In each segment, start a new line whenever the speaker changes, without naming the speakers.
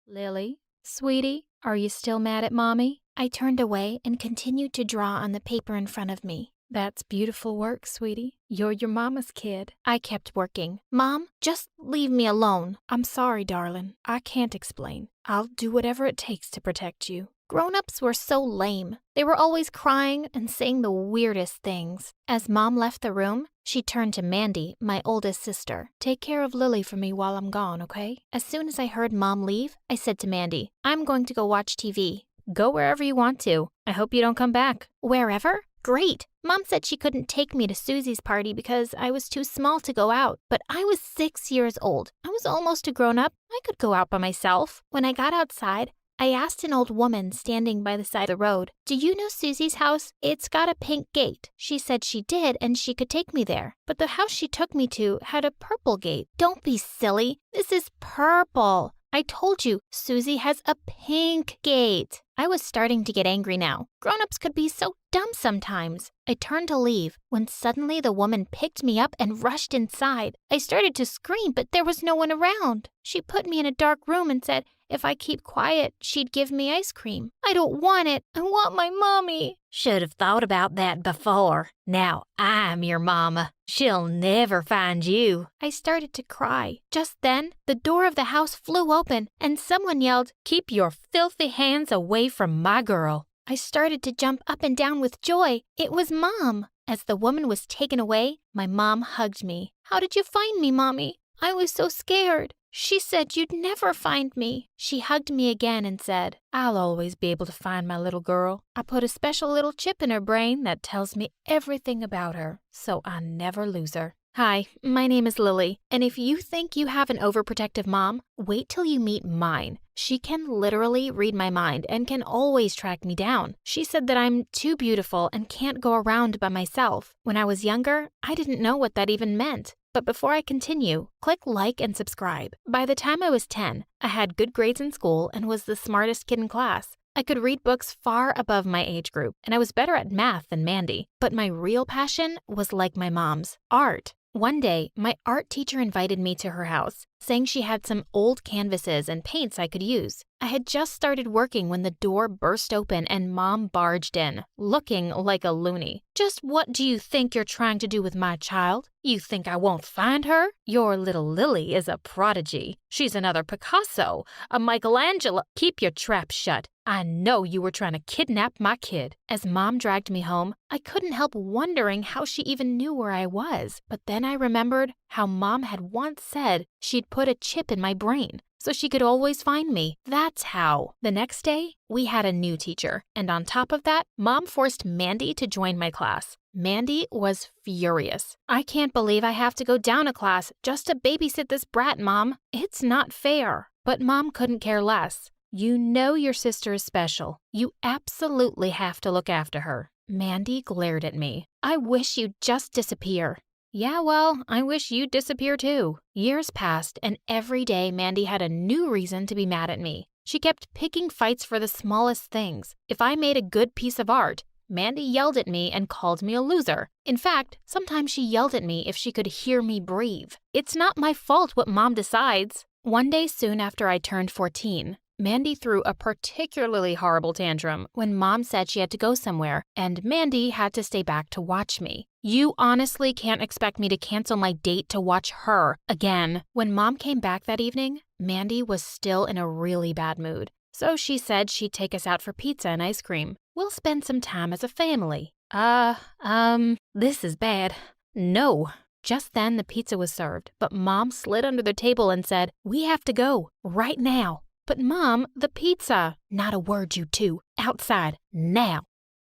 Lily, sweetie, are you still mad at Mommy? I turned away and continued to draw on the paper in front of me. That's beautiful work, sweetie. You're your mama's kid. I kept working. Mom, just leave me alone. I'm sorry, darling. I can't explain. I'll do whatever it takes to protect you. Grown-ups were so lame. They were always crying and saying the weirdest things. As Mom left the room, she turned to Mandy, my oldest sister. Take care of Lily for me while I'm gone, okay? As soon as I heard Mom leave, I said to Mandy, I'm going to go watch TV. Go wherever you want to. I hope you don't come back. Wherever? Great. Mom said she couldn't take me to Susie's party because I was too small to go out. But I was 6 years old. I was almost a grown-up. I could go out by myself. When I got outside, I asked an old woman standing by the side of the road, do you know Susie's house? It's got a pink gate. She said she did and she could take me there. But the house she took me to had a purple gate. Don't be silly. This is purple. I told you, Susie has a pink gate. I was starting to get angry now. Grown-ups could be so dumb sometimes. I turned to leave when suddenly the woman picked me up and rushed inside. I started to scream, but there was no one around. She put me in a dark room and said if I keep quiet, she'd give me ice cream. I don't want it. I want my mommy. Should have thought about that before. Now I'm your mama. She'll never find you. I started to cry. Just then, the door of the house flew open and someone yelled, keep your filthy hands away from my girl. I started to jump up and down with joy. It was Mom. As the woman was taken away, my mom hugged me. How did you find me, Mommy? I was so scared. She said you'd never find me. She hugged me again and said, I'll always be able to find my little girl. I put a special little chip in her brain that tells me everything about her, so I never lose her. Hi, my name is Lily, and if you think you have an overprotective mom, wait till you meet mine. She can literally read my mind and can always track me down. She said that I'm too beautiful and can't go around by myself. When I was younger, I didn't know what that even meant. But before I continue, click like and subscribe. By the time I was 10, I had good grades in school and was the smartest kid in class. I could read books far above my age group, and I was better at math than Mandy. But my real passion was like my mom's, art. One day, my art teacher invited me to her house, saying she had some old canvases and paints I could use. I had just started working when the door burst open and Mom barged in, looking like a loony. Just what do you think you're trying to do with my child? You think I won't find her? Your little Lily is a prodigy. She's another Picasso, a Michelangelo. Keep your trap shut. I know you were trying to kidnap my kid. As Mom dragged me home, I couldn't help wondering how she even knew where I was. But then I remembered how Mom had once said she'd put a chip in my brain so she could always find me. That's how. The next day, we had a new teacher. And on top of that, Mom forced Mandy to join my class. Mandy was furious. I can't believe I have to go down a class just to babysit this brat, Mom. It's not fair. But Mom couldn't care less. You know your sister is special. You absolutely have to look after her. Mandy glared at me. I wish you'd just disappear. Yeah, well, I wish you'd disappear too. Years passed, and every day Mandy had a new reason to be mad at me. She kept picking fights for the smallest things. If I made a good piece of art, Mandy yelled at me and called me a loser. In fact, sometimes she yelled at me if she could hear me breathe. It's not my fault what Mom decides. One day soon after I turned 14, Mandy threw a particularly horrible tantrum when Mom said she had to go somewhere, and Mandy had to stay back to watch me. You honestly can't expect me to cancel my date to watch her again. When Mom came back that evening, Mandy was still in a really bad mood. So she said she'd take us out for pizza and ice cream. We'll spend some time as a family. This is bad. No. Just then the pizza was served, but Mom slid under the table and said, we have to go, right now. But Mom, the pizza. Not a word, you two. Outside, now.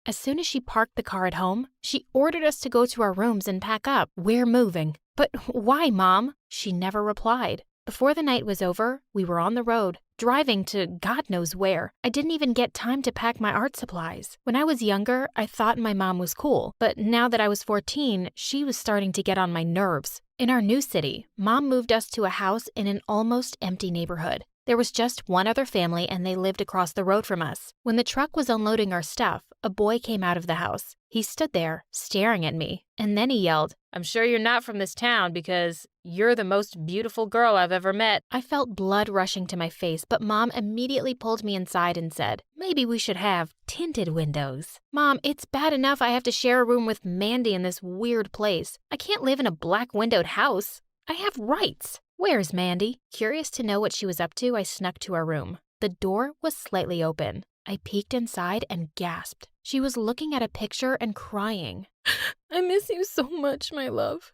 As soon as she parked the car at home, she ordered us to go to our rooms and pack up. We're moving. But why, Mom? She never replied. Before the night was over, we were on the road, driving to God knows where. I didn't even get time to pack my art supplies. When I was younger, I thought my mom was cool, but now that I was 14, she was starting to get on my nerves. In our new city, Mom moved us to a house in an almost empty neighborhood. There was just one other family and they lived across the road from us. When the truck was unloading our stuff, a boy came out of the house. He stood there, staring at me, and then he yelled, I'm sure you're not from this town because "You're the most beautiful girl I've ever met." I felt blood rushing to my face, but Mom immediately pulled me inside and said, "Maybe we should have tinted windows." Mom, it's bad enough I have to share a room with Mandy in this weird place. I can't live in a black-windowed house. I have rights. Where's Mandy? Curious to know what she was up to, I snuck to her room. The door was slightly open. I peeked inside and gasped. She was looking at a picture and crying. "I miss you so much, my love.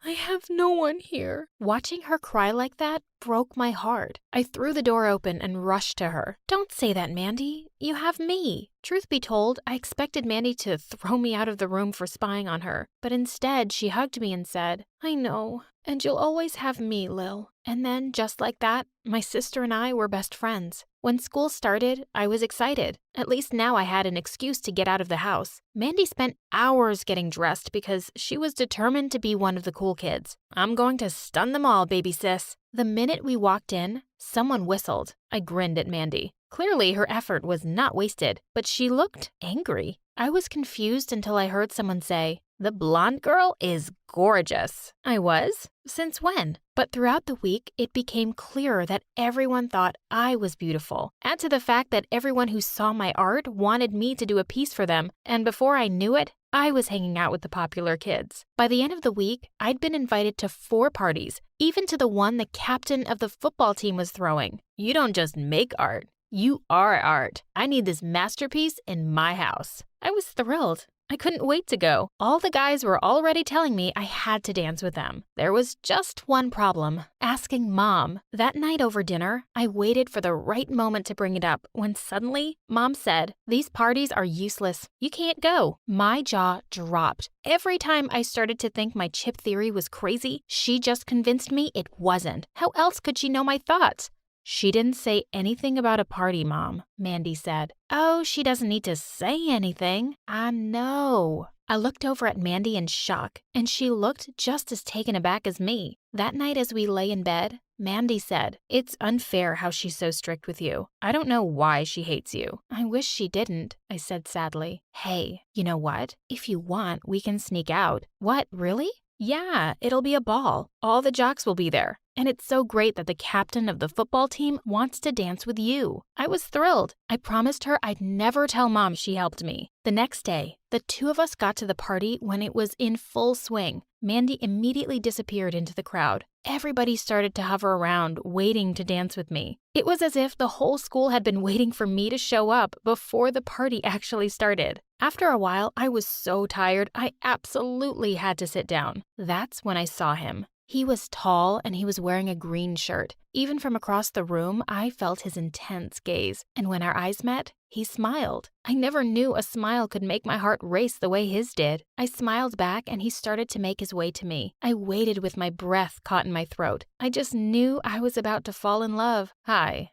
I have no one here." Watching her cry like that broke my heart. I threw the door open and rushed to her. "Don't say that, Mandy. You have me." Truth be told, I expected Mandy to throw me out of the room for spying on her, but instead she hugged me and said, "I know, and you'll always have me, Lil." And then, just like that, my sister and I were best friends. When school started, I was excited. At least now I had an excuse to get out of the house. Mandy spent hours getting dressed because she was determined to be one of the cool kids. "I'm going to stun them all, baby sis." The minute we walked in, someone whistled. I grinned at Mandy. Clearly, her effort was not wasted, but she looked angry. I was confused until I heard someone say, "The blonde girl is gorgeous." I was? Since when? But throughout the week, it became clearer that everyone thought I was beautiful. Add to the fact that everyone who saw my art wanted me to do a piece for them, and before I knew it, I was hanging out with the popular kids. By the end of the week, I'd been invited to 4 parties, even to the one the captain of the football team was throwing. You don't just make art. You are art. I need this masterpiece in my house. I was thrilled. I couldn't wait to go. All the guys were already telling me I had to dance with them. There was just one problem: asking Mom. That night over dinner, I waited for the right moment to bring it up when suddenly Mom said, "These parties are useless. You can't go." My jaw dropped. Every time I started to think my chip theory was crazy, she just convinced me it wasn't. How else could she know my thoughts? "She didn't say anything about a party, Mom," Mandy said. "Oh, she doesn't need to say anything. I know." I looked over at Mandy in shock, and she looked just as taken aback as me. That night as we lay in bed, Mandy said, "It's unfair how she's so strict with you. I don't know why she hates you." "I wish she didn't," I said sadly. "Hey, you know what? If you want, we can sneak out." "What, really?" "Yeah, it'll be a ball. All the jocks will be there. And it's so great that the captain of the football team wants to dance with you." I was thrilled. I promised her I'd never tell Mom she helped me. The next day, the 2 of us got to the party when it was in full swing. Mandy immediately disappeared into the crowd. Everybody started to hover around, waiting to dance with me. It was as if the whole school had been waiting for me to show up before the party actually started. After a while, I was so tired, I absolutely had to sit down. That's when I saw him. He was tall and he was wearing a green shirt. Even from across the room, I felt his intense gaze. And when our eyes met, he smiled. I never knew a smile could make my heart race the way his did. I smiled back and he started to make his way to me. I waited with my breath caught in my throat. I just knew I was about to fall in love. "Hi,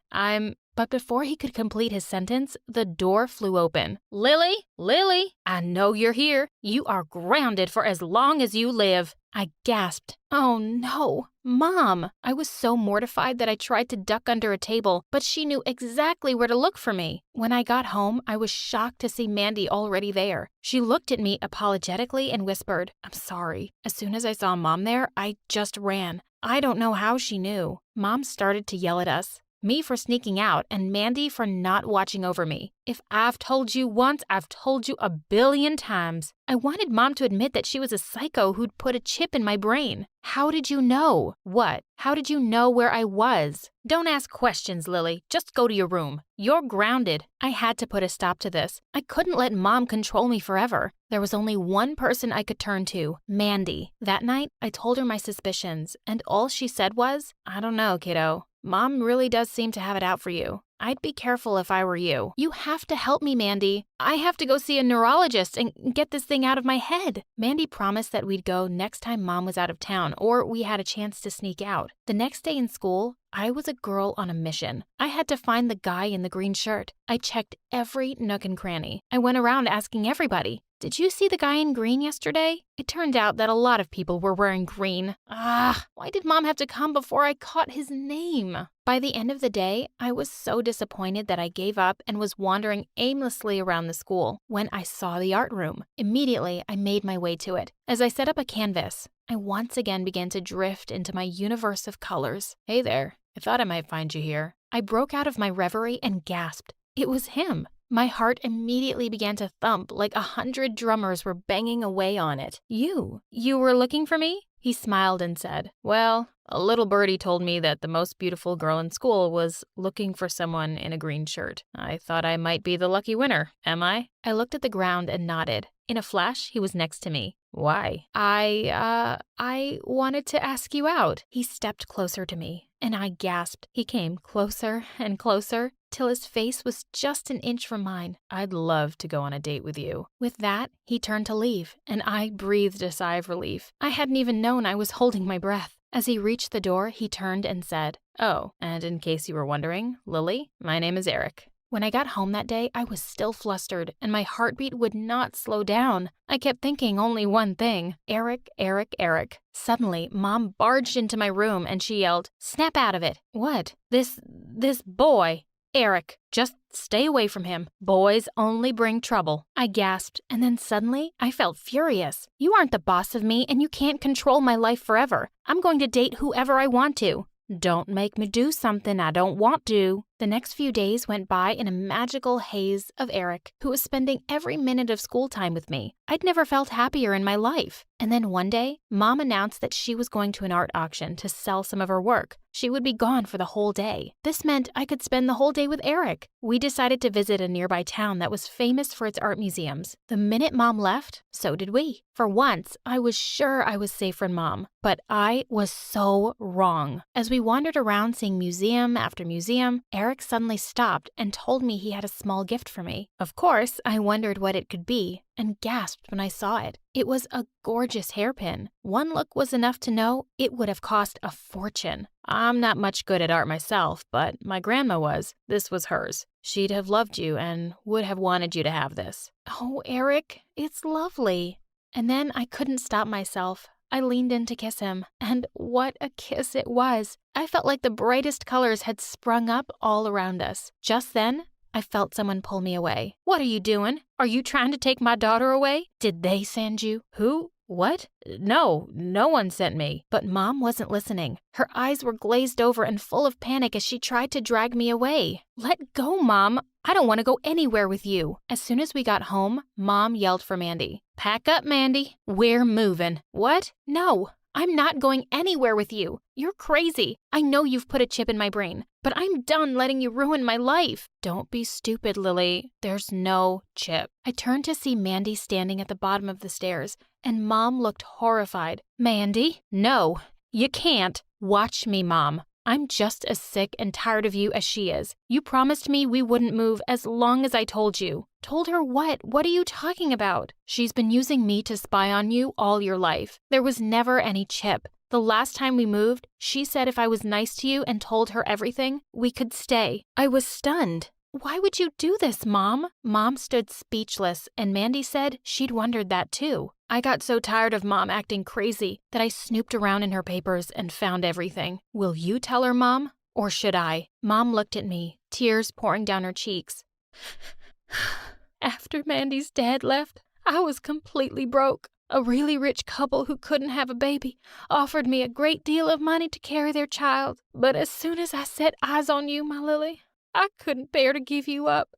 But before he could complete his sentence, the door flew open. "Lily, Lily, I know you're here. You are grounded for as long as you live." I gasped. "Oh no, Mom!" I was so mortified that I tried to duck under a table, but she knew exactly where to look for me. When I got home, I was shocked to see Mandy already there. She looked at me apologetically and whispered, "I'm sorry." As soon as I saw Mom there, I just ran. I don't know how she knew. Mom started to yell at us. Me for sneaking out, and Mandy for not watching over me. If I've told you once, I've told you a billion times. I wanted Mom to admit that she was a psycho who'd put a chip in my brain. "How did you know?" "What? How did you know where I was?" "Don't ask questions, Lily. Just go to your room. You're grounded." I had to put a stop to this. I couldn't let Mom control me forever. There was only one person I could turn to, Mandy. That night, I told her my suspicions, and all she said was, "I don't know, kiddo. Mom really does seem to have it out for you. I'd be careful if I were you. You have to help me, Mandy. I have to go see a neurologist and get this thing out of my head." Mandy promised that we'd go next time Mom was out of town or we had a chance to sneak out. The next day in school, I was a girl on a mission. I had to find the guy in the green shirt. I checked every nook and cranny. I went around asking everybody. did you see the guy in green yesterday? It turned out that a lot of people were wearing green. Why did Mom have to come before I caught his name? By the end of the day, I was so disappointed that I gave up and was wandering aimlessly around the school when I saw the art room. Immediately, I made my way to it. As I set up a canvas, I once again began to drift into my universe of colors. Hey there, I thought I might find you here. I broke out of my reverie and gasped. It was him. My heart immediately began to thump like 100 drummers were banging away on it. You were looking for me? He smiled and said, well, a little birdie told me that the most beautiful girl in school was looking for someone in a green shirt. I thought I might be the lucky winner, am I? I looked at the ground and nodded. In a flash, he was next to me. Why? I wanted to ask you out. He stepped closer to me, and I gasped. He came closer and closer, till his face was just an inch from mine. I'd love to go on a date with you. With that, he turned to leave, and I breathed a sigh of relief. I hadn't even known I was holding my breath. As he reached the door, he turned and said, oh, and in case you were wondering, Lily, my name is Eric. When I got home that day, I was still flustered, and my heartbeat would not slow down. I kept thinking only one thing, Eric, Eric, Eric. Suddenly, Mom barged into my room and she yelled, snap out of it. What? This boy. Eric, just stay away from him. Boys only bring trouble. I gasped, and then suddenly, I felt furious. You aren't the boss of me, and you can't control my life forever. I'm going to date whoever I want to. Don't make me do something I don't want to. The next few days went by in a magical haze of Eric, who was spending every minute of school time with me. I'd never felt happier in my life. And then one day, Mom announced that she was going to an art auction to sell some of her work. She would be gone for the whole day. This meant I could spend the whole day with Eric. We decided to visit a nearby town that was famous for its art museums. The minute Mom left, so did we. For once, I was sure I was safe from Mom, but I was so wrong. As we wandered around seeing museum after museum, Eric suddenly stopped and told me he had a small gift for me. Of course, I wondered what it could be and gasped when I saw it. It was a gorgeous hairpin. One look was enough to know it would have cost a fortune. I'm not much good at art myself, but my grandma was. This was hers. She'd have loved you and would have wanted you to have this. Oh, Eric, it's lovely. And then I couldn't stop myself. I leaned in to kiss him, and what a kiss it was. I felt like the brightest colors had sprung up all around us. Just then, I felt someone pull me away. What are you doing? Are you trying to take my daughter away? Did they send you? Who? What? No one sent me. But Mom wasn't listening. Her eyes were glazed over and full of panic as she tried to drag me away. Let go, Mom. I don't want to go anywhere with you. As soon as we got home, Mom yelled for Mandy. Pack up, Mandy. We're moving. What? No, I'm not going anywhere with you. You're crazy. I know you've put a chip in my brain, but I'm done letting you ruin my life. Don't be stupid, Lily. There's no chip. I turned to see Mandy standing at the bottom of the stairs, and Mom looked horrified. Mandy? No, you can't. Watch me, Mom. I'm just as sick and tired of you as she is. You promised me we wouldn't move as long as I told you. Told her what? What are you talking about? She's been using me to spy on you all your life. There was never any chip. The last time we moved, she said if I was nice to you and told her everything, we could stay. I was stunned. Why would you do this, Mom? Mom stood speechless, and Mandy said she'd wondered that too. I got so tired of Mom acting crazy that I snooped around in her papers and found everything. Will you tell her, Mom? Or should I? Mom looked at me, tears pouring down her cheeks. After Mandy's dad left, I was completely broke. A really rich couple who couldn't have a baby offered me a great deal of money to carry their child. But as soon as I set eyes on you, my Lily, I couldn't bear to give you up.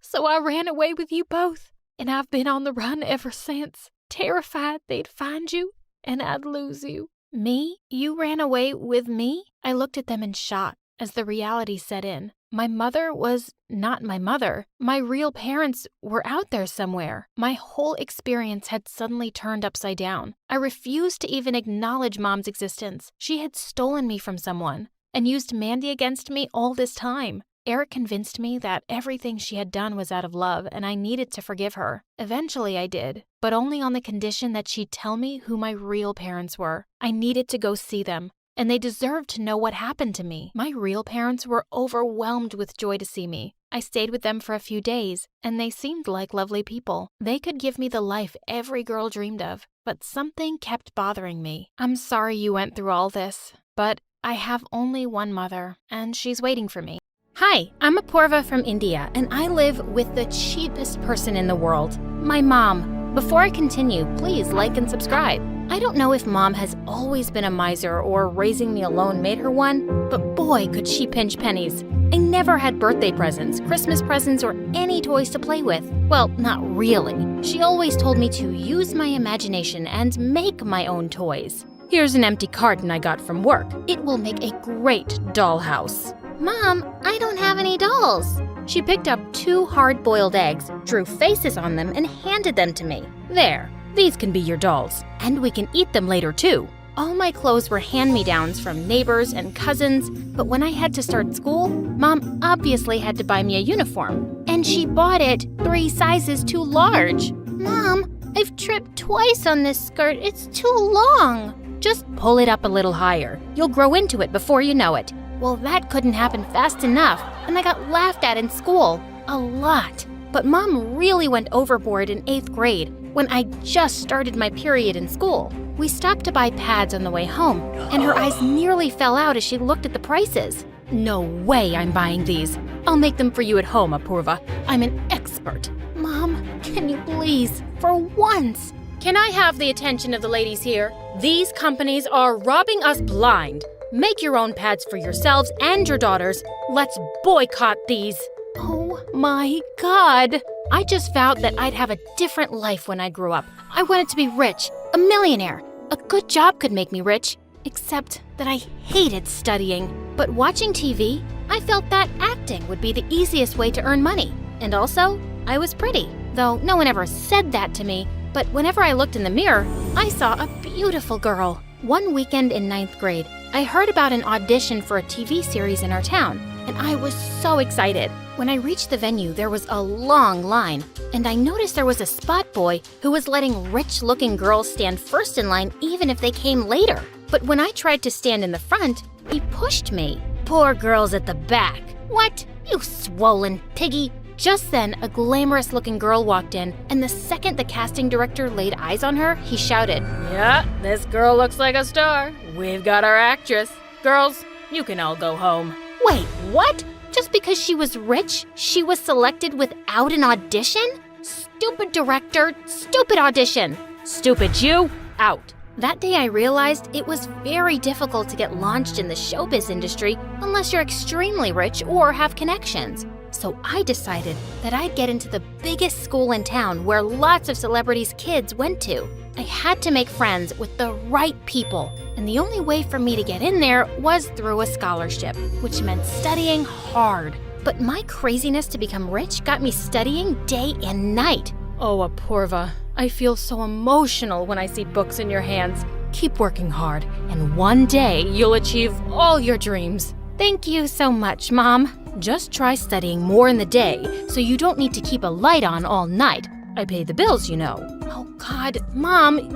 So I ran away with you both, and I've been on the run ever since, terrified they'd find you and I'd lose you. Me? You ran away with me? I looked at them in shock as the reality set in. My mother was not my mother. My real parents were out there somewhere. My whole experience had suddenly turned upside down. I refused to even acknowledge Mom's existence. She had stolen me from someone and used Mandy against me all this time. Eric convinced me that everything she had done was out of love and I needed to forgive her. Eventually I did, but only on the condition that she'd tell me who my real parents were. I needed to go see them, and they deserved to know what happened to me. My real parents were overwhelmed with joy to see me. I stayed with them for a few days, and they seemed like lovely people. They could give me the life every girl dreamed of, but something kept bothering me. I'm sorry you went through all this, but I have only one mother, and she's waiting for me. Hi, I'm Apurva from India, and I live with the cheapest person in the world, my mom. Before I continue, please like and subscribe. I don't know if mom has always been a miser or raising me alone made her one, but boy, could she pinch pennies. I never had birthday presents, Christmas presents, or any toys to play with. Well, not really. She always told me to use my imagination and make my own toys. Here's an empty carton I got from work. It will make a great dollhouse. Mom, I don't have any dolls. She picked up 2 hard-boiled eggs, drew faces on them, and handed them to me. There, these can be your dolls, and we can eat them later too. All my clothes were hand-me-downs from neighbors and cousins, but when I had to start school, Mom obviously had to buy me a uniform, and she bought it 3 sizes too large. Mom, I've tripped twice on this skirt. It's too long. Just pull it up a little higher. You'll grow into it before you know it. Well, that couldn't happen fast enough, and I got laughed at in school. A lot. But Mom really went overboard in 8th grade when I just started my period in school. We stopped to buy pads on the way home, and her eyes nearly fell out as she looked at the prices. No way I'm buying these. I'll make them for you at home, Apurva. I'm an expert. Mom, can you please, for once? Can I have the attention of the ladies here? These companies are robbing us blind. Make your own pads for yourselves and your daughters. Let's boycott these. Oh my God. I just vowed that I'd have a different life when I grew up. I wanted to be rich, a millionaire. A good job could make me rich, except that I hated studying. But watching TV, I felt that acting would be the easiest way to earn money. And also, I was pretty, though no one ever said that to me. But whenever I looked in the mirror, I saw a beautiful girl. One weekend in 9th grade, I heard about an audition for a TV series in our town, and I was so excited. When I reached the venue, there was a long line, and I noticed there was a spot boy who was letting rich-looking girls stand first in line even if they came later. But when I tried to stand in the front, he pushed me. Poor girls at the back. What? You swollen piggy. Just then, a glamorous-looking girl walked in, and the second the casting director laid eyes on her, he shouted, "Yeah, this girl looks like a star. We've got our actress. Girls, you can all go home." Wait, what? Just because she was rich, she was selected without an audition? Stupid director, stupid audition. Stupid you, out. That day I realized it was very difficult to get launched in the showbiz industry unless you're extremely rich or have connections. So I decided that I'd get into the biggest school in town where lots of celebrities' kids went to. I had to make friends with the right people, and the only way for me to get in there was through a scholarship, which meant studying hard. But my craziness to become rich got me studying day and night. Oh, Apurva, I feel so emotional when I see books in your hands. Keep working hard, and one day you'll achieve all your dreams. Thank you so much, Mom. Just try studying more in the day so you don't need to keep a light on all night. I pay the bills, you know. Oh God, Mom,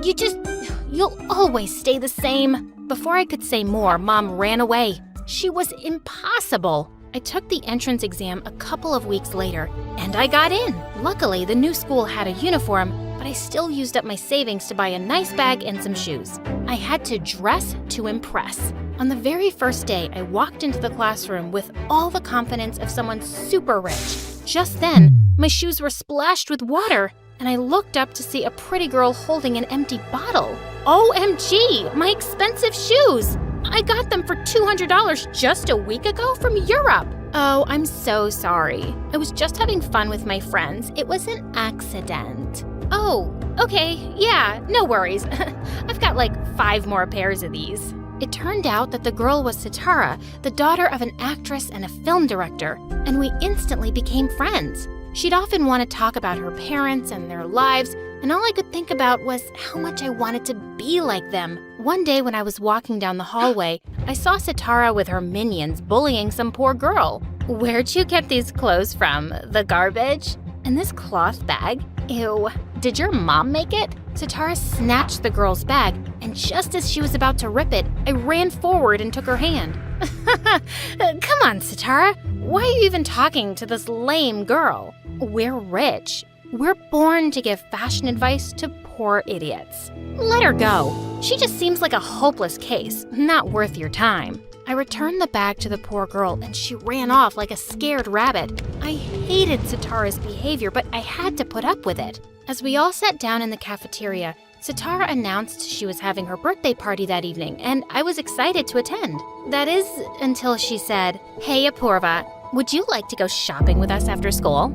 you'll always stay the same. Before I could say more, Mom ran away. She was impossible. I took the entrance exam a couple of weeks later, and I got in. Luckily, the new school had a uniform, but I still used up my savings to buy a nice bag and some shoes. I had to dress to impress. On the very first day, I walked into the classroom with all the confidence of someone super rich. Just then, my shoes were splashed with water, and I looked up to see a pretty girl holding an empty bottle. OMG, my expensive shoes! I got them for $200 just a week ago from Europe. Oh, I'm so sorry. I was just having fun with my friends. It was an accident. Oh, okay, yeah, no worries. I've got like 5 more pairs of these. It turned out that the girl was Sitara, the daughter of an actress and a film director, and we instantly became friends. She'd often want to talk about her parents and their lives, and all I could think about was how much I wanted to be like them. One day when I was walking down the hallway, I saw Sitara with her minions bullying some poor girl. Where'd you get these clothes from? The garbage? And this cloth bag? Ew. Did your mom make it? Sitara snatched the girl's bag, and just as she was about to rip it, I ran forward and took her hand. Come on, Sitara. Why are you even talking to this lame girl? We're rich. We're born to give fashion advice to poor idiots. Let her go. She just seems like a hopeless case, not worth your time. I returned the bag to the poor girl and she ran off like a scared rabbit. I hated Sitara's behavior, but I had to put up with it. As we all sat down in the cafeteria, Sitara announced she was having her birthday party that evening, and I was excited to attend. That is, until she said, "Hey, Apurva, would you like to go shopping with us after school?"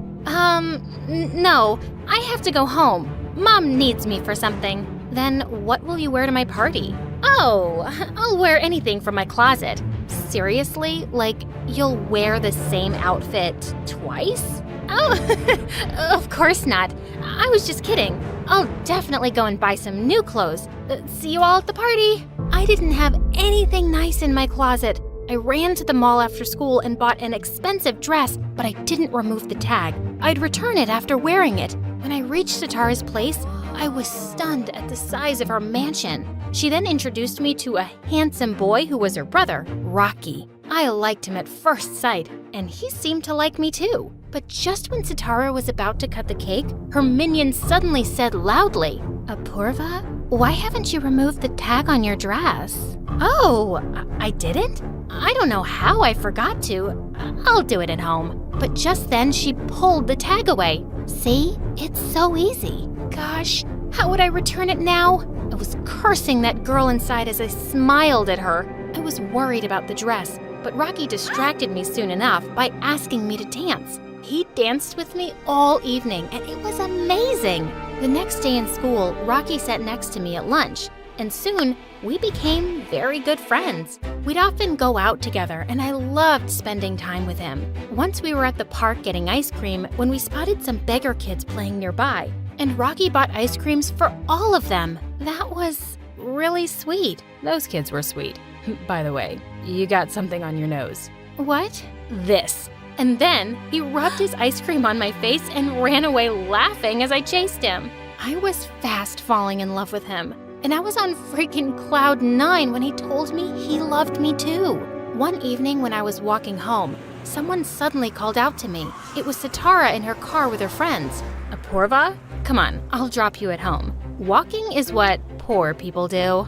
No, I have to go home. Mom needs me for something. Then what will you wear to my party? Oh, I'll wear anything from my closet. Seriously? Like, you'll wear the same outfit twice? Oh, of course not. I was just kidding. I'll definitely go and buy some new clothes. See you all at the party. I didn't have anything nice in my closet. I ran to the mall after school and bought an expensive dress, but I didn't remove the tag. I'd return it after wearing it. When I reached Sitara's place, I was stunned at the size of her mansion. She then introduced me to a handsome boy who was her brother, Rocky. I liked him at first sight, and he seemed to like me too. But just when Sitara was about to cut the cake, her minion suddenly said loudly, "Apurva, why haven't you removed the tag on your dress?" Oh, I didn't? I don't know how I forgot to. I'll do it at home. But just then she pulled the tag away. See? It's so easy. Gosh, how would I return it now? I was cursing that girl inside as I smiled at her. I was worried about the dress, but Rocky distracted me soon enough by asking me to dance. He danced with me all evening, and it was amazing. The next day in school, Rocky sat next to me at lunch, and soon we became very good friends. We'd often go out together, and I loved spending time with him. Once we were at the park getting ice cream when we spotted some beggar kids playing nearby, and Rocky bought ice creams for all of them. That was really sweet.
Those kids were sweet. By the way, you got something on your nose.
What? This. And then he rubbed his ice cream on my face and ran away laughing as I chased him. I was fast falling in love with him. And I was on freaking cloud 9 when he told me he loved me too. One evening when I was walking home, someone suddenly called out to me. It was Sitara in her car with her friends. Apurva, come on, I'll drop you at home. Walking is what poor people do.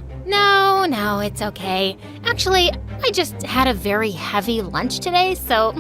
No, it's okay. Actually, I just had a very heavy lunch today, so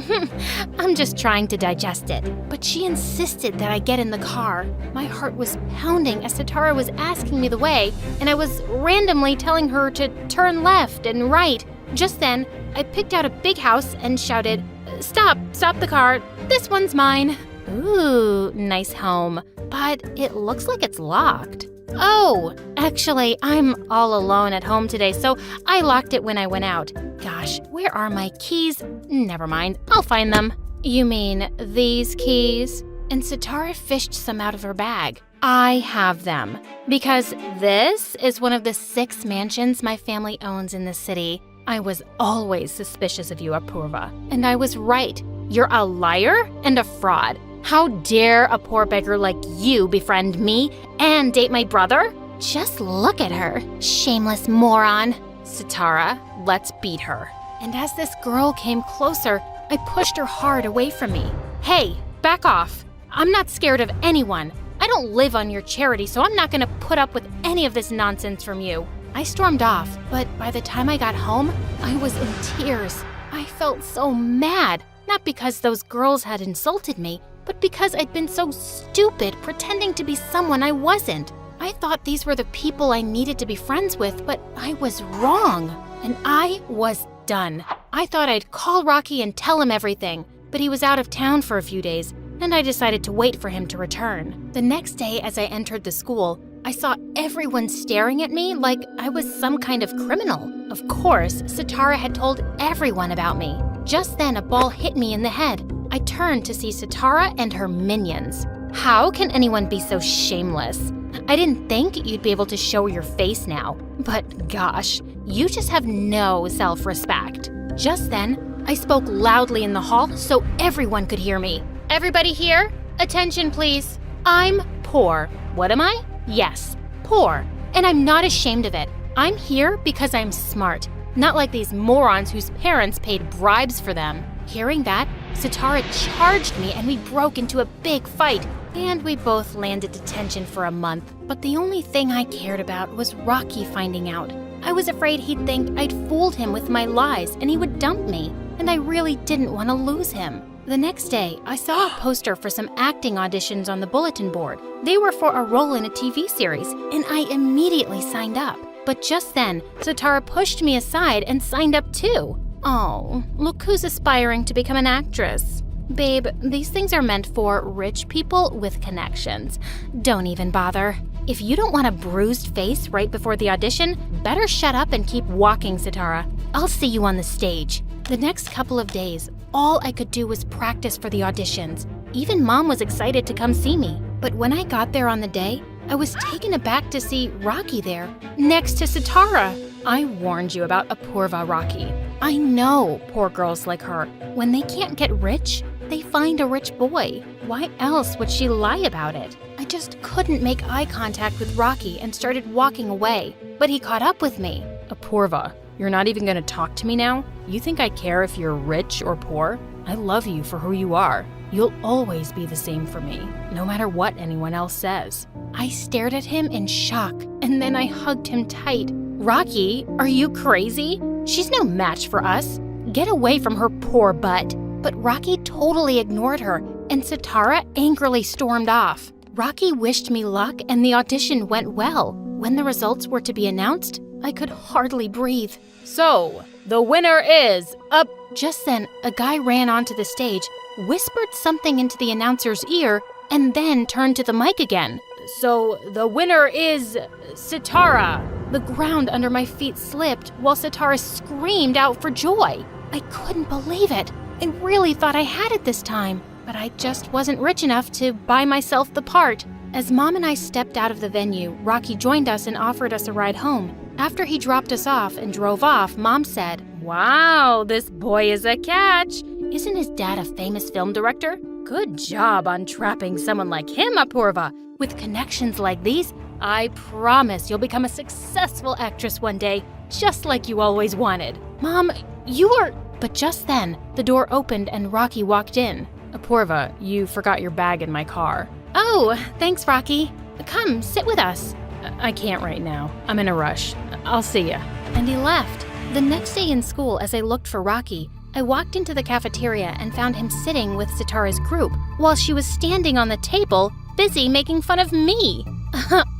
I'm just trying to digest it. But she insisted that I get in the car. My heart was pounding as Sitara was asking me the way, and I was randomly telling her to turn left and right. Just then, I picked out a big house and shouted, Stop the car, this one's mine." Ooh, nice home, but it looks like it's locked. Oh, actually, I'm all alone at home today, so I locked it when I went out. Gosh, where are my keys? Never mind, I'll find them. You mean these keys? And Sitara fished some out of her bag. I have them, because this is one of the 6 mansions my family owns in the city. I was always suspicious of you, Apurva, and I was right. You're a liar and a fraud. How dare a poor beggar like you befriend me and date my brother? Just look at her, shameless moron. Sitara, let's beat her. And as this girl came closer, I pushed her hard away from me. Hey, back off. I'm not scared of anyone. I don't live on your charity, so I'm not gonna put up with any of this nonsense from you. I stormed off, but by the time I got home, I was in tears. I felt so mad, not because those girls had insulted me, but because I'd been so stupid pretending to be someone I wasn't. I thought these were the people I needed to be friends with, but I was wrong. And I was done. I thought I'd call Rocky and tell him everything, but he was out of town for a few days, and I decided to wait for him to return. The next day, as I entered the school, I saw everyone staring at me like I was some kind of criminal. Of course, Sitara had told everyone about me. Just then, a ball hit me in the head. I turned to see Sitara and her minions. How can anyone be so shameless? I didn't think you'd be able to show your face now, but gosh, you just have no self-respect. Just then, I spoke loudly in the hall so everyone could hear me. Everybody here? Attention, please. I'm poor. What am I? Yes, poor. And I'm not ashamed of it. I'm here because I'm smart. Not like these morons whose parents paid bribes for them. Hearing that, Sitara charged me and we broke into a big fight. And we both landed detention for a month. But the only thing I cared about was Rocky finding out. I was afraid he'd think I'd fooled him with my lies and he would dump me. And I really didn't want to lose him. The next day, I saw a poster for some acting auditions on the bulletin board. They were for a role in a TV series, and I immediately signed up. But just then, Sitara pushed me aside and signed up too. Oh, look who's aspiring to become an actress. Babe, these things are meant for rich people with connections. Don't even bother. If you don't want a bruised face right before the audition, better shut up and keep walking, Sitara. I'll see you on the stage. The next couple of days, all I could do was practice for the auditions. Even Mom was excited to come see me. But when I got there on the day, I was taken aback to see Rocky there, next to Sitara. I warned you about Apurva, Rocky. I know poor girls like her. When they can't get rich, they find a rich boy. Why else would she lie about it? I just couldn't make eye contact with Rocky and started walking away. But he caught up with me.
Apurva, you're not even going to talk to me now? You think I care if you're rich or poor? I love you for who you are. You'll always be the same for me, no matter what anyone else says.
I stared at him in shock, and then I hugged him tight. Rocky, are you crazy? She's no match for us. Get away from her poor butt. But Rocky totally ignored her, and Sitara angrily stormed off. Rocky wished me luck, and the audition went well. When the results were to be announced, I could hardly breathe.
So, the winner is up.
Just then, a guy ran onto the stage, whispered something into the announcer's ear, and then turned to the mic again.
So, the winner is Sitara.
The ground under my feet slipped while Sitara screamed out for joy. I couldn't believe it. I really thought I had it this time, but I just wasn't rich enough to buy myself the part. As Mom and I stepped out of the venue, Rocky joined us and offered us a ride home. After he dropped us off and drove off, Mom said,
"Wow, this boy is a catch.
Isn't his dad a famous film director?
Good job on trapping someone like him, Apurva.
With connections like these, I promise you'll become a successful actress one day, just like you always wanted." Mom, you are... But just then, the door opened and Rocky walked in.
Apurva, you forgot your bag in my car.
Oh, thanks, Rocky. Come, sit with us.
I can't right now. I'm in a rush. I'll see ya.
And he left. The next day in school, as I looked for Rocky, I walked into the cafeteria and found him sitting with Sitara's group, while she was standing on the table, busy making fun of me.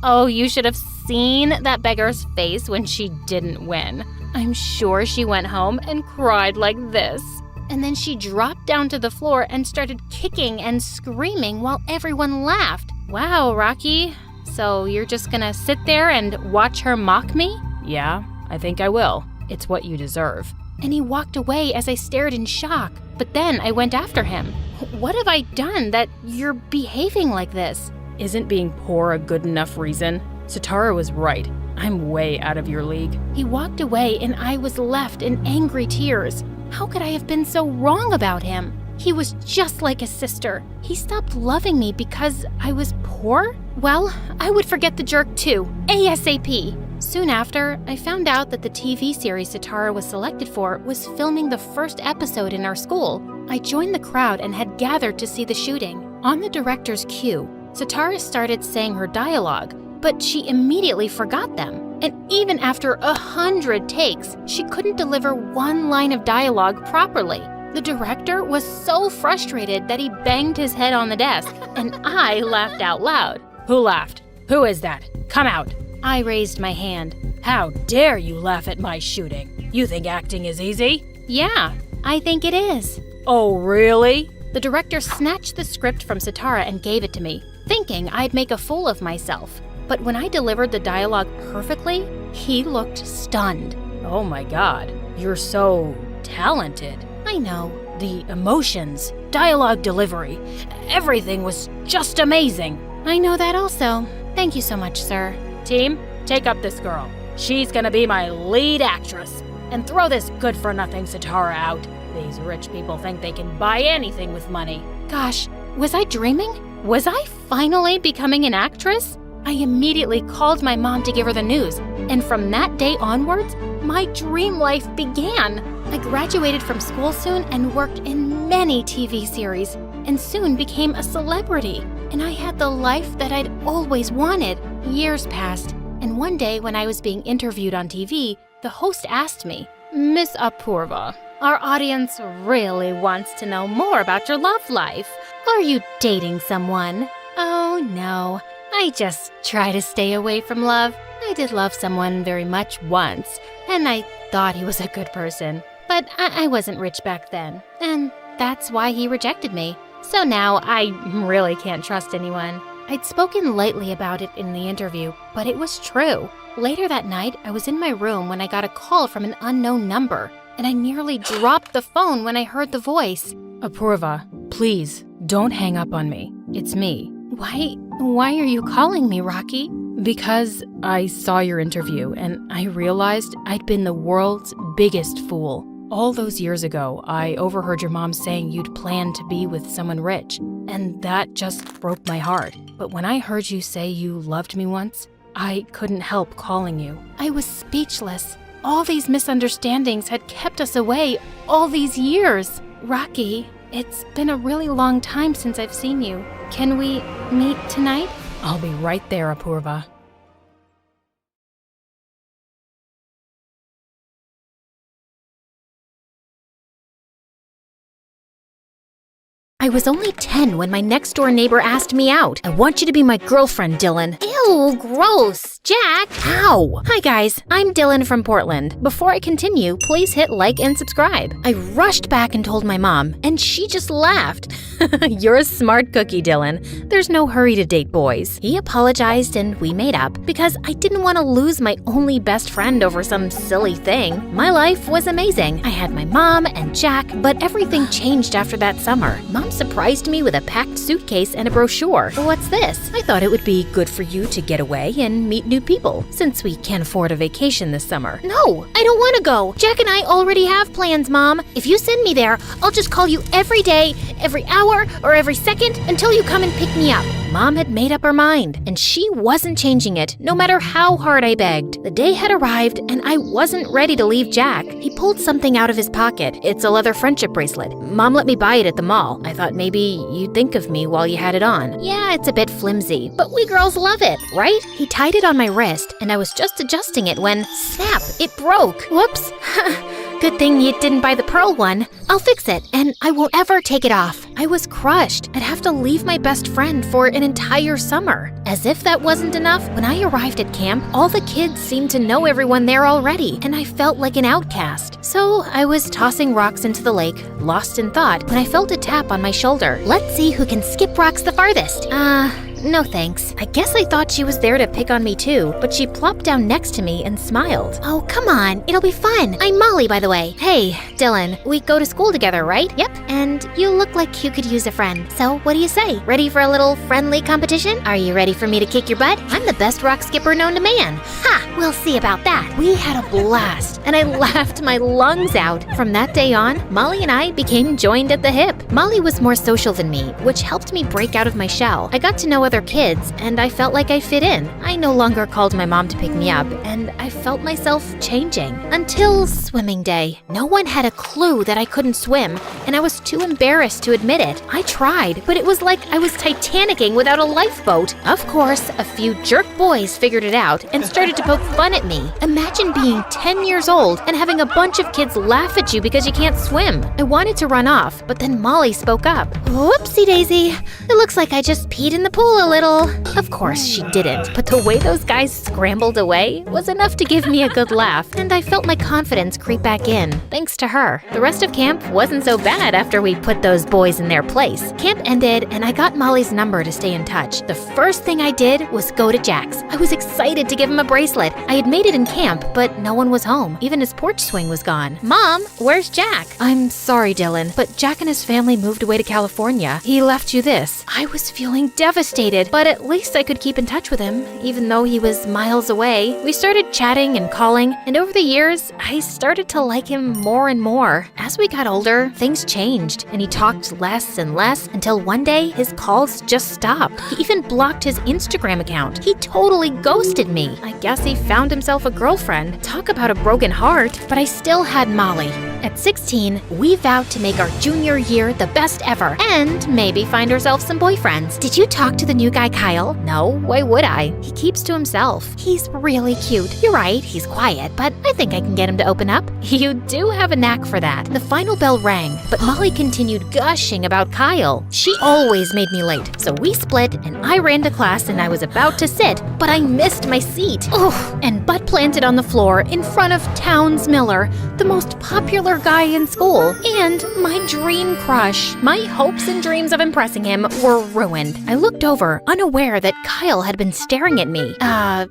Oh, you should have seen that beggar's face when she didn't win. I'm sure she went home and cried like this. And then she dropped down to the floor and started kicking and screaming while everyone laughed. Wow, Rocky. So you're just gonna sit there and watch her mock me?
Yeah, I think I will. It's what you deserve.
And he walked away as I stared in shock. But then I went after him. What have I done that you're behaving like this?
Isn't being poor a good enough reason? Sitara was right. I'm way out of your league.
He walked away and I was left in angry tears. How could I have been so wrong about him? He was just like a sister. He stopped loving me because I was poor? Well, I would forget the jerk too, ASAP. Soon after, I found out that the TV series Sitara was selected for was filming the first episode in our school. I joined the crowd and had gathered to see the shooting. On the director's cue, Sitara started saying her dialogue, but she immediately forgot them. And even after 100 takes, she couldn't deliver one line of dialogue properly. The director was so frustrated that he banged his head on the desk, and I laughed out loud.
Who laughed? Who is that? Come out.
I raised my hand.
How dare you laugh at my shooting? You think acting is easy?
Yeah, I think it is.
Oh, really?
The director snatched the script from Sitara and gave it to me, thinking I'd make a fool of myself. But when I delivered the dialogue perfectly, he looked stunned.
Oh my God, you're so talented.
I know.
The emotions, dialogue delivery, everything was just amazing.
I know that also. Thank you so much, sir.
Team, take up this girl. She's gonna be my lead actress. And throw this good-for-nothing Sitara out. These rich people think they can buy anything with money.
Gosh, was I dreaming? Was I finally becoming an actress? I immediately called my mom to give her the news, and from that day onwards,
my dream life began. I graduated from school soon and worked in many TV series, and soon became a celebrity. And I had the life that I'd always wanted. Years passed, and one day when I was being interviewed on TV, the host asked me, "Miss Apurva, our audience really wants to know more about your love life. Are you dating someone?" Oh no, I just try to stay away from love. I did love someone very much once, and I thought he was a good person. But I wasn't rich back then, and that's why he rejected me. So now I really can't trust anyone. I'd spoken lightly about it in the interview, but it was true. Later that night, I was in my room when I got a call from an unknown number, and I nearly dropped the phone when I heard the voice.
Apurva, please, don't hang up on me. It's me.
Why are you calling me, Rocky?
Because I saw your interview and I realized I'd been the world's biggest fool. All those years ago, I overheard your mom saying you'd planned to be with someone rich, and that just broke my heart. But when I heard you say you loved me once, I couldn't help calling you.
I was speechless. All these misunderstandings had kept us away all these years. Rocky, it's been a really long time since I've seen you. Can we meet tonight?
I'll be right there, Apurva.
I was only 10 when my next-door neighbor asked me out. "I want you to be my girlfriend, Dylan." Ew, gross. Jack, ow. Hi guys, I'm Dylan from Portland. Before I continue, please hit like and subscribe. I rushed back and told my mom, and she just laughed. You're a smart cookie, Dylan. There's no hurry to date boys. He apologized and we made up because I didn't want to lose my only best friend over some silly thing. My life was amazing. I had my mom and Jack, but everything changed after that summer. Mom surprised me with a packed suitcase and a brochure. What's this? I thought it would be good for you to get away and meet new people, since we can't afford a vacation this summer. No, I don't want to go. Jack and I already have plans, Mom. If you send me there, I'll just call you every day, every hour, or every second until you come and pick me up. Mom had made up her mind, and she wasn't changing it, no matter how hard I begged. The day had arrived, and I wasn't ready to leave Jack. He pulled something out of his pocket. It's a leather friendship bracelet. Mom let me buy it at the mall. I thought maybe you'd think of me while you had it on. Yeah, it's a bit flimsy, but we girls love it, right? He tied it on my wrist, and I was just adjusting it when, snap, it broke. Whoops. Good thing you didn't buy the pearl one. I'll fix it, and I won't ever take it off. I was crushed. I'd have to leave my best friend for an entire summer. As if that wasn't enough, when I arrived at camp, all the kids seemed to know everyone there already, and I felt like an outcast. So I was tossing rocks into the lake, lost in thought, when I felt a tap on my shoulder. Let's see who can skip rocks the farthest. No thanks. I guess I thought she was there to pick on me too, but she plopped down next to me and smiled. Oh, come on. It'll be fun. I'm Molly, by the way. Hey, Dylan, we go to school together, right? Yep. And you look like you could use a friend. So what do you say? Ready for a little friendly competition? Are you ready for me to kick your butt? I'm the best rock skipper known to man. Ha! We'll see about that. We had a blast, and I laughed my lungs out. From that day on, Molly and I became joined at the hip. Molly was more social than me, which helped me break out of my shell. I got to know other kids, and I felt like I fit in. I no longer called my mom to pick me up, and I felt myself changing. Until swimming day. No one had a clue that I couldn't swim, and I was too embarrassed to admit it. I tried, but it was like I was Titanicking without a lifeboat. Of course, a few jerk boys figured it out and started to poke fun at me. Imagine being 10 years old and having a bunch of kids laugh at you because you can't swim. I wanted to run off, but then Molly spoke up. Whoopsie daisy. It looks like I just peed in the pool a little. Of course she didn't, but the way those guys scrambled away was enough to give me a good laugh, and I felt my confidence creep back in, thanks to her. The rest of camp wasn't so bad after we put those boys in their place. Camp ended, and I got Molly's number to stay in touch. The first thing I did was go to Jack's. I was excited to give him a bracelet. I had made it in camp, but no one was home. Even his porch swing was gone. Mom, where's Jack? I'm sorry, Dylan, but Jack and his family moved away to California. He left you this. I was feeling devastated.
devastated, but at least I could keep in touch with him, even though he was miles away. We started chatting and calling, and over the years, I started to like him more and more. As we got older, things changed, and he talked less and less until one day his calls just stopped. He even blocked his Instagram account. He totally ghosted me. I guess he found himself a girlfriend. Talk about a broken heart, but I still had Molly. At 16, we vowed to make our junior year the best ever and maybe find ourselves some boyfriends. Did you talk to the new guy, Kyle? No, why would I? He keeps to himself. He's really cute. You're right, he's quiet, but I think I can get him to open up. You do have a knack for that. The final bell rang, but Molly continued gushing about Kyle. She always made me late, so we split and I ran to class and I was about to sit, but I missed my seat. And butt planted on the floor in front of Towns Miller, the most popular guy in school, and my dream crush. My hopes and dreams of impressing him were ruined. I looked over, unaware that Kyle had been staring at me.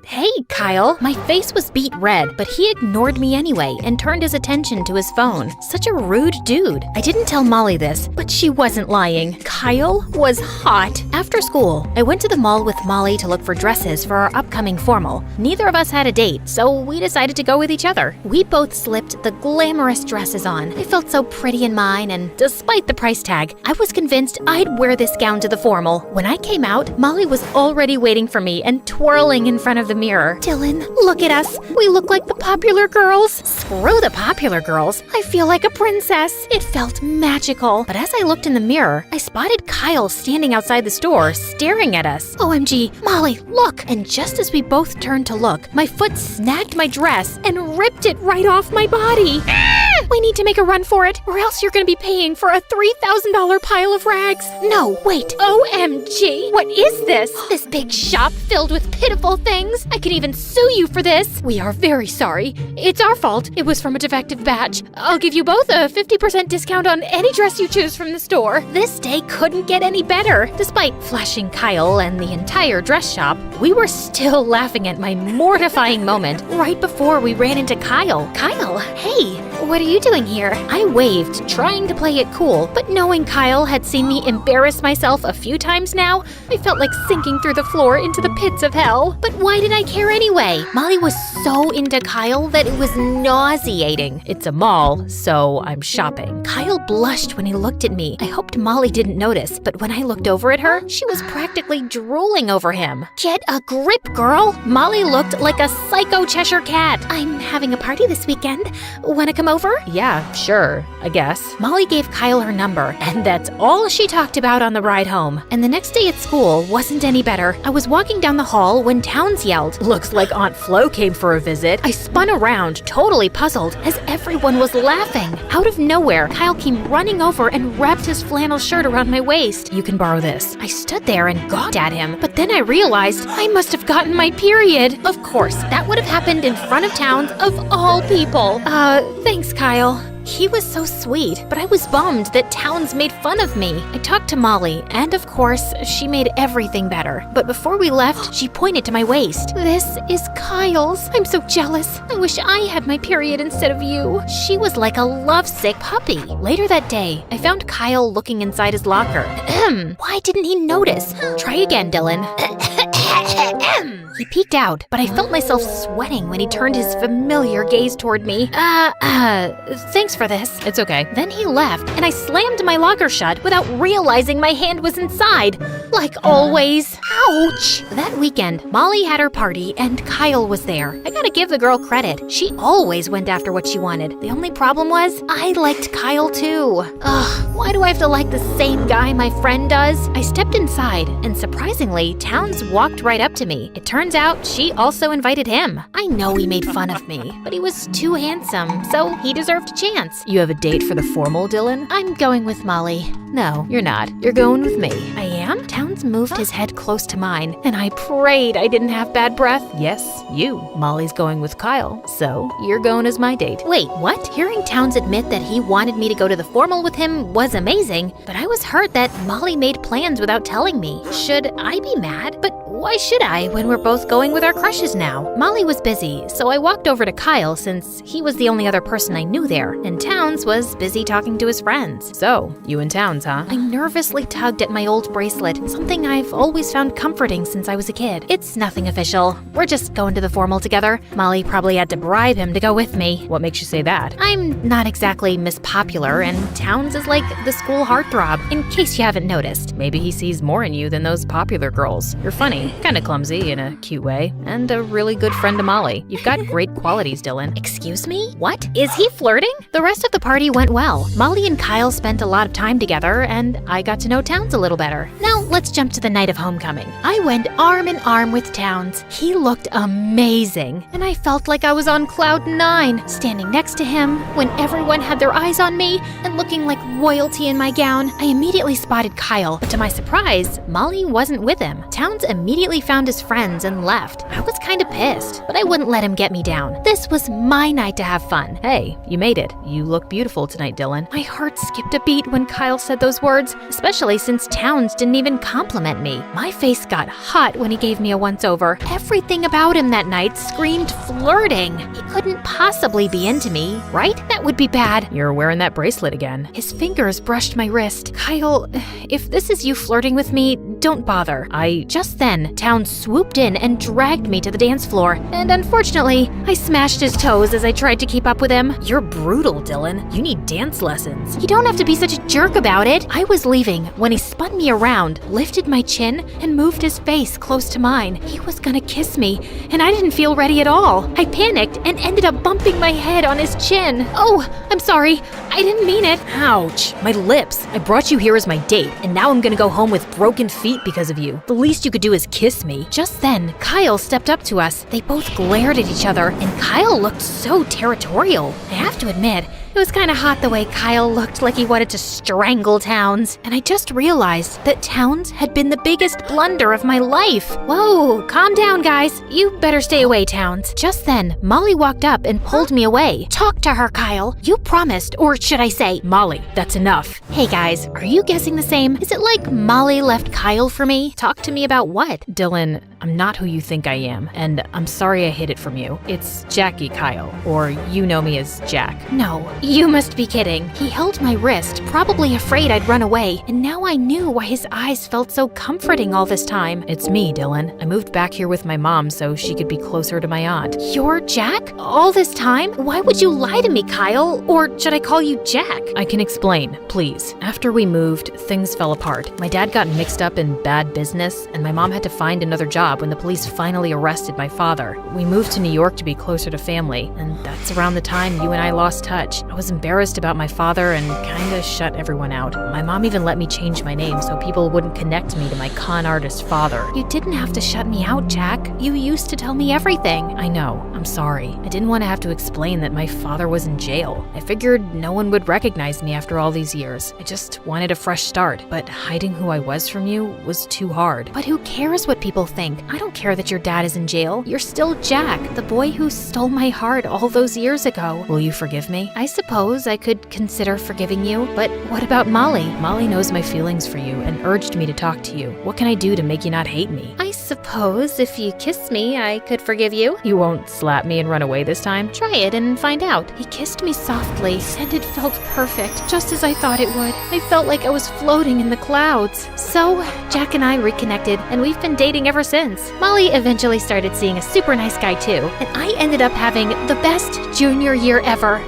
Hey, Kyle. My face was beet red, but he ignored me anyway and turned his attention to his phone. Such a rude dude. I didn't tell Molly this, but she wasn't lying. Kyle was hot. After school, I went to the mall with Molly to look for dresses for our upcoming formal. Neither of us had a date, so we decided to go with each other. We both slipped the glamorous dresses on. I felt so pretty in mine, and despite the price tag, I was convinced I'd wear this gown to the formal. When I came out, Molly was already waiting for me and twirling in front of the mirror. Dylan, look at us. We look like the popular girls. Screw the popular girls. I feel like a princess. It felt magical. But as I looked in the mirror, I spotted Kyle standing outside the store, staring at us. OMG, Molly, look! And just as we both turned to look, my foot snagged my dress and ripped it right off my body. We need to make a run for it, or else you're gonna be paying for a $3,000 pile of rags. No, wait. OMG! What is this? This big shop filled with pitiful things? I could even sue you for this. We are very sorry. It's our fault. It was from a defective batch. I'll give you both a 50% discount on any dress you choose from the store. This day couldn't get any better. Despite flashing Kyle and the entire dress shop, we were still laughing at my mortifying moment right before we ran into Kyle. Kyle, hey, what are you doing here? I waved, trying to play it cool, but knowing Kyle had seen me embarrass myself a few times now, I felt like sinking through the floor into the pits of hell. But why did I care anyway? Molly was so into Kyle that it was nauseating.
It's a mall, so I'm shopping.
Kyle blushed when he looked at me. I hoped Molly didn't notice, but when I looked over at her, she was practically drooling over him. Get a grip, girl! Molly looked like a psycho Cheshire cat. I'm having a party this weekend. Wanna come over?
Yeah, sure, I guess.
Molly gave Kyle her number, and that's all she talked about on the ride home. And the next day at school wasn't any better. I was walking down the hall when Towns yelled,
Looks like Aunt Flo came for a visit.
I spun around, totally puzzled, as everyone was laughing. Out of nowhere, Kyle came running over and wrapped his flannel shirt around my waist.
You can borrow this.
I stood there and gawked at him, but then I realized I must have gotten my period. Of course, that would have happened in front of Towns of all people. Thanks, Kyle. He was so sweet, but I was bummed that Towns made fun of me. I talked to Molly, and of course, she made everything better. But before we left, she pointed to my waist. This is Kyle's. I'm so jealous. I wish I had my period instead of you. She was like a lovesick puppy. Later that day, I found Kyle looking inside his locker. Why didn't he notice? Try again, Dylan. He peeked out, but I felt myself sweating when he turned his familiar gaze toward me. Thanks for this.
It's okay.
Then he left, and I slammed my locker shut without realizing my hand was inside. Like always. Ouch! That weekend, Molly had her party, and Kyle was there. I gotta give the girl credit. She always went after what she wanted. The only problem was, I liked Kyle too. Ugh, why do I have to like the same guy my friend does? I stepped inside, and surprisingly, Towns walked right up to me. It turns out she also invited him. I know he made fun of me, but he was too handsome, so he deserved a chance.
You have a date for the formal, Dylan?
I'm going with Molly.
No, you're not. You're going with me.
I am? Towns moved his head close to mine, and I prayed I didn't have bad breath.
Yes, you. Molly's going with Kyle, so you're going as my date.
Wait, what? Hearing Towns admit that he wanted me to go to the formal with him was amazing, but I was hurt that Molly made plans without telling me. Should I be mad? But Why should I when we're both going with our crushes now? Molly was busy, so I walked over to Kyle since he was the only other person I knew there, and Towns was busy talking to his friends.
So, you and Towns, huh?
I nervously tugged at my old bracelet, something I've always found comforting since I was a kid. It's nothing official. We're just going to the formal together. Molly probably had to bribe him to go with me.
What makes you say that?
I'm not exactly Miss Popular, and Towns is like the school heartthrob, in case you haven't noticed.
Maybe he sees more in you than those popular girls. You're funny, kinda clumsy in a cute way, and a really good friend to Molly. You've got great qualities, Dylan.
Excuse me? What? Is he flirting? The rest of the party went well. Molly and Kyle spent a lot of time together, and I got to know Towns a little better. Now, let's jump to the night of homecoming. I went arm in arm with Towns. He looked amazing, and I felt like I was on cloud 9, standing next to him when everyone had their eyes on me and looking like royalty in my gown. I immediately spotted Kyle, but to my surprise, Molly wasn't with him. Towns immediately found his friends and left. I was kind of pissed, but I wouldn't let him get me down. This was my night to have fun.
Hey, you made it. You look beautiful tonight, Dylan.
My heart skipped a beat when Kyle said those words, especially since Towns didn't even compliment me. My face got hot when he gave me a once-over. Everything about him that night screamed flirting. He couldn't possibly be into me, right? That would be bad.
You're wearing that bracelet again.
His fingers brushed my wrist. Kyle, if this is you flirting with me, don't bother. Just then, Towns swooped in and dragged me to the dance floor, and unfortunately, I smashed his toes as I tried to keep up with him.
You're brutal, Dylan. You need dance lessons.
You don't have to be such a jerk about it. I was leaving when he spun me around, lifted my chin, and moved his face close to mine. He was gonna kiss me, and I didn't feel ready at all. I panicked and ended up bumping my head on his chin. Oh, I'm sorry. I didn't mean it.
Ouch, my lips. I brought you here as my date, and now I'm gonna go home with broken feet because of you. The least you could do is kiss me.
Just then, Kyle stepped up to us. They both glared at each other, and Kyle looked so territorial. I have to admit, it was kind of hot the way Kyle looked like he wanted to strangle Towns. And I just realized that Towns had been the biggest blunder of my life. Whoa, calm down, guys. You better stay away, Towns. Just then, Molly walked up and pulled me away. Talk to her, Kyle. You promised, or should I say,
Molly, that's enough.
Hey guys, are you guessing the same? Is it like Molly left Kyle for me? Talk to me about what?
Dylan, I'm not who you think I am, and I'm sorry I hid it from you. It's Jackie Kyle, or you know me as Jack.
No, you must be kidding. He held my wrist, probably afraid I'd run away, and now I knew why his eyes felt so comforting all this time.
It's me, Dylan. I moved back here with my mom so she could be closer to my aunt.
You're Jack? All this time? Why would you lie to me, Kyle? Or should I call you Jack?
I can explain, please. After we moved, things fell apart. My dad got mixed up in bad business, and my mom had to find another job when the police finally arrested my father. We moved to New York to be closer to family, and that's around the time you and I lost touch. I was embarrassed about my father and kinda shut everyone out. My mom even let me change my name so people wouldn't connect me to my con artist father.
You didn't have to shut me out, Jack. You used to tell me everything.
I know. I'm sorry. I didn't want to have to explain that my father was in jail. I figured no one would recognize me after all these years. I just wanted a fresh start, but hiding who I was from you was too hard.
But who cares what people think? I don't care that your dad is in jail. You're still Jack, the boy who stole my heart all those years ago.
Will you forgive me?
I suppose I could consider forgiving you, but what about Molly?
Molly knows my feelings for you and urged me to talk to you. What can I do to make you not hate me?
I suppose if you kiss me, I could forgive you.
You won't slap me and run away this time?
Try it and find out. He kissed me softly, and it felt perfect, just as I thought it would. I felt like I was floating in the clouds. So, Jack and I reconnected, and we've been dating ever since. Molly eventually started seeing a super nice guy too, and I ended up having the best junior year ever.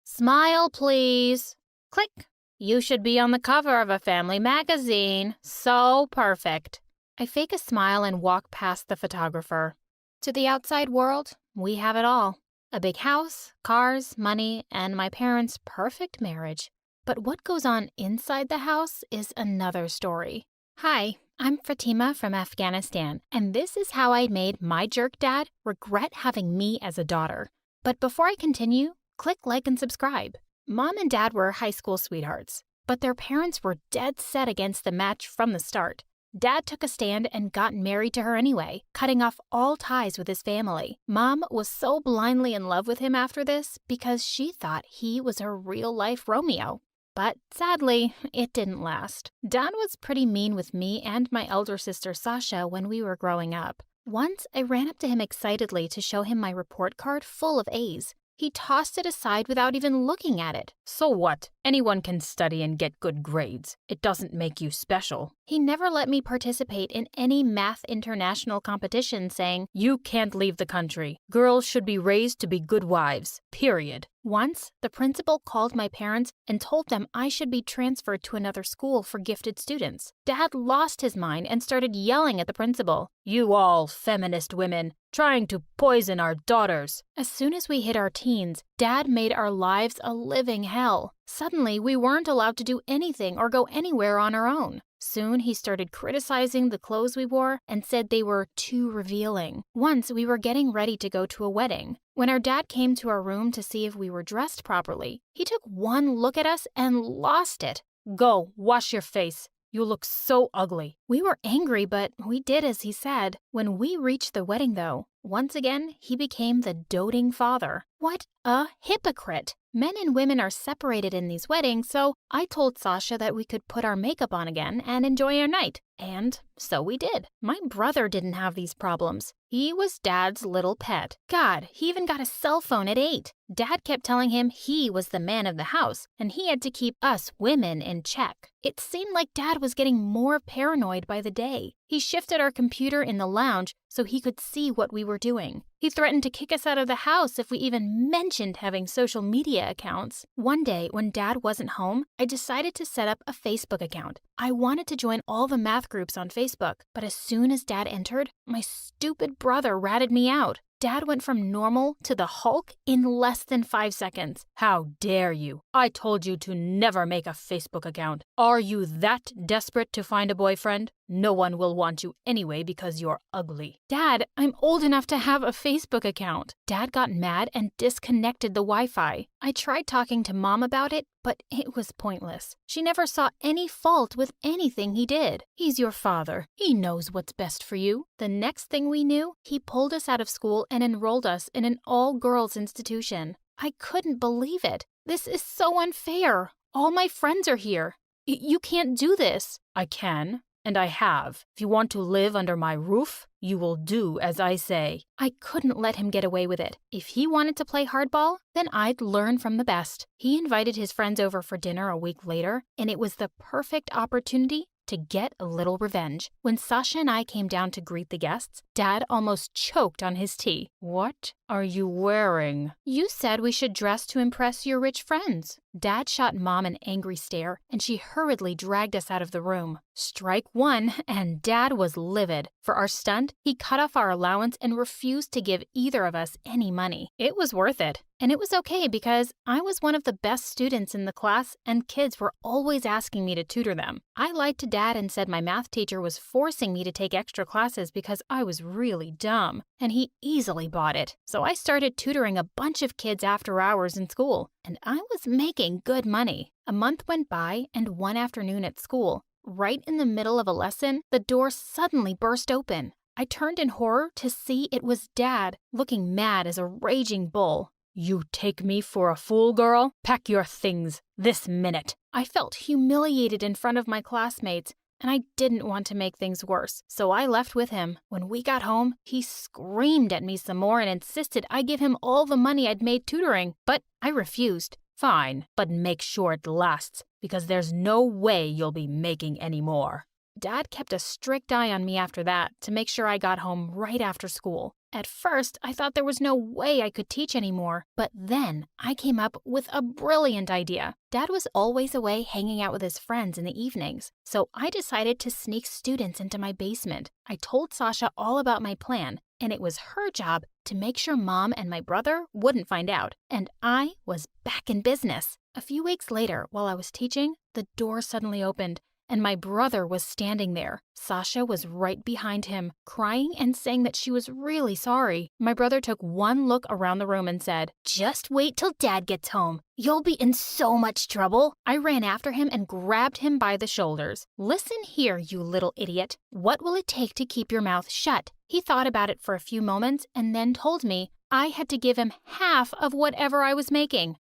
Smile, please. Click. You should be on the cover of a family magazine. So perfect. I fake a smile and walk past the photographer. To the outside world, we have it all. A big house, cars, money, and my parents' perfect marriage. But what goes on inside the house is another story. Hi, I'm Fatima from Afghanistan, and this is how I made my jerk dad regret having me as a daughter. But before I continue, click like and subscribe. Mom and Dad were high school sweethearts, but their parents were dead set against the match from the start. Dad took a stand and got married to her anyway, cutting off all ties with his family. Mom was so blindly in love with him after this because she thought he was her real-life Romeo.
But sadly, it didn't last. Dad was pretty mean with me and my elder sister Sasha when we were growing up. Once, I ran up to him excitedly to show him my report card full of A's. He tossed it aside without even looking at it.
So what? Anyone can study and get good grades. It doesn't make you special.
He never let me participate in any math international competition, saying,
You can't leave the country. Girls should be raised to be good wives. Period.
Once, the principal called my parents and told them I should be transferred to another school for gifted students. Dad lost his mind and started yelling at the principal.
You all feminist women, trying to poison our daughters.
As soon as we hit our teens, Dad made our lives a living hell. Suddenly, we weren't allowed to do anything or go anywhere on our own. Soon, he started criticizing the clothes we wore and said they were too revealing. Once, we were getting ready to go to a wedding. When our dad came to our room to see if we were dressed properly, he took one look at us and lost it.
Go, wash your face. You look so ugly.
We were angry, but we did as he said. When we reached the wedding, though, once again, he became the doting father. What a hypocrite! Men and women are separated in these weddings, so I told Sasha that we could put our makeup on again and enjoy our night. And so we did. My brother didn't have these problems. He was Dad's little pet. God, he even got a cell phone at 8. Dad kept telling him he was the man of the house, and he had to keep us women in check. It seemed like Dad was getting more paranoid by the day. He shifted our computer in the lounge so he could see what we were doing. He threatened to kick us out of the house if we even mentioned having social media accounts. One day, when Dad wasn't home, I decided to set up a Facebook account. I wanted to join all the math groups on Facebook, but as soon as Dad entered, my stupid brother ratted me out. Dad went from normal to the Hulk in less than 5 seconds.
How dare you? I told you to never make a Facebook account. Are you that desperate to find a boyfriend? No one will want you anyway because you're ugly.
Dad, I'm old enough to have a Facebook account. Dad got mad and disconnected the Wi-Fi. I tried talking to Mom about it, but it was pointless. She never saw any fault with anything he did. He's your father. He knows what's best for you. The next thing we knew, he pulled us out of school and enrolled us in an all-girls institution. I couldn't believe it. This is so unfair. All my friends are here. You can't do this.
I can. And I have. If you want to live under my roof, you will do as I say.
I couldn't let him get away with it. If he wanted to play hardball, then I'd learn from the best. He invited his friends over for dinner a week later, and it was the perfect opportunity to get a little revenge. When Sasha and I came down to greet the guests, Dad almost choked on his tea.
What are you wearing?
You said we should dress to impress your rich friends. Dad shot Mom an angry stare, and she hurriedly dragged us out of the room. Strike one, and Dad was livid. For our stunt, he cut off our allowance and refused to give either of us any money. It was worth it. And it was okay because I was one of the best students in the class and kids were always asking me to tutor them. I lied to Dad and said my math teacher was forcing me to take extra classes because I was really dumb. And he easily bought it. So I started tutoring a bunch of kids after hours in school. And I was making good money. A month went by and one afternoon at school, right in the middle of a lesson, the door suddenly burst open. I turned in horror to see it was Dad, looking mad as a raging bull.
You take me for a fool, girl? Pack your things this minute.
I felt humiliated in front of my classmates, and I didn't want to make things worse, so I left with him. When we got home, he screamed at me some more and insisted I give him all the money I'd made tutoring, but I refused.
Fine, but make sure it lasts, because there's no way you'll be making any more.
Dad kept a strict eye on me after that to make sure I got home right after school. At first, I thought there was no way I could teach anymore, but then I came up with a brilliant idea. Dad was always away hanging out with his friends in the evenings, so I decided to sneak students into my basement. I told Sasha all about my plan, and it was her job to make sure Mom and my brother wouldn't find out, and I was back in business. A few weeks later, while I was teaching, the door suddenly opened, and my brother was standing there. Sasha was right behind him, crying and saying that she was really sorry. My brother took one look around the room and said, "Just wait till Dad gets home. You'll be in so much trouble." I ran after him and grabbed him by the shoulders. "Listen here, you little idiot. What will it take to keep your mouth shut?" He thought about it for a few moments and then told me I had to give him half of whatever I was making.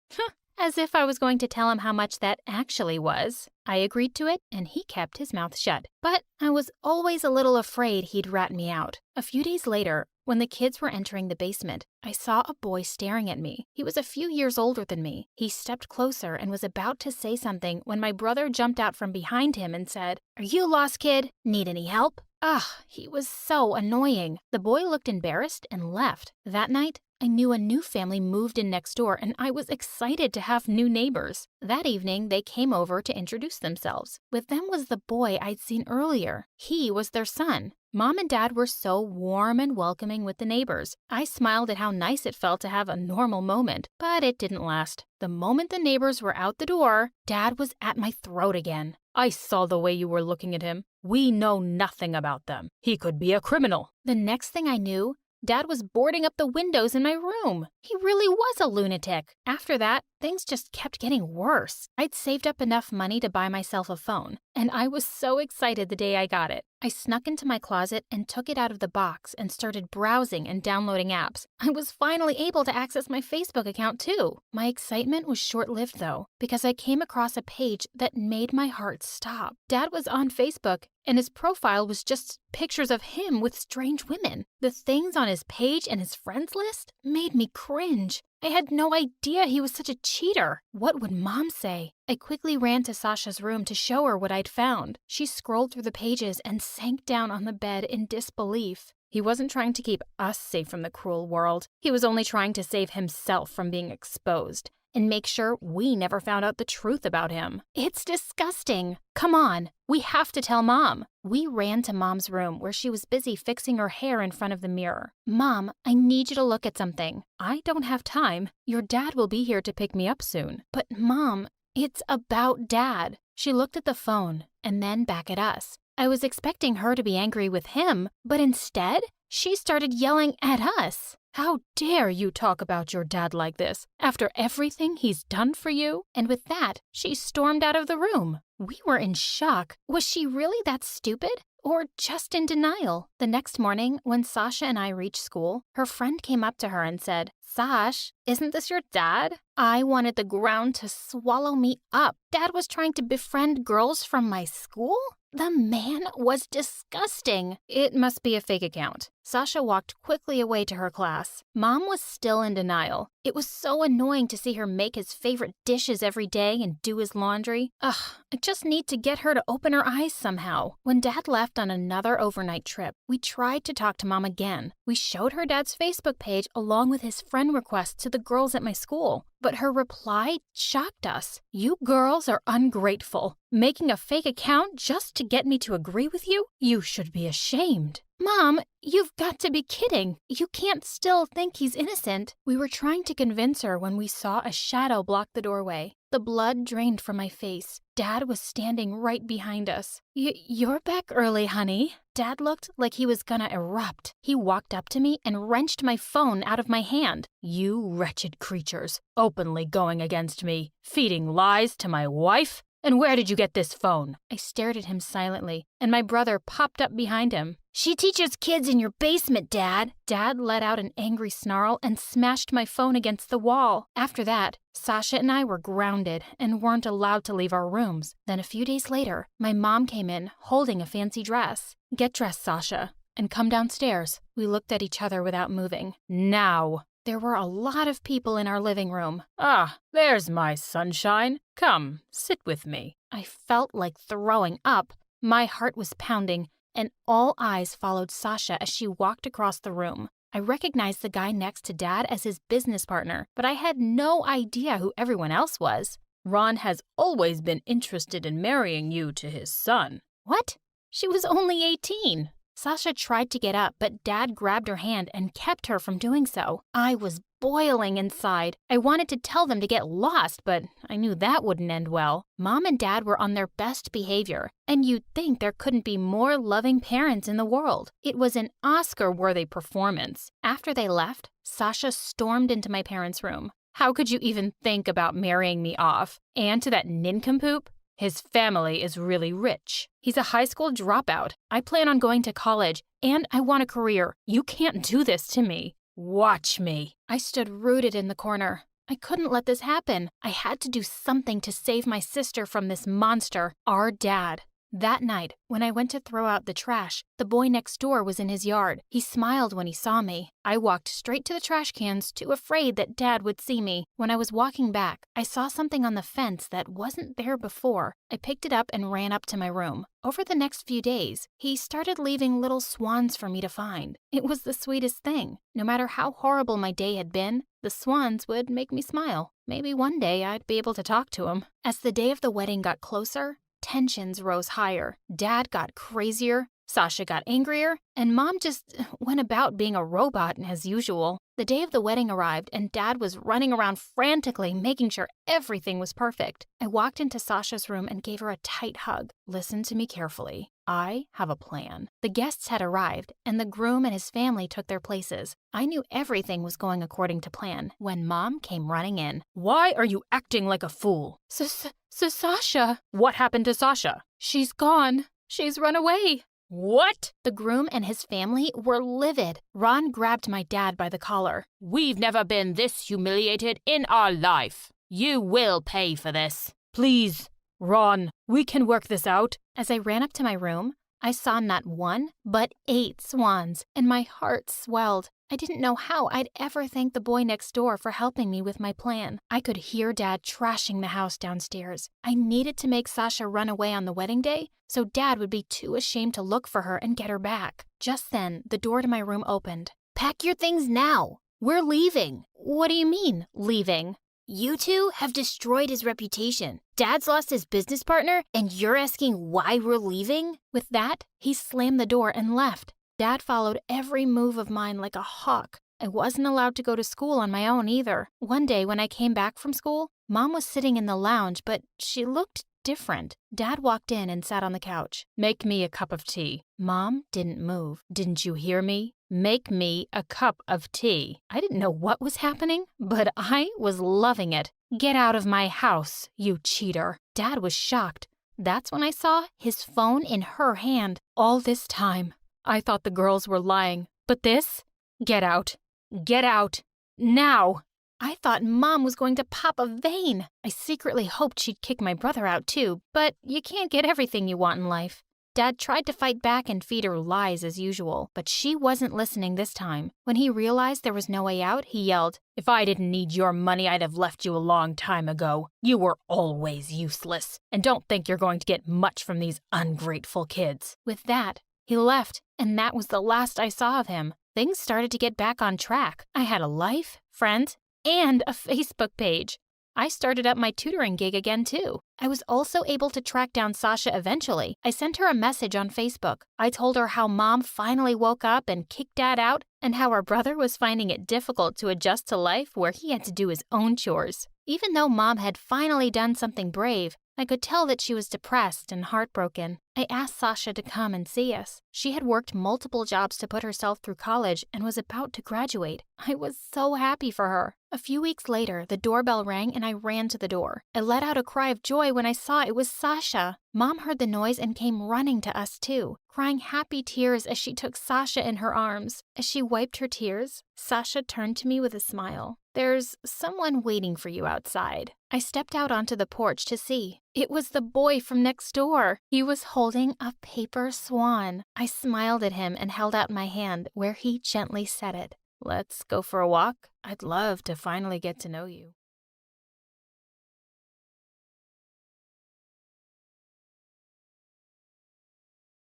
as if I was going to tell him how much that actually was. I agreed to it, and he kept his mouth shut. But I was always a little afraid he'd rat me out. A few days later, when the kids were entering the basement, I saw a boy staring at me. He was a few years older than me. He stepped closer and was about to say something when my brother jumped out from behind him and said, "Are you lost, kid? Need any help?" Ugh, he was so annoying. The boy looked embarrassed and left. That night, I knew a new family moved in next door, and I was excited to have new neighbors. That evening, they came over to introduce themselves. With them was the boy I'd seen earlier. He was their son. Mom and Dad were so warm and welcoming with the neighbors. I smiled at how nice it felt to have a normal moment, but it didn't last. The moment the neighbors were out the door, Dad was at my throat again.
I saw the way you were looking at him. We know nothing about them. He could be a criminal.
The next thing I knew, Dad was boarding up the windows in my room. He really was a lunatic. After that, things just kept getting worse. I'd saved up enough money to buy myself a phone, and I was so excited the day I got it. I snuck into my closet and took it out of the box and started browsing and downloading apps. I was finally able to access my Facebook account too. My excitement was short-lived though, because I came across a page that made my heart stop. Dad was on Facebook, and his profile was just pictures of him with strange women. The things on his page and his friends list made me cringe. I had no idea he was such a cheater. What would Mom say? I quickly ran to Sasha's room to show her what I'd found. She scrolled through the pages and sank down on the bed in disbelief.
He wasn't trying to keep us safe from the cruel world. He was only trying to save himself from being exposed and make sure we never found out the truth about him.
It's disgusting. Come on, we have to tell Mom. We ran to Mom's room where she was busy fixing her hair in front of the mirror. Mom, I need you to look at something.
I don't have time. Your dad will be here to pick me up soon.
But Mom, it's about Dad. She looked at the phone and then back at us. I was expecting her to be angry with him, but instead, she started yelling at us.
How dare you talk about your dad like this, after everything he's done for you?
And with that, she stormed out of the room. We were in shock. Was she really that stupid? Or just in denial? The next morning, when Sasha and I reached school, her friend came up to her and said, "Sash, isn't this your dad?" I wanted the ground to swallow me up. Dad was trying to befriend girls from my school? The man was disgusting.
It must be a fake account.
Sasha walked quickly away to her class. Mom was still in denial. It was so annoying to see her make his favorite dishes every day and do his laundry. Ugh, I just need to get her to open her eyes somehow. When Dad left on another overnight trip, we tried to talk to Mom again. We showed her Dad's Facebook page along with his friend requests to the girls at my school. But her reply shocked us. "You girls are ungrateful. Making a fake account just to get me to agree with you? You should be ashamed." Mom, you've got to be kidding. You can't still think he's innocent. We were trying to convince her when we saw a shadow block the doorway. The blood drained from my face. Dad was standing right behind us. You're back early, honey." Dad looked like he was gonna erupt. He walked up to me and wrenched my phone out of my hand.
"You wretched creatures, openly going against me, feeding lies to my wife? And where did you get this phone?"
I stared at him silently, and my brother popped up behind him. "She teaches kids in your basement, Dad." Dad let out an angry snarl and smashed my phone against the wall. After that, Sasha and I were grounded and weren't allowed to leave our rooms. Then a few days later, my mom came in holding a fancy dress. "Get dressed, Sasha, and come downstairs." We looked at each other without moving.
"Now."
There were a lot of people in our living room.
"Ah, there's my sunshine. Come, sit with me."
I felt like throwing up. My heart was pounding, and all eyes followed Sasha as she walked across the room. I recognized the guy next to Dad as his business partner, but I had no idea who everyone else was.
"Ron has always been interested in marrying you to his son."
What? She was only 18. Sasha tried to get up, but Dad grabbed her hand and kept her from doing so. I was boiling inside. I wanted to tell them to get lost, but I knew that wouldn't end well. Mom and Dad were on their best behavior, and you'd think there couldn't be more loving parents in the world. It was an Oscar-worthy performance. After they left, Sasha stormed into my parents' room.
"How could you even think about marrying me off? And to that nincompoop? His family is really rich. He's a high school dropout. I plan on going to college, and I want a career. You can't do this to me." "Watch me."
I stood rooted in the corner. I couldn't let this happen. I had to do something to save my sister from this monster, our dad. That night, when I went to throw out the trash, the boy next door was in his yard. He smiled when he saw me. I walked straight to the trash cans, too afraid that Dad would see me. When I was walking back, I saw something on the fence that wasn't there before. I picked it up and ran up to my room. Over the next few days, he started leaving little swans for me to find. It was the sweetest thing. No matter how horrible my day had been, the swans would make me smile. Maybe one day I'd be able to talk to him. As the day of the wedding got closer, tensions rose higher. Dad got crazier, Sasha got angrier, and Mom just went about being a robot as usual. The day of the wedding arrived, and Dad was running around frantically, making sure everything was perfect. I walked into Sasha's room and gave her a tight hug. Listen to me carefully. I have a plan. The guests had arrived, and the groom and his family took their places. I knew everything was going according to plan when Mom came running in.
Why are you acting like a fool?
Sasha.
What happened to Sasha?
She's gone. She's run away.
What?
The groom and his family were livid. Ron grabbed my dad by the collar.
We've never been this humiliated in our life. You will pay for this. Please, Ron, we can work this out.
As I ran up to my room, I saw not one, but 8 swans, and my heart swelled. I didn't know how I'd ever thank the boy next door for helping me with my plan. I could hear Dad trashing the house downstairs. I needed to make Sasha run away on the wedding day, so Dad would be too ashamed to look for her and get her back. Just then, the door to my room opened.
Pack your things now. We're leaving.
What do you mean, leaving?
You two have destroyed his reputation. Dad's lost his business partner, and you're asking why we're leaving?
With that, he slammed the door and left. Dad followed every move of mine like a hawk. I wasn't allowed to go to school on my own either. One day when I came back from school, Mom was sitting in the lounge, but she looked different. Dad walked in and sat on the couch.
Make me a cup of tea.
Mom didn't move.
Didn't you hear me? Make me a cup of tea.
I didn't know what was happening, but I was loving it.
Get out of my house, you cheater.
Dad was shocked. That's when I saw his phone in her hand.
All this time, I thought the girls were lying. But this? Get out. Get out. Now.
I thought Mom was going to pop a vein. I secretly hoped she'd kick my brother out too, but you can't get everything you want in life. Dad tried to fight back and feed her lies as usual, but she wasn't listening this time. When he realized there was no way out, he yelled,
"If I didn't need your money, I'd have left you a long time ago. You were always useless. And don't think you're going to get much from these ungrateful kids."
With that, he left, and that was the last I saw of him. Things started to get back on track. I had a life, friends, and a Facebook page. I started up my tutoring gig again, too. I was also able to track down Sasha eventually. I sent her a message on Facebook. I told her how Mom finally woke up and kicked Dad out, and how our brother was finding it difficult to adjust to life where he had to do his own chores. Even though Mom had finally done something brave, I could tell that she was depressed and heartbroken. I asked Sasha to come and see us. She had worked multiple jobs to put herself through college and was about to graduate. I was so happy for her. A few weeks later, the doorbell rang and I ran to the door. I let out a cry of joy when I saw it was Sasha. Mom heard the noise and came running to us too, crying happy tears as she took Sasha in her arms. As she wiped her tears, Sasha turned to me with a smile. "There's someone waiting for you outside." I stepped out onto the porch to see. It was the boy from next door. He was holding a paper swan. I smiled at him and held out my hand where he gently set it. "Let's go for a walk. I'd love to finally get to know you."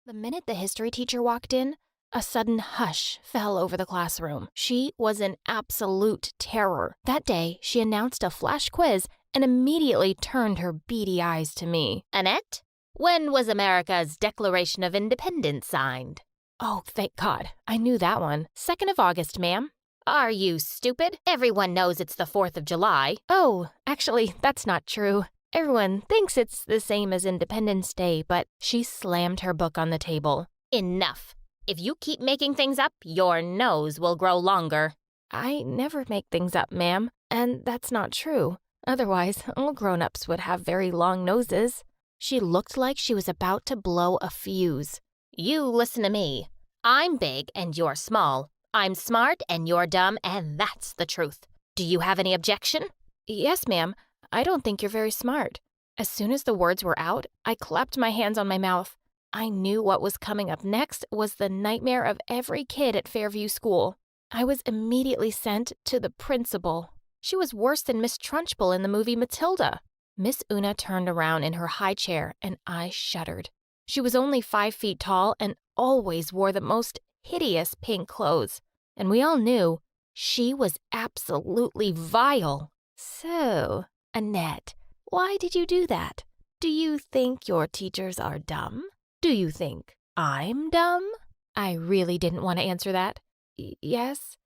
The minute the history teacher walked in, a sudden hush fell over the classroom. She was an absolute terror. That day, she announced a flash quiz and immediately turned her beady eyes to me.
Annette, when was America's Declaration of Independence signed?
Oh, thank God. I knew that one. 2nd of August, ma'am.
Are you stupid? Everyone knows it's the 4th of July.
Oh, actually, that's not true. Everyone thinks it's the same as Independence Day, but she slammed her book on the table.
Enough. If you keep making things up, your nose will grow longer.
I never make things up, ma'am, and that's not true. Otherwise, all grown-ups would have very long noses. She looked like she was about to blow a fuse.
You listen to me. I'm big and you're small. I'm smart and you're dumb, and that's the truth. Do you have any objection?
Yes, ma'am. I don't think you're very smart. As soon as the words were out, I clapped my hands on my mouth. I knew what was coming up next was the nightmare of every kid at Fairview School. I was immediately sent to the principal. She was worse than Miss Trunchbull in the movie Matilda. Miss Una turned around in her high chair, and I shuddered. She was only 5 feet tall and always wore the most hideous pink clothes. And we all knew she was absolutely vile. So, Annette, why did you do that? Do you think your teachers are dumb? Do you think I'm dumb? I really didn't want to answer that. Yes,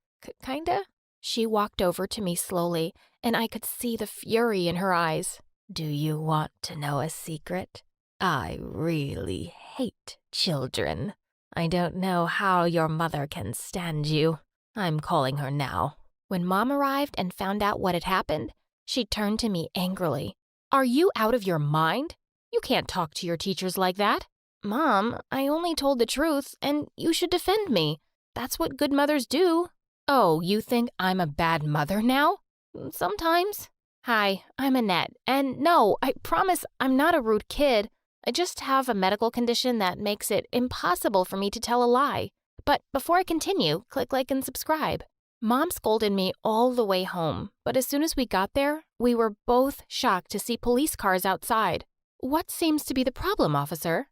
kinda. She walked over to me slowly, and I could see the fury in her eyes. Do you want to know a secret? I really hate children. I don't know how your mother can stand you. I'm calling her now. When Mom arrived and found out what had happened, she turned to me angrily. Are you out of your mind? You can't talk to your teachers like that. Mom, I only told the truth, and you should defend me. That's what good mothers do. Oh, you think I'm a bad mother now? Sometimes. Hi, I'm Annette, and no, I promise I'm not a rude kid. I just have a medical condition that makes it impossible for me to tell a lie. But before I continue, click like and subscribe. Mom scolded me all the way home, but as soon as we got there, we were both shocked to see police cars outside. What seems to be the problem, officer?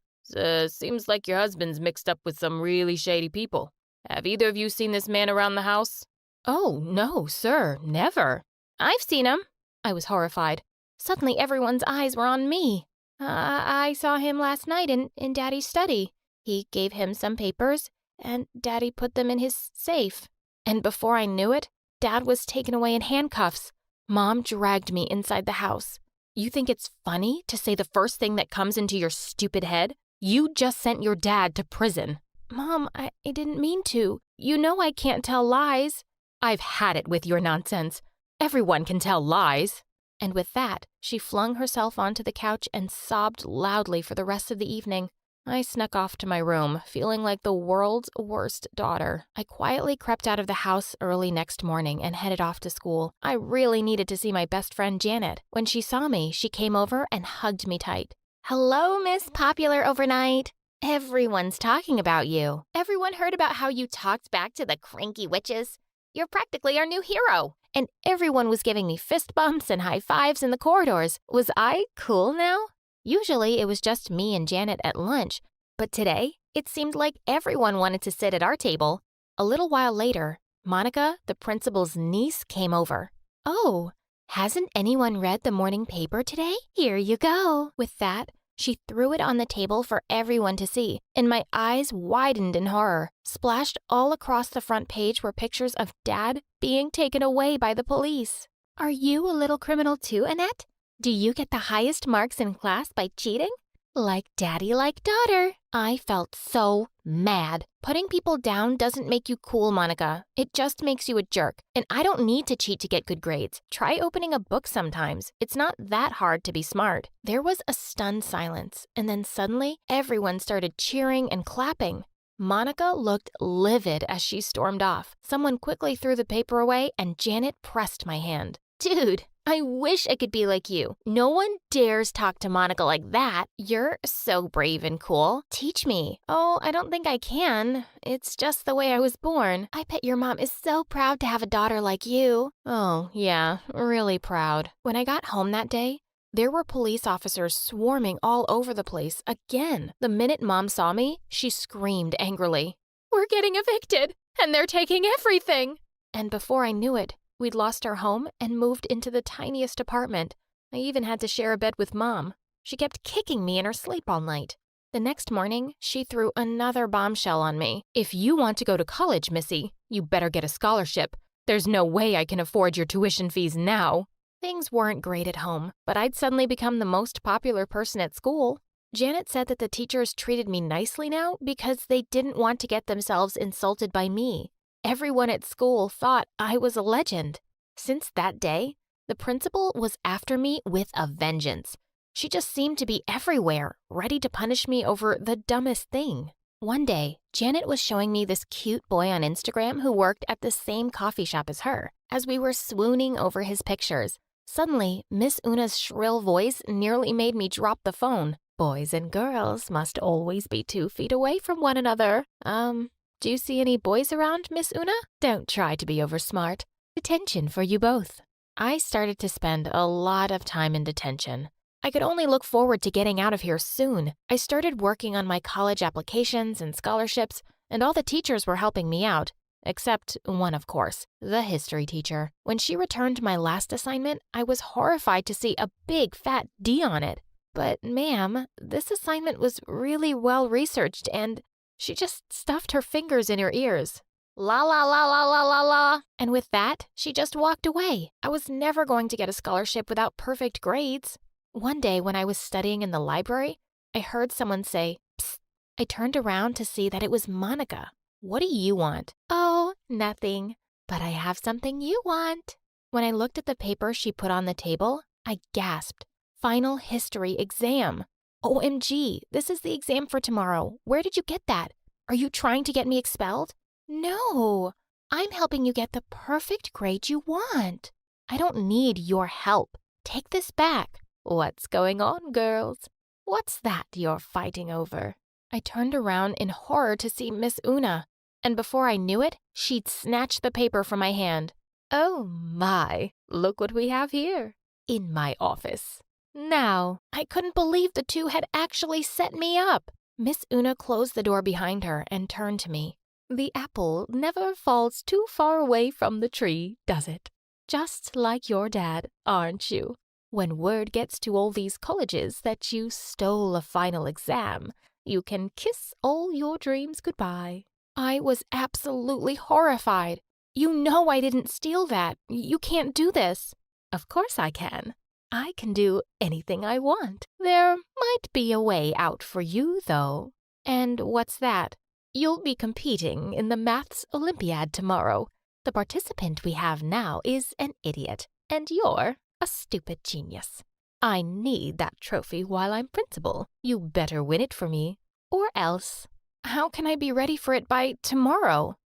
Seems like your husband's mixed up with some really shady people. Have either of you seen this man around the house?
Oh, no, sir, never. I've seen him. I was horrified. Suddenly everyone's eyes were on me. I saw him last night in Daddy's study. He gave him some papers, and Daddy put them in his safe. And before I knew it, Dad was taken away in handcuffs. Mom dragged me inside the house. You think it's funny to say the first thing that comes into your stupid head? You just sent your dad to prison. Mom, I didn't mean to. You know I can't tell lies. I've had it with your nonsense. Everyone can tell lies. And with that, she flung herself onto the couch and sobbed loudly for the rest of the evening. I snuck off to my room, feeling like the world's worst daughter. I quietly crept out of the house early next morning and headed off to school. I really needed to see my best friend Janet. When she saw me, she came over and hugged me tight. Hello, Miss Popular Overnight. Everyone's talking about you. Everyone heard about how you talked back to the cranky witches. You're practically our new hero. And everyone was giving me fist bumps and high fives in the corridors. Was I cool now? Usually it was just me and Janet at lunch, but today it seemed like everyone wanted to sit at our table. A little while later, Monica, the principal's niece, came over. Oh, hasn't anyone read the morning paper today? Here you go. With that, she threw it on the table for everyone to see, and my eyes widened in horror. Splashed all across the front page were pictures of Dad being taken away by the police. Are you a little criminal too, Annette? Do you get the highest marks in class by cheating? Like daddy, like daughter. I felt so mad. Putting people down doesn't make you cool, Monica. It just makes you a jerk. And I don't need to cheat to get good grades. Try opening a book sometimes. It's not that hard to be smart. There was a stunned silence, and then suddenly everyone started cheering and clapping. Monica looked livid as she stormed off. Someone quickly threw the paper away, and Janet pressed my hand. Dude, I wish I could be like you. No one dares talk to Monica like that. You're so brave and cool. Teach me. Oh, I don't think I can. It's just the way I was born. I bet your mom is so proud to have a daughter like you. Oh, yeah, really proud. When I got home that day, there were police officers swarming all over the place again. The minute Mom saw me, she screamed angrily. We're getting evicted, and they're taking everything. And before I knew it, we'd lost our home and moved into the tiniest apartment. I even had to share a bed with Mom. She kept kicking me in her sleep all night. The next morning, she threw another bombshell on me. If you want to go to college, Missy, you better get a scholarship. There's no way I can afford your tuition fees now. Things weren't great at home, but I'd suddenly become the most popular person at school. Janet said that the teachers treated me nicely now because they didn't want to get themselves insulted by me. Everyone at school thought I was a legend. Since that day, the principal was after me with a vengeance. She just seemed to be everywhere, ready to punish me over the dumbest thing.
One day, Janet was showing me this cute boy on Instagram who worked at the same coffee shop as her. As we were swooning over his pictures, suddenly Miss Una's shrill voice nearly made me drop the phone. Boys and girls must always be 2 feet away from one another. Do you see any boys around, Miss Una? Don't try to be oversmart. Detention for you both. I started to spend a lot of time in detention. I could only look forward to getting out of here soon. I started working on my college applications and scholarships, and all the teachers were helping me out. Except one, of course, the history teacher. When she returned my last assignment, I was horrified to see a big fat D on it. But ma'am, this assignment was really well researched and she just stuffed her fingers in her ears. La la la la la la la. And with that, she just walked away. I was never going to get a scholarship without perfect grades. One day when I was studying in the library, I heard someone say, "Psst." I turned around to see that it was Monica. What do you want? Oh, nothing. But I have something you want. When I looked at the paper she put on the table, I gasped. Final history exam. OMG, this is the exam for tomorrow. Where did you get that? Are you trying to get me expelled? No, I'm helping you get the perfect grade you want. I don't need your help. Take this back. What's going on, girls? What's that you're fighting over? I turned around in horror to see Miss Una, and before I knew it, she'd snatched the paper from my hand. Oh my, look what we have here. In my office. Now, I couldn't believe the two had actually set me up. Miss Una closed the door behind her and turned to me. The apple never falls too far away from the tree, does it? Just like your dad, aren't you? When word gets to all these colleges that you stole a final exam, you can kiss all your dreams goodbye. I was absolutely horrified. You know I didn't steal that. You can't do this. Of course I can. I can do anything I want. There might be a way out for you, though. And what's that? You'll be competing in the Maths Olympiad tomorrow. The participant we have now is an idiot, and you're a stupid genius. I need that trophy while I'm principal. You better win it for me, or else. How can I be ready for it by tomorrow?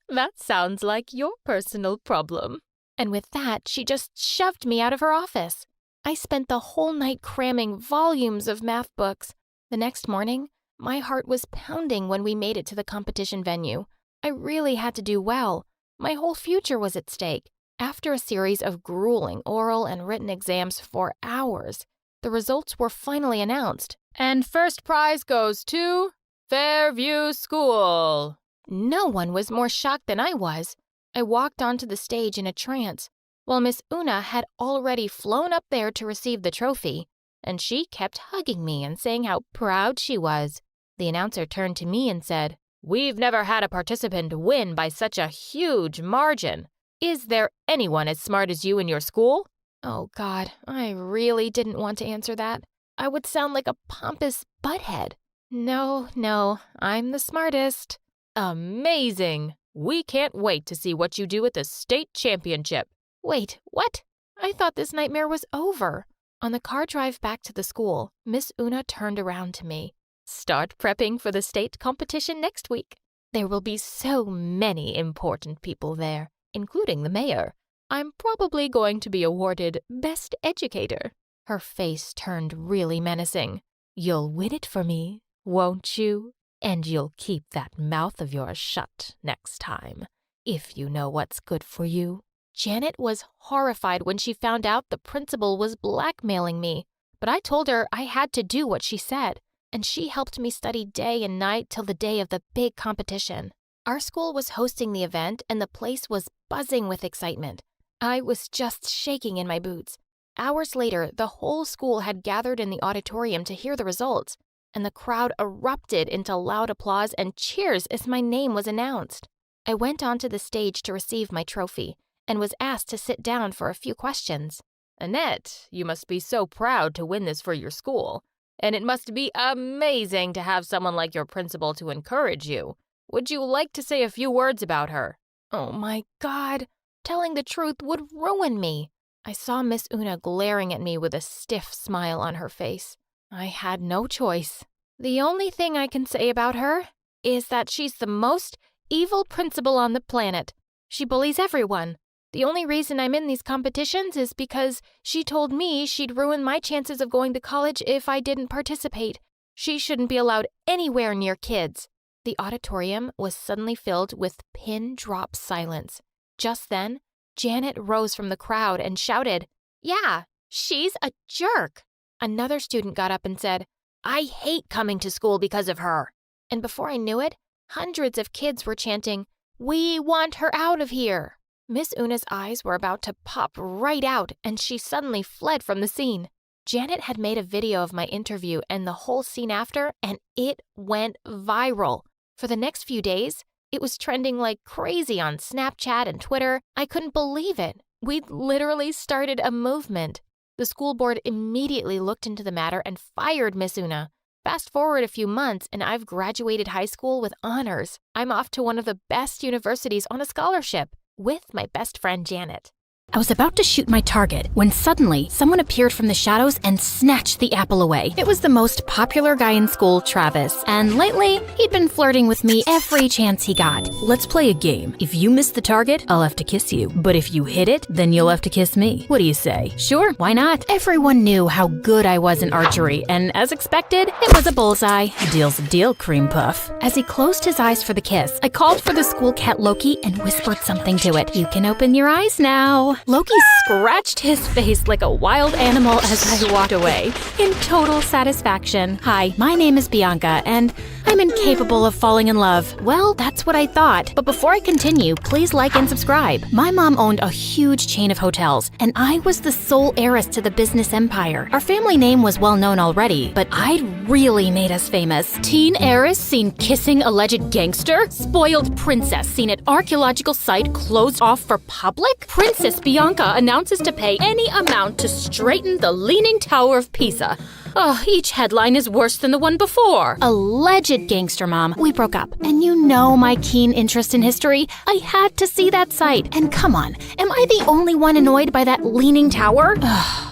That sounds like your personal problem. And with that, she just shoved me out of her office. I spent the whole night cramming volumes of math books. The next morning, my heart was pounding when we made it to the competition venue. I really had to do well. My whole future was at stake. After a series of grueling oral and written exams for hours, the results were finally announced.
And first prize goes to Fairview School.
No one was more shocked than I was. I walked onto the stage in a trance, while Miss Una had already flown up there to receive the trophy, and she kept hugging me and saying how proud she was. The announcer turned to me and said, "We've never had a participant win by such a huge margin. Is there anyone as smart as you in your school?" Oh God, I really didn't want to answer that. I would sound like a pompous butthead. No, I'm the smartest.
Amazing! We can't wait to see what you do at the state championship.
Wait, what? I thought this nightmare was over. On the car drive back to the school, Miss Una turned around to me. Start prepping for the state competition next week. There will be so many important people there, including the mayor. I'm probably going to be awarded Best Educator. Her face turned really menacing. You'll win it for me, won't you? And you'll keep that mouth of yours shut next time, if you know what's good for you. Janet was horrified when she found out the principal was blackmailing me, but I told her I had to do what she said, and she helped me study day and night till the day of the big competition. Our school was hosting the event, and the place was buzzing with excitement. I was just shaking in my boots. Hours later, the whole school had gathered in the auditorium to hear the results, and the crowd erupted into loud applause and cheers as my name was announced. I went onto the stage to receive my trophy and was asked to sit down for a few questions.
Annette, you must be so proud to win this for your school, and it must be amazing to have someone like your principal to encourage you. Would you like to say a few words about her?
Oh my God, telling the truth would ruin me. I saw Miss Una glaring at me with a stiff smile on her face. I had no choice.
The only thing I can say about her is that she's the most evil principal on the planet. She bullies everyone. The only reason I'm in these competitions is because she told me she'd ruin my chances of going to college if I didn't participate. She shouldn't be allowed anywhere near kids." The auditorium was suddenly filled with pin-drop silence. Just then, Janet rose from the crowd and shouted, "Yeah, she's a jerk." Another student got up and said, "I hate coming to school because of her." And before I knew it, hundreds of kids were chanting, "We want her out of here." Miss Una's eyes were about to pop right out, and she suddenly fled from the scene. Janet had made a video of my interview and the whole scene after, and it went viral. For the next few days, it was trending like crazy on Snapchat and Twitter. I couldn't believe it. We'd literally started a movement. The school board immediately looked into the matter and fired Miss Una. Fast forward a few months, and I've graduated high school with honors. I'm off to one of the best universities on a scholarship with my best friend Janet.
I was about to shoot my target when suddenly someone appeared from the shadows and snatched the apple away. It was the most popular guy in school, Travis, and lately he'd been flirting with me every chance he got.
Let's play a game. If you miss the target, I'll have to kiss you. But if you hit it, then you'll have to kiss me. What do you say?
Sure, why not? Everyone knew how good I was in archery, and as expected, it was a bullseye.
Deal's a deal, cream puff.
As he closed his eyes for the kiss, I called for the school cat Loki and whispered something to it. "You can open your eyes now." Loki scratched his face like a wild animal as I walked away, in total satisfaction. "Hi, my name is Bianca, and I'm incapable of falling in love." Well, that's what I thought. But before I continue, please like and subscribe. My mom owned a huge chain of hotels, and I was the sole heiress to the business empire. Our family name was well known already, but I'd really made us famous. Teen heiress seen kissing alleged gangster? Spoiled princess seen at archaeological site closed off for public? Princess Bianca announces to pay any amount to straighten the Leaning Tower of Pisa. Oh, each headline is worse than the one before. Alleged gangster, Mom. We broke up. And you know my keen interest in history. I had to see that site. And come on, am I the only one annoyed by that Leaning Tower?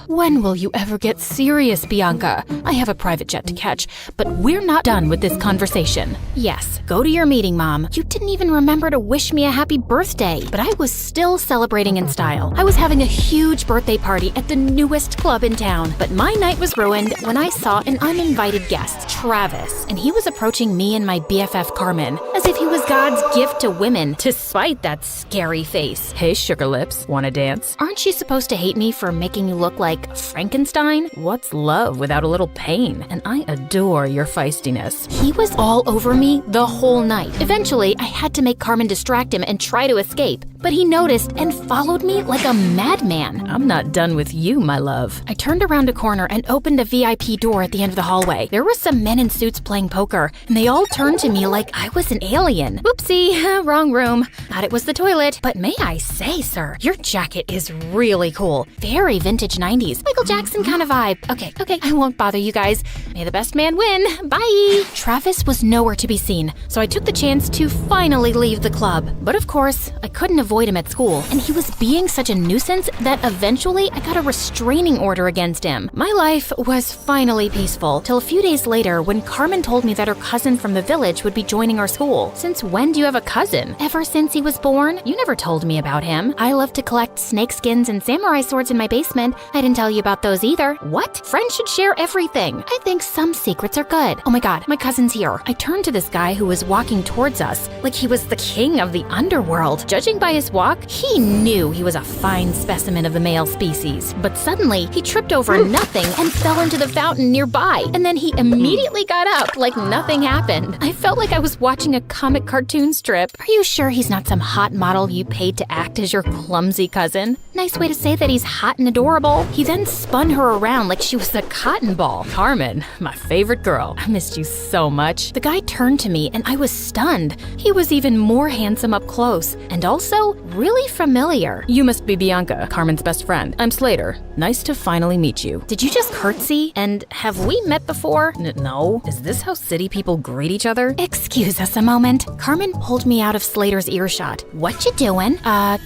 When will you ever get serious, Bianca? I have a private jet to catch, but we're not done with this conversation. Yes, go to your meeting, Mom. You didn't even remember to wish me a happy birthday, but I was still celebrating in style. I was having a huge birthday party at the newest club in town, but my night was ruined when I saw an uninvited guest, Travis, and he was approaching me and my BFF Carmen, as if he was God's gift to women, despite that scary face.
Hey, sugar lips, wanna dance?
Aren't you supposed to hate me for making you look like Frankenstein?
What's love without a little pain? And I adore your feistiness.
He was all over me the whole night. Eventually, I had to make Carmen distract him and try to escape, but he noticed and followed me like a madman.
I'm not done with you, my love.
I turned around a corner and opened a VIP door at the end of the hallway. There were some men in suits playing poker, and they all turned to me like I was an alien. Oopsie, wrong room. Thought it was the toilet. But may I say, sir, your jacket is really cool. Very vintage 90s. Michael Jackson kind of vibe. Okay, I won't bother you guys. May the best man win. Bye! Travis was nowhere to be seen, so I took the chance to finally leave the club. But of course, I couldn't avoid him at school, and he was being such a nuisance that eventually I got a restraining order against him. My life was finally peaceful, till a few days later when Carmen told me that her cousin from the village would be joining our school. Since when do you have a cousin? Ever since he was born. You never told me about him. I love to collect snake skins and samurai swords in my basement. I didn't tell you about those either. What? Friends should share everything. I think some secrets are good. Oh my god, my cousin's here. I turned to this guy who was walking towards us like he was the king of the underworld. Judging by his walk, he knew he was a fine specimen of the male species. But suddenly, he tripped over nothing and fell into the fountain nearby. And then he immediately got up like nothing happened. I felt like I was watching a comic cartoon strip. Are you sure he's not some hot model you paid to act as your clumsy cousin? Nice way to say that he's hot and adorable. He then spun her around like she was a cotton ball.
Carmen, my favorite girl. I missed you so much.
The guy turned to me and I was stunned. He was even more handsome up close and also really familiar.
You must be Bianca, Carmen's best friend. I'm Slater. Nice to finally meet you.
Did you just curtsy? And have we met before?
No. Is this how city people greet each other?
Excuse us a moment. moment, Carmen pulled me out of Slater's earshot. "What you doing?"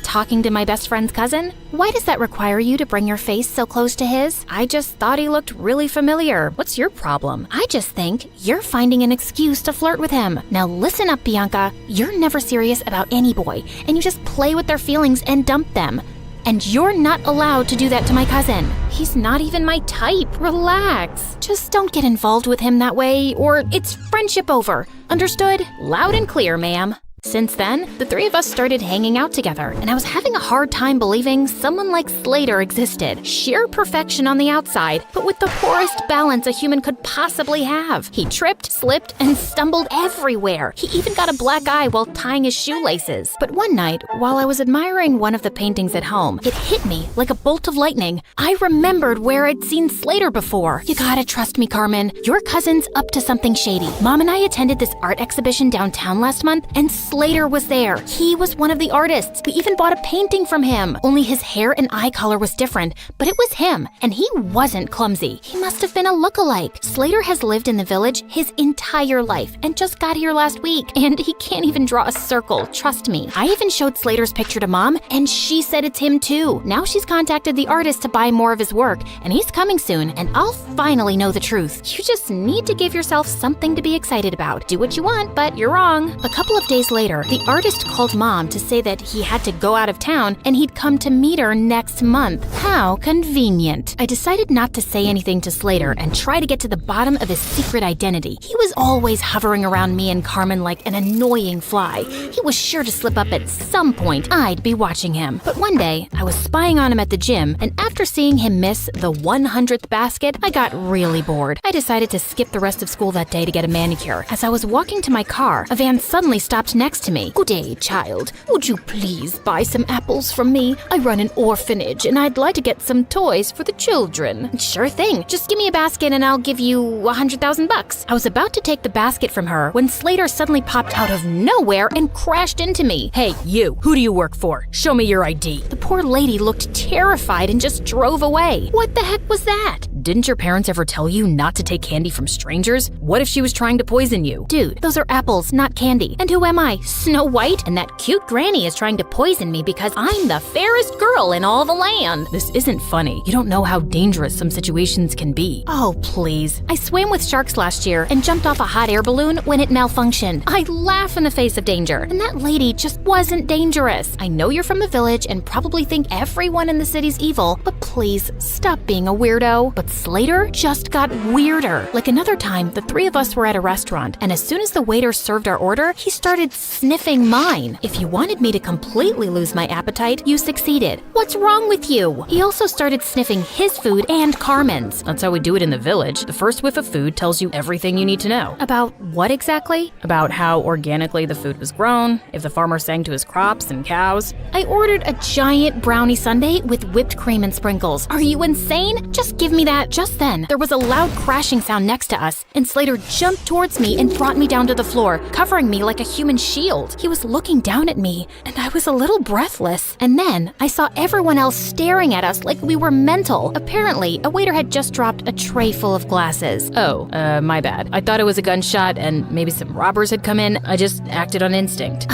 Talking to my best friend's cousin? Why does that require you to bring your face so close to his?" "I just thought he looked really familiar. What's your problem?" "I just think you're finding an excuse to flirt with him. Now listen up, Bianca. You're never serious about any boy, and you just play with their feelings and dump them. And you're not allowed to do that to my cousin. He's not even my type. Relax. Just don't get involved with him that way, or it's friendship over. Understood?" "Loud and clear, ma'am." Since then, the three of us started hanging out together, and I was having a hard time believing someone like Slater existed. Sheer perfection on the outside, but with the poorest balance a human could possibly have. He tripped, slipped, and stumbled everywhere. He even got a black eye while tying his shoelaces. But one night, while I was admiring one of the paintings at home, it hit me like a bolt of lightning. I remembered where I'd seen Slater before. "You gotta trust me, Carmen. Your cousin's up to something shady. Mom and I attended this art exhibition downtown last month, and Slater was there. He was one of the artists. We even bought a painting from him. Only his hair and eye color was different, but it was him, and he wasn't clumsy. He must have been a look-alike. Slater has lived in the village his entire life and just got here last week, and he can't even draw a circle, trust me. I even showed Slater's picture to Mom, and she said it's him too. Now she's contacted the artist to buy more of his work, and he's coming soon, and I'll finally know the truth. You just need to give yourself something to be excited about. Do what you want, but you're wrong." A couple of days later, the artist called Mom to say that he had to go out of town and he'd come to meet her next month. How convenient. I decided not to say anything to Slater and try to get to the bottom of his secret identity. He was always hovering around me and Carmen like an annoying fly. He was sure to slip up at some point. I'd be watching him. But one day, I was spying on him at the gym, and after seeing him miss the 100th basket, I got really bored. I decided to skip the rest of school that day to get a manicure. As I was walking to my car, a van suddenly stopped next to me. "Good day, child. Would you please buy some apples from me? I run an orphanage, and I'd like to get some toys for the children." "Sure thing. Just give me a basket and I'll give you $100,000. I was about to take the basket from her when Slater suddenly popped out of nowhere and crashed into me.
"Hey, you. Who do you work for? Show me your ID."
The poor lady looked terrified and just drove away. What the heck was that?
Didn't your parents ever tell you not to take candy from strangers? What if she was trying to poison you?
Dude, those are apples, not candy. And who am I? Snow White? And that cute granny is trying to poison me because I'm the fairest girl in all the land.
This isn't funny. You don't know how dangerous some situations can be.
Oh, please. I swam with sharks last year and jumped off a hot air balloon when it malfunctioned. I laugh in the face of danger. And that lady just wasn't dangerous. I know you're from the village and probably think everyone in the city's evil, but please stop being a weirdo. But Slater just got weirder. Like another time, the three of us were at a restaurant, and as soon as the waiter served our order, he started sniffing mine. If you wanted me to completely lose my appetite, you succeeded. What's wrong with you? He also started sniffing his food and Carmen's.
That's how we do it in the village. The first whiff of food tells you everything you need to know.
About what exactly?
About how organically the food was grown, if the farmer sang to his crops and cows.
I ordered a giant brownie sundae with whipped cream and sprinkles. Are you insane? Just give me that. Just then, there was a loud crashing sound next to us, and Slater jumped towards me and brought me down to the floor, covering me like a human shield. He was looking down at me, and I was a little breathless. And then, I saw everyone else staring at us like we were mental. Apparently, a waiter had just dropped a tray full of glasses.
Oh, my bad. I thought it was a gunshot and maybe some robbers had come in. I just acted on instinct.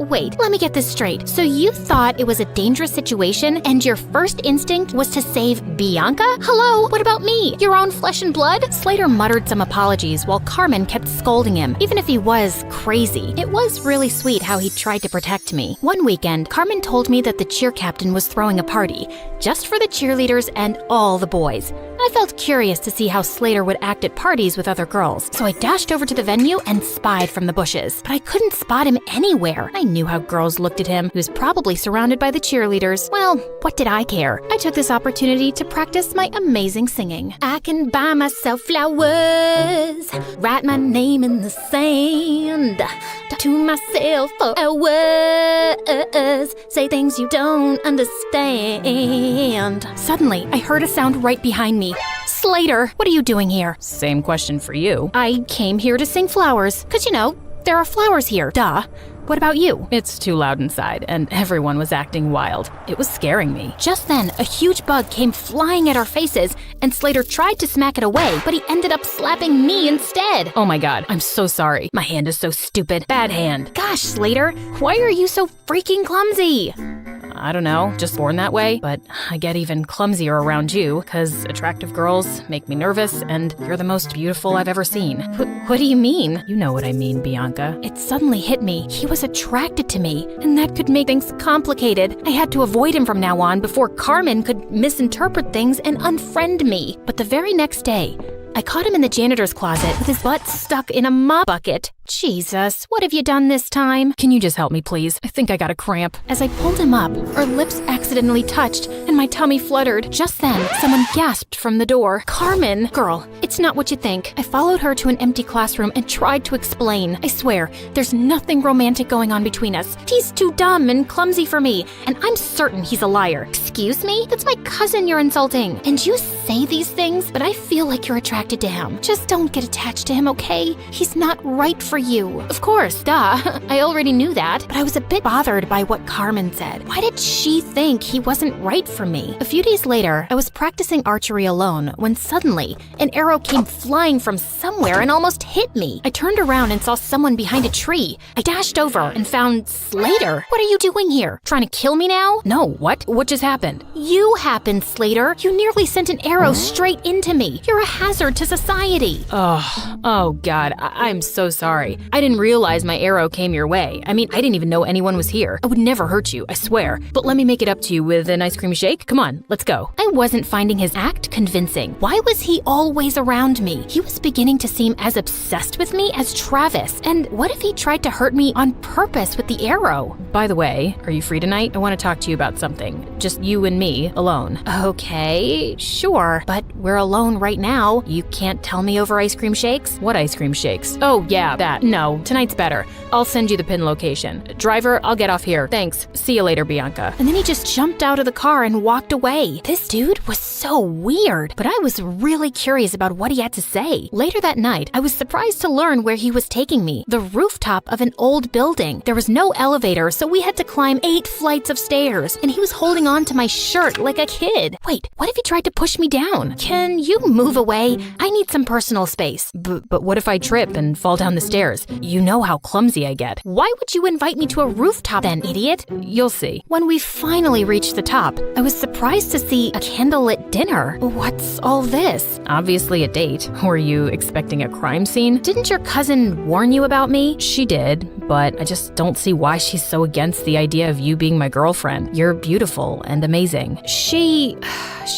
Wait, let me get this straight. So you thought it was a dangerous situation, and your first instinct was to save Bianca? Hello? What about me? Your own flesh and blood? Slater muttered some apologies while Carmen kept scolding him, even if he was crazy. It was really sweet how he tried to protect me. One weekend, Carmen told me that the cheer captain was throwing a party, just for the cheerleaders and all the boys. I felt curious to see how Slater would act at parties with other girls, so I dashed over to the venue and spied from the bushes. But I couldn't spot him anywhere. I knew how girls looked at him. He was probably surrounded by the cheerleaders. Well, what did I care? I took this opportunity to practice my amazing singing. I can buy myself flowers, write my name in the sand, talk to myself for hours, say things you don't understand. Suddenly, I heard a sound right behind me. Slater, what are you doing here?
Same question for you.
I came here to sing flowers, 'cause you know, there are flowers here, duh.
What about you? It's too loud inside, and everyone was acting wild. It was scaring me.
Just then, a huge bug came flying at our faces, and Slater tried to smack it away, but he ended up slapping me instead.
Oh my god, I'm so sorry. My hand is so stupid. Bad hand.
Gosh, Slater, why are you so freaking clumsy?
I don't know, just born that way, but I get even clumsier around you because attractive girls make me nervous and you're the most beautiful I've ever seen.
What do you mean?
You know what I mean, Bianca.
It suddenly hit me. He was attracted to me, and that could make things complicated. I had to avoid him from now on before Carmen could misinterpret things and unfriend me. But the very next day, I caught him in the janitor's closet with his butt stuck in a mop bucket. Jesus, what have you done this time?
Can you just help me, please? I think I got a cramp.
As I pulled him up, our lips accidentally touched and my tummy fluttered. Just then, someone gasped from the door. Carmen! Girl, it's not what you think. I followed her to an empty classroom and tried to explain. I swear, there's nothing romantic going on between us. He's too dumb and clumsy for me, and I'm certain he's a liar. Excuse me? That's my cousin you're insulting. And you say these things, but I feel like you're attracted to him. Just don't get attached to him, okay? He's not right for you. Of course, duh. I already knew that, but I was a bit bothered by what Carmen said. Why did she think he wasn't right for me? A few days later, I was practicing archery alone when suddenly an arrow came flying from somewhere and almost hit me. I turned around and saw someone behind a tree. I dashed over and found Slater. What are you doing here? Trying to kill me now?
No, what? What just happened?
You happened, Slater. You nearly sent an arrow straight into me. You're a hazard to society.
Oh God, I'm so sorry. I didn't realize my arrow came your way. I mean, I didn't even know anyone was here. I would never hurt you, I swear. But let me make it up to you with an ice cream shake. Come on, let's go.
I wasn't finding his act convincing. Why was he always around me? He was beginning to seem as obsessed with me as Travis. And what if he tried to hurt me on purpose with the arrow?
By the way, are you free tonight? I want to talk to you about something. Just you and me, alone.
Okay, sure. But we're alone right now. You can't tell me over ice cream shakes?
What ice cream shakes? Oh, yeah, that. No, tonight's better. I'll send you the pin location. Driver, I'll get off here. Thanks. See you later, Bianca.
And then he just jumped out of the car and walked away. This dude was so weird, but I was really curious about what he had to say. Later that night, I was surprised to learn where he was taking me. The rooftop of an old building. There was no elevator, so we had to climb 8 flights of stairs, and he was holding on to my shirt like a kid. Wait, what if he tried to push me down? Can you move away? I need some personal space.
But what if I trip and fall down the stairs? You know how clumsy I get.
Why would you invite me to a rooftop then, idiot?
You'll see.
When we finally reached the top, I was surprised to see a candlelit dinner. What's all this?
Obviously a date. Were you expecting a crime scene?
Didn't your cousin warn you about me?
She did, but I just don't see why she's so against the idea of you being my girlfriend. You're beautiful and amazing.
She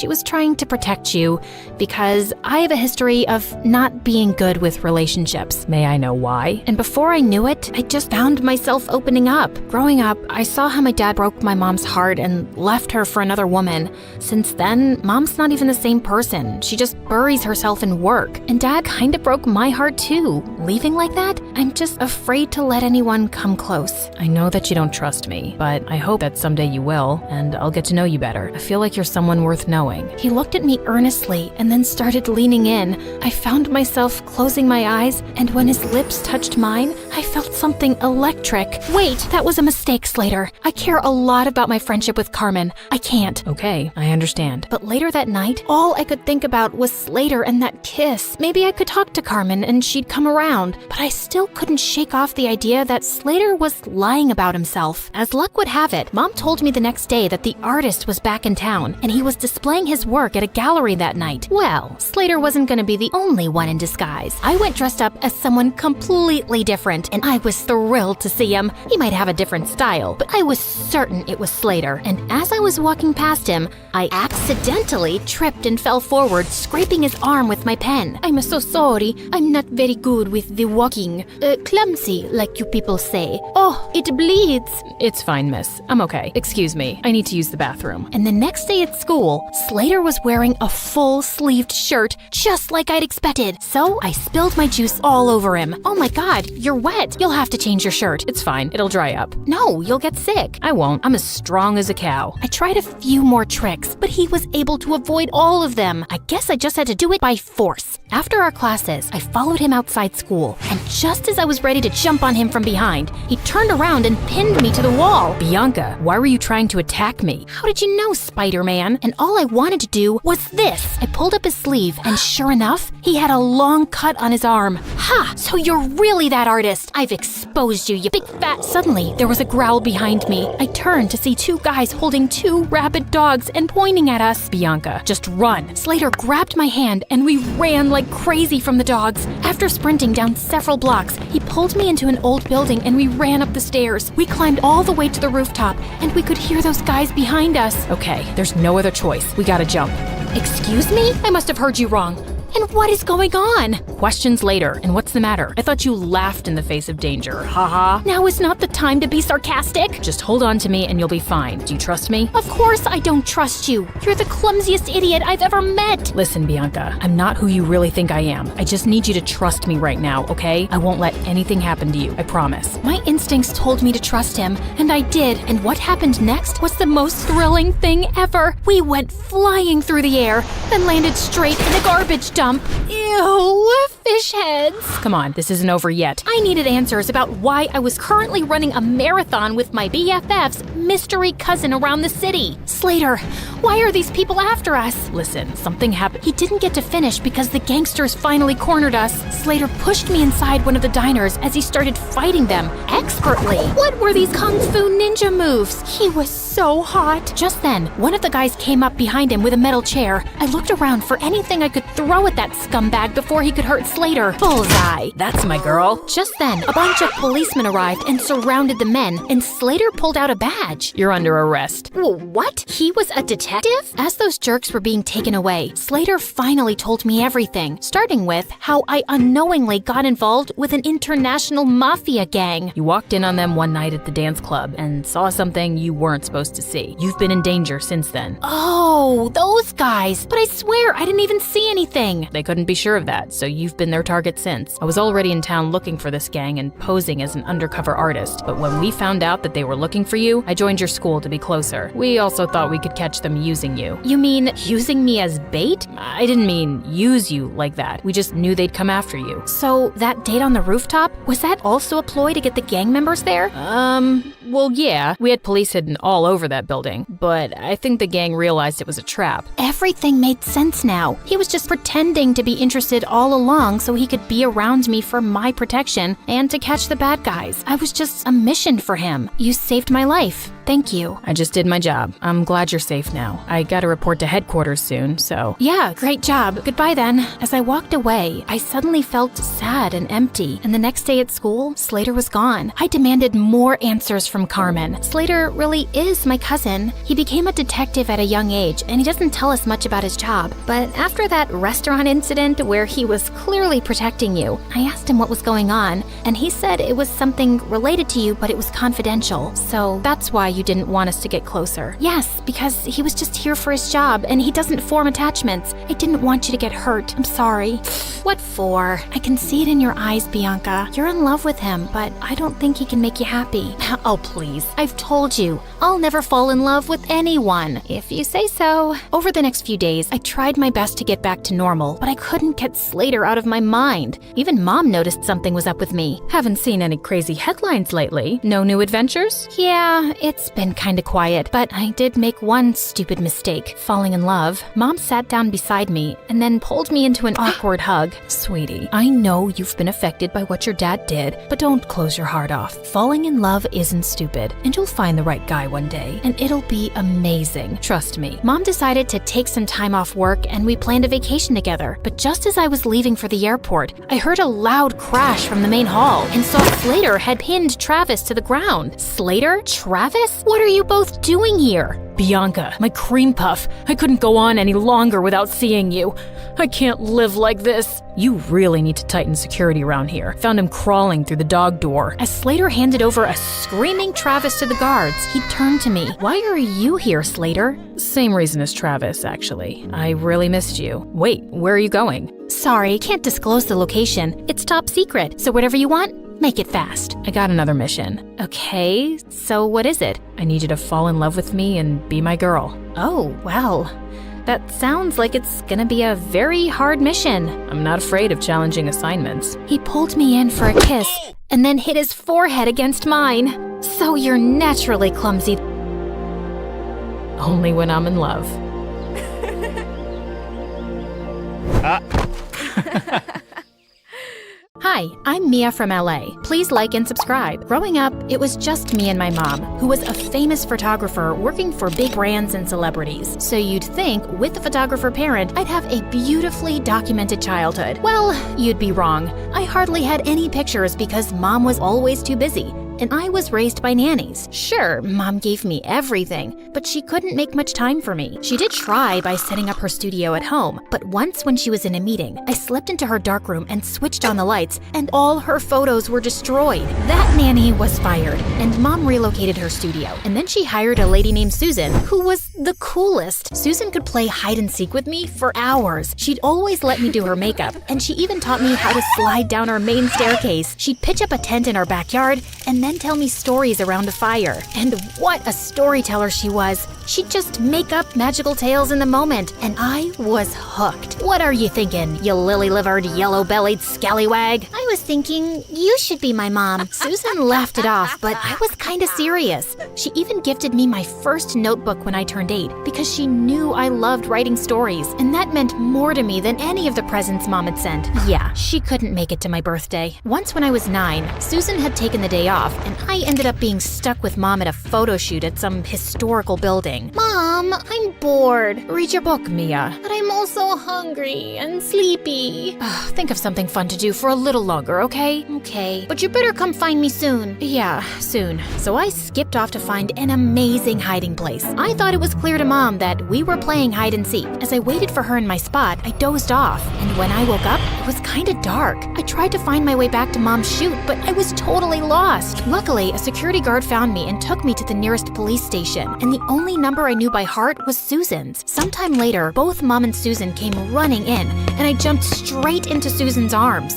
was trying to protect you because I have a history of not being good with relationships.
May I know why?
And before I knew it, I just found myself opening up. Growing up, I saw how my dad broke my mom's heart and left her for another woman. Since then, mom's not even the same person. She just buries herself in work. And dad kind of broke my heart too. Leaving like that, I'm just afraid to let anyone come close.
I know that you don't trust me, but I hope that someday you will, and I'll get to know you better. I feel like you're someone worth knowing.
He looked at me earnestly and then started leaning in. I found myself closing my eyes, and when his lips touched mine, I felt something electric. Wait, that was a mistake, Slater. I care a lot about my friendship with Carmen. I can't.
Okay, I understand.
But later that night, all I could think about was Slater and that kiss. Maybe I could talk to Carmen and she'd come around, but I still couldn't shake off the idea that Slater was lying about himself. As luck would have it, Mom told me the next day that the artist was back in town and he was displaying his work at a gallery that night. Well, Slater wasn't going to be the only one in disguise. I went dressed up as someone completely different, and I was thrilled to see him. He might have a different style, but I was certain it was Slater. And as I was walking past him, I accidentally tripped and fell forward, scraping his arm with my pen. I'm so sorry. I'm not very good with the walking. Clumsy, like you people say. Oh, it bleeds.
It's fine, miss. I'm okay. Excuse me. I need to use the bathroom.
And the next day at school, Slater was wearing a full-sleeved shirt, just like I'd expected. So I spilled my juice all over him. Oh my God, you're wet. wet. You'll have to change your shirt.
It's fine. It'll dry up.
No, you'll get sick.
I won't. I'm as strong as a cow.
I tried a few more tricks, but he was able to avoid all of them. I guess I just had to do it by force. After our classes, I followed him outside school, and just as I was ready to jump on him from behind, he turned around and pinned me to the wall.
Bianca, why were you trying to attack me?
How did you know, Spider-Man? And all I wanted to do was this. I pulled up his sleeve, and sure enough, he had a long cut on his arm. Ha! So you're really that artist. I've exposed you, you big fat... Suddenly, there was a growl behind me. I turned to see two guys holding two rabid dogs and pointing at us.
Bianca, just run.
Slater grabbed my hand, and we ran like crazy from the dogs. After sprinting down several blocks, he pulled me into an old building, and we ran up the stairs. We climbed all the way to the rooftop, and we could hear those guys behind us.
Okay, there's no other choice. We gotta jump.
Excuse me? I must have heard you wrong. And what is going on?
Questions later. And what's the matter? I thought you laughed in the face of danger. Haha.
Now is not the time to be sarcastic.
Just hold on to me and you'll be fine. Do you trust me?
Of course I don't trust you. You're the clumsiest idiot I've ever met.
Listen, Bianca, I'm not who you really think I am. I just need you to trust me right now, okay? I won't let anything happen to you. I promise.
My instincts told me to trust him, and I did. And what happened next was the most thrilling thing ever. We went flying through the air, then landed straight in a garbage dump. Ew, fish heads.
Come on, this isn't over yet.
I needed answers about why I was currently running a marathon with my BFF's mystery cousin around the city. Slater, why are these people after us?
Listen, something happened.
He didn't get to finish because the gangsters finally cornered us. Slater pushed me inside one of the diners as he started fighting them expertly. What were these kung fu ninja moves? He was so hot. Just then, one of the guys came up behind him with a metal chair. I looked around for anything I could throw at that scumbag before he could hurt Slater. Bullseye.
That's my girl.
Just then, a bunch of policemen arrived and surrounded the men, and Slater pulled out a badge.
You're under arrest.
What? He was a detective? As those jerks were being taken away, Slater finally told me everything, starting with how I unknowingly got involved with an international mafia gang.
You walked in on them one night at the dance club and saw something you weren't supposed to see. You've been in danger since then.
Oh, those guys. But I swear I didn't even see anything.
They couldn't be sure of that, so you've been their target since. I was already in town looking for this gang and posing as an undercover artist, but when we found out that they were looking for you, I joined your school to be closer. We also thought we could catch them using you.
You mean using me as bait?
I didn't mean use you like that. We just knew they'd come after you.
So that date on the rooftop, was that also a ploy to get the gang members there?
Well, yeah. We had police hidden all over that building, but I think the gang realized it was a trap.
Everything made sense now. He was just pretending to be interested all along so he could be around me for my protection and to catch the bad guys. I was just a mission for him. You saved my life. Thank you.
I just did my job. I'm glad you're safe now. I gotta report to headquarters soon, so...
Yeah, great job. Goodbye then. As I walked away, I suddenly felt sad and empty, and the next day at school, Slater was gone. I demanded more answers from Carmen. Slater really is my cousin. He became a detective at a young age, and he doesn't tell us much about his job. But after that restaurant incident where he was clearly protecting you, I asked him what was going on, and he said it was something related to you, but it was confidential. So that's why you didn't want us to get closer. Yes, because he was just here for his job, and he doesn't form attachments. I didn't want you to get hurt. I'm sorry. What for? I can see it in your eyes, Bianca. You're in love with him, but I don't think he can make you happy. Oh, please. I've told you, I'll never fall in love with anyone, if you say so. Over the next few days, I tried my best to get back to normal, but I couldn't get Slater out of my mind. Even Mom noticed something was up with me.
Haven't seen any crazy headlines lately. No new adventures?
Yeah, it's been kinda quiet, but I did make one stupid mistake, falling in love. Mom sat down beside me and then pulled me into an awkward hug.
Sweetie, I know you've been affected by what your dad did, but don't close your heart off. Falling in love isn't stupid, and you'll find the right guy one day, and it'll be amazing. Trust me.
Mom decided to take some time off work and we planned a vacation together, but just as I was leaving for the airport, I heard a loud crash from the main hall and saw Slater had pinned Travis to the ground. Slater? Travis? What are you both doing here?
Bianca, my cream puff. I couldn't go on any longer without seeing you. I can't live like this. You really need to tighten security around here. Found him crawling through the dog door.
As Slater handed over a screaming Travis to the guards, he turned to me. Why are you here, Slater?
Same reason as Travis, actually. I really missed you. Wait, where are you going?
Sorry, can't disclose the location. It's top secret, so whatever you want,
Make it fast. I got another mission.
Okay, so what is it?
I need you to fall in love with me and be my girl.
Oh, well, that sounds like it's gonna be a very hard mission.
I'm not afraid of challenging assignments.
He pulled me in for a kiss and then hit his forehead against mine. So you're naturally clumsy.
Only when I'm in love.
Hi, I'm Mia from LA. Please like and subscribe. Growing up, it was just me and my mom, who was a famous photographer working for big brands and celebrities. So you'd think, with a photographer parent, I'd have a beautifully documented childhood. Well, you'd be wrong. I hardly had any pictures because mom was always too busy. And I was raised by nannies. Sure, mom gave me everything, but she couldn't make much time for me. She did try by setting up her studio at home, but once when she was in a meeting, I slipped into her darkroom and switched on the lights, and all her photos were destroyed. That nanny was fired, and mom relocated her studio. And then she hired a lady named Susan, who was the coolest. Susan could play hide and seek with me for hours. She'd always let me do her makeup, and she even taught me how to slide down our main staircase. She'd pitch up a tent in our backyard, and then tell me stories around a fire. And what a storyteller she was. She'd just make up magical tales in the moment, and I was hooked. What are you thinking, you lily-livered, yellow-bellied scallywag?
I was thinking you should be my mom.
Susan laughed it off, but I was kinda serious. She even gifted me my first notebook when I turned 8 because she knew I loved writing stories, and that meant more to me than any of the presents mom had sent. Yeah, she couldn't make it to my birthday. Once when I was 9, Susan had taken the day off, and I ended up being stuck with mom at a photo shoot at some historical building.
Mom, I'm bored.
Read your book, Mia.
But I'm also hungry and sleepy.
Think of something fun to do for a little longer, okay?
Okay, but you better come find me soon.
Yeah, soon. So I skipped off to find an amazing hiding place. I thought it was clear to mom that we were playing hide and seek. As I waited for her in my spot, I dozed off. And when I woke up, it was kinda dark. I tried to find my way back to mom's shoot, but I was totally lost. Luckily, a security guard found me and took me to the nearest police station. And the only number I knew by heart was Susan's. Sometime later, both mom and Susan came running in, and I jumped straight into Susan's arms.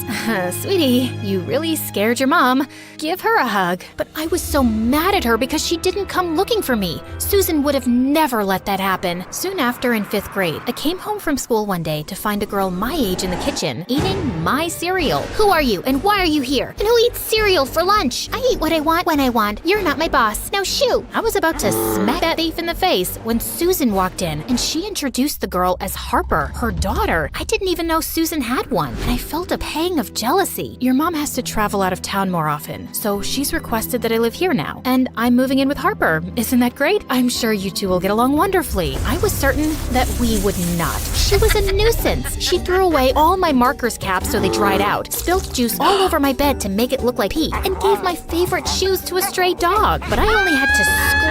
Sweetie, you really scared your mom. Give her a hug. But I was so mad at her because she didn't come looking for me. Susan would have never let that happen. Soon after, in 5th grade, I came home from school one day to find a girl my age in the kitchen eating my cereal.
Who are you and why are you here? And who eats cereal for lunch? I eat what I want when I want. You're not my boss. Now shoo!
I was about to smack that thief in the face when Susan walked in, and she introduced the girl as Harper, her daughter. I didn't even know Susan had one, and I felt a pang of jealousy. Your mom has to travel out of town more often, so she's requested that I live here now, and I'm moving in with Harper. Isn't that great? I'm sure you two will get along wonderfully. I was certain that we would not. She was a nuisance. She threw away all my markers caps so they dried out, spilled juice all over my bed to make it look like pee, and gave my favorite shoes to a stray dog. But I only had to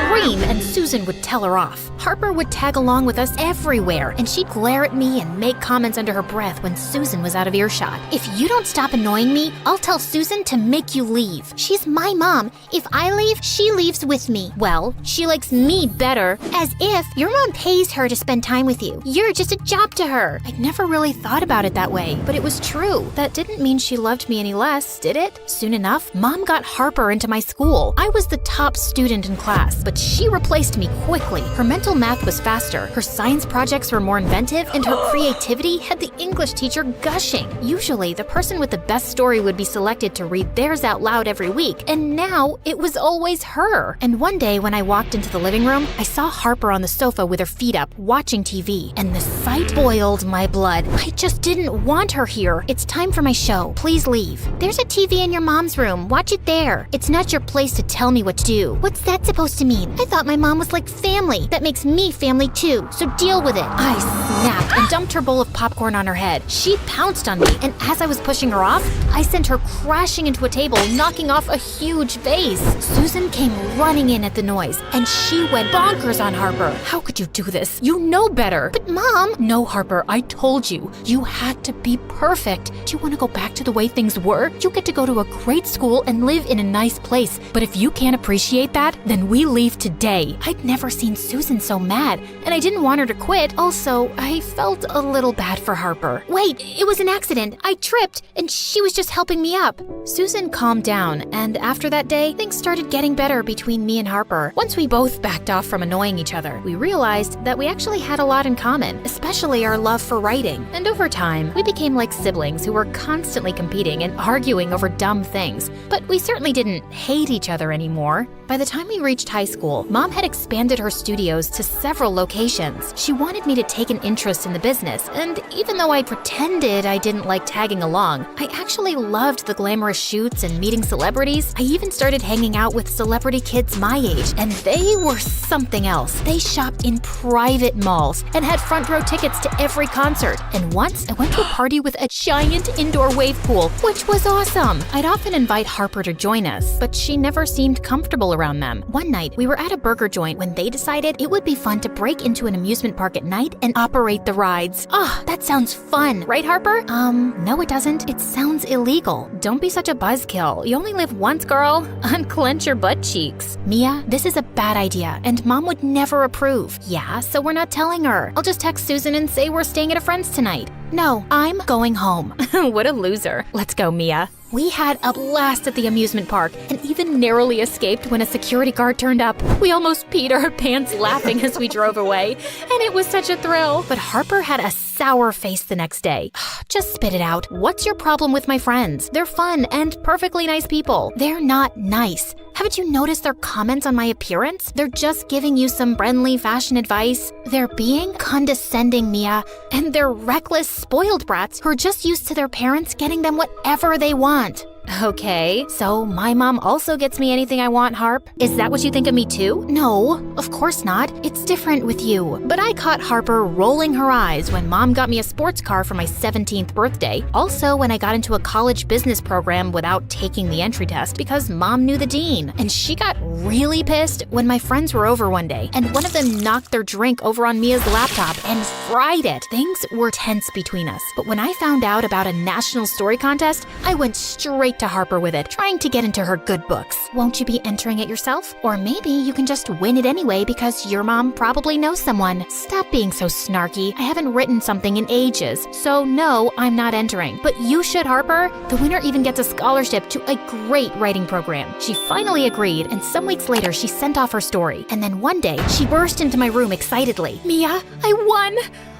scream, and Susan would tell her off. Harper would tag along with us everywhere, and she'd glare at me and make comments under her breath when Susan was out of earshot.
If you don't stop annoying me, I'll tell Susan to make you leave. She's my mom. If I leave, she leaves with me.
Well, she likes me better.
As if your mom pays her to spend time with you. You're just a job to her.
I'd never really thought about it that way, but it was true. That didn't mean she loved me any less, did it? Soon enough, mom got Harper into my school. I was the top student in class, but she replaced me quickly. Her mental math was faster, her science projects were more inventive, and her creativity had the English teacher gushing. Usually, the person with the best story would be selected to read theirs out loud every week, and now it was always her. And one day when I walked into the living room, I saw Harper on the sofa with her feet up, watching TV, and the sight boiled my blood. I just didn't want her here. It's time for my show. Please leave.
There's a TV in your mom's room. Watch it there. It's not your place to tell me what to do. What's that supposed to mean? I thought my mom was like family. That makes me family too, so deal with it.
I snapped and dumped her bowl of popcorn on her head. She pounced on me, and as I was pushing her off, I sent her crashing into a table, knocking off a huge vase. Susan came running in at the noise, and she went bonkers on Harper. How could you do this? You know better.
But Mom...
No, Harper, I told you. You had to be perfect. Do you want to go back to the way things were? You get to go to a great school and live in a nice place. But if you can't appreciate that, then we leave today. I'd never seen Susan so mad, and I didn't want her to quit. Also, I felt a little bad for Harper.
Wait, it was an accident. I tripped, and she was just
just helping me up. Susan calmed down, and after that day, things started getting better between me and Harper. Once we both backed off from annoying each other, we realized that we actually had a lot in common, especially our love for writing. And over time, we became like siblings who were constantly competing and arguing over dumb things. But we certainly didn't hate each other anymore. By the time we reached high school, Mom had expanded her studios to several locations. She wanted me to take an interest in the business, and even though I pretended I didn't like tagging along, I actually loved the glamorous shoots and meeting celebrities. I even started hanging out with celebrity kids my age, and they were something else. They shopped in private malls and had front row tickets to every concert. And once I went to a party with a giant indoor wave pool, which was awesome. I'd often invite Harper to join us, but she never seemed comfortable around them. One night, we were at a burger joint when they decided it would be fun to break into an amusement park at night and operate the rides. That sounds fun, right, Harper? No it doesn't. It sounds illegal. Don't be such a buzzkill. You only live once, girl. Unclench your butt cheeks. Mia, this is a bad idea, and Mom would never approve. Yeah, so we're not telling her. I'll just text Susan and say we're staying at a friend's tonight. No, I'm going home. What a loser. Let's go, Mia. We had a blast at the amusement park and even narrowly escaped when a security guard turned up. We almost peed our pants laughing as we drove away, and it was such a thrill. But Harper had a sour face the next day. Just spit it out. What's your problem with my friends? They're fun and perfectly nice people. They're not nice. Haven't you noticed their comments on my appearance? They're just giving you some friendly fashion advice. They're being condescending, Mia, and they're reckless, spoiled brats who are just used to their parents getting them whatever they want. Okay, so my mom also gets me anything I want, Harp? Is that what you think of me too? No, of course not. It's different with you. But I caught Harper rolling her eyes when Mom got me a sports car for my 17th birthday. Also, when I got into a college business program without taking the entry test because Mom knew the dean. And she got really pissed when my friends were over one day, and one of them knocked their drink over on Mia's laptop and fried it. Things were tense between us. But when I found out about a national story contest, I went straight to Harper with it, trying to get into her good books. Won't you be entering it yourself? Or maybe you can just win it anyway because your mom probably knows someone. Stop being so snarky. I haven't written something in ages, so no, I'm not entering. But you should, Harper. The winner even gets a scholarship to a great writing program. She finally agreed, and some weeks later she sent off her story. And then one day, she burst into my room excitedly. Mia, I won!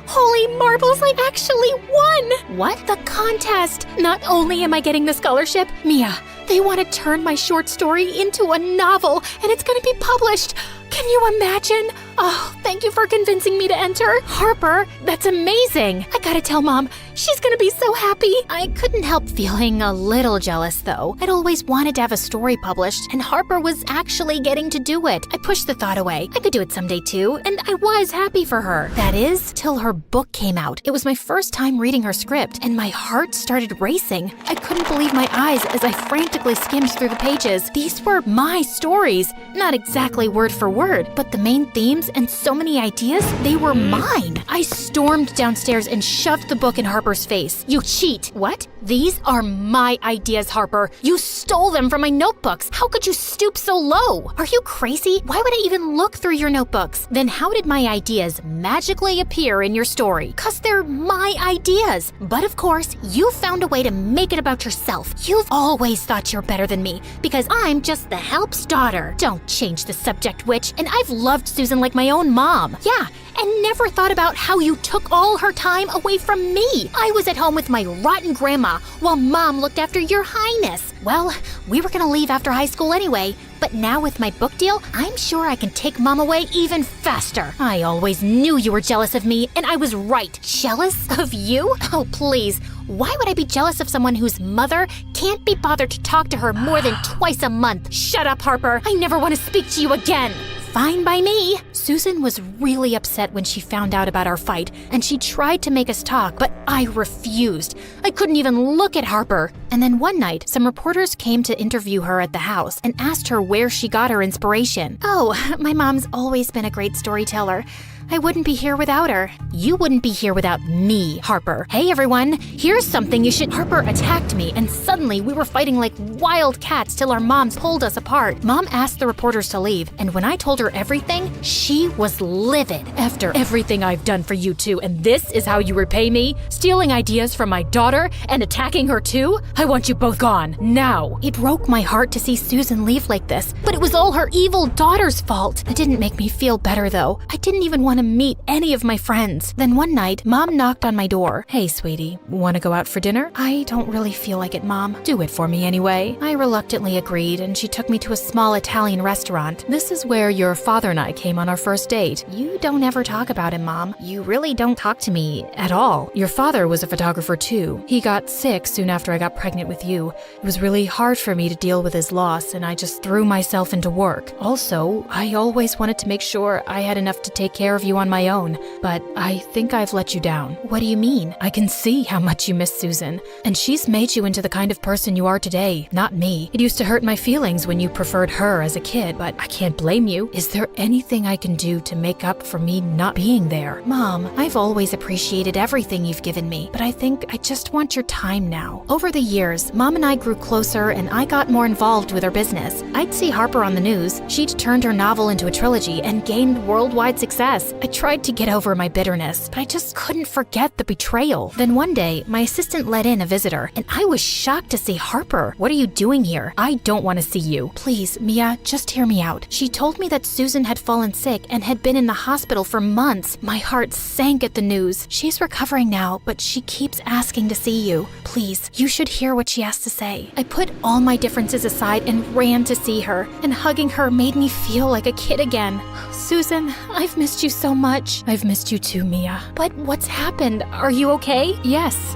Holy marbles, I actually won! What? The contest! Not only am I getting the scholarship, Mia, they want to turn my short story into a novel, and it's gonna be published. Can you imagine? Oh, thank you for convincing me to enter. Harper, that's amazing. I gotta tell Mom, she's gonna be so happy. I couldn't help feeling a little jealous, though. I'd always wanted to have a story published, and Harper was actually getting to do it. I pushed the thought away. I could do it someday, too, and I was happy for her. That is, till her book came out. It was my first time reading her script, and my heart started racing. I couldn't believe my eyes as I frantically skimmed through the pages. These were my stories. Not exactly word for word, but the main themes and so many ideas, they were mine. I stormed downstairs and shoved the book in Harper's face. You cheat. What? These are my ideas, Harper. You stole them from my notebooks. How could you stoop so low? Are you crazy? Why would I even look through your notebooks? Then how did my ideas magically appear in your story? 'Cause they're my ideas. But of course, you found a way to make it about yourself. You've always thought you're better than me because I'm just the help's daughter. Don't change the subject, witch. And I've loved Susan like my own mom. Yeah, and never thought about how you took all her time away from me. I was at home with my rotten grandma while Mom looked after your highness. Well, we were gonna leave after high school anyway, but now with my book deal, I'm sure I can take Mom away even faster. I always knew you were jealous of me, and I was right. Jealous of you? Oh, please. Why would I be jealous of someone whose mother can't be bothered to talk to her more than twice a month? Shut up, Harper. I never want to speak to you again. Fine by me. Susan was really upset when she found out about our fight, and she tried to make us talk, but I refused. I couldn't even look at Harper. And then one night, some reporters came to interview her at the house and asked her where she got her inspiration. Oh, my mom's always been a great storyteller. I wouldn't be here without her. You wouldn't be here without me, Harper. Hey everyone, here's something you should— Harper attacked me and suddenly we were fighting like wild cats till our moms pulled us apart. Mom asked the reporters to leave, and when I told her everything, she was livid.
After everything I've done for you two, and this is how you repay me? Stealing ideas from my daughter and attacking her too? I want you both gone, now.
It broke my heart to see Susan leave like this, but it was all her evil daughter's fault. It didn't make me feel better though. I didn't even want to meet any of my friends. Then one night, Mom knocked on my door.
Hey, sweetie, wanna go out for dinner?
I don't really feel like it, Mom.
Do it for me anyway.
I reluctantly agreed, and she took me to a small Italian restaurant.
This is where your father and I came on our first date.
You don't ever talk about him, Mom. You really don't talk to me
At all. Your father was a photographer too. He got sick soon after I got pregnant with you. It was really hard for me to deal with his loss, and I just threw myself into work. Also, I always wanted to make sure I had enough to take care of you on my own, but I think I've let you down.
What do you mean?
I can see how much you miss Susan, and she's made you into the kind of person you are today, not me. It used to hurt my feelings when you preferred her as a kid, but I can't blame you. Is there anything I can do to make up for me not being there?
Mom, I've always appreciated everything you've given me, but I think I just want your time now. Over the years, Mom and I grew closer and I got more involved with her business. I'd see Harper on the news. She'd turned her novel into a trilogy and gained worldwide success. I tried to get over my bitterness, but I just couldn't forget the betrayal. Then one day, my assistant let in a visitor, and I was shocked to see Harper. What are you doing here?
I don't want to see you.
Please, Mia, just hear me out. She told me that Susan had fallen sick and had been in the hospital for months. My heart sank at the news. She's recovering now, but she keeps asking to see you. Please, you should hear what she has to say. I put all my differences aside and ran to see her, and hugging her made me feel like a kid again. Susan, I've missed you so much.
I've missed you too, Mia.
But what's happened? Are you okay?
Yes,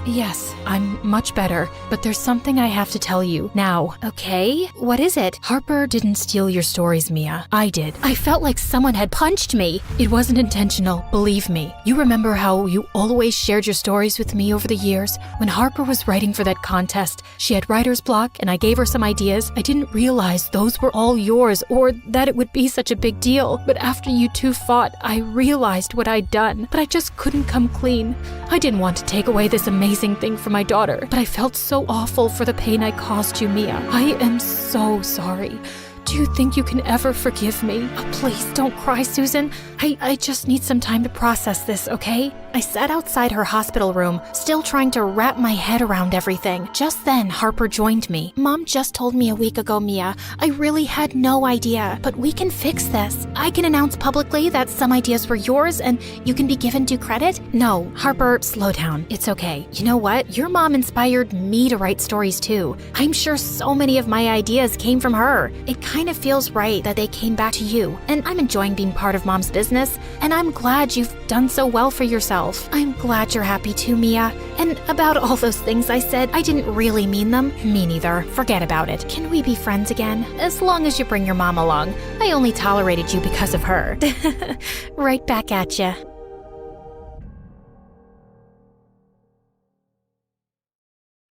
I'm much better, but there's something I have to tell you now.
Okay, what is it?
Harper didn't steal your stories, Mia. I did.
I felt like someone had punched me.
It wasn't intentional, believe me. You remember how you always shared your stories with me over the years? When Harper was writing for that contest, she had writer's block and I gave her some ideas. I didn't realize those were all yours or that it would be such a big deal. But after you two fought, I realized what I'd done, but I just couldn't come clean. I didn't want to take away this amazing thing from my daughter, but I felt so awful for the pain I caused you, Mia. I am so sorry. Do you think you can ever forgive me?
Oh, please don't cry, Susan. I just need some time to process this, okay? I sat outside her hospital room, still trying to wrap my head around everything. Just then, Harper joined me. Mom just told me a week ago, Mia. I really had no idea, but we can fix this. I can announce publicly that some ideas were yours and you can be given due credit. No, Harper, slow down. It's okay. You know what? Your mom inspired me to write stories too. I'm sure so many of my ideas came from her. It kind of feels right that they came back to you, and I'm enjoying being part of Mom's business, and I'm glad you've done so well for yourself. I'm glad you're happy too, Mia. And about all those things I said, I didn't really mean them. Me neither. Forget about it. Can we be friends again? As long as you bring your mom along. I only tolerated you because of her. Right back at ya.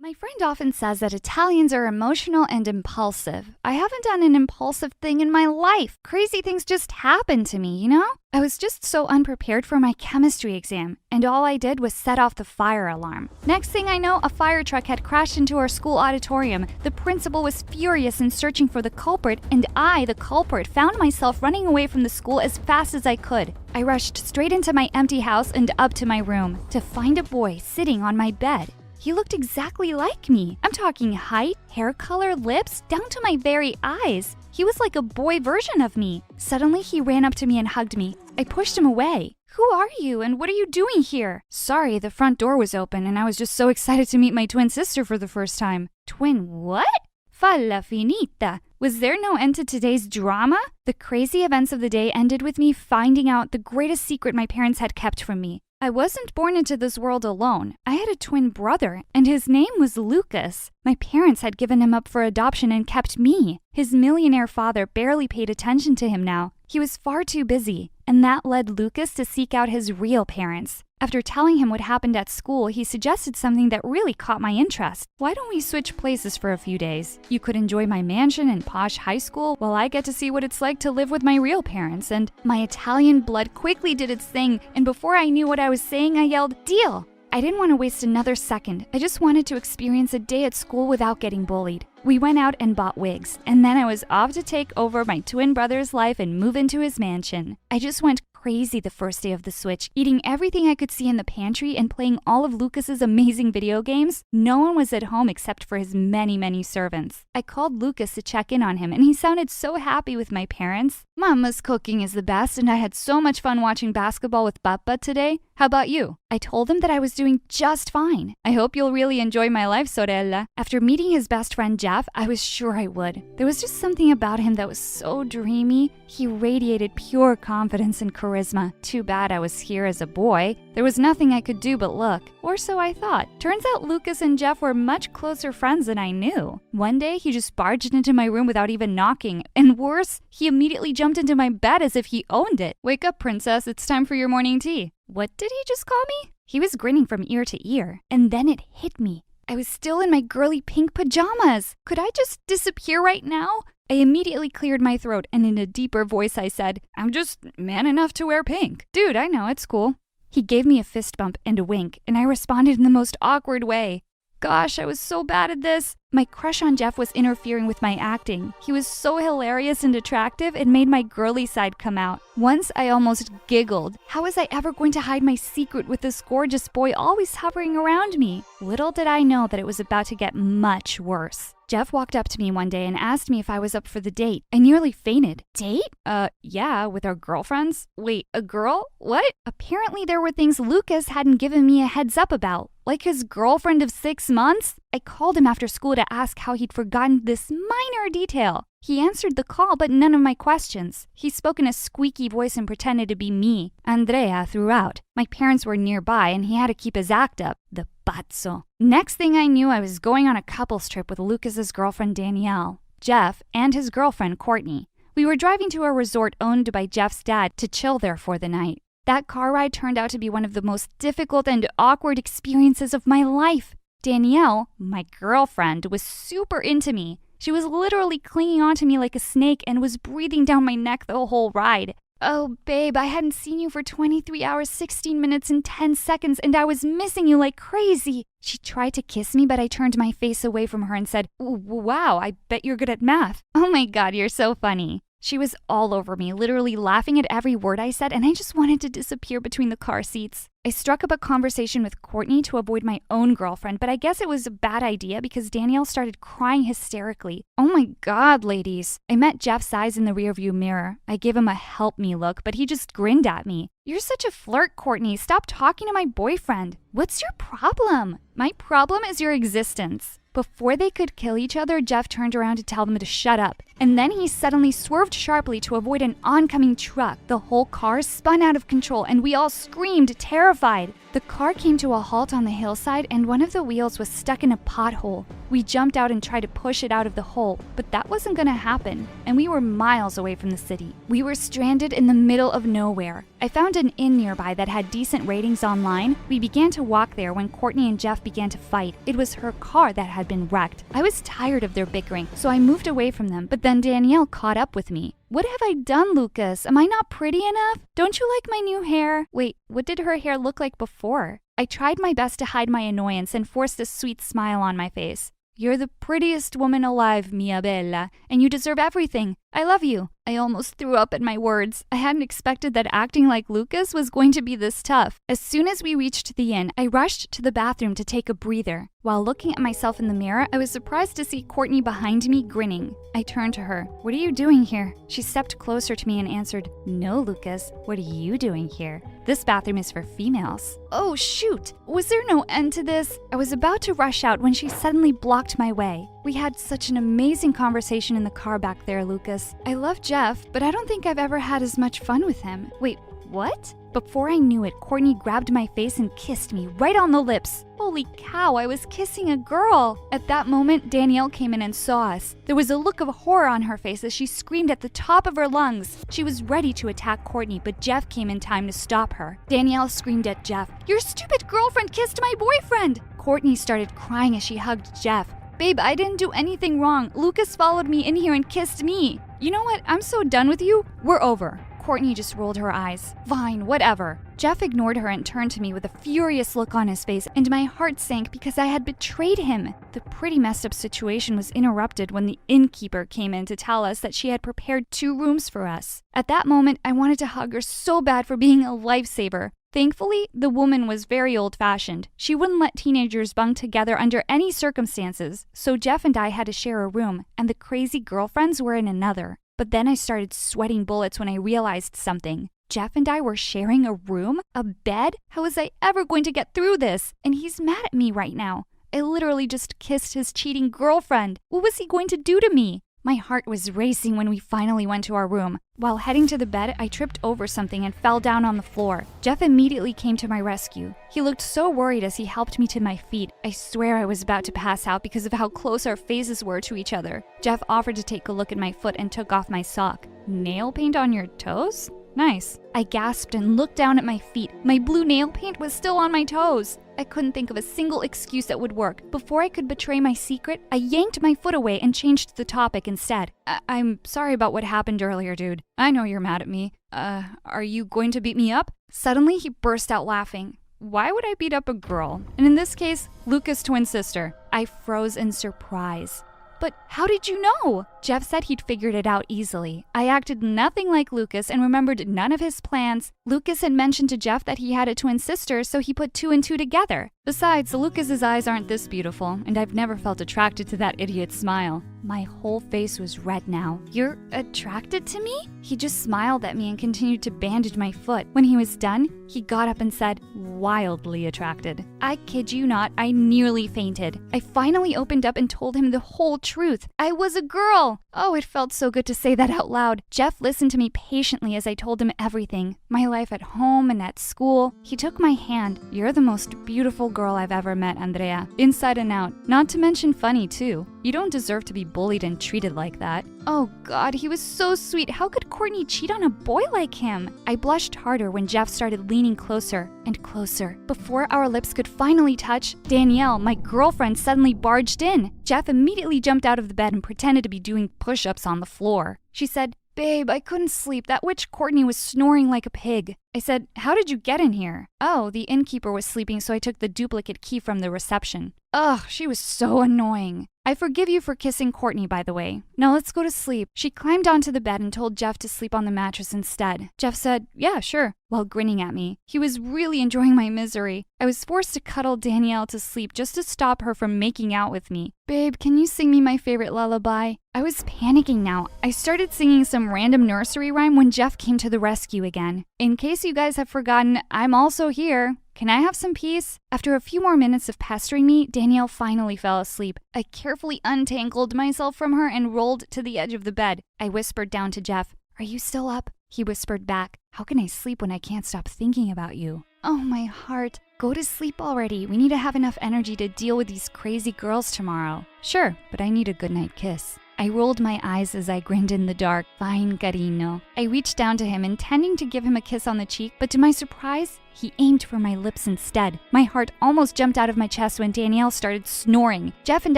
My friend often says that Italians are emotional and impulsive. I haven't done an impulsive thing in my life. Crazy things just happen to me, you know? I was just so unprepared for my chemistry exam, and all I did was set off the fire alarm. Next thing I know, a fire truck had crashed into our school auditorium. The principal was furious and searching for the culprit, and I, the culprit, found myself running away from the school as fast as I could. I rushed straight into my empty house and up to my room to find a boy sitting on my bed. He looked exactly like me. I'm talking height, hair color, lips, down to my very eyes. He was like a boy version of me. Suddenly, he ran up to me and hugged me. I pushed him away. Who are you and what are you doing here? Sorry, the front door was open and I was just so excited to meet my twin sister for the first time. Twin what? Falla finita. Was there no end to today's drama? The crazy events of the day ended with me finding out the greatest secret my parents had kept from me. I wasn't born into this world alone. I had a twin brother, and his name was Lucas. My parents had given him up for adoption and kept me. His millionaire father barely paid attention to him now. He was far too busy, and that led Lucas to seek out his real parents. After telling him what happened at school, he suggested something that really caught my interest. Why don't we switch places for a few days? You could enjoy my mansion and posh high school while I get to see what it's like to live with my real parents. And my Italian blood quickly did its thing, and before I knew what I was saying, I yelled, "Deal!" I didn't want to waste another second. I just wanted to experience a day at school without getting bullied. We went out and bought wigs, and then I was off to take over my twin brother's life and move into his mansion. I just went crazy the first day of the switch, eating everything I could see in the pantry and playing all of Lucas's amazing video games. No one was at home except for his many servants. I called Lucas to check in on him, and he sounded so happy with my parents. Mama's cooking is the best, and I had so much fun watching basketball with Papa today. How about you? I told him that I was doing just fine. I hope you'll really enjoy my life, sorella. After meeting his best friend Jeff, I was sure I would. There was just something about him that was so dreamy. He radiated pure confidence and charisma. Too bad I was here as a boy. There was nothing I could do but look. Or so I thought. Turns out Lucas and Jeff were much closer friends than I knew. One day, he just barged into my room without even knocking. And worse, he immediately jumped into my bed as if he owned it. "Wake up, princess. It's time for your morning tea." What did he just call me? He was grinning from ear to ear. And then it hit me. I was still in my girly pink pajamas. Could I just disappear right now? I immediately cleared my throat, and in a deeper voice I said, "I'm just man enough to wear pink." "Dude, I know, it's cool." He gave me a fist bump and a wink, and I responded in the most awkward way. Gosh, I was so bad at this. My crush on Jeff was interfering with my acting. He was so hilarious and attractive, it made my girly side come out. Once I almost giggled. How was I ever going to hide my secret with this gorgeous boy always hovering around me? Little did I know that it was about to get much worse. Jeff walked up to me one day and asked me if I was up for the date. I nearly fainted. Date? Yeah, with our girlfriends. Wait, a girl? What? Apparently there were things Lucas hadn't given me a heads up about. Like his girlfriend of 6 months? I called him after school to ask how he'd forgotten this minor detail. He answered the call, but none of my questions. He spoke in a squeaky voice and pretended to be me, Andrea, throughout. My parents were nearby, and he had to keep his act up. The pazzo. Next thing I knew, I was going on a couples trip with Lucas's girlfriend Danielle, Jeff, and his girlfriend Courtney. We were driving to a resort owned by Jeff's dad to chill there for the night. That car ride turned out to be one of the most difficult and awkward experiences of my life. Danielle, my girlfriend, was super into me. She was literally clinging onto me like a snake and was breathing down my neck the whole ride. "Oh, babe, I hadn't seen you for 23 hours, 16 minutes, and 10 seconds, and I was missing you like crazy." She tried to kiss me, but I turned my face away from her and said, "Wow, I bet you're good at math." "Oh my God, you're so funny." She was all over me, literally laughing at every word I said, and I just wanted to disappear between the car seats. I struck up a conversation with Courtney to avoid my own girlfriend, but I guess it was a bad idea because Danielle started crying hysterically. Oh my God, ladies. I met Jeff's eyes in the rearview mirror. I gave him a help me look, but he just grinned at me. "You're such a flirt, Courtney. Stop talking to my boyfriend." "What's your problem?" "My problem is your existence." Before they could kill each other, Jeff turned around to tell them to shut up. And then he suddenly swerved sharply to avoid an oncoming truck. The whole car spun out of control, and we all screamed, terrified. The car came to a halt on the hillside, and one of the wheels was stuck in a pothole. We jumped out and tried to push it out of the hole, but that wasn't going to happen, and we were miles away from the city. We were stranded in the middle of nowhere. I found an inn nearby that had decent ratings online. We began to walk there when Courtney and Jeff began to fight. It was her car that had been wrecked. I was tired of their bickering, so I moved away from them, but then Danielle caught up with me. "What have I done, Lucas? Am I not pretty enough? Don't you like my new hair?" Wait, what did her hair look like before? I tried my best to hide my annoyance and forced a sweet smile on my face. "You're the prettiest woman alive, mia bella, and you deserve everything. I love you." I almost threw up at my words. I hadn't expected that acting like Lucas was going to be this tough. As soon as we reached the inn, I rushed to the bathroom to take a breather. While looking at myself in the mirror, I was surprised to see Courtney behind me grinning. I turned to her. "What are you doing here?" She stepped closer to me and answered, "No, Lucas, what are you doing here? This bathroom is for females." Oh, shoot! Was there no end to this? I was about to rush out when she suddenly blocked my way. "We had such an amazing conversation in the car back there, Lucas. I love Jeff, but I don't think I've ever had as much fun with him." "Wait, what?" Before I knew it, Courtney grabbed my face and kissed me right on the lips. Holy cow, I was kissing a girl! At that moment, Danielle came in and saw us. There was a look of horror on her face as she screamed at the top of her lungs. She was ready to attack Courtney, but Jeff came in time to stop her. Danielle screamed at Jeff, "Your stupid girlfriend kissed my boyfriend!" Courtney started crying as she hugged Jeff. "Babe, I didn't do anything wrong. Lucas followed me in here and kissed me." "You know what? I'm so done with you. We're over." Courtney just rolled her eyes. "Fine, whatever." Jeff ignored her and turned to me with a furious look on his face, and my heart sank because I had betrayed him. The pretty messed up situation was interrupted when the innkeeper came in to tell us that she had prepared 2 rooms for us. At that moment, I wanted to hug her so bad for being a lifesaver. Thankfully, the woman was very old-fashioned. She wouldn't let teenagers bunk together under any circumstances, so Jeff and I had to share a room, and the crazy girlfriends were in another. But then I started sweating bullets when I realized something. Jeff and I were sharing a room? A bed? How was I ever going to get through this? And he's mad at me right now. I literally just kissed his cheating girlfriend. What was he going to do to me? My heart was racing when we finally went to our room. While heading to the bed, I tripped over something and fell down on the floor. Jeff immediately came to my rescue. He looked so worried as he helped me to my feet. I swear I was about to pass out because of how close our faces were to each other. Jeff offered to take a look at my foot and took off my sock. "Nail paint on your toes? Nice." I gasped and looked down at my feet. My blue nail paint was still on my toes. I couldn't think of a single excuse that would work. Before I could betray my secret, I yanked my foot away and changed the topic instead. I'm sorry about what happened earlier, dude. I know you're mad at me. Are you going to beat me up?" Suddenly, he burst out laughing. Why would I beat up a girl? And in this case, Luca's twin sister. I froze in surprise. "But how did you know?" Jeff said he'd figured it out easily. I acted nothing like Lucas and remembered none of his plans. Lucas had mentioned to Jeff that he had a twin sister, so he put 2 and 2 together. Besides, Lucas's eyes aren't this beautiful, and I've never felt attracted to that idiot's smile. My whole face was red now. "You're attracted to me?" He just smiled at me and continued to bandage my foot. When he was done, he got up and said, "Wildly attracted." I kid you not, I nearly fainted. I finally opened up and told him the whole truth. I was a girl! Oh, it felt so good to say that out loud. Jeff listened to me patiently as I told him everything. My life at home and at school. He took my hand. "You're the most beautiful girl I've ever met, Andrea. Inside and out. Not to mention funny, too. You don't deserve to be bullied and treated like that." Oh God, he was so sweet. How could Courtney cheat on a boy like him? I blushed harder when Jeff started leaning closer and closer. Before our lips could finally touch, Danielle, my girlfriend, suddenly barged in. Jeff immediately jumped out of the bed and pretended to be doing push-ups on the floor. She said, "Babe, I couldn't sleep. That witch Courtney was snoring like a pig." I said, "How did you get in here?" "Oh, the innkeeper was sleeping, so I took the duplicate key from the reception." Ugh, she was so annoying. "I forgive you for kissing Courtney, by the way. Now let's go to sleep." She climbed onto the bed and told Jeff to sleep on the mattress instead. Jeff said, "Yeah, sure," while grinning at me. He was really enjoying my misery. I was forced to cuddle Danielle to sleep just to stop her from making out with me. "Babe, can you sing me my favorite lullaby?" I was panicking now. I started singing some random nursery rhyme when Jeff came to the rescue again. In case you guys have forgotten, I'm also here. Can I have some peace? After a few more minutes of pestering me, Danielle finally fell asleep. I carefully untangled myself from her and rolled to the edge of the bed. I whispered down to Jeff, "Are you still up?" He whispered back, "How can I sleep when I can't stop thinking about you?" Oh, my heart. Go to sleep already. We need to have enough energy to deal with these crazy girls tomorrow. Sure, but I need a goodnight kiss. I rolled my eyes as I grinned in the dark. Fine, carino. I reached down to him, intending to give him a kiss on the cheek, but to my surprise, he aimed for my lips instead. My heart almost jumped out of my chest when Danielle started snoring. Jeff and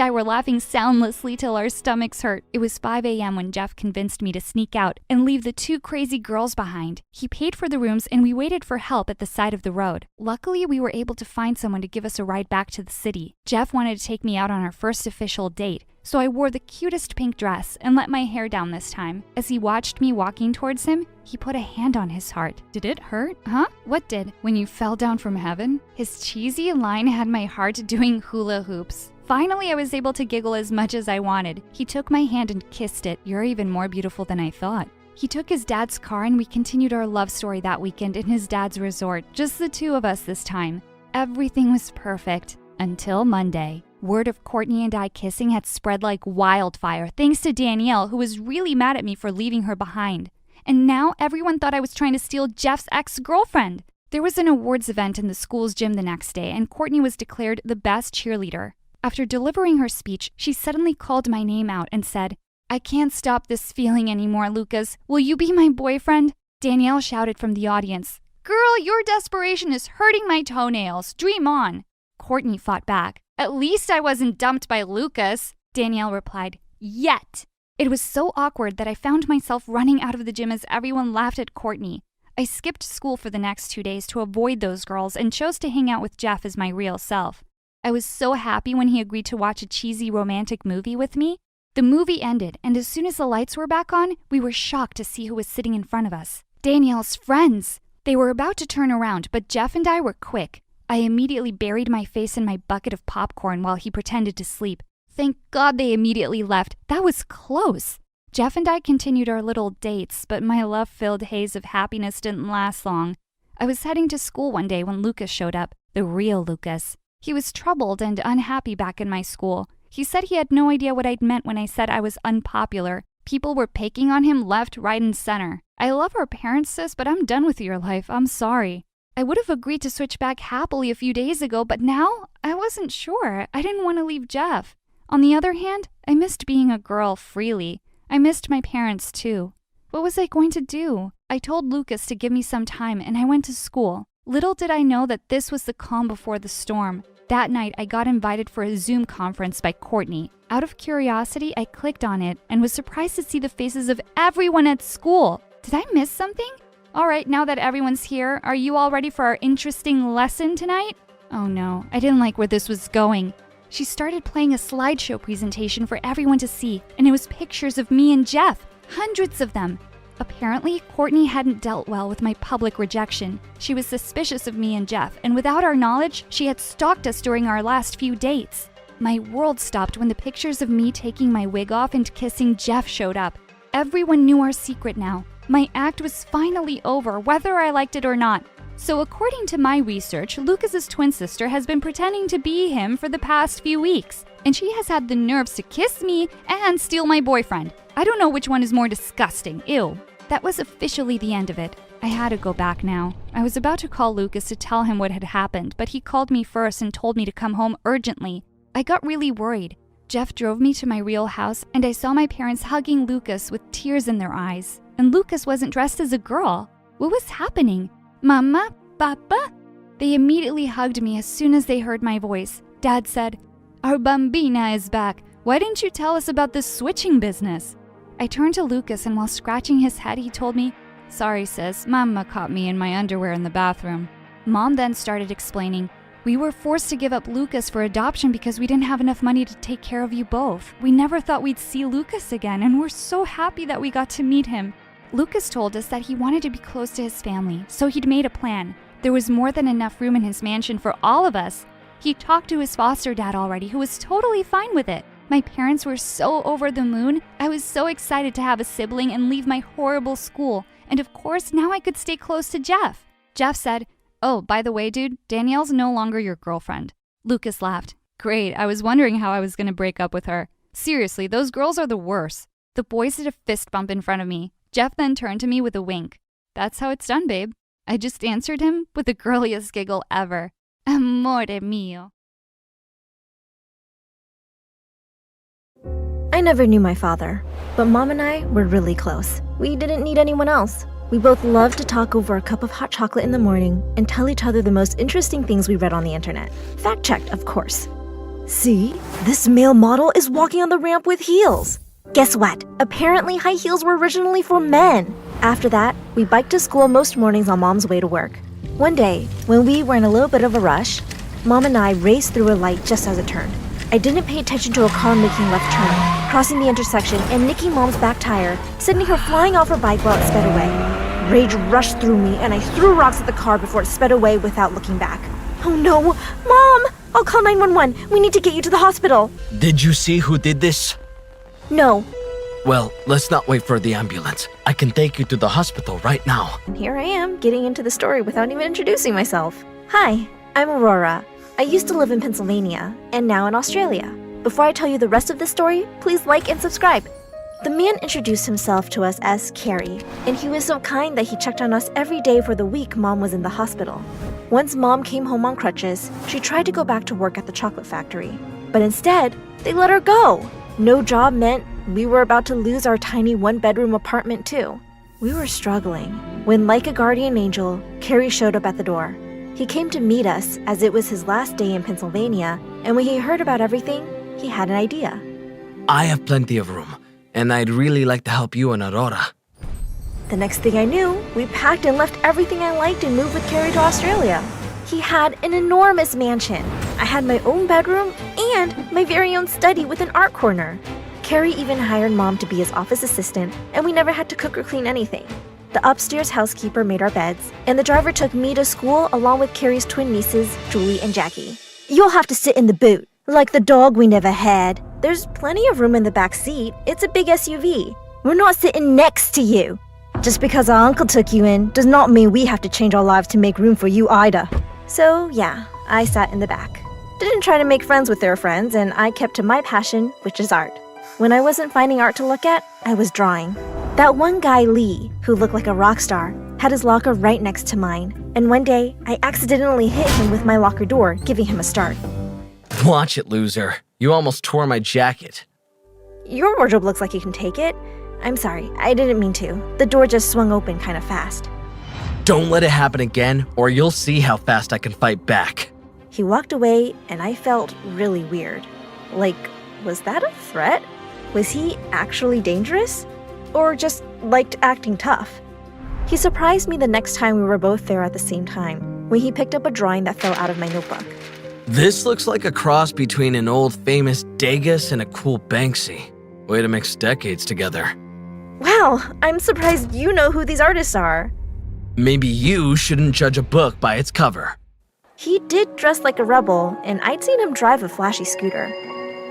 I were laughing soundlessly till our stomachs hurt. It was 5 a.m. when Jeff convinced me to sneak out and leave the 2 crazy girls behind. He paid for the rooms and we waited for help at the side of the road. Luckily, we were able to find someone to give us a ride back to the city. Jeff wanted to take me out on our first official date, so I wore the cutest pink dress and let my hair down this time. As he watched me walking towards him, he put a hand on his heart. Did it hurt? Huh? What did? When you fell down from heaven? His cheesy line had my heart doing hula hoops. Finally, I was able to giggle as much as I wanted. He took my hand and kissed it. "You're even more beautiful than I thought." He took his dad's car and we continued our love story that weekend in his dad's resort. Just the 2 of us this time. Everything was perfect. Until Monday. Word of Courtney and I kissing had spread like wildfire thanks to Danielle, who was really mad at me for leaving her behind. and now everyone thought I was trying to steal Jeff's ex-girlfriend. There was an awards event in the school's gym the next day, and Courtney was declared the best cheerleader. After delivering her speech, she suddenly called my name out and said, "I can't stop this feeling anymore, Lucas. Will you be my boyfriend?" Danielle shouted from the audience, "Girl, your desperation is hurting my toenails. Dream on." Courtney fought back. "At least I wasn't dumped by Lucas." Danielle replied, "Yet." It was so awkward that I found myself running out of the gym as everyone laughed at Courtney. I skipped school for the next 2 days to avoid those girls and chose to hang out with Jeff as my real self. I was so happy when he agreed to watch a cheesy romantic movie with me. The movie ended, and as soon as the lights were back on, we were shocked to see who was sitting in front of us. Danielle's friends! They were about to turn around, but Jeff and I were quick. I immediately buried my face in my bucket of popcorn while he pretended to sleep. Thank God they immediately left. That was close. Jeff and I continued our little dates, but my love-filled haze of happiness didn't last long. I was heading to school one day when Lucas showed up, the real Lucas. He was troubled and unhappy back in my school. He said he had no idea what I'd meant when I said I was unpopular. People were picking on him left, right, and center. "I love our parents, sis, but I'm done with your life. I'm sorry. I would have agreed to switch back happily a few days ago, but now I wasn't sure. I didn't want to leave Jeff. On the other hand, I missed being a girl freely. I missed my parents too. What was I going to do? I told Lucas to give me some time and I went to school. Little did I know that this was the calm before the storm. That night, I got invited for a Zoom conference by Courtney. Out of curiosity, I clicked on it and was surprised to see the faces of everyone at school. Did I miss something? All right, now that everyone's here, are you all ready for our interesting lesson tonight? Oh no, I didn't like where this was going. She started playing a slideshow presentation for everyone to see, and it was pictures of me and Jeff, hundreds of them. Apparently, Courtney hadn't dealt well with my public rejection. She was suspicious of me and Jeff, and without our knowledge, she had stalked us during our last few dates. My world stopped when the pictures of me taking my wig off and kissing Jeff showed up. Everyone knew our secret now. My act was finally over, whether I liked it or not. So according to my research, Lucas's twin sister has been pretending to be him for the past few weeks, and she has had the nerves to kiss me and steal my boyfriend. I don't know which one is more disgusting. Ew. That was officially the end of it. I had to go back now. I was about to call Lucas to tell him what had happened, but he called me first and told me to come home urgently. I got really worried. Jeff drove me to my real house, and I saw my parents hugging Lucas with tears in their eyes. And Lucas wasn't dressed as a girl. What was happening? Mama? Papa? They immediately hugged me as soon as they heard my voice. Dad said, "Our bambina is back. Why didn't you tell us about this switching business?" I turned to Lucas, and while scratching his head, he told me, "Sorry, sis. Mama caught me in my underwear in the bathroom." Mom then started explaining, "We were forced to give up Lucas for adoption because we didn't have enough money to take care of you both. We never thought we'd see Lucas again, and we're so happy that we got to meet him." Lucas told us that he wanted to be close to his family, so he'd made a plan. There was more than enough room in his mansion for all of us. He talked to his foster dad already, who was totally fine with it. My parents were so over the moon. I was so excited to have a sibling and leave my horrible school. And of course, now I could stay close to Jeff. Jeff said, "Oh, by the way, dude, Danielle's no longer your girlfriend." Lucas laughed. "Great, I was wondering how I was going to break up with her. Seriously, those girls are the worst." The boys did a fist bump in front of me. Jeff then turned to me with a wink. "That's how it's done, babe." I just answered him with the girliest giggle ever. Amore mio.
I never knew my father, but Mom and I were really close. We didn't need anyone else. We both loved to talk over a cup of hot chocolate in the morning and tell each other the most interesting things we read on the internet. Fact-checked, of course. See? This male model is walking on the ramp with heels. Guess what? Apparently high heels were originally for men. After that, we biked to school most mornings on Mom's way to work. One day, when we were in a little bit of a rush, Mom and I raced through a light just as it turned. I didn't pay attention to a car making left turn, crossing the intersection and nicking Mom's back tire, sending her flying off her bike while it sped away. Rage rushed through me and I threw rocks at the car before it sped away without looking back. Oh no! Mom! I'll call 911. We need to get you to the hospital.
Did you see who did this?
No.
Well, let's not wait for the ambulance. I can take you to the hospital right now.
And here I am, getting into the story without even introducing myself. Hi, I'm Aurora. I used to live in Pennsylvania, and now in Australia. Before I tell you the rest of the story, please like and subscribe. The man introduced himself to us as Carrie, and he was so kind that he checked on us every day for the week Mom was in the hospital. Once Mom came home on crutches, she tried to go back to work at the chocolate factory. But instead, they let her go. No job meant we were about to lose our tiny one-bedroom apartment too. We were struggling when, like a guardian angel, Carrie showed up at the door. He came to meet us as it was his last day in Pennsylvania, and when he heard about everything, he had an idea.
I have plenty of room, and I'd really like to help you and Aurora.
The next thing I knew, we packed and left everything I liked and moved with Carrie to Australia. He had an enormous mansion. I had my own bedroom and my very own study with an art corner. Carrie even hired Mom to be his office assistant, and we never had to cook or clean anything. The upstairs housekeeper made our beds, and the driver took me to school along with Carrie's twin nieces, Julie and Jackie. You'll have to sit in the boot, like the dog we never had. There's plenty of room in the back seat. It's a big SUV. We're not sitting next to you. Just because our uncle took you in does not mean we have to change our lives to make room for you either. So yeah, I sat in the back. Didn't try to make friends with their friends, and I kept to my passion, which is art. When I wasn't finding art to look at, I was drawing. That one guy, Lee, who looked like a rock star, had his locker right next to mine. And one day, I accidentally hit him with my locker door, giving him a start.
Watch it, loser. You almost tore my jacket.
Your wardrobe looks like you can take it. I'm sorry, I didn't mean to. The door just swung open kind of fast.
Don't let it happen again, or you'll see how fast I can fight back.
He walked away, and I felt really weird. Like, was that a threat? Was he actually dangerous? Or just liked acting tough? He surprised me the next time we were both there at the same time, when he picked up a drawing that fell out of my notebook.
This looks like a cross between an old famous Degas and a cool Banksy. Way to mix decades together.
Wow, I'm surprised you know who these artists are.
Maybe you shouldn't judge a book by its cover.
He did dress like a rebel, and I'd seen him drive a flashy scooter.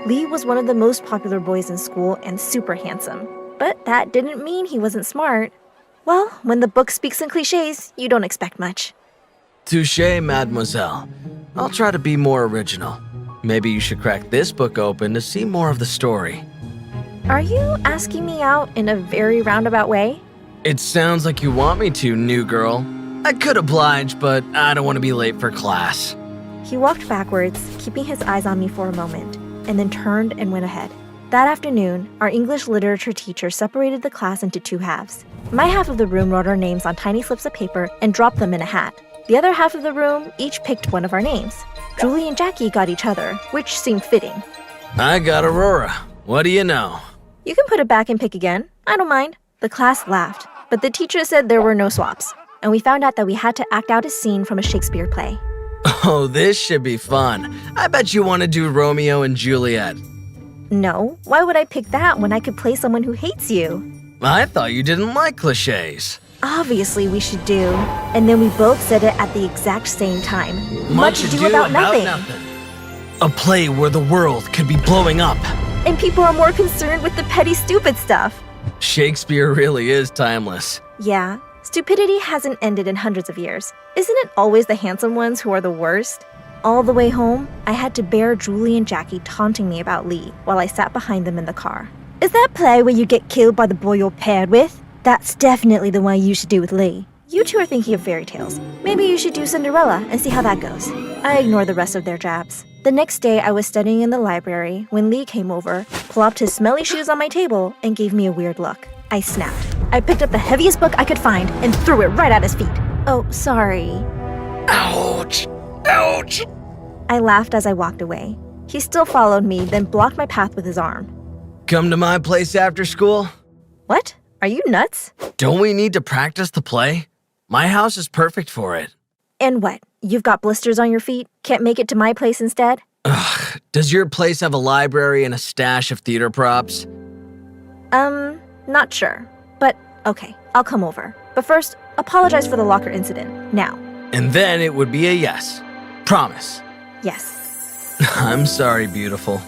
Lee was one of the most popular boys in school and super handsome. But that didn't mean he wasn't smart. Well, when the book speaks in cliches, you don't expect much.
Touché, mademoiselle. I'll try to be more original. Maybe you should crack this book open to see more of the story.
Are you asking me out in a very roundabout way?
It sounds like you want me to, new girl. I could oblige, but I don't want to be late for class.
He walked backwards, keeping his eyes on me for a moment, and then turned and went ahead. That afternoon, our English literature teacher separated the class into two halves. My half of the room wrote our names on tiny slips of paper and dropped them in a hat. The other half of the room each picked one of our names. Julie and Jackie got each other, which seemed fitting.
I got Aurora. What do you know?
You can put it back and pick again. I don't mind. The class laughed, but the teacher said there were no swaps, and we found out that we had to act out a scene from a Shakespeare play.
Oh, this should be fun. I bet you want to do Romeo and Juliet.
No, why would I pick that when I could play someone who hates you?
I thought you didn't like cliches.
Obviously we should do. And then we both said it at the exact same time. Much ado about nothing.
A play where the world could be blowing up.
And people are more concerned with the petty, stupid stuff.
Shakespeare really is timeless.
Yeah, stupidity hasn't ended in hundreds of years. Isn't it always the handsome ones who are the worst? All the way home, I had to bear Julie and Jackie taunting me about Lee while I sat behind them in the car. Is that play where you get killed by the boy you're paired with? That's definitely the one you should do with Lee. You two are thinking of fairy tales. Maybe you should do Cinderella and see how that goes. I ignored the rest of their jabs. The next day, I was studying in the library when Lee came over, plopped his smelly shoes on my table, and gave me a weird look. I snapped. I picked up the heaviest book I could find and threw it right at his feet. Oh, sorry.
Ouch! Ouch!
I laughed as I walked away. He still followed me, then blocked my path with his arm.
Come to my place after school?
What? Are you nuts?
Don't we need to practice the play? My house is perfect for it.
And what? You've got blisters on your feet? Can't make it to my place instead?
Ugh, does your place have a library and a stash of theater props?
Not sure. But okay, I'll come over. But first, apologize for the locker incident, now.
And then it would be a yes. Promise.
Yes.
I'm sorry, beautiful.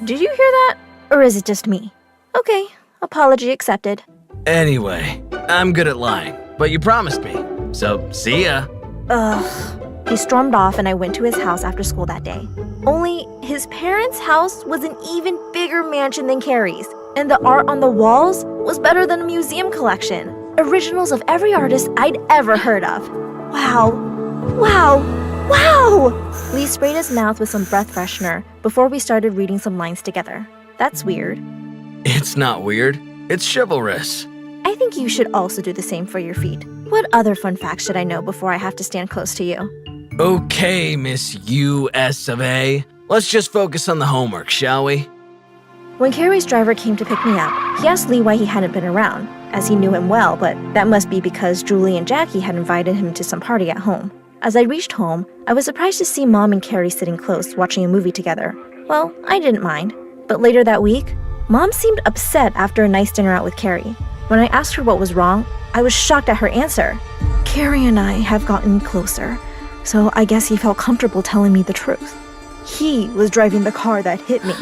Did you hear that? Or is it just me? Okay, apology accepted.
Anyway, I'm good at lying, but you promised me. So, see ya.
Ugh. He stormed off and I went to his house after school that day. Only his parents' house was an even bigger mansion than Carrie's. And the art on the walls was better than a museum collection. Originals of every artist I'd ever heard of. Wow. Wow. Wow! Lee sprayed his mouth with some breath freshener before we started reading some lines together. That's weird.
It's not weird. It's chivalrous.
I think you should also do the same for your feet. What other fun facts should I know before I have to stand close to you?
Okay, Miss U.S. of A. Let's just focus on the homework, shall we?
When Carrie's driver came to pick me up, he asked Lee why he hadn't been around, as he knew him well, but that must be because Julie and Jackie had invited him to some party at home. As I reached home, I was surprised to see Mom and Carrie sitting close, watching a movie together. Well, I didn't mind. But later that week, Mom seemed upset after a nice dinner out with Carrie. When I asked her what was wrong, I was shocked at her answer. Carrie and I have gotten closer, so I guess he felt comfortable telling me the truth. He was driving the car that hit me.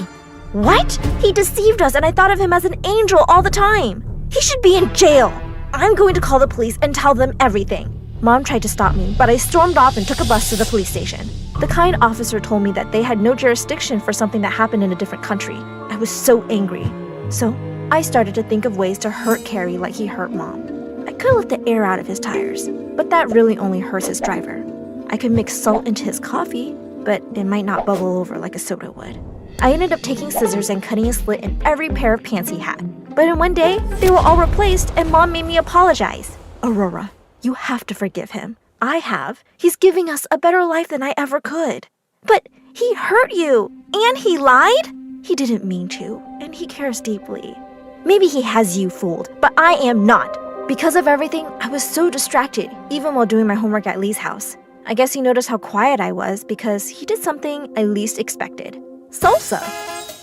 What? He deceived us, and I thought of him as an angel all the time. He should be in jail. I'm going to call the police and tell them everything. Mom tried to stop me, but I stormed off and took a bus to the police station. The kind officer told me that they had no jurisdiction for something that happened in a different country. I was so angry. So I started to think of ways to hurt Carrie like he hurt Mom. I could let the air out of his tires, but that really only hurts his driver. I could mix salt into his coffee, but it might not bubble over like a soda would. I ended up taking scissors and cutting a slit in every pair of pants he had. But in one day, they were all replaced and Mom made me apologize. Aurora, you have to forgive him. I have. He's giving us a better life than I ever could. But he hurt you, and he lied? He didn't mean to, and he cares deeply. Maybe he has you fooled, but I am not. Because of everything, I was so distracted, even while doing my homework at Lee's house. I guess he noticed how quiet I was because he did something I least expected. Salsa!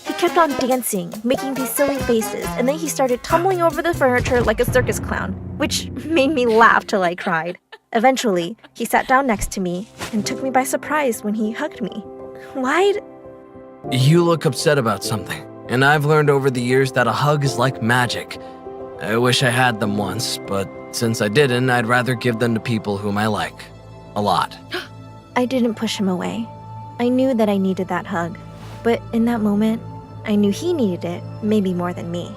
He kept on dancing, making these silly faces, and then he started tumbling over the furniture like a circus clown, which made me laugh till I cried. Eventually, he sat down next to me and took me by surprise when he hugged me. Why'd...
You look upset about something, and I've learned over the years that a hug is like magic. I wish I had them once, but since I didn't, I'd rather give them to people whom I like. A lot.
I didn't push him away. I knew that I needed that hug. But in that moment, I knew he needed it maybe more than me.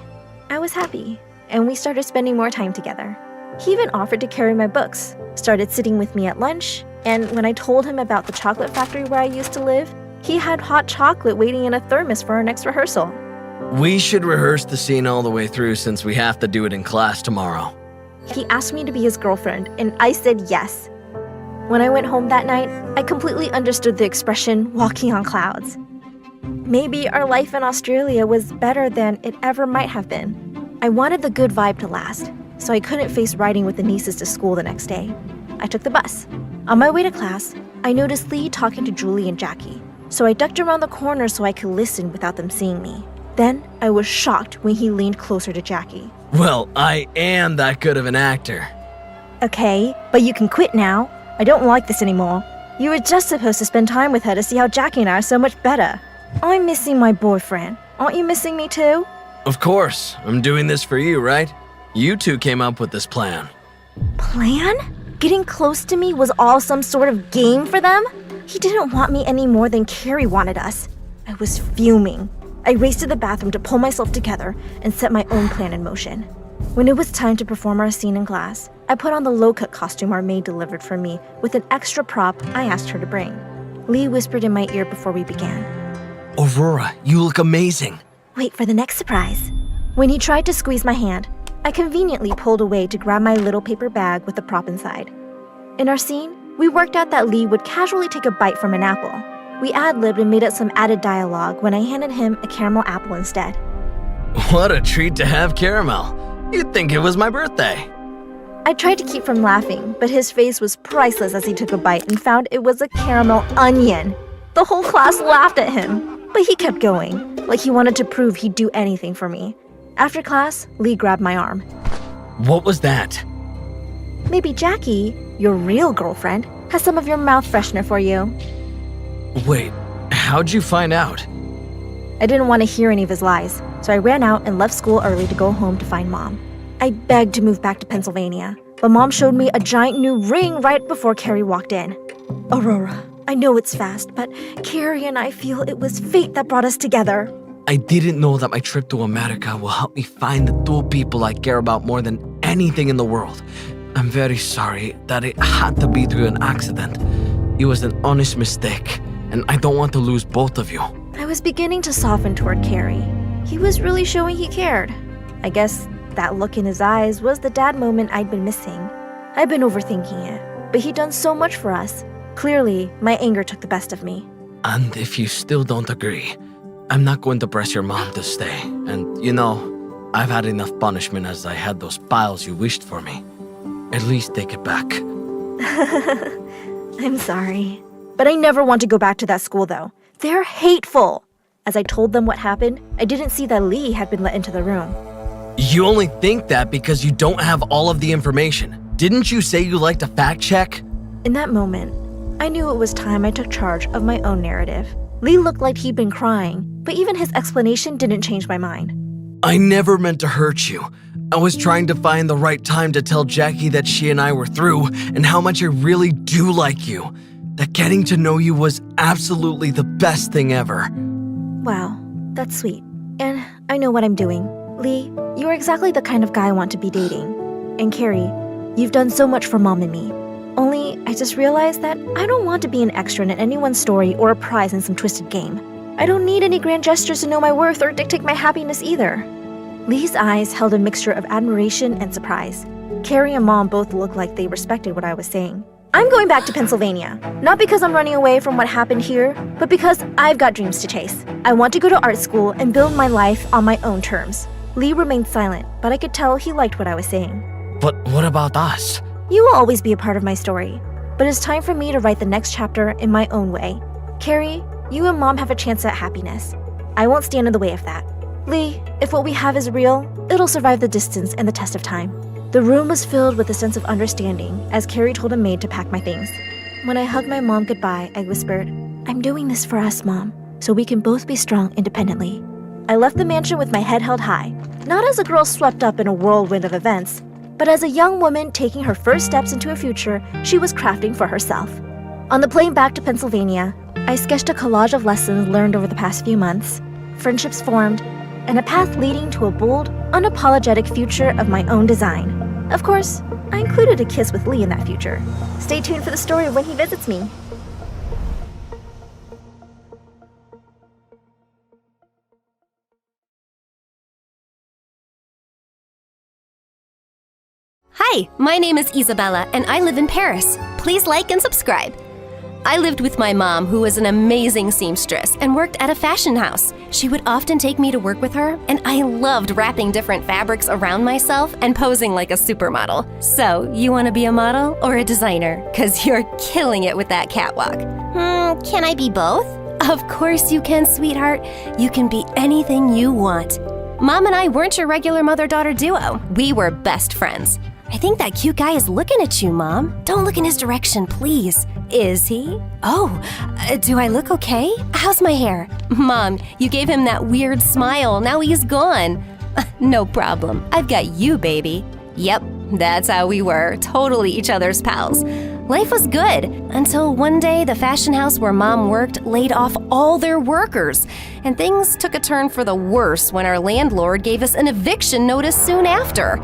I was happy, and we started spending more time together. He even offered to carry my books, started sitting with me at lunch, and when I told him about the chocolate factory where I used to live, he had hot chocolate waiting in a thermos for our next rehearsal.
We should rehearse the scene all the way through since we have to do it in class tomorrow.
He asked me to be his girlfriend, and I said yes. When I went home that night, I completely understood the expression, walking on clouds. Maybe our life in Australia was better than it ever might have been. I wanted the good vibe to last, so I couldn't face riding with the nieces to school the next day. I took the bus. On my way to class, I noticed Lee talking to Julie and Jackie, so I ducked around the corner so I could listen without them seeing me. Then I was shocked when he leaned closer to Jackie.
Well, I am that good of an actor.
Okay, but you can quit now. I don't like this anymore. You were just supposed to spend time with her to see how Jackie and I are so much better. I'm missing my boyfriend. Aren't you missing me too?
Of course, I'm doing this for you, right? You two came up with this plan.
Plan? Getting close to me was all some sort of game for them? He didn't want me any more than Carrie wanted us. I was fuming. I raced to the bathroom to pull myself together and set my own plan in motion. When it was time to perform our scene in class, I put on the low-cut costume our maid delivered for me with an extra prop I asked her to bring. Lee whispered in my ear before we began.
Aurora, you look amazing.
Wait for the next surprise. When he tried to squeeze my hand, I conveniently pulled away to grab my little paper bag with the prop inside. In our scene, we worked out that Lee would casually take a bite from an apple. We ad-libbed and made up some added dialogue when I handed him a caramel apple instead.
What a treat to have caramel. You'd think it was my birthday.
I tried to keep from laughing, but his face was priceless as he took a bite and found it was a caramel onion. The whole class laughed at him, but he kept going, like he wanted to prove he'd do anything for me. After class, Lee grabbed my arm.
What was that?
Maybe Jackie, your real girlfriend, has some of your mouth freshener for you.
Wait, how'd you find out?
I didn't want to hear any of his lies, so I ran out and left school early to go home to find Mom. I begged to move back to Pennsylvania, but Mom showed me a giant new ring right before Carrie walked in. Aurora, I know it's fast, but Carrie and I feel it was fate that brought us together.
I didn't know that my trip to America will help me find the two people I care about more than anything in the world. I'm very sorry that it had to be through an accident. It was an honest mistake, and I don't want to lose both of you.
I was beginning to soften toward Carrie. He was really showing he cared. I guess that look in his eyes was the dad moment I'd been missing. I'd been overthinking it, but he'd done so much for us. Clearly, my anger took the best of me.
And if you still don't agree, I'm not going to press your mom to stay. And you know, I've had enough punishment as I had those piles you wished for me. At least take it back.
I'm sorry. But I never want to go back to that school, though. They're hateful. As I told them what happened, I didn't see that Lee had been let into the room.
You only think that because you don't have all of the information. Didn't you say you liked a fact check?
In that moment, I knew it was time I took charge of my own narrative. Lee looked like he'd been crying, but even his explanation didn't change my mind.
I never meant to hurt you. I was trying to find the right time to tell Jackie that she and I were through and how much I really do like you. That getting to know you was absolutely the best thing ever.
Wow, that's sweet. And I know what I'm doing. Lee, you're exactly the kind of guy I want to be dating. And Carrie, you've done so much for Mom and me. Only, I just realized that I don't want to be an extra in anyone's story or a prize in some twisted game. I don't need any grand gestures to know my worth or dictate my happiness either. Lee's eyes held a mixture of admiration and surprise. Carrie and Mom both looked like they respected what I was saying. I'm going back to Pennsylvania, not because I'm running away from what happened here, but because I've got dreams to chase. I want to go to art school and build my life on my own terms. Lee remained silent, but I could tell he liked what I was saying.
But what about us?
You will always be a part of my story, but it's time for me to write the next chapter in my own way. Carrie, you and Mom have a chance at happiness. I won't stand in the way of that. Lee, if what we have is real, it'll survive the distance and the test of time. The room was filled with a sense of understanding as Carrie told a maid to pack my things. When I hugged my mom goodbye, I whispered, "I'm doing this for us, Mom, so we can both be strong independently." I left the mansion with my head held high, not as a girl swept up in a whirlwind of events, but as a young woman taking her first steps into a future she was crafting for herself. On the plane back to Pennsylvania, I sketched a collage of lessons learned over the past few months, friendships formed, and a path leading to a bold, unapologetic future of my own design. Of course, I included a kiss with Lee in that future. Stay tuned for the story of when he visits me.
Hi, my name is Isabella, and I live in Paris. Please like and subscribe. I lived with my mom, who was an amazing seamstress and worked at a fashion house. She would often take me to work with her, and I loved wrapping different fabrics around myself and posing like a supermodel. So, you want to be a model or a designer? 'Cause you're killing it with that catwalk.
Can I be both?
Of course you can, sweetheart. You can be anything you want. Mom and I weren't your regular mother-daughter duo. We were best friends. I think that cute guy is looking at you, Mom. Don't look in his direction, please. Is he? Oh, do I look okay? How's my hair? Mom, you gave him that weird smile. Now he's gone. No problem. I've got you, baby. Yep, that's how we were. Totally each other's pals. Life was good until one day the fashion house where Mom worked laid off all their workers. And things took a turn for the worse when our landlord gave us an eviction notice soon after.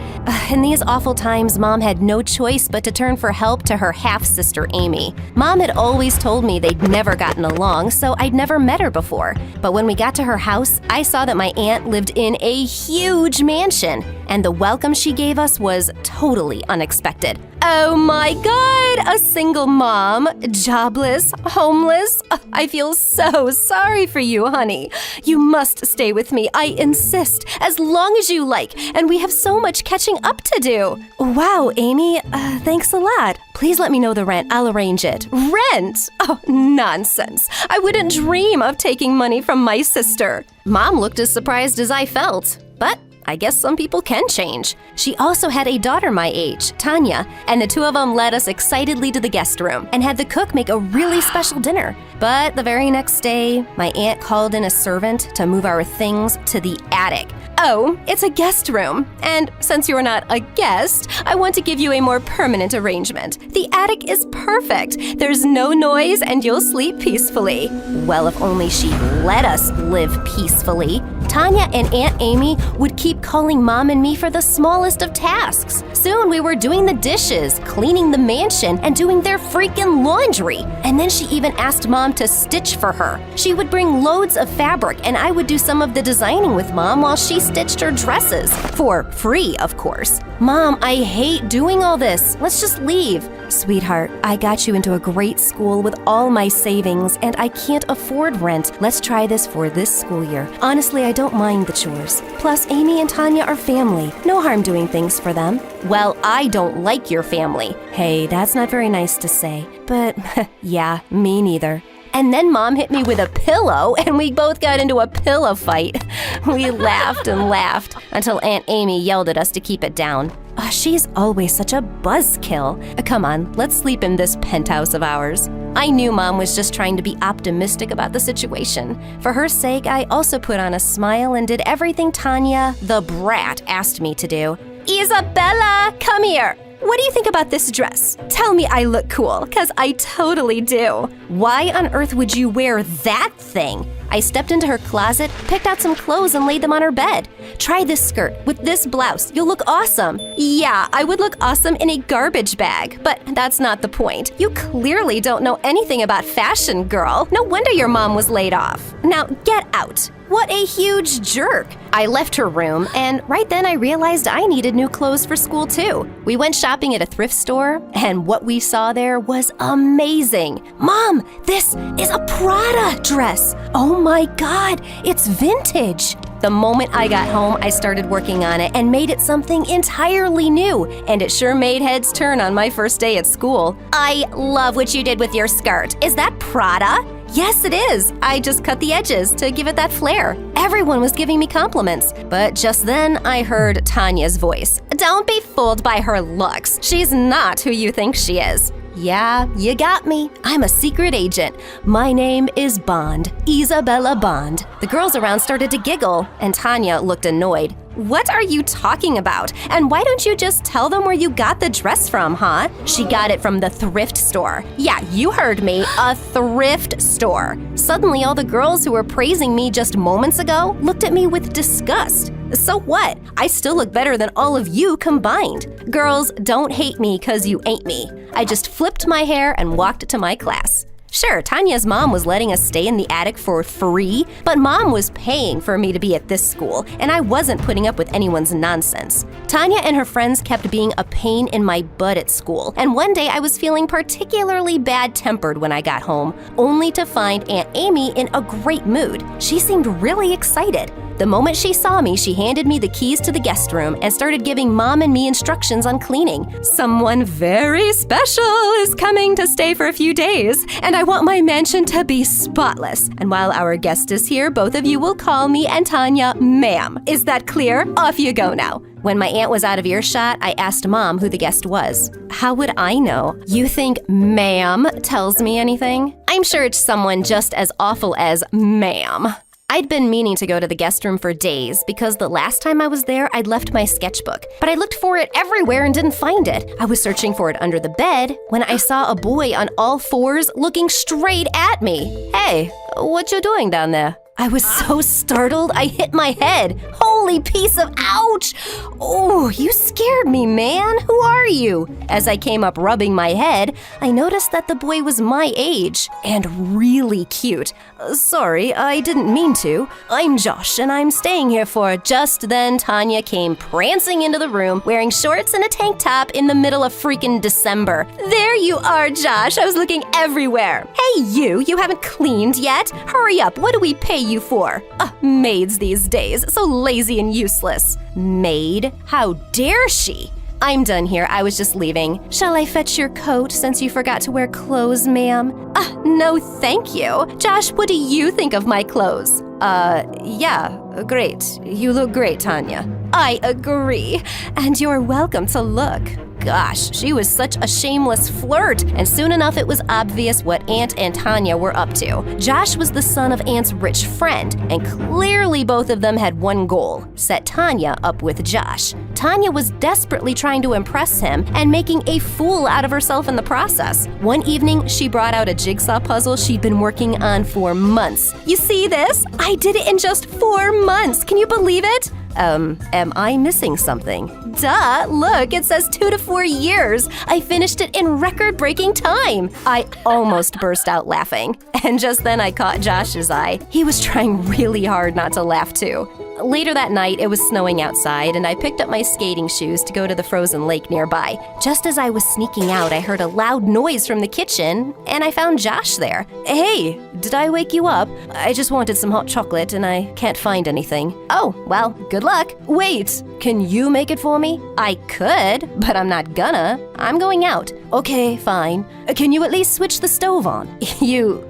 In these awful times, Mom had no choice but to turn for help to her half-sister Amy. Mom had always told me they'd never gotten along, so I'd never met her before. But when we got to her house, I saw that my aunt lived in a huge mansion, and the welcome she gave us was totally unexpected. Oh my God, a single mom, jobless, homeless. I feel so sorry for you, honey. You must stay with me, I insist, as long as you like, and we have so much catching up to do. Wow, Amy, thanks a lot. Please let me know the rent, I'll arrange it. Rent? Oh, nonsense. I wouldn't dream of taking money from my sister. Mom looked as surprised as I felt, but I guess some people can change. She also had a daughter my age, Tanya, and the two of them led us excitedly to the guest room and had the cook make a really special dinner. But the very next day, my aunt called in a servant to move our things to the attic.
Oh, it's a guest room. And since you're not a guest, I want to give you a more permanent arrangement. The attic is perfect. There's no noise and you'll sleep peacefully. Well, if only she'd let us live peacefully. Tanya and Aunt Amy would keep calling Mom and me for the smallest of tasks. Soon we were doing the dishes, cleaning the mansion, and doing their freaking laundry. And then she even asked Mom to stitch for her. She would bring loads of fabric and I would do some of the designing with Mom while she stitched her dresses. For free, of course. Mom, I hate doing all this. Let's just leave. Sweetheart, I got you into a great school with all my savings and I can't afford rent. Let's try this for this school year. Honestly, I don't mind the chores. Plus, Amy and Tanya are family. No harm doing things for them. Well, I don't like your family. Hey, that's not very nice to say. But, yeah, me neither. And then Mom hit me with a pillow and we both got into a pillow fight. We laughed and laughed until Aunt Amy yelled at us to keep it down. She's always such a buzzkill. Come on, let's sleep in this penthouse of ours. I knew Mom was just trying to be optimistic about the situation. For her sake, I also put on a smile and did everything Tanya, the brat, asked me to do. Isabella, come here. What do you think about this dress? Tell me I look cool, 'cause I totally do. Why on earth would you wear that thing? I stepped into her closet, picked out some clothes, and laid them on her bed. Try this skirt with this blouse. You'll look awesome. Yeah, I would look awesome in a garbage bag, but that's not the point. You clearly don't know anything about fashion, girl. No wonder your mom was laid off. Now get out. What a huge jerk. I left her room, and right then I realized I needed new clothes for school too. We went shopping at a thrift store, and what we saw there was amazing. Mom, this is a Prada dress. Oh my God, it's vintage. The moment I got home, I started working on it and made it something entirely new, and it sure made heads turn on my first day at school. I love what you did with your skirt. Is that Prada? Yes, it is. I just cut the edges to give it that flair. Everyone was giving me compliments, but just then I heard Tanya's voice. Don't be fooled by her looks. She's not who you think she is. Yeah, you got me. I'm a secret agent. My name is Bond, Isabella Bond. The girls around started to giggle, and Tanya looked annoyed. What are you talking about? And why don't you just tell them where you got the dress from, huh? She got it from the thrift store. Yeah, you heard me, a thrift store. Suddenly, all the girls who were praising me just moments ago looked at me with disgust. So what? I still look better than all of you combined. Girls, don't hate me 'cause you ain't me. I just flipped my hair and walked to my class. Sure, Tanya's mom was letting us stay in the attic for free, but Mom was paying for me to be at this school, and I wasn't putting up with anyone's nonsense. Tanya and her friends kept being a pain in my butt at school, and one day I was feeling particularly bad-tempered when I got home, only to find Aunt Amy in a great mood. She seemed really excited. The moment she saw me, she handed me the keys to the guest room and started giving Mom and me instructions on cleaning. Someone very special is coming to stay for a few days, and I want my mansion to be spotless. And while our guest is here, both of you will call me and Tanya ma'am. Is that clear? Off you go now. When my aunt was out of earshot, I asked Mom who the guest was. How would I know? You think ma'am tells me anything? I'm sure it's someone just as awful as ma'am. I'd been meaning to go to the guest room for days because the last time I was there, I'd left my sketchbook. But I looked for it everywhere and didn't find it. I was searching for it under the bed when I saw a boy on all fours looking straight at me. Hey, what you doing down there? I was so startled, I hit my head. Holy piece of ouch! Oh, you scared me, man. Who are you? As I came up rubbing my head, I noticed that the boy was my age and really cute. Sorry, I didn't mean to. I'm Josh, and I'm staying here for... Just then, Tanya came prancing into the room, wearing shorts and a tank top in the middle of freaking December. There you are, Josh. I was looking everywhere. Hey, you haven't cleaned yet? Hurry up. What do we pay you for? Maids these days, so lazy and useless. Maid? How dare she? I'm done here. I was just leaving. Shall I fetch your coat since you forgot to wear clothes, ma'am? No, thank you. Josh, what do you think of my clothes? Yeah, great. You look great, Tanya. I agree. And you're welcome to look. gosh, she was such a shameless flirt, and soon enough it was obvious what Aunt and Tanya were up to. Josh was the son of Aunt's rich friend, and clearly both of them had one goal: set Tanya up with Josh. Tanya was desperately trying to impress him and making a fool out of herself in the process. One evening, she brought out a jigsaw puzzle she'd been working on for months. You see this? I did it in just 4 months. Can you believe it? Am I missing something? Duh, look, it says 2 to 4 years. I finished it in record-breaking time. I almost burst out laughing. And just then I caught Josh's eye. He was trying really hard not to laugh too. Later that night, it was snowing outside, and I picked up my skating shoes to go to the frozen lake nearby. Just as I was sneaking out, I heard a loud noise from the kitchen, and I found Josh there. Hey, did I wake you up? I just wanted some hot chocolate, and I can't find anything. Oh, well, good luck. Wait, can you make it for me? I could, but I'm not gonna. I'm going out. Okay, fine. Can you at least switch the stove on? You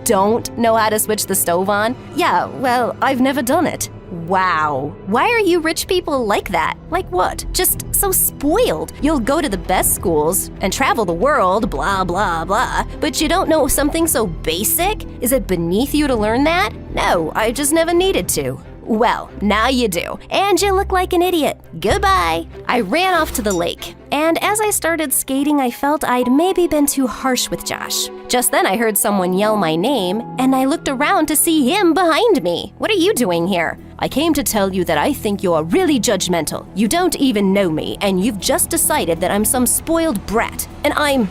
don't know how to switch the stove on? Yeah, well, I've never done it. Wow. Why are you rich people like that? Like what? Just so spoiled. You'll go to the best schools and travel the world, blah, blah, blah, but you don't know something so basic? Is it beneath you to learn that? No, I just never needed to. Well, now you do, and you look like an idiot. Goodbye. I ran off to the lake, and as I started skating, I felt I'd maybe been too harsh with Josh. Just then I heard someone yell my name, and I looked around to see him behind me. What are you doing here? I came to tell you that I think you're really judgmental. You don't even know me, and you've just decided that I'm some spoiled brat. And I'm…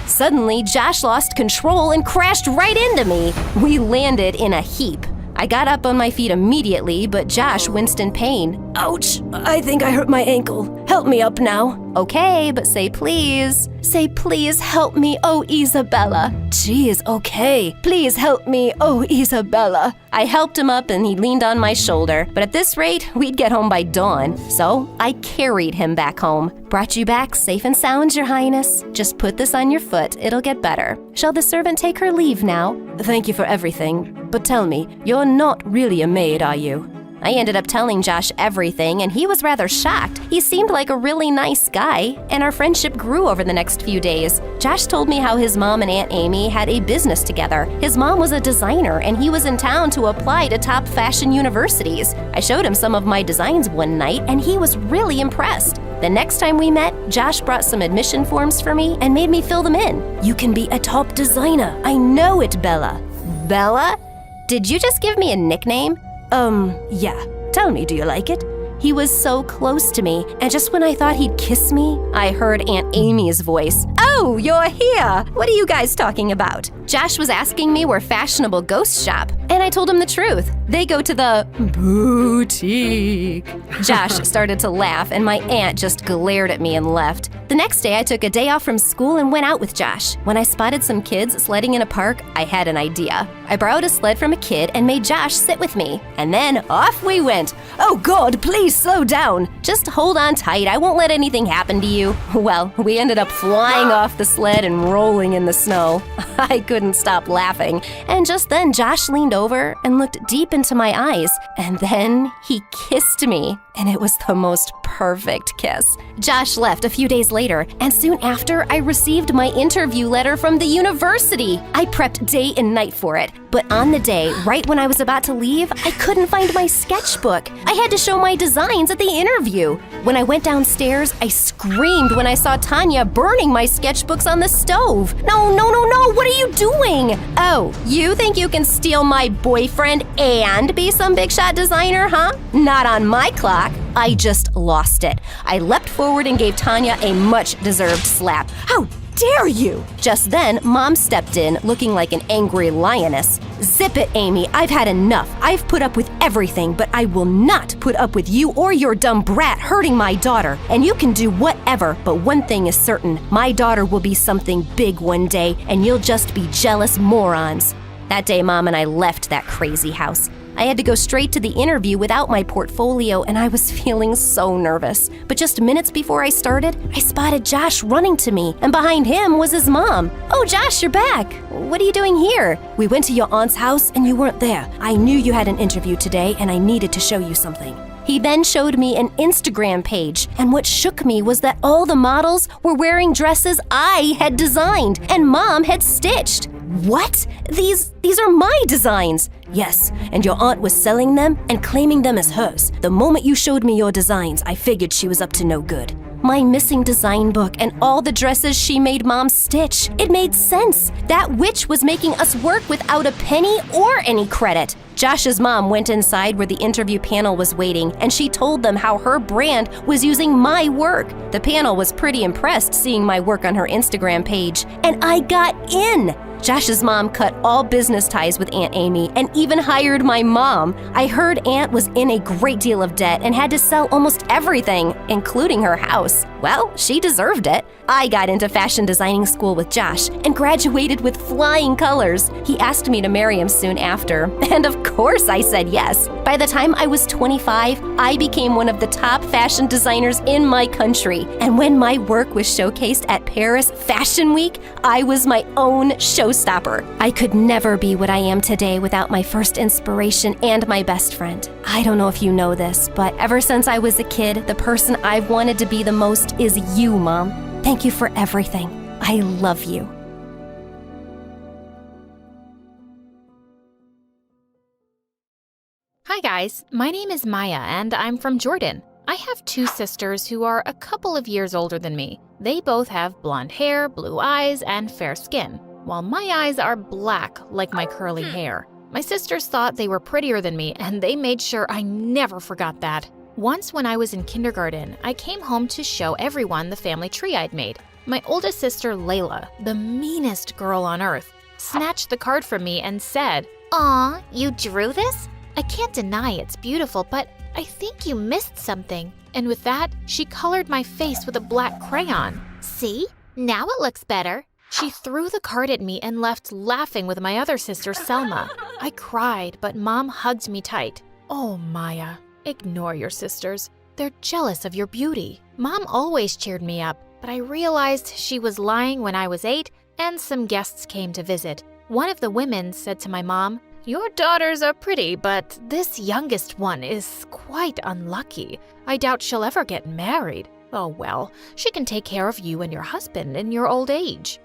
Suddenly, Josh lost control and crashed right into me. We landed in a heap. I got up on my feet immediately, but Josh winced in pain. Ouch, I think I hurt my ankle. Help me up now. Okay, but say please. Say please help me, oh Isabella. Geez, okay. Please help me, oh Isabella. I helped him up and he leaned on my shoulder, but at this rate, we'd get home by dawn. So I carried him back home. Brought you back safe and sound, Your Highness. Just put this on your foot, it'll get better. Shall the servant take her leave now? Thank you for everything, but tell me, you're not really a maid, are you? I ended up telling Josh everything, and he was rather shocked. He seemed like a really nice guy, and our friendship grew over the next few days. Josh told me how his mom and Aunt Amy had a business together. His mom was a designer, and he was in town to apply to top fashion universities. I showed him some of my designs one night, and he was really impressed. The next time we met, Josh brought some admission forms for me and made me fill them in. You can be a top designer. I know it, Bella. Bella? Did you just give me a nickname? Yeah. Tell me, do you like it? He was so close to me, and just when I thought he'd kiss me, I heard Aunt Amy's voice. Oh, you're here! What are you guys talking about? Josh was asking me where fashionable ghosts shop, and I told him the truth. They go to the boutique. Josh started to laugh, and my aunt just glared at me and left. The next day, I took a day off from school and went out with Josh. When I spotted some kids sledding in a park, I had an idea. I borrowed a sled from a kid and made Josh sit with me. And then off we went. Oh God, please slow down. Just hold on tight, I won't let anything happen to you. Well, we ended up flying off the sled and rolling in the snow. I couldn't stop laughing. And just then, Josh leaned over and looked deep into my eyes. And then he kissed me. And it was the most perfect kiss. Josh left a few days later, and soon after, I received my interview letter from the university. I prepped day and night for it, but on the day, right when I was about to leave, I couldn't find my sketchbook. I had to show my designs at the interview. When I went downstairs, I screamed when I saw Tanya burning my sketchbooks on the stove. No, what are you doing? Oh, you think you can steal my boyfriend and be some big shot designer, huh? Not on my clock. I just lost it. I leapt forward and gave Tanya a much-deserved slap. How dare you? Just then, Mom stepped in, looking like an angry lioness. Zip it, Amy. I've had enough. I've put up with everything, but I will not put up with you or your dumb brat hurting my daughter. And you can do whatever, but one thing is certain. My daughter will be something big one day, and you'll just be jealous morons. That day, Mom and I left that crazy house. I had to go straight to the interview without my portfolio, and I was feeling so nervous. But just minutes before I started, I spotted Josh running to me, and behind him was his mom. Oh, Josh, you're back. What are you doing here? We went to your aunt's house, and you weren't there. I knew you had an interview today, and I needed to show you something. He then showed me an Instagram page, and what shook me was that all the models were wearing dresses I had designed and Mom had stitched. What? These are my designs. Yes, and your aunt was selling them and claiming them as hers. The moment you showed me your designs, I figured she was up to no good. My missing design book and all the dresses she made Mom stitch. It made sense. That witch was making us work without a penny or any credit. Josh's mom went inside where the interview panel was waiting, and she told them how her brand was using my work. The panel was pretty impressed seeing my work on her Instagram page, and I got in. Josh's mom cut all business ties with Aunt Amy and even hired my mom. I heard Aunt was in a great deal of debt and had to sell almost everything, including her house. Well, she deserved it. I got into fashion designing school with Josh and graduated with flying colors. He asked me to marry him soon after, and of course I said yes. By the time I was 25, I became one of the top fashion designers in my country. And when my work was showcased at Paris Fashion Week, I was my own showstopper. I could never be what I am today without my first inspiration and my best friend. I don't know if you know this, but ever since I was a kid, the person I've wanted to be the most is you, Mom. Thank you for everything. I love you.
Hi guys, my name is Maya and I'm from Jordan. I have two sisters who are a couple of years older than me. They both have blonde hair, blue eyes, and fair skin, while my eyes are black like my curly hair. My sisters thought they were prettier than me and they made sure I never forgot that. Once when I was in kindergarten, I came home to show everyone the family tree I'd made. My oldest sister, Layla, the meanest girl on earth, snatched the card from me and said,
Aw, you drew this?
I can't deny it's beautiful, but I think you missed something. And with that, she colored my face with a black crayon.
See? Now it looks better.
She threw the card at me and left laughing with my other sister, Selma. I cried, but Mom hugged me tight. Oh, Maya, ignore your sisters. They're jealous of your beauty. Mom always cheered me up, but I realized she was lying when I was 8 and some guests came to visit. One of the women said to my mom, "Your daughters are pretty, but this youngest one is quite unlucky. I doubt she'll ever get married. Oh well, she can take care of you and your husband in your old age."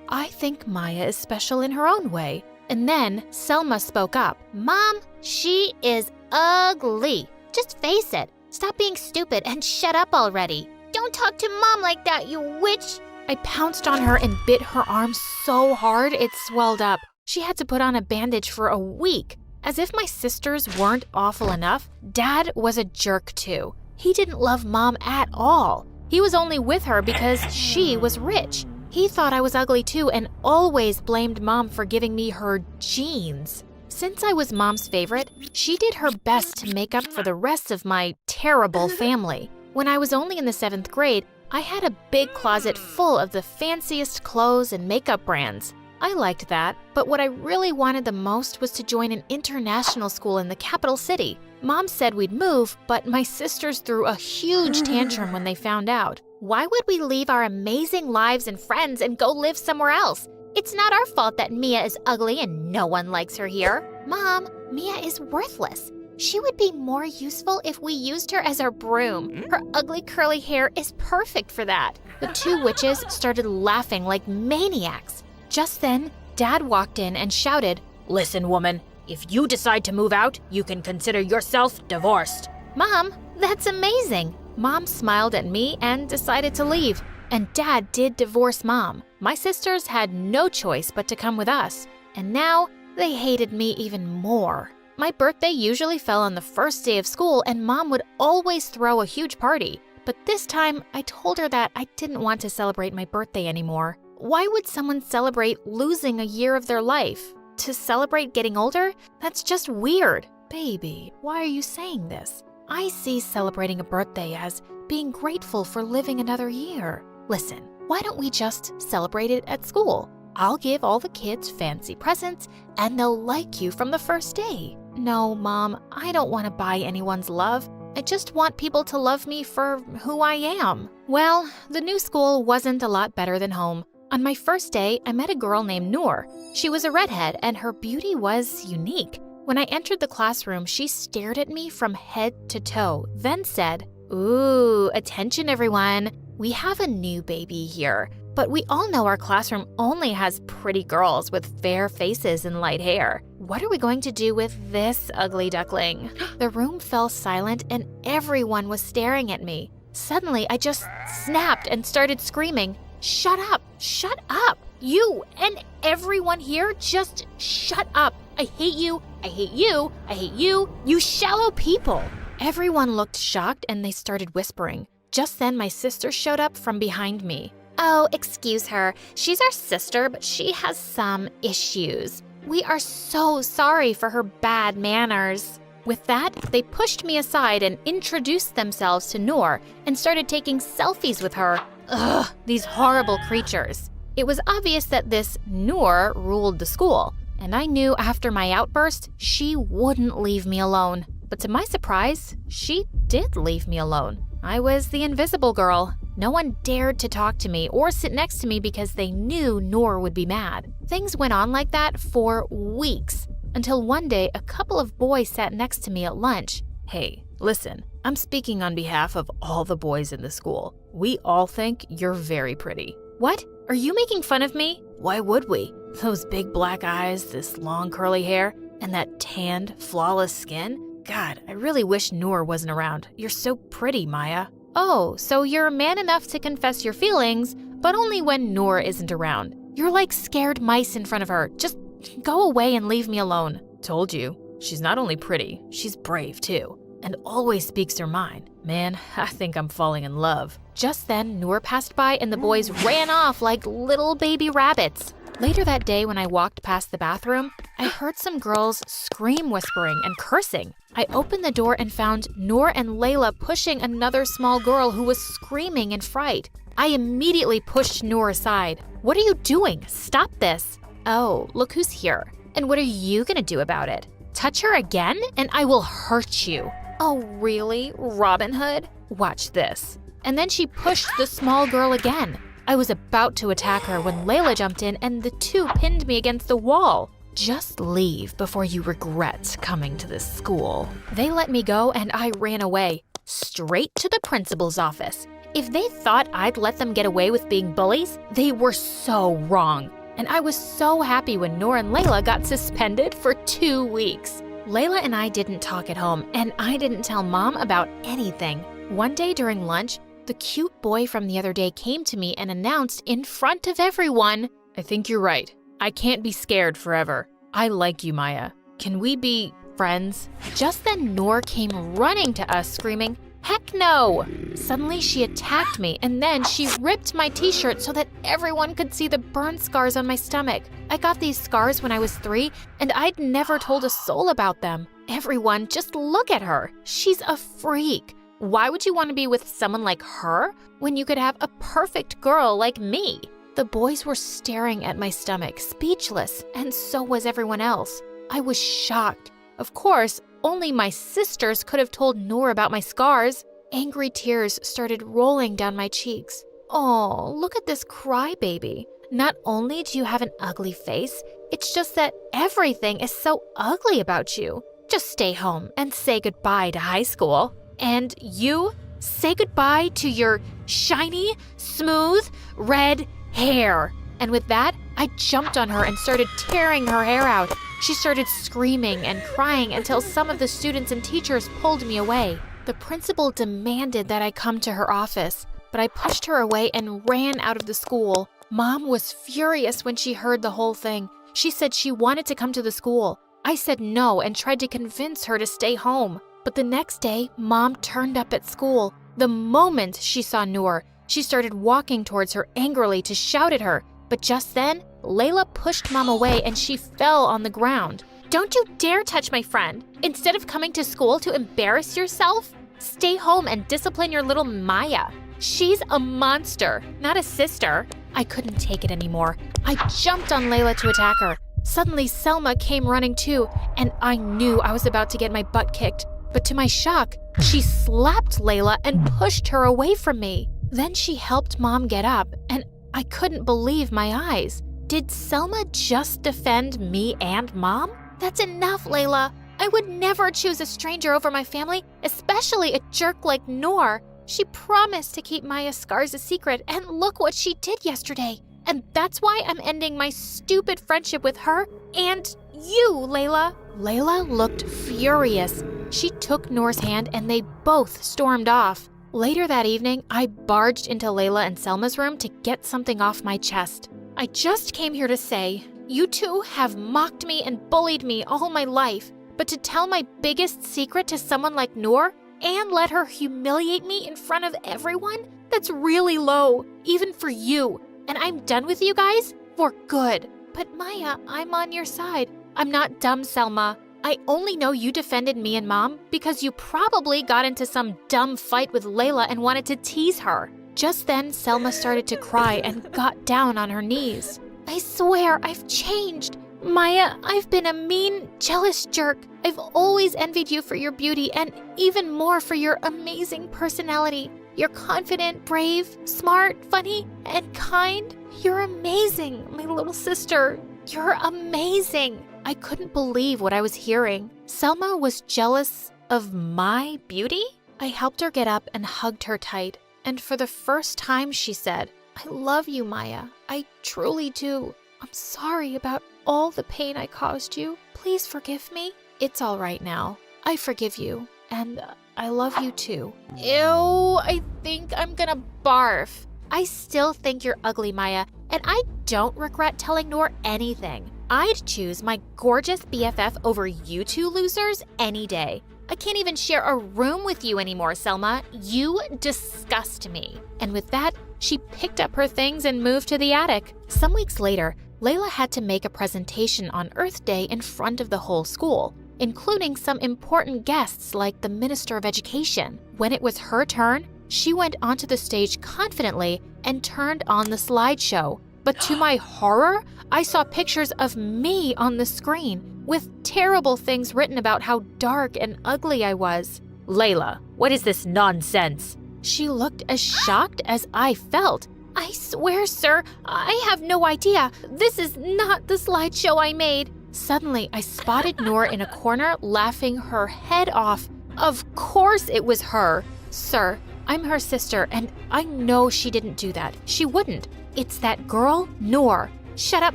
I think Maya is special in her own way. And then Selma spoke up.
Mom, she is ugly. Just face it. Stop being stupid and shut up already. Don't talk to Mom like that, you witch.
I pounced on her and bit her arm so hard it swelled up. She had to put on a bandage for a week. As if my sisters weren't awful enough, Dad was a jerk too. He didn't love Mom at all. He was only with her because she was rich. He thought I was ugly too and always blamed Mom for giving me her genes. Since I was Mom's favorite, she did her best to make up for the rest of my terrible family. When I was only in the 7th grade, I had a big closet full of the fanciest clothes and makeup brands. I liked that, but what I really wanted the most was to join an international school in the capital city. Mom said we'd move, but my sisters threw a huge tantrum when they found out.
Why would we leave our amazing lives and friends and go live somewhere else? It's not our fault that Mia is ugly and no one likes her here. Mom, Mia is worthless. She would be more useful if we used her as our broom. Her ugly curly hair is perfect for that.
The two witches started laughing like maniacs. Just then, Dad walked in and shouted,
"Listen, woman, if you decide to move out, you can consider yourself divorced."
Mom, that's amazing. Mom smiled at me and decided to leave. And Dad did divorce Mom. My sisters had no choice but to come with us. And now, they hated me even more. My birthday usually fell on the first day of school and Mom would always throw a huge party. But this time, I told her that I didn't want to celebrate my birthday anymore. Why would someone celebrate losing a year of their life? To celebrate getting older? That's just weird. Baby, why are you saying this? I see celebrating a birthday as being grateful for living another year. Listen, why don't we just celebrate it at school? I'll give all the kids fancy presents and they'll like you from the first day. No, Mom, I don't want to buy anyone's love. I just want people to love me for who I am. Well, the new school wasn't a lot better than home. On my first day, I met a girl named Noor. She was a redhead and her beauty was unique.
When I entered the classroom, she stared at me from head to toe, then said, "Ooh, attention everyone. We have a new baby here, but we all know our classroom only has pretty girls with fair faces and light hair. What are we going to do with this ugly duckling?" The room fell silent and everyone was staring at me. Suddenly, I just snapped and started screaming, "Shut up! Shut up! You and everyone here, just shut up! I hate you! I hate you! I hate you! You shallow people!" Everyone looked shocked and they started whispering. Just then, my sister showed up from behind me. "Oh, excuse her. She's our sister, but she has some issues. We are so sorry for her bad manners." With that, they pushed me aside and introduced themselves to Noor and started taking selfies with her. Ugh, these horrible creatures. It was obvious that this Noor ruled the school, and I knew after my outburst, she wouldn't leave me alone. But to my surprise, she did leave me alone. I was the invisible girl. No one dared to talk to me or sit next to me because they knew Noor would be mad. Things went on like that for weeks, until one day a couple of boys sat next to me at lunch.
Hey, listen, I'm speaking on behalf of all the boys in the school. We all think you're very pretty.
What? Are you making fun of me?
Why would we? Those big black eyes, this long curly hair, and that tanned, flawless skin? God, I really wish Noor wasn't around. You're so pretty, Maya.
Oh, so you're man enough to confess your feelings, but only when Noor isn't around. You're like scared mice in front of her. Just go away and leave me alone.
Told you. She's not only pretty, she's brave too, and always speaks her mind. Man, I think I'm falling in love.
Just then, Noor passed by and the boys ran off like little baby rabbits. Later that day, when I walked past the bathroom, I heard some girls scream whispering and cursing. I opened the door and found Noor and Layla pushing another small girl who was screaming in fright. I immediately pushed Noor aside. "What are you doing? Stop this." "Oh, look who's here. And what are you gonna do about it? Touch her again and I will hurt you." "Oh, really, Robin Hood? Watch this." And then she pushed the small girl again. I was about to attack her when Layla jumped in and the two pinned me against the wall.
Just leave before you regret coming to this school.
They let me go and I ran away, straight to the principal's office. If they thought I'd let them get away with being bullies, they were so wrong. And I was so happy when Noor and Layla got suspended for 2 weeks. Layla and I didn't talk at home, and I didn't tell Mom about anything. One day during lunch, the cute boy from the other day came to me and announced in front of everyone,
"I think you're right. I can't be scared forever. I like you, Maya. Can we be friends?"
Just then Noor came running to us screaming, "Heck no!" Suddenly she attacked me and then she ripped my t-shirt so that everyone could see the burn scars on my stomach. I got these scars when I was 3 and I'd never told a soul about them. Everyone, just look at her. She's a freak. Why would you want to be with someone like her when you could have a perfect girl like me? The boys were staring at my stomach, speechless, and so was everyone else. I was shocked. Of course, only my sisters could have told Noor about my scars. Angry tears started rolling down my cheeks. Oh, look at this crybaby. Not only do you have an ugly face, it's just that everything is so ugly about you. Just stay home and say goodbye to high school. And you, say goodbye to your shiny, smooth, red hair. And with that, I jumped on her and started tearing her hair out. She started screaming and crying until some of the students and teachers pulled me away. The principal demanded that I come to her office, but I pushed her away and ran out of the school. Mom was furious when she heard the whole thing. She said she wanted to come to the school. I said no and tried to convince her to stay home. But the next day, Mom turned up at school. The moment she saw Noor, she started walking towards her angrily to shout at her. But just then, Layla pushed Mom away and she fell on the ground. "Don't you dare touch my friend. Instead of coming to school to embarrass yourself, stay home and discipline your little Maya. She's a monster, not a sister." I couldn't take it anymore. I jumped on Layla to attack her. Suddenly, Selma came running too, and I knew I was about to get my butt kicked. But to my shock, she slapped Layla and pushed her away from me. Then she helped Mom get up, and I couldn't believe my eyes. Did Selma just defend me and Mom?
That's enough, Layla. I would never choose a stranger over my family, especially a jerk like Noor. She promised to keep Maya's scars a secret, and look what she did yesterday. And that's why I'm ending my stupid friendship with her and you, Layla. Layla looked furious. She took Noor's hand and they both stormed off. Later that evening, I barged into Layla and Selma's room to get something off my chest. I just came here to say, you two have mocked me and bullied me all my life, but to tell my biggest secret to someone like Noor and let her humiliate me in front of everyone, that's really low, even for you. And I'm done with you guys for good. But Maya, I'm on your side. I'm not dumb, Selma. I only know you defended me and Mom because you probably got into some dumb fight with Layla and wanted to tease her. Just then, Selma started to cry and got down on her knees. I swear I've changed. Maya, I've been a mean, jealous jerk. I've always envied you for your beauty and even more for your amazing personality. You're confident, brave, smart, funny, and kind. You're amazing, my little sister. You're amazing. I couldn't believe what I was hearing. Selma was jealous of my beauty? I helped her get up and hugged her tight. And for the first time, she said, I love you, Maya. I truly do. I'm sorry about all the pain I caused you. Please forgive me. It's all right now. I forgive you. And I love you too. Ew, I think I'm gonna barf. I still think you're ugly, Maya, and I don't regret telling Noor anything. I'd choose my gorgeous BFF over you two losers any day. I can't even share a room with you anymore, Selma. You disgust me. And with that, she picked up her things and moved to the attic. Some weeks later, Layla had to make a presentation on Earth Day in front of the whole school, including some important guests like the Minister of Education. When it was her turn, she went onto the stage confidently and turned on the slideshow. But to my horror, I saw pictures of me on the screen with terrible things written about how dark and ugly I was.
Layla, what is this nonsense?
She looked as shocked as I felt. I swear, sir, I have no idea. This is not the slideshow I made. Suddenly, I spotted Noor in a corner laughing her head off. Of course it was her. Sir, I'm her sister, and I know she didn't do that. She wouldn't. It's that girl, Noor. Shut up,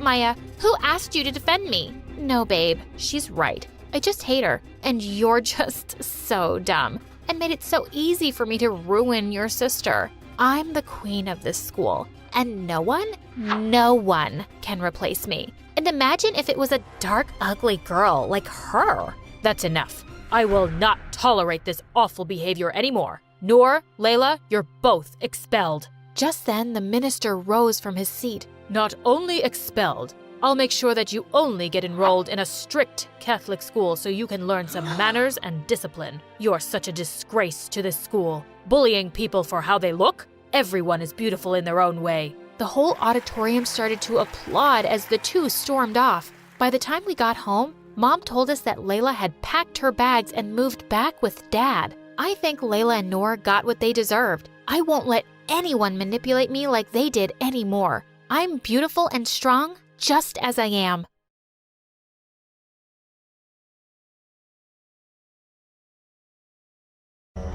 Maya. Who asked you to defend me? No, babe. She's right. I just hate her. And you're just so dumb. And made it so easy for me to ruin your sister. I'm the queen of this school. And no one can replace me. And imagine if it was a dark, ugly girl like her.
That's enough. I will not tolerate this awful behavior anymore. Noor, Layla, you're both expelled.
Just then, the minister rose from his seat.
Not only expelled, I'll make sure that you only get enrolled in a strict Catholic school so you can learn some manners and discipline. You're such a disgrace to this school. Bullying people for how they look? Everyone is beautiful in their own way.
The whole auditorium started to applaud as the two stormed off. By the time we got home, Mom told us that Layla had packed her bags and moved back with Dad. I think Layla and Noor got what they deserved. I won't let anyone manipulate me like they did anymore. I'm beautiful and strong just as I am.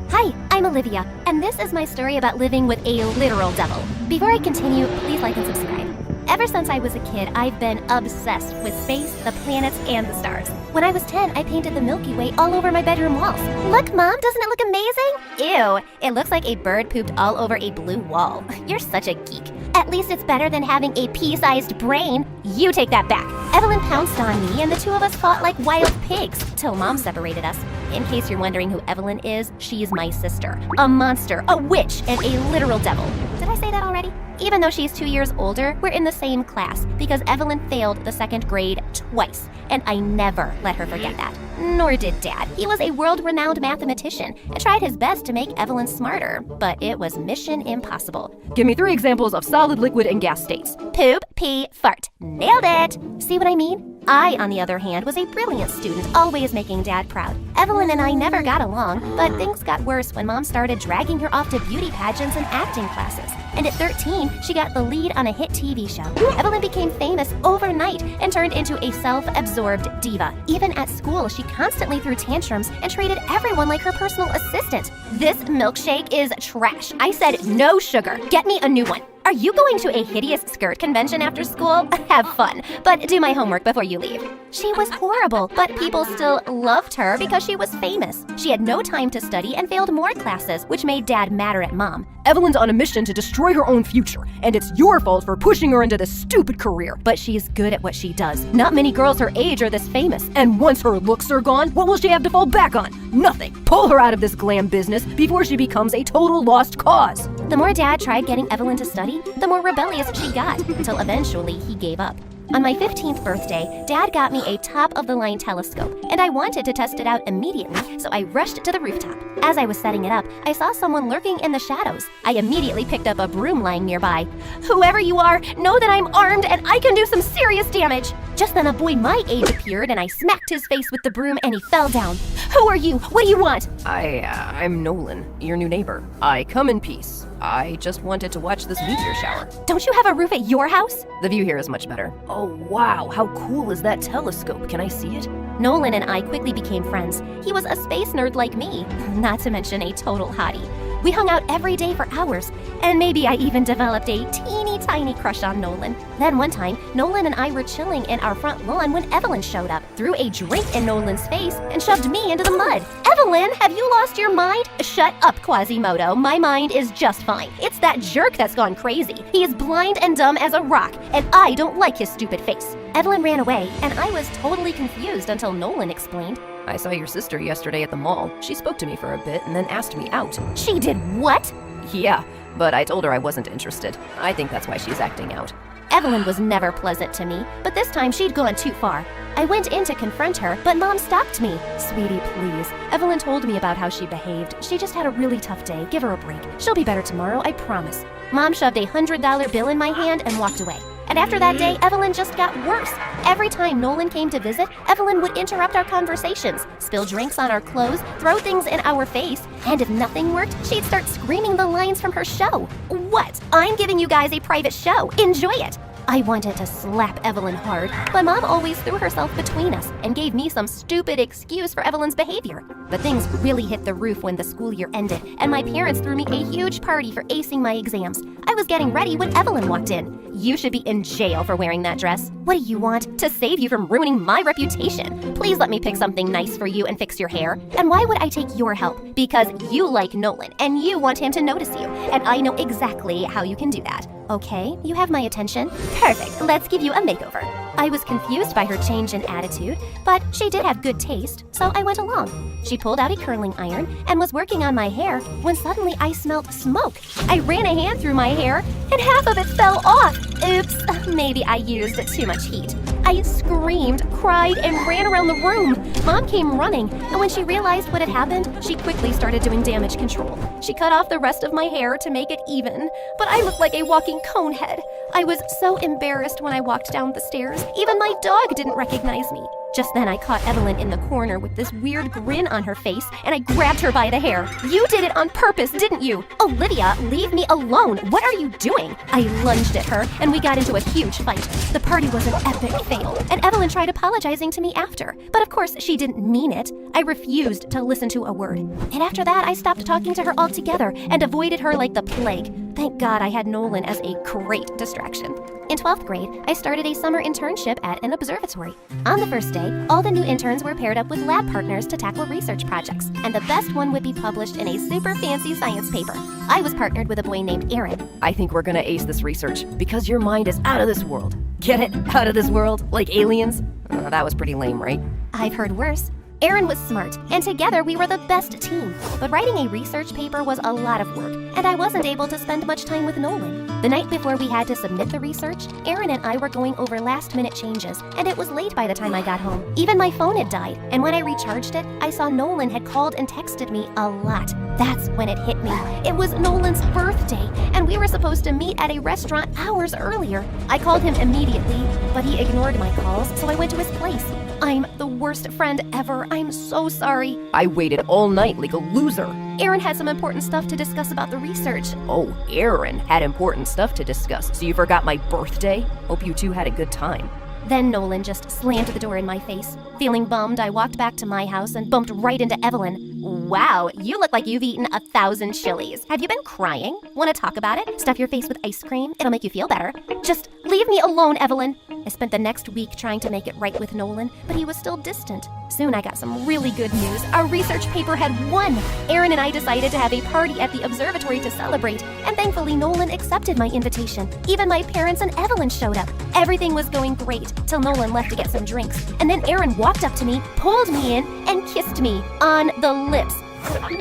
Hi, I'm Olivia, and this is my story about living with a literal devil. Before I continue, please like and subscribe. Ever since I was a kid, I've been obsessed with space, the planets, and the stars. When I was 10, I painted the Milky Way all over my bedroom walls. Look, Mom, doesn't it look amazing? Ew, it looks like a bird pooped all over a blue wall. You're such a geek. At least it's better than having a pea-sized brain. You take that back. Evelyn pounced on me, and the two of us fought like wild pigs, till Mom separated us. In case you're wondering who Evelyn is, she's my sister. A monster, a witch, and a literal devil. Did I say that already? Even though she's 2 years older, we're in the same class because Evelyn failed the second grade twice, and I never let her forget that. Nor did Dad. He was a world-renowned mathematician and tried his best to make Evelyn smarter, but it was mission impossible.
Give me 3 examples of solid, liquid, and gas states.
Poop, pee, fart. Nailed it! See what I mean? I, on the other hand, was a brilliant student, always making Dad proud. Evelyn and I never got along, but things got worse when Mom started dragging her off to beauty pageants and acting classes. And at 13, she got the lead on a hit TV show. Evelyn became famous overnight and turned into a self-absorbed diva. Even at school, she constantly threw tantrums and treated everyone like her personal assistant. This milkshake is trash. I said no sugar. Get me a new one. Are you going to a hideous skirt convention after school? Have fun, but do my homework before you leave. She was horrible, but people still loved her because she was famous. She had no time to study and failed more classes, which made Dad madder at Mom.
Evelyn's on a mission to destroy her own future, and it's your fault for pushing her into this stupid career.
But she's good at what she does. Not many girls her age are this famous.
And once her looks are gone, what will she have to fall back on? Nothing. Pull her out of this glam business before she becomes a total lost cause.
The more Dad tried getting Evelyn to study, the more rebellious she got, until eventually he gave up. On my 15th birthday, Dad got me a top-of-the-line telescope, and I wanted to test it out immediately, so I rushed to the rooftop. As I was setting it up, I saw someone lurking in the shadows. I immediately picked up a broom lying nearby. Whoever you are, know that I'm armed and I can do some serious damage! Just then a boy my age appeared, and I smacked his face with the broom and he fell down. Who are you? What do you want?
I'm Nolan, your new neighbor. I come in peace. I just wanted to watch this meteor shower.
Don't you have a roof at your house?
The view here is much better. Oh wow, how cool is that telescope? Can I see it?
Nolan and I quickly became friends. He was a space nerd like me, not to mention a total hottie. We hung out every day for hours, and maybe I even developed a teeny tiny crush on Nolan. Then one time, Nolan and I were chilling in our front lawn when Evelyn showed up, threw a drink in Nolan's face, and shoved me into the mud. Evelyn, have you lost your mind? Shut up, Quasimodo. My mind is just fine. It's that jerk that's gone crazy. He is blind and dumb as a rock, and I don't like his stupid face. Evelyn ran away, and I was totally confused until Nolan explained.
I saw your sister yesterday at the mall. She spoke to me for a bit and then asked me out.
She did what?
Yeah, but I told her I wasn't interested. I think that's why she's acting out.
Evelyn was never pleasant to me, but this time she'd gone too far. I went in to confront her, but Mom stopped me. Sweetie, please. Evelyn told me about how she behaved. She just had a really tough day. Give her a break. She'll be better tomorrow, I promise. Mom shoved a $100 bill in my hand and walked away. And after that day, Evelyn just got worse. Every time Nolan came to visit, Evelyn would interrupt our conversations, spill drinks on our clothes, throw things in our face, and if nothing worked, she'd start screaming the lines from her show. What? I'm giving you guys a private show. Enjoy it. I wanted to slap Evelyn hard, but Mom always threw herself between us and gave me some stupid excuse for Evelyn's behavior. But things really hit the roof when the school year ended, and my parents threw me a huge party for acing my exams. I was getting ready when Evelyn walked in. You should be in jail for wearing that dress. What do you want? To save you from ruining my reputation. Please let me pick something nice for you and fix your hair. And why would I take your help? Because you like Nolan, and you want him to notice you, and I know exactly how you can do that. Okay, you have my attention? Perfect, let's give you a makeover. I was confused by her change in attitude, but she did have good taste, so I went along. She pulled out a curling iron and was working on my hair when suddenly I smelled smoke. I ran a hand through my hair, and half of it fell off. Oops, maybe I used too much heat. I screamed, cried, and ran around the room. Mom came running, and when she realized what had happened, she quickly started doing damage control. She cut off the rest of my hair to make it even, but I looked like a walking cone head. I was so embarrassed when I walked down the stairs. Even my dog didn't recognize me. Just then I caught Evelyn in the corner with this weird grin on her face, and I grabbed her by the hair. You did it on purpose, didn't you? Olivia, leave me alone. What are you doing? I lunged at her, and we got into a huge fight. The party was an epic fail, and Evelyn tried apologizing to me after. But of course, she didn't mean it. I refused to listen to a word. And after that, I stopped talking to her altogether and avoided her like the plague. Thank God I had Nolan as a great distraction. In 12th grade, I started a summer internship at an observatory. On the first day, all the new interns were paired up with lab partners to tackle research projects, and the best one would be published in a super fancy science paper. I was partnered with a boy named Aaron.
I think we're gonna ace this research because your mind is out of this world. Get it? Out of this world? Like aliens? That was pretty lame, right?
I've heard worse. Aaron was smart, and together we were the best team. But writing a research paper was a lot of work, and I wasn't able to spend much time with Nolan. The night before we had to submit the research, Aaron and I were going over last-minute changes, and it was late by the time I got home. Even my phone had died, and when I recharged it, I saw Nolan had called and texted me a lot. That's when it hit me. It was Nolan's birthday, and we were supposed to meet at a restaurant hours earlier. I called him immediately, but he ignored my calls, so I went to his place. I'm the worst friend ever. I'm so sorry.
I waited all night like a loser.
Aaron had some important stuff to discuss about the research.
Oh, Aaron had important stuff to discuss, so you forgot my birthday? Hope you two had a good time.
Then Nolan just slammed the door in my face. Feeling bummed, I walked back to my house and bumped right into Evelyn. Wow, you look like you've eaten 1,000 chilies. Have you been crying? Want to talk about it? Stuff your face with ice cream. It'll make you feel better. Just leave me alone, Evelyn. I spent the next week trying to make it right with Nolan, but he was still distant. Soon I got some really good news. Our research paper had won. Aaron and I decided to have a party at the observatory to celebrate, and thankfully Nolan accepted my invitation. Even my parents and Evelyn showed up. Everything was going great till Nolan left to get some drinks, and then Aaron walked up to me, pulled me in, and kissed me on the lips.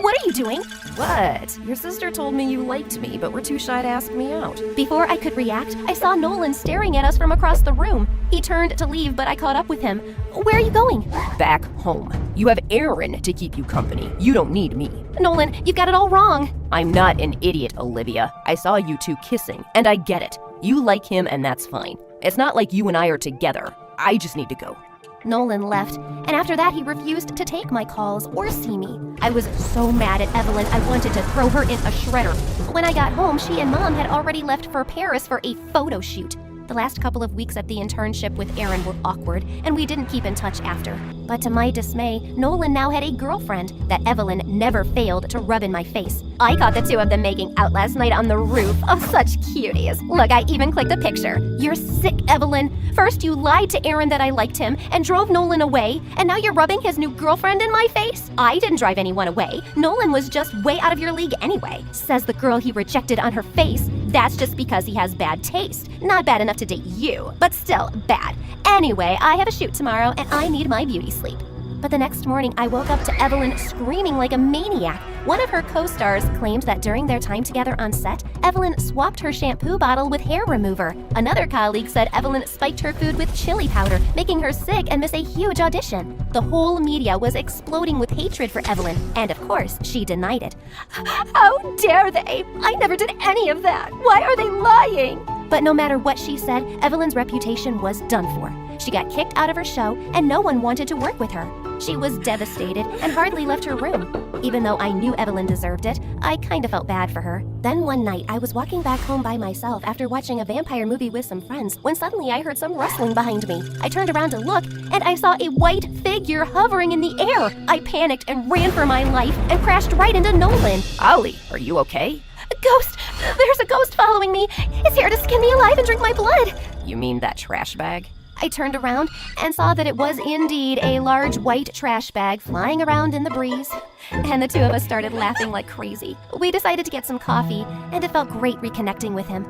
What are you doing?
What? Your sister told me you liked me, but were too shy to ask me out.
Before I could react, I saw Nolan staring at us from across the room. He turned to leave, but I caught up with him. Where are you going?
Back home. You have Aaron to keep you company. You don't need me.
Nolan, you've got it all wrong.
I'm not an idiot, Olivia. I saw you two kissing, and I get it. You like him, and that's fine. It's not like you and I are together. I just need to go.
Nolan left, and after that he refused to take my calls or see me. I was so mad at Evelyn, I wanted to throw her in a shredder. When I got home, she and Mom had already left for Paris for a photo shoot. The last couple of weeks at the internship with Aaron were awkward, and we didn't keep in touch after. But to my dismay, Nolan now had a girlfriend that Evelyn never failed to rub in my face. I caught the two of them making out last night on the roof. Oh, such cuties. Look, I even clicked a picture. You're sick, Evelyn. First you lied to Aaron that I liked him and drove Nolan away, and now you're rubbing his new girlfriend in my face? I didn't drive anyone away. Nolan was just way out of your league anyway. Says the girl he rejected on her face. That's just because he has bad taste. Not bad enough to date you, but still bad. Anyway, I have a shoot tomorrow and I need my beauty sleep. But the next morning, I woke up to Evelyn screaming like a maniac. One of her co-stars claimed that during their time together on set, Evelyn swapped her shampoo bottle with hair remover. Another colleague said Evelyn spiked her food with chili powder, making her sick and miss a huge audition. The whole media was exploding with hatred for Evelyn, and of course, she denied it. How dare they? I never did any of that. Why are they lying? But no matter what she said, Evelyn's reputation was done for. She got kicked out of her show, and no one wanted to work with her. She was devastated and hardly left her room. Even though I knew Evelyn deserved it, I kinda felt bad for her. Then one night, I was walking back home by myself after watching a vampire movie with some friends, when suddenly I heard some rustling behind me. I turned around to look, and I saw a white figure hovering in the air. I panicked and ran for my life and crashed right into Nolan.
Ollie, are you okay?
A ghost! There's a ghost following me. It's here to skin me alive and drink my blood.
You mean that trash bag?
I turned around and saw that it was indeed a large white trash bag flying around in the breeze. And the two of us started laughing like crazy. We decided to get some coffee, and it felt great reconnecting with him.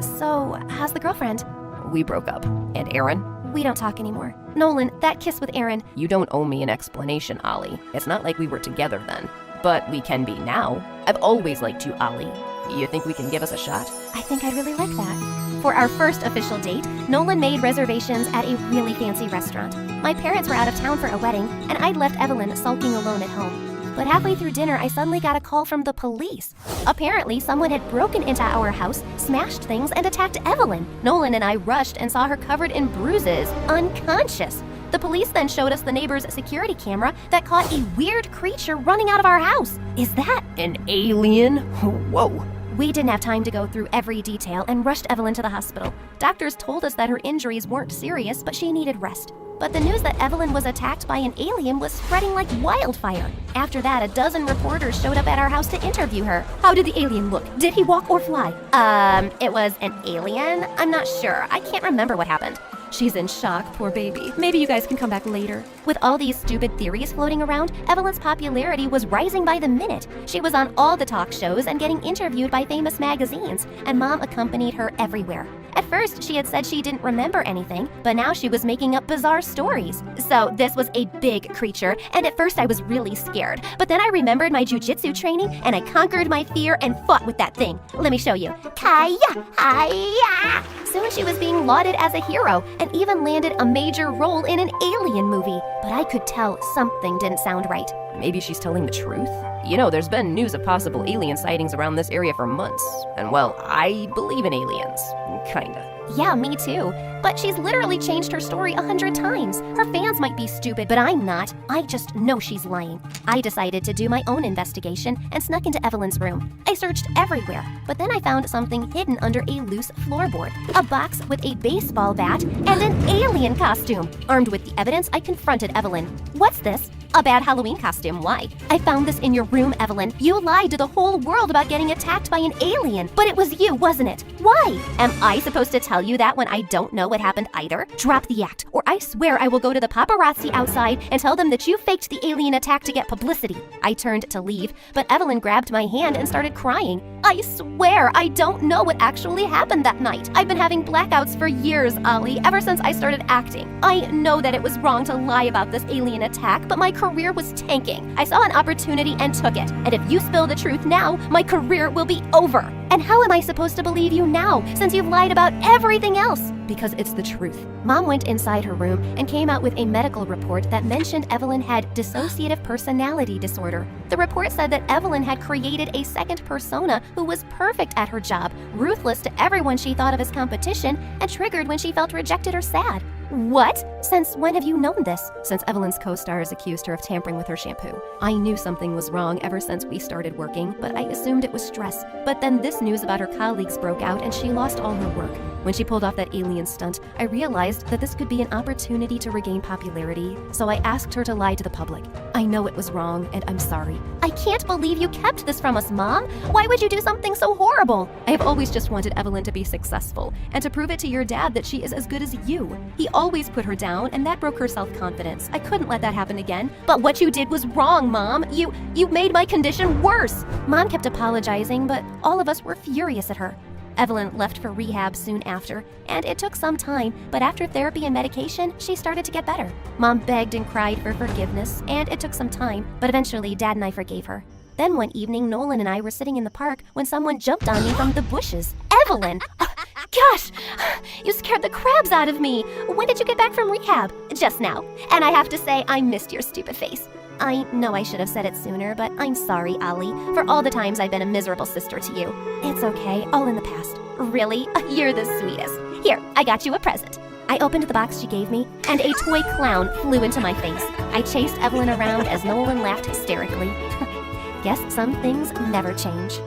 So how's the girlfriend?
We broke up. And Aaron?
We don't talk anymore. Nolan, that kiss with Aaron.
You don't owe me an explanation, Ollie. It's not like we were together then. But we can be now. I've always liked you, Ollie. You think we can give us a shot?
I think I'd really like that. For our first official date, Nolan made reservations at a really fancy restaurant. My parents were out of town for a wedding, and I'd left Evelyn sulking alone at home. But halfway through dinner, I suddenly got a call from the police. Apparently, someone had broken into our house, smashed things, and attacked Evelyn. Nolan and I rushed and saw her covered in bruises, unconscious. The police then showed us the neighbor's security camera that caught a weird creature running out of our house. Is that
an alien? Whoa.
We didn't have time to go through every detail and rushed Evelyn to the hospital. Doctors told us that her injuries weren't serious, but she needed rest. But the news that Evelyn was attacked by an alien was spreading like wildfire. After that, a dozen reporters showed up at our house to interview her. How did the alien look? Did he walk or fly? It was an alien? I'm not sure. I can't remember what happened. She's in shock, poor baby. Maybe you guys can come back later. With all these stupid theories floating around, Evelyn's popularity was rising by the minute. She was on all the talk shows and getting interviewed by famous magazines, and Mom accompanied her everywhere. At first, she had said she didn't remember anything, but now she was making up bizarre stories. So this was a big creature, and at first I was really scared. But then I remembered my jujitsu training, and I conquered my fear and fought with that thing. Let me show you. Kaya! Hiya! Soon she was being lauded as a hero, and even landed a major role in an alien movie. But I could tell something didn't sound right.
Maybe she's telling the truth? You know, there's been news of possible alien sightings around this area for months. And well, I believe in aliens. Kinda.
Yeah, me too. But she's literally changed her story 100 times. Her fans might be stupid, but I'm not. I just know she's lying. I decided to do my own investigation and snuck into Evelyn's room. I searched everywhere, but then I found something hidden under a loose floorboard. A box with a baseball bat and an alien costume. Armed with the evidence, I confronted Evelyn. What's this? A bad Halloween costume, why? I found this in your room, Evelyn. You lied to the whole world about getting attacked by an alien, but it was you, wasn't it? Why? Am I supposed to tell you that when I don't know what happened either? Drop the act, or I swear I will go to the paparazzi outside and tell them that you faked the alien attack to get publicity. I turned to leave, but Evelyn grabbed my hand and started crying. I swear I don't know what actually happened that night. I've been having blackouts for years, Ollie, ever since I started acting. I know that it was wrong to lie about this alien attack, but my career was tanking. I saw an opportunity and took it. And if you spill the truth now, my career will be over. And how am I supposed to believe you now, since you've lied about everything else? Because it's the truth. Mom went inside her room and came out with a medical report that mentioned Evelyn had dissociative personality disorder. The report said that Evelyn had created a second persona who was perfect at her job, ruthless to everyone she thought of as competition, and triggered when she felt rejected or sad. What? Since when have you known this? Since Evelyn's co-stars accused her of tampering with her shampoo. I knew something was wrong ever since we started working, but I assumed it was stress. But then this news about her colleagues broke out and she lost all her work. When she pulled off that alien stunt, I realized that this could be an opportunity to regain popularity, so I asked her to lie to the public. I know it was wrong, and I'm sorry. I can't believe you kept this from us, Mom. Why would you do something so horrible? I have always just wanted Evelyn to be successful, and to prove it to your dad that she is as good as you. He always put her down, and that broke her self-confidence. I couldn't let that happen again. But what you did was wrong, Mom. You made my condition worse. Mom kept apologizing, but all of us were furious at her. Evelyn left for rehab soon after, and it took some time, but after therapy and medication, she started to get better. Mom begged and cried for forgiveness, and it took some time, but eventually Dad and I forgave her. Then one evening, Nolan and I were sitting in the park when someone jumped on me from the bushes. Evelyn! Gosh, you scared the crabs out of me. When did you get back from rehab? Just now. And I have to say, I missed your stupid face. I know I should have said it sooner, but I'm sorry, Ollie, for all the times I've been a miserable sister to you. It's okay, all in the past. Really? You're the sweetest. Here, I got you a present. I opened the box she gave me, and a toy clown flew into my face. I chased Evelyn around as Nolan laughed hysterically. Guess some things never change.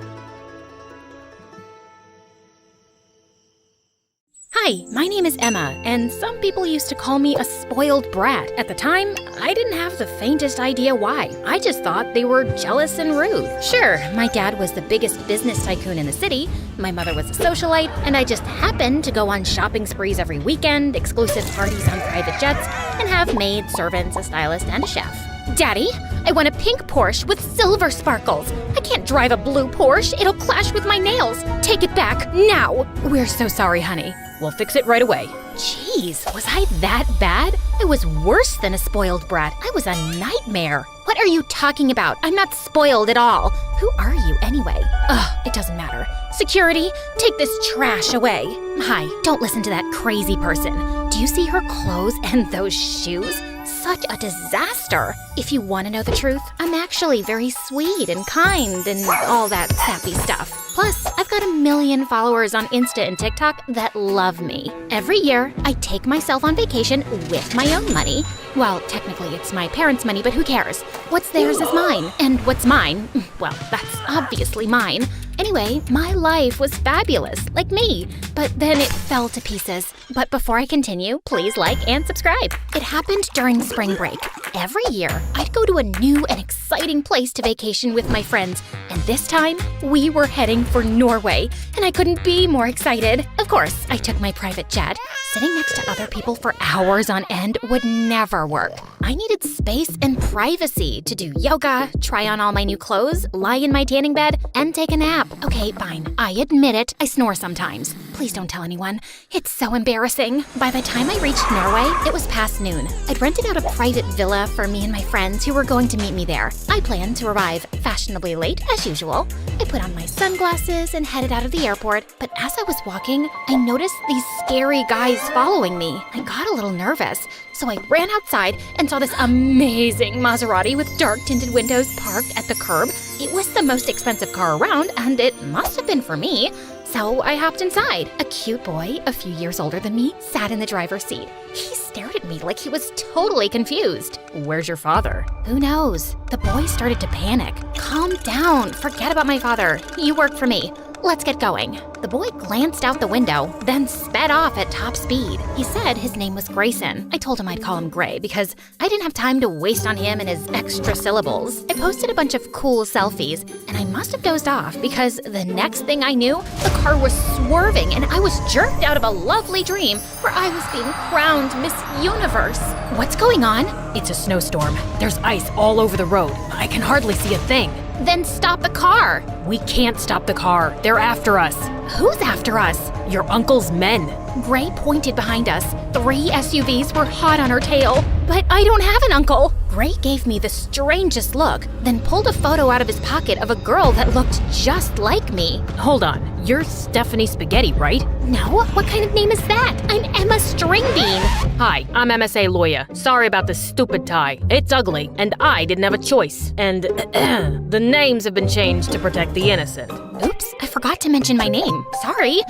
Hi, my name is Emma, and some people used to call me a spoiled brat. At the time, I didn't have the faintest idea why. I just thought they were jealous and rude. Sure, my dad was the biggest business tycoon in the city, my mother was a socialite, and I just happened to go on shopping sprees every weekend, exclusive parties on private jets, and have maids, servants, a stylist, and a chef.
Daddy, I want a pink Porsche with silver sparkles. I can't drive a blue Porsche. It'll clash with my nails. Take it back, now.
We're so sorry, honey. We'll fix it right away.
Jeez, was I that bad? I was worse than a spoiled brat. I was a nightmare. What are you talking about? I'm not spoiled at all. Who are you anyway?
Ugh, it doesn't matter.
Security, take this trash away. Hi, don't listen to that crazy person. Do you see her clothes and those shoes? Such a disaster. If you want to know the truth, I'm actually very sweet and kind and all that sappy stuff. Plus, I've got 1 million followers on Insta and TikTok that love me. Every year, I take myself on vacation with my own money. Well, technically it's my parents' money, but who cares? What's theirs is mine. And what's mine, well, that's obviously mine. Anyway, my life was fabulous, like me, but then it fell to pieces. But before I continue, please like and subscribe. It happened during spring break. Every year, I'd go to a new and exciting place to vacation with my friends, and this time, we were heading for Norway, and I couldn't be more excited. Of course, I took my private jet. Sitting next to other people for hours on end would never work. I needed space and privacy to do yoga, try on all my new clothes, lie in my tanning bed, and take a nap. Okay, fine. I admit it. I snore sometimes. Please don't tell anyone. It's so embarrassing. By the time I reached Norway, it was past noon. I'd rented out a private villa for me and my friends who were going to meet me there. I planned to arrive fashionably late, as usual. I put on my sunglasses and headed out of the airport, but as I was walking, I noticed these scary guys following me. I got a little nervous, so I ran outside and saw this amazing Maserati with dark tinted windows parked at the curb. It was the most expensive car around, and it must have been for me. So I hopped inside. A cute boy, a few years older than me, sat in the driver's seat. He stared at me like he was totally confused.
Where's your father?
Who knows? The boy started to panic. Calm down. Forget about my father. You work for me. Let's get going. The boy glanced out the window, then sped off at top speed. He said his name was Grayson. I told him I'd call him Gray because I didn't have time to waste on him and his extra syllables. I posted a bunch of cool selfies, and I must have dozed off because the next thing I knew, the car was swerving and I was jerked out of a lovely dream where I was being crowned Miss Universe. What's going on?
It's a snowstorm. There's ice all over the road. I can hardly see a thing.
Then stop the car.
We can't stop the car. They're after us.
Who's after us?
Your uncle's men.
Gray pointed behind us. 3 SUVs were hot on her tail. But I don't have an uncle. Gray gave me the strangest look, then pulled a photo out of his pocket of a girl that looked just like me.
Hold on. You're Stephanie Spaghetti, right?
No? What kind of name is that? I'm Emma Stringbean.
Hi, I'm MSA lawyer. Sorry about this stupid tie. It's ugly, and I didn't have a choice. And the names have been changed to protect the innocent.
Oops, I forgot to mention my name. Sorry.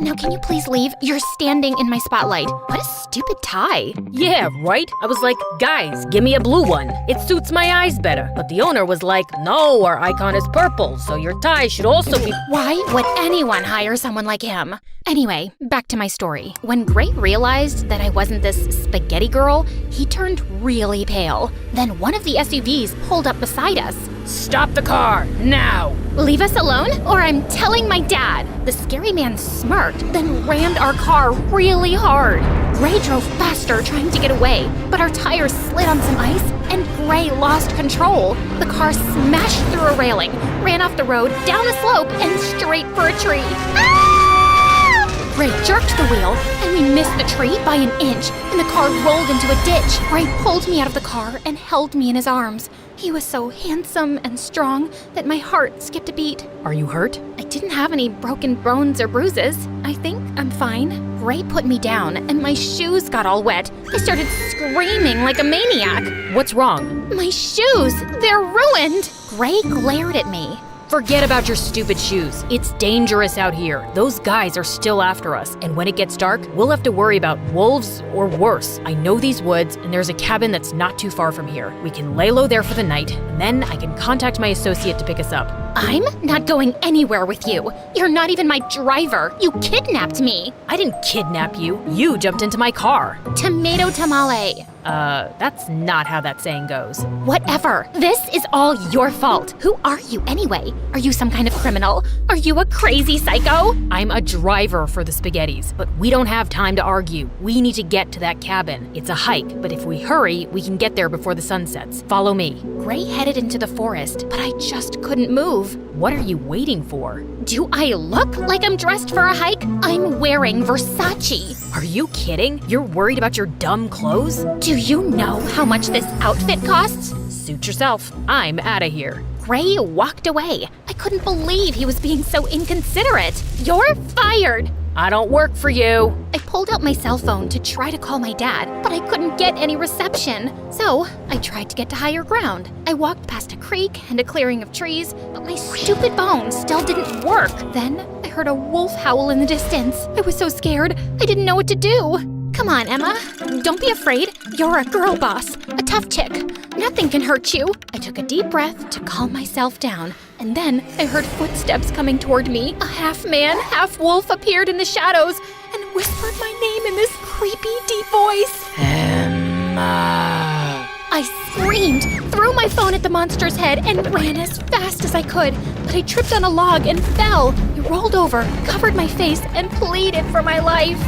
Now can you please leave? You're standing in my spotlight. What a stupid tie.
Yeah, right? I was like, guys, give me a blue one. It suits my eyes better. But the owner was like, no, our icon is purple, so your tie should also be...
Why would anyone hire someone like him? Anyway, back to my story. When Gray realized that I wasn't this spaghetti girl, he turned really pale. Then one of the SUVs pulled up beside us.
Stop the car, now!
Leave us alone, or I'm telling my dad. The scary man smirked, then rammed our car really hard. Gray drove faster, trying to get away, but our tires slid on some ice, and Gray lost control. The car smashed through a railing, ran off the road, down a slope, and straight for a tree. Gray jerked the wheel, and we missed the tree by an inch, and the car rolled into a ditch. Gray pulled me out of the car and held me in his arms. He was so handsome and strong that my heart skipped a beat.
Are you hurt?
I didn't have any broken bones or bruises. I think I'm fine. Gray put me down, and my shoes got all wet. I started screaming like a maniac.
What's wrong?
My shoes! They're ruined! Gray glared at me.
Forget about your stupid shoes. It's dangerous out here. Those guys are still after us, and when it gets dark, we'll have to worry about wolves or worse. I know these woods, and there's a cabin that's not too far from here. We can lay low there for the night, and then I can contact my associate to pick us up.
I'm not going anywhere with you. You're not even my driver. You kidnapped me.
I didn't kidnap you. You jumped into my car.
Tomato tamale.
That's not how that saying goes.
Whatever. This is all your fault. Who are you anyway? Are you some kind of criminal? Are you a crazy psycho?
I'm a driver for the Spaghettis, but we don't have time to argue. We need to get to that cabin. It's a hike, but if we hurry, we can get there before the sun sets. Follow me.
Gray headed into the forest, but I just couldn't move.
What are you waiting for?
Do I look like I'm dressed for a hike? I'm wearing Versace.
Are you kidding? You're worried about your dumb clothes?
Do you know how much this outfit costs?
Suit yourself. I'm out of here.
Gray walked away. I couldn't believe he was being so inconsiderate. You're fired.
I don't work for you.
I pulled out my cell phone to try to call my dad, but I couldn't get any reception. So I tried to get to higher ground. I walked past a creek and a clearing of trees, but my stupid phone still didn't work. Then I heard a wolf howl in the distance. I was so scared, I didn't know what to do. Come on, Emma. Don't be afraid. You're a girl boss, a tough chick. Nothing can hurt you. I took a deep breath to calm myself down, and then I heard footsteps coming toward me. A half-man, half-wolf appeared in the shadows and whispered my name in this creepy, deep voice.
Emma.
I screamed, threw my phone at the monster's head, and ran as fast as I could. But I tripped on a log and fell. I rolled over, covered my face, and pleaded for my life.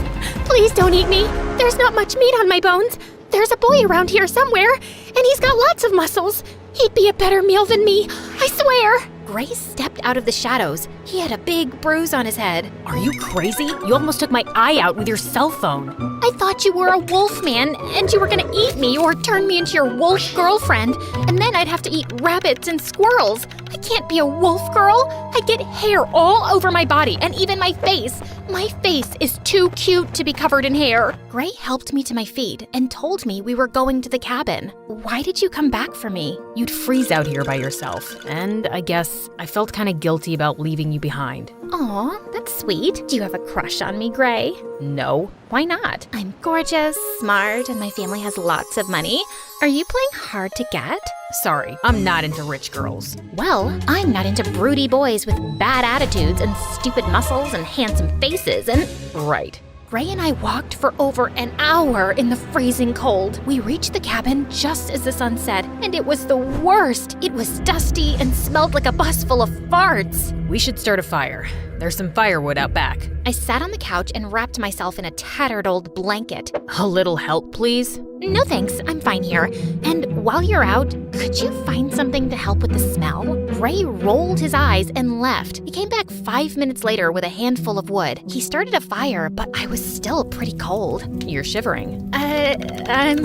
Please don't eat me. There's not much meat on my bones. There's a boy around here somewhere, and he's got lots of muscles. He'd be a better meal than me, I swear. Gray stepped out of the shadows. He had a big bruise on his head.
Are you crazy? You almost took my eye out with your cell phone.
I thought you were a wolf man, and you were gonna eat me or turn me into your wolf girlfriend, and then I'd have to eat rabbits and squirrels. I can't be a wolf girl. I get hair all over my body and even my face. My face is too cute to be covered in hair. Gray helped me to my feet and told me we were going to the cabin. Why did you come back for me?
You'd freeze out here by yourself, and I guess I felt kind of guilty about leaving you behind.
Aw, that's sweet. Do you have a crush on me, Gray?
No.
Why not? I'm gorgeous, smart, and my family has lots of money. Are you playing hard to get?
Sorry, I'm not into rich girls.
Well, I'm not into broody boys with bad attitudes and stupid muscles and handsome faces and…
Right.
Gray and I walked for over an hour in the freezing cold. We reached the cabin just as the sun set, and it was the worst. It was dusty and smelled like a bus full of farts.
We should start a fire. There's some firewood out back.
I sat on the couch and wrapped myself in a tattered old blanket.
A little help, please?
No thanks, I'm fine here. And while you're out, could you find something to help with the smell? Gray rolled his eyes and left. He came back 5 minutes later with a handful of wood. He started a fire, but I was still pretty cold.
You're shivering.
I'm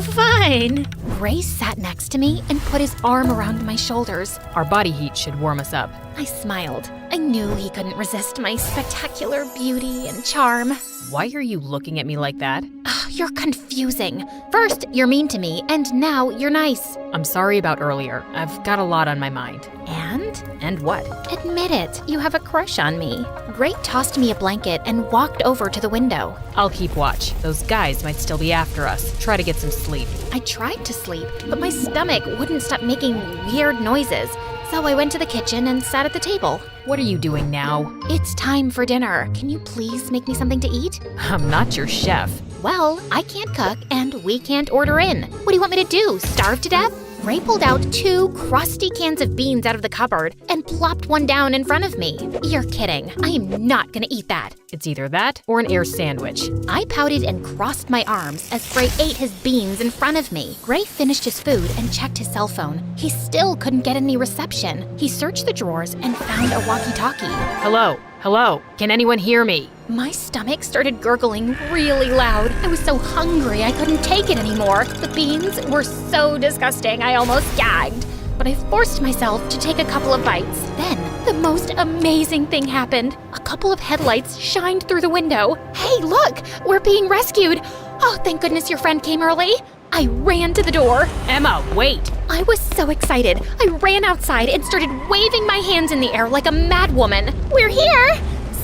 fine. Gray sat next to me and put his arm around my shoulders.
Our body heat should warm us up.
I smiled. I knew he couldn't resist my spectacular beauty and charm.
Why are you looking at me like that?
You're confusing. First, you're mean to me, and now you're nice.
I'm sorry about earlier. I've got a lot on my mind.
And?
And what?
Admit it, you have a crush on me. Gray tossed me a blanket and walked over to the window.
I'll keep watch. Those guys might still be after us. Try to get some sleep.
I tried to sleep, but my stomach wouldn't stop making weird noises. So I went to the kitchen and sat at the table.
What are you doing now?
It's time for dinner. Can you please make me something to eat?
I'm not your chef.
Well, I can't cook and we can't order in. What do you want me to do, starve to death? Gray pulled out 2 crusty cans of beans out of the cupboard and plopped one down in front of me. You're kidding. I am not gonna eat that.
It's either that or an air sandwich.
I pouted and crossed my arms as Gray ate his beans in front of me. Gray finished his food and checked his cell phone. He still couldn't get any reception. He searched the drawers and found a walkie-talkie.
Hello? Hello? Can anyone hear me?
My stomach started gurgling really loud. I was so hungry I couldn't take it anymore. The beans were so disgusting I almost gagged. But I forced myself to take a couple of bites. Then, the most amazing thing happened. A couple of headlights shined through the window. Hey, look! We're being rescued! Oh, thank goodness your friend came early. I ran to the door.
Emma, wait!
I was so excited. I ran outside and started waving my hands in the air like a madwoman. We're here!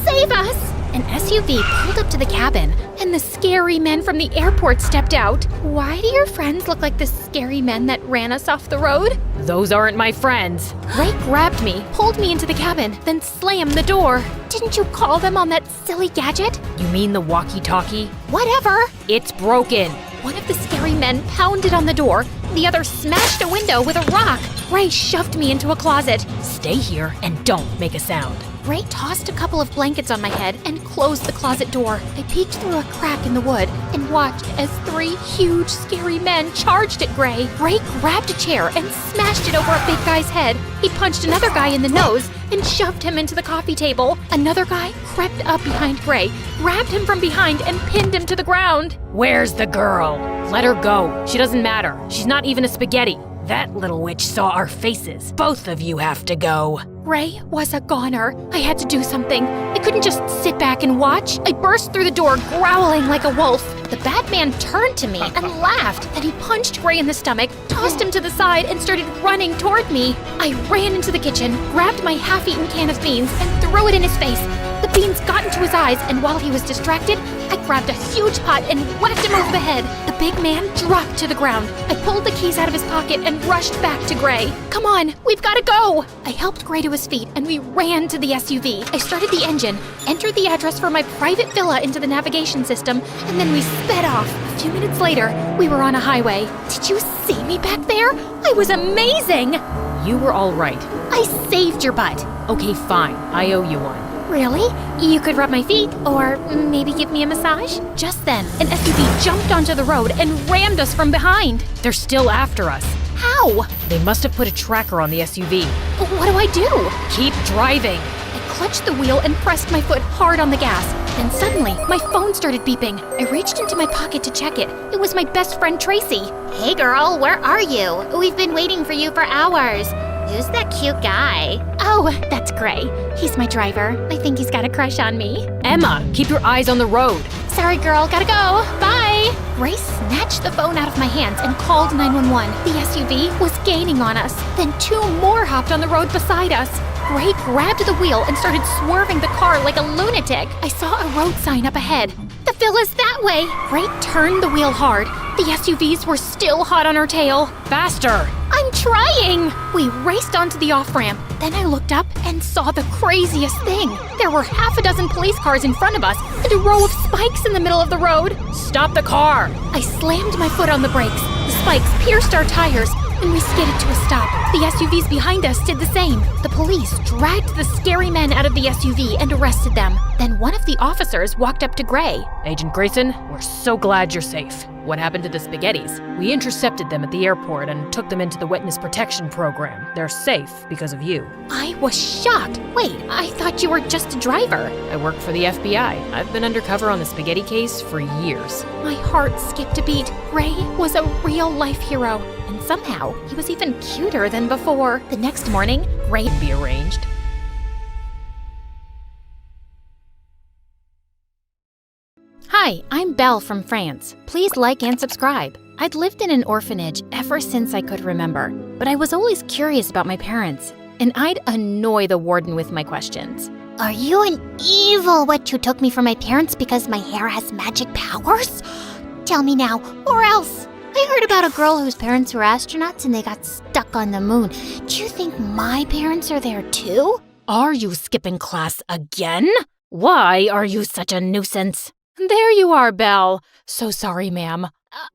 Save us! An SUV pulled up to the cabin, and the scary men from the airport stepped out. Why do your friends look like the scary men that ran us off the road?
Those aren't my friends.
Gray grabbed me, pulled me into the cabin, then slammed the door. Didn't you call them on that silly gadget?
You mean the walkie-talkie?
Whatever.
It's broken.
One of the scary men pounded on the door. The other smashed a window with a rock. Gray shoved me into a closet.
Stay here and don't make a sound.
Gray tossed a couple of blankets on my head and closed the closet door. I peeked through a crack in the wood and watched as 3 huge, scary men charged at Gray. Gray grabbed a chair and smashed it over a big guy's head. He punched another guy in the nose and shoved him into the coffee table. Another guy crept up behind Gray, grabbed him from behind, and pinned him to the ground.
Where's the girl? Let her go. She doesn't matter. She's not even a spaghetti. That little witch saw our faces. Both of you have to go.
Gray was a goner. I had to do something. I couldn't just sit back and watch. I burst through the door, growling like a wolf. The bad man turned to me and laughed. Then he punched Gray in the stomach, tossed him to the side, and started running toward me. I ran into the kitchen, grabbed my half-eaten can of beans, and threw it in his face. The beans got into his eyes, and while he was distracted, I grabbed a huge pot and whacked him over the head. The big man dropped to the ground. I pulled the keys out of his pocket and rushed back to Gray. Come on, we've got to go! I helped Gray to his feet, and we ran to the SUV. I started the engine, entered the address for my private villa into the navigation system, and then we sped off. A few minutes later, we were on a highway. Did you see me back there? I was amazing!
You were all right.
I saved your butt.
Okay, fine. I owe you one.
Really? You could rub my feet, or maybe give me a massage? Just then, an SUV jumped onto the road and rammed us from behind.
They're still after us.
How?
They must have put a tracker on the SUV.
What do I do?
Keep driving.
I clutched the wheel and pressed my foot hard on the gas. Then suddenly, my phone started beeping. I reached into my pocket to check it. It was my best friend Tracy.
Hey girl, where are you? We've been waiting for you for hours. Who's that cute guy?
Oh, that's Gray. He's my driver. I think he's got a crush on me.
Emma, keep your eyes on the road.
Sorry, girl, gotta go. Bye. Gray snatched the phone out of my hands and called 911. The SUV was gaining on us. Then 2 more hopped on the road beside us. Gray grabbed the wheel and started swerving the car like a lunatic. I saw a road sign up ahead. The villa's that way. Gray turned the wheel hard. The SUVs were still hot on our tail.
Faster.
I'm trying! We raced onto the off-ramp. Then I looked up and saw the craziest thing. There were half a dozen police cars in front of us and a row of spikes in the middle of the road.
Stop the car.
I slammed my foot on the brakes. The spikes pierced our tires and we skidded to a stop. The SUVs behind us did the same. The police dragged the scary men out of the SUV and arrested them. Then one of the officers walked up to Gray.
Agent Grayson, we're so glad you're safe. What happened to the spaghettis? We intercepted them at the airport and took them into the witness protection program. They're safe because of you.
I was shocked. Wait, I thought you were just a driver.
I work for the FBI. I've been undercover on the spaghetti case for years.
My heart skipped a beat. Gray was a real-life hero. And somehow, he was even cuter than before. The next morning, Gray
Be arranged.
Hi, I'm Belle from France. Please like and subscribe. I'd lived in an orphanage ever since I could remember, but I was always curious about my parents, and I'd annoy the warden with my questions.
Are you an evil witch who took me from my parents because my hair has magic powers? Tell me now, or else. I heard about a girl whose parents were astronauts and they got stuck on the moon. Do you think my parents are there too?
Are you skipping class again? Why are you such a nuisance? There you are, Belle. So sorry, ma'am.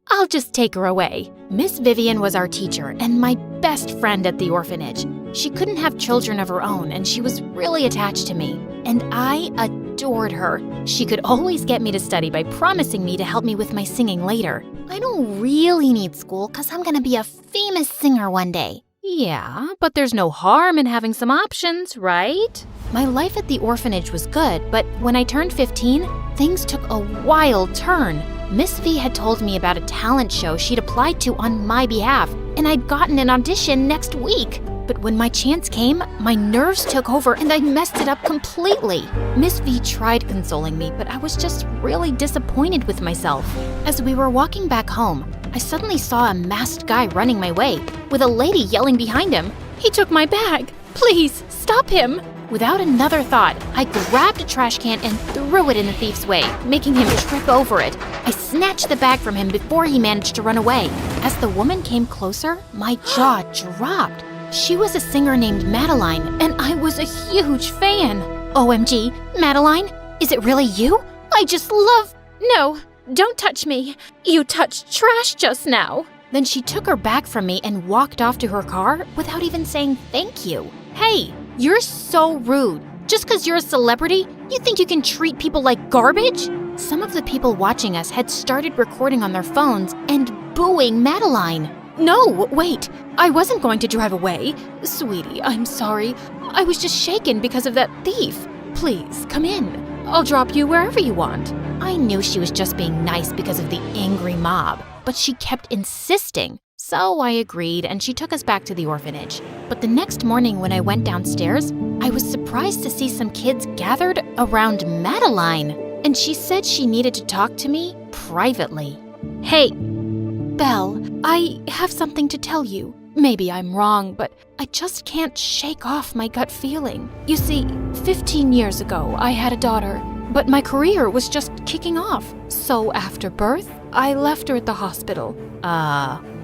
I'll just take her away. Miss Vivian was our teacher and my best friend at the orphanage. She couldn't have children of her own and she was really attached to me. And I adored her. She could always get me to study by promising me to help me with my singing later.
I don't really need school because I'm going to be a famous singer one day.
Yeah, but there's no harm in having some options, right? My life at the orphanage was good, but when I turned 15, things took a wild turn. Miss V had told me about a talent show she'd applied to on my behalf, and I'd gotten an audition next week. But when my chance came, my nerves took over and I messed it up completely. Miss V tried consoling me, but I was just really disappointed with myself. As we were walking back home, I suddenly saw a masked guy running my way, with a lady yelling behind him. He took my bag. Please, stop him. Without another thought, I grabbed a trash can and threw it in the thief's way, making him trip over it. I snatched the bag from him before he managed to run away. As the woman came closer, my jaw dropped. She was a singer named Madeline, and I was a huge fan. OMG, Madeline, is it really you? I just love... No, don't touch me. You touched trash just now. Then she took her bag from me and walked off to her car without even saying thank you. Hey, you're so rude. Just because you're a celebrity, you think you can treat people like garbage? Some of the people watching us had started recording on their phones and booing Madeline. No, wait, I wasn't going to drive away. Sweetie, I'm sorry. I was just shaken because of that thief. Please, come in. I'll drop you wherever you want. I knew she was just being nice because of the angry mob, but she kept insisting. So I agreed, and she took us back to the orphanage. But the next morning when I went downstairs, I was surprised to see some kids gathered around Madeline. And she said she needed to talk to me privately. Hey, Belle, I have something to tell you. Maybe I'm wrong, but I just can't shake off my gut feeling. You see, 15 years ago, I had a daughter, but my career was just kicking off. So after birth, I left her at the hospital.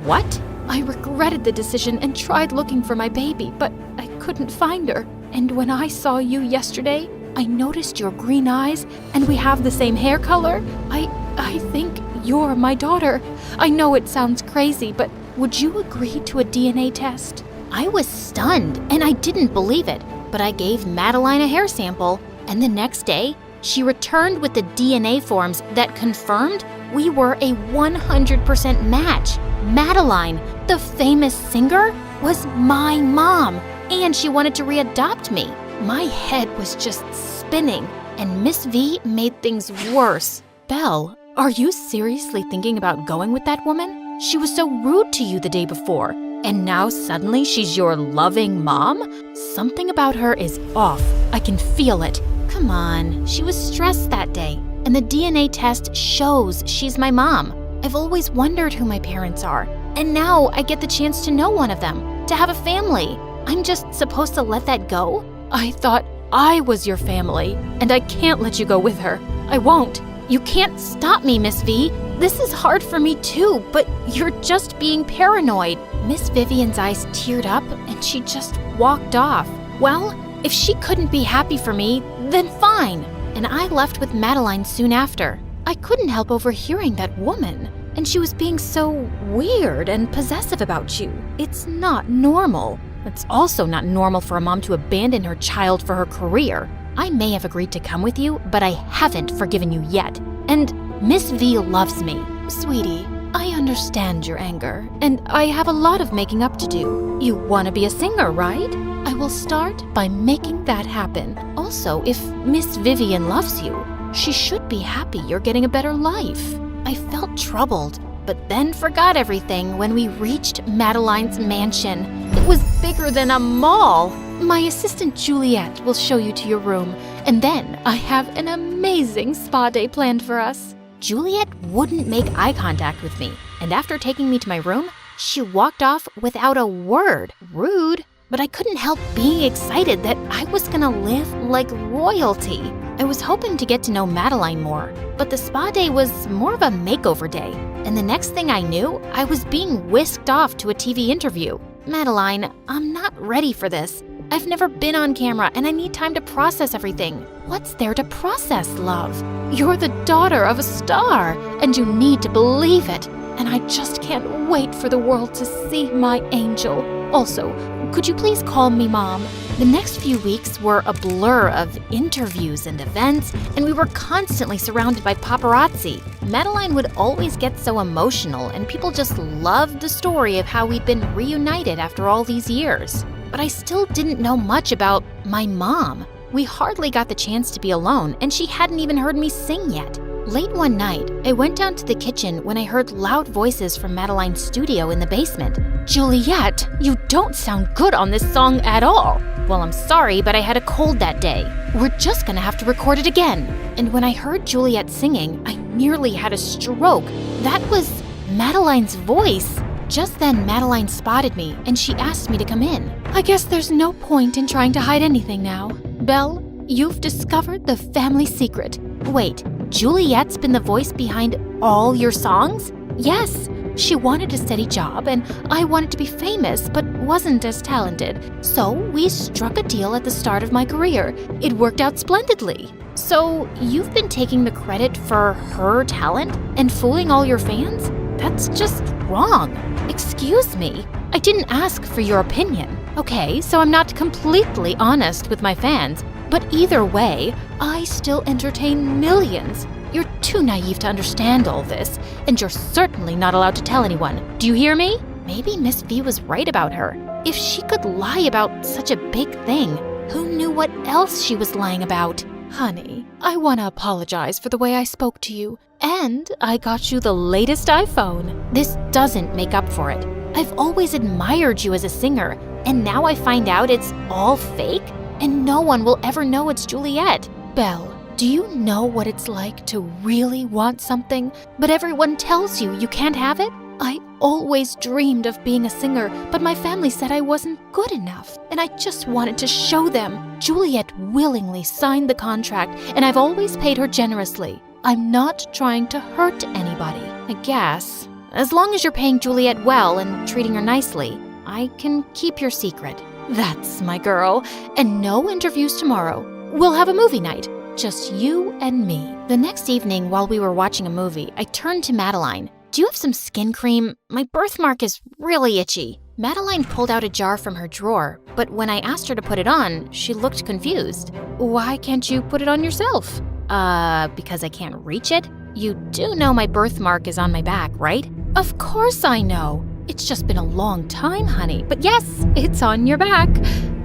What? I regretted the decision and tried looking for my baby, but I couldn't find her. And when I saw you yesterday, I noticed your green eyes, and we have the same hair color. I think you're my daughter. I know it sounds crazy, but would you agree to a DNA test? I was stunned, and I didn't believe it, but I gave Madeline a hair sample, And the next day, she returned with the DNA forms that confirmed we were a 100% match. Madeline, the famous singer, was my mom, and she wanted to readopt me. My head was just spinning, and Miss V made things worse. Belle, are you seriously thinking about going with that woman? She was so rude to you the day before, and now suddenly she's your loving mom? Something about her is off. I can feel it. Come on, she was stressed that day, and the DNA test shows she's my mom. I've always wondered who my parents are, and now I get the chance to know one of them, to have a family. I'm just supposed to let that go? I thought I was your family, and I can't let you go with her. I won't. You can't stop me, Miss V. This is hard for me too, but you're just being paranoid. Miss Vivian's eyes teared up, and she just walked off. Well, if she couldn't be happy for me, then fine. And I left with Madeline soon after. I couldn't help overhearing that woman, and she was being so weird and possessive about you. It's not normal. It's also not normal for a mom to abandon her child for her career. I may have agreed to come with you, but I haven't forgiven you yet. And Miss V loves me. Sweetie, I understand your anger, and I have a lot of making up to do. You want to be a singer, right? I will start by making that happen. Also, if Miss Vivian loves you, she should be happy you're getting a better life. I felt troubled, but then forgot everything when we reached Madeline's mansion. It was bigger than a mall. My assistant Juliet will show you to your room, and then I have an amazing spa day planned for us. Juliet wouldn't make eye contact with me, and after taking me to my room, she walked off without a word. Rude. But I couldn't help being excited that I was gonna live like royalty. I was hoping to get to know Madeline more, but the spa day was more of a makeover day. And the next thing I knew, I was being whisked off to a TV interview. Madeline, I'm not ready for this. I've never been on camera and I need time to process everything. What's there to process, love? You're the daughter of a star, and you need to believe it. And I just can't wait for the world to see my angel. Also, could you please call me Mom? The next few weeks were a blur of interviews and events, and we were constantly surrounded by paparazzi. Madeline would always get so emotional, and people just loved the story of how we'd been reunited after all these years. But I still didn't know much about my mom. We hardly got the chance to be alone, and she hadn't even heard me sing yet. Late one night, I went down to the kitchen when I heard loud voices from Madeline's studio in the basement. Juliet, you don't sound good on this song at all. Well, I'm sorry, but I had a cold that day. We're just gonna have to record it again. And when I heard Juliet singing, I nearly had a stroke. That was Madeline's voice. Just then, Madeline spotted me, and she asked me to come in. I guess there's no point in trying to hide anything now. Belle, you've discovered the family secret. Wait, Juliet's been the voice behind all your songs? Yes. She wanted a steady job, and I wanted to be famous, but wasn't as talented. So we struck a deal at the start of my career. It worked out splendidly. So you've been taking the credit for her talent and fooling all your fans? That's just wrong. Excuse me. I didn't ask for your opinion. Okay, so I'm not completely honest with my fans, but either way, I still entertain millions. You're too naive to understand all this, and you're certainly not allowed to tell anyone. Do you hear me? Maybe Miss V was right about her. If she could lie about such a big thing, who knew what else she was lying about? Honey, I want to apologize for the way I spoke to you, and I got you the latest iPhone. This doesn't make up for it. I've always admired you as a singer, and now I find out it's all fake, and no one will ever know it's Juliet. Belle, do you know what it's like to really want something, but everyone tells you can't have it? I always dreamed of being a singer, but my family said I wasn't good enough, and I just wanted to show them. Juliet willingly signed the contract, and I've always paid her generously. I'm not trying to hurt anybody, I guess. As long as you're paying Juliet well and treating her nicely, I can keep your secret. That's my girl, and no interviews tomorrow. We'll have a movie night. Just you and me. The next evening, while we were watching a movie, I turned to Madeline. Do you have some skin cream? My birthmark is really itchy. Madeline pulled out a jar from her drawer, but when I asked her to put it on, she looked confused.
Why can't you put it on yourself?
Because I can't reach it? You do know my birthmark is on my back, right?
Of course I know. It's just been a long time, honey. But yes, it's on your back.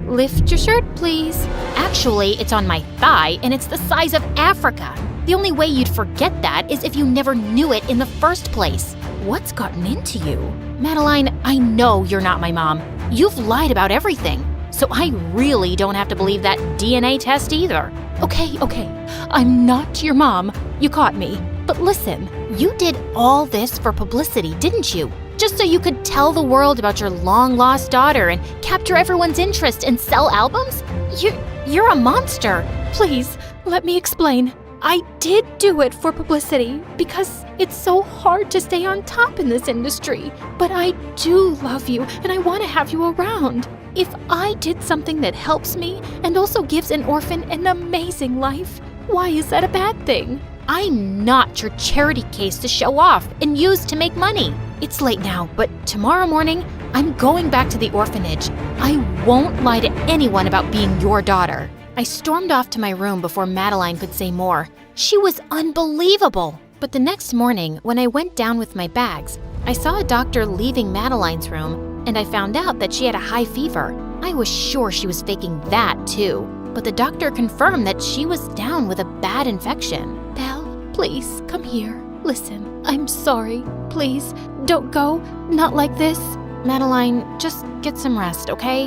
Lift your shirt, please.
Actually, it's on my thigh, and it's the size of Africa. The only way you'd forget that is if you never knew it in the first place.
What's gotten into you?
Madeline, I know you're not my mom. You've lied about everything. So I really don't have to believe that DNA test either.
Okay. I'm not your mom. You caught me. But listen,
you did all this for publicity, didn't you? Just so you could tell the world about your long-lost daughter and capture everyone's interest and sell albums? You're a monster.
Please, let me explain. I did do it for publicity because it's so hard to stay on top in this industry. But I do love you and I want to have you around. If I did something that helps me and also gives an orphan an amazing life, why is that a bad thing?
I'm not your charity case to show off and use to make money.
It's late now, but tomorrow morning, I'm going back to the orphanage. I won't lie to anyone about being your daughter.
I stormed off to my room before Madeline could say more. She was unbelievable. But the next morning, when I went down with my bags, I saw a doctor leaving Madeline's room, and I found out that she had a high fever. I was sure she was faking that too, but the doctor confirmed that she was down with a bad infection.
Belle, please, come here. Listen, I'm sorry. Please, don't go. Not like this.
Madeline, just get some rest, okay?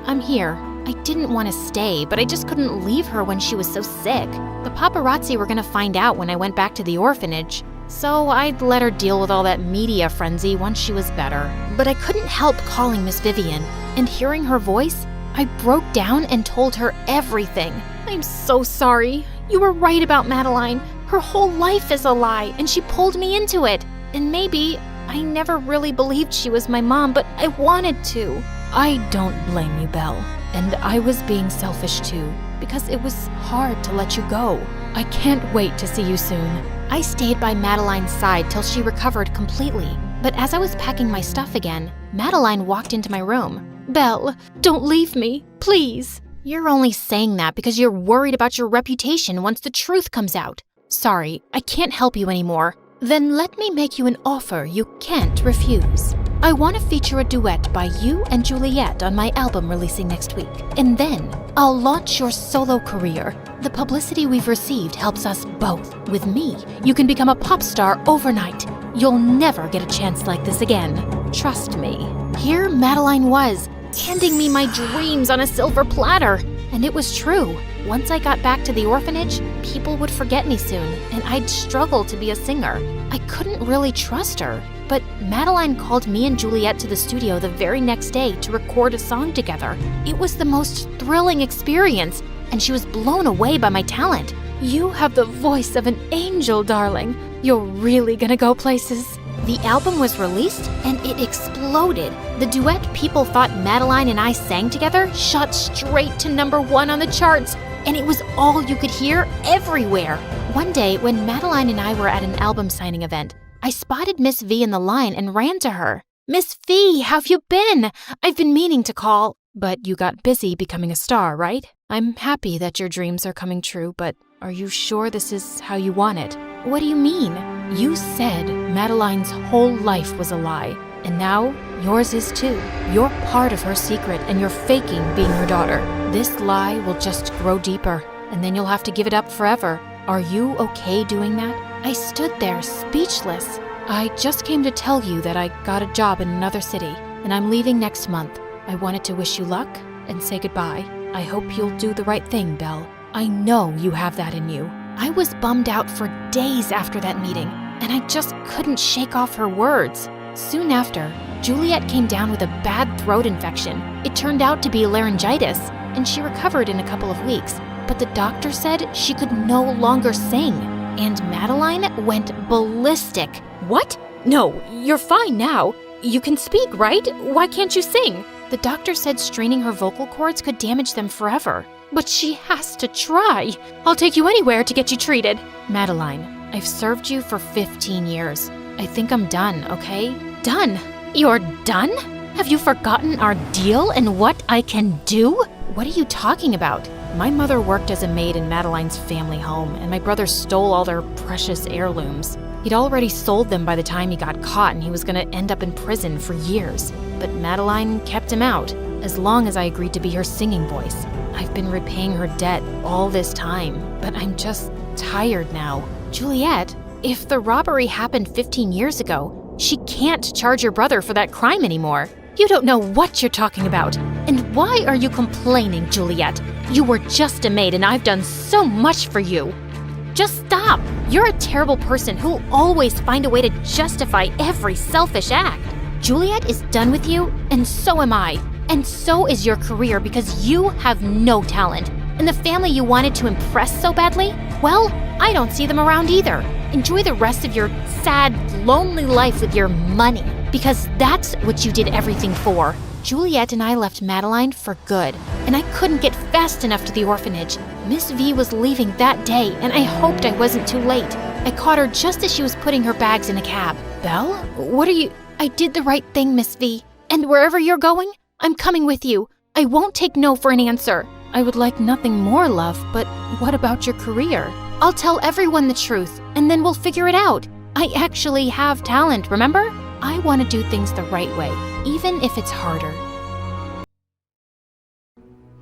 I'm here. I didn't want to stay, but I just couldn't leave her when she was so sick. The paparazzi were gonna find out when I went back to the orphanage, so I'd let her deal with all that media frenzy once she was better. But I couldn't help calling Miss Vivian, and hearing her voice, I broke down and told her everything.
I'm so sorry. You were right about Madeline. Her whole life is a lie, and she pulled me into it.
And maybe I never really believed she was my mom, but I wanted to.
I don't blame you, Belle. And I was being selfish too, because it was hard to let you go. I can't wait to see you soon.
I stayed by Madeline's side till she recovered completely. But as I was packing my stuff again, Madeline walked into my room.
Belle, don't leave me, please.
You're only saying that because you're worried about your reputation once the truth comes out. Sorry, I can't help you anymore.
Then let me make you an offer you can't refuse. I want to feature a duet by you and Juliet on my album releasing next week. And then I'll launch your solo career. The publicity we've received helps us both. With me, you can become a pop star overnight. You'll never get a chance like this again. Trust me.
Here Madeline was, handing me my dreams on a silver platter. And it was true. Once I got back to the orphanage, people would forget me soon, and I'd struggle to be a singer. I couldn't really trust her. But Madeline called me and Juliet to the studio the very next day to record a song together. It was the most thrilling experience, and she was blown away by my talent.
You have the voice of an angel, darling. You're really gonna go places.
The album was released, and it exploded. The duet people thought Madeline and I sang together shot straight to #1 on the charts, and it was all you could hear everywhere. One day, when Madeline and I were at an album signing event, I spotted Miss V in the line and ran to her. Miss V, how've you been? I've been meaning to call.
But you got busy becoming a star, right? I'm happy that your dreams are coming true, but are you sure this is how you want it?
What do you mean?
You said Madeline's whole life was a lie, and now yours is too. You're part of her secret, and you're faking being her daughter. This lie will just grow deeper, and then you'll have to give it up forever. Are you okay doing that?
I stood there speechless.
I just came to tell you that I got a job in another city, and I'm leaving next month. I wanted to wish you luck and say goodbye. I hope you'll do the right thing, Belle. I know you have that in you.
I was bummed out for days after that meeting, and I just couldn't shake off her words. Soon after, Juliet came down with a bad throat infection. It turned out to be laryngitis, and she recovered in a couple of weeks. But the doctor said she could no longer sing, and Madeline went ballistic.
What? No, you're fine now. You can speak, right? Why can't you sing?
The doctor said straining her vocal cords could damage them forever.
But she has to try. I'll take you anywhere to get you treated. Madeline, I've served you for 15 years. I think I'm done, okay?
Done? You're done? Have you forgotten our deal and what I can do?
What are you talking about? My mother worked as a maid in Madeline's family home, and my brother stole all their precious heirlooms. He'd already sold them by the time he got caught, and he was going to end up in prison for years. But Madeline kept him out, as long as I agreed to be her singing voice. I've been repaying her debt all this time, but I'm just tired now.
Juliet, if the robbery happened 15 years ago, she can't charge your brother for that crime anymore. You don't know what you're talking about. And why are you complaining, Juliet? You were just a maid and I've done so much for you. Just stop. You're a terrible person who'll always find a way to justify every selfish act. Juliet is done with you, and so am I. And so is your career because you have no talent. And the family you wanted to impress so badly, well, I don't see them around either. Enjoy the rest of your sad, lonely life with your money, because that's what you did everything for. Juliet and I left Madeline for good, and I couldn't get fast enough to the orphanage. Miss V was leaving that day, and I hoped I wasn't too late. I caught her just as she was putting her bags in a cab. Belle? What are you? I did the right thing, Miss V. And wherever you're going, I'm coming with you. I won't take no for an answer.
I would like nothing more, love, but what about your career?
I'll tell everyone the truth, and then we'll figure it out. I actually have talent, remember? I want to do things the right way, even if it's harder.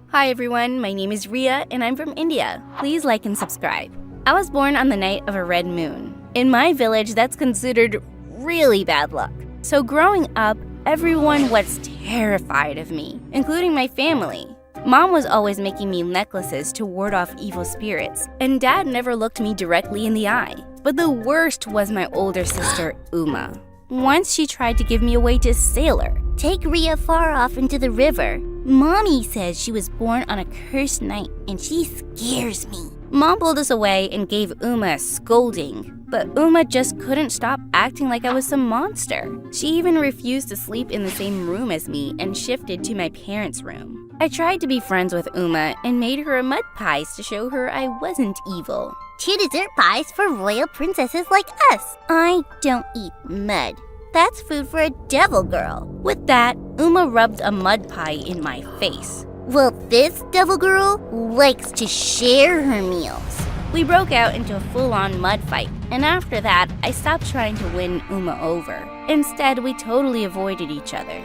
Hi everyone, my name is Ria and I'm from India. Please like and subscribe. I was born on the night of a red moon. In my village, that's considered really bad luck. So growing up, everyone was terrified of me, including my family. Mom was always making me necklaces to ward off evil spirits, and Dad never looked me directly in the eye. But the worst was my older sister, Uma. Once she tried to give me away to a sailor.
Take Ria far off into the river. Mommy says she was born on a cursed night and she scares me.
Mom pulled us away and gave Uma a scolding, but Uma just couldn't stop acting like I was some monster. She even refused to sleep in the same room as me and shifted to my parents' room. I tried to be friends with Uma and made her a mud pies to show her I wasn't evil.
2 dessert pies for royal princesses like us. I don't eat mud. That's food for a devil girl.
With that, Uma rubbed a mud pie in my face.
Well, this devil girl likes to share her meals.
We broke out into a full-on mud fight, and after that, I stopped trying to win Uma over. Instead, we totally avoided each other.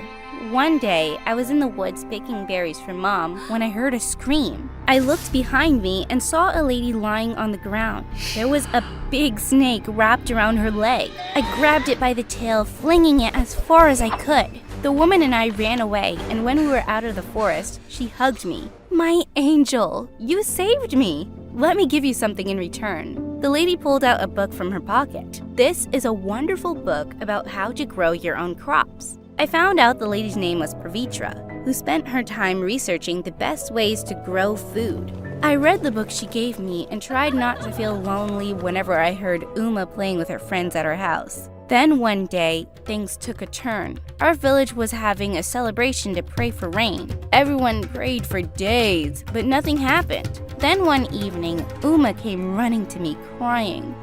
One day, I was in the woods picking berries for Mom when I heard a scream. I looked behind me and saw a lady lying on the ground. There was a big snake wrapped around her leg. I grabbed it by the tail, flinging it as far as I could. The woman and I ran away, and when we were out of the forest, she hugged me. My angel, you saved me. Let me give you something in return. The lady pulled out a book from her pocket. This is a wonderful book about how to grow your own crops. I found out the lady's name was Pavitra, who spent her time researching the best ways to grow food. I read the book she gave me and tried not to feel lonely whenever I heard Uma playing with her friends at her house. Then one day, things took a turn. Our village was having a celebration to pray for rain. Everyone prayed for days, but nothing happened. Then one evening, Uma came running to me crying.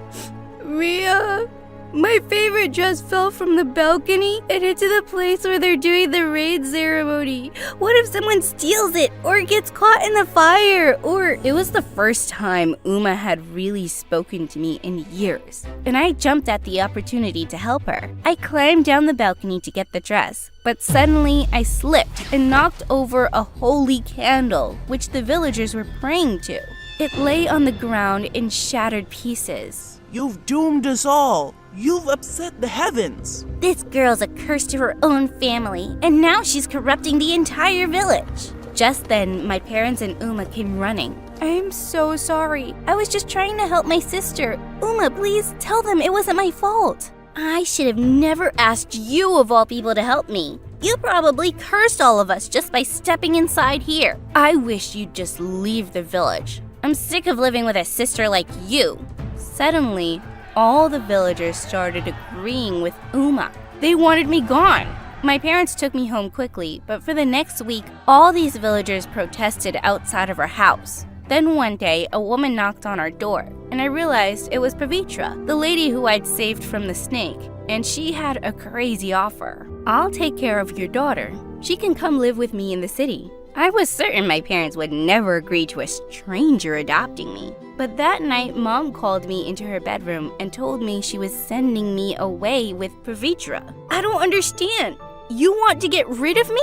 Ria, my favorite dress fell from the balcony and into the place where they're doing the raid ceremony. What if someone steals it or gets caught in the fire? Or it was the first time Uma had really spoken to me in years, and I jumped at the opportunity to help her. I climbed down the balcony to get the dress, but suddenly I slipped and knocked over a holy candle, which the villagers were praying to. It lay on the ground in shattered pieces.
You've doomed us all. You've upset the heavens.
This girl's a curse to her own family, and now she's corrupting the entire village.
Just then, my parents and Uma came running. I'm so sorry. I was just trying to help my sister. Uma, please tell them it wasn't my fault.
I should have never asked you of all people to help me. You probably cursed all of us just by stepping inside here.
I wish you'd just leave the village. I'm sick of living with a sister like you. Suddenly, all the villagers started agreeing with Uma. They wanted me gone. My parents took me home quickly, but for the next week, all these villagers protested outside of our house. Then one day, a woman knocked on our door, and I realized it was Pavitra, the lady who I'd saved from the snake. and she had a crazy offer. I'll take care of your daughter. She can come live with me in the city. I was certain my parents would never agree to a stranger adopting me. But that night, Mom called me into her bedroom and told me she was sending me away with Pavitra. I don't understand. You want to get rid of me?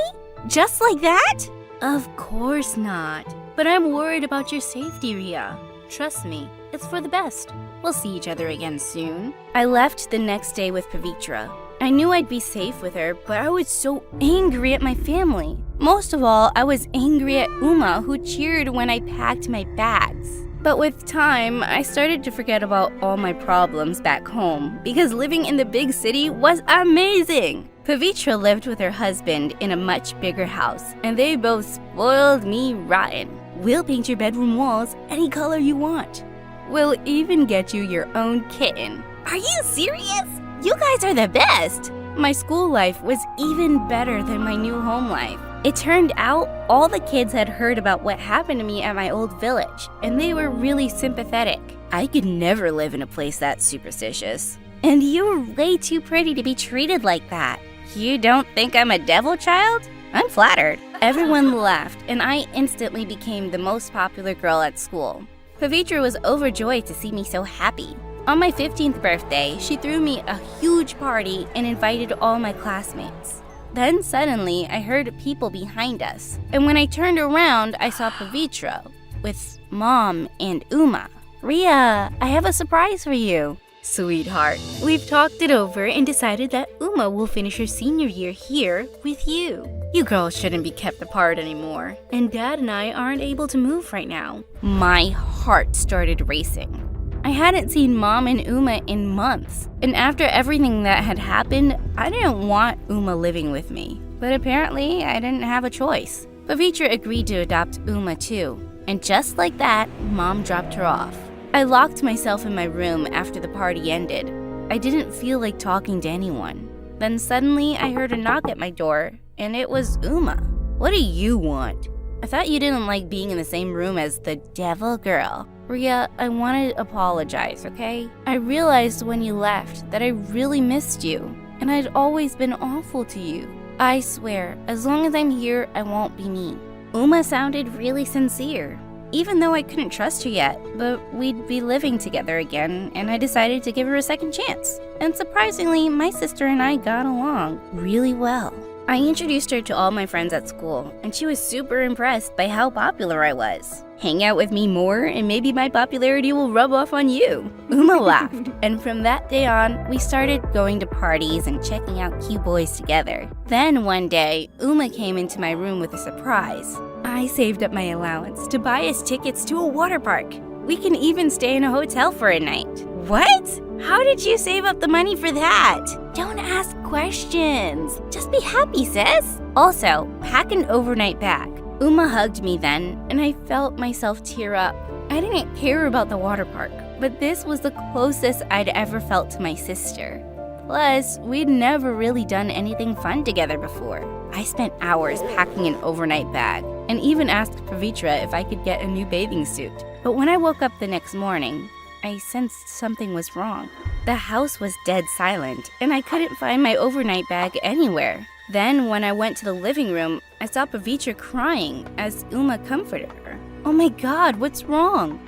Just like that? Of course not. But I'm worried about your safety, Ria. Trust me, it's for the best. We'll see each other again soon. I left the next day with Pavitra. I knew I'd be safe with her, but I was so angry at my family. Most of all, I was angry at Uma, who cheered when I packed my bags. But with time, I started to forget about all my problems back home because living in the big city was amazing. Pavitra lived with her husband in a much bigger house, and they both spoiled me rotten. We'll paint your bedroom walls any color you want. We'll even get you your own kitten. Are you serious? You guys are the best! My school life was even better than my new home life. It turned out all the kids had heard about what happened to me at my old village, and they were really sympathetic. I could never live in a place that superstitious. And you're way too pretty to be treated like that. You don't think I'm a devil child? I'm flattered. Everyone laughed, and I instantly became the most popular girl at school. Pavitra was overjoyed to see me so happy. On my 15th birthday, she threw me a huge party and invited all my classmates. Then suddenly, I heard people behind us, and when I turned around, I saw Pavitra with Mom and Uma. Ria, I have a surprise for you. Sweetheart, we've talked it over and decided that Uma will finish her senior year here with you. You girls shouldn't be kept apart anymore, and Dad and I aren't able to move right now. My heart started racing. I hadn't seen Mom and Uma in months, and after everything that had happened, I didn't want Uma living with me. But apparently, I didn't have a choice. Pavitra agreed to adopt Uma too, and just like that, Mom dropped her off. I locked myself in my room after the party ended. I didn't feel like talking to anyone. Then suddenly, I heard a knock at my door, and it was Uma. What do you want? I thought you didn't like being in the same room as the devil girl. Ria, I want to apologize, okay? I realized when you left that I really missed you, and I'd always been awful to you. I swear, as long as I'm here, I won't be mean. Uma sounded really sincere, even though I couldn't trust her yet, but we'd be living together again, and I decided to give her a second chance. And surprisingly, my sister and I got along really well. I introduced her to all my friends at school, and she was super impressed by how popular I was. Hang out with me more, and maybe my popularity will rub off on you. Uma laughed, and from that day on, we started going to parties and checking out cute boys together. Then one day, Uma came into my room with a surprise. I saved up my allowance to buy us tickets to a water park. We can even stay in a hotel for a night. What? How did you save up the money for that? Don't ask questions. Just be happy, sis. Also, pack an overnight bag. Uma hugged me then, and I felt myself tear up. I didn't care about the water park, but this was the closest I'd ever felt to my sister. Plus, we'd never really done anything fun together before. I spent hours packing an overnight bag, and even asked Pavitra if I could get a new bathing suit. But when I woke up the next morning, I sensed something was wrong. The house was dead silent, and I couldn't find my overnight bag anywhere. Then, when I went to the living room, I saw Pavitra crying as Uma comforted her. Oh my god, what's wrong?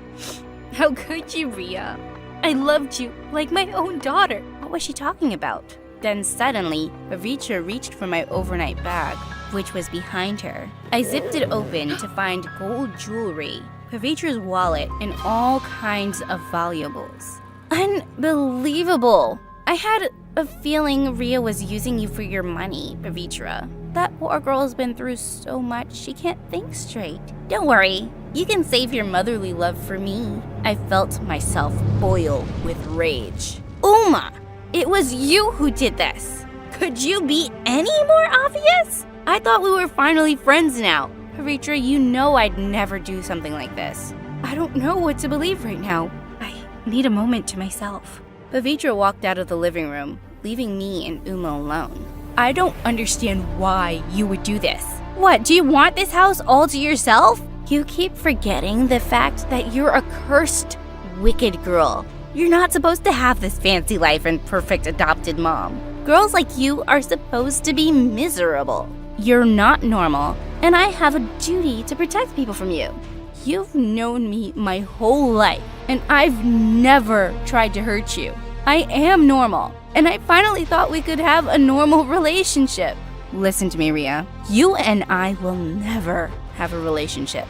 How could you, Ria? I loved you like my own daughter. What was she talking about? Then suddenly, Pavitra reached for my overnight bag, which was behind her. I zipped it open to find gold jewelry, Pavitra's wallet, and all kinds of valuables. Unbelievable! I had a feeling Ria was using you for your money, Pavitra. That poor girl's been through so much she can't think straight. Don't worry, you can save your motherly love for me. I felt myself boil with rage. Uma! It was you who did this! Could you be any more obvious? I thought we were finally friends now. Pavitra, you know I'd never do something like this. I don't know what to believe right now. I need a moment to myself. Pavitra walked out of the living room, leaving me and Uma alone. I don't understand why you would do this. What, do you want this house all to yourself? You keep forgetting the fact that you're a cursed, wicked girl. You're not supposed to have this fancy life and perfect adopted mom. Girls like you are supposed to be miserable. You're not normal, and I have a duty to protect people from you. You've known me my whole life, and I've never tried to hurt you. I am normal, and I finally thought we could have a normal relationship. Listen to me, Ria. You and I will never have a relationship.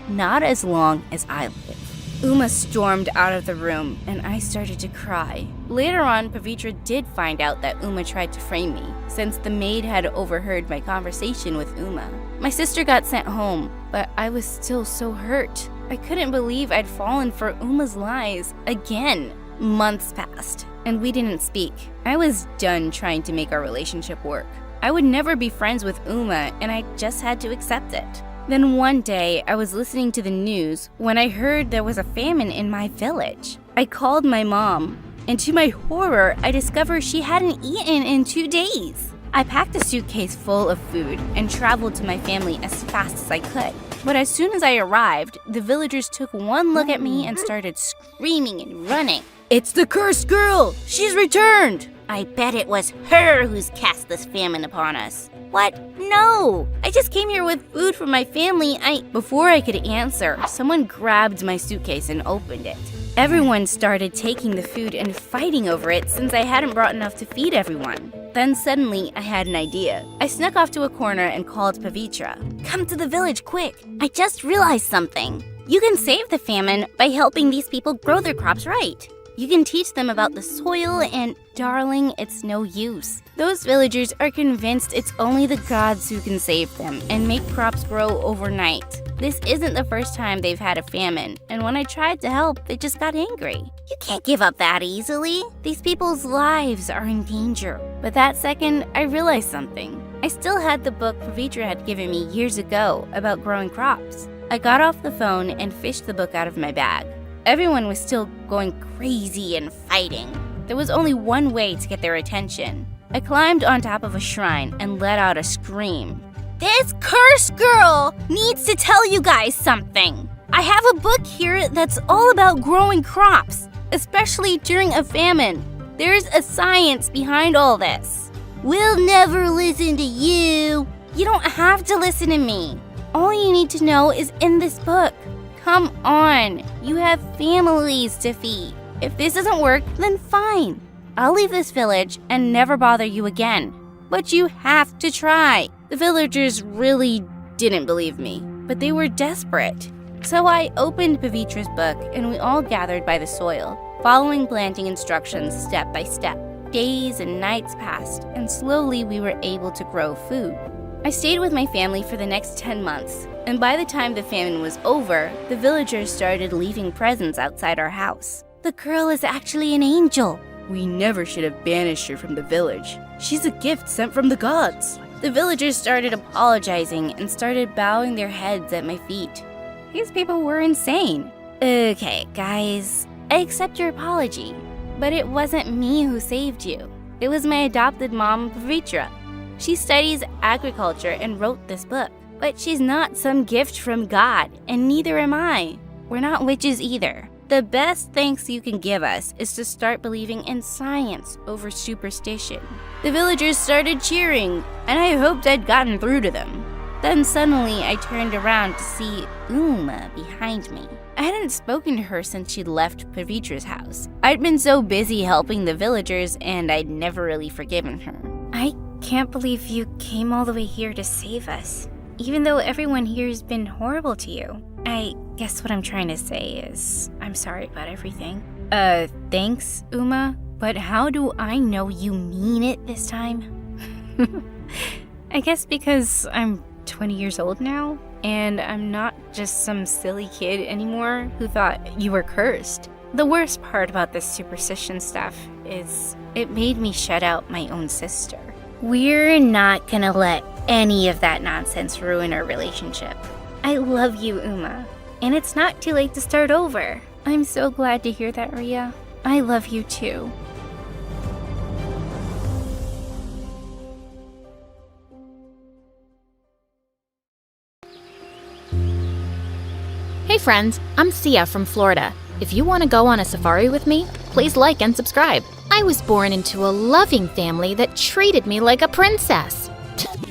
Not as long as I live. Uma stormed out of the room, and I started to cry. Later on, Pavitra did find out that Uma tried to frame me, since the maid had overheard my conversation with Uma. My sister got sent home, but I was still so hurt. I couldn't believe I'd fallen for Uma's lies again. Months passed, and we didn't speak. I was done trying to make our relationship work. I would never be friends with Uma, and I just had to accept it. Then one day, I was listening to the news when I heard there was a famine in my village. I called my mom, and to my horror, I discovered she hadn't eaten in 2 days. I packed a suitcase full of food and traveled to my family as fast as I could. But as soon as I arrived, the villagers took one look at me and started screaming and running. "It's the cursed girl! She's returned!"
I bet it was her who's cast this famine upon us.
What? No! I just came here with food for my family. Before I could answer, someone grabbed my suitcase and opened it. Everyone started taking the food and fighting over it since I hadn't brought enough to feed everyone. Then suddenly, I had an idea. I snuck off to a corner and called Pavitra.
Come to the village quick. I just realized something. You can save the famine by helping these people grow their crops right. You can teach them about the soil and, darling, it's no use.
Those villagers are convinced it's only the gods who can save them and make crops grow overnight. This isn't the first time they've had a famine, and when I tried to help, they just got angry.
You can't give up that easily.
These people's lives are in danger. But that second, I realized something. I still had the book Pavitra had given me years ago about growing crops. I got off the phone and fished the book out of my bag. Everyone was still going crazy and fighting. There was only one way to get their attention. I climbed on top of a shrine and let out a scream.
This cursed girl needs to tell you guys something.
I have a book here that's all about growing crops, especially during a famine. There's a science behind all this.
We'll never listen to you.
You don't have to listen to me. All you need to know is in this book. Come on, you have families to feed. If this doesn't work, then fine. I'll leave this village and never bother you again. But you have to try. The villagers really didn't believe me, but they were desperate. So I opened Pavitra's book and we all gathered by the soil, following planting instructions step by step. Days and nights passed, and slowly we were able to grow food. I stayed with my family for the next 10 months, and by the time the famine was over, the villagers started leaving presents outside our house.
The girl is actually an angel.
We never should have banished her from the village. She's a gift sent from the gods. The villagers started apologizing and started bowing their heads at my feet. These people were insane.
Okay, guys, I accept your apology.
But it wasn't me who saved you. It was my adopted mom, Pavitra. She studies agriculture and wrote this book. But she's not some gift from God, and neither am I. We're not witches either. The best thanks you can give us is to start believing in science over superstition. The villagers started cheering, and I hoped I'd gotten through to them. Then suddenly I turned around to see Uma behind me. I hadn't spoken to her since she'd left Pavitra's house. I'd been so busy helping the villagers, and I'd never really forgiven her.
I can't believe you came all the way here to save us, even though everyone here has been horrible to you. I guess what I'm trying to say is, I'm sorry about everything.
Thanks, Uma, but how do I know you mean it this time?
I guess because I'm 20 years old now, and I'm not just some silly kid anymore who thought you were cursed. The worst part about this superstition stuff is it made me shut out my own sister.
We're not gonna let any of that nonsense ruin our relationship.
I love you, Uma, and it's not too late to start over.
I'm so glad to hear that, Ria. I love you too.
Hey friends, I'm Sia from Florida. If you want to go on a safari with me,
please like and subscribe. I was born into a loving family that treated me like a princess.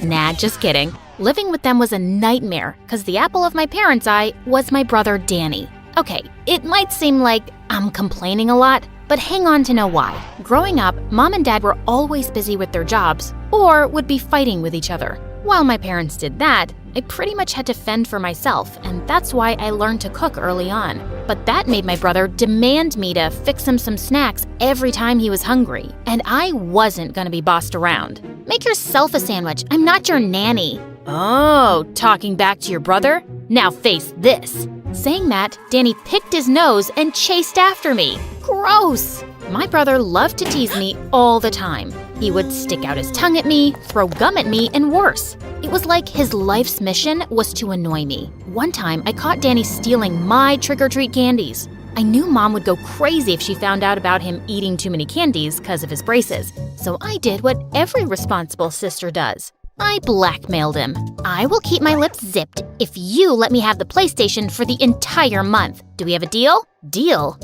Nah, just kidding. Living with them was a nightmare because the apple of my parents' eye was my brother Danny. Okay, it might seem like I'm complaining a lot, but hang on to know why. Growing up, Mom and Dad were always busy with their jobs or would be fighting with each other. While my parents did that, I pretty much had to fend for myself, and that's why I learned to cook early on. But that made my brother demand me to fix him some snacks every time he was hungry, and I wasn't gonna be bossed around. Make yourself a sandwich. I'm not your nanny. Oh, talking back to your brother? Now face this. Saying that, Danny picked his nose and chased after me. Gross! My brother loved to tease me all the time. He would stick out his tongue at me, throw gum at me, and worse. It was like his life's mission was to annoy me. One time, I caught Danny stealing my trick-or-treat candies. I knew Mom would go crazy if she found out about him eating too many candies because of his braces, so I did what every responsible sister does. I blackmailed him. I will keep my lips zipped if you let me have the PlayStation for the entire month. Do we have a deal? Deal?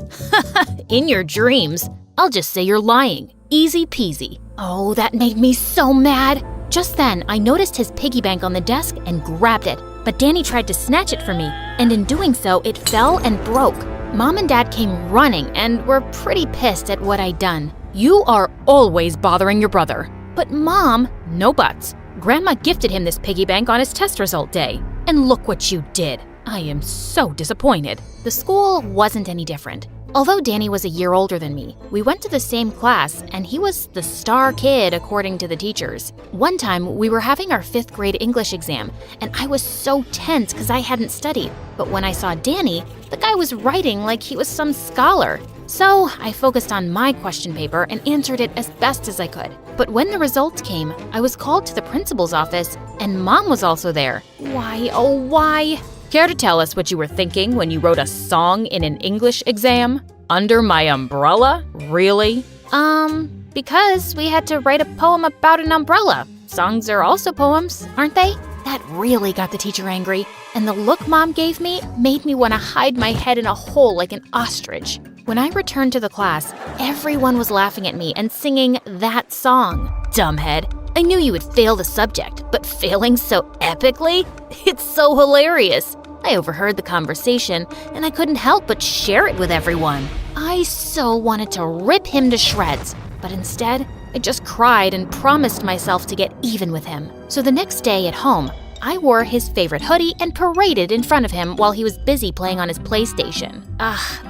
In your dreams. I'll just say you're lying. Easy peasy. Oh, that made me so mad. Just then, I noticed his piggy bank on the desk and grabbed it, but Danny tried to snatch it from me, and in doing so, it fell and broke. Mom and Dad came running and were pretty pissed at what I'd done. You are always bothering your brother. But Mom, no buts. Grandma gifted him this piggy bank on his test result day. And look what you did. I am so disappointed. The school wasn't any different. Although Danny was a year older than me, we went to the same class, and he was the star kid according to the teachers. One time, we were having our 5th grade English exam, and I was so tense because I hadn't studied. But when I saw Danny, the guy was writing like he was some scholar. So I focused on my question paper and answered it as best as I could. But when the results came, I was called to the principal's office, and Mom was also there. Why, oh why? Care to tell us what you were thinking when you wrote a song in an English exam? Under my umbrella? Really? Because we had to write a poem about an umbrella. Songs are also poems, aren't they? That really got the teacher angry, and the look Mom gave me made me want to hide my head in a hole like an ostrich. When I returned to the class, everyone was laughing at me and singing that song. Dumbhead. I knew you would fail the subject, but failing so epically? It's so hilarious. I overheard the conversation, and I couldn't help but share it with everyone. I so wanted to rip him to shreds, but instead, I just cried and promised myself to get even with him. So the next day at home, I wore his favorite hoodie and paraded in front of him while he was busy playing on his PlayStation.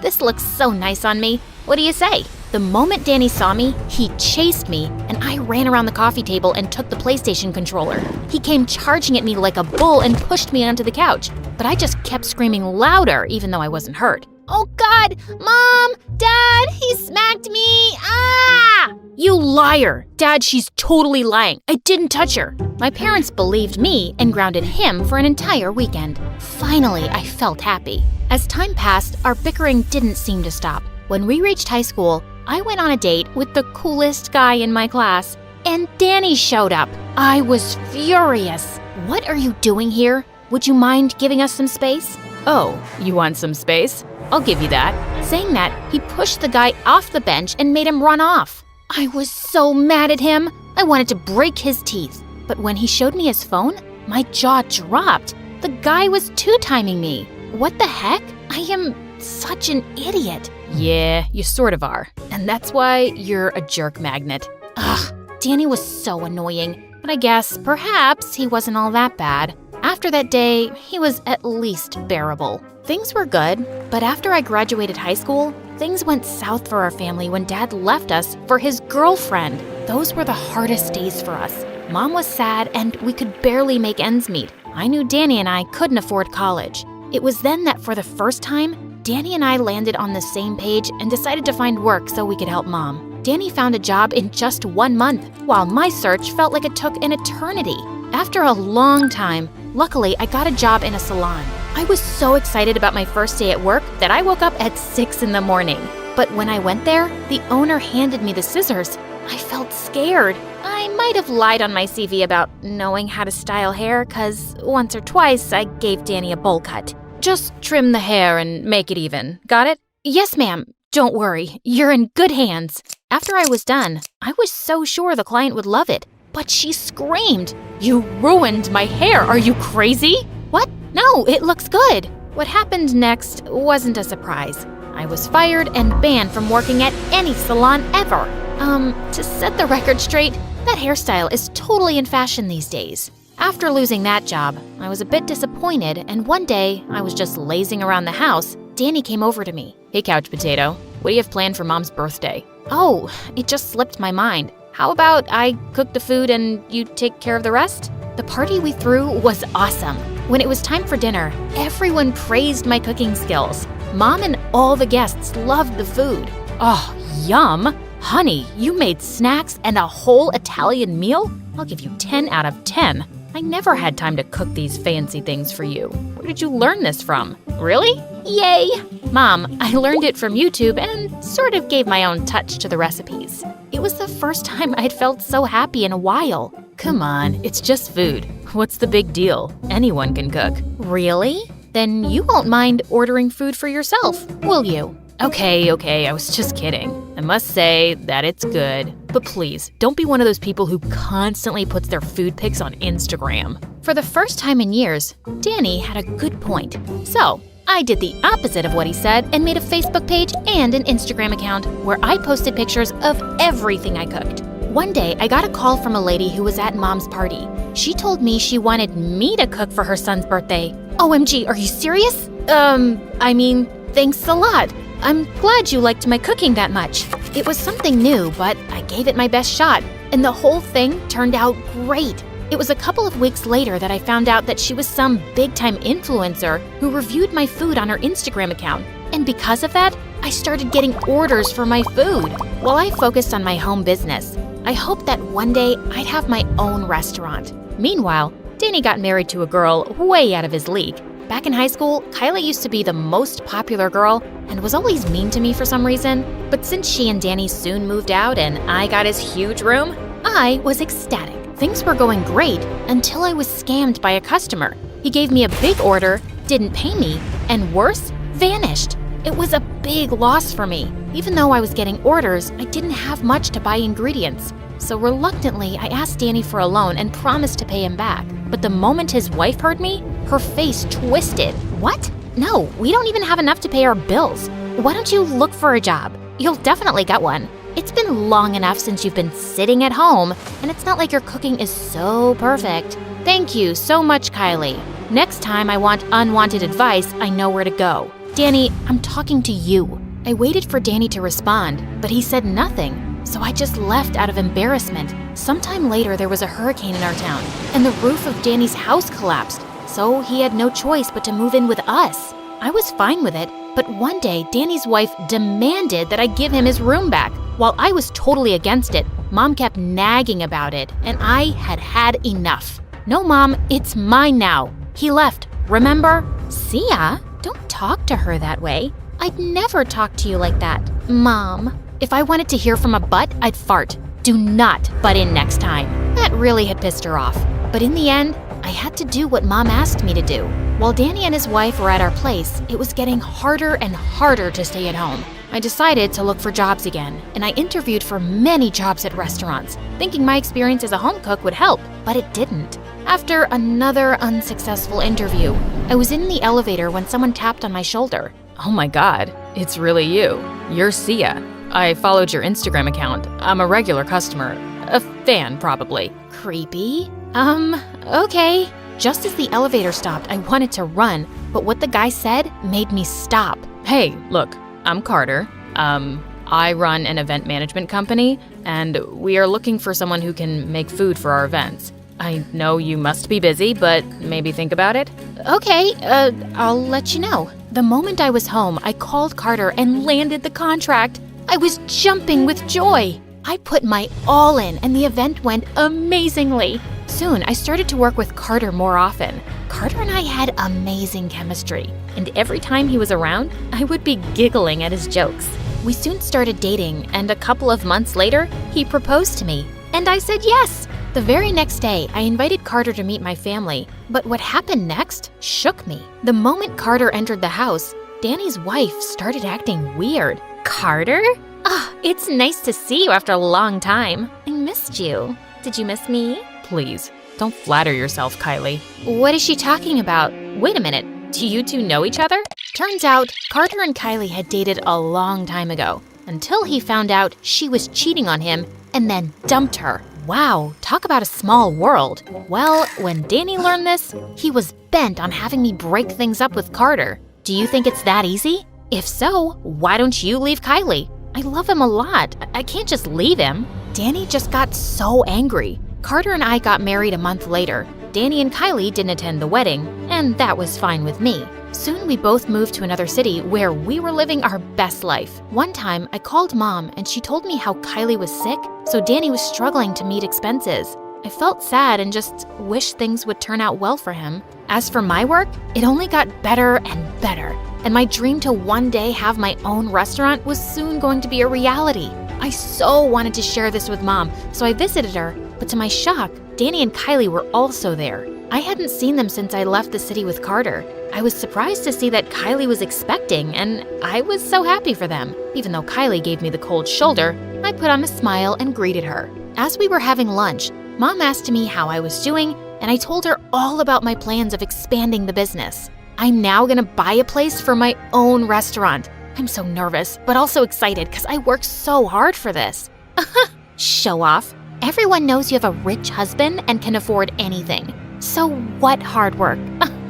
This looks so nice on me. What do you say? The moment Danny saw me, he chased me, and I ran around the coffee table and took the PlayStation controller. He came charging at me like a bull and pushed me onto the couch, but I just kept screaming louder even though I wasn't hurt. Oh God! Mom! Dad! He smacked me! Ah! You liar! Dad, she's totally lying. I didn't touch her. My parents believed me and grounded him for an entire weekend. Finally, I felt happy. As time passed, our bickering didn't seem to stop. When we reached high school, I went on a date with the coolest guy in my class, and Danny showed up. I was furious. What are you doing here? Would you mind giving us some space? Oh, you want some space? I'll give you that. Saying that, he pushed the guy off the bench and made him run off. I was so mad at him. I wanted to break his teeth. But when he showed me his phone, my jaw dropped. The guy was two-timing me. What the heck? I am such an idiot. Yeah, you sort of are. And that's why you're a jerk magnet. Ugh, Danny was so annoying. But I guess perhaps he wasn't all that bad. After that day, he was at least bearable. Things were good, but after I graduated high school, things went south for our family when Dad left us for his girlfriend. Those were the hardest days for us. Mom was sad and we could barely make ends meet. I knew Danny and I couldn't afford college. It was then that for the first time, Danny and I landed on the same page and decided to find work so we could help Mom. Danny found a job in just 1 month, while my search felt like it took an eternity. After a long time, luckily I got a job in a salon. I was so excited about my first day at work that I woke up at 6 in the morning. But when I went there, the owner handed me the scissors. I felt scared. I might have lied on my CV about knowing how to style hair, cause once or twice I gave Danny a bowl cut. Just trim the hair and make it even. Got it? Yes, ma'am. Don't worry, you're in good hands. After I was done, I was so sure the client would love it, but she screamed, "You ruined my hair, are you crazy?" What? No, it looks good. What happened next wasn't a surprise. I was fired and banned from working at any salon ever. To set the record straight, that hairstyle is totally in fashion these days. After losing that job, I was a bit disappointed, and one day, I was just lazing around the house. Danny came over to me.
Hey, Couch Potato, what do you have planned for Mom's birthday?
Oh, it just slipped my mind. How about I cook the food and you take care of the rest? The party we threw was awesome. When it was time for dinner, everyone praised my cooking skills. Mom and all the guests loved the food.
Oh, yum! Honey, you made snacks and a whole Italian meal? I'll give you 10 out of 10. I never had time to cook these fancy things for you. Where did you learn this from? Really?
Yay! Mom, I learned it from YouTube and sort of gave my own touch to the recipes. It was the first time I'd felt so happy in a while.
Come on, it's just food. What's the big deal? Anyone can cook.
Really? Then you won't mind ordering food for yourself, will you?
Okay, I was just kidding. I must say that it's good. But please, don't be one of those people who constantly puts their food pics on Instagram.
For the first time in years, Danny had a good point. So, I did the opposite of what he said and made a Facebook page and an Instagram account where I posted pictures of everything I cooked. One day, I got a call from a lady who was at Mom's party. She told me she wanted me to cook for her son's birthday. OMG, are you serious? Thanks a lot. I'm glad you liked my cooking that much. It was something new, but I gave it my best shot, and the whole thing turned out great. It was a couple of weeks later that I found out that she was some big-time influencer who reviewed my food on her Instagram account. And because of that, I started getting orders for my food. While I focused on my home business, I hoped that one day I'd have my own restaurant. Meanwhile, Danny got married to a girl way out of his league. Back in high school, Kylie used to be the most popular girl and was always mean to me for some reason. But since she and Danny soon moved out and I got his huge room, I was ecstatic. Things were going great until I was scammed by a customer. He gave me a big order, didn't pay me, and worse, vanished. It was a big loss for me. Even though I was getting orders, I didn't have much to buy ingredients. So reluctantly, I asked Danny for a loan and promised to pay him back. But the moment his wife heard me, her face twisted. What? No, we don't even have enough to pay our bills. Why don't you look for a job? You'll definitely get one. It's been long enough since you've been sitting at home, and it's not like your cooking is so perfect. Thank you so much, Kylie. Next time I want unwanted advice, I know where to go. Danny, I'm talking to you. I waited for Danny to respond, but he said nothing. So I just left out of embarrassment. Sometime later, there was a hurricane in our town, and the roof of Danny's house collapsed. So he had no choice but to move in with us. I was fine with it, but one day, Danny's wife demanded that I give him his room back. While I was totally against it, Mom kept nagging about it, and I had had enough. No, Mom, it's mine now. He left, remember? Sia, don't talk to her that way. I'd never talk to you like that. Mom, if I wanted to hear from a butt, I'd fart. Do not butt in next time. That really had pissed her off. But in the end, I had to do what Mom asked me to do. While Danny and his wife were at our place, it was getting harder and harder to stay at home. I decided to look for jobs again, and I interviewed for many jobs at restaurants, thinking my experience as a home cook would help, but it didn't. After another unsuccessful interview, I was in the elevator when someone tapped on my shoulder.
Oh my god, it's really you. You're Sia. I followed your Instagram account. I'm a regular customer. A fan, probably.
Creepy. Okay. Just as the elevator stopped, I wanted to run, but what the guy said made me stop.
Hey, look, I'm Carter. I run an event management company, and we are looking for someone who can make food for our events. I know you must be busy, but maybe think about it.
Okay, I'll let you know. The moment I was home, I called Carter and landed the contract. I was jumping with joy. I put my all in, and the event went amazingly. Soon, I started to work with Carter more often. Carter and I had amazing chemistry, and every time he was around, I would be giggling at his jokes. We soon started dating, and a couple of months later, he proposed to me, and I said yes. The very next day, I invited Carter to meet my family, but what happened next shook me. The moment Carter entered the house, Danny's wife started acting weird.
Carter? Oh, it's nice to see you after a long time. I missed you. Did you miss me?
Please, don't flatter yourself, Kylie.
What is she talking about? Wait a minute. Do you two know each other? Turns out, Carter and Kylie had dated a long time ago, until he found out she was cheating on him and then dumped her. Wow, talk about a small world. Well, when Danny learned this, he was bent on having me break things up with Carter. Do you think it's that easy? If so, why don't you leave Kylie? I love him a lot. I can't just leave him. Danny just got so angry. Carter and I got married a month later. Danny and Kylie didn't attend the wedding, and that was fine with me. Soon we both moved to another city where we were living our best life. One time, I called Mom and she told me how Kylie was sick, so Danny was struggling to meet expenses. I felt sad and just wished things would turn out well for him. As for my work, it only got better and better, and my dream to one day have my own restaurant was soon going to be a reality. I so wanted to share this with Mom, so I visited her, but to my shock, Danny and Kylie were also there. I hadn't seen them since I left the city with Carter. I was surprised to see that Kylie was expecting, and I was so happy for them. Even though Kylie gave me the cold shoulder, I put on a smile and greeted her. As we were having lunch, Mom asked me how I was doing, and I told her all about my plans of expanding the business. I'm now gonna buy a place for my own restaurant. I'm so nervous, but also excited because I worked so hard for this. Show off. Everyone knows you have a rich husband and can afford anything. So what hard work?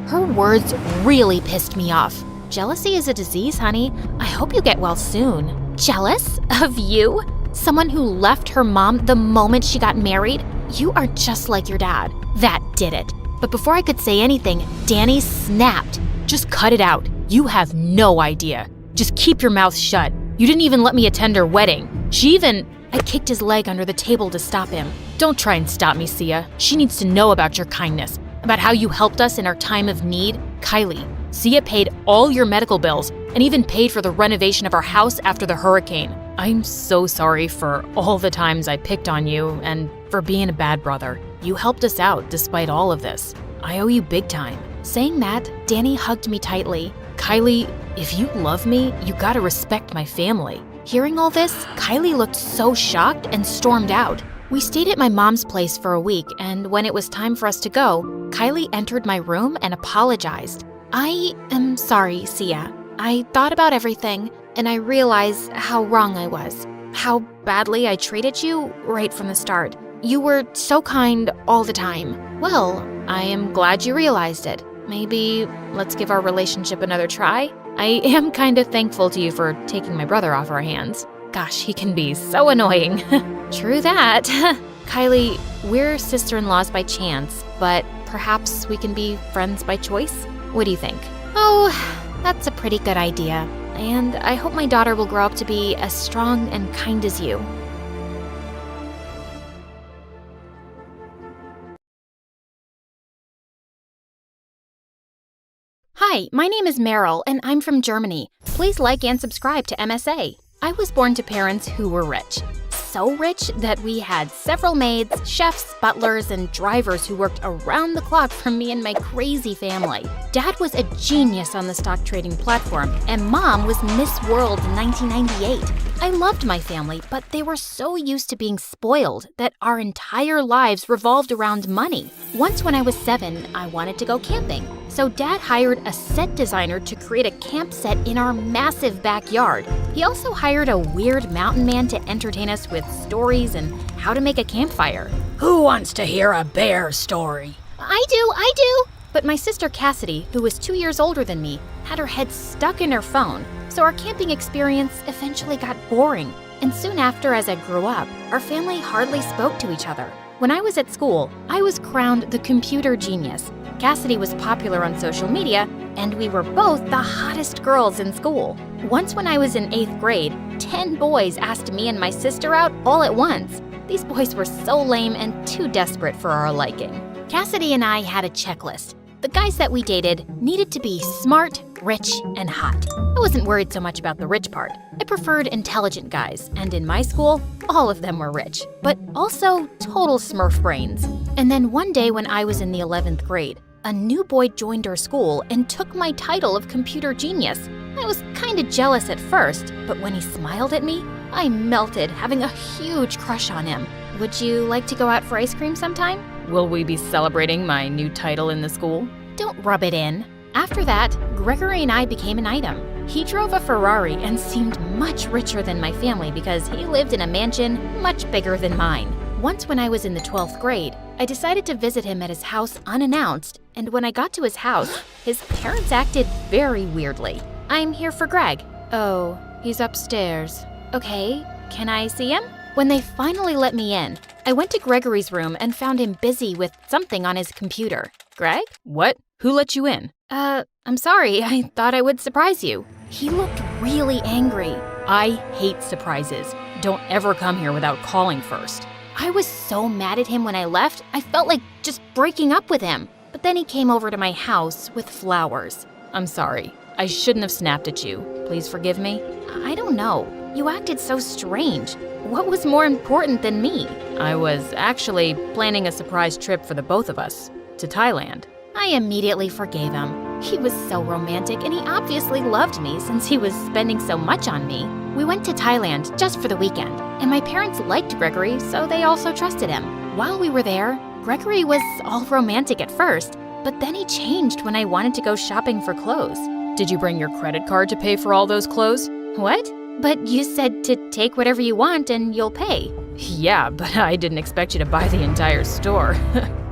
Her words really pissed me off. Jealousy is a disease, honey. I hope you get well soon. Jealous? Of you? Someone who left her mom the moment she got married? You are just like your dad. That did it. But before I could say anything, Danny snapped.
Just cut it out. You have no idea. Just keep your mouth shut. You didn't even let me attend her wedding. I kicked his leg under the table to stop him. Don't try and stop me, Sia. She needs to know about your kindness, about how you helped us in our time of need. Kylie, Sia paid all your medical bills and even paid for the renovation of our house after the hurricane. I'm so sorry for all the times I picked on you and for being a bad brother. You helped us out despite all of this. I owe you big time.
Saying that, Danny hugged me tightly.
Kylie, if you love me, you gotta respect my family.
Hearing all this, Kylie looked so shocked and stormed out. We stayed at my mom's place for a week, and when it was time for us to go, Kylie entered my room and apologized. I am sorry, Sia. I thought about everything, and I realized how wrong I was. How badly I treated you right from the start. You were so kind all the time. Well, I am glad you realized it. Maybe let's give our relationship another try? I am kind of thankful to you for taking my brother off our hands. Gosh, he can be so annoying. True that. Kylie, we're sister-in-laws by chance, but perhaps we can be friends by choice? What do you think? Oh, that's a pretty good idea. And I hope my daughter will grow up to be as strong and kind as you. Hi, my name is Meryl, and I'm from Germany. Please like and subscribe to MSA. I was born to parents who were rich. So rich that we had several maids, chefs, butlers, and drivers who worked around the clock for me and my crazy family. Dad was a genius on the stock trading platform, and Mom was Miss World in 1998. I loved my family, but they were so used to being spoiled that our entire lives revolved around money. Once when I was 7, I wanted to go camping. So Dad hired a set designer to create a camp set in our massive backyard. He also hired a weird mountain man to entertain us with stories and how to make a campfire.
Who wants to hear a bear story?
I do. But my sister Cassidy, who was 2 years older than me, had her head stuck in her phone. So our camping experience eventually got boring. And soon after, as I grew up, our family hardly spoke to each other. When I was at school, I was crowned the computer genius. Cassidy was popular on social media, and we were both the hottest girls in school. Once when I was in 8th grade, 10 boys asked me and my sister out all at once. These boys were so lame and too desperate for our liking. Cassidy and I had a checklist. The guys that we dated needed to be smart, rich, and hot. I wasn't worried so much about the rich part. I preferred intelligent guys, and in my school, all of them were rich, but also total Smurf brains. And then one day when I was in the 11th grade, a new boy joined our school and took my title of computer genius.
I was kinda jealous at first, but when he smiled at me, I melted, having a huge crush on him. Would you like to go out for ice cream sometime?
Will we be celebrating my new title in the school?
Don't rub it in. After that, Gregory and I became an item. He drove a Ferrari and seemed much richer than my family because he lived in a mansion much bigger than mine. Once when I was in the 12th grade, I decided to visit him at his house unannounced, and when I got to his house, his parents acted very weirdly. I'm here for Greg.
Oh, he's upstairs.
Okay, can I see him? When they finally let me in, I went to Gregory's room and found him busy with something on his computer. Greg?
What? Who let you in?
I'm sorry, I thought I would surprise you. He looked really angry.
I hate surprises. Don't ever come here without calling first.
I was so mad at him when I left, I felt like just breaking up with him. But then he came over to my house with flowers.
I'm sorry. I shouldn't have snapped at you. Please forgive me.
I don't know. You acted so strange. What was more important than me?
I was actually planning a surprise trip for the both of us to Thailand.
I immediately forgave him. He was so romantic and he obviously loved me since he was spending so much on me. We went to Thailand just for the weekend, and my parents liked Gregory, so they also trusted him. While we were there, Gregory was all romantic at first, but then he changed when I wanted to go shopping for clothes.
Did you bring your credit card to pay for all those clothes?
What? But you said to take whatever you want and you'll pay.
Yeah, but I didn't expect you to buy the entire store.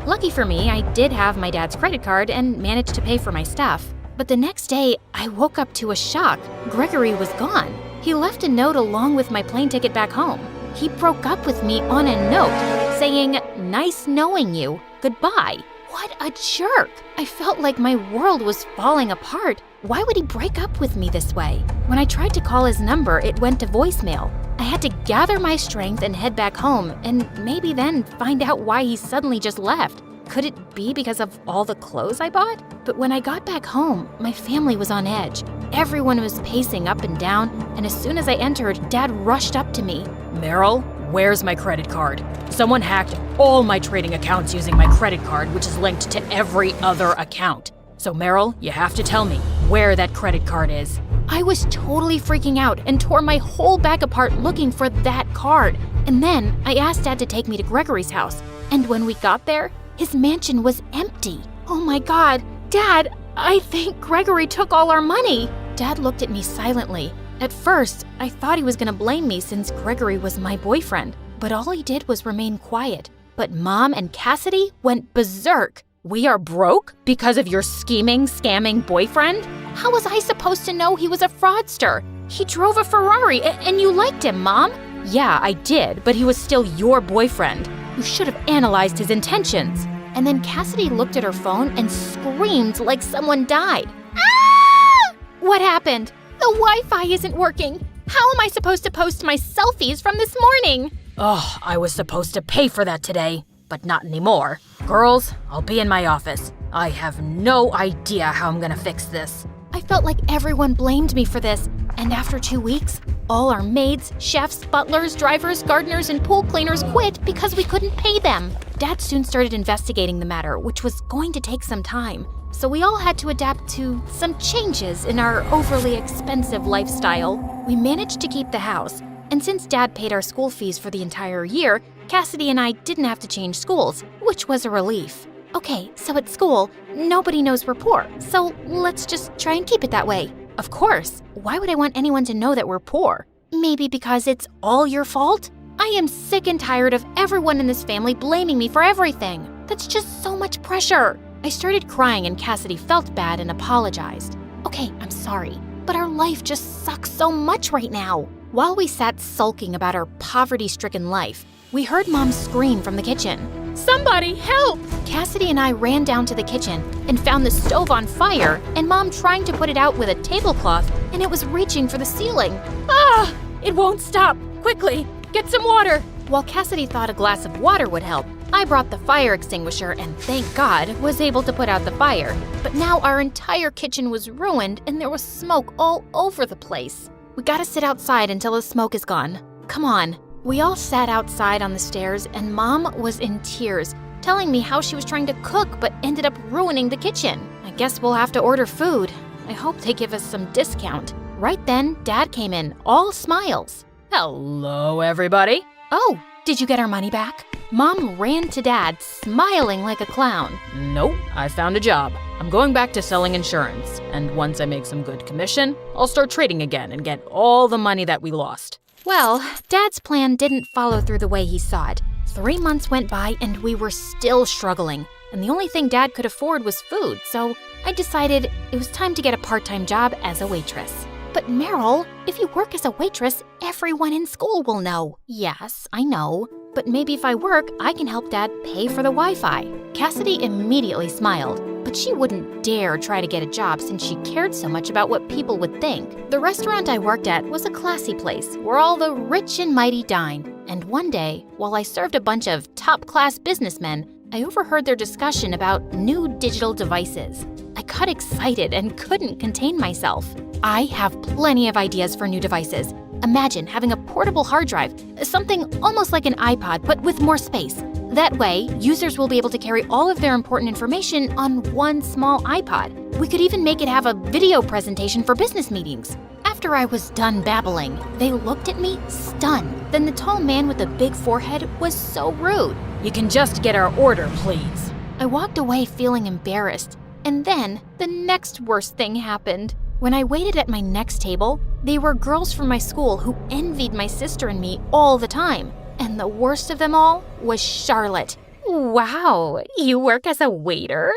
Lucky for me, I did have my dad's credit card and managed to pay for my stuff. But the next day, I woke up to a shock. Gregory was gone. He left a note along with my plane ticket back home. He broke up with me on a note, saying, "Nice knowing you, goodbye." What a jerk! I felt like my world was falling apart. Why would he break up with me this way? When I tried to call his number, it went to voicemail. I had to gather my strength and head back home, and maybe then find out why he suddenly just left. Could it be because of all the clothes I bought? But when I got back home, my family was on edge. Everyone was pacing up and down, and as soon as I entered, Dad rushed up to me.
Meryl, where's my credit card? Someone hacked all my trading accounts using my credit card, which is linked to every other account. So Meryl, you have to tell me where that credit card is.
I was totally freaking out and tore my whole bag apart looking for that card. And then I asked Dad to take me to Gregory's house. And when we got there, his mansion was empty. Oh my God, Dad, I think Gregory took all our money. Dad looked at me silently. At first, I thought he was gonna blame me since Gregory was my boyfriend, but all he did was remain quiet. But Mom and Cassidy went berserk.
We are broke because of your scheming, scamming boyfriend?
How was I supposed to know he was a fraudster? He drove a Ferrari and you liked him, Mom.
Yeah, I did, but he was still your boyfriend. You should have analyzed his intentions.
And then Cassidy looked at her phone and screamed like someone died. Ah! What happened? The Wi-Fi isn't working. How am I supposed to post my selfies from this morning?
Oh, I was supposed to pay for that today, but not anymore. Girls, I'll be in my office. I have no idea how I'm gonna fix this.
I felt like everyone blamed me for this, and after 2 weeks, all our maids, chefs, butlers, drivers, gardeners, and pool cleaners quit because we couldn't pay them. Dad soon started investigating the matter, which was going to take some time. So we all had to adapt to some changes in our overly expensive lifestyle. We managed to keep the house, and since Dad paid our school fees for the entire year, Cassidy and I didn't have to change schools, which was a relief. Okay, so at school, nobody knows we're poor, so let's just try and keep it that way. Of course, why would I want anyone to know that we're poor? Maybe because it's all your fault? I am sick and tired of everyone in this family blaming me for everything. That's just so much pressure. I started crying and Cassidy felt bad and apologized. Okay, I'm sorry, but our life just sucks so much right now. While we sat sulking about our poverty-stricken life, we heard Mom scream from the kitchen. Somebody help! Cassidy and I ran down to the kitchen and found the stove on fire and Mom trying to put it out with a tablecloth, and it was reaching for the ceiling. Ah! It won't stop! Quickly, get some water! While Cassidy thought a glass of water would help, I brought the fire extinguisher and thank God was able to put out the fire. But now our entire kitchen was ruined and there was smoke all over the place. We gotta sit outside until the smoke is gone. Come on. We all sat outside on the stairs and Mom was in tears, telling me how she was trying to cook but ended up ruining the kitchen. I guess we'll have to order food. I hope they give us some discount. Right then, Dad came in, all smiles.
Hello, everybody.
Oh, did you get our money back? Mom ran to Dad, smiling like a clown.
Nope, I found a job. I'm going back to selling insurance, and once I make some good commission, I'll start trading again and get all the money that we lost.
Well, Dad's plan didn't follow through the way he saw it. 3 months went by and we were still struggling, and the only thing Dad could afford was food, so I decided it was time to get a part-time job as a waitress. But Meryl, if you work as a waitress, everyone in school will know. Yes, I know. But maybe if I work, I can help Dad pay for the Wi-Fi. Cassidy immediately smiled, but she wouldn't dare try to get a job since she cared so much about what people would think. The restaurant I worked at was a classy place where all the rich and mighty dined. And one day, while I served a bunch of top-class businessmen, I overheard their discussion about new digital devices. I got excited and couldn't contain myself. I have plenty of ideas for new devices. Imagine having a portable hard drive, something almost like an iPod but with more space. That way, users will be able to carry all of their important information on one small iPod. We could even make it have a video presentation for business meetings. After I was done babbling, they looked at me stunned. Then the tall man with the big forehead was so rude.
You can just get our order, please.
I walked away feeling embarrassed. And then the next worst thing happened. When I waited at my next table, they were girls from my school who envied my sister and me all the time. And the worst of them all was Charlotte. Wow, you work as a waiter?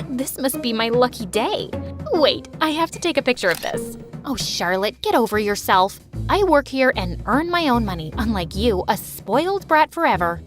This must be my lucky day. Wait, I have to take a picture of this. Oh, Charlotte, get over yourself. I work here and earn my own money, unlike you, a spoiled brat forever.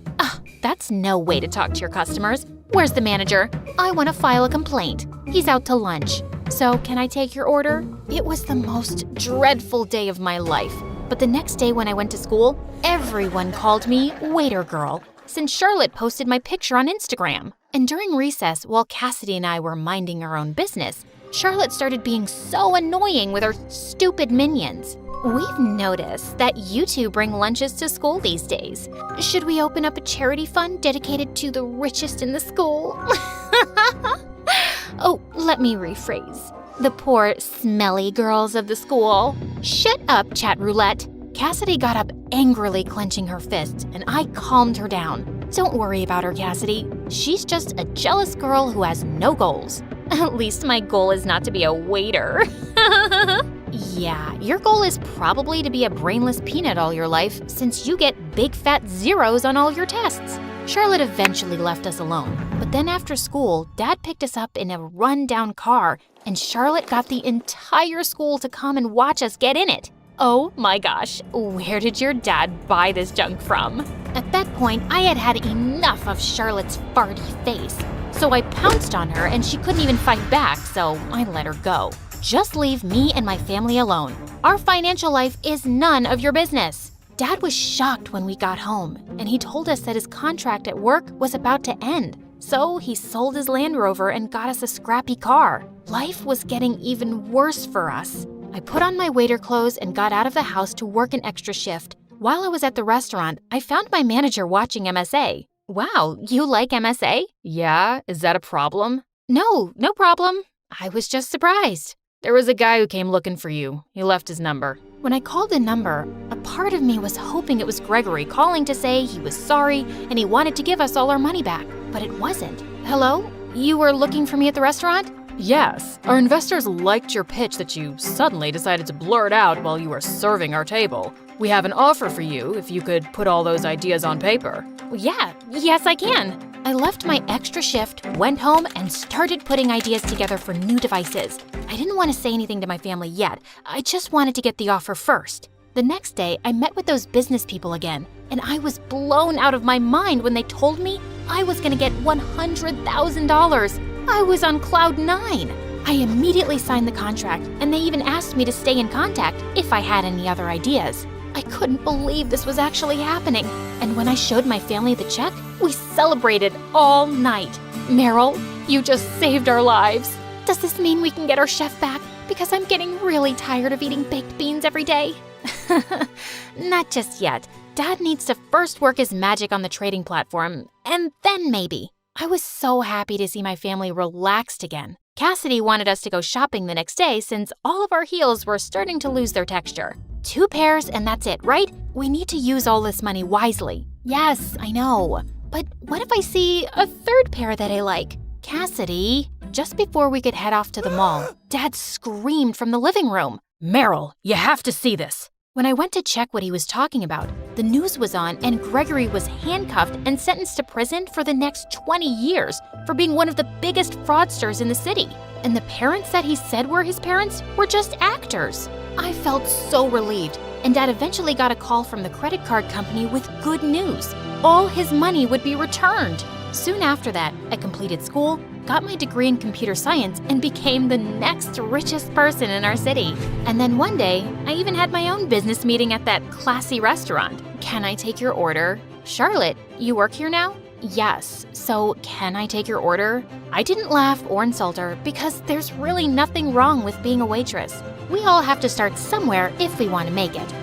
That's no way to talk to your customers. Where's the manager? I want to file a complaint. He's out to lunch. So, can I take your order? It was the most dreadful day of my life. But the next day when I went to school, everyone called me Waiter Girl, since Charlotte posted my picture on Instagram. And during recess, while Cassidy and I were minding our own business, Charlotte started being so annoying with her stupid minions. We've noticed that you two bring lunches to school these days. Should we open up a charity fund dedicated to the richest in the school? Oh, let me rephrase. The poor, smelly girls of the school. Shut up, Chat Roulette. Cassidy got up angrily clenching her fists, and I calmed her down. Don't worry about her, Cassidy. She's just a jealous girl who has no goals. At least my goal is not to be a waiter. Yeah, your goal is probably to be a brainless peanut all your life, since you get big fat zeros on all your tests. Charlotte eventually left us alone, but then after school, Dad picked us up in a run-down car, and Charlotte got the entire school to come and watch us get in it. Oh my gosh, where did your dad buy this junk from? At that point, I had had enough of Charlotte's farty face. So I pounced on her and she couldn't even fight back, so I let her go. Just leave me and my family alone. Our financial life is none of your business. Dad was shocked when we got home, and he told us that his contract at work was about to end. So he sold his Land Rover and got us a scrappy car. Life was getting even worse for us. I put on my waiter clothes and got out of the house to work an extra shift. While I was at the restaurant, I found my manager watching MSA. Wow, you like MSA?
Yeah, is that a problem?
No problem. I was just surprised.
There was a guy who came looking for you. He left his number.
When I called the number, a part of me was hoping it was Gregory calling to say he was sorry and he wanted to give us all our money back. But it wasn't. Hello? You were looking for me at the restaurant?
Yes, our investors liked your pitch that you suddenly decided to blurt out while you were serving our table. We have an offer for you if you could put all those ideas on paper.
Yes, I can. I left my extra shift, went home, and started putting ideas together for new devices. I didn't want to say anything to my family yet. I just wanted to get the offer first. The next day, I met with those business people again, and I was blown out of my mind when they told me I was going to get $100,000. I was on cloud 9. I immediately signed the contract, and they even asked me to stay in contact if I had any other ideas. I couldn't believe this was actually happening. And when I showed my family the check, we celebrated all night. Meryl, you just saved our lives. Does this mean we can get our chef back? Because I'm getting really tired of eating baked beans every day. Not just yet. Dad needs to first work his magic on the trading platform, and then maybe. I was so happy to see my family relaxed again. Cassidy wanted us to go shopping the next day since all of our heels were starting to lose their texture. 2 pairs and that's it, right? We need to use all this money wisely. Yes, I know. But what if I see a 3rd pair that I like? Cassidy, just before we could head off to the mall, Dad screamed from the living room.
Meryl, you have to see this.
When I went to check what he was talking about, the news was on and Gregory was handcuffed and sentenced to prison for the next 20 years for being one of the biggest fraudsters in the city. And the parents that he said were his parents were just actors. I felt so relieved, and Dad eventually got a call from the credit card company with good news. All his money would be returned. Soon after that, I completed school, got my degree in computer science, and became the next richest person in our city. And then one day, I even had my own business meeting at that classy restaurant. Can I take your order? Charlotte, you work here now? Yes, so can I take your order? I didn't laugh or insult her because there's really nothing wrong with being a waitress. We all have to start somewhere if we want to make it.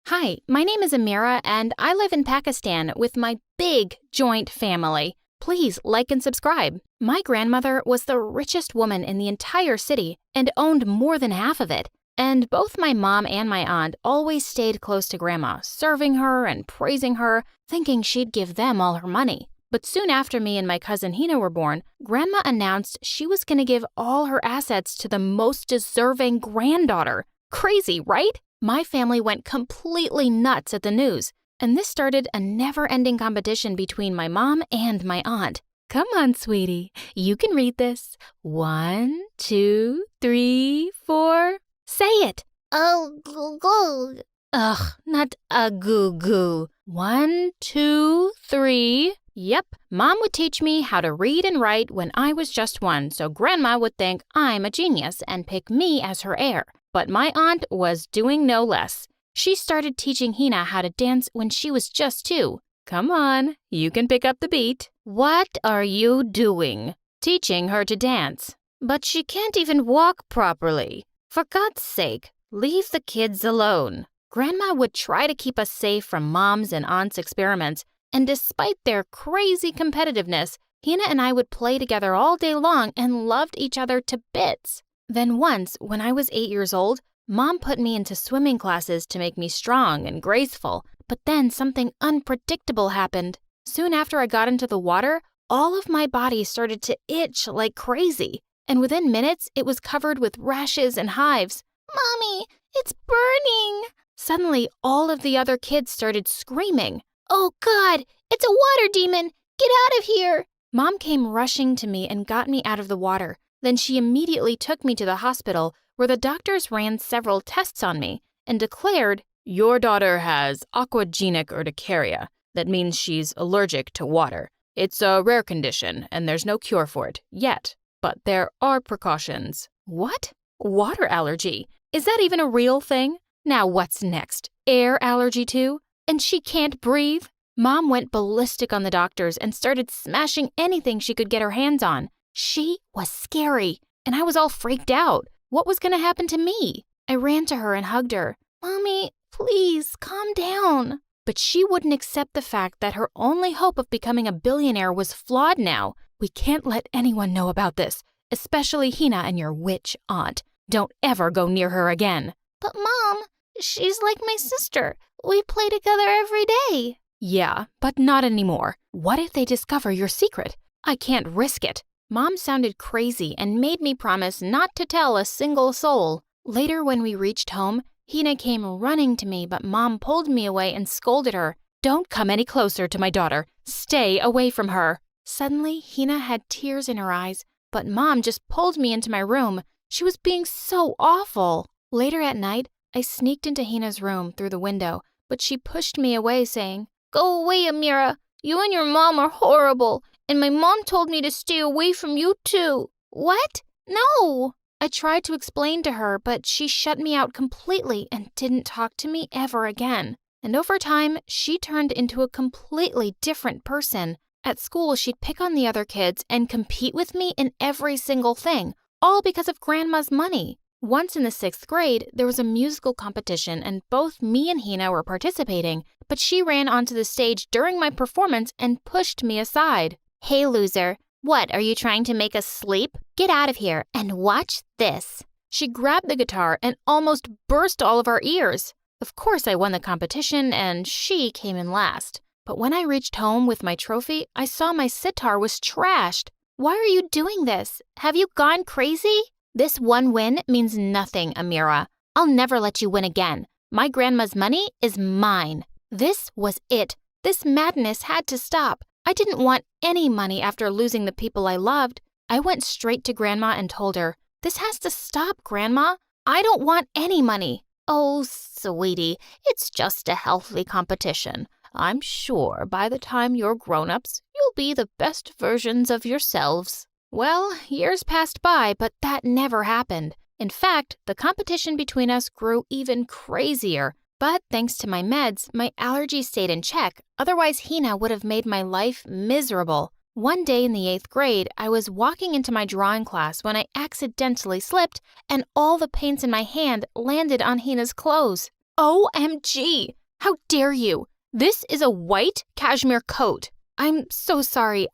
Hi, my name is Amira and I live in Pakistan with my big joint family. Please like and subscribe. My grandmother was the richest woman in the entire city and owned more than half of it. And both my mom and my aunt always stayed close to Grandma, serving her and praising her, thinking she'd give them all her money. But soon after me and my cousin Hina were born, Grandma announced she was going to give all her assets to the most deserving granddaughter. Crazy, right? My family went completely nuts at the news, and this started a never-ending competition between my mom and my aunt. Come on, sweetie, you can read this. 1, 2, 3, 4. Say it.
Goo.
Ugh, not a goo. 1, 2, 3. Yep, Mom would teach me how to read and write when I was just 1, so Grandma would think I'm a genius and pick me as her heir. But my aunt was doing no less. She started teaching Hina how to dance when she was just 2. Come on, you can pick up the beat. What are you doing? Teaching her to dance. But she can't even walk properly. For God's sake, leave the kids alone. Grandma would try to keep us safe from Mom's and Aunt's experiments, and despite their crazy competitiveness, Hina and I would play together all day long and loved each other to bits. Then once, when I was 8 years old, Mom put me into swimming classes to make me strong and graceful, but then something unpredictable happened. Soon after I got into the water, all of my body started to itch like crazy, and within minutes, it was covered with rashes and hives.
Mommy, it's burning!
Suddenly, all of the other kids started screaming.
Oh God, it's a water demon! Get out of here!
Mom came rushing to me and got me out of the water. Then she immediately took me to the hospital where the doctors ran several tests on me and declared, "Your daughter has aquagenic urticaria. That means she's allergic to water. It's a rare condition and there's no cure for it yet, but there are precautions." What? Water allergy? Is that even a real thing? Now what's next? Air allergy too? And she can't breathe? Mom went ballistic on the doctors and started smashing anything she could get her hands on. She was scary, and I was all freaked out. What was going to happen to me? I ran to her and hugged her. Mommy, please, calm down. But she wouldn't accept the fact that her only hope of becoming a billionaire was flawed now. We can't let anyone know about this, especially Hina and your witch aunt. Don't ever go near her again.
But Mom, she's like my sister. We play together every day.
Yeah, but not anymore. What if they discover your secret? I can't risk it. Mom sounded crazy and made me promise not to tell a single soul. Later, when we reached home, Hina came running to me, but Mom pulled me away and scolded her. Don't come any closer to my daughter. Stay away from her. Suddenly, Hina had tears in her eyes, but Mom just pulled me into my room. She was being so awful. Later at night, I sneaked into Hina's room through the window, but she pushed me away, saying, "Go away, Amira. You and your mom are horrible. And my mom told me to stay away from you too." What? No! I tried to explain to her, but she shut me out completely and didn't talk to me ever again. And over time, she turned into a completely different person. At school, she'd pick on the other kids and compete with me in every single thing, all because of Grandma's money. Once in the 6th grade, there was a musical competition and both me and Hina were participating, but she ran onto the stage during my performance and pushed me aside.
Hey, loser. What, are you trying to make us sleep? Get out of here and watch this.
She grabbed the guitar and almost burst all of our ears. Of course, I won the competition and she came in last. But when I reached home with my trophy, I saw my sitar was trashed.
Why are you doing this? Have you gone crazy? This one win means nothing, Amira. I'll never let you win again. My grandma's money is mine. This was it. This madness had to stop. I didn't want any money after losing the people I loved. I went straight to Grandma and told her, "This has to stop, Grandma. I don't want any money." Oh, sweetie, it's just a healthy competition. I'm sure by the time you're grown-ups, you'll be the best versions of yourselves.
Well, years passed by, but that never happened. In fact, the competition between us grew even crazier. But thanks to my meds, my allergies stayed in check. Otherwise, Hina would have made my life miserable. One day in the 8th grade, I was walking into my drawing class when I accidentally slipped, and all the paints in my hand landed on Hina's clothes. OMG! How dare you! This is a white cashmere coat. I'm so sorry.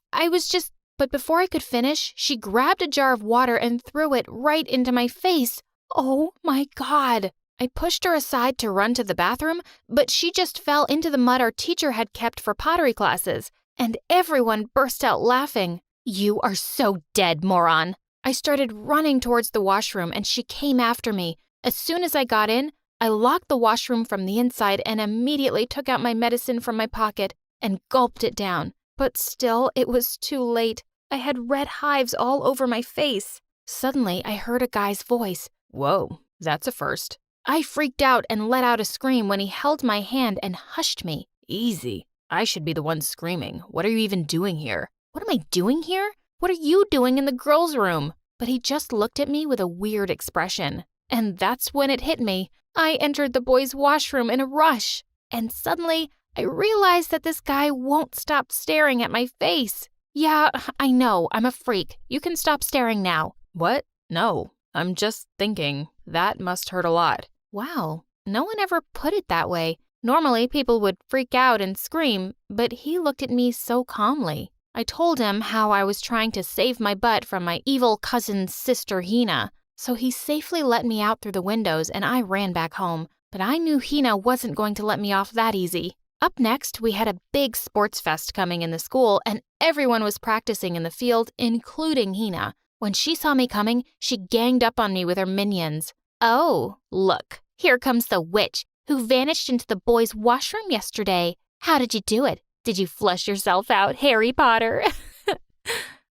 But before I could finish, she grabbed a jar of water and threw it right into my face. Oh my God! I pushed her aside to run to the bathroom, but she just fell into the mud our teacher had kept for pottery classes, and everyone burst out laughing. You are so dead, moron. I started running towards the washroom and she came after me. As soon as I got in, I locked the washroom from the inside and immediately took out my medicine from my pocket and gulped it down. But still, it was too late. I had red hives all over my face. Suddenly, I heard a guy's voice. Whoa, that's a first. I freaked out and let out a scream when he held my hand and hushed me. Easy. I should be the one screaming. What are you even doing here? What am I doing here? What are you doing in the girls' room? But he just looked at me with a weird expression. And that's when it hit me. I entered the boys' washroom in a rush. And suddenly, I realized that this guy won't stop staring at my face. Yeah, I know, I'm a freak. You can stop staring now. What? No, I'm just thinking. That must hurt a lot. Wow, no one ever put it that way. Normally, people would freak out and scream, but he looked at me so calmly. I told him how I was trying to save my butt from my evil cousin's sister, Hina. So he safely let me out through the windows and I ran back home. But I knew Hina wasn't going to let me off that easy. Up next, we had a big sports fest coming in the school and everyone was practicing in the field, including Hina. When she saw me coming, she ganged up on me with her minions. Oh, look, here comes the witch who vanished into the boys' washroom yesterday. How did you do it? Did you flush yourself out, Harry Potter?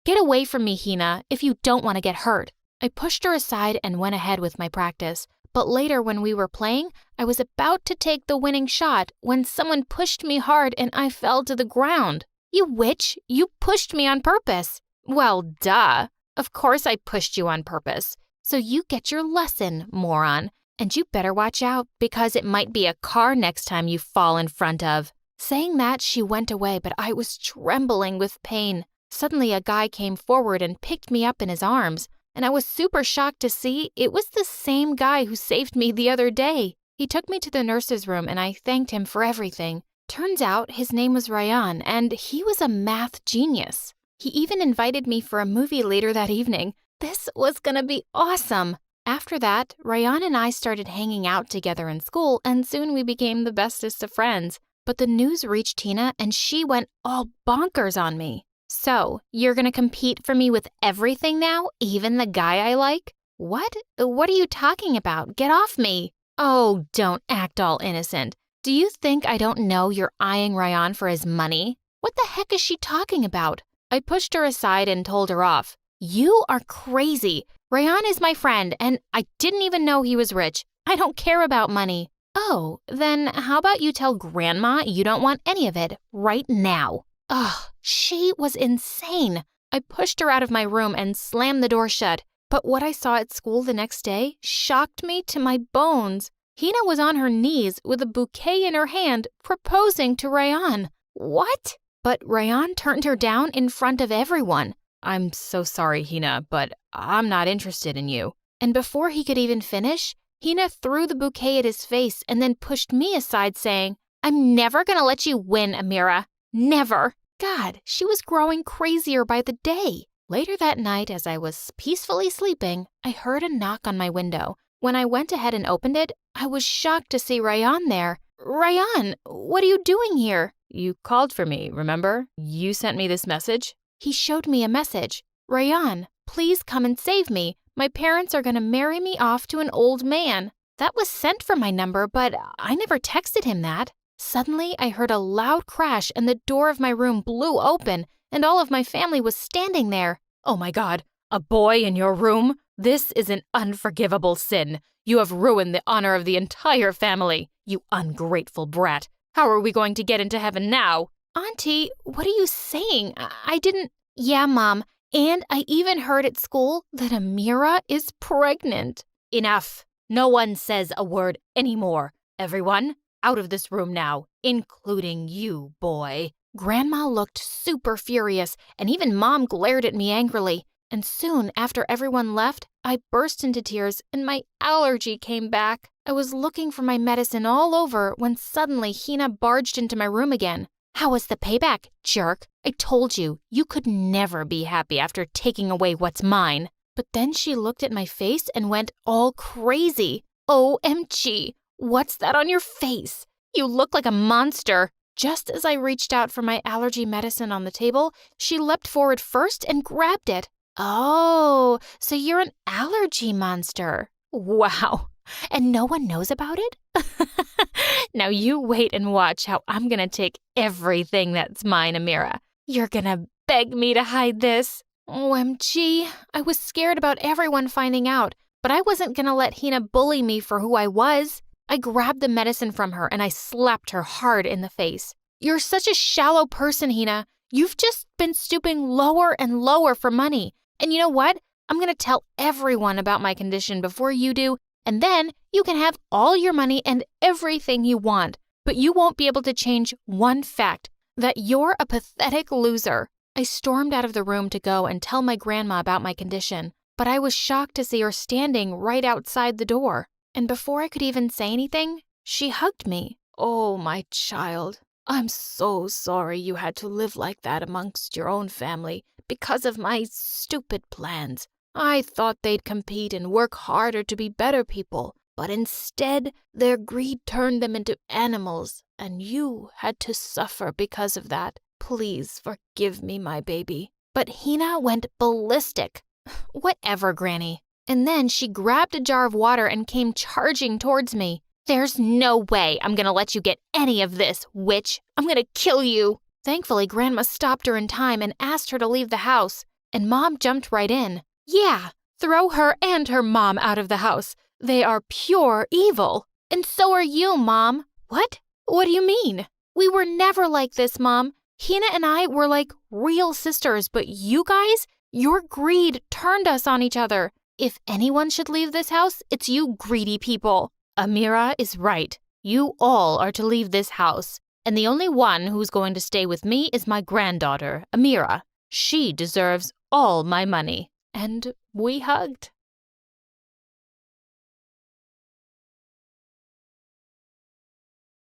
Get away from me, Hina, if you don't want to get hurt. I pushed her aside and went ahead with my practice. But later when we were playing, I was about to take the winning shot when someone pushed me hard and I fell to the ground. You witch, you pushed me on purpose. Well, duh. Of course I pushed you on purpose. So you get your lesson, moron. And you better watch out because it might be a car next time you fall in front of. Saying that, she went away, but I was trembling with pain. Suddenly a guy came forward and picked me up in his arms. And I was super shocked to see it was the same guy who saved me the other day. He took me to the nurse's room and I thanked him for everything. Turns out his name was Ryan and he was a math genius. He even invited me for a movie later that evening. This was gonna be awesome. After that, Ryan and I started hanging out together in school and soon we became the bestest of friends. But the news reached Tina and she went all bonkers on me. So, you're gonna compete for me with everything now, even the guy I like? What? What are you talking about? Get off me! Oh, don't act all innocent. Do you think I don't know you're eyeing Ryan for his money? What the heck is she talking about? I pushed her aside and told her off. You are crazy. Ryan is my friend, and I didn't even know he was rich. I don't care about money. Oh, then how about you tell Grandma you don't want any of it right now? Ugh, she was insane. I pushed her out of my room and slammed the door shut. But what I saw at school the next day shocked me to my bones. Hina was on her knees with a bouquet in her hand, proposing to Ryan. What? But Ryan turned her down in front of everyone. I'm so sorry, Hina, but I'm not interested in you. And before he could even finish, Hina threw the bouquet at his face and then pushed me aside, saying, I'm never gonna let you win, Amira. Never. God, she was growing crazier by the day. Later that night, as I was peacefully sleeping, I heard a knock on my window. When I went ahead and opened it, I was shocked to see Rayan there. Rayan, what are you doing here?
You called for me, remember? You sent me this message?
He showed me a message. Rayan, please come and save me. My parents are gonna marry me off to an old man. That was sent from my number, but I never texted him that. Suddenly, I heard a loud crash and the door of my room blew open, and all of my family was standing there.
Oh my God, a boy in your room? This is an unforgivable sin. You have ruined the honor of the entire family, you ungrateful brat. How are we going to get into heaven now?
Auntie, what are you saying? I didn't... Yeah, Mom, and I even heard at school that Amira is pregnant.
Enough. No one says a word anymore. Everyone, out of this room now, including you, boy.
Grandma looked super furious, and even Mom glared at me angrily. And soon after everyone left, I burst into tears and my allergy came back. I was looking for my medicine all over when suddenly Hina barged into my room again. How was the payback, jerk? I told you, you could never be happy after taking away what's mine. But then she looked at my face and went all crazy. OMG, what's that on your face? You look like a monster. Just as I reached out for my allergy medicine on the table, she leapt forward first and grabbed it. Oh, so you're an allergy monster. Wow. And no one knows about it? Now you wait and watch how I'm gonna take everything that's mine, Amira. You're gonna beg me to hide this. OMG, I was scared about everyone finding out, but I wasn't gonna let Hina bully me for who I was. I grabbed the medicine from her and I slapped her hard in the face. You're such a shallow person, Hina. You've just been stooping lower and lower for money. And you know what? I'm going to tell everyone about my condition before you do, and then you can have all your money and everything you want. But you won't be able to change one fact, that you're a pathetic loser. I stormed out of the room to go and tell my grandma about my condition, but I was shocked to see her standing right outside the door. And before I could even say anything, she hugged me. Oh, my child. I'm so sorry you had to live like that amongst your own family because of my stupid plans. I thought they'd compete and work harder to be better people, but instead their greed turned them into animals, and you had to suffer because of that. Please forgive me, my baby. But Hina went ballistic. Whatever, Granny. And then she grabbed a jar of water and came charging towards me. There's no way I'm gonna let you get any of this, witch. I'm gonna kill you. Thankfully, Grandma stopped her in time and asked her to leave the house, and Mom jumped right in. Yeah, throw her and her mom out of the house. They are pure evil. And so are you, Mom. What? What do you mean? We were never like this, Mom. Hina and I were like real sisters, but you guys, your greed turned us on each other. If anyone should leave this house, it's you greedy people. Amira is right. You all are to leave this house. And the only one who's going to stay with me is my granddaughter, Amira. She deserves all my money. And we hugged.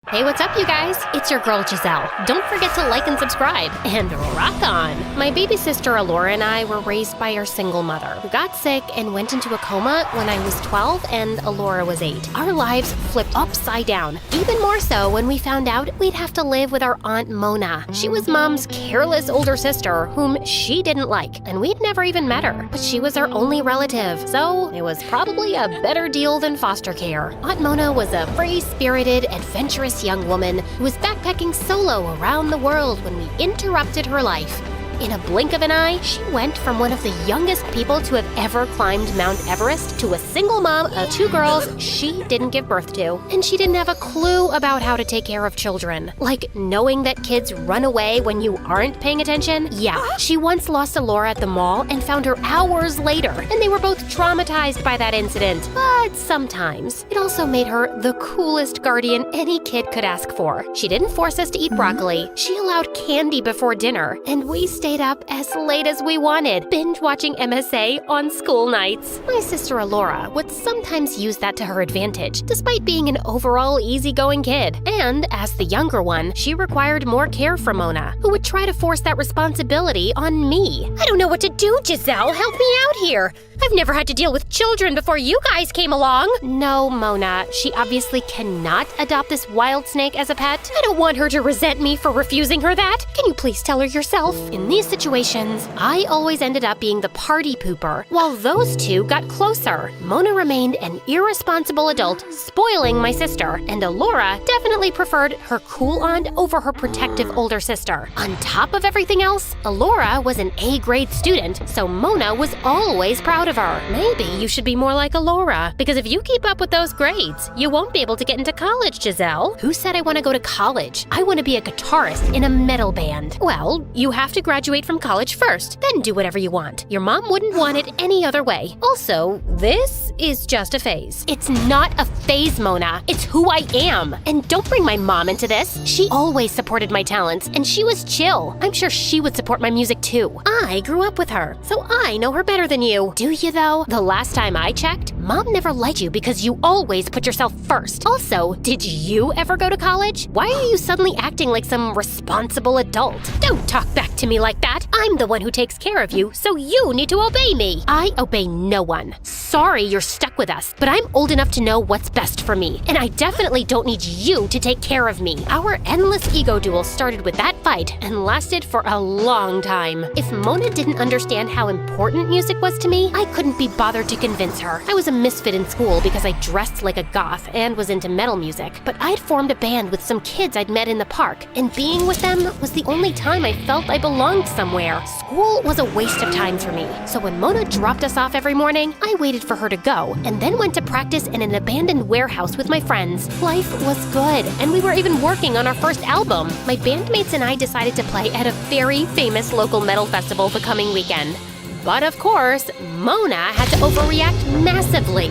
Hey, what's up, you guys? It's your girl, Giselle. Don't forget to like and subscribe. And rock on! My baby sister, Alora, and I were raised by our single mother, who got sick and went into a coma when I was 12 and Alora was 8. Our lives flipped upside down, even more so when we found out we'd have to live with our Aunt Mona. She was Mom's careless older sister, whom she didn't like, and we'd never even met her. But she was our only relative, so it was probably a better deal than foster care. Aunt Mona was a free-spirited, adventurous young woman who was backpacking solo around the world when we interrupted her life. In a blink of an eye, she went from one of the youngest people to have ever climbed Mount Everest to a single mom of 2 girls she didn't give birth to. And she didn't have a clue about how to take care of children. Like knowing that kids run away when you aren't paying attention. Yeah, she once lost Alora at the mall and found her hours later, and they were both traumatized by that incident. But sometimes, it also made her the coolest guardian any kid could ask for. She didn't force us to eat broccoli. She allowed candy before dinner, and we stayed
stayed up as late as we wanted, binge watching MSA on school nights. My sister Alora would sometimes use that to her advantage, despite being an overall easygoing kid. And as the younger one, she required more care from Mona, who would try to force that responsibility on me. I don't know what to do, Giselle. Help me out here. I've never had to deal with children before you guys came along. No, Mona, she obviously cannot adopt this wild snake as a pet. I don't want her to resent me for refusing her that. Can you please tell her yourself? In these situations, I always ended up being the party pooper, while those two got closer. Mona remained an irresponsible adult, spoiling my sister, and Alora definitely preferred her cool aunt over her protective older sister. On top of everything else, Alora was an A-grade student, so Mona was always proud of her. Maybe you should be more like Alora, because if you keep up with those grades, you won't be able to get into college, Giselle. Who said I want to go to college? I want to be a guitarist in a metal band. Well, you have to graduate from college first, then do whatever you want. Your mom wouldn't want it any other way. Also, this is just a phase. It's not a phase, Mona. It's who I am. And don't bring my mom into this. She always supported my talents, and she was chill. I'm sure she would support my music too. I grew up with her, so I know her better than you. Do you though? The last time I checked, Mom never liked you because you always put yourself first. Also, did you ever go to college? Why are you suddenly acting like some responsible adult? Don't talk back to me like that. I'm the one who takes care of you, so you need to obey me. I obey no one. Sorry you're stuck with us, but I'm old enough to know what's best for me, and I definitely don't need you to take care of me. Our endless ego duel started with that fight and lasted for a long time. If Mona didn't understand how important music was to me, I couldn't be bothered to convince her. I was a misfit in school because I dressed like a goth and was into metal music, but I'd formed a band with some kids I'd met in the park, and being with them was the only time I felt I belonged somewhere. School was a waste of time for me, so when Mona dropped us off every morning, I waited for her to go, and then went to practice in an abandoned warehouse with my friends. Life was good, and we were even working on our first album. My bandmates and I decided to play at a very famous local metal festival the coming weekend. But of course, Mona had to overreact massively.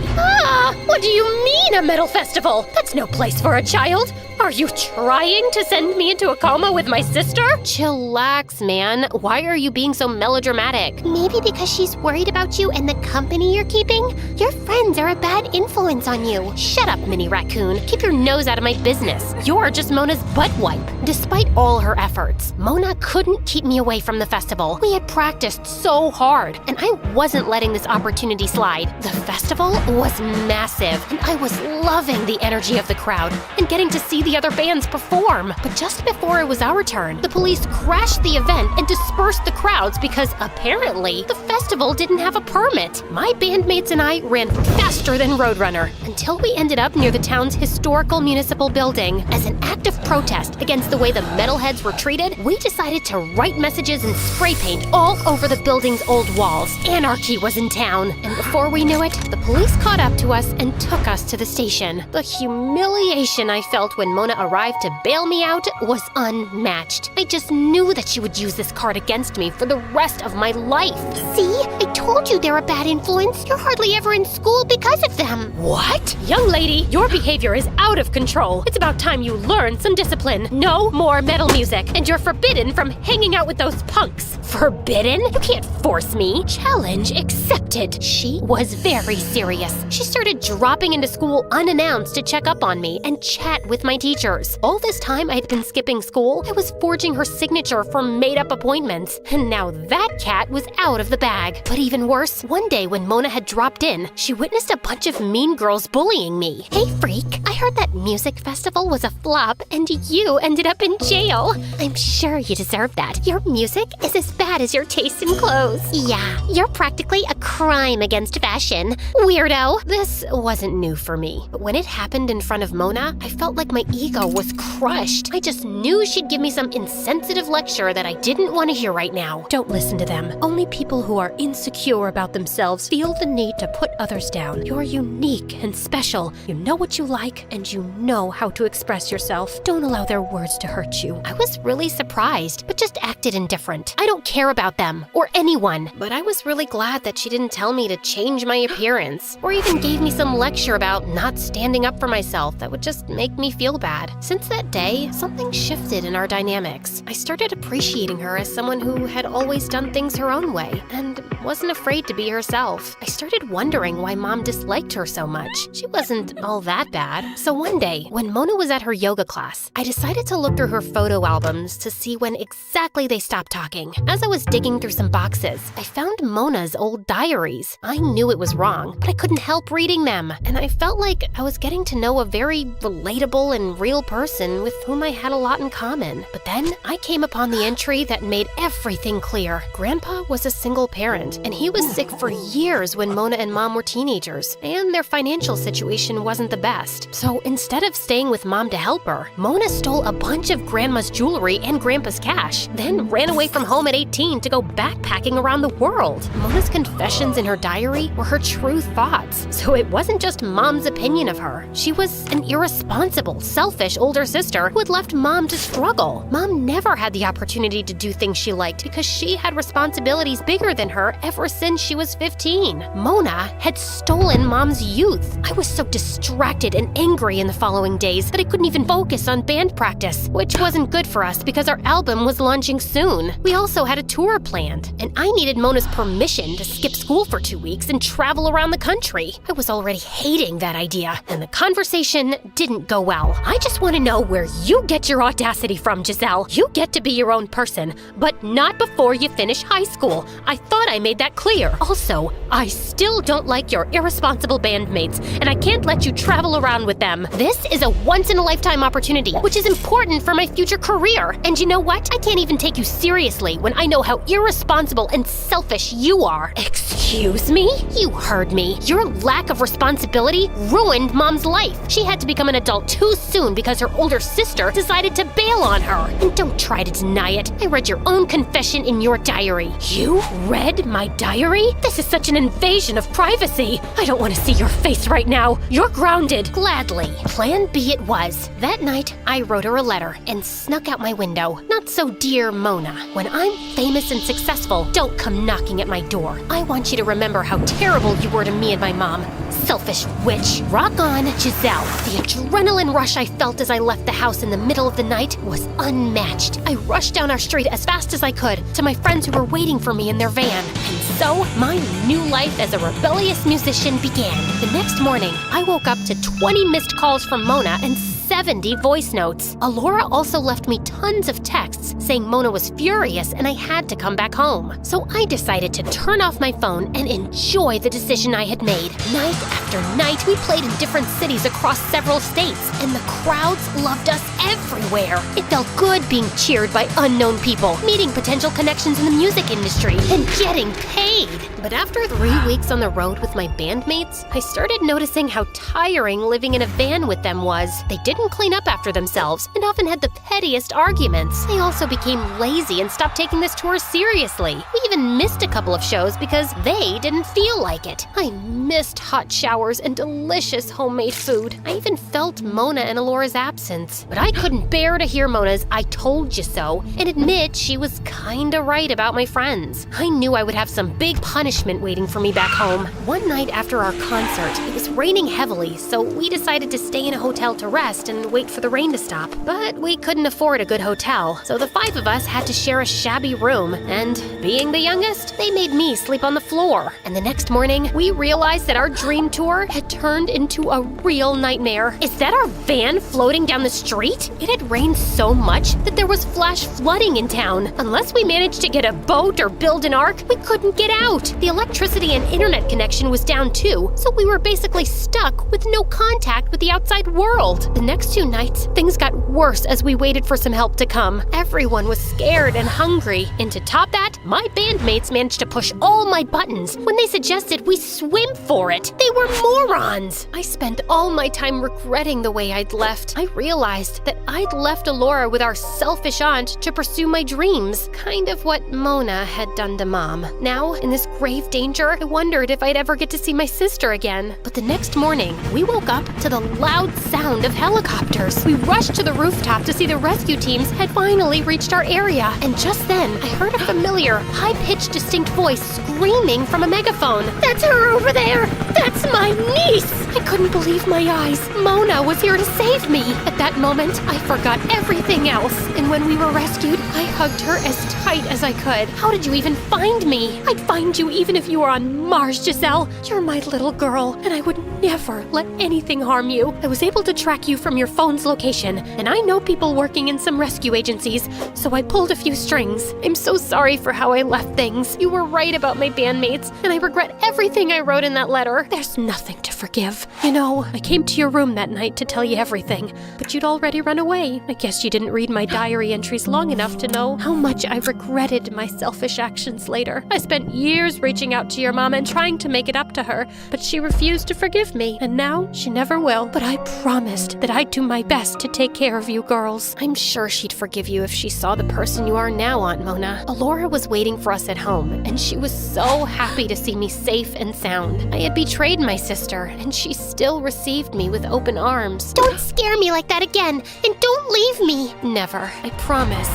What do you mean a metal festival? That's no place for a child. Are you trying to send me into a coma with my sister? Chillax, man. Why are you being so melodramatic?
Maybe because she's worried about you and the company you're keeping? Your friends are a bad influence on you.
Shut up, Mini Raccoon. Keep your nose out of my business. You're just Mona's butt wipe. Despite all her efforts, Mona couldn't keep me away from the festival. We had practiced so hard, and I wasn't letting this opportunity slide. The festival was massive, and I was loving the energy of the crowd and getting to see the other bands perform. But just before it was our turn, the police crashed the event and dispersed the crowds because apparently the festival didn't have a permit. My bandmates and I ran faster than Roadrunner until we ended up near the town's historical municipal building. As an act of protest against the way the metalheads were treated, we decided to write messages and spray paint all over the building's old walls. Anarchy was in town, and before we knew it, the police caught up to us and took us to the station. The humiliation I felt when Mona arrived to bail me out was unmatched. I just knew that she would use this card against me for the rest of my life.
See? I told you they're a bad influence. You're hardly ever in school because of them.
What? Young lady, your behavior is out of control. It's about time you learn some discipline. No more metal music, and you're forbidden from hanging out with those punks. Forbidden? You can't force me. Challenge accepted. She was very serious. She started dropping into school unannounced to check up on me and chat with my teachers. All this time I'd been skipping school, I was forging her signature for made-up appointments. And now that cat was out of the bag. But even worse, one day when Mona had dropped in, she witnessed a bunch of mean girls bullying me.
Hey, freak. I heard that music festival was a flop and you ended up in jail. I'm sure you deserve that. Your music is as bad as your taste in clothes. Yeah, you're practically a crime against fashion. Weirdo.
This wasn't new for me, but when it happened in front of Mona, I felt like my ego was crushed. I just knew she'd give me some insensitive lecture that I didn't want to hear right now. Don't listen to them. Only people who are insecure about themselves feel the need to put others down. You're unique and special. You know what you like, and you know how to express yourself. Don't allow their words to hurt you. I was really surprised, but just acted indifferent. I don't care about them or anyone. But I was really glad that she didn't tell me to change my appearance or even gave me some lecture about not standing up for myself that would just make me feel bad. Since that day, something shifted in our dynamics. I started appreciating her as someone who had always done things her own way and wasn't afraid to be herself. I started wondering why Mom disliked her so much. She wasn't all that bad. So one day, when Mona was at her yoga class, I decided to look through her photo albums to see when exactly they stopped talking. As I was digging through some boxes, I found Mona's old diaries. I knew it was wrong, but I couldn't help reading them, and I felt like I was getting to know a very relatable and real person with whom I had a lot in common. But then I came upon the entry that made everything clear. Grandpa was a single parent, and he was sick for years when Mona and Mom were teenagers, and their financial situation wasn't the best. So instead of staying with Mom to help her, Mona stole a bunch of Grandma's jewelry and Grandpa's cash, then ran away from home at 18 to go backpacking around the world. Mona's confessions in her diary were her true thoughts, so it wasn't just Mom's opinion of her. She was an irresponsible, selfish older sister who had left Mom to struggle. Mom never had the opportunity to do things she liked because she had responsibilities bigger than her ever since she was 15. Mona had stolen Mom's youth. I was so distracted and angry in the following days that I couldn't even focus on band practice, which wasn't good for us because our album was launching soon. We also had a tour planned, and I needed Mona's permission to skip school for 2 weeks and travel around the country. I was already hating that idea, and the conversation didn't go well. I just want to know where you get your audacity from, Giselle. You get to be your own person, but not before you finish high school. I thought I made that clear. Also, I still don't like your irresponsible bandmates, and I can't let you travel around with them. This is a once-in-a-lifetime opportunity, which is important for my future career. And you know what? I can't even take you seriously when I know how irresponsible and selfish you are. Excuse me? You heard me. Your lack of responsibility ruined Mom's life. She had to become an adult too soon because her older sister decided to bail on her. And don't try to deny it. I read your own confession in your diary. You read my diary? This is such an invasion of privacy. I don't want to see your face right now. You're grounded. Gladly. Plan B it was. That night, I wrote her a letter and snuck out my window. Not so dear Mona. When I'm famous and successful, don't come knocking at my door. I want you to remember how terrible you were to me and my mom. Selfish witch. Rock on, Giselle. The adrenaline rush I felt as I left the house in the middle of the night was unmatched. I rushed down our street as fast as I could to my friends who were waiting for me in their van. And so, my new life as a rebellious musician began. The next morning, I woke up to 20 missed calls from Mona and 70 voice notes. Alora also left me tons of texts saying Mona was furious and I had to come back home. So I decided to turn off my phone and enjoy the decision I had made. Night after night, we played in different cities across several states, and the crowds loved us everywhere. It felt good being cheered by unknown people, meeting potential connections in the music industry, and getting paid. But after 3 weeks on the road with my bandmates, I started noticing how tiring living in a van with them was. They didn't clean up after themselves and often had the pettiest arguments. They also became lazy and stopped taking this tour seriously. We even missed a couple of shows because they didn't feel like it. I missed hot showers and delicious homemade food. I even felt Mona and Alora's absence. But I couldn't bear to hear Mona's "I told you so" and admit she was kinda right about my friends. I knew I would have some big punishment waiting for me back home. One night after our concert, it was raining heavily, so we decided to stay in a hotel to rest and wait for the rain to stop. But we couldn't afford a good hotel, so the 5 of us had to share a shabby room, and being the youngest, they made me sleep on the floor. And the next morning, we realized that our dream tour had turned into a real nightmare. Is that our van floating down the street? It had rained so much that there was flash flooding in town. Unless we managed to get a boat or build an ark, we couldn't get out. The electricity and internet connection was down too, so we were basically stuck with no contact with the outside world. The next 2 nights, things got worse as we waited for some help to come. Everyone was scared and hungry, and to top that, my bandmates managed to push all my buttons when they suggested we swim for it. They were morons! I spent all my time regretting the way I'd left. I realized that I'd left Alora with our selfish aunt to pursue my dreams, kind of what Mona had done to Mom. Now, in this grave danger, I wondered if I'd ever get to see my sister again. But the next morning, we woke up to the loud sound of helicopters. helicopters. We rushed to the rooftop to see the rescue teams had finally reached our area. And just then, I heard a familiar, high-pitched, distinct voice screaming from a megaphone. That's her over there! That's my niece! I couldn't believe my eyes. Mona was here to save me. At that moment, I forgot everything else. And when we were rescued, I hugged her as tight as I could. How did you even find me? I'd find you even if you were on Mars, Giselle. You're my little girl, and I would never let anything harm you. I was able to track you from your phone's location, and I know people working in some rescue agencies, so I pulled a few strings. I'm so sorry for how I left things. You were right about my bandmates, and I regret everything I wrote in that letter. There's nothing to forgive. You know, I came to your room that night to tell you everything, but you'd already run away. I guess you didn't read my diary entries long enough to know how much I regretted my selfish actions later. I spent years reaching out to your mom and trying to make it up to her, but she refused to forgive me, and now she never will. But I promised that I'd do my best to take care of you girls. I'm sure she'd forgive you if she saw the person you are now, Aunt Mona. Alora was waiting for us at home, and she was so happy to see me safe and sound. I had betrayed my sister, and she still received me with open arms.
Don't scare me like that again, and don't leave me.
Never, I promise.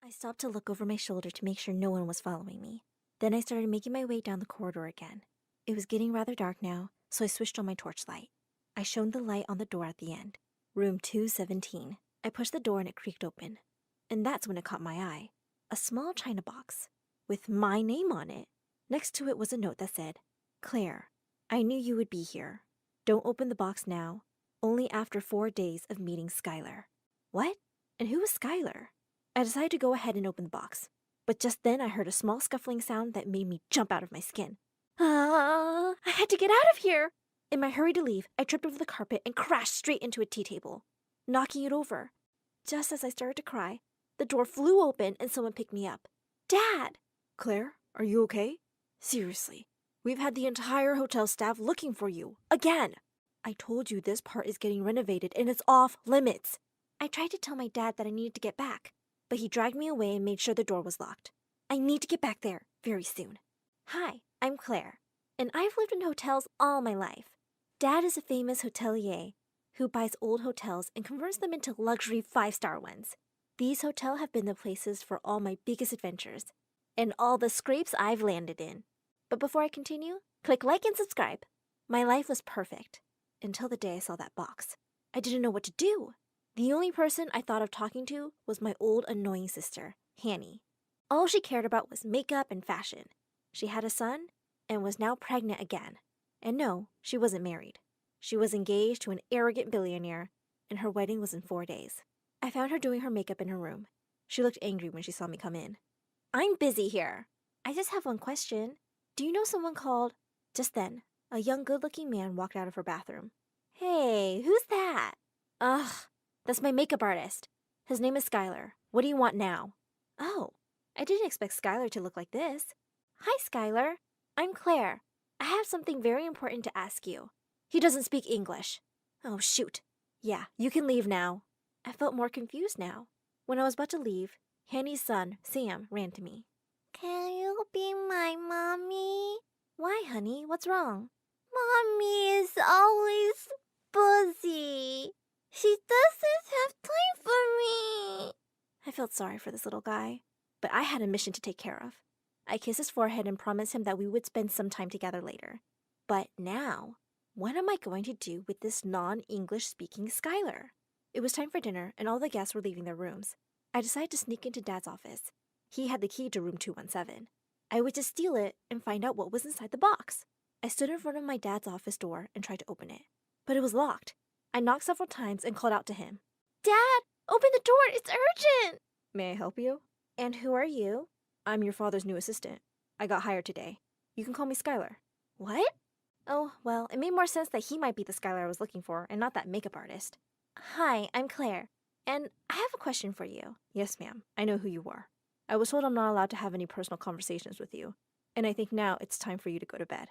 I stopped to look over my shoulder to make sure no one was following me. Then I started making my way down the corridor again. It was getting rather dark now, so I switched on my torchlight. I shone the light on the door at the end. Room 217. I pushed the door and it creaked open. And that's when it caught my eye. A small china box with my name on it. Next to it was a note that said, Claire, I knew you would be here. Don't open the box now. Only after 4 days of meeting Skylar. What? And who was Skylar? I decided to go ahead and open the box. But just then I heard a small scuffling sound that made me jump out of my skin. I had to get out of here! In my hurry to leave, I tripped over the carpet and crashed straight into a tea table, knocking it over. Just as I started to cry, the door flew open and someone picked me up. Dad! Claire, are you okay? Seriously, we've had the entire hotel staff looking for you. Again! I told you this part is getting renovated and it's off limits. I tried to tell my dad that I needed to get back, but he dragged me away and made sure the door was locked. I need to get back there very soon. Hi, I'm Claire, and I've lived in hotels all my life. Dad is a famous hotelier who buys old hotels and converts them into luxury 5-star ones. These hotels have been the places for all my biggest adventures and all the scrapes I've landed in. But before I continue, click like and subscribe. My life was perfect until the day I saw that box. I didn't know what to do. The only person I thought of talking to was my old annoying sister, Hanny. All she cared about was makeup and fashion. She had a son and was now pregnant again. And no, she wasn't married. She was engaged to an arrogant billionaire, and her wedding was in 4 days. I found her doing her makeup in her room. She looked angry when she saw me come in. I'm busy here. I just have one question. Do you know someone called... Just then, a young good-looking man walked out of her bathroom. Hey, who's that? Ugh, that's my makeup artist. His name is Skylar. What do you want now? Oh, I didn't expect Skylar to look like this. Hi, Skylar. I'm Claire. I have something very important to ask you. He doesn't speak English. Oh, shoot. Yeah, you can leave now. I felt more confused now. When I was about to leave, Hanny's son, Sam, ran to me. Can you be my mommy? Why, honey? What's wrong? Mommy is always busy. She doesn't have time for me. I felt sorry for this little guy, but I had a mission to take care of. I kissed his forehead and promised him that we would spend some time together later. But now, what am I going to do with this non-English speaking Skylar? It was time for dinner, and all the guests were leaving their rooms. I decided to sneak into Dad's office. He had the key to room 217. I would just steal it and find out what was inside the box. I stood in front of my dad's office door and tried to open it, but it was locked. I knocked several times and called out to him. Dad, open the door, it's urgent! May I help you? And who are you? I'm your father's new assistant. I got hired today. You can call me Skylar. What? Oh, well, it made more sense that he might be the Skylar I was looking for and not that makeup artist. Hi, I'm Claire, and I have a question for you. Yes, ma'am. I know who you are. I was told I'm not allowed to have any personal conversations with you, and I think now it's time for you to go to bed.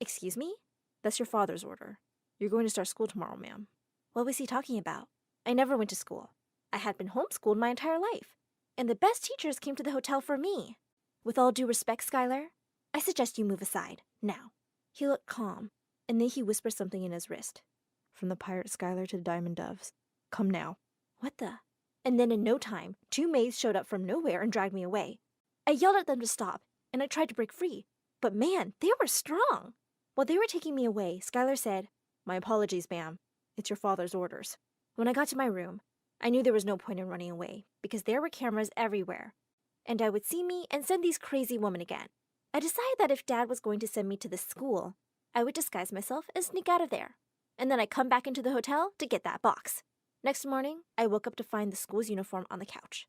Excuse me? That's your father's order. You're going to start school tomorrow, ma'am. What was he talking about? I never went to school. I had been homeschooled my entire life. And the best teachers came to the hotel for me. With all due respect, Skylar, I suggest you move aside, now. He looked calm, and then he whispered something in his wrist. From the pirate Skylar to the diamond doves. Come now. What the? And then in no time, 2 maids showed up from nowhere and dragged me away. I yelled at them to stop, and I tried to break free. But man, they were strong. While they were taking me away, Skylar said, "My apologies, ma'am. It's your father's orders." When I got to my room, I knew there was no point in running away, because there were cameras everywhere. And I would see me and send these crazy women again. I decided that if Dad was going to send me to this school, I would disguise myself and sneak out of there. And then I'd come back into the hotel to get that box. Next morning, I woke up to find the school's uniform on the couch.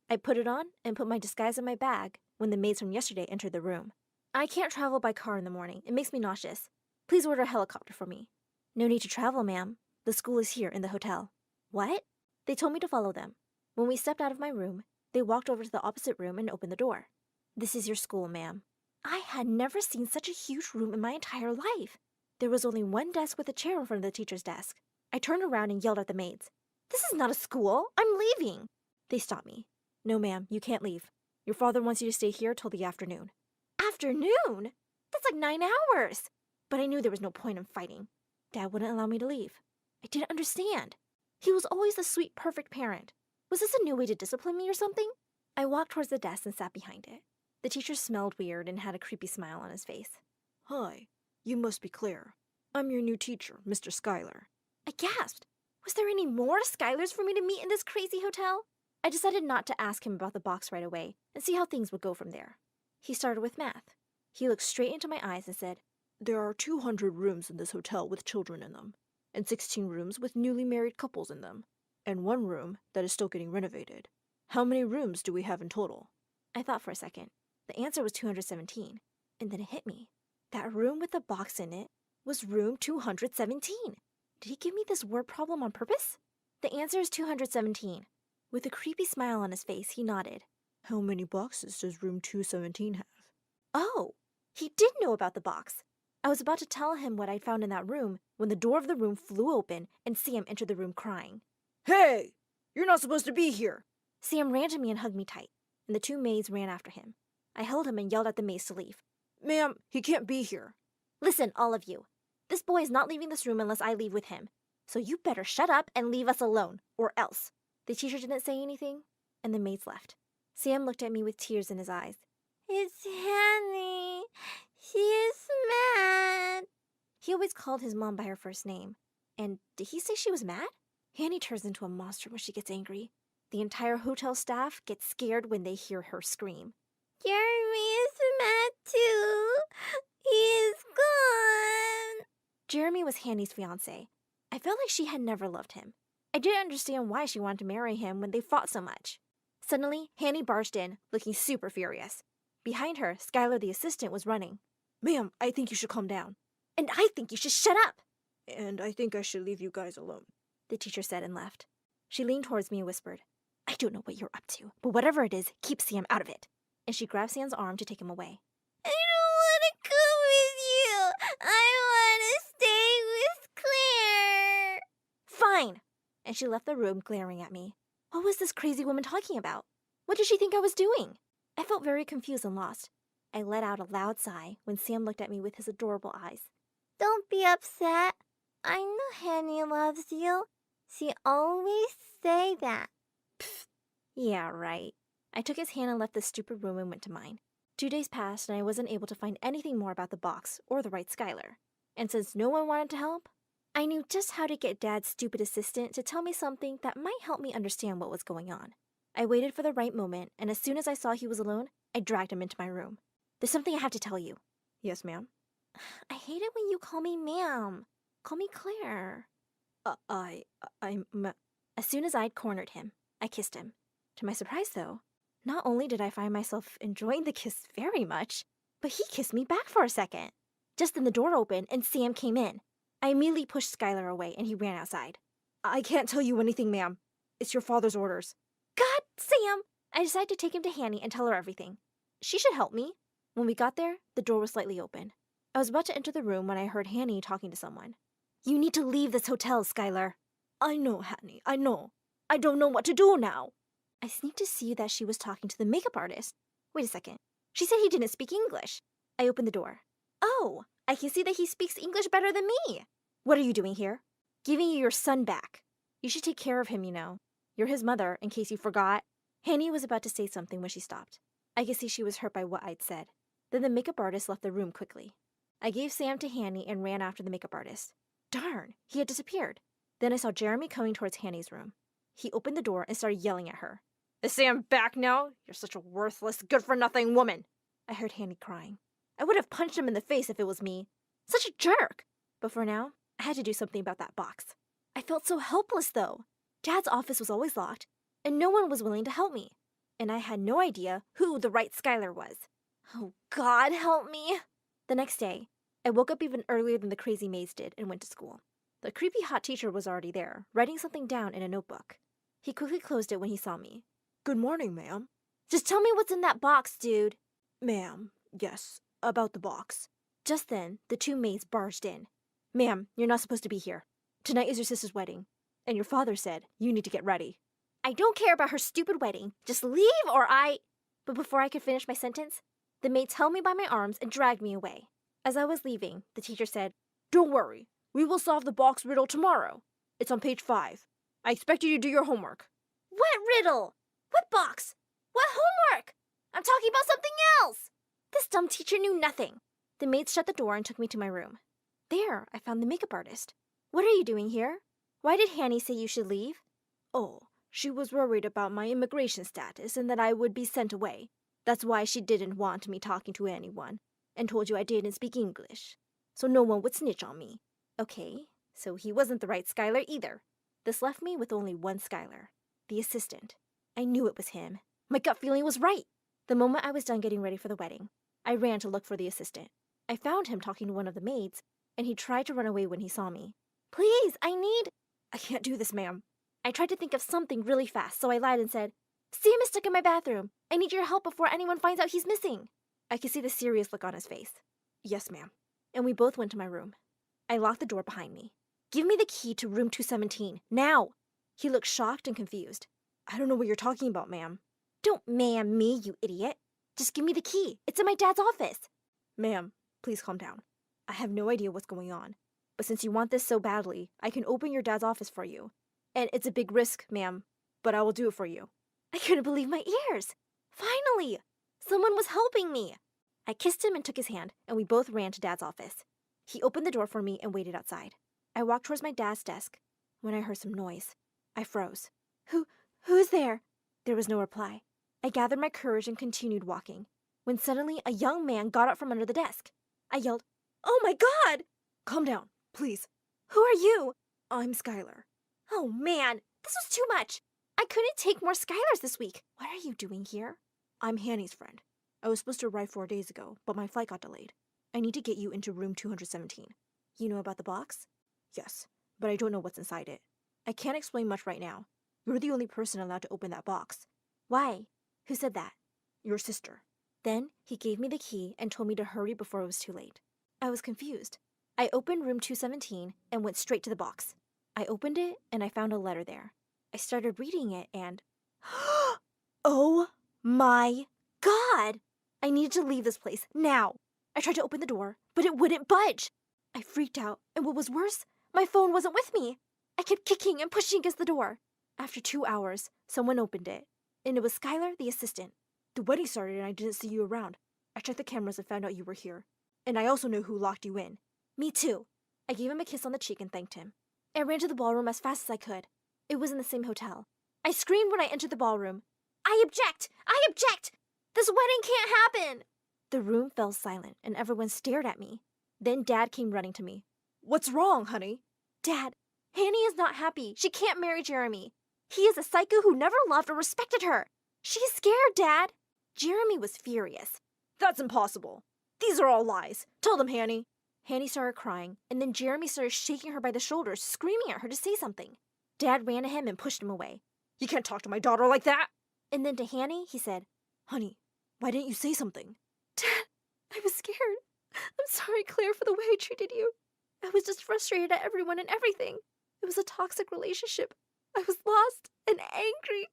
I put it on and put my disguise in my bag when the maids from yesterday entered the room. I can't travel by car in the morning. It makes me nauseous. Please order a helicopter for me. No need to travel, ma'am. The school is here in the hotel. What? They told me to follow them. When we stepped out of my room, they walked over to the opposite room and opened the door. This is your school, ma'am. I had never seen such a huge room in my entire life. There was only one desk with a chair in front of the teacher's desk. I turned around and yelled at the maids. This is not a school. I'm leaving. They stopped me. No, ma'am, you can't leave. Your father wants you to stay here till the afternoon. Afternoon? That's like 9 hours. But I knew there was no point in fighting. Dad wouldn't allow me to leave. I didn't understand. He was always the sweet, perfect parent. Was this a new way to discipline me or something? I walked towards the desk and sat behind it. The teacher smelled weird and had a creepy smile on his face.
Hi, you must be Claire. I'm your new teacher, Mr. Schuyler.
I gasped. Was there any more Schylers for me to meet in this crazy hotel? I decided not to ask him about the box right away and see how things would go from there. He started with math. He looked straight into my eyes and said,
There are 200 rooms in this hotel with children in them, and 16 rooms with newly married couples in them, and 1 room that is still getting renovated. How many rooms do we have in total?
I thought for a second. The answer was 217, and then it hit me. That room with the box in it was room 217. Did he give me this word problem on purpose? The answer is 217. With a creepy smile on his face, he nodded.
How many boxes does room 217 have?
Oh, he did know about the box. I was about to tell him what I'd found in that room when the door of the room flew open and Sam entered the room crying.
Hey! You're not supposed to be here!
Sam ran to me and hugged me tight, and the 2 maids ran after him. I held him and yelled at the maids to leave.
Ma'am, he can't be here.
Listen, all of you. This boy is not leaving this room unless I leave with him. So you better shut up and leave us alone, or else. The teacher didn't say anything, and the maids left. Sam looked at me with tears in his eyes.
It's Hanny. She is mad.
He always called his mom by her first name. And did he say she was mad? Hanny turns into a monster when she gets angry. The entire hotel staff gets scared when they hear her scream.
Jeremy is mad too. He is gone.
Jeremy was Hanny's fiancé. I felt like she had never loved him. I didn't understand why she wanted to marry him when they fought so much. Suddenly, Hanny barged in, looking super furious. Behind her, Skylar the assistant was running.
Ma'am, I think you should calm down.
And I think you should shut up.
And I think I should leave you guys alone,
the teacher said and left. She leaned towards me and whispered, I don't know what you're up to, but whatever it is, keep Sam out of it. And she grabbed Sam's arm to take him away.
I don't want to go with you. I want to stay with Claire.
Fine. And she left the room glaring at me. What was this crazy woman talking about? What did she think I was doing? I felt very confused and lost. I let out a loud sigh when Sam looked at me with his adorable eyes.
Don't be upset. I know Hanny loves you. She always say that.
Pfft. Yeah, right. I took his hand and left the stupid room and went to mine. 2 days passed and I wasn't able to find anything more about the box or the right Skylar. And since no one wanted to help, I knew just how to get Dad's stupid assistant to tell me something that might help me understand what was going on. I waited for the right moment, and as soon as I saw he was alone, I dragged him into my room. There's something I have to tell you.
Yes, ma'am.
I hate it when you call me ma'am. Call me Claire. As soon as I'd cornered him, I kissed him. To my surprise, though, not only did I find myself enjoying the kiss very much, but he kissed me back for a second. Just then the door opened and Sam came in. I immediately pushed Skylar away and he ran outside.
I can't tell you anything, ma'am. It's your father's orders.
God, Sam! I decided to take him to Hanny and tell her everything. She should help me. When we got there, the door was slightly open. I was about to enter the room when I heard Hanny talking to someone. You need to leave this hotel, Skylar.
I know, Hanny, I know. I don't know what to do now.
I sneaked to see that she was talking to the makeup artist. Wait a second. She said he didn't speak English. I opened the door. Oh, I can see that he speaks English better than me. What are you doing here? Giving you your son back. You should take care of him, you know. You're his mother, in case you forgot. Hanny was about to say something when she stopped. I could see she was hurt by what I'd said. Then the makeup artist left the room quickly. I gave Sam to Hanny and ran after the makeup artist. Darn, he had disappeared. Then I saw Jeremy coming towards Hanny's room. He opened the door and started yelling at her. Is Sam back now? You're such a worthless, good-for-nothing woman. I heard Hanny crying. I would have punched him in the face if it was me. Such a jerk. But for now, I had to do something about that box. I felt so helpless, though. Dad's office was always locked, and no one was willing to help me. And I had no idea who the right Skylar was. Oh, God, help me. The next day, I woke up even earlier than the crazy maids did and went to school. The creepy hot teacher was already there, writing something down in a notebook. He quickly closed it when he saw me.
Good morning, ma'am.
Just tell me what's in that box, dude.
Ma'am, yes, about the box.
Just then, the two maids barged in. Ma'am, you're not supposed to be here. Tonight is your sister's wedding, and your father said you need to get ready. I don't care about her stupid wedding. Just leave or I... But before I could finish my sentence, the maids held me by my arms and dragged me away. As I was leaving, the teacher said,
Don't worry. We will solve the box riddle tomorrow. It's on page 5. I expect you to do your homework.
What riddle? What box? What homework? I'm talking about something else. This dumb teacher knew nothing. The maids shut the door and took me to my room. There, I found the makeup artist. What are you doing here? Why did Hanny say you should leave?
Oh, she was worried about my immigration status and that I would be sent away. That's why she didn't want me talking to anyone and told you I didn't speak English, so no one would snitch on me.
Okay, so he wasn't the right Skylar either. This left me with only one Skylar, the assistant. I knew it was him. My gut feeling was right. The moment I was done getting ready for the wedding, I ran to look for the assistant. I found him talking to one of the maids, and he tried to run away when he saw me. Please, I can't do this, ma'am. I tried to think of something really fast, so I lied and said, Sam is stuck in my bathroom. I need your help before anyone finds out he's missing. I could see the serious look on his face.
Yes, ma'am.
And we both went to my room. I locked the door behind me. Give me the key to room 217, now! He looked shocked and confused.
I don't know what you're talking about, ma'am.
Don't ma'am me, you idiot. Just give me the key. It's in my dad's office.
Ma'am, please calm down. I have no idea what's going on. But since you want this so badly, I can open your dad's office for you. And it's a big risk, ma'am, but I will do it for you.
I couldn't believe my ears. Finally! Someone was helping me. I kissed him and took his hand, and we both ran to Dad's office. He opened the door for me and waited outside. I walked towards my dad's desk when I heard some noise. I froze. Who's there? There was no reply. I gathered my courage and continued walking, when suddenly a young man got up from under the desk. I yelled, Oh my God!
Calm down, please.
Who are you?
I'm Skylar.
Oh man, this was too much. I couldn't take more Skylars this week. What are you doing here?
I'm Hanny's friend. I was supposed to arrive 4 days ago, but my flight got delayed. I need to get you into room 217.
You know about the box?
Yes, but I don't know what's inside it. I can't explain much right now. You're the only person allowed to open that box.
Why? Who said that?
Your sister.
Then he gave me the key and told me to hurry before it was too late. I was confused. I opened room 217 and went straight to the box. I opened it and I found a letter there. I started reading it and... Oh my God! I needed to leave this place, now! I tried to open the door, but it wouldn't budge! I freaked out, and what was worse, my phone wasn't with me! I kept kicking and pushing against the door. After 2 hours, someone opened it, and it was Skylar, the assistant.
The wedding started and I didn't see you around. I checked the cameras and found out you were here. And I also know who locked you in.
Me too. I gave him a kiss on the cheek and thanked him. I ran to the ballroom as fast as I could. It was in the same hotel. I screamed when I entered the ballroom. I object! I object! This wedding can't happen! The room fell silent and everyone stared at me. Then Dad came running to me.
What's wrong, honey?
Dad, Hanny is not happy. She can't marry Jeremy. He is a psycho who never loved or respected her. She's scared, Dad. Jeremy was furious.
That's impossible. These are all lies. Tell them, Hanny.
Hanny started crying, and then Jeremy started shaking her by the shoulders, screaming at her to say something. Dad ran to him and pushed him away.
You can't talk to my daughter like that.
And then to Hanny, he said,
Honey, why didn't you say something?
Dad, I was scared. I'm sorry, Claire, for the way I treated you. I was just frustrated at everyone and everything. It was a toxic relationship. I was lost and angry.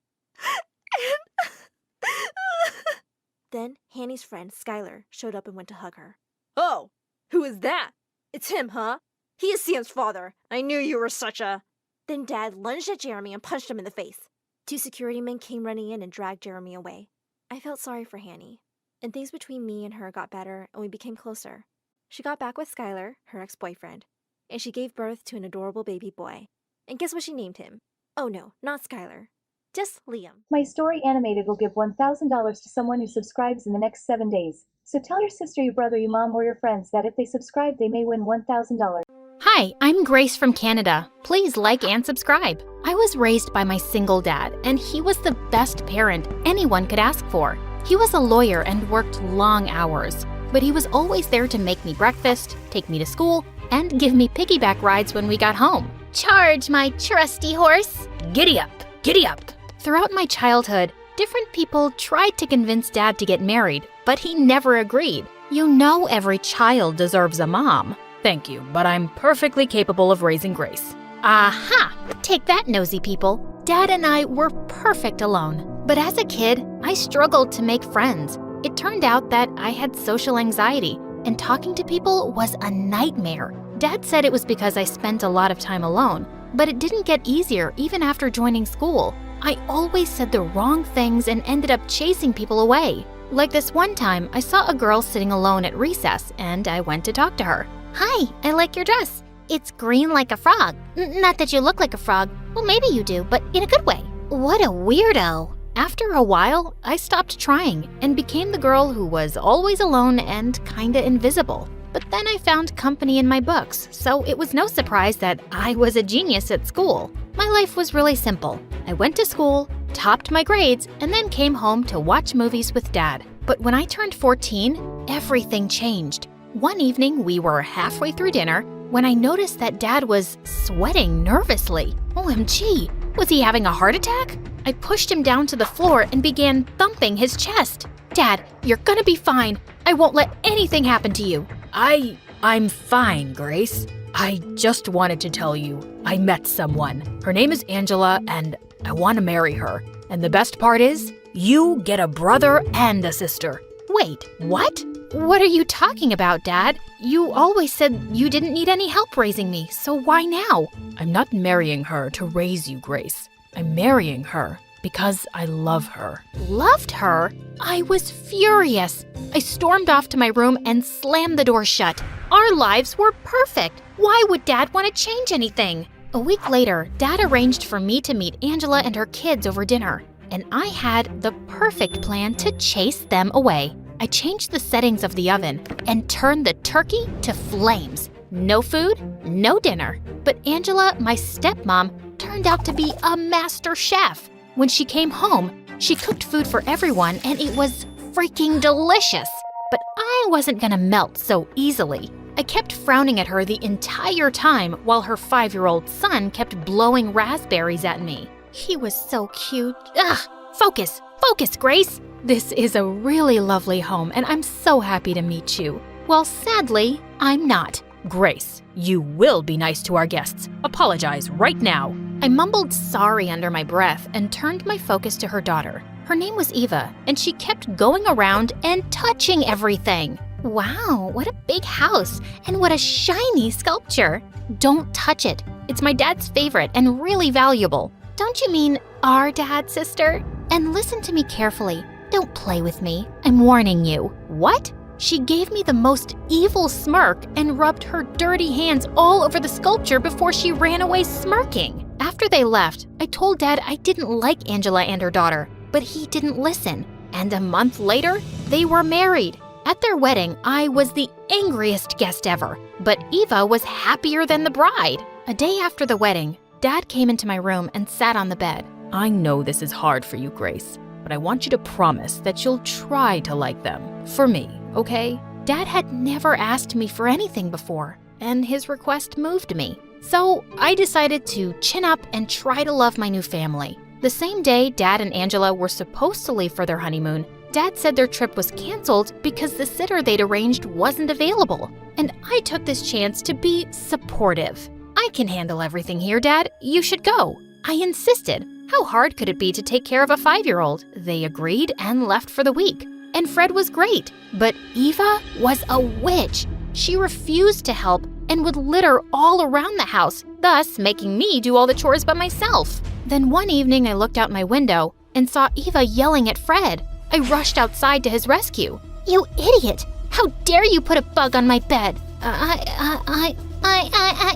Then Hanny's friend, Skylar, showed up and went to hug her. Oh, who is that? It's him, huh? He is Sam's father. I knew you were such a... Then Dad lunged at Jeremy and punched him in the face. 2 security men came running in and dragged Jeremy away. I felt sorry for Hanny, and things between me and her got better and we became closer. She got back with Skylar, her ex-boyfriend, and she gave birth to an adorable baby boy. And guess what she named him? Oh no, not Skylar. Just Liam.
My story animated will give $1,000 to someone who subscribes in the next 7 days. So tell your sister, your brother, your mom, or your friends that if they subscribe, they may win $1,000.
Hi, I'm Grace from Canada. Please like and subscribe. I was raised by my single dad, and he was the best parent anyone could ask for. He was a lawyer and worked long hours, but he was always there to make me breakfast, take me to school, and give me piggyback rides when we got home.
Charge, my trusty horse.
Giddy up, giddy up. Throughout my childhood, different people tried to convince Dad to get married, but he never agreed. You know every child deserves a mom.
Thank you, but I'm perfectly capable of raising Grace.
Aha! Take that, nosy people. Dad and I were perfect alone. But as a kid, I struggled to make friends. It turned out that I had social anxiety, and talking to people was a nightmare. Dad said it was because I spent a lot of time alone, but it didn't get easier even after joining school. I always said the wrong things and ended up chasing people away. Like this one time, I saw a girl sitting alone at recess, and I went to talk to her.
Hi, I like your dress. It's green like a frog. Not that you look like a frog. Well, maybe you do, but in a good way. What a weirdo.
After a while, I stopped trying and became the girl who was always alone and kinda invisible. But then I found company in my books, so it was no surprise that I was a genius at school. My life was really simple. I went to school, topped my grades, and then came home to watch movies with Dad. But when I turned 14, everything changed. One evening, we were halfway through dinner when I noticed that Dad was sweating nervously. OMG, was he having a heart attack? I pushed him down to the floor and began thumping his chest. Dad, you're gonna be fine. I won't let anything happen to you.
I'm fine, Grace. I just wanted to tell you I met someone. Her name is Angela, and I want to marry her. And the best part is, you get a brother and a sister.
Wait, what? What are you talking about, Dad? You always said you didn't need any help raising me, so why now?
I'm not marrying her to raise you, Grace. I'm marrying her because I love her.
Loved her? I was furious. I stormed off to my room and slammed the door shut. Our lives were perfect. Why would Dad want to change anything? A week later, Dad arranged for me to meet Angela and her kids over dinner, and I had the perfect plan to chase them away. I changed the settings of the oven and turned the turkey to flames. No food, no dinner. But Angela, my stepmom, turned out to be a master chef. When she came home, she cooked food for everyone and it was freaking delicious. But I wasn't gonna melt so easily. I kept frowning at her the entire time while her 5-year-old son kept blowing raspberries at me. He was so cute. Ugh! Focus, Grace! This is a really lovely home and I'm so happy to meet you. Well, sadly, I'm not.
Grace, you will be nice to our guests. Apologize right now.
I mumbled sorry under my breath and turned my focus to her daughter. Her name was Eva, and she kept going around and touching everything. Wow, what a big house, and what a shiny sculpture. Don't touch it. It's my dad's favorite and really valuable. Don't you mean our dad, sister? And listen to me carefully. Don't play with me. I'm warning you. What? She gave me the most evil smirk and rubbed her dirty hands all over the sculpture before she ran away smirking. After they left, I told Dad I didn't like Angela and her daughter, but he didn't listen. And a month later, they were married. At their wedding, I was the angriest guest ever, but Eva was happier than the bride. A day after the wedding, Dad came into my room and sat on the bed.
I know this is hard for you, Grace, but I want you to promise that you'll try to like them. For me, okay?
Dad had never asked me for anything before, and his request moved me. So I decided to chin up and try to love my new family. The same day Dad and Angela were supposed to leave for their honeymoon, Dad said their trip was canceled because the sitter they'd arranged wasn't available. And I took this chance to be supportive. I can handle everything here, Dad. You should go. I insisted. How hard could it be to take care of a 5-year-old? They agreed and left for the week. And Fred was great, but Eva was a witch. She refused to help and would litter all around the house, thus making me do all the chores by myself. Then one evening I looked out my window and saw Eva yelling at Fred. I rushed outside to his rescue.
You idiot! How dare you put a bug on my bed?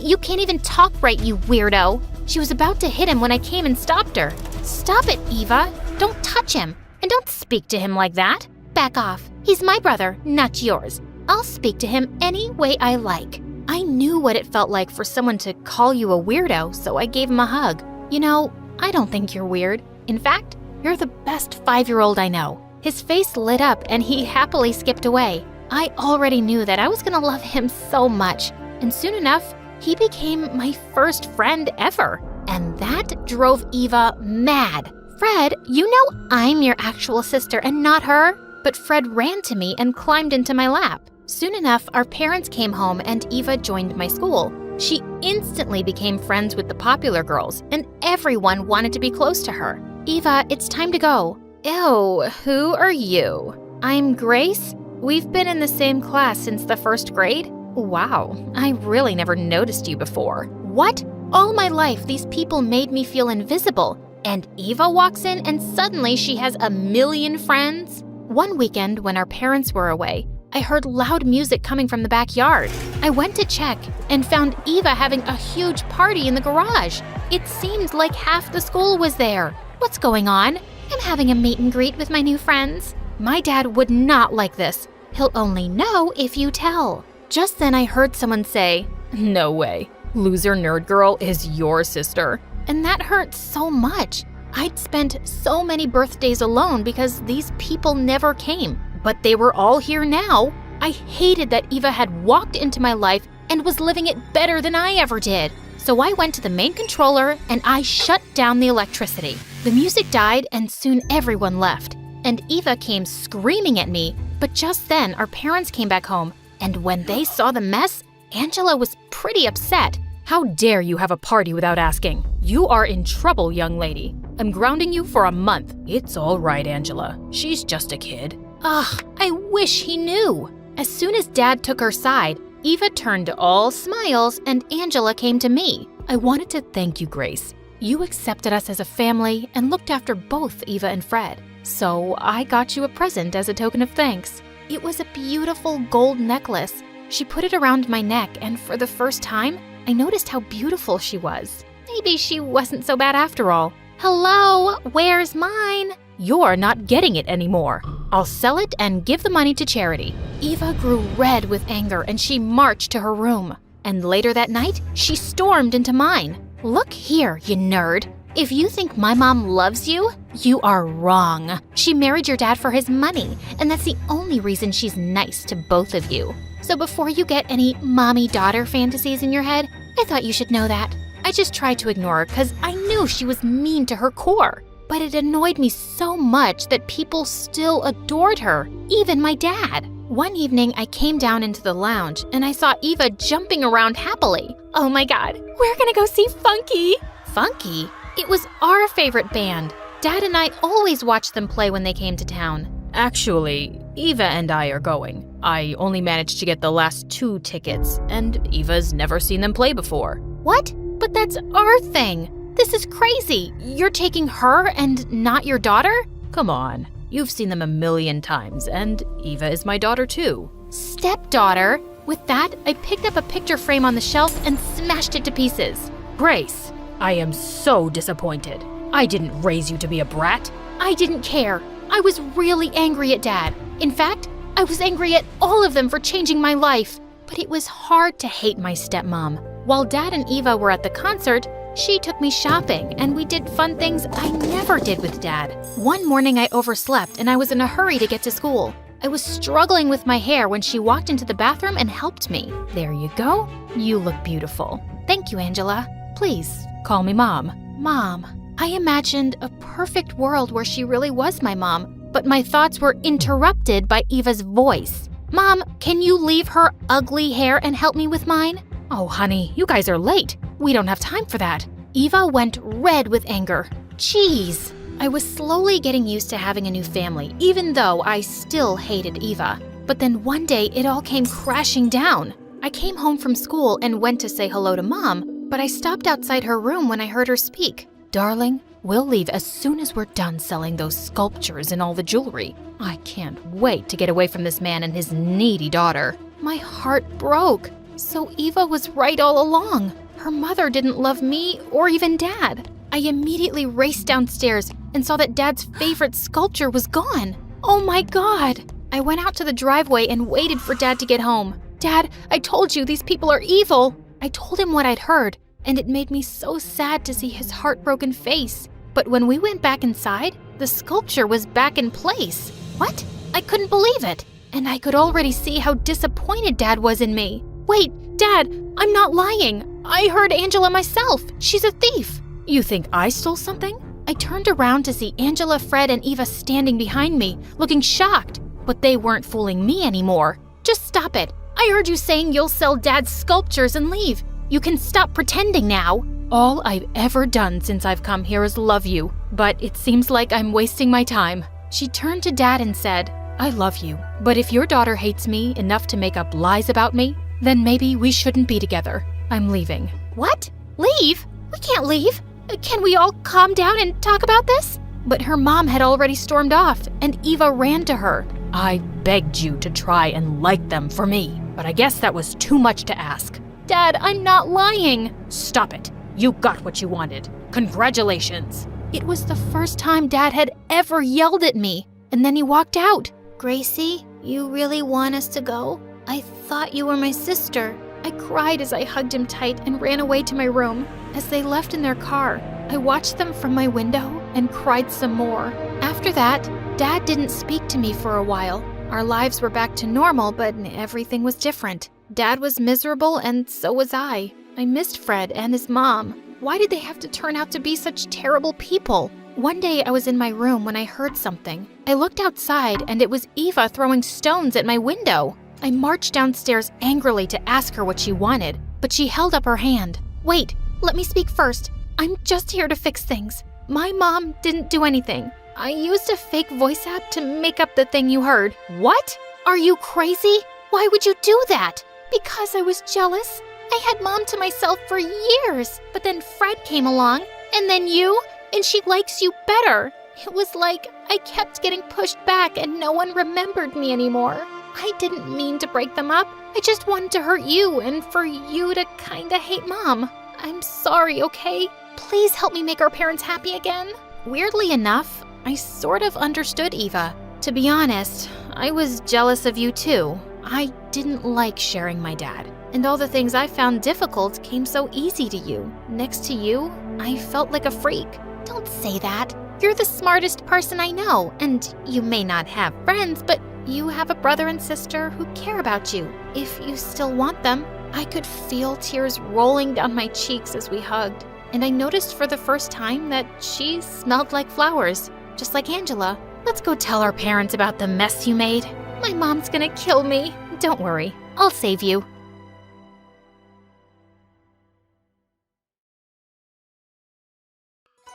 You can't even talk right, you weirdo.
She was about to hit him when I came and stopped her. Stop it, Eva. Don't touch him. And don't speak to him like that.
Back off. He's my brother, not yours. I'll speak to him any way I like.
I knew what it felt like for someone to call you a weirdo, so I gave him a hug. You know, I don't think you're weird. In fact, you're the best 5-year-old I know. His face lit up and he happily skipped away. I already knew that I was gonna love him so much. And soon enough, he became my first friend ever. And that drove Eva mad.
Fred, you know I'm your actual sister and not her.
But Fred ran to me and climbed into my lap. Soon enough, our parents came home and Eva joined my school. She instantly became friends with the popular girls, and everyone wanted to be close to her. Eva, it's time to go. Ew, who are you? I'm Grace. We've been in the same class since the 1st grade. Wow, I really never noticed you before. What? All my life, these people made me feel invisible. And Eva walks in and suddenly she has a million friends? One weekend, when our parents were away, I heard loud music coming from the backyard. I went to check and found Eva having a huge party in the garage. It seemed like half the school was there. What's going on?
I'm having a meet and greet with my new friends.
My dad would not like this.
He'll only know if you tell.
Just then I heard someone say, "No way. Loser nerd girl is your sister." And that hurt so much. I'd spent so many birthdays alone because these people never came. But they were all here now. I hated that Eva had walked into my life and was living it better than I ever did. So I went to the main controller and I shut down the electricity. The music died and soon everyone left. And Eva came screaming at me. But just then our parents came back home. And when they saw the mess, Angela was pretty upset. How dare you have a party without asking? You are in trouble, young lady. I'm grounding you for a month. It's all right, Angela. She's just a kid. Ugh, I wish he knew. As soon as Dad took her side, Eva turned all smiles and Angela came to me. I wanted to thank you, Grace. You accepted us as a family and looked after both Eva and Fred. So I got you a present as a token of thanks. It was a beautiful gold necklace. She put it around my neck, and for the first time, I noticed how beautiful she was. Maybe she wasn't so bad after all.
Hello, where's mine?
You're not getting it anymore. I'll sell it and give the money to charity. Eva grew red with anger and she marched to her room. And later that night, she stormed into mine. Look here, you nerd. If you think my mom loves you, you are wrong. She married your dad for his money, and that's the only reason she's nice to both of you. So before you get any mommy-daughter fantasies in your head, I thought you should know that. I just tried to ignore her because I knew she was mean to her core. But it annoyed me so much that people still adored her, even my dad. One evening, I came down into the lounge and I saw Eva jumping around happily. Oh my God, we're gonna go see Funky! Funky? It was our favorite band. Dad and I always watched them play when they came to town. Actually, Eva and I are going. I only managed to get the last 2 tickets, and Eva's never seen them play before. What? But that's our thing. This is crazy. You're taking her and not your daughter? Come on. You've seen them a million times, and Eva is my daughter too. Stepdaughter? With that, I picked up a picture frame on the shelf and smashed it to pieces. Grace, I am so disappointed. I didn't raise you to be a brat. I didn't care. I was really angry at Dad. In fact, I was angry at all of them for changing my life. But it was hard to hate my stepmom. While Dad and Eva were at the concert, she took me shopping and we did fun things I never did with Dad. One morning I overslept and I was in a hurry to get to school. I was struggling with my hair when she walked into the bathroom and helped me. There you go. You look beautiful. Thank you, Angela. Please, call me Mom. Mom. I imagined a perfect world where she really was my mom, but my thoughts were interrupted by Eva's voice. Mom, can you leave her ugly hair and help me with mine? Oh, honey, you guys are late. We don't have time for that. Eva went red with anger. Jeez. I was slowly getting used to having a new family, even though I still hated Eva. But then one day, it all came crashing down. I came home from school and went to say hello to Mom, but I stopped outside her room when I heard her speak.
Darling, we'll leave as soon as we're done selling those sculptures and all the jewelry. I can't wait to get away from this man and his needy daughter.
My heart broke. So Eva was right all along. Her mother didn't love me or even Dad. I immediately raced downstairs and saw that Dad's favorite sculpture was gone. Oh my God! I went out to the driveway and waited for Dad to get home. Dad, I told you these people are evil. I told him what I'd heard, and it made me so sad to see his heartbroken face. But when we went back inside, the sculpture was back in place. What? I couldn't believe it. And I could already see how disappointed Dad was in me. Wait, Dad, I'm not lying. I heard Angela myself. She's a thief.
You think I stole something?
I turned around to see Angela, Fred, and Eva standing behind me, looking shocked. But they weren't fooling me anymore. Just stop it. I heard you saying you'll sell Dad's sculptures and leave. You can stop pretending now.
All I've ever done since I've come here is love you, but it seems like I'm wasting my time.
She turned to Dad and said,
I love you, but if your daughter hates me enough to make up lies about me, then maybe we shouldn't be together. I'm leaving.
What? Leave? We can't leave. Can we all calm down and talk about this? But her mom had already stormed off, and Eva ran to her.
I begged you to try and like them for me, but I guess that was too much to ask.
Dad, I'm not lying.
Stop it. You got what you wanted. Congratulations.
It was the first time Dad had ever yelled at me, and then he walked out.
Gracie, you really want us to go? I thought you were my sister.
I cried as I hugged him tight and ran away to my room. As they left in their car, I watched them from my window and cried some more. After that, Dad didn't speak to me for a while. Our lives were back to normal, but everything was different. Dad was miserable, and so was I. I missed Fred and his mom. Why did they have to turn out to be such terrible people? One day I was in my room when I heard something. I looked outside, and it was Eva throwing stones at my window. I marched downstairs angrily to ask her what she wanted, but she held up her hand. Wait, let me speak first. I'm just here to fix things. My mom didn't do anything. I used a fake voice app to make up the thing you heard. What? Are you crazy? Why would you do that? Because I was jealous. I had Mom to myself for years, but then Fred came along, and then you, and she likes you better. It was like I kept getting pushed back and no one remembered me anymore. I didn't mean to break them up. I just wanted to hurt you and for you to kinda hate Mom. I'm sorry, okay? Please help me make our parents happy again. Weirdly enough, I sort of understood Eva. To be honest, I was jealous of you too. I didn't like sharing my dad, and all the things I found difficult came so easy to you. Next to you, I felt like a freak. Don't say that. You're the smartest person I know, and you may not have friends, but you have a brother and sister who care about you, if you still want them. I could feel tears rolling down my cheeks as we hugged, and I noticed for the first time that she smelled like flowers, just like Angela. Let's go tell our parents about the mess you made. My mom's gonna kill me. Don't worry, I'll save you.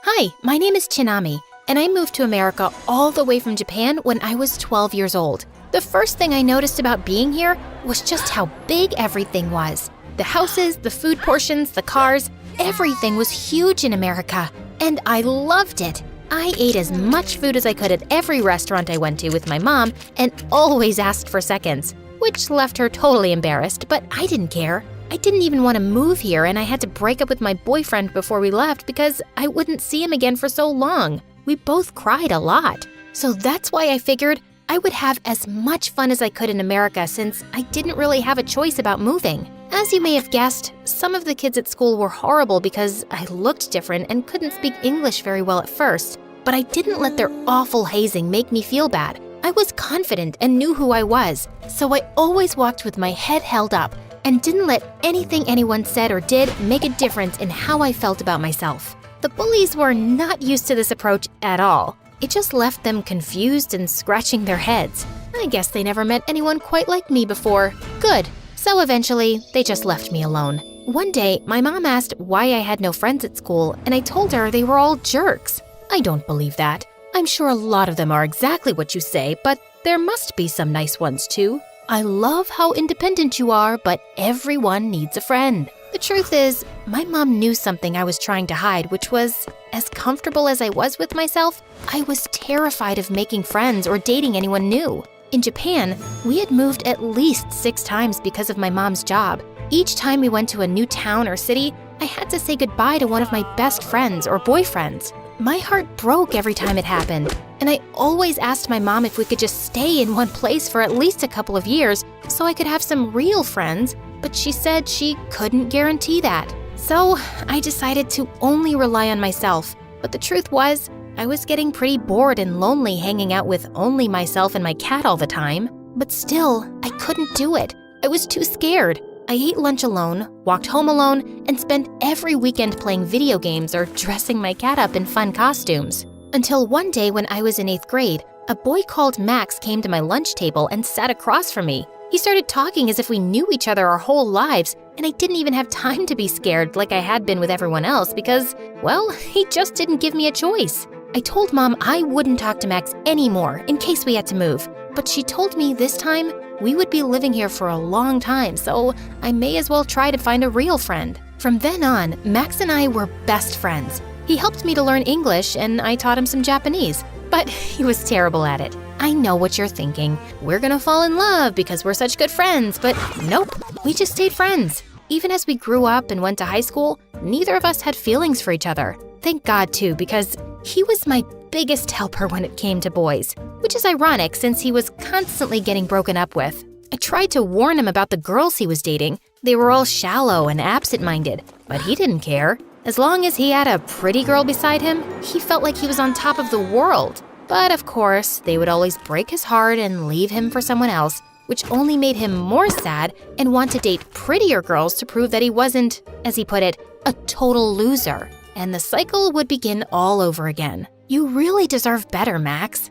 Hi, my name is Chinami, and I moved to America all the way from Japan when I was 12 years old. The first thing I noticed about being here was just how big everything was. The houses, the food portions, the cars, everything was huge in America, and I loved it. I ate as much food as I could at every restaurant I went to with my mom and always asked for seconds, which left her totally embarrassed, but I didn't care. I didn't even want to move here, and I had to break up with my boyfriend before we left because I wouldn't see him again for so long. We both cried a lot. So that's why I figured I would have as much fun as I could in America since I didn't really have a choice about moving. As you may have guessed, some of the kids at school were horrible because I looked different and couldn't speak English very well at first. But I didn't let their awful hazing make me feel bad. I was confident and knew who I was, so I always walked with my head held up and didn't let anything anyone said or did make a difference in how I felt about myself. The bullies were not used to this approach at all. It just left them confused and scratching their heads. I guess they never met anyone quite like me before. Good. So eventually, they just left me alone. One day, my mom asked why I had no friends at school, and I told her they were all jerks.
I don't believe that. I'm sure a lot of them are exactly what you say, but there must be some nice ones too. I love how independent you are, but everyone needs a friend. The truth is, my mom knew something I was trying to hide, which was, as comfortable as I was with myself, I was terrified of making friends or dating anyone new. In Japan, we had moved at least 6 times because of my mom's job. Each time we went to a new town or city, I had to say goodbye to one of my best friends or boyfriends. My heart broke every time it happened, and I always asked my mom if we could just stay in one place for at least a couple of years so I could have some real friends, but she said she couldn't guarantee that. So I decided to only rely on myself, but the truth was, I was getting pretty bored and lonely hanging out with only myself and my cat all the time. But still, I couldn't do it. I was too scared. I ate lunch alone, walked home alone, and spent every weekend playing video games or dressing my cat up in fun costumes. Until one day when I was in 8th grade, a boy called Max came to my lunch table and sat across from me. He started talking as if we knew each other our whole lives, and I didn't even have time to be scared like I had been with everyone else because, well, he just didn't give me a choice. I told Mom I wouldn't talk to Max anymore in case we had to move, but she told me this time we would be living here for a long time, so I may as well try to find a real friend. From then on, Max and I were best friends. He helped me to learn English, and I taught him some Japanese, but he was terrible at it. I know what you're thinking. We're gonna fall in love because we're such good friends, but nope, we just stayed friends. Even as we grew up and went to high school, neither of us had feelings for each other. Thank God too, because he was my biggest helper when it came to boys, which is ironic since he was constantly getting broken up with. I tried to warn him about the girls he was dating. They were all shallow and absent-minded, but he didn't care. As long as he had a pretty girl beside him, he felt like he was on top of the world. But of course, they would always break his heart and leave him for someone else, which only made him more sad and want to date prettier girls to prove that he wasn't, as he put it, a total loser. And the cycle would begin all over again. You really deserve better, Max.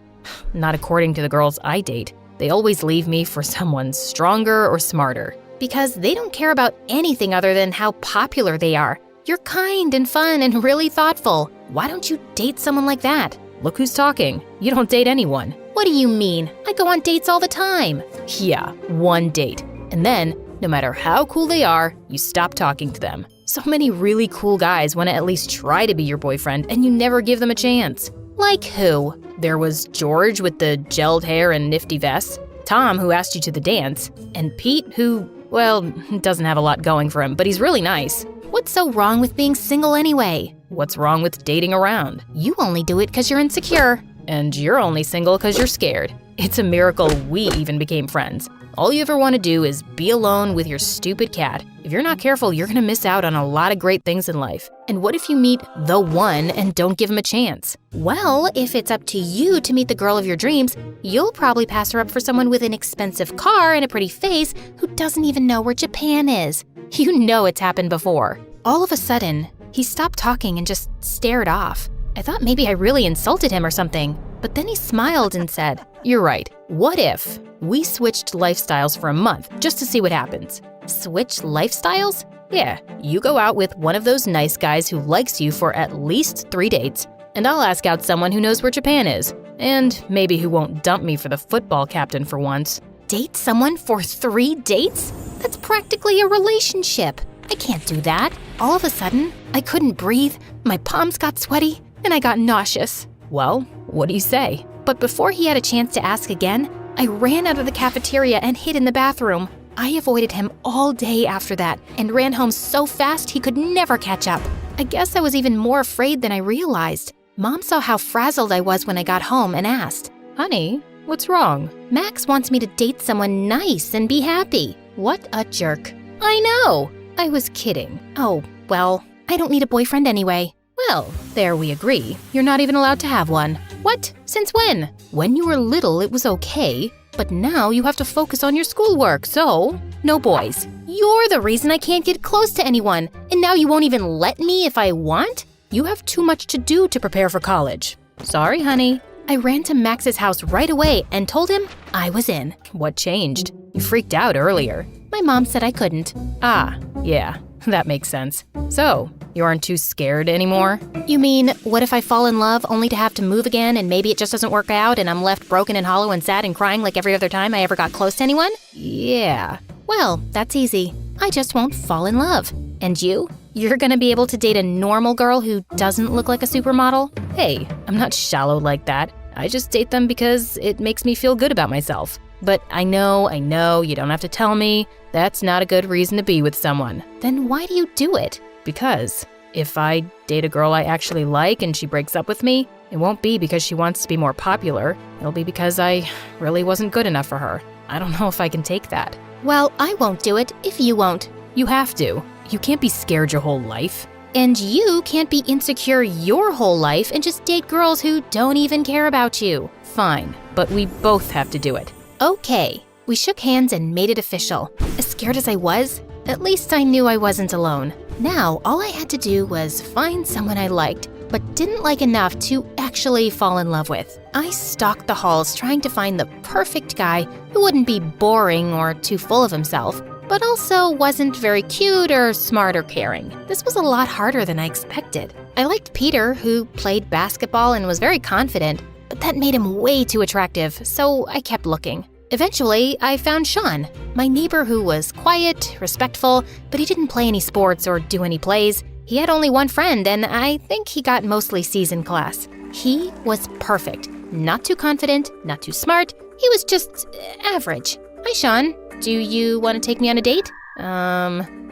Not according to the girls I date. They always leave me for someone stronger or smarter. Because they don't care about anything other than how popular they are. You're kind and fun and really thoughtful. Why don't you date someone like that? Look who's talking. You don't date anyone. What do you mean? I go on dates all the time. Yeah, one date. And then, no matter how cool they are, you stop talking to them. So many really cool guys want to at least try to be your boyfriend, and you never give them a chance. Like who? There was George with the gelled hair and nifty vest, Tom who asked you to the dance, and Pete who, well, doesn't have a lot going for him, but he's really nice. What's so wrong with being single anyway? What's wrong with dating around? You only do it because you're insecure. And you're only single because you're scared. It's a miracle we even became friends. All you ever want to do is be alone with your stupid cat. If you're not careful, you're going to miss out on a lot of great things in life. And what if you meet the one and don't give him a chance? Well, if it's up to you to meet the girl of your dreams, you'll probably pass her up for someone with an expensive car and a pretty face who doesn't even know where Japan is. You know it's happened before. All of a sudden, he stopped talking and just stared off. I thought maybe I really insulted him or something, but then he smiled and said, "You're right. What if we switched lifestyles for a month just to see what happens?" Switch lifestyles? Yeah, you go out with one of those nice guys who likes you for at least 3 dates, and I'll ask out someone who knows where Japan is, and maybe who won't dump me for the football captain for once. Date someone for 3 dates? That's practically a relationship. I can't do that. All of a sudden, I couldn't breathe, my palms got sweaty, and I got nauseous. Well, what do you say? But before he had a chance to ask again, I ran out of the cafeteria and hid in the bathroom. I avoided him all day after that and ran home so fast he could never catch up. I guess I was even more afraid than I realized. Mom saw how frazzled I was when I got home and asked, "Honey, what's wrong?" "Max wants me to date someone nice and be happy." What a jerk. I know. I was kidding. Oh, well, I don't need a boyfriend anyway. Well, there we agree. You're not even allowed to have one. What? Since when? When you were little, it was okay, but now you have to focus on your schoolwork, so no boys. You're the reason I can't get close to anyone, and now you won't even let me if I want? You have too much to do to prepare for college. Sorry, honey. I ran to Max's house right away and told him I was in. What changed? You freaked out earlier. My mom said I couldn't. Ah, yeah, that makes sense. So, You aren't too scared anymore?
You mean, what if I fall in love only to have to move again and maybe it just doesn't work out and I'm left broken and hollow and sad and crying like every other time I ever got close to anyone?
Yeah.
Well, that's easy. I just won't fall in love. And you? You're gonna be able to date a normal girl who doesn't look like a supermodel?
Hey, I'm not shallow like that. I just date them because it makes me feel good about myself. But I know, you don't have to tell me. That's not a good reason to be with someone.
Then why do you do it?
Because if I date a girl I actually like and she breaks up with me, it won't be because she wants to be more popular. It'll be because I really wasn't good enough for her. I don't know if I can take that.
Well, I won't do it if you won't.
You have to. You can't be scared your whole life.
And you can't be insecure your whole life and just date girls who don't even care about you.
Fine, but we both have to do it.
Okay. We shook hands and made it official. As scared as I was, at least I knew I wasn't alone. Now, all I had to do was find someone I liked, but didn't like enough to actually fall in love with. I stalked the halls trying to find the perfect guy who wouldn't be boring or too full of himself, but also wasn't very cute or smart or caring. This was a lot harder than I expected. I liked Peter, who played basketball and was very confident, but that made him way too attractive, so I kept looking. Eventually, I found Sean, my neighbor who was quiet, respectful, but he didn't play any sports or do any plays. He had only one friend, and I think he got mostly C's in class. He was perfect. Not too confident, not too smart. He was just average. Hi, Sean. Do you want to take me on a date?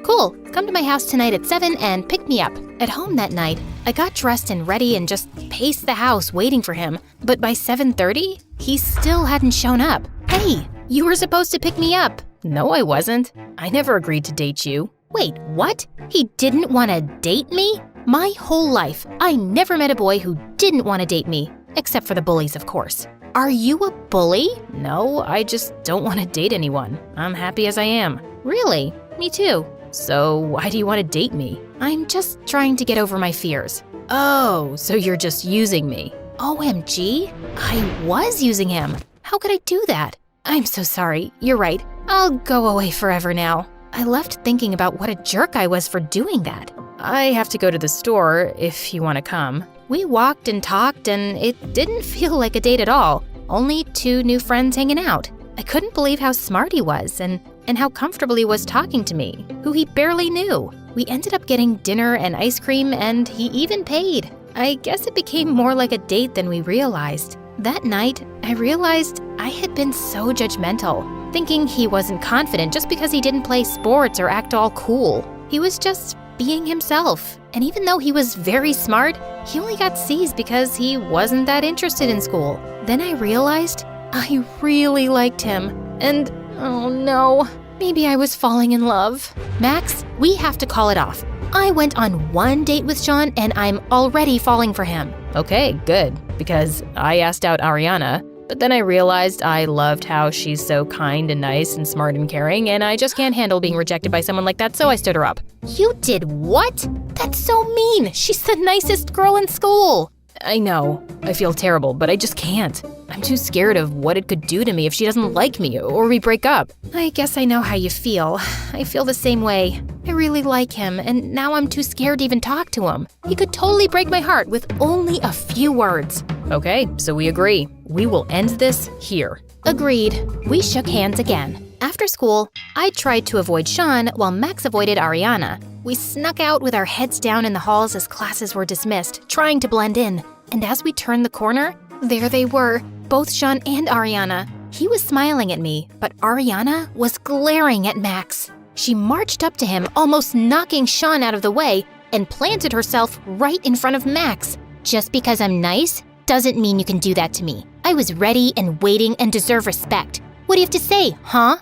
Cool. Come to my house tonight at 7 and pick me up. At home that night, I got dressed and ready and just paced the house waiting for him. But by 7:30, he still hadn't shown up. Hey, you were supposed to pick me up.
No, I wasn't. I never agreed to date you.
Wait, what? He didn't want to date me? My whole life, I never met a boy who didn't want to date me. Except for the bullies, of course. Are you a bully?
No, I just don't want to date anyone. I'm happy as I am.
Really? Me too.
So why do you want to date me?
I'm just trying to get over my fears.
Oh, so you're just using me.
OMG, I was using him. How could I do that? I'm so sorry. You're right. I'll go away forever now. I left thinking about what a jerk I was for doing that.
I have to go to the store if you want to come.
We walked and talked, and it didn't feel like a date at all. Only two new friends hanging out. I couldn't believe how smart he was and how comfortable he was talking to me, who he barely knew. We ended up getting dinner and ice cream, and he even paid. I guess it became more like a date than we realized. That night, I realized I had been so judgmental, thinking he wasn't confident just because he didn't play sports or act all cool. He was just being himself. And even though he was very smart, he only got C's because he wasn't that interested in school. Then I realized I really liked him. And oh no, maybe I was falling in love. Max, we have to call it off. I went on one date with Sean and I'm already falling for him.
Okay, good, because I asked out Ariana, but then I realized I loved how she's so kind and nice and smart and caring, and I just can't handle being rejected by someone like that, so I stood her up.
You did what? That's so mean. She's the nicest girl in school.
I know. I feel terrible, but I just can't. I'm too scared of what it could do to me if she doesn't like me or we break up.
I guess I know how you feel. I feel the same way. I really like him, and now I'm too scared to even talk to him. He could totally break my heart with only a few words.
Okay, so we agree. We will end this here.
Agreed. We shook hands again. After school, I tried to avoid Sean while Max avoided Ariana. We snuck out with our heads down in the halls as classes were dismissed, trying to blend in. And as we turned the corner, there they were, both Sean and Ariana. He was smiling at me, but Ariana was glaring at Max. She marched up to him, almost knocking Sean out of the way, and planted herself right in front of Max. Just because I'm nice doesn't mean you can do that to me. I was ready and waiting and deserve respect. What do you have to say, huh?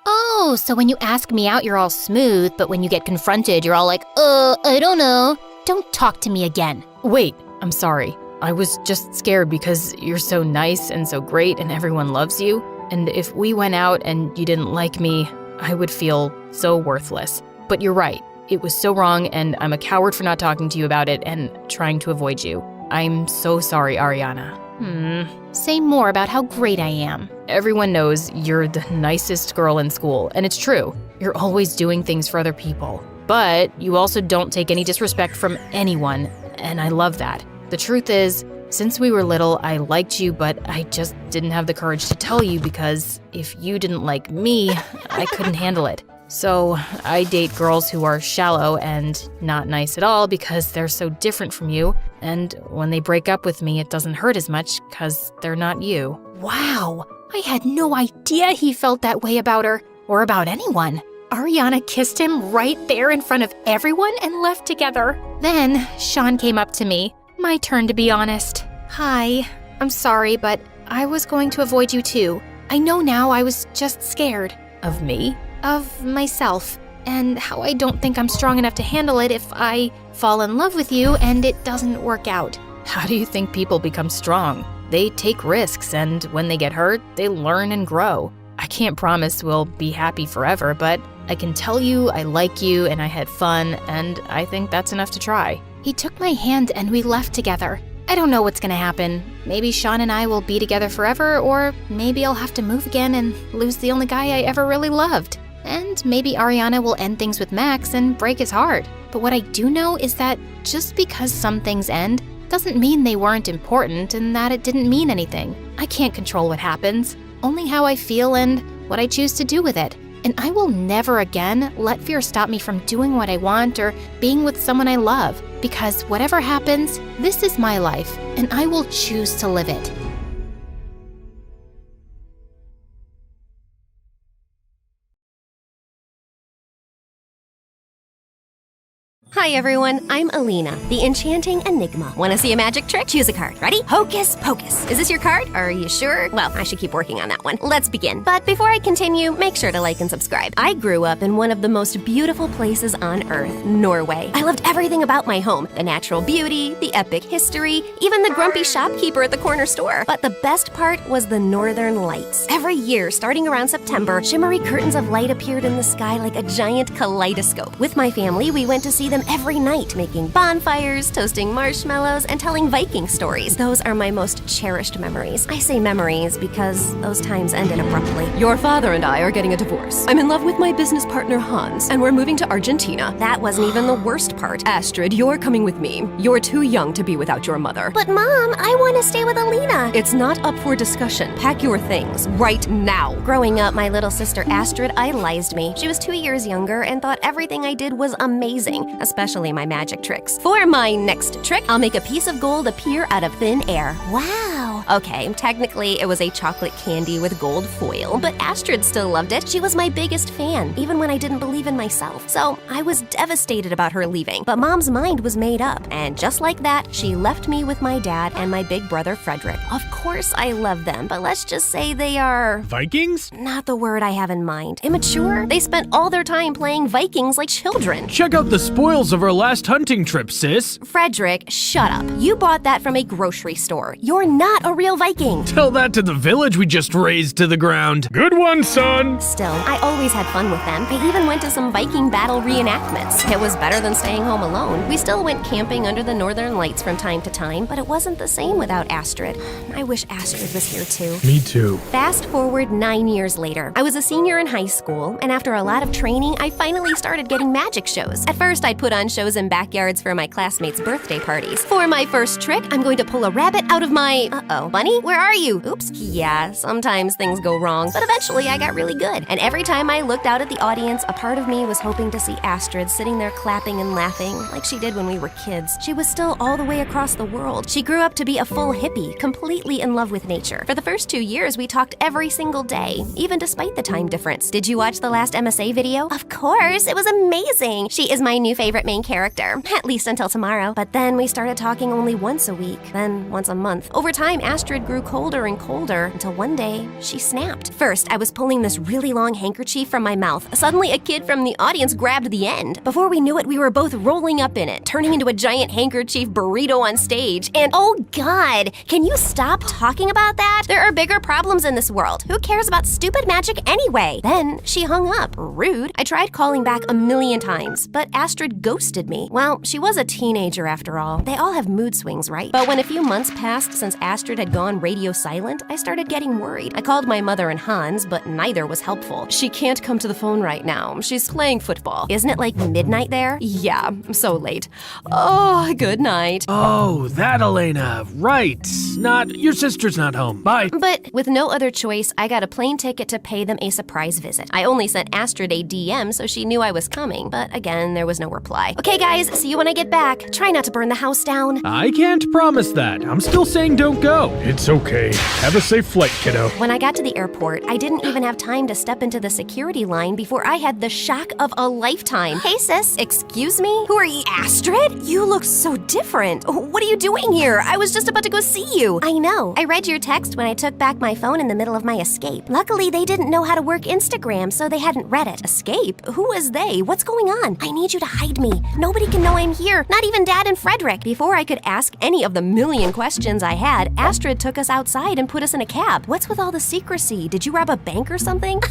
Oh, so when you ask me out, you're all smooth, but when you get confronted, you're all like, I don't know. Don't talk to me again.
Wait, I'm sorry. I was just scared because you're so nice and so great and everyone loves you. And if we went out and you didn't like me, I would feel so worthless. But you're right. It was so wrong, and I'm a coward for not talking to you about it and trying to avoid you. I'm so sorry, Ariana.
Say more about how great I am.
Everyone knows you're the nicest girl in school, and it's true. You're always doing things for other people. but you also don't take any disrespect from anyone, and I love that. The truth is, since we were little, I liked you, but I just didn't have the courage to tell you because if you didn't like me, I couldn't handle it. So I date girls who are shallow and not nice at all because they're so different from you, and when they break up with me, it doesn't hurt as much because they're not you.
Wow, I had no idea he felt that way about her, or about anyone. Ariana kissed him right there in front of everyone and left together. Then Sean came up to me. My turn to be honest. Hi, I'm sorry, but I was going to avoid you too. I know now I was just scared.
Of me?
Of myself, and how I don't think I'm strong enough to handle it if I fall in love with you and it doesn't work out.
How do you think people become strong? They take risks, and when they get hurt, they learn and grow. I can't promise we'll be happy forever, but I can tell you I like you and I had fun, and I think that's enough to try.
He took my hand and we left together. I don't know what's gonna happen. Maybe Sean and I will be together forever, or maybe I'll have to move again and lose the only guy I ever really loved. And maybe Ariana will end things with Max and break his heart. But what I do know is that just because some things end doesn't mean they weren't important and that it didn't mean anything. I can't control what happens, only how I feel and what I choose to do with it. And I will never again let fear stop me from doing what I want or being with someone I love, because whatever happens, this is my life, and I will choose to live it.
Hi everyone, I'm Alina, the enchanting enigma. Want to see a magic trick? Choose a card. Ready? Hocus pocus. Is this your card? Are you sure? Well, I should keep working on that one. Let's begin. But before I continue, make sure to like and subscribe. I grew up in one of the most beautiful places on earth, Norway. I loved everything about my home. The natural beauty, the epic history, even the grumpy shopkeeper at the corner store. But the best part was the northern lights. Every year, starting around September, shimmery curtains of light appeared in the sky like a giant kaleidoscope. With my family, we went to see them every night, making bonfires, toasting marshmallows, and telling Viking stories. Those are my most cherished memories. I say memories because those times ended abruptly. Your father and I are getting a divorce. I'm in love with my business partner Hans, and we're moving to Argentina. That wasn't even the worst part. Astrid, you're coming with me. You're too young to be without your mother.
But Mom, I want to stay with Alina.
It's not up for discussion. Pack your things right now.
Growing up, my little sister Astrid idolized me. She was 2 years younger and thought everything I did was amazing, especially my magic tricks.
For my next trick, I'll make a piece of gold appear out of thin air.
Wow.
Okay, technically it was a chocolate candy with gold foil, but Astrid still loved it. She was my biggest fan, even when I didn't believe in myself. So I was devastated about her leaving, but Mom's mind was made up. And just like that, she left me with my dad and my big brother Frederick. Of course I love them, but let's just say they are...
Vikings?
Not the word I have in mind. Immature? They spent all their time playing Vikings like children.
Check out the spoils of our last hunting trip, sis.
Frederick, shut up. You bought that from a grocery store. You're not a real Viking.
Tell that to the village we just razed to the ground. Good one, son.
Still, I always had fun with them. I even went to some Viking battle reenactments. It was better than staying home alone. We still went camping under the northern lights from time to time, but it wasn't the same without Astrid. I wish Astrid was here too.
Me too.
Fast forward 9 years later. I was a senior in high school, and after a lot of training, I finally started getting magic shows. At first, I'd put on shows in backyards for my classmates' birthday parties. For my first trick, I'm going to pull a rabbit out of my... Uh-oh. Bunny, where are you? Oops. Yeah, sometimes things go wrong, but eventually I got really good. And every time I looked out at the audience, a part of me was hoping to see Astrid sitting there clapping and laughing like she did when we were kids. She was still all the way across the world. She grew up to be a full hippie, completely in love with nature. For the first 2 years, we talked every single day, even despite the time difference. Did you watch the last MSA video?
Of course, it was amazing.
She is my new favorite main character, at least until tomorrow. But then we started talking only once a week, then once a month. Over time, Astrid grew colder and colder until one day she snapped. First, I was pulling this really long handkerchief from my mouth. Suddenly, a kid from the audience grabbed the end. Before we knew it, we were both rolling up in it, turning into a giant handkerchief burrito on stage. And oh God, can you stop talking about that? There are bigger problems in this world. Who cares about stupid magic anyway? Then she hung up. Rude. I tried calling back a million times, but Astrid ghosted me. Well, she was a teenager after all. They all have mood swings, right? But when a few months passed since Astrid
Astrid had gone radio silent, I started getting worried. I called my mother and Hans, but neither was helpful. She can't come to the phone right now. She's playing football. Isn't it like midnight there? Yeah, so late. Oh, good night.
Oh, that Elena. Right. Your sister's not home. Bye.
But with no other choice, I got a plane ticket to pay them a surprise visit. I only sent Astrid a DM so she knew I was coming, but again, there was no reply. Okay, guys, see you when I get back. Try not to burn the house down.
I can't promise that. I'm still saying don't go. It's okay. Have a safe flight, kiddo.
When I got to the airport, I didn't even have time to step into the security line before I had the shock of a lifetime. Hey, sis. Excuse me? Who are you? Astrid? You look so different. What are you doing here? I was just about to go see you. I know. I read your text when I took back my phone in the middle of my escape. Luckily, they didn't know how to work Instagram, so they hadn't read it. Escape? Who is they? What's going on? I need you to hide me. Nobody can know I'm here. Not even Dad and Frederick. Before I could ask any of the million questions I had, Astrid took us outside and put us in a cab. What's with all the secrecy? Did you rob a bank or something?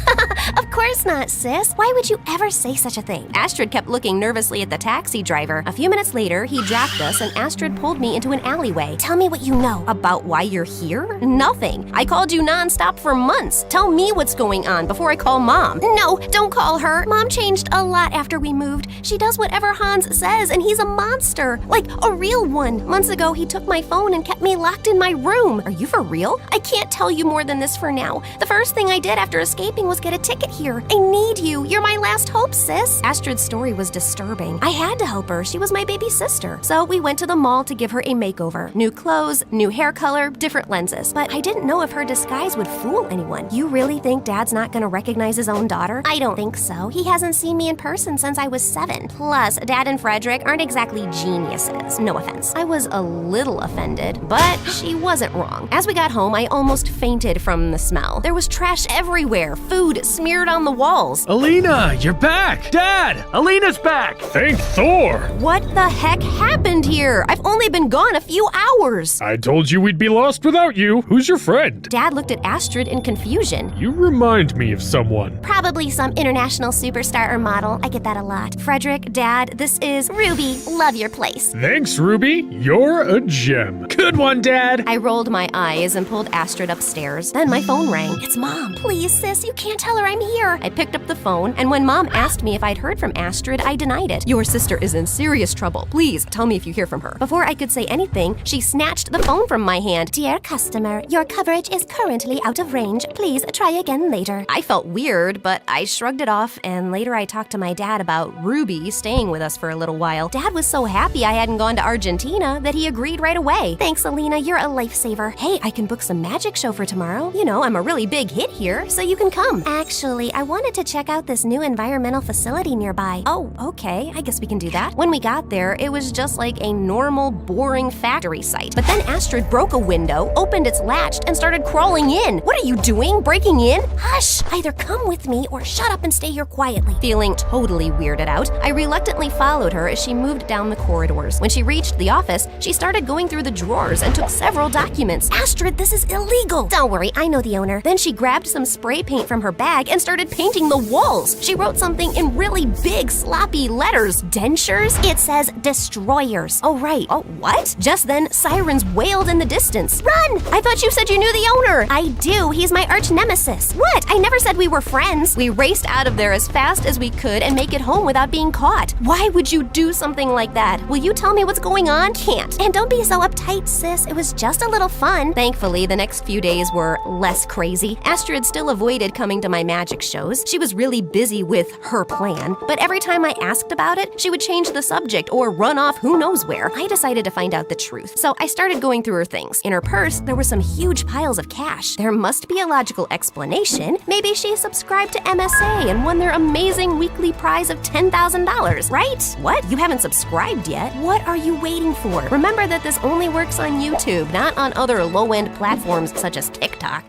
Of course not, sis. Why would you ever say such a thing? Astrid kept looking nervously at the taxi driver. A few minutes later, he dropped us and Astrid pulled me into an alleyway. Tell me what you know. About why you're here? Nothing. I called you nonstop for months. Tell me what's going on before I call Mom. No, don't call her. Mom changed a lot after we moved. She does whatever Hans says and he's a monster. Like a real one. Months ago, he took my phone and kept me locked in my room. Are you for real? I can't tell you more than this for now. The first thing I did after escaping was get a ticket here. I need you. You're my last hope, sis. Astrid's story was disturbing. I had to help her. She was my baby sister. So we went to the mall to give her a makeover. New clothes, new hair color, different lenses. But I didn't know if her disguise would fool anyone. You really think Dad's not gonna recognize his own daughter? I don't think so. He hasn't seen me in person since I was 7. Plus, Dad and Frederick aren't exactly geniuses. No offense. I was a little offended, but she wasn't wrong. As we got home, I almost fainted from the smell. There was trash everywhere, food smeared on the walls.
Alina, you're back! Dad, Alina's back! Thank Thor!
What the heck happened here? I've only been gone a few hours.
I told you we'd be lost without you. Who's your friend?
Dad looked at Astrid in confusion.
You remind me of someone.
Probably some international superstar or model. I get that a lot. Frederick, Dad, this is Ruby. Love your place.
Thanks, Ruby. You're a gem. Good one, Dad.
I rolled my eyes and pulled Astrid upstairs. Then my phone rang. It's Mom. Please, sis, you can't tell her I'm here. I picked up the phone, and when Mom asked me if I'd heard from Astrid, I denied it. Your sister is in serious trouble. Please, tell me if you hear from her. Before I could say anything, she snatched the phone from my hand.
Dear customer, your coverage is currently out of range. Please try again later.
I felt weird, but I shrugged it off, and later I talked to my dad about Ruby staying with us for a little while. Dad was so happy I hadn't gone to Argentina that he agreed right away. Thanks, Alina, you're a lifesaver. Hey, I can book some magic show for tomorrow. You know, I'm a really big hit here, so you can come.
Actually, I wanted to check out this new environmental facility nearby.
Oh, okay, I guess we can do that. When we got there, it was just like a normal, boring factory site. But then Astrid broke a window, opened its latch, and started crawling in. What are you doing? Breaking in?
Hush! Either come with me or shut up and stay here quietly.
Feeling totally weirded out, I reluctantly followed her as she moved down the corridors. When she reached the office, she started going through the drawers and took several documents.
Astrid, this is illegal!
Don't worry, I know the owner. Then she grabbed some spray paint from her bag and started painting the walls. She wrote something in really big, sloppy letters. Dentures?
It says destroyers.
Oh, right. Oh, what? Just then, sirens wailed in the distance. Run! I thought you said you knew the owner.
I do. He's my arch nemesis.
What? I never said we were friends. We raced out of there as fast as we could and make it home without being caught. Why would you do something like that? Will you tell me what's going on? Can't.
And don't be so uptight, sis. It was just a little fun.
Thankfully, the next few days were less crazy. Astrid still avoided coming to my magic shows. She was really busy with her plan, but every time I asked about it, she would change the subject or run off who knows where. I decided to find out the truth, so I started going through her things. In her purse, there were some huge piles of cash. There must be a logical explanation. Maybe she subscribed to MSA and won their amazing weekly prize of $10,000, right? What? You haven't subscribed yet? What are you waiting for? Remember that this only works on YouTube, not on other low-end platforms such as TikTok.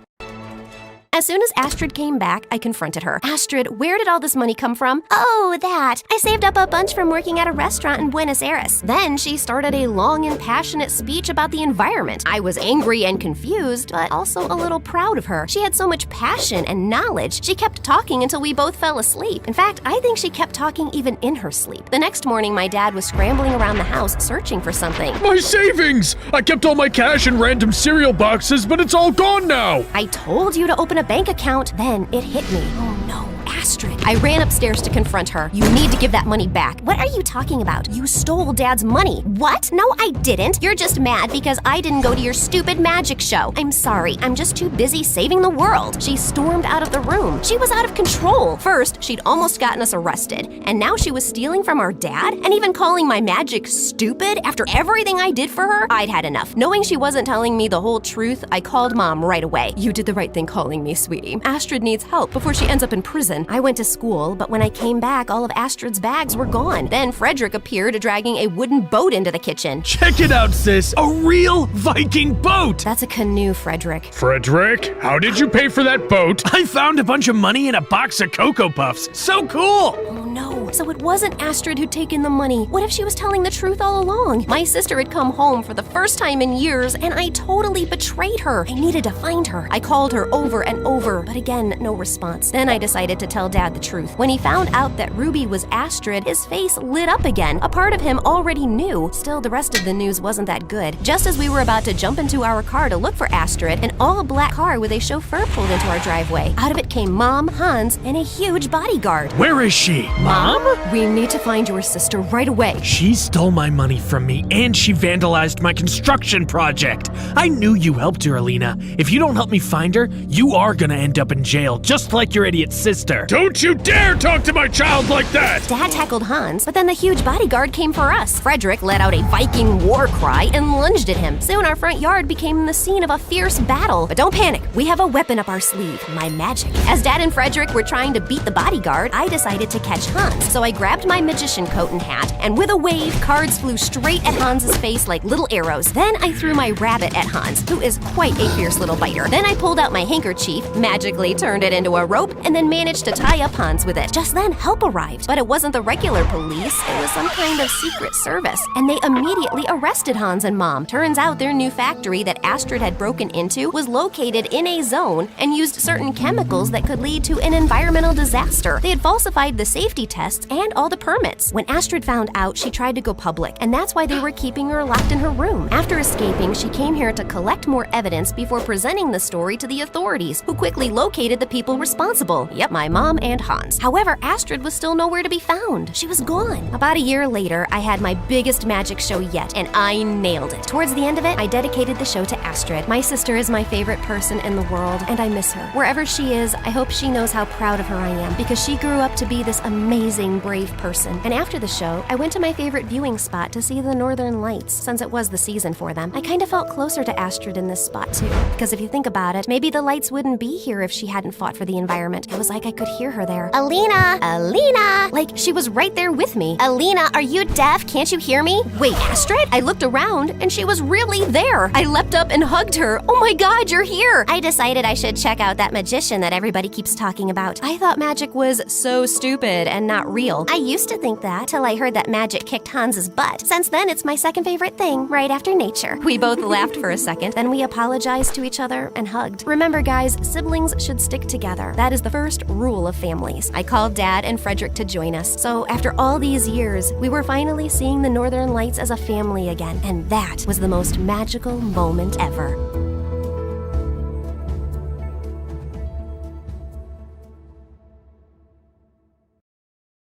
As soon as Astrid came back, I confronted her. Astrid, where did all this money come from?
Oh, that. I saved up a bunch from working at a restaurant in Buenos Aires.
Then she started a long and passionate speech about the environment. I was angry and confused, but also a little proud of her. She had so much passion and knowledge. She kept talking until we both fell asleep. In fact, I think she kept talking even in her sleep. The next morning, my dad was scrambling around the house searching for something.
My savings! I kept all my cash in random cereal boxes, but it's all gone now!
I told you to open a bank account. Then it hit me. Oh no, Astrid. I ran upstairs to confront her. You need to give that money back.
What are you talking about?
You stole Dad's money.
What? No, I didn't. You're just mad because I didn't go to your stupid magic show.
I'm sorry. I'm just too busy saving the world. She stormed out of the room. She was out of control. First, she'd almost gotten us arrested, and now she was stealing from our dad and even calling my magic stupid after everything I did for her. I'd had enough. Knowing she wasn't telling me the whole truth, I called Mom right away. You did the right thing calling me, sweetie. Astrid needs help before she ends up in prison. I went to school, but when I came back, all of Astrid's bags were gone. Then Frederick appeared dragging a wooden boat into the kitchen.
Check it out, sis! A real Viking boat!
That's a canoe, Frederick.
Frederick, how did you pay for that boat? I found a bunch of money in a box of Cocoa Puffs. So cool!
Oh no, so it wasn't Astrid who'd taken the money. What if she was telling the truth all along? My sister had come home for the first time in years, and I totally betrayed her. I needed to find her. I called her over and over, but again, no response. Then I decided to tell Dad the truth. When he found out that Ruby was Astrid, his face lit up again. A part of him already knew. Still, the rest of the news wasn't that good. Just as we were about to jump into our car to look for Astrid, an all-black car with a chauffeur pulled into our driveway. Out of it came Mom, Hans, and a huge bodyguard.
Where is she? Mom?
We need to find your sister right away.
She stole my money from me, and she vandalized my construction project. I knew you helped her, Alina. If you don't help me find her, you are gonna end up in jail, just like your idiot sister. Don't you dare talk to my child like that!
Dad tackled Hans, but then the huge bodyguard came for us. Frederick let out a Viking war cry and lunged at him. Soon our front yard became the scene of a fierce battle. But don't panic, we have a weapon up our sleeve, my magic. As Dad and Frederick were trying to beat the bodyguard, I decided to catch Hans. So I grabbed my magician coat and hat, and with a wave, cards flew straight at Hans's face like little arrows. Then I threw my rabbit at Hans, who is quite a fierce little biter. Then I pulled out my handkerchief, magically turned it into a rope, and then managed to tie up Hans with it. Just then, help arrived. But it wasn't the regular police, it was some kind of secret service. And they immediately arrested Hans and Mom. Turns out their new factory that Astrid had broken into was located in a zone and used certain chemicals that could lead to an environmental disaster. They had falsified the safety tests and all the permits. When Astrid found out, she tried to go public, and that's why they were keeping her locked in her room. After escaping, she came here to collect more evidence before presenting the story to the authorities, who quickly located the people responsible. Yep, my mom and Hans. However, Astrid was still nowhere to be found. She was gone. About a year later, I had my biggest magic show yet, and I nailed it. Towards the end of it, I dedicated the show to Astrid. My sister is my favorite person in the world, and I miss her. Wherever she is, I hope she knows how proud of her I am, because she grew up to be this amazing, brave person. And after the show, I went to my favorite viewing spot to see the Northern Lights, since it was the season for them. I kind of felt closer to Astrid in this spot too, because if you think about it, maybe the lights wouldn't be here if she hadn't fought for the environment. It was like I could hear her there.
Alina!
Alina! Like she was right there with me.
Alina, are you deaf? Can't you hear me?
Wait, Astrid? I looked around and she was really there. I leapt up and hugged her. Oh my God, you're here!
I decided I should check out that magician that everybody keeps talking about.
I thought magic was so stupid and not real.
I used to think that till I heard that magic kicked Hans's butt. Since then, it's my second favorite thing, right after nature.
We both laughed for a second, then we apologized to each other and hugged. Remember, guys, siblings should stick together. That is the first rule of families. I called Dad and Frederick to join us. So after all these years, we were finally seeing the Northern Lights as a family again, and that was the most magical moment ever.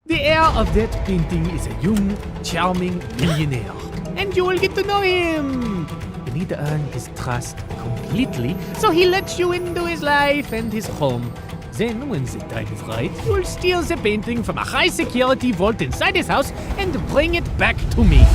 The heir of that painting is a young, charming millionaire, and you will get to know him. You need to earn his trust completely, so he lets you into his life and his home. Then, when the time is right, you'll steal the painting from a high-security vault inside his house and bring it back to me.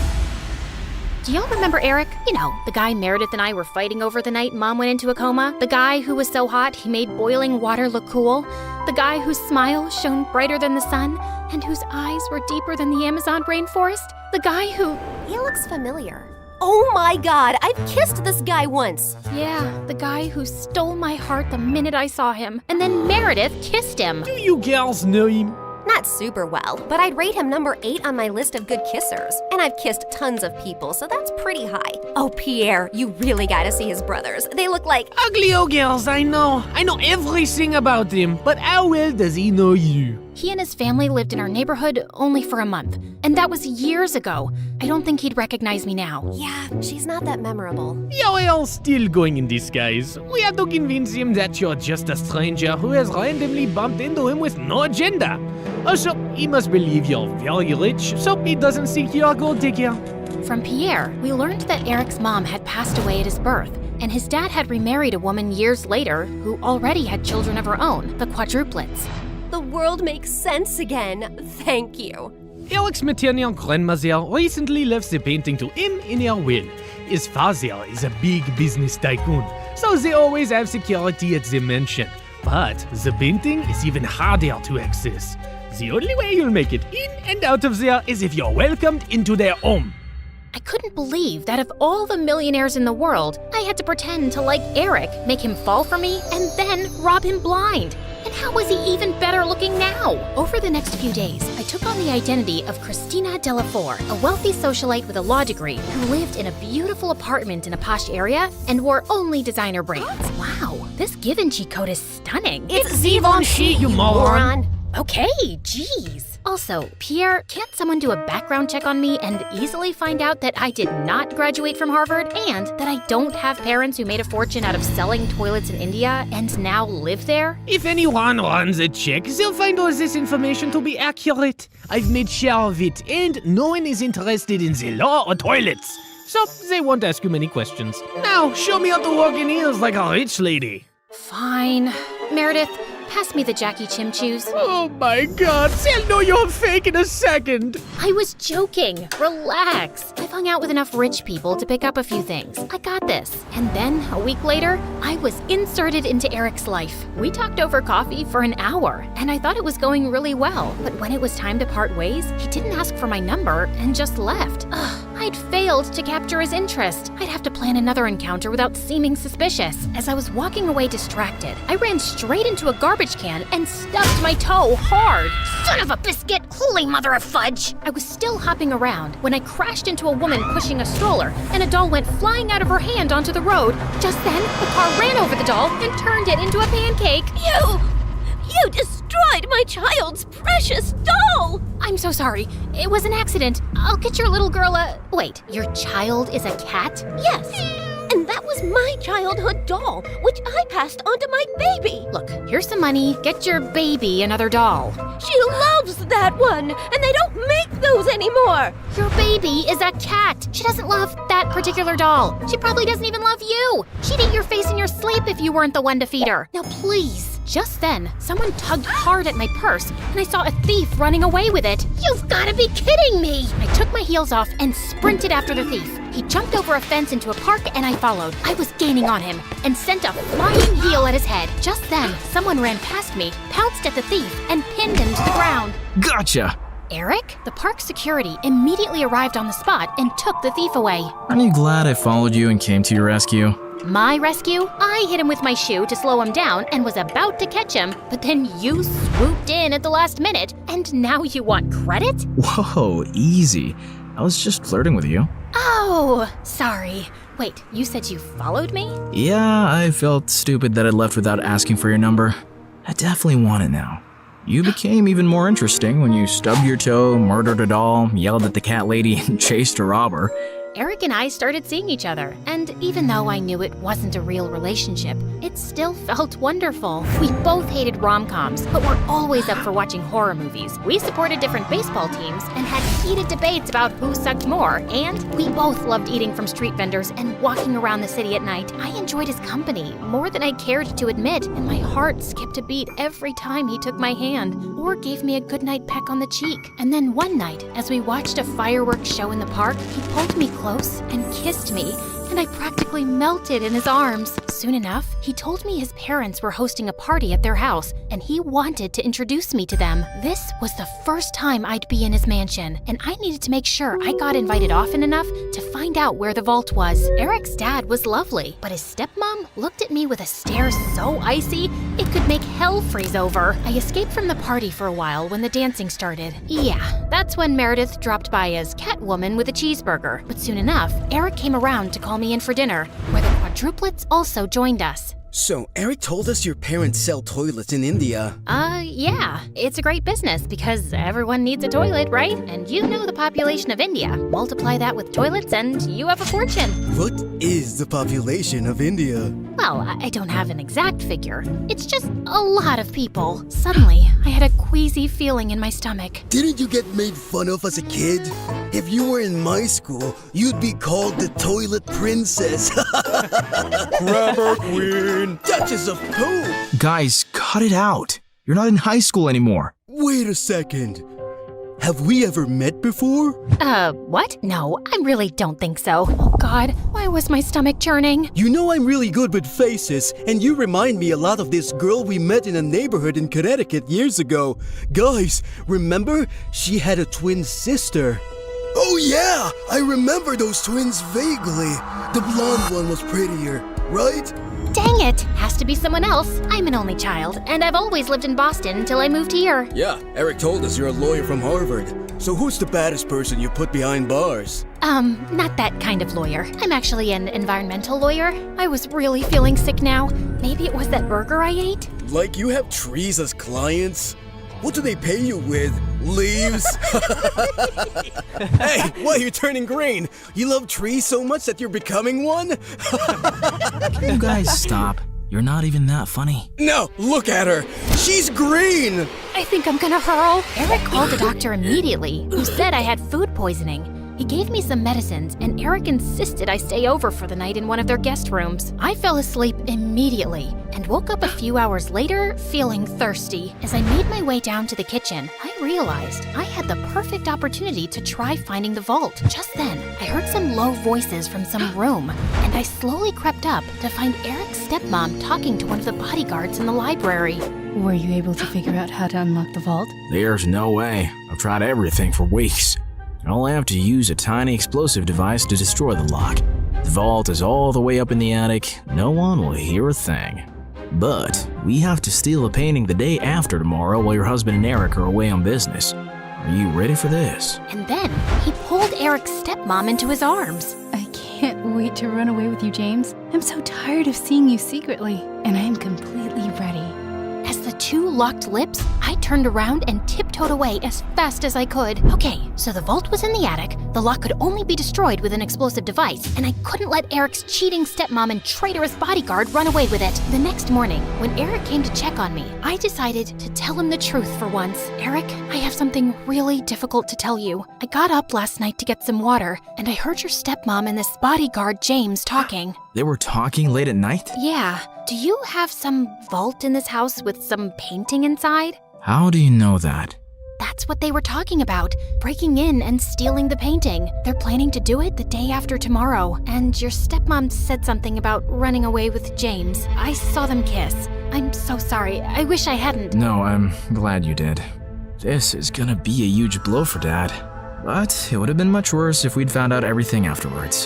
Do y'all remember Eric? You know, the guy Meredith and I were fighting over the night Mom went into a coma? The guy who was so hot he made boiling water look cool? The guy whose smile shone brighter than the sun and whose eyes were deeper than the Amazon rainforest? The guy who...
He looks familiar. Oh my god, I've kissed this guy once.
Yeah, the guy who stole my heart the minute I saw him. And then Meredith kissed him.
Do you girls know him?
Not super well, but I'd rate him number 8 on my list of good kissers. And I've kissed tons of people, so that's pretty high. Oh, Pierre, you really gotta see his brothers. They look like
Ugly old girls, I know. I know everything about him, but how well does he know you?
He and his family lived in our neighborhood only for a month, and that was years ago. I don't think he'd recognize me now.
Yeah, she's not that memorable.
You're all still going in disguise. We have to convince him that you're just a stranger who has randomly bumped into him with no agenda. Also, he must believe you're very rich, so he doesn't think you're a gold digger.
From Pierre, we learned that Eric's mom had passed away at his birth, and his dad had remarried a woman years later who already had children of her own, the quadruplets.
The world makes sense again. Thank you.
Eric's maternal grandmother recently left the painting to him in her will. His father is a big business tycoon, so they always have security at the mansion. But the painting is even harder to access. The only way you'll make it in and out of there is if you're welcomed into their home.
I couldn't believe that of all the millionaires in the world, I had to pretend to like Eric, make him fall for me, and then rob him blind. And how was he even better looking now? Over the next few days, I took on the identity of Christina Delafour, a wealthy socialite with a law degree who lived in a beautiful apartment in a posh area and wore only designer brands. Wow, this Givenchy coat is stunning.
It's Givenchy, you moron.
Okay, geez. Also, Pierre, can't someone do a background check on me and easily find out that I did not graduate from Harvard and that I don't have parents who made a fortune out of selling toilets in India and now live there?
If anyone runs a check, they'll find all this information to be accurate. I've made sure of it, and no one is interested in the law or toilets. So they won't ask you many questions. Now, show me how to walk in heels like a rich lady.
Fine. Meredith, pass me the Jackie Chimchus.
Oh my god, they'll know you're fake in a second.
I was joking. Relax. I've hung out with enough rich people to pick up a few things. I got this. And then, a week later, I was inserted into Eric's life. We talked over coffee for an hour, and I thought it was going really well. But when it was time to part ways, he didn't ask for my number and just left. Ugh, I'd failed to capture his interest. I'd have to plan another encounter without seeming suspicious. As I was walking away distracted, I ran straight into a garbage can and stubbed my toe hard.
Son of a biscuit! Holy mother of fudge!
I was still hopping around when I crashed into a woman pushing a stroller, and a doll went flying out of her hand onto the road. Just then, the car ran over the doll and turned it into a pancake.
You destroyed my child's precious doll!
I'm so sorry. It was an accident. I'll get your little girl a... Wait, your child is a cat?
Yes. And that was my childhood doll, which I passed on to my baby.
Look, here's some money. Get your baby another doll.
She loves that one, and they don't make those anymore.
Your baby is a cat. She doesn't love that particular doll. She probably doesn't even love you. She'd eat your face in your sleep if you weren't the one to feed her. Now, please. Just then, someone tugged hard at my purse, and I saw a thief running away with it.
You've gotta be kidding me!
I took my heels off and sprinted after the thief. He jumped over a fence into a park, and I followed. I was gaining on him and sent a flying heel at his head. Just then, someone ran past me, pounced at the thief, and pinned him to the ground.
Gotcha!
Eric, the park security, immediately arrived on the spot and took the thief away.
Aren't you glad I followed you and came to your rescue?
My rescue? I hit him with my shoe to slow him down and was about to catch him, but then you swooped in at the last minute, and now you want credit?
Whoa, easy. I was just flirting with you.
Oh, sorry. Wait, you said you followed me?
Yeah, I felt stupid that I left without asking for your number. I definitely want it now. You became even more interesting when you stubbed your toe, murdered a doll, yelled at the cat lady, and chased a robber.
Eric and I started seeing each other, and even though I knew it wasn't a real relationship, it still felt wonderful. We both hated rom-coms, but were always up for watching horror movies. We supported different baseball teams and had heated debates about who sucked more, and we both loved eating from street vendors and walking around the city at night. I enjoyed his company more than I cared to admit, and my heart skipped a beat every time he took my hand or gave me a goodnight peck on the cheek. And then one night, as we watched a fireworks show in the park, he pulled me close and kissed me, and I practically melted in his arms. Soon enough, he told me his parents were hosting a party at their house, and he wanted to introduce me to them. This was the first time I'd be in his mansion, and I needed to make sure I got invited often enough to find out where the vault was. Eric's dad was lovely, but his stepmom looked at me with a stare so icy, it could make hell freeze over. I escaped from the party for a while when the dancing started. Yeah, that's when Meredith dropped by as Catwoman with a cheeseburger. But soon enough, Eric came around to call me in for dinner, where the quadruplets also joined us.
So, Eric told us your parents sell toilets in India.
Yeah. It's a great business because everyone needs a toilet, right? And you know the population of India. Multiply that with toilets and you have a fortune.
What is the population of India?
Well, I don't have an exact figure. It's just a lot of people. Suddenly, I had a queasy feeling in my stomach.
Didn't you get made fun of as a kid? If you were in my school, you'd be called the toilet princess. Grabber queen. Duchess of poop.
Guys, cut it out. You're not in high school anymore.
Wait a second. Have we ever met before?
What? No, I really don't think so. Oh God, why was my stomach churning?
You know I'm really good with faces, and you remind me a lot of this girl we met in a neighborhood in Connecticut years ago. Guys, remember? She had a twin sister. Oh yeah, I remember those twins vaguely. The blonde one was prettier, right?
Dang it! Has to be someone else. I'm an only child, and I've always lived in Boston until I moved here.
Yeah, Eric told us you're a lawyer from Harvard. So who's the baddest person you put behind bars?
Not that kind of lawyer. I'm actually an environmental lawyer. I was really feeling sick now. Maybe it was that burger I ate?
Like you have trees as clients? What do they pay you with? Leaves? Hey, why are you turning green? You love trees so much that you're becoming one?
Can you guys stop? You're not even that funny.
No, look at her. She's green.
I think I'm gonna hurl. Eric called the doctor immediately, who said I had food poisoning. He gave me some medicines, and Eric insisted I stay over for the night in one of their guest rooms. I fell asleep immediately and woke up a few hours later feeling thirsty. As I made my way down to the kitchen, I realized I had the perfect opportunity to try finding the vault. Just then, I heard some low voices from some room, and I slowly crept up to find Eric's stepmom talking to one of the bodyguards in the library.
Were you able to figure out how to unlock the vault?
There's no way. I've tried everything for weeks. I only have to use a tiny explosive device to destroy the lock. The vault is all the way up in the attic. No one will hear a thing. But we have to steal a painting the day after tomorrow while your husband and Eric are away on business. Are you ready for this?
And then he pulled Eric's stepmom into his arms.
I can't wait to run away with you, James. I'm so tired of seeing you secretly, and I am completely ready.
As the two locked lips, I turned around and tiptoed away as fast as I could. Okay, so the vault was in the attic, the lock could only be destroyed with an explosive device, and I couldn't let Eric's cheating stepmom and traitorous bodyguard run away with it. The next morning, when Eric came to check on me, I decided to tell him the truth for once. Eric, I have something really difficult to tell you. I got up last night to get some water, and I heard your stepmom and this bodyguard James talking.
They were talking late at night?
Yeah. Do you have some vault in this house with some painting inside?
How do you know that?
That's what they were talking about, breaking in and stealing the painting. They're planning to do it the day after tomorrow, and your stepmom said something about running away with James. I saw them kiss. I'm so sorry. I wish I hadn't.
No, I'm glad you did. This is gonna be a huge blow for Dad. But it would have been much worse if we'd found out everything afterwards.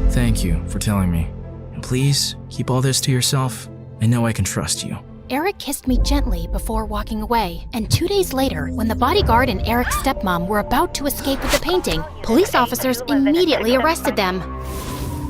Thank you for telling me. And please, keep all this to yourself. I know I can trust you.
Eric kissed me gently before walking away, and 2 days later, when the bodyguard and Eric's stepmom were about to escape with the painting, police officers immediately arrested them.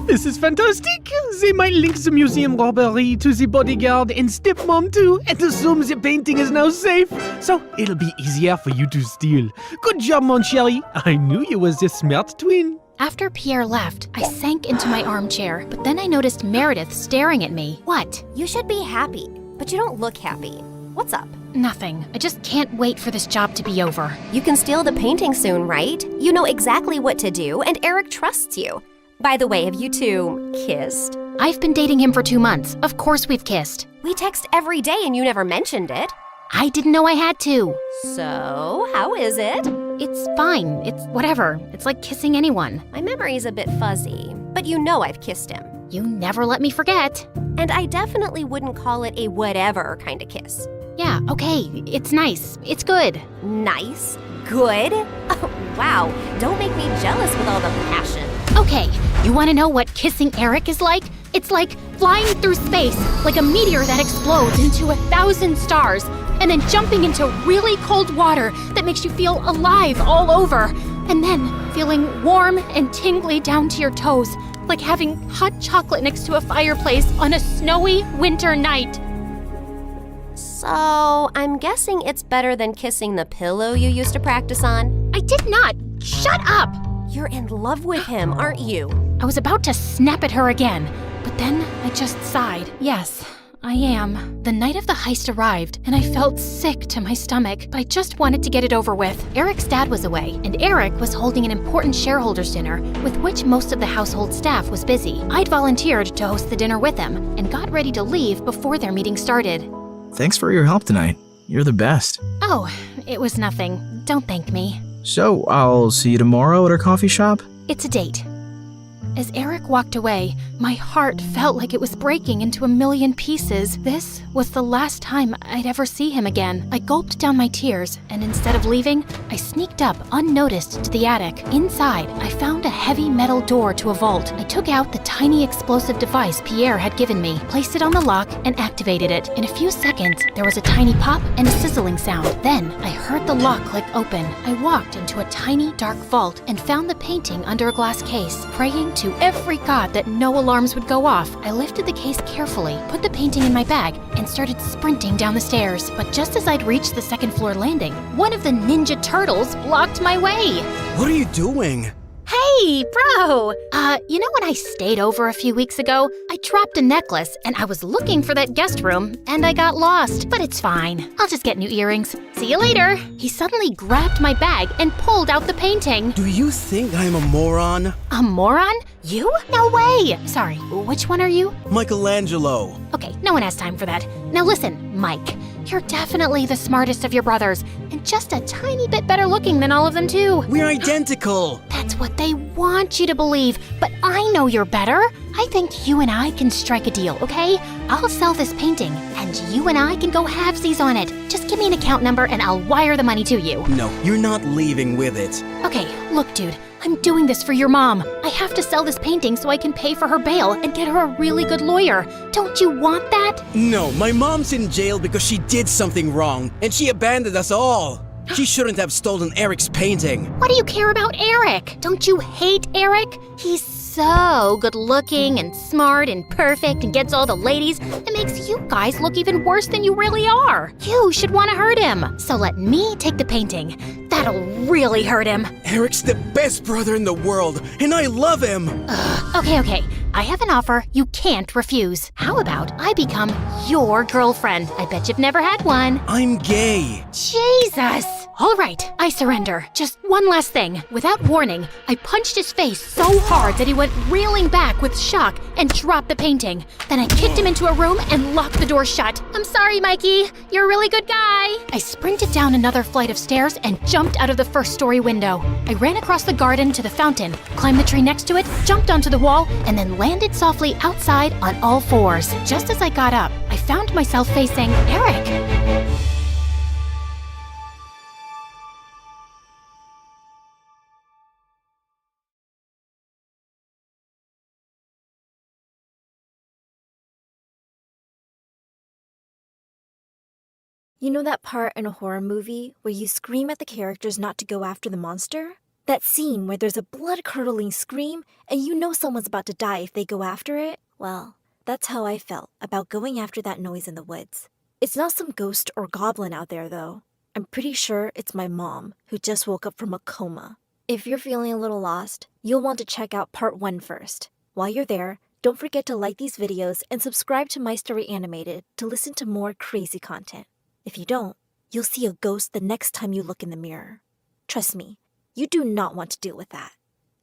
This is fantastic! They might link the museum robbery to the bodyguard and stepmom too, and assume the painting is now safe. So it'll be easier for you to steal. Good job, mon chéri. I knew you was a smart twin.
After Pierre left, I sank into my armchair, but then I noticed Meredith staring at me. What?
You should be happy, but you don't look happy. What's up?
Nothing. I just can't wait for this job to be over.
You can steal the painting soon, right? You know exactly what to do, and Eric trusts you. By the way, have you two kissed?
I've been dating him for 2 months. Of course we've kissed.
We text every day and you never mentioned it.
I didn't know I had to.
So, how is it?
It's fine. It's whatever. It's like kissing anyone.
My memory's a bit fuzzy, but you know I've kissed him.
You never let me forget.
And I definitely wouldn't call it a whatever kind of kiss.
Yeah, okay, it's nice. It's good.
Nice? Good? Oh, wow, don't make me jealous with all the passion.
Okay, you want to know what kissing Eric is like? It's like flying through space, like a meteor that explodes into 1,000 stars, and then jumping into really cold water that makes you feel alive all over, and then feeling warm and tingly down to your toes, like having hot chocolate next to a fireplace on a snowy winter night.
So, I'm guessing it's better than kissing the pillow you used to practice on?
I did not! Shut up!
You're in love with him, aren't you?
I was about to snap at her again, but then I just sighed. Yes, I am. The night of the heist arrived, and I felt sick to my stomach, but I just wanted to get it over with. Eric's dad was away, and Eric was holding an important shareholders dinner, with which most of the household staff was busy. I'd volunteered to host the dinner with him, and got ready to leave before their meeting started.
Thanks for your help tonight. You're the best.
Oh, it was nothing. Don't thank me.
So, I'll see you tomorrow at our coffee shop?
It's a date. As Eric walked away, my heart felt like it was breaking into a million pieces. This was the last time I'd ever see him again. I gulped down my tears, and instead of leaving, I sneaked up unnoticed to the attic. Inside, I found a heavy metal door to a vault. I took out the tiny explosive device Pierre had given me, placed it on the lock, and activated it. In a few seconds, there was a tiny pop and a sizzling sound. Then, I heard the lock click open. I walked into a tiny, dark vault and found the painting under a glass case. Praying to every god that no alarms would go off, I lifted the case carefully, put the painting in my bag, and started sprinting down the stairs. But just as I'd reached the second floor landing, one of the Ninja Turtles blocked my way.
What are you doing?
Hey, bro! You know when I stayed over a few weeks ago? I dropped a necklace, and I was looking for that guest room, and I got lost. But it's fine. I'll just get new earrings. See you later. He suddenly grabbed my bag and pulled out the painting.
Do you think I'm a moron?
A moron? You? No way! Sorry, which one are you?
Michelangelo.
Okay, no one has time for that. Now listen, Mike. You're definitely the smartest of your brothers, and just a tiny bit better looking than all of them too.
We're identical.
That's what they want you to believe, but I know you're better. I think you and I can strike a deal, okay? I'll sell this painting, and you and I can go halvesies on it. Just give me an account number and I'll wire the money to you.
No, you're not leaving with it.
Okay, look, dude. I'm doing this for your mom. I have to sell this painting so I can pay for her bail and get her a really good lawyer. Don't you want that?
No, my mom's in jail because she did something wrong, and she abandoned us all. She shouldn't have stolen Eric's painting.
What do you care about Eric? Don't you hate Eric? He's so good looking and smart and perfect and gets all the ladies. It makes you guys look even worse than you really are. You should want to hurt him. So let me take the painting. That'll really hurt him.
Eric's the best brother in the world, and I love him.
Okay. I have an offer you can't refuse. How about I become your girlfriend? I bet you've never had one.
I'm gay.
Jesus! All right, I surrender. Just one last thing. Without warning, I punched his face so hard that he went reeling back with shock and dropped the painting. Then I kicked him into a room and locked the door shut. I'm sorry, Mikey. You're a really good guy. I sprinted down another flight of stairs and jumped out of the first-story window. I ran across the garden to the fountain, climbed the tree next to it, jumped onto the wall, and then landed softly outside on all fours. Just as I got up, I found myself facing Eric.
You know that part in a horror movie where you scream at the characters not to go after the monster? That scene where there's a blood-curdling scream and you know someone's about to die if they go after it? Well, that's how I felt about going after that noise in the woods. It's not some ghost or goblin out there, though. I'm pretty sure it's my mom, who just woke up from a coma. If you're feeling a little lost, you'll want to check out part 1 first. While you're there, don't forget to like these videos and subscribe to My Story Animated to listen to more crazy content. If you don't, you'll see a ghost the next time you look in the mirror. Trust me, you do not want to deal with that.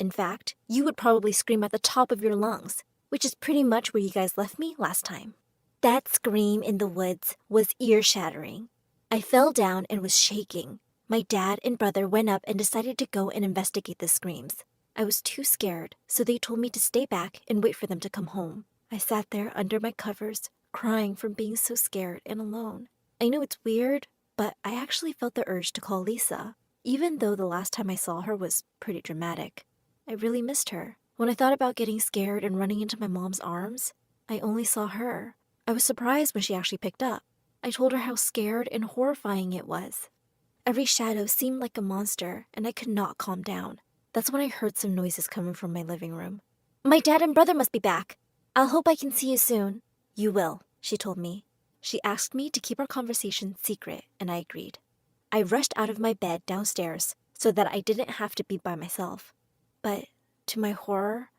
In fact, you would probably scream at the top of your lungs, which is pretty much where you guys left me last time. That scream in the woods was ear-shattering. I fell down and was shaking. My dad and brother went up and decided to go and investigate the screams. I was too scared, so they told me to stay back and wait for them to come home. I sat there under my covers, crying from being so scared and alone. I know it's weird, but I actually felt the urge to call Lisa, even though the last time I saw her was pretty dramatic. I really missed her. When I thought about getting scared and running into my mom's arms, I only saw her. I was surprised when she actually picked up. I told her how scared and horrifying it was. Every shadow seemed like a monster, and I could not calm down. That's when I heard some noises coming from my living room. My dad and brother must be back. I'll hope I can see you soon. You will, she told me. She asked me to keep our conversation secret, and I agreed. I rushed out of my bed downstairs so that I didn't have to be by myself. But, to my horror,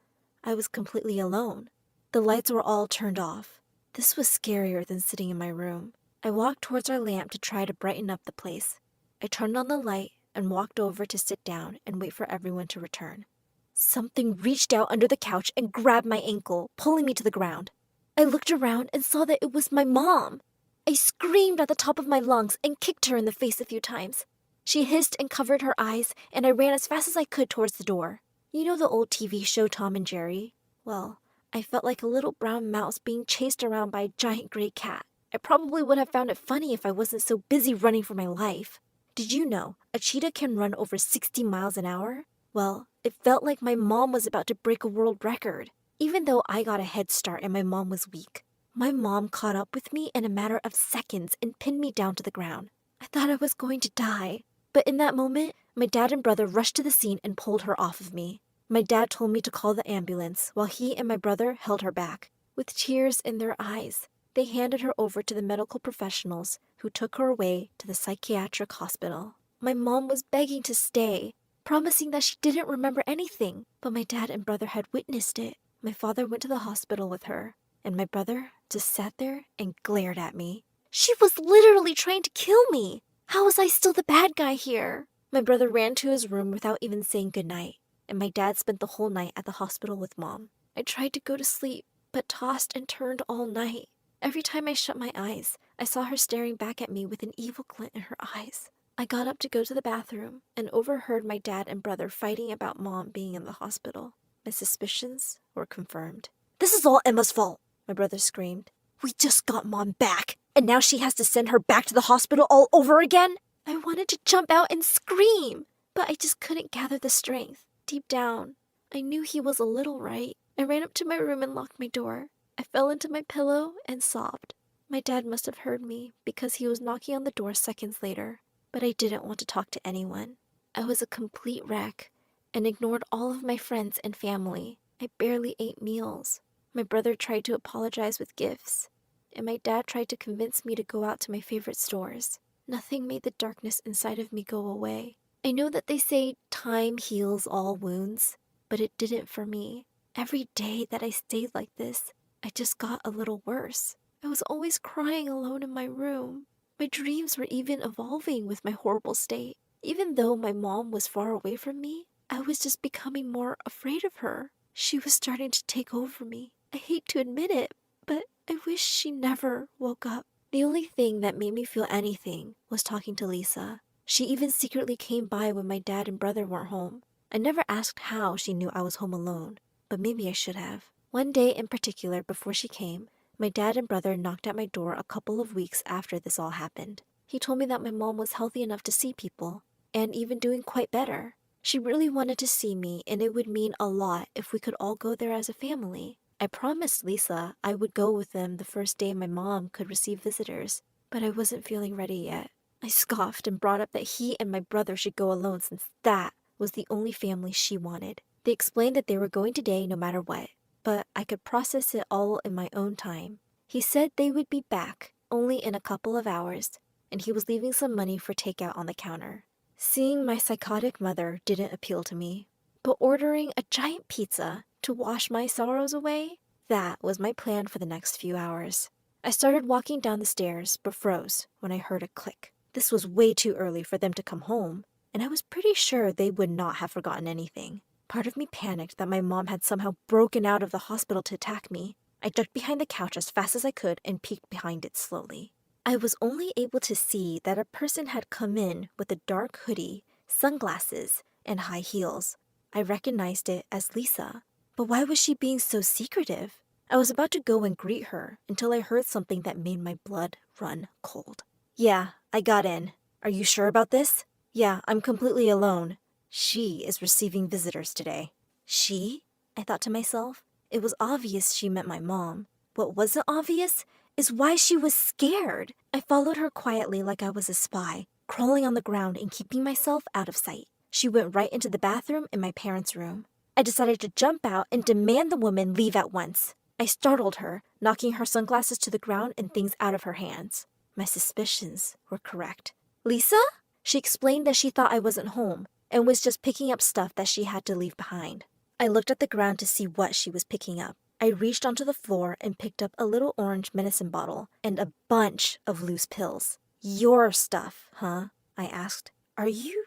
I was completely alone. The lights were all turned off. This was scarier than sitting in my room. I walked towards our lamp to try to brighten up the place. I turned on the light and walked over to sit down and wait for everyone to return. Something reached out under the couch and grabbed my ankle, pulling me to the ground. I looked around and saw that it was my mom. I screamed at the top of my lungs and kicked her in the face a few times. She hissed and covered her eyes, and I ran as fast as I could towards the door. You know the old TV show Tom and Jerry? Well, I felt like a little brown mouse being chased around by a giant gray cat. I probably would have found it funny if I wasn't so busy running for my life. Did you know a cheetah can run over 60 miles an hour? Well, it felt like my mom was about to break a world record. Even though I got a head start and my mom was weak, my mom caught up with me in a matter of seconds and pinned me down to the ground. I thought I was going to die. But in that moment, my dad and brother rushed to the scene and pulled her off of me. My dad told me to call the ambulance while he and my brother held her back. With tears in their eyes, they handed her over to the medical professionals who took her away to the psychiatric hospital. My mom was begging to stay, promising that she didn't remember anything, but my dad and brother had witnessed it. My father went to the hospital with her, and my brother just sat there and glared at me. She was literally trying to kill me. How was I still the bad guy here? My brother ran to his room without even saying goodnight, and my dad spent the whole night at the hospital with Mom. I tried to go to sleep, but tossed and turned all night. Every time I shut my eyes, I saw her staring back at me with an evil glint in her eyes. I got up to go to the bathroom and overheard my dad and brother fighting about Mom being in the hospital. My suspicions were confirmed. "This is all Emma's fault," my brother screamed. "We just got Mom back, and now she has to send her back to the hospital all over again?" I wanted to jump out and scream, but I just couldn't gather the strength. Deep down, I knew he was a little right. I ran up to my room and locked my door. I fell into my pillow and sobbed. My dad must have heard me because he was knocking on the door seconds later, but I didn't want to talk to anyone. I was a complete wreck and ignored all of my friends and family. I barely ate meals. My brother tried to apologize with gifts, and my dad tried to convince me to go out to my favorite stores. Nothing made the darkness inside of me go away. I know that they say time heals all wounds, but it didn't for me. Every day that I stayed like this, I just got a little worse. I was always crying alone in my room. My dreams were even evolving with my horrible state. Even though my mom was far away from me, I was just becoming more afraid of her. She was starting to take over me. I hate to admit it, but I wish she never woke up. The only thing that made me feel anything was talking to Lisa. She even secretly came by when my dad and brother weren't home. I never asked how she knew I was home alone, but maybe I should have. One day in particular before she came, my dad and brother knocked at my door a couple of weeks after this all happened. He told me that my mom was healthy enough to see people, and even doing quite better. She really wanted to see me, and it would mean a lot if we could all go there as a family. I promised Lisa I would go with them the first day my mom could receive visitors, but I wasn't feeling ready yet. I scoffed and brought up that he and my brother should go alone since that was the only family she wanted. They explained that they were going today no matter what, but I could process it all in my own time. He said they would be back only in a couple of hours, and he was leaving some money for takeout on the counter. Seeing my psychotic mother didn't appeal to me, but ordering a giant pizza to wash my sorrows away, that was my plan for the next few hours. I started walking down the stairs, but froze when I heard a click. This was way too early for them to come home, and I was pretty sure they would not have forgotten anything. Part of me panicked that my mom had somehow broken out of the hospital to attack me. I ducked behind the couch as fast as I could and peeked behind it slowly. I was only able to see that a person had come in with a dark hoodie, sunglasses, and high heels. I recognized it as Lisa. But why was she being so secretive? I was about to go and greet her until I heard something that made my blood run cold. Yeah, I got in. Are you sure about this? Yeah, I'm completely alone. She is receiving visitors today. She? I thought to myself. It was obvious she meant my mom. What wasn't obvious is why she was scared. I followed her quietly like I was a spy, crawling on the ground and keeping myself out of sight. She went right into the bathroom in my parents' room. I decided to jump out and demand the woman leave at once. I startled her, knocking her sunglasses to the ground and things out of her hands. My suspicions were correct. Lisa? She explained that she thought I wasn't home and was just picking up stuff that she had to leave behind. I looked at the ground to see what she was picking up. I reached onto the floor and picked up a little orange medicine bottle and a bunch of loose pills. Your stuff, huh? I asked. Are you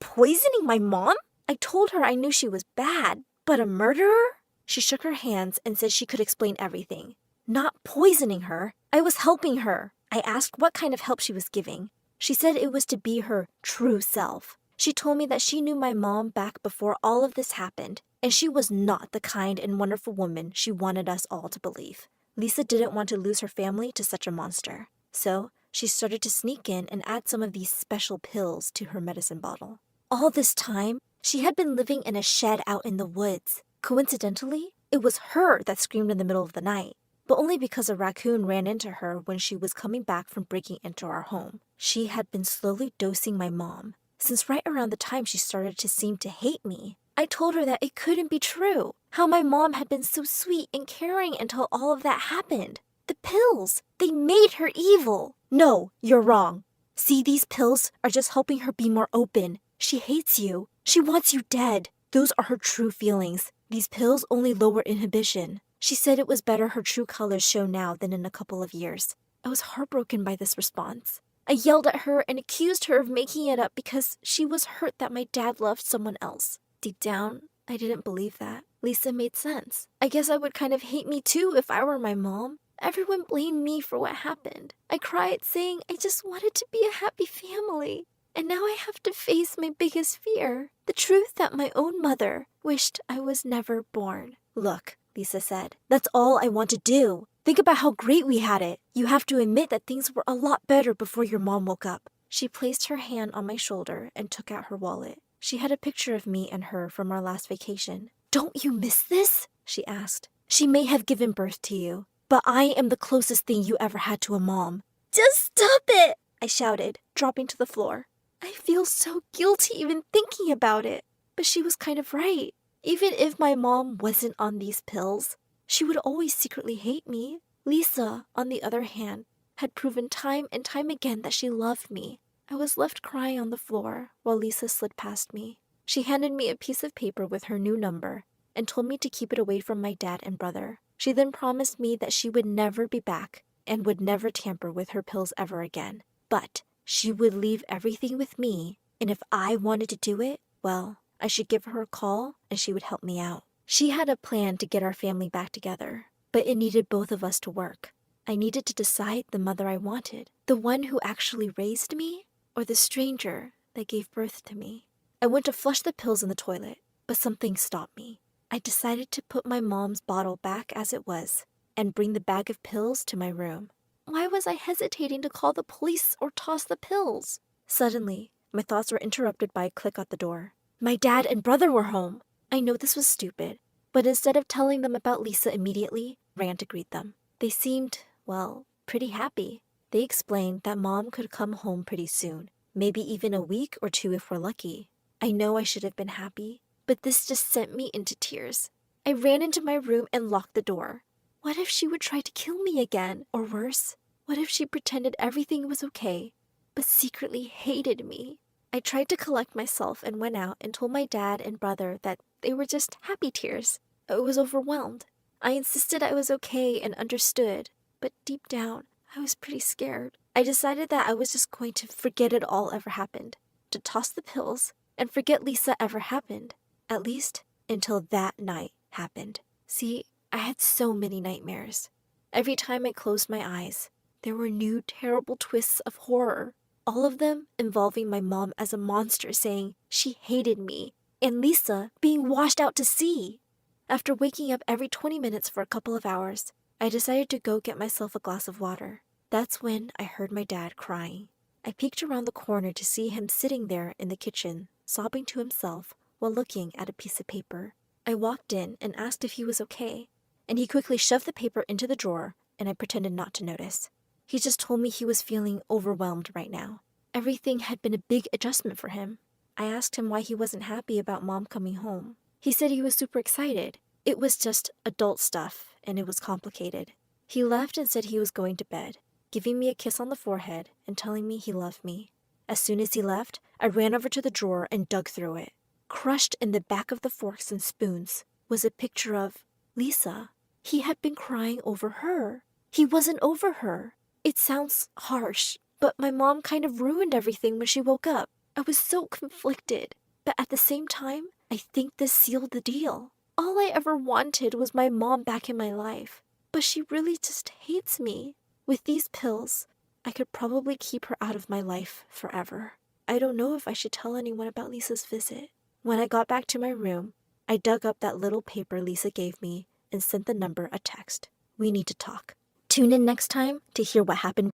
poisoning my mom? I told her I knew she was bad, but a murderer? She shook her hands and said she could explain everything. Not poisoning her. I was helping her. I asked what kind of help she was giving. She said it was to be her true self. She told me that she knew my mom back before all of this happened, and she was not the kind and wonderful woman she wanted us all to believe. Lisa didn't want to lose her family to such a monster. So she started to sneak in and add some of these special pills to her medicine bottle. All this time, she had been living in a shed out in the woods. Coincidentally, it was her that screamed in the middle of the night, but only because a raccoon ran into her when she was coming back from breaking into our home. She had been slowly dosing my mom, since right around the time she started to seem to hate me. I told her that it couldn't be true, how my mom had been so sweet and caring until all of that happened. The pills, they made her evil. No, you're wrong. See, these pills are just helping her be more open. She hates you. She wants you dead. Those are her true feelings. These pills only lower inhibition. She said it was better her true colors show now than in a couple of years. I was heartbroken by this response. I yelled at her and accused her of making it up because she was hurt that my dad loved someone else. Deep down, I didn't believe that. Lisa made sense. I guess I would kind of hate me too if I were my mom. Everyone blamed me for what happened. I cried saying I just wanted to be a happy family. And now I have to face my biggest fear, the truth that my own mother wished I was never born. Look, Lisa said, that's all I want to do. Think about how great we had it. You have to admit that things were a lot better before your mom woke up. She placed her hand on my shoulder and took out her wallet. She had a picture of me and her from our last vacation. Don't you miss this? She asked. She may have given birth to you, but I am the closest thing you ever had to a mom. Just stop it, I shouted, dropping to the floor. I feel so guilty even thinking about it. But she was kind of right. Even if my mom wasn't on these pills, she would always secretly hate me. Lisa, on the other hand, had proven time and time again that she loved me. I was left crying on the floor while Lisa slid past me. She handed me a piece of paper with her new number and told me to keep it away from my dad and brother. She then promised me that she would never be back and would never tamper with her pills ever again. But she would leave everything with me, and if I wanted to do it, well, I should give her a call and she would help me out. She had a plan to get our family back together, but it needed both of us to work. I needed to decide the mother I wanted, the one who actually raised me, or the stranger that gave birth to me. I went to flush the pills in the toilet, but something stopped me. I decided to put my mom's bottle back as it was and bring the bag of pills to my room. Why was I hesitating to call the police or toss the pills? Suddenly, my thoughts were interrupted by a click at the door. My dad and brother were home. I know this was stupid, but instead of telling them about Lisa immediately, I ran to greet them. They seemed, well, pretty happy. They explained that Mom could come home pretty soon, maybe even a week or two if we're lucky. I know I should have been happy, but this just sent me into tears. I ran into my room and locked the door. What if she would try to kill me again? Or worse, what if she pretended everything was okay, but secretly hated me? I tried to collect myself and went out and told my dad and brother that they were just happy tears. I was overwhelmed. I insisted I was okay and understood, but deep down, I was pretty scared. I decided that I was just going to forget it all ever happened, to toss the pills and forget Lisa ever happened, at least until that night happened. See, I had so many nightmares. Every time I closed my eyes, there were new terrible twists of horror, all of them involving my mom as a monster saying she hated me,
and Lisa being washed out to sea. After waking up every 20 minutes for a couple of hours, I decided to go get myself a glass of water. That's when I heard my dad crying. I peeked around the corner to see him sitting there in the kitchen, sobbing to himself while looking at a piece of paper. I walked in and asked if he was okay, and he quickly shoved the paper into the drawer, and I pretended not to notice. He just told me he was feeling overwhelmed right now. Everything had been a big adjustment for him. I asked him why he wasn't happy about Mom coming home. He said he was super excited. It was just adult stuff, and it was complicated. He left and said he was going to bed, giving me a kiss on the forehead and telling me he loved me. As soon as he left, I ran over to the drawer and dug through it. Crushed in the back of the forks and spoons was a picture of Lisa. He had been crying over her. He wasn't over her. It sounds harsh, but my mom kind of ruined everything when she woke up. I was so conflicted, but at the same time, I think this sealed the deal. All I ever wanted was my mom back in my life, but she really just hates me. With these pills, I could probably keep her out of my life forever. I don't know if I should tell anyone about Lisa's visit. When I got back to my room, I dug up that little paper Lisa gave me and sent the number a text. We need to talk. Tune in next time to hear what happened.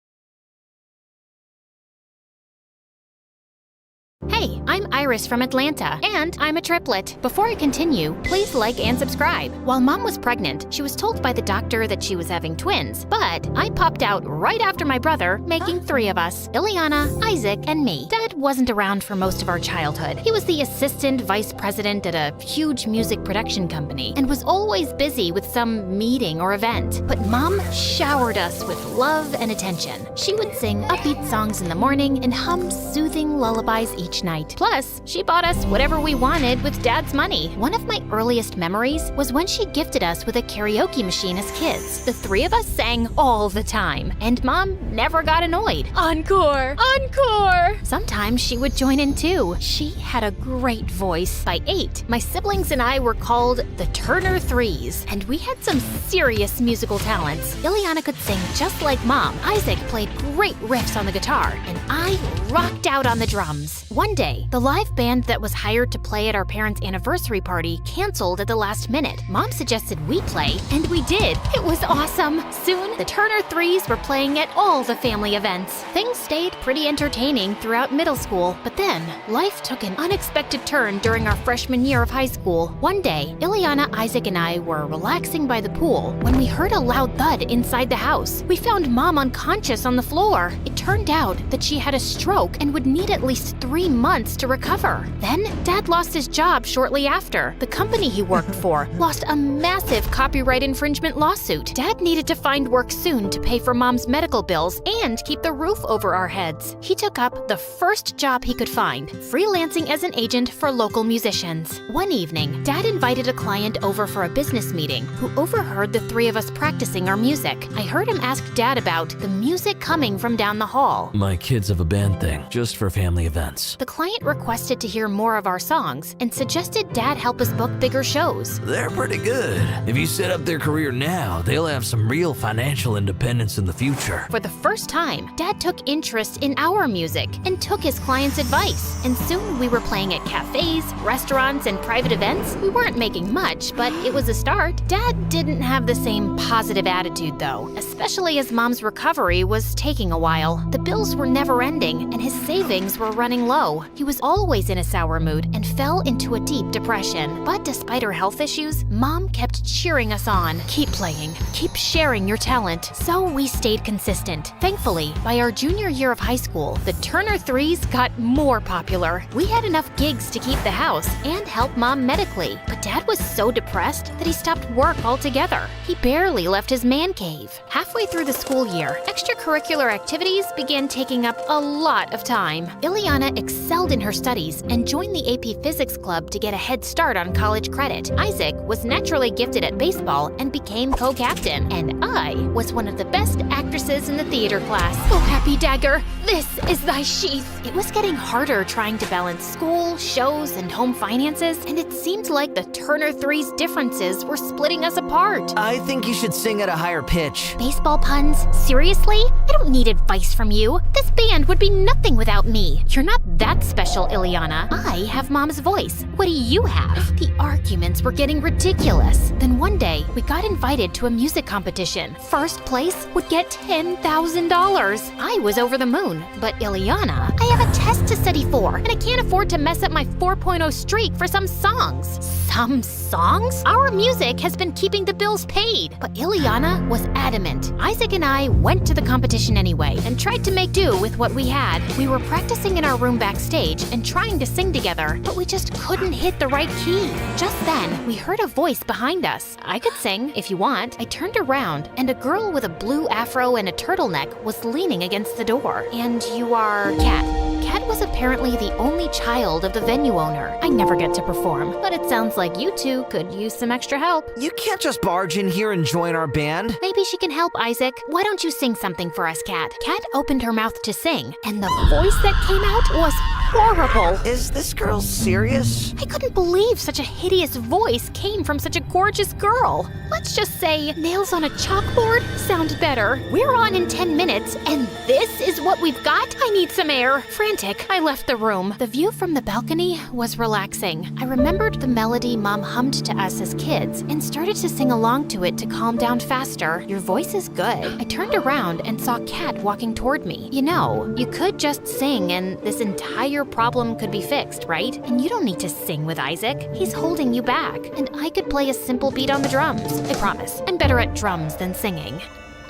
Hey, I'm Iris from Atlanta, and I'm a triplet. Before I continue, please like and subscribe. While Mom was pregnant, she was told by the doctor that she was having twins, but I popped out right after my brother, making 3 of us, Ileana, Isaac, and me. Dad wasn't around for most of our childhood. He was the assistant vice president at a huge music production company and was always busy with some meeting or event. But Mom showered us with love and attention. She would sing upbeat songs in the morning and hum soothing lullabies each night. Plus, she bought us whatever we wanted with Dad's money. One of my earliest memories was when she gifted us with a karaoke machine as kids. The 3 of us sang all the time, and Mom never got annoyed. Encore! Encore! Sometimes she would join in too. She had a great voice. By 8, my siblings and I were called the Turner Threes, and we had some serious musical talents. Ileana could sing just like Mom. Isaac played great riffs on the guitar, and I rocked out on the drums. One day, the live band that was hired to play at our parents' anniversary party canceled at the last minute. Mom suggested we play, and we did. It was awesome. Soon, the Turner Threes were playing at all the family events. Things stayed pretty entertaining throughout middle school, but then life took an unexpected turn during our freshman year of high school. One day, Ileana, Isaac, and I were relaxing by the pool when we heard a loud thud inside the house. We found Mom unconscious on the floor. It turned out that she had a stroke and would need at least 3 months to recover. Then, Dad lost his job shortly after. The company he worked for lost a massive copyright infringement lawsuit. Dad needed to find work soon to pay for Mom's medical bills and keep the roof over our heads. He took up the first job he could find, freelancing as an agent for local musicians. One evening, Dad invited a client over for a business meeting who overheard the 3 of us practicing our music. I heard him ask Dad about the music coming from down the hall.
My kids have a band thing, just for family events.
The client requested to hear more of our songs and suggested Dad help us book bigger shows.
They're pretty good. If you set up their career now, they'll have some real financial independence in the future.
For the first time, Dad took interest in our music and took his client's advice. And soon we were playing at cafes, restaurants, and private events. We weren't making much, but it was a start. Dad didn't have the same positive attitude though, especially as Mom's recovery was taking a while. The bills were never ending and his savings were running low. He was always in a sour mood and fell into a deep depression. But despite her health issues, Mom kept cheering us on. Keep playing, keep sharing your talent. So we stayed consistent. Thankfully, by our junior year of high school, the Turner Threes got more popular. We had enough gigs to keep the house and help Mom medically. But Dad was so depressed that he stopped work altogether. He barely left his man cave. Halfway through the school year, extracurricular activities began taking up a lot of time. Ileana excelled in her studies and joined the AP Physics Club to get a head start on college credit. Isaac was naturally gifted at baseball and became co-captain. And I was one of the best actresses in the theater class. Oh, happy dagger, this is thy sheath. It was getting harder trying to balance school, shows, and home finances, and it seemed like the Turner Threes differences were splitting us apart.
I think you should sing at a higher pitch.
Baseball puns? Seriously? I don't need advice from you. This band would be nothing without me. You're not that special, Ileana. I have Mom's voice. What do you have? The arguments were getting ridiculous. Then one day, we got invited to a music competition. First place would get $10,000. I was over the moon, but Ileana, I have a test to study for, and I can't afford to mess up my 4.0 streak for some songs. Some songs? Our music has been keeping the bills paid. But Ileana was adamant. Isaac and I went to the competition anyway and tried to make do with what we had. We were practicing in our room backstage and trying to sing together, but we just couldn't hit the right key. Just then, we heard a voice behind us. I could sing if you want. I turned around, and a girl with a blue afro and a turtleneck was leaning against the door. And you are Kat. Kat was apparently the only child of the venue owner. I never get to perform, but it sounds like you two could use some extra help.
You can't just barge in here and join our band.
Maybe she can help, Isaac. Why don't you sing something for us, Kat? Kat opened her mouth to sing, and the voice that came out was horrible.
Is this girl serious?
I couldn't believe such a hideous voice came from such a gorgeous girl. Let's just say nails on a chalkboard sound better. We're on in 10 minutes, and this is what we've got? I need some air. Frantic, I left the room. The view from the balcony was relaxing. I remembered the melody Mom hummed to us as kids and started to sing along to it to calm down faster. Your voice is good. I turned around and saw Kat walking toward me. You know, you could just sing and this entire problem could be fixed, right? And you don't need to sing with Isaac. He's holding you back. And I could play a simple beat on the drums. I promise. I'm better at drums than singing.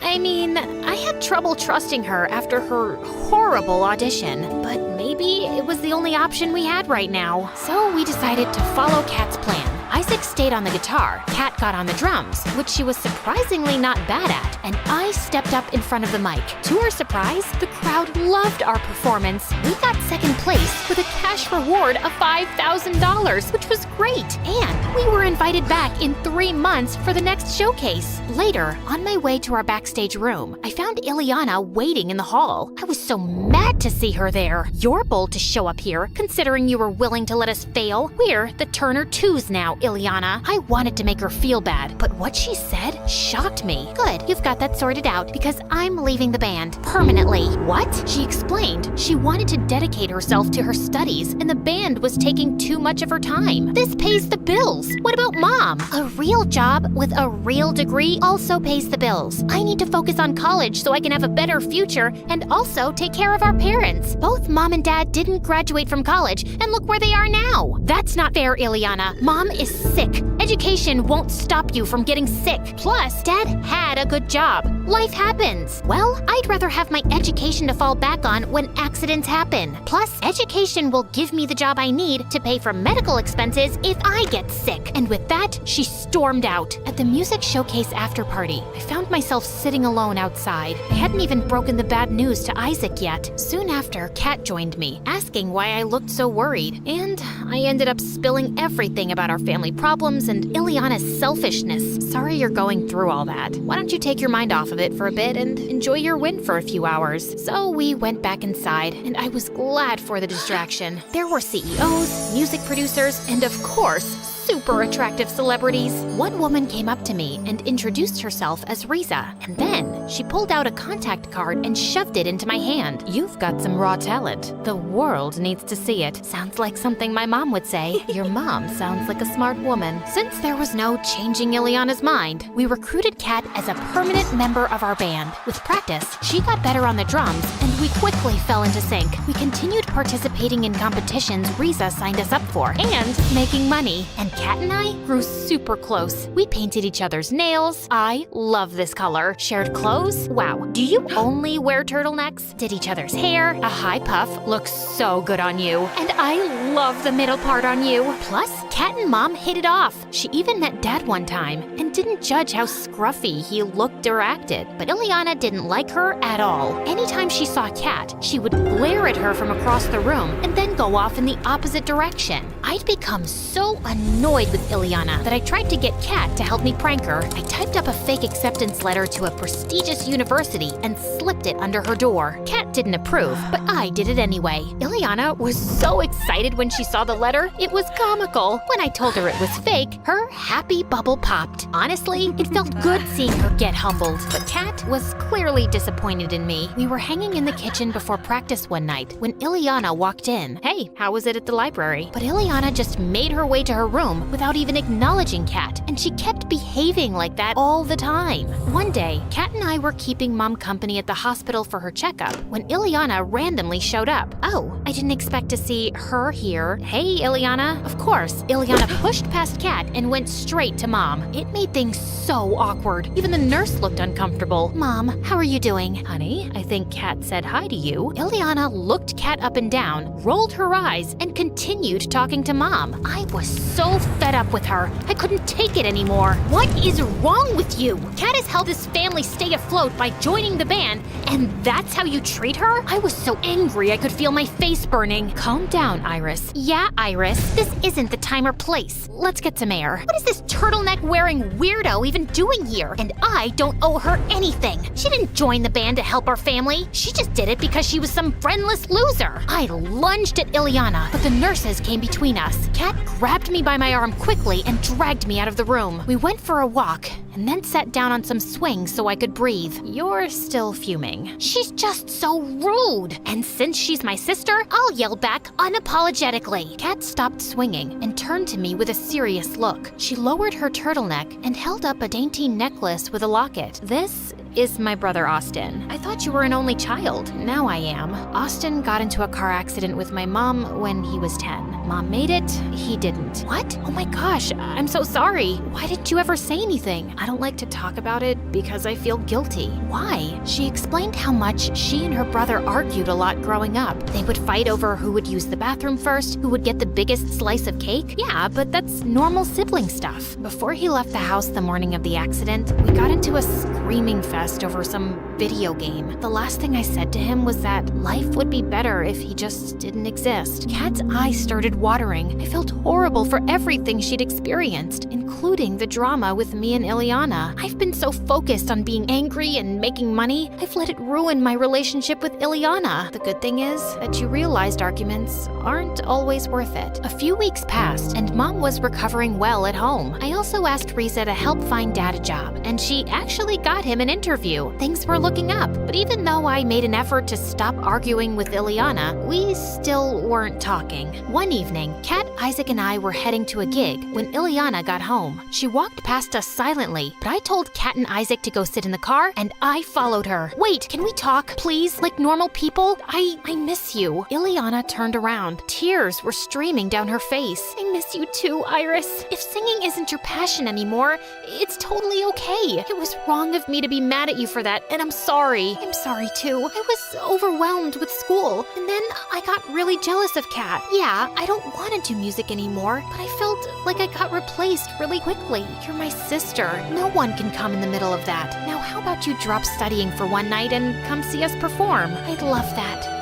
I mean, I had trouble trusting her after her horrible audition, but maybe it was the only option we had right now. So we decided to follow Kat's plan. Isaac stayed on the guitar, Kat got on the drums, which she was surprisingly not bad at, and I stepped up in front of the mic. To our surprise, the crowd loved our performance. We got second place with a cash reward of $5,000, which was great. And we were invited back in 3 months for the next showcase. Later, on my way to our backstage room, I found Ileana waiting in the hall. I was so mad to see her there. You're bold to show up here, considering you were willing to let us fail. We're the Turner 2s now, Ileana. I wanted to make her feel bad, but what she said shocked me. Good, you've got that sorted out, because I'm leaving the band permanently. What? She explained she wanted to dedicate herself to her studies, and the band was taking too much of her time. This pays the bills. What about Mom? A real job with a real degree also pays the bills. I need to focus on college so I can have a better future and also take care of our parents. Both Mom and Dad didn't graduate from college, and look where they are now. That's not fair, Ileana. Mom is sick. Education won't stop you from getting sick. Plus, Dad had a good job. Life happens. Well, I'd rather have my education to fall back on when accidents happen. Plus, education will give me the job I need to pay for medical expenses if I get sick. And with that, she stormed out. At the music showcase after party, I found myself sitting alone outside. I hadn't even broken the bad news to Isaac yet. Soon after, Kat joined me, asking why I looked so worried. And I ended up spilling everything about our family problems and Ileana's selfishness. Sorry you're going through all that. Why don't you take your mind off of it for a bit and enjoy your win for a few hours? So we went back inside, and I was glad for the distraction. There were CEOs, music producers, and of course, super attractive celebrities. One woman came up to me and introduced herself as Riza, and then she pulled out a contact card and shoved it into my hand. You've got some raw talent. The world needs to see it. Sounds like something my mom would say. Your mom sounds like a smart woman. Since there was no changing Ileana's mind, we recruited Kat as a permanent member of our band. With practice, she got better on the drums, and we quickly fell into sync. We continued participating in competitions Riza signed us up for, and making money. And Kat and I grew super close. We painted each other's nails. I love this color. Shared clothes? Wow. Do you only wear turtlenecks? Did each other's hair. A high puff looks so good on you. And I love the middle part on you. Plus, Kat and Mom hit it off. She even met Dad one time and didn't judge how scruffy he looked or acted. But Ileana didn't like her at all. Anytime she saw Kat, she would glare at her from across the room and then go off in the opposite direction. I'd become so annoyed with Ileana that I tried to get Kat to help me prank her. I typed up a fake acceptance letter to a prestigious university and slipped it under her door. Kat didn't approve, but I did it anyway. Ileana was so excited when she saw the letter, it was comical.
When I told her it was fake, her happy bubble popped. Honestly, it felt good seeing her get humbled, but Kat was clearly disappointed in me. We were hanging in the kitchen before practice one night when Ileana walked in. Hey, how was it at the library? But Ileana just made her way to her room without even acknowledging Kat, and she kept behaving like that all the time. One day, Kat and I were keeping Mom company at the hospital for her checkup when Ileana randomly showed up. Oh, I didn't expect to see her here. Hey, Ileana. Of course, Ileana pushed past Kat and went straight to Mom. It made things so awkward. Even the nurse looked uncomfortable. Mom, how are you doing? Honey, I think Kat said hi to you. Ileana looked Kat up and down, rolled her eyes, and continued talking to Mom. I was so fed up with her. I couldn't take it anymore. What is wrong with you? Kat has helped this family stay afloat by joining the band, and that's how you treat her? I was so angry I could feel my face burning. Calm down, Iris. Yeah, Iris, this isn't the time or place. Let's get some air. What is this turtleneck-wearing weirdo even doing here? And I don't owe her anything. She didn't join the band to help our family. She just did it because she was some friendless loser. I lunged at Ileana, but the nurses came between us. Kat grabbed me by my arm quickly and dragged me out of the room. We went for a walk and then sat down on some swings so I could breathe. You're still fuming. She's just so rude. And since she's my sister, I'll yell back unapologetically. Kat stopped swinging and turned to me with a serious look. She lowered her turtleneck and held up a dainty necklace with a locket. This is my brother Austin. I thought you were an only child. Now I am. Austin got into a car accident with my mom when he was 10. Mom made it, he didn't. What? Oh my gosh, I'm so sorry. Why didn't you ever say anything? I don't like to talk about it because I feel guilty. Why? She explained how much she and her brother argued a lot growing up. They would fight over who would use the bathroom first, who would get the biggest slice of cake. Yeah, but that's normal sibling stuff. Before he left the house the morning of the accident, we got into a screaming fest over some video game. The last thing I said to him was that life would be better if he just didn't exist. Kat's eyes started watering. I felt horrible for everything she'd experienced, including the drama with me and Ileana. I've been so focused on being angry and making money, I've let it ruin my relationship with Ileana. The good thing is that you realized arguments aren't always worth it. A few weeks passed, and Mom was recovering well at home. I also asked Risa to help find Dad a job, and she actually got him an interview. Things were looking up, but even though I made an effort to stop arguing with Ileana, we still weren't talking. One evening, Kat, Isaac, and I were heading to a gig when Ileana got home. She walked past us silently, but I told Kat and Isaac to go sit in the car, and I followed her. Wait, can we talk, please? Like normal people? I miss you. Ileana turned around. Tears were streaming down her face. I miss you too, Iris. If singing isn't your passion anymore, it's totally okay. It was wrong of me to be mad at you for that, and I'm sorry. I'm sorry too. I was overwhelmed with school, and then I got really jealous of Kat. Yeah, I don't want to do music anymore, but I felt like I got replaced really quickly. You're my sister. No one can come in the middle of that. Now how about you drop studying for one night and come see us perform? I'd love that.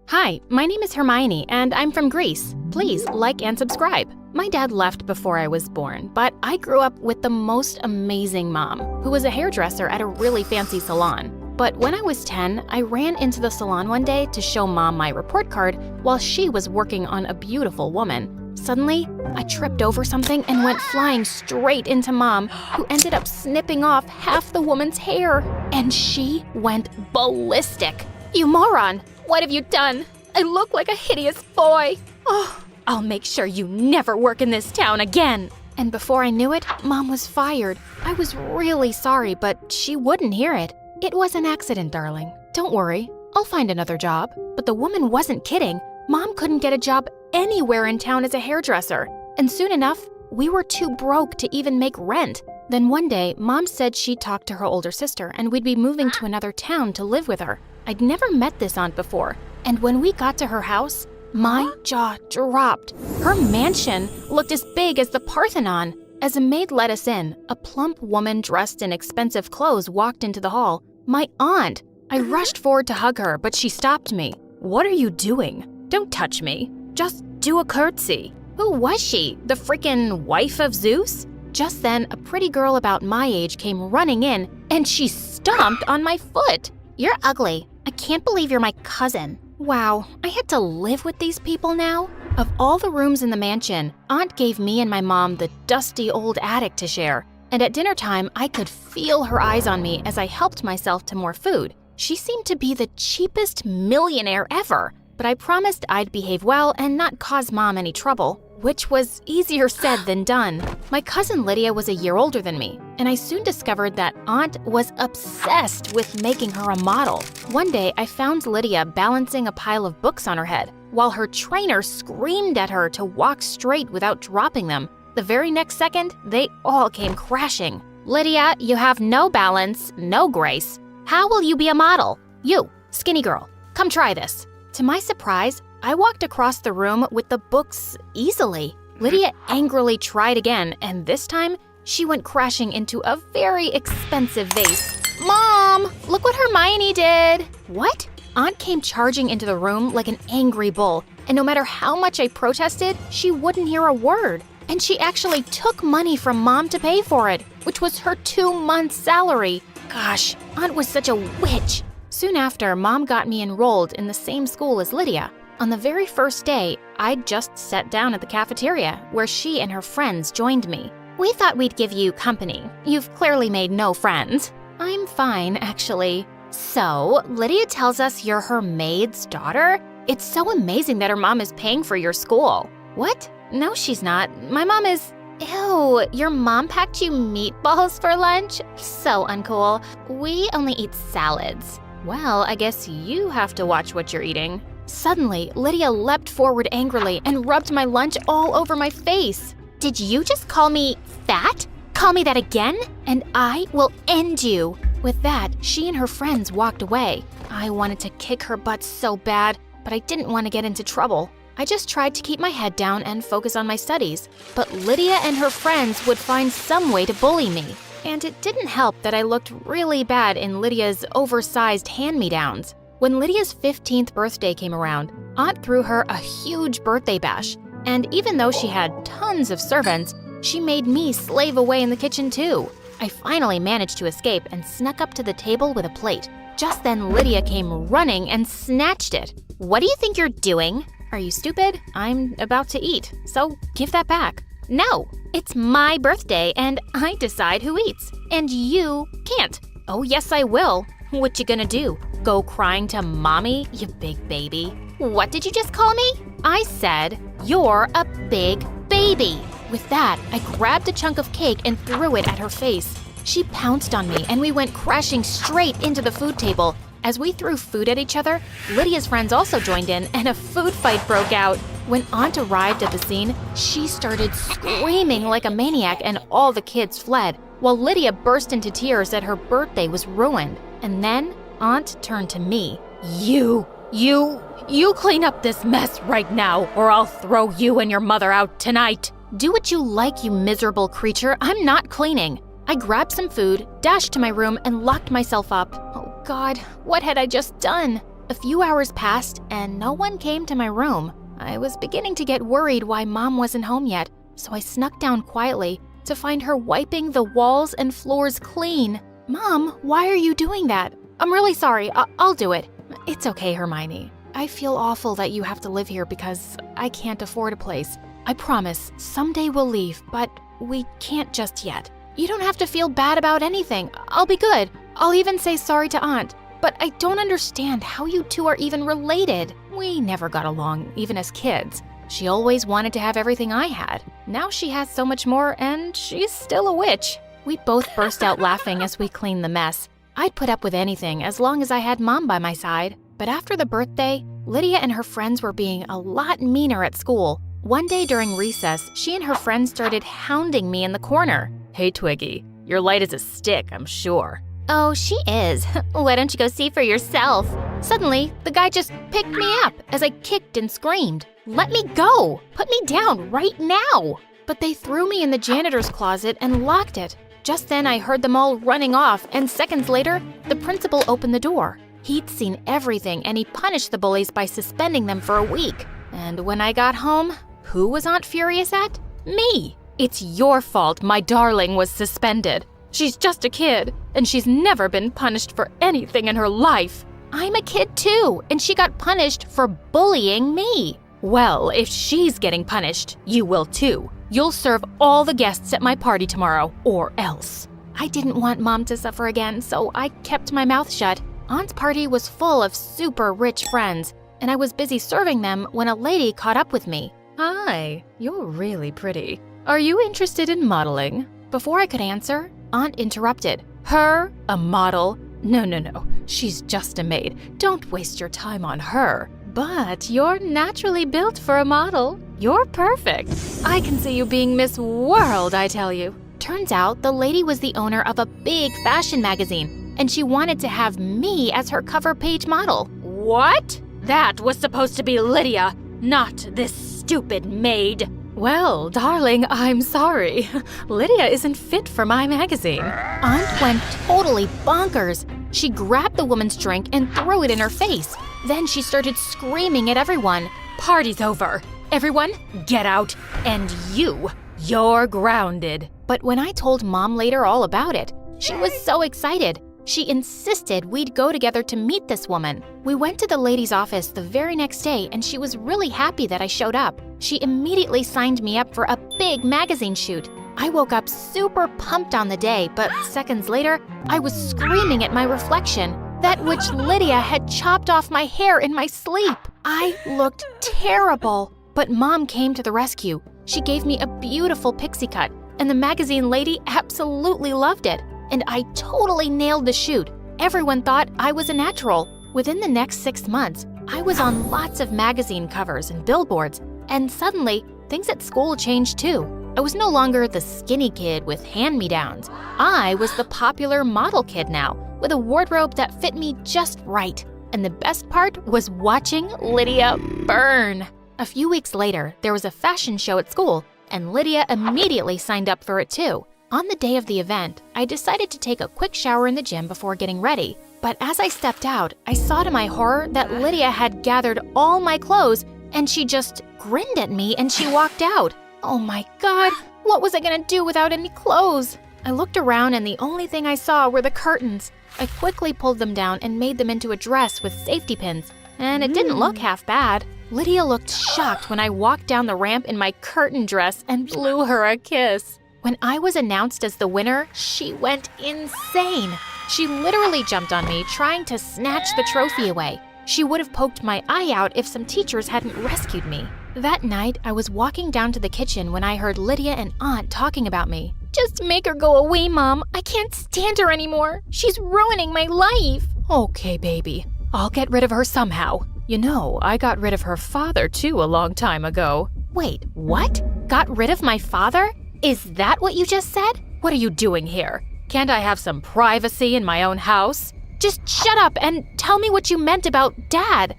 Hi, my name is Hermione, and I'm from Greece. Please like and subscribe. My dad left before I was born, but I grew up with the most amazing mom, who was a hairdresser at a really fancy salon. But when I was 10, I ran into the salon one day to show Mom my report card while she was working on a beautiful woman. Suddenly, I tripped over something and went flying straight into Mom, who ended up snipping off half the woman's hair. And she went ballistic. You moron! What have you done? I look like a hideous boy. Oh, I'll make sure you never work in this town again. And before I knew it, Mom was fired. I was really sorry, but she wouldn't hear it. It was an accident, darling. Don't worry, I'll find another job. But the woman wasn't kidding. Mom couldn't get a job anywhere in town as a hairdresser. And soon enough, we were too broke to even make rent. Then one day, Mom said she'd talk to her older sister and we'd be moving to another town to live with her. I'd never met this aunt before, and when we got to her house, my jaw dropped. Her mansion looked as big as the Parthenon. As a maid let us in, a plump woman dressed in expensive clothes walked into the hall. My aunt! I rushed forward to hug her, but she stopped me. What are you doing? Don't touch me. Just do a curtsy. Who was she? The frickin' wife of Zeus?
Just then, a pretty girl about my age came running in, and she stomped on my foot.
You're ugly. I can't believe you're my cousin.
Wow, I had to live with these people now? Of all the rooms in the mansion, Aunt gave me and my mom the dusty old attic to share. And at dinner time, I could feel her eyes on me as I helped myself to more food. She seemed to be the cheapest millionaire ever, but I promised I'd behave well and not cause Mom any trouble, which was easier said than done. My cousin Lydia was a year older than me, and I soon discovered that Aunt was obsessed with making her a model. One day, I found Lydia balancing a pile of books on her head, while her trainer screamed at her to walk straight without dropping them. The very next second, they all came crashing.
Lydia, you have no balance, no grace. How will you be a model? You, skinny girl, come try this.
To my surprise, I walked across the room with the books easily. Lydia angrily tried again, and this time, she went crashing into a very expensive vase.
Mom, look what Hermione did.
What? Aunt came charging into the room like an angry bull, and no matter how much I protested, she wouldn't hear a word. And she actually took money from Mom to pay for it, which was her 2 months' salary. Gosh, Aunt was such a witch. Soon after, Mom got me enrolled in the same school as Lydia. On the very first day, I'd just sat down at the cafeteria, where she and her friends joined me.
We thought we'd give you company. You've clearly made no friends.
I'm fine, actually.
So, Lydia tells us you're her maid's daughter? It's so amazing that her mom is paying for your school.
What? No, she's not. My mom is…
Ew, your mom packed you meatballs for lunch? So uncool. We only eat salads.
Well, I guess you have to watch what you're eating. Suddenly, Lydia leapt forward angrily and rubbed my lunch all over my face.
Did you just call me fat? Call me that again, and I will end you.
With that, she and her friends walked away. I wanted to kick her butt so bad, but I didn't want to get into trouble. I just tried to keep my head down and focus on my studies, but Lydia and her friends would find some way to bully me. And it didn't help that I looked really bad in Lydia's oversized hand-me-downs. When Lydia's 15th birthday came around, Aunt threw her a huge birthday bash. And even though she had tons of servants, she made me slave away in the kitchen too. I finally managed to escape and snuck up to the table with a plate. Just then, Lydia came running and snatched it.
What do you think you're doing?
Are you stupid? I'm about to eat, so give that back.
No, it's my birthday and I decide who eats, and you can't.
Oh yes, I will. What you gonna do? Go crying to mommy, you big baby?
What did you just call me?
I said, you're a big baby. With that, I grabbed a chunk of cake and threw it at her face. She pounced on me and we went crashing straight into the food table. As we threw food at each other, Lydia's friends also joined in and a food fight broke out. When Aunt arrived at the scene, she started screaming like a maniac and all the kids fled, while Lydia burst into tears that her birthday was ruined. And then Aunt turned to me.
You clean up this mess right now, or I'll throw you and your mother out tonight.
Do what you like, you miserable creature. I'm not cleaning. I grabbed some food, dashed to my room, and locked myself up. Oh God, what had I just done? A few hours passed, and no one came to my room. I was beginning to get worried why Mom wasn't home yet, so I snuck down quietly to find her wiping the walls and floors clean. Mom, why are you doing that? I'm really sorry. I'll do it. It's okay, Hermione. I feel awful that you have to live here because I can't afford a place. I promise, someday we'll leave, but we can't just yet. You don't have to feel bad about anything. I'll be good. I'll even say sorry to Aunt. But I don't understand how you two are even related. We never got along, even as kids. She always wanted to have everything I had. Now she has so much more, and she's still a witch. We both burst out laughing as we cleaned the mess. I'd put up with anything as long as I had Mom by my side. But after the birthday, Lydia and her friends were being a lot meaner at school. One day during recess, she and her friends started hounding me in the corner.
Hey, Twiggy, you're light as a stick, I'm sure.
Oh, she is. Why don't you go see for yourself?
Suddenly, the guy just picked me up as I kicked and screamed. Let me go! Put me down right now! But they threw me in the janitor's closet and locked it. Just then, I heard them all running off, and seconds later, the principal opened the door. He'd seen everything, and he punished the bullies by suspending them for a week. And when I got home, who was Aunt furious at? Me!
It's your fault my darling was suspended. She's just a kid, and she's never been punished for anything in her life.
I'm a kid too, and she got punished for bullying me.
Well, if she's getting punished, you will too. You'll serve all the guests at my party tomorrow, or else.
I didn't want Mom to suffer again, so I kept my mouth shut. Aunt's party was full of super rich friends, and I was busy serving them when a lady caught up with me.
Hi, you're really pretty. Are you interested in modeling?
Before I could answer, Aunt interrupted.
Her? A model? No. She's just a maid. Don't waste your time on her. But you're naturally built for a model. You're perfect. I can see you being Miss World, I tell you.
Turns out the lady was the owner of a big fashion magazine, and she wanted to have me as her cover page model.
What? That was supposed to be Lydia, not this stupid maid. Well, darling, I'm sorry. Lydia isn't fit for my magazine.
Aunt went totally bonkers. She grabbed the woman's drink and threw it in her face. Then she started screaming at everyone.
Party's over. Everyone, get out. And you're grounded.
But when I told Mom later all about it, she was so excited. She insisted we'd go together to meet this woman. We went to the lady's office the very next day, and she was really happy that I showed up. She immediately signed me up for a big magazine shoot. I woke up super pumped on the day, but seconds later, I was screaming at my reflection, that which Lydia had chopped off my hair in my sleep. I looked terrible, but Mom came to the rescue. She gave me a beautiful pixie cut, and the magazine lady absolutely loved it. And I totally nailed the shoot. Everyone thought I was a natural. Within the next 6 months, I was on lots of magazine covers and billboards, and suddenly, things at school changed too. I was no longer the skinny kid with hand-me-downs. I was the popular model kid now, with a wardrobe that fit me just right. And the best part was watching Lydia burn. A few weeks later, there was a fashion show at school, and Lydia immediately signed up for it too. On the day of the event, I decided to take a quick shower in the gym before getting ready. But as I stepped out, I saw to my horror that Lydia had gathered all my clothes, and she just grinned at me and she walked out. Oh my God, what was I gonna do without any clothes? I looked around and the only thing I saw were the curtains. I quickly pulled them down and made them into a dress with safety pins, and it didn't look half bad. Lydia looked shocked when I walked down the ramp in my curtain dress and blew her a kiss. When I was announced as the winner, she went insane. She literally jumped on me, trying to snatch the trophy away. She would have poked my eye out if some teachers hadn't rescued me. That night, I was walking down to the kitchen when I heard Lydia and Aunt talking about me. Just make her go away, Mom. I can't stand her anymore. She's ruining my life.
Okay, baby. I'll get rid of her somehow. You know, I got rid of her father too a long time ago.
Wait, what? Got rid of my father? Is that what you just said?
What are you doing here? Can't I have some privacy in my own house?
Just shut up and tell me what you meant about Dad.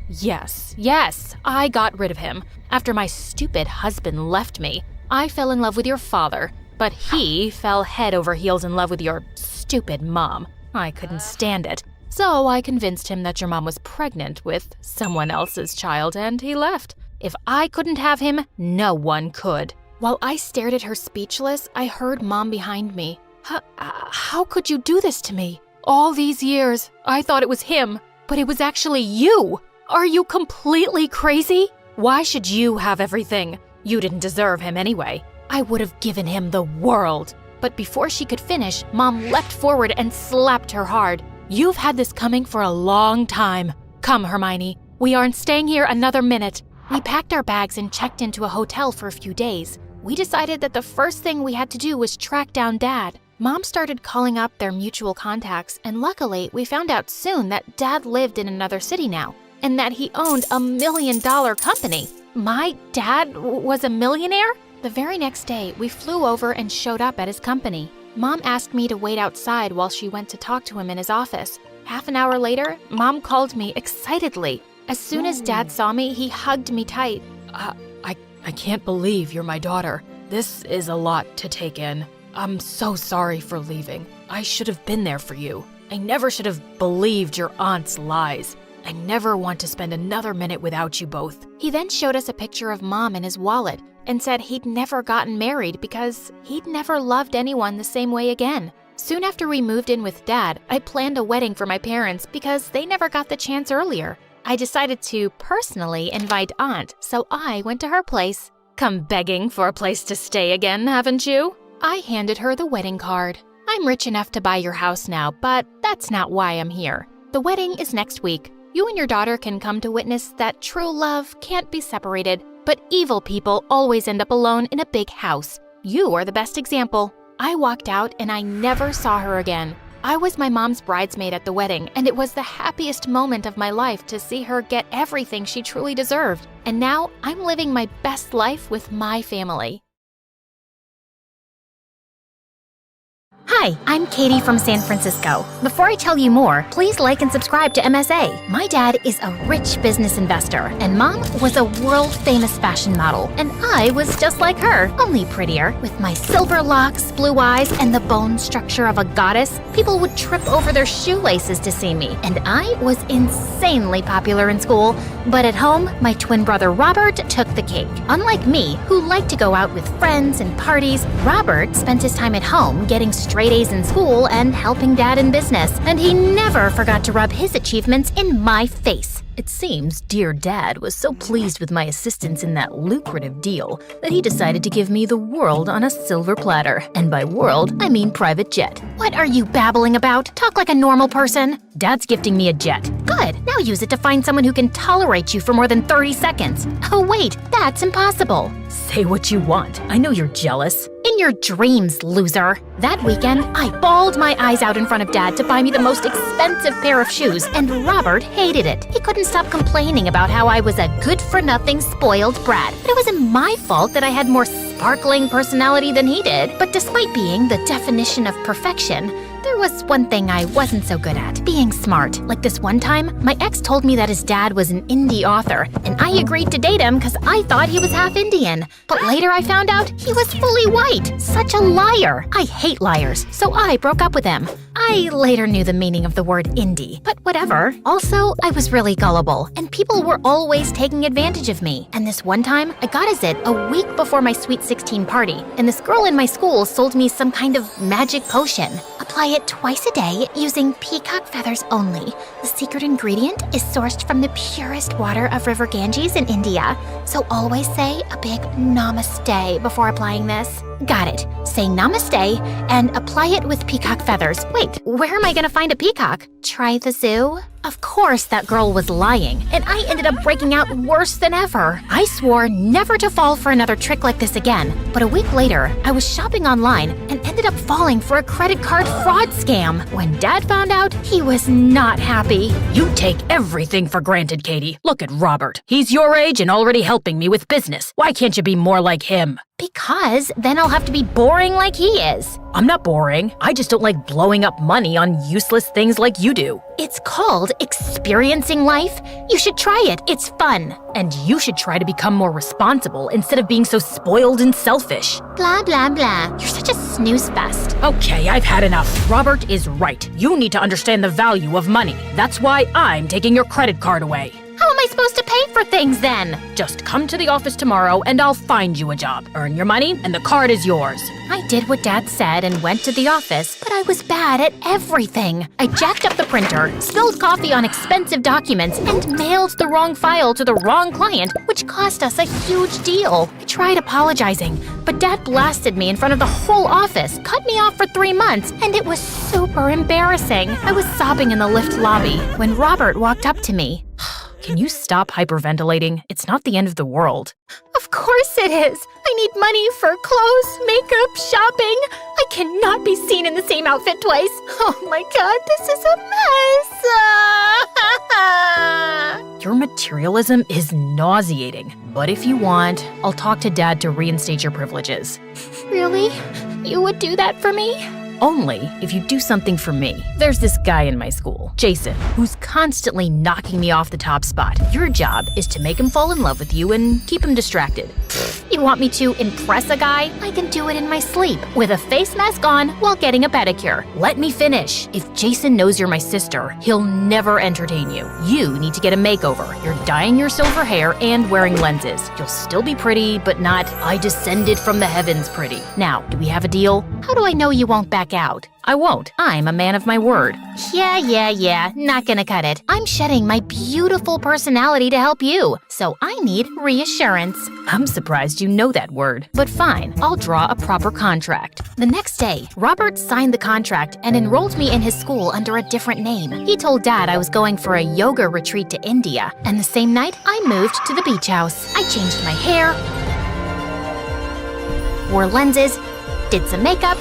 Yes, I got rid of him. After my stupid husband left me, I fell in love with your father, but he fell head over heels in love with your stupid mom. I couldn't stand it. So I convinced him that your mom was pregnant with someone else's child, and he left. If I couldn't have him, no one could.
While I stared at her speechless, I heard Mom behind me. How could you do this to me?
All these years, I thought it was him, but it was actually you. Are you completely crazy? Why should you have everything? You didn't deserve him anyway. I would have given him the world.
But before she could finish, Mom leapt forward and slapped her hard.
You've had this coming for a long time. Come, Hermione. We aren't staying here another minute.
We packed our bags and checked into a hotel for a few days. We decided that the first thing we had to do was track down Dad. Mom started calling up their mutual contacts, and luckily, we found out soon that Dad lived in another city now, and that he owned a $1 million company. My dad was a millionaire? The very next day, we flew over and showed up at his company. Mom asked me to wait outside while she went to talk to him in his office. Half an hour later, Mom called me excitedly. As soon as Dad saw me, he hugged me tight.
I can't believe you're my daughter. This is a lot to take in. I'm so sorry for leaving. I should have been there for you. I never should have believed your aunt's lies. I never want to spend another minute without you both.
He then showed us a picture of Mom in his wallet and said he'd never gotten married because he'd never loved anyone the same way again. Soon after we moved in with Dad, I planned a wedding for my parents because they never got the chance earlier. I decided to personally invite Aunt, so I went to her place.
Come begging for a place to stay again, haven't you?
I handed her the wedding card. I'm rich enough to buy your house now, but that's not why I'm here. The wedding is next week. You and your daughter can come to witness that true love can't be separated, but evil people always end up alone in a big house. You are the best example. I walked out and I never saw her again. I was my mom's bridesmaid at the wedding, and it was the happiest moment of my life to see her get everything she truly deserved. And now I'm living my best life with my family.
Hi, I'm Katie from San Francisco. Before I tell you more, please like and subscribe to MSA. My dad is a rich business investor, and Mom was a world-famous fashion model, and I was just like her, only prettier. With my silver locks, blue eyes, and the bone structure of a goddess, people would trip over their shoelaces to see me, and I was insanely popular in school. But at home, my twin brother Robert took the cake. Unlike me, who liked to go out with friends and parties, Robert spent his time at home getting straight A's in school and helping Dad in business, and he never forgot to rub his achievements in my face.
It seems dear Dad was so pleased with my assistance in that lucrative deal that he decided to give me the world on a silver platter. And by world, I mean private jet.
What are you babbling about? Talk like a normal person.
Dad's gifting me a jet.
Good. Now use it to find someone who can tolerate you for more than 30 seconds. Oh wait, that's impossible.
Say what you want. I know you're jealous.
In your dreams, loser. That weekend, I bawled my eyes out in front of Dad to buy me the most expensive pair of shoes, and Robert hated it. He couldn't stop complaining about how I was a good-for-nothing spoiled brat. But it wasn't my fault that I had more sparkling personality than he did. But despite being the definition of perfection, there was one thing I wasn't so good at, being smart. Like this one time, my ex told me that his dad was an indie author, and I agreed to date him because I thought he was half Indian. But later I found out he was fully white. Such a liar. I hate liars, so I broke up with him. I later knew the meaning of the word indie, but whatever. Also, I was really gullible, and people were always taking advantage of me. And this one time, I got a zit a week before my Sweet 16 party, and this girl in my school sold me some kind of magic potion. Apply it twice a day using peacock feathers only. The secret ingredient is sourced from the purest water of River Ganges in India. So always say a big namaste before applying this. Got it. Say namaste and apply it with peacock feathers. Wait, where am I gonna find a peacock? Try the zoo? Of course that girl was lying, and I ended up breaking out worse than ever. I swore never to fall for another trick like this again, but a week later, I was shopping online and ended up falling for a credit card fraud scam. When Dad found out, he was not happy.
You take everything for granted, Katie. Look at Robert. He's your age and already helping me with business. Why can't you be more like him?
Because then I'll have to be boring like he is.
I'm not boring. I just don't like blowing up money on useless things like you do.
It's called experiencing life. You should try it. It's fun.
And you should try to become more responsible instead of being so spoiled and selfish.
Blah, blah, blah. You're such a snooze fest.
Okay, I've had enough. Robert is right. You need to understand the value of money. That's why I'm taking your credit card away.
How am I supposed to pay for things then?
Just come to the office tomorrow and I'll find you a job. Earn your money and the card is yours.
I did what Dad said and went to the office, but I was bad at everything. I jacked up the printer, spilled coffee on expensive documents, and mailed the wrong file to the wrong client, which cost us a huge deal. I tried apologizing, but Dad blasted me in front of the whole office, cut me off for 3 months, and it was super embarrassing. I was sobbing in the lift lobby when Robert walked up to me.
Can you stop hyperventilating? It's not the end of the world.
Of course it is. I need money for clothes, makeup, shopping. I cannot be seen in the same outfit twice. Oh my God, this is a mess.
Your materialism is nauseating. But if you want, I'll talk to Dad to reinstate your privileges.
Really? You would do that for me?
Only if you do something for me. There's this guy in my school, Jason, who's constantly knocking me off the top spot. Your job is to make him fall in love with you and keep him distracted.
You want me to impress a guy? I can do it in my sleep, with a face mask on while getting a pedicure.
Let me finish. If Jason knows you're my sister, he'll never entertain you. You need to get a makeover. You're dyeing your silver hair and wearing lenses. You'll still be pretty, but not I descended from the heavens pretty. Now, do we have a deal?
How do I know you won't back out?
I won't. I'm a man of my word.
Yeah, not gonna cut it. I'm shedding my beautiful personality to help you, so I need reassurance.
I'm surprised you know that word. But fine, I'll draw a proper contract.
The next day, Robert signed the contract and enrolled me in his school under a different name. He told Dad I was going for a yoga retreat to India, and the same night, I moved to the beach house. I changed my hair, wore lenses, did some makeup,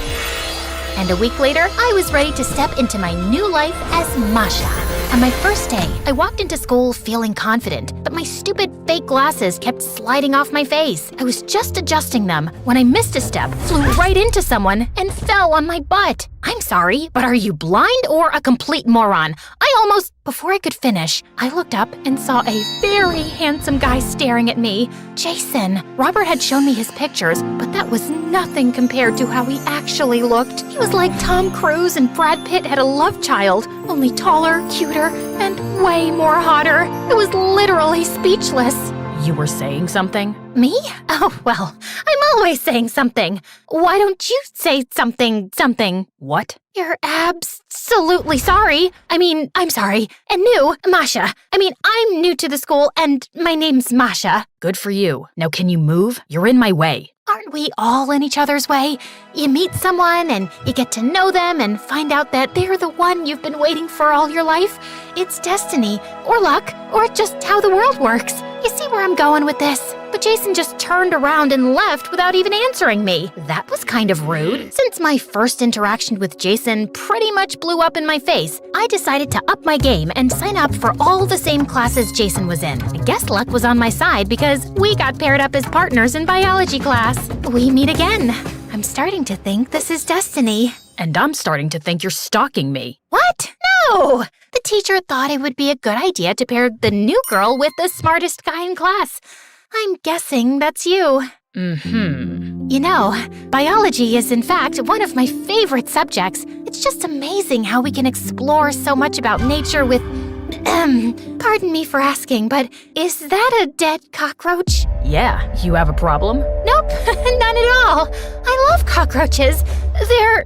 and a week later, I was ready to step into my new life as Masha. On my first day, I walked into school feeling confident, but my stupid fake glasses kept sliding off my face. I was just adjusting them when I missed a step, flew right into someone, and fell on my butt. I'm sorry, but are you blind or a complete moron? Before I could finish, I looked up and saw a very handsome guy staring at me. Jason. Robert had shown me his pictures, but that was nothing compared to how he actually looked. He was like Tom Cruise and Brad Pitt had a love child, only taller, cuter, and way more hotter. I was literally speechless.
You were saying something?
Me? Oh, well, I'm always saying something. Why don't you say something?
What?
You're absolutely sorry. I'm sorry. And new, Masha. I'm new to the school and my name's Masha.
Good for you. Now can you move? You're in my way.
Aren't we all in each other's way? You meet someone and you get to know them and find out that they're the one you've been waiting for all your life. It's destiny, or luck, or just how the world works. You see where I'm going with this? But Jason just turned around and left without even answering me. That was kind of rude. Since my first interaction with Jason pretty much blew up in my face, I decided to up my game and sign up for all the same classes Jason was in. I guess luck was on my side because we got paired up as partners in biology class. We meet again. I'm starting to think this is destiny.
And I'm starting to think you're stalking me.
What? No! The teacher thought it would be a good idea to pair the new girl with the smartest guy in class. I'm guessing that's you. You know, biology is in fact one of my favorite subjects. It's just amazing how we can explore so much about nature with... pardon me for asking, but is that a dead cockroach?
Yeah, you have a problem?
Nope, none at all. I love cockroaches. They're...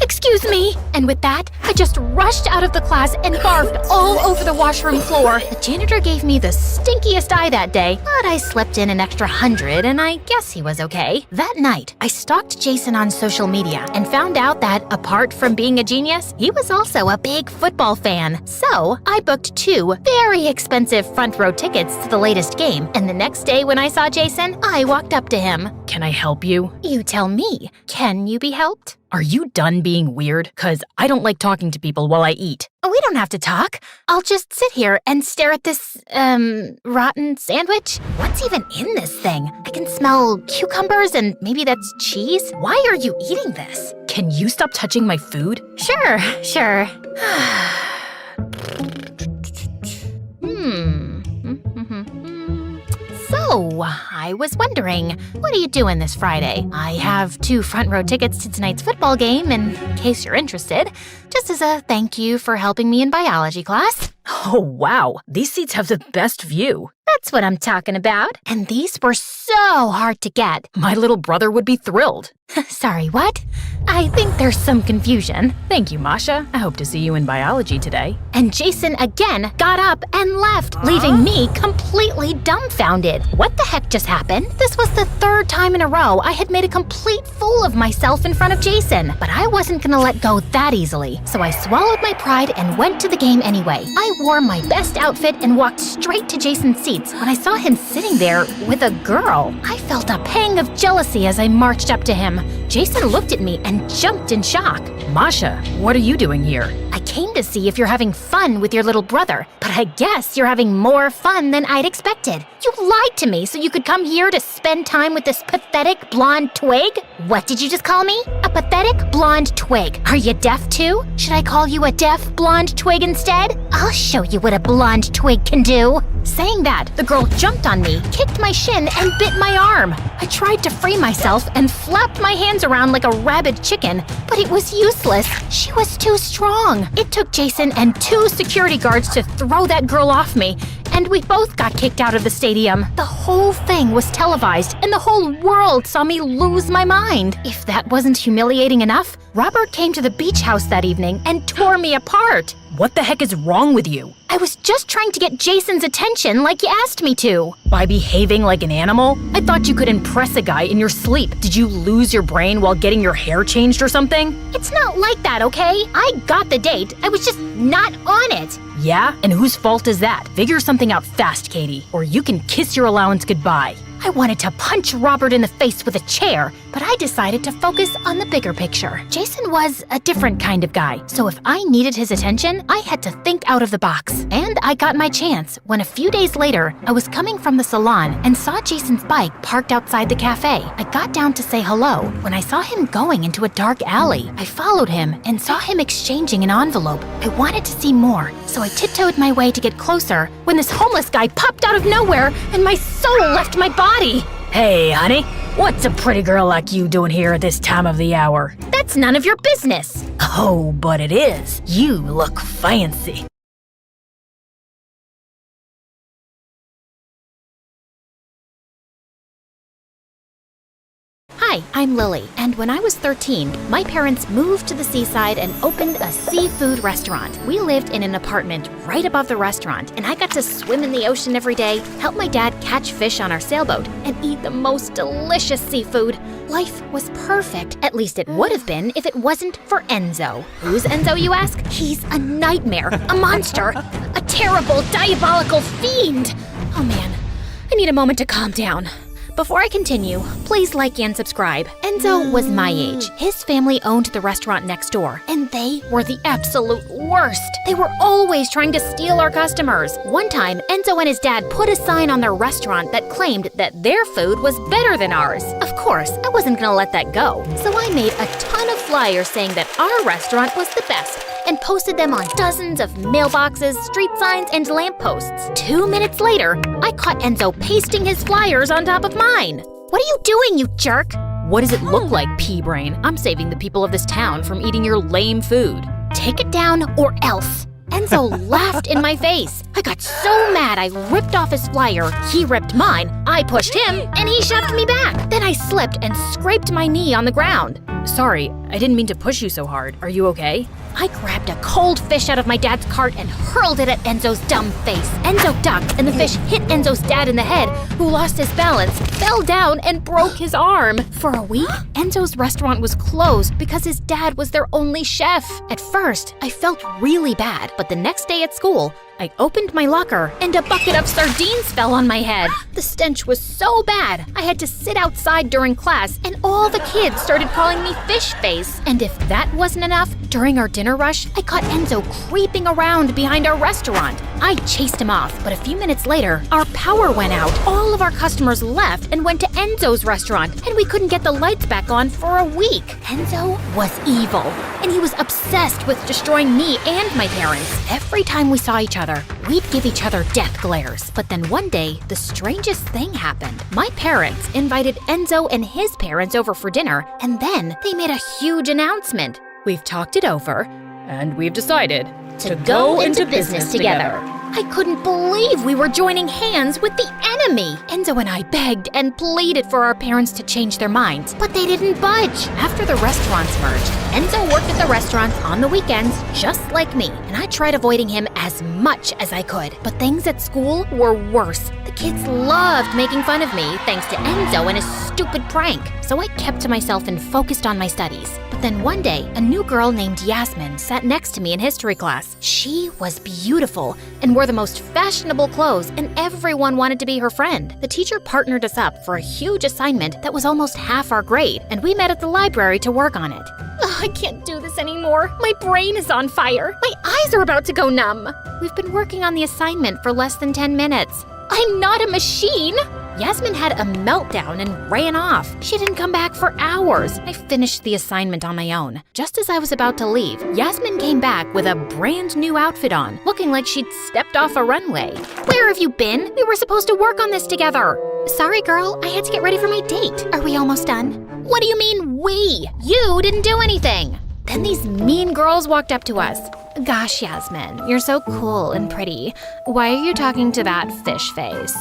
Excuse me. And with that, I just rushed out of the class and barfed all over the washroom floor. The janitor gave me the stinkiest eye that day, but I slipped in an extra 100 and I guess he was okay. That night, I stalked Jason on social media and found out that apart from being a genius, he was also a big football fan. So I booked 2 very expensive front row tickets to the latest game, and the next day when I saw Jason, I walked up to him.
Can I help you?
You tell me. Can you be helped?
Are you done being weird? 'Cause I don't like talking to people while I eat.
We don't have to talk. I'll just sit here and stare at this, rotten sandwich. What's even in this thing? I can smell cucumbers and maybe that's cheese. Why are you eating this?
Can you stop touching my food?
Sure. So, I was wondering, what are you doing this Friday? I have 2 front row tickets to tonight's football game, in case you're interested, just as a thank you for helping me in biology class.
Oh, wow. These seats have the best view.
That's what I'm talking about. And these were so hard to get.
My little brother would be thrilled.
Sorry, what? I think there's some confusion.
Thank you, Masha. I hope to see you in biology today.
And Jason again got up and left, leaving me completely dumbfounded. What the heck just happened? This was the 3rd time in a row I had made a complete fool of myself in front of Jason. But I wasn't gonna let go that easily. So I swallowed my pride and went to the game anyway. I wore my best outfit and walked straight to Jason's seats. When I saw him sitting there with a girl, I felt a pang of jealousy as I marched up to him.
him, Jason looked at me and jumped in shock.
Masha, what are you doing here?
I came to see if you're having fun with your little brother, but I guess you're having more fun than I'd expected. You lied to me so you could come here to spend time with this pathetic blonde twig? What did you just call me? A pathetic blonde twig. Are you deaf too? Should I call you a deaf blonde twig instead? I'll show you what a blonde twig can do. Saying that, the girl jumped on me, kicked my shin, and bit my arm. I tried to free myself and flapped my hands around like a rabid chicken, but it was useless. She was too strong. It took Jason and 2 security guards to throw that girl off me, and we both got kicked out of the stadium. The whole thing was televised, and the whole world saw me lose my mind. If that wasn't humiliating enough, Robert came to the beach house that evening and tore me apart.
What the heck is wrong with you?
I was just trying to get Jason's attention like you asked me to.
By behaving like an animal? I thought you could impress a guy in your sleep. Did you lose your brain while getting your hair changed or something?
It's not like that, okay? I got the date. I was just not on it.
Yeah? And whose fault is that? Figure something out fast, Katie, or you can kiss your allowance goodbye.
I wanted to punch Robert in the face with a chair, but I decided to focus on the bigger picture. Jason was a different kind of guy, so if I needed his attention, I had to think out of the box. And I got my chance when a few days later, I was coming from the salon and saw Jason's bike parked outside the cafe. I got down to say hello when I saw him going into a dark alley. I followed him and saw him exchanging an envelope. I wanted to see more, so I tiptoed my way to get closer when this homeless guy popped out of nowhere and my soul left my body.
Hey, honey, what's a pretty girl like you doing here at this time of the hour?
That's none of your business.
Oh, but it is. You look fancy.
Hi, I'm Lily, and when I was 13, my parents moved to the seaside and opened a seafood restaurant. We lived in an apartment right above the restaurant, and I got to swim in the ocean every day, help my dad catch fish on our sailboat, and eat the most delicious seafood. Life was perfect. At least it would have been if it wasn't for Enzo. Who's Enzo, you ask? He's a nightmare, a monster, a terrible, diabolical fiend. Oh man, I need a moment to calm down. Before I continue, please like and subscribe. Enzo was my age. His family owned the restaurant next door, and they were the absolute worst. They were always trying to steal our customers. One time, Enzo and his dad put a sign on their restaurant that claimed that their food was better than ours. Of course, I wasn't gonna let that go, so I made a ton of flyers saying that our restaurant was the best and posted them on dozens of mailboxes, street signs, and lampposts. 2 minutes later, I caught Enzo pasting his flyers on top of mine. What are you doing, you jerk?
What does it look like, pea-brain? I'm saving the people of this town from eating your lame food.
Take it down or else. Enzo laughed in my face. I got so mad I ripped off his flyer, he ripped mine, I pushed him, and he shoved me back. Then I slipped and scraped my knee on the ground.
Sorry, I didn't mean to push you so hard. Are you okay?
I grabbed a cold fish out of my dad's cart and hurled it at Enzo's dumb face. Enzo ducked and the fish hit Enzo's dad in the head, who lost his balance, fell down, and broke his arm. For a week, Enzo's restaurant was closed because his dad was their only chef. At first, I felt really bad, but the next day at school, I opened my locker and a bucket of sardines fell on my head. The stench was so bad, I had to sit outside during class and all the kids started calling me fish face. And if that wasn't enough, during our dinner rush, I caught Enzo creeping around behind our restaurant. I chased him off, but a few minutes later, our power went out. All of our customers left and went to Enzo's restaurant, and we couldn't get the lights back on for a week. Enzo was evil, and he was obsessed with destroying me and my parents. Every time we saw each other, we'd give each other death glares. But then one day, the strangest thing happened. My parents invited Enzo and his parents over for dinner, and then they made a huge announcement.
We've talked it over, and we've decided
to go into business together. I couldn't believe we were joining hands with the enemy. Enzo and I begged and pleaded for our parents to change their minds, but they didn't budge. After the restaurants merged, Enzo worked at the restaurants on the weekends, just like me, and I tried avoiding him as much as I could. But things at school were worse. The kids loved making fun of me thanks to Enzo and his stupid prank. So I kept to myself and focused on my studies. But Then one day, a new girl named Yasmin sat next to me in history class. She was beautiful and wore the most fashionable clothes, and everyone wanted to be her friend. The teacher partnered us up for a huge assignment that was almost half our grade, and we met at the library to work on it.
Ugh, I can't do this anymore. My brain is on fire. My eyes are about to go numb.
We've been working on the assignment for less than 10 minutes.
I'm not a machine.
Yasmin had a meltdown and ran off. She didn't come back for hours. I finished the assignment on my own. Just as I was about to leave, Yasmin came back with a brand new outfit on, looking like she'd stepped off a runway.
Where have you been? We were supposed to work on this together.
Sorry, girl. I had to get ready for my date. Are we almost done?
What do you mean, we? You didn't do anything.
Then these mean girls walked up to us. Gosh, Yasmin, you're so cool and pretty. Why are you talking to that fish face?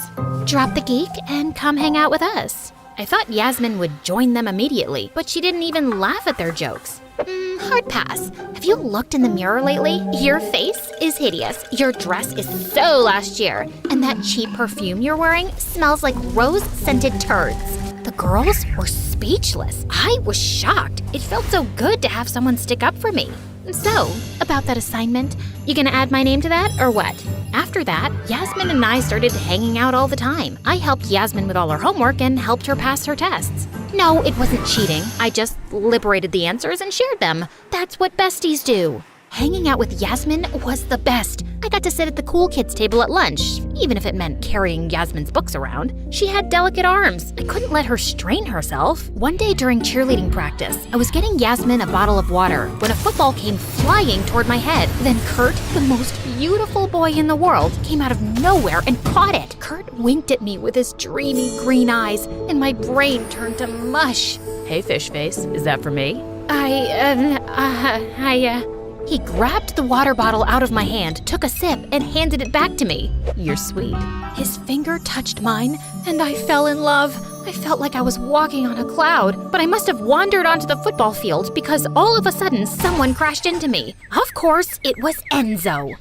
Drop the geek and come hang out with us. I thought Yasmin would join them immediately, but she didn't even laugh at their jokes. Hard pass. Have you looked in the mirror lately? Your face is hideous. Your dress is so last year. And that cheap perfume you're wearing smells like rose-scented turds. The girls were speechless. I was shocked. It felt so good to have someone stick up for me. So, about that assignment, you gonna add my name to that or what? After that, Yasmin and I started hanging out all the time. I helped Yasmin with all her homework and helped her pass her tests. No, it wasn't cheating. I just liberated the answers and shared them. That's what besties do. Hanging out with Yasmin was the best. I got to sit at the cool kids table at lunch, even if it meant carrying Yasmin's books around. She had delicate arms. I couldn't let her strain herself. One day during cheerleading practice, I was getting Yasmin a bottle of water when a football came flying toward my head. Then Kurt, the most beautiful boy in the world, came out of nowhere and caught it. Kurt winked at me with his dreamy green eyes, and my brain turned to mush.
Hey, fish face, is that for me?
He grabbed the water bottle out of my hand, took a sip, and handed it back to me.
You're sweet.
His finger touched mine, and I fell in love. I felt like I was walking on a cloud, but I must have wandered onto the football field because all of a sudden someone crashed into me. Of course, it was Enzo.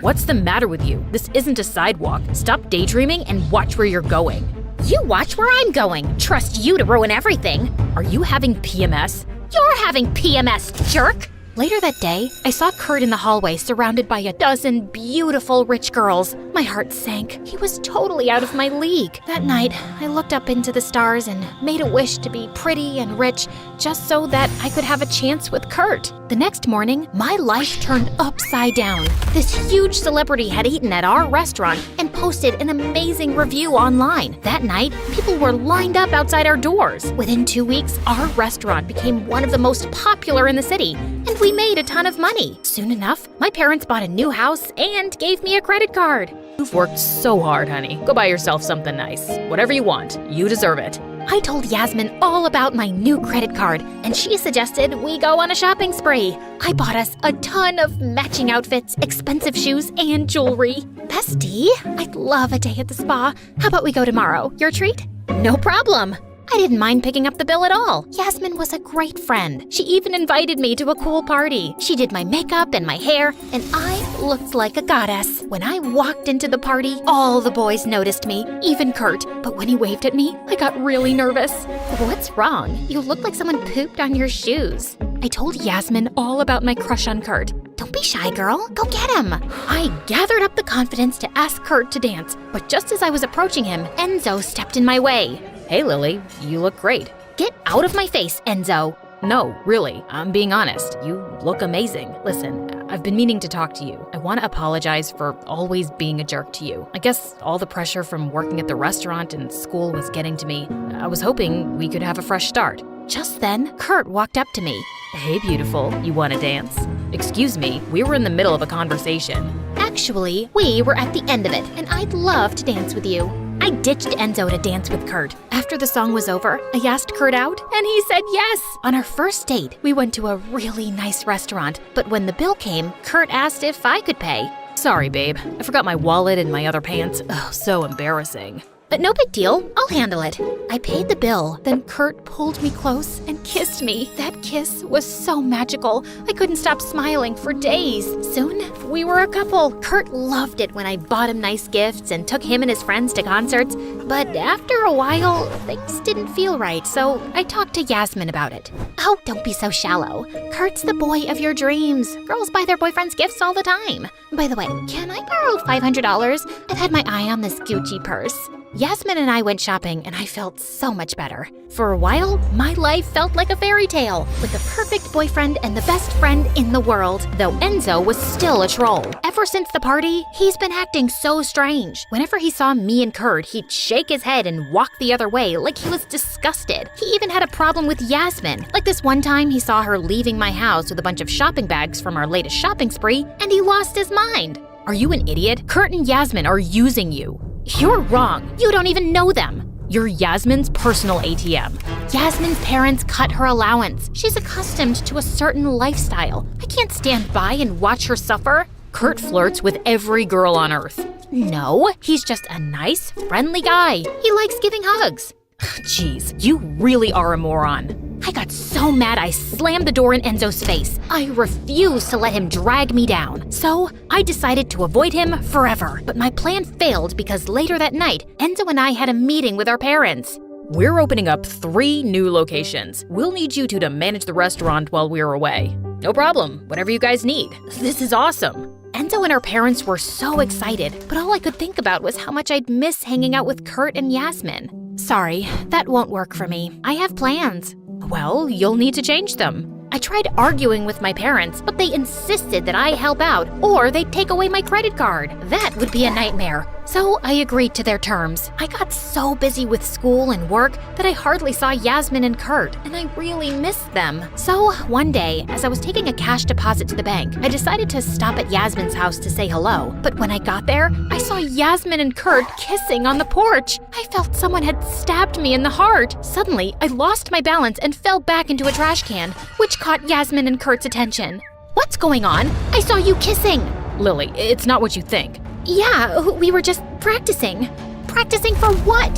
What's the matter with you? This isn't a sidewalk. Stop daydreaming and watch where you're going.
You watch where I'm going. Trust you to ruin everything.
Are you having PMS?
You're having PMS, jerk! Later that day, I saw Kurt in the hallway surrounded by a dozen beautiful rich girls. My heart sank. He was totally out of my league. That night, I looked up into the stars and made a wish to be pretty and rich just so that I could have a chance with Kurt. The next morning, my life turned upside down. This huge celebrity had eaten at our restaurant and posted an amazing review online. That night, people were lined up outside our doors. Within 2 weeks, our restaurant became one of the most popular in the city, and we made a ton of money. Soon enough, my parents bought a new house and gave me a credit card.
You've worked so hard, honey. Go buy yourself something nice. Whatever you want. You deserve it.
I told Yasmin all about my new credit card, and she suggested we go on a shopping spree. I bought us a ton of matching outfits, expensive shoes, and jewelry. Bestie, I'd love a day at the spa. How about we go tomorrow? Your treat? No problem. I didn't mind picking up the bill at all. Yasmin was a great friend. She even invited me to a cool party. She did my makeup and my hair, and I looked like a goddess. When I walked into the party, all the boys noticed me, even Kurt. But when he waved at me, I got really nervous. What's wrong? You look like someone pooped on your shoes. I told Yasmin all about my crush on Kurt. Don't be shy, girl. Go get him. I gathered up the confidence to ask Kurt to dance, but just as I was approaching him, Enzo stepped in my way.
Hey, Lily, you look great.
Get out of my face, Enzo.
No, really, I'm being honest. You look amazing. Listen, I've been meaning to talk to you. I want to apologize for always being a jerk to you. I guess all the pressure from working at the restaurant and school was getting to me. I was hoping we could have a fresh start.
Just then, Kurt walked up to me.
Hey, beautiful, you want to dance? Excuse me, we were in the middle of a conversation.
Actually, we were at the end of it, and I'd love to dance with you. I ditched Enzo to dance with Kurt. After the song was over, I asked Kurt out, and he said yes. On our first date, we went to a really nice restaurant, but when the bill came, Kurt asked if I could pay.
Sorry, babe. I forgot my wallet and my other pants. Oh, so embarrassing.
But no big deal, I'll handle it. I paid the bill, then Kurt pulled me close and kissed me. That kiss was so magical, I couldn't stop smiling for days. Soon, we were a couple. Kurt loved it when I bought him nice gifts and took him and his friends to concerts. But after a while, things didn't feel right, so I talked to Yasmin about it. Oh, don't be so shallow. Kurt's the boy of your dreams. Girls buy their boyfriends gifts all the time. By the way, can I borrow $500? I've had my eye on this Gucci purse. Yasmin and I went shopping, and I felt so much better. For a while, my life felt like a fairy tale, with the perfect boyfriend and the best friend in the world, though Enzo was still a troll. Ever since the party, he's been acting so strange. Whenever he saw me and Kurt, he'd shake his head and walk the other way like he was disgusted. He even had a problem with Yasmin. Like this one time, he saw her leaving my house with a bunch of shopping bags from our latest shopping spree, and he lost his mind. Are you an idiot? Kurt and Yasmin are using you. You're wrong. You don't even know them. You're Yasmin's personal ATM. Yasmin's parents cut her allowance. She's accustomed to a certain lifestyle. I can't stand by and watch her suffer. Kurt flirts with every girl on earth. No, he's just a nice, friendly guy. He likes giving hugs. Jeez, you really are a moron. I got so mad I slammed the door in Enzo's face. I refused to let him drag me down. So I decided to avoid him forever. But my plan failed because later that night, Enzo and I had a meeting with our parents.
We're opening up 3 new locations. We'll need you two to manage the restaurant while we're away. No problem, whatever you guys need. This is awesome.
Enzo and our parents were so excited, but all I could think about was how much I'd miss hanging out with Kurt and Yasmin. Sorry, that won't work for me. I have plans.
Well, you'll need to change them.
I tried arguing with my parents, but they insisted that I help out or they'd take away my credit card. That would be a nightmare. So I agreed to their terms. I got so busy with school and work that I hardly saw Yasmin and Kurt, and I really missed them. So one day, as I was taking a cash deposit to the bank, I decided to stop at Yasmin's house to say hello. But when I got there, I saw Yasmin and Kurt kissing on the porch. I felt someone had stabbed me in the heart. Suddenly, I lost my balance and fell back into a trash can, which caught Yasmin and Kurt's attention. What's going on? I saw you kissing.
Lily, it's not what you think.
Yeah, we were just practicing. Practicing for what?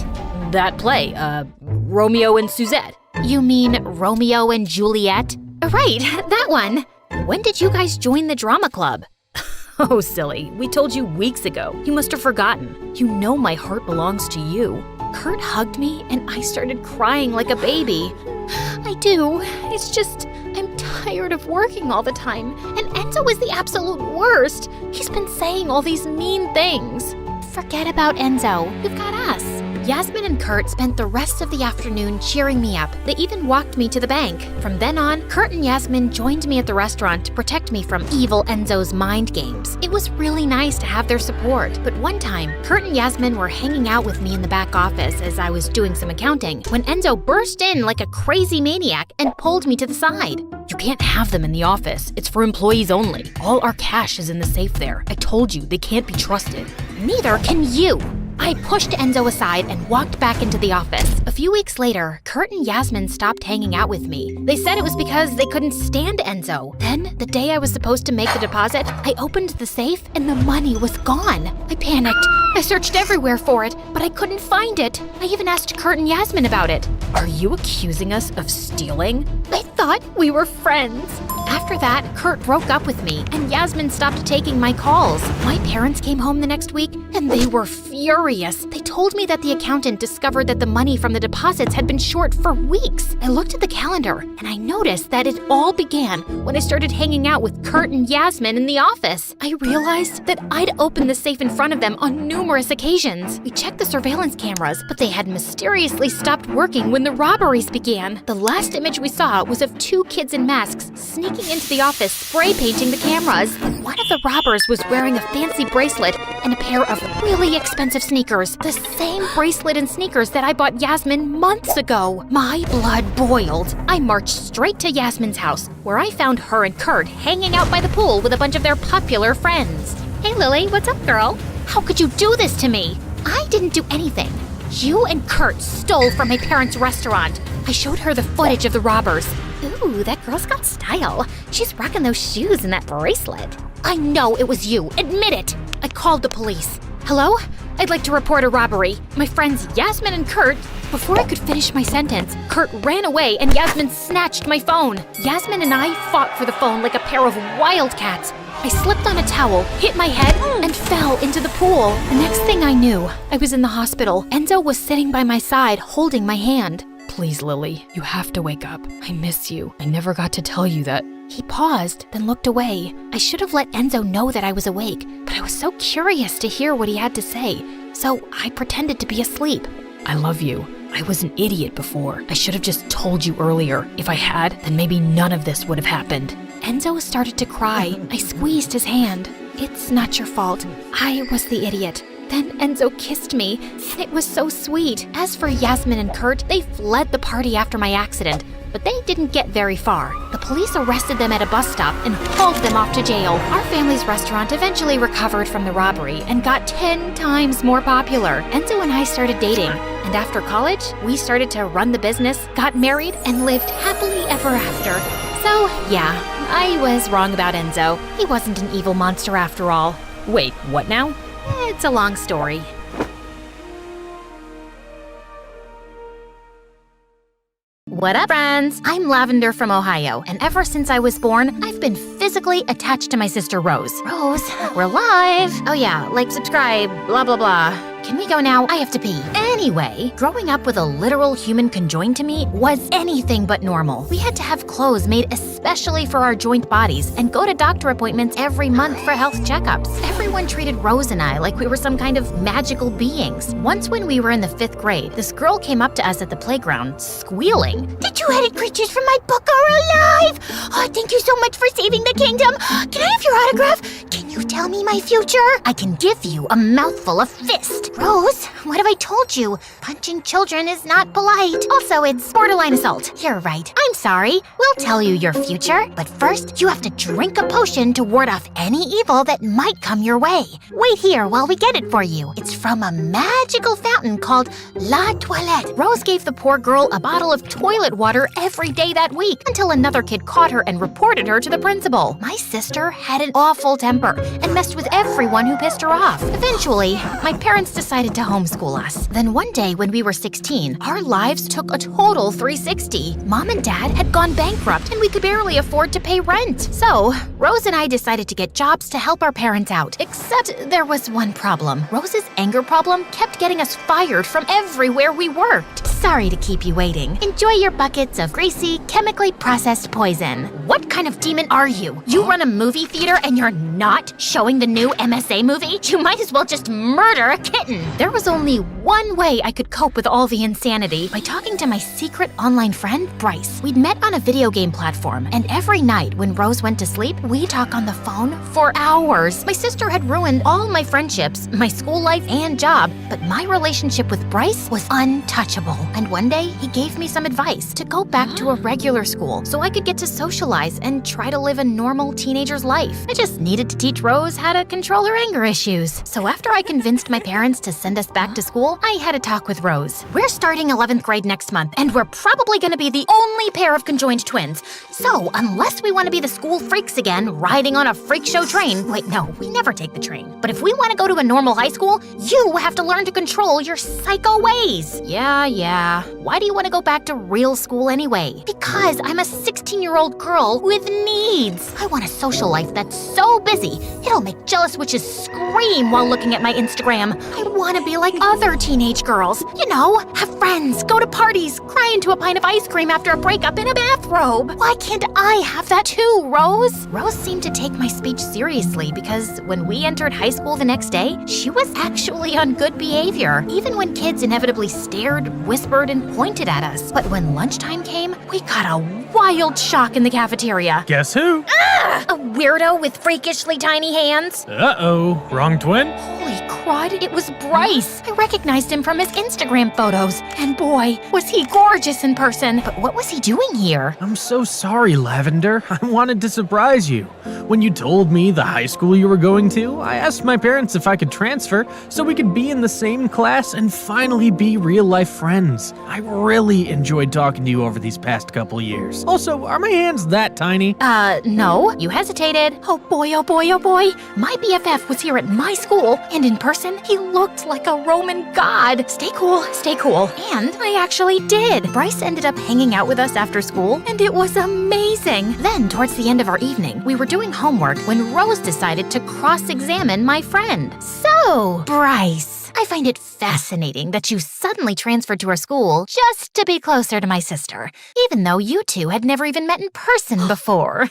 That play, Romeo and Suzette.
You mean Romeo and Juliet? Right, that one. When did you guys join the drama club?
Oh, silly. We told you weeks ago. You must have forgotten. You know my heart belongs to you.
Kurt hugged me and I started crying like a baby. I do. It's just, I'm tired of working all the time. And Enzo is the absolute worst. He's been saying all these mean things. Forget about Enzo. You've got us. Yasmin and Kurt spent the rest of the afternoon cheering me up. They even walked me to the bank. From then on, Kurt and Yasmin joined me at the restaurant to protect me from evil Enzo's mind games. It was really nice to have their support. But one time, Kurt and Yasmin were hanging out with me in the back office as I was doing some accounting when Enzo burst in like a crazy maniac and pulled me to the side.
You can't have them in the office. It's for employees only. All our cash is in the safe there. I told you, they can't be trusted.
Neither can you. I pushed Enzo aside and walked back into the office. A few weeks later, Kurt and Yasmin stopped hanging out with me. They said it was because they couldn't stand Enzo. Then, the day I was supposed to make the deposit, I opened the safe and the money was gone. I panicked. I searched everywhere for it, but I couldn't find it. I even asked Kurt and Yasmin about it.
Are you accusing us of stealing?
I thought we were friends. After that, Kurt broke up with me, and Yasmin stopped taking my calls. My parents came home the next week, and they were furious. They told me that the accountant discovered that the money from the deposits had been short for weeks. I looked at the calendar, and I noticed that it all began when I started hanging out with Kurt and Yasmin in the office. I realized that I'd opened the safe in front of them on numerous occasions. We checked the surveillance cameras, but they had mysteriously stopped working when the robberies began. The last image we saw was of 2 kids in masks sneaking into the office, spray painting the cameras. One of the robbers was wearing a fancy bracelet and a pair of really expensive sneakers. The same bracelet and sneakers that I bought Yasmin months ago. My blood boiled. I marched straight to Yasmin's house, where I found her and Kurt hanging out by the pool with a bunch of their popular friends. Hey Lily, what's up, girl? How could you do this to me? I didn't do anything. You and Kurt stole from my parents' restaurant. I showed her the footage of the robbers. Ooh, that girl's got style. She's rocking those shoes and that bracelet. I know it was you. Admit it. I called the police. Hello? I'd like to report a robbery. My friends Yasmin and Kurt. Before I could finish my sentence, Kurt ran away and Yasmin snatched my phone. Yasmin and I fought for the phone like a pair of wildcats. I slipped on a towel, hit my head, and fell into the pool. The next thing I knew, I was in the hospital. Enzo was sitting by my side, holding my hand.
Please, Lily, you have to wake up. I miss you. I never got to tell you that.
He paused, then looked away. I should have let Enzo know that I was awake, but I was so curious to hear what he had to say, so I pretended to be asleep.
I love you. I was an idiot before. I should have just told you earlier. If I had, then maybe none of this would have happened.
Enzo started to cry. I squeezed his hand. It's not your fault. I was the idiot. Then Enzo kissed me, and it was so sweet. As for Yasmin and Kurt, they fled the party after my accident, but they didn't get very far. The police arrested them at a bus stop and hauled them off to jail. Our family's restaurant eventually recovered from the robbery and got 10 times more popular. Enzo and I started dating, and after college, we started to run the business, got married, and lived happily ever after. So, yeah, I was wrong about Enzo. He wasn't an evil monster after all.
Wait, what now?
It's a long story. What up, friends? I'm Lavender from Ohio, and ever since I was born, I've been physically attached to my sister Rose. Rose, we're live! Oh yeah, like, subscribe, blah blah blah. Can we go now? I have to pee. Anyway, growing up with a literal human conjoined to me was anything but normal. We had to have clothes made especially for our joint bodies and go to doctor appointments every month for health checkups. Everyone treated Rose and I like we were some kind of magical beings. Once when we were in the 5th grade, this girl came up to us at the playground, squealing.
The two-headed creatures from my book are alive! Oh, thank you so much for saving the kingdom! Can I have your autograph? Can you tell me my future?
I can give you a mouthful of fist.
Rose, what have I told you? Punching children is not polite.
Also, it's borderline assault.
You're right.
I'm sorry. We'll tell you your future, but first, you have to drink a potion to ward off any evil that might come your way. Wait here while we get it for you. It's from a magical fountain called La Toilette. Rose gave the poor girl a bottle of toilet water every day that week until another kid caught her and reported her to the principal. My sister had an awful temper and messed with everyone who pissed her off. Eventually, my parents decided to homeschool us. Then one day when we were 16, our lives took a total 360. Mom and Dad had gone bankrupt and we could barely afford to pay rent. So, Rose and I decided to get jobs to help our parents out. Except there was one problem. Rose's anger problem kept getting us fired from everywhere we worked. Sorry to keep you waiting. Enjoy your buckets of greasy, chemically processed poison. What kind of demon are you? You run a movie theater and you're not showing the new MSA movie? You might as well just murder a kitten. There was only one way I could cope with all the insanity, by talking to my secret online friend, Bryce. We'd met on a video game platform, and every night when Rose went to sleep, we'd talk on the phone for hours. My sister had ruined all my friendships, my school life, and job, but my relationship with Bryce was untouchable. And one day, he gave me some advice to go back to a regular school so I could get to socialize and try to live a normal teenager's life. I just needed to teach Rose how to control her anger issues. So after I convinced my parents to send us back to school, I had a talk with Rose. We're starting 11th grade next month, and we're probably gonna be the only pair of conjoined twins. So unless we want to be the school freaks again, riding on a freak show train, wait, no, we never take the train. But if we want to go to a normal high school, you have to learn to control your psycho ways. Yeah. Why do you want to go back to real school anyway? Because I'm a 16-year-old girl with needs. I want a social life that's so busy, it'll make jealous witches scream while looking at my Instagram. I want to be like other teenage girls. You know, have friends, go to parties, cry into a pint of ice cream after a breakup in a bathrobe. Why can't I have that too, Rose? Rose seemed to take my speech seriously because when we entered high school the next day, she was actually on good behavior, even when kids inevitably stared, whispered, and pointed at us. But when lunchtime came, we got a wild shock in the cafeteria.
Guess who?
A weirdo with freakishly tiny hands.
Uh-oh, wrong twin?
Holy crud, it was Bryce. I recognized him from his Instagram photos. And boy, was he gorgeous in person. But what was he doing here?
I'm so sorry, Lavender. I wanted to surprise you. When you told me the high school you were going to, I asked my parents if I could transfer so we could be in the same class and finally be real-life friends. hands. I really enjoyed talking to you over these past couple years. Also, are my hands that tiny?
No. You hesitated. Oh boy, oh boy, oh boy. My BFF was here at my school, and in person, he looked like a Roman god. Stay cool, stay cool. And I actually did. Bryce ended up hanging out with us after school, and it was amazing. Then, towards the end of our evening, we were doing homework when Rose decided to cross-examine my friend. So, Bryce, I find it fascinating that you suddenly transferred to our school just to be closer to my sister, even though you two had never even met in person before.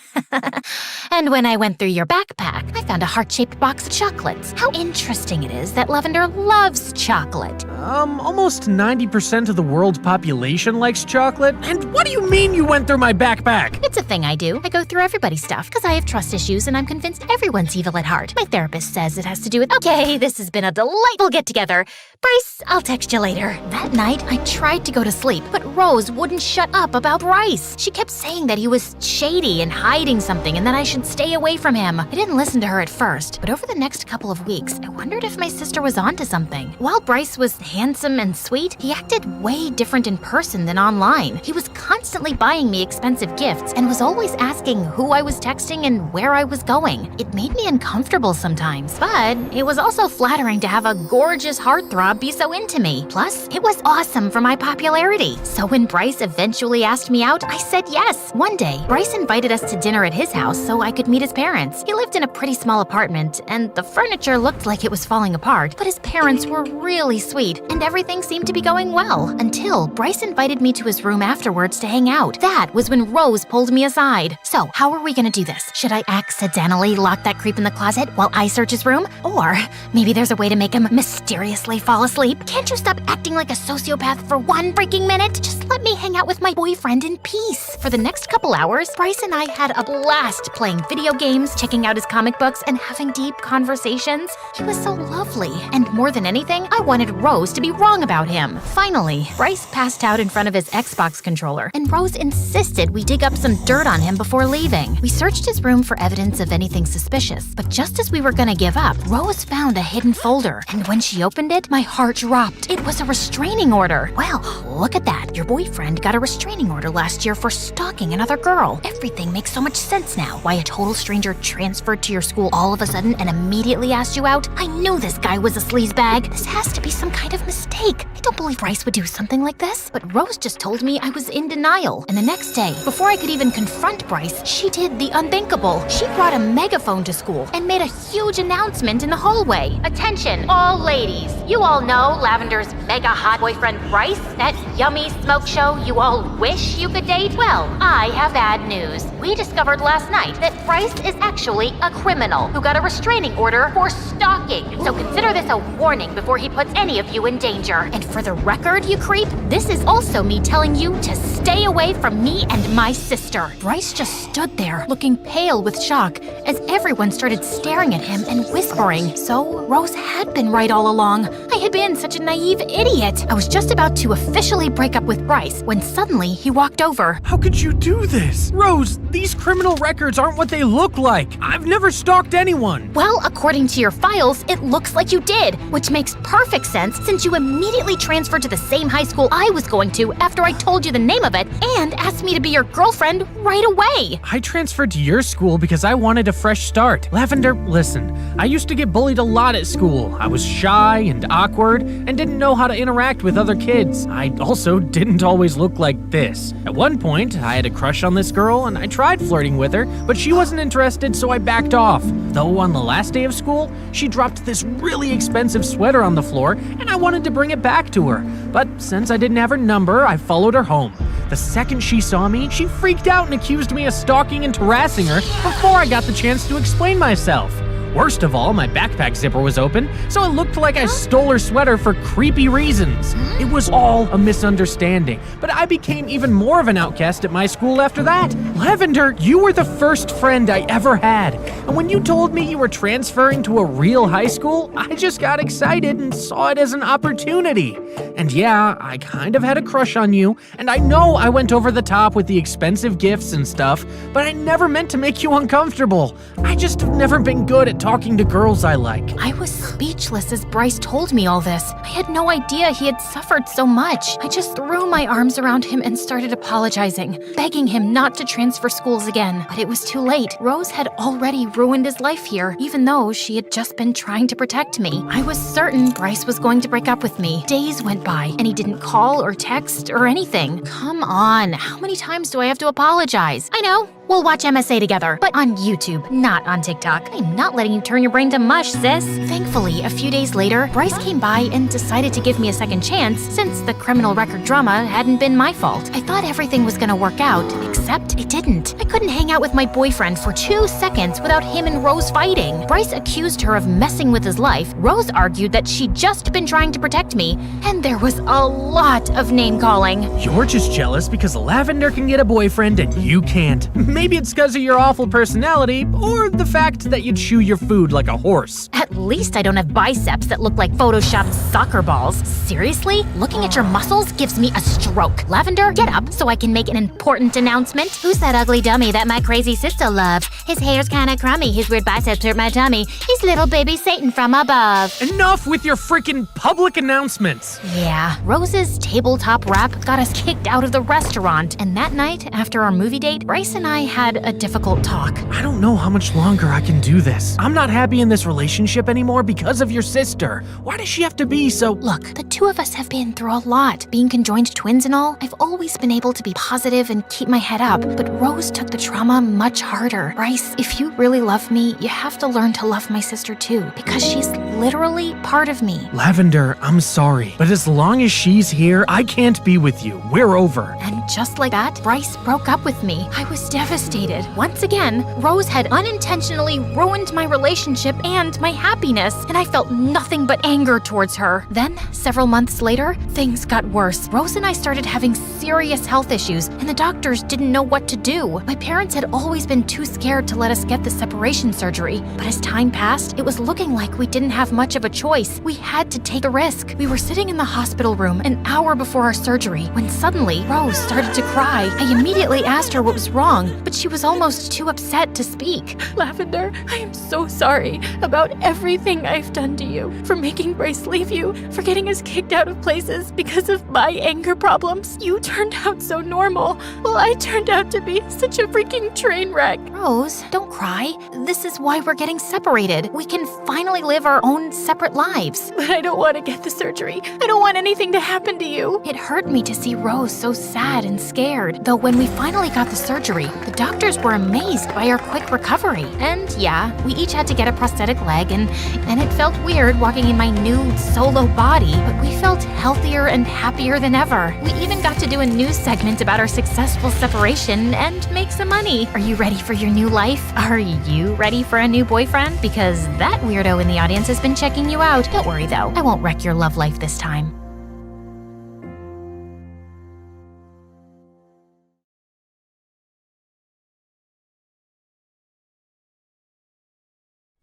And when I went through your backpack, I found a heart-shaped box of chocolates. How interesting it is that Lavender loves chocolate.
Almost 90% of the world's population likes chocolate. And what do you mean you went through my backpack?
It's a thing I do. I go through everybody's stuff because I have trust issues and I'm convinced everyone's evil at heart. My therapist says it has to do with, okay, this has been a delightful get-together. Bryce, I'll text you later. That night, I tried to go to sleep, but Rose wouldn't shut up about Bryce. She kept saying that he was shady and hiding something and that I should stay away from him. I didn't listen to her at first, but over the next couple of weeks, I wondered if my sister was onto something. While Bryce was handsome and sweet, he acted way different in person than online. He was constantly buying me expensive gifts and was always asking who I was texting and where I was going. It made me uncomfortable sometimes, but it was also flattering to have a gorgeous heartthrob be so into me. Plus, it was awesome for my popularity. So when Bryce eventually asked me out, I said yes. One day, Bryce invited us to dinner at his house so I could meet his parents. He lived in a pretty small apartment, and the furniture looked like it was falling apart, but his parents were really sweet, and everything seemed to be going well, until Bryce invited me to his room afterwards to hang out. That was when Rose pulled me aside. So, how are we gonna do this? Should I accidentally lock that creep in the closet while I search his room? Or maybe there's a way to make him mysteriously fall asleep? Can't you stop acting like a sociopath for one freaking minute? Just let me hang out with my boyfriend in peace. For the next couple hours, Bryce and I had a blast playing video games, checking out his comic books, and having deep conversations. He was so lovely. And more than anything, I wanted Rose to be wrong about him. Finally, Bryce passed out in front of his Xbox controller, and Rose insisted we dig up some dirt on him before leaving. We searched his room for evidence of anything suspicious, but just as we were gonna give up, Rose found a hidden folder, and when she opened it, my heart dropped. It was a restraining order. Well, look at that. Your boyfriend got a restraining order last year for stalking another girl. Everything makes so much sense now. Why a total stranger transferred to your school all of a sudden and immediately asked you out? I knew this guy was a sleazebag. This has to be some kind of mistake. I don't believe Bryce would do something like this. But Rose just told me I was in denial. And the next day, before I could even confront Bryce, she did the unthinkable. She brought a megaphone to school and made a huge announcement in the hallway.
Attention, all ladies. You all know Lavender's mega hot boyfriend Bryce, that yummy smoke show you all wish you could date? Well, I have bad news. We discovered last night that Bryce is actually a criminal who got a restraining order for stalking. So consider this a warning before he puts any of you in danger.
And for the record, you creep, this is also me telling you to stay away from me and my sister. Bryce just stood there, looking pale with shock, as everyone started staring at him and whispering. So Rose had been right all along. I had been such a naive idiot. I was just about to officially break up with Bryce when suddenly he walked over.
How could you do this? Rose, these criminal records aren't what they look like. I've never stalked anyone.
Well, according to your files, it looks like you did, which makes perfect sense since you immediately transferred to the same high school I was going to after I told you the name of it and asked me to be your girlfriend right away.
I transferred to your school because I wanted a fresh start. Lavender, listen, I used to get bullied a lot at school. I was shy and awkward and didn't know how to interact with other kids. I also didn't always look like this. At one point, I had a crush on this girl and I tried flirting with her, but she wasn't interested, so I backed off. Though on the last day of school, she dropped this really expensive sweater on the floor and I wanted to bring it back to her. But since I didn't have her number, I followed her home. The second she saw me, she freaked out and accused me of stalking and harassing her before I got the chance to explain myself. Worst of all, my backpack zipper was open, so it looked like I stole her sweater for creepy reasons. It was all a misunderstanding, but I became even more of an outcast at my school after that. Lavender, you were the first friend I ever had, and when you told me you were transferring to a real high school, I just got excited and saw it as an opportunity. And yeah, I kind of had a crush on you, and I know I went over the top with the expensive gifts and stuff, but I never meant to make you uncomfortable. I just have never been good at talking to girls I like.
I was speechless as Bryce told me all this. I had no idea he had suffered so much. I just threw my arms around him and started apologizing, begging him not to transfer schools again. But it was too late. Rose had already ruined his life here, even though she had just been trying to protect me. I was certain Bryce was going to break up with me. Days went by, and he didn't call or text or anything. Come on, how many times do I have to apologize? I know. We'll watch MSA together, but on YouTube, not on TikTok. I'm not letting you turn your brain to mush, sis. Thankfully, a few days later, Bryce came by and decided to give me a second chance since the criminal record drama hadn't been my fault. I thought everything was gonna work out, except it didn't. I couldn't hang out with my boyfriend for 2 seconds without him and Rose fighting. Bryce accused her of messing with his life. Rose argued that she'd just been trying to protect me, and there was a lot of name-calling.
You're just jealous because Lavender can get a boyfriend and you can't. Maybe it's because of your awful personality, or the fact that you chew your food like a horse.
At least I don't have biceps that look like photoshopped soccer balls. Seriously? Looking at your muscles gives me a stroke. Lavender, get up so I can make an important announcement.
Who's that ugly dummy that my crazy sister loves? His hair's kinda crummy, his weird biceps hurt my tummy. He's little baby Satan from above.
Enough with your freaking public announcements.
Yeah, Rose's tabletop rap got us kicked out of the restaurant. And that night, after our movie date, Bryce and I had a difficult talk.
I don't know how much longer I can do this. I'm not happy in this relationship anymore because of your sister. Why does she have to be so—
Look, the two of us have been through a lot. Being conjoined twins and all, I've always been able to be positive and keep my head up. But Rose took the trauma much harder. Bryce, if you really love me, you have to learn to love my sister too, because she's literally part of me.
Lavender, I'm sorry, but as long as she's here, I can't be with you. We're over.
And just like that, Bryce broke up with me. I was devastated. Once again, Rose had unintentionally ruined my relationship and my happiness, and I felt nothing but anger towards her. Then, several months later, things got worse. Rose and I started having serious health issues, and the doctors didn't know what to do. My parents had always been too scared to let us get the separation surgery, but as time passed, it was looking like we didn't have much of a choice. We had to take the risk. We were sitting in the hospital room an hour before our surgery when suddenly Rose started to cry. I immediately asked her what was wrong, but she was almost too upset to speak. Lavender, I am so sorry about everything I've done to you, for making Bryce leave you, for getting us kicked out of places because of my anger problems. You turned out so normal, while I turned out to be such a freaking train wreck. Rose, don't cry. This is why we're getting separated. We can finally live our own separate lives. But I don't want to get the surgery. I don't want anything to happen to you. It hurt me to see Rose so sad and scared. Though when we finally got the surgery, the doctors were amazed by our quick recovery. And yeah, we each had to get a prosthetic leg, and it felt weird walking in my new solo body, but we felt healthier and happier than ever. We even got to do a news segment about our successful separation and make some money. Are you ready for your new life? Are you ready for a new boyfriend? Because that weirdo in the audience has been checking you out. Don't worry though, I won't wreck your love life this time.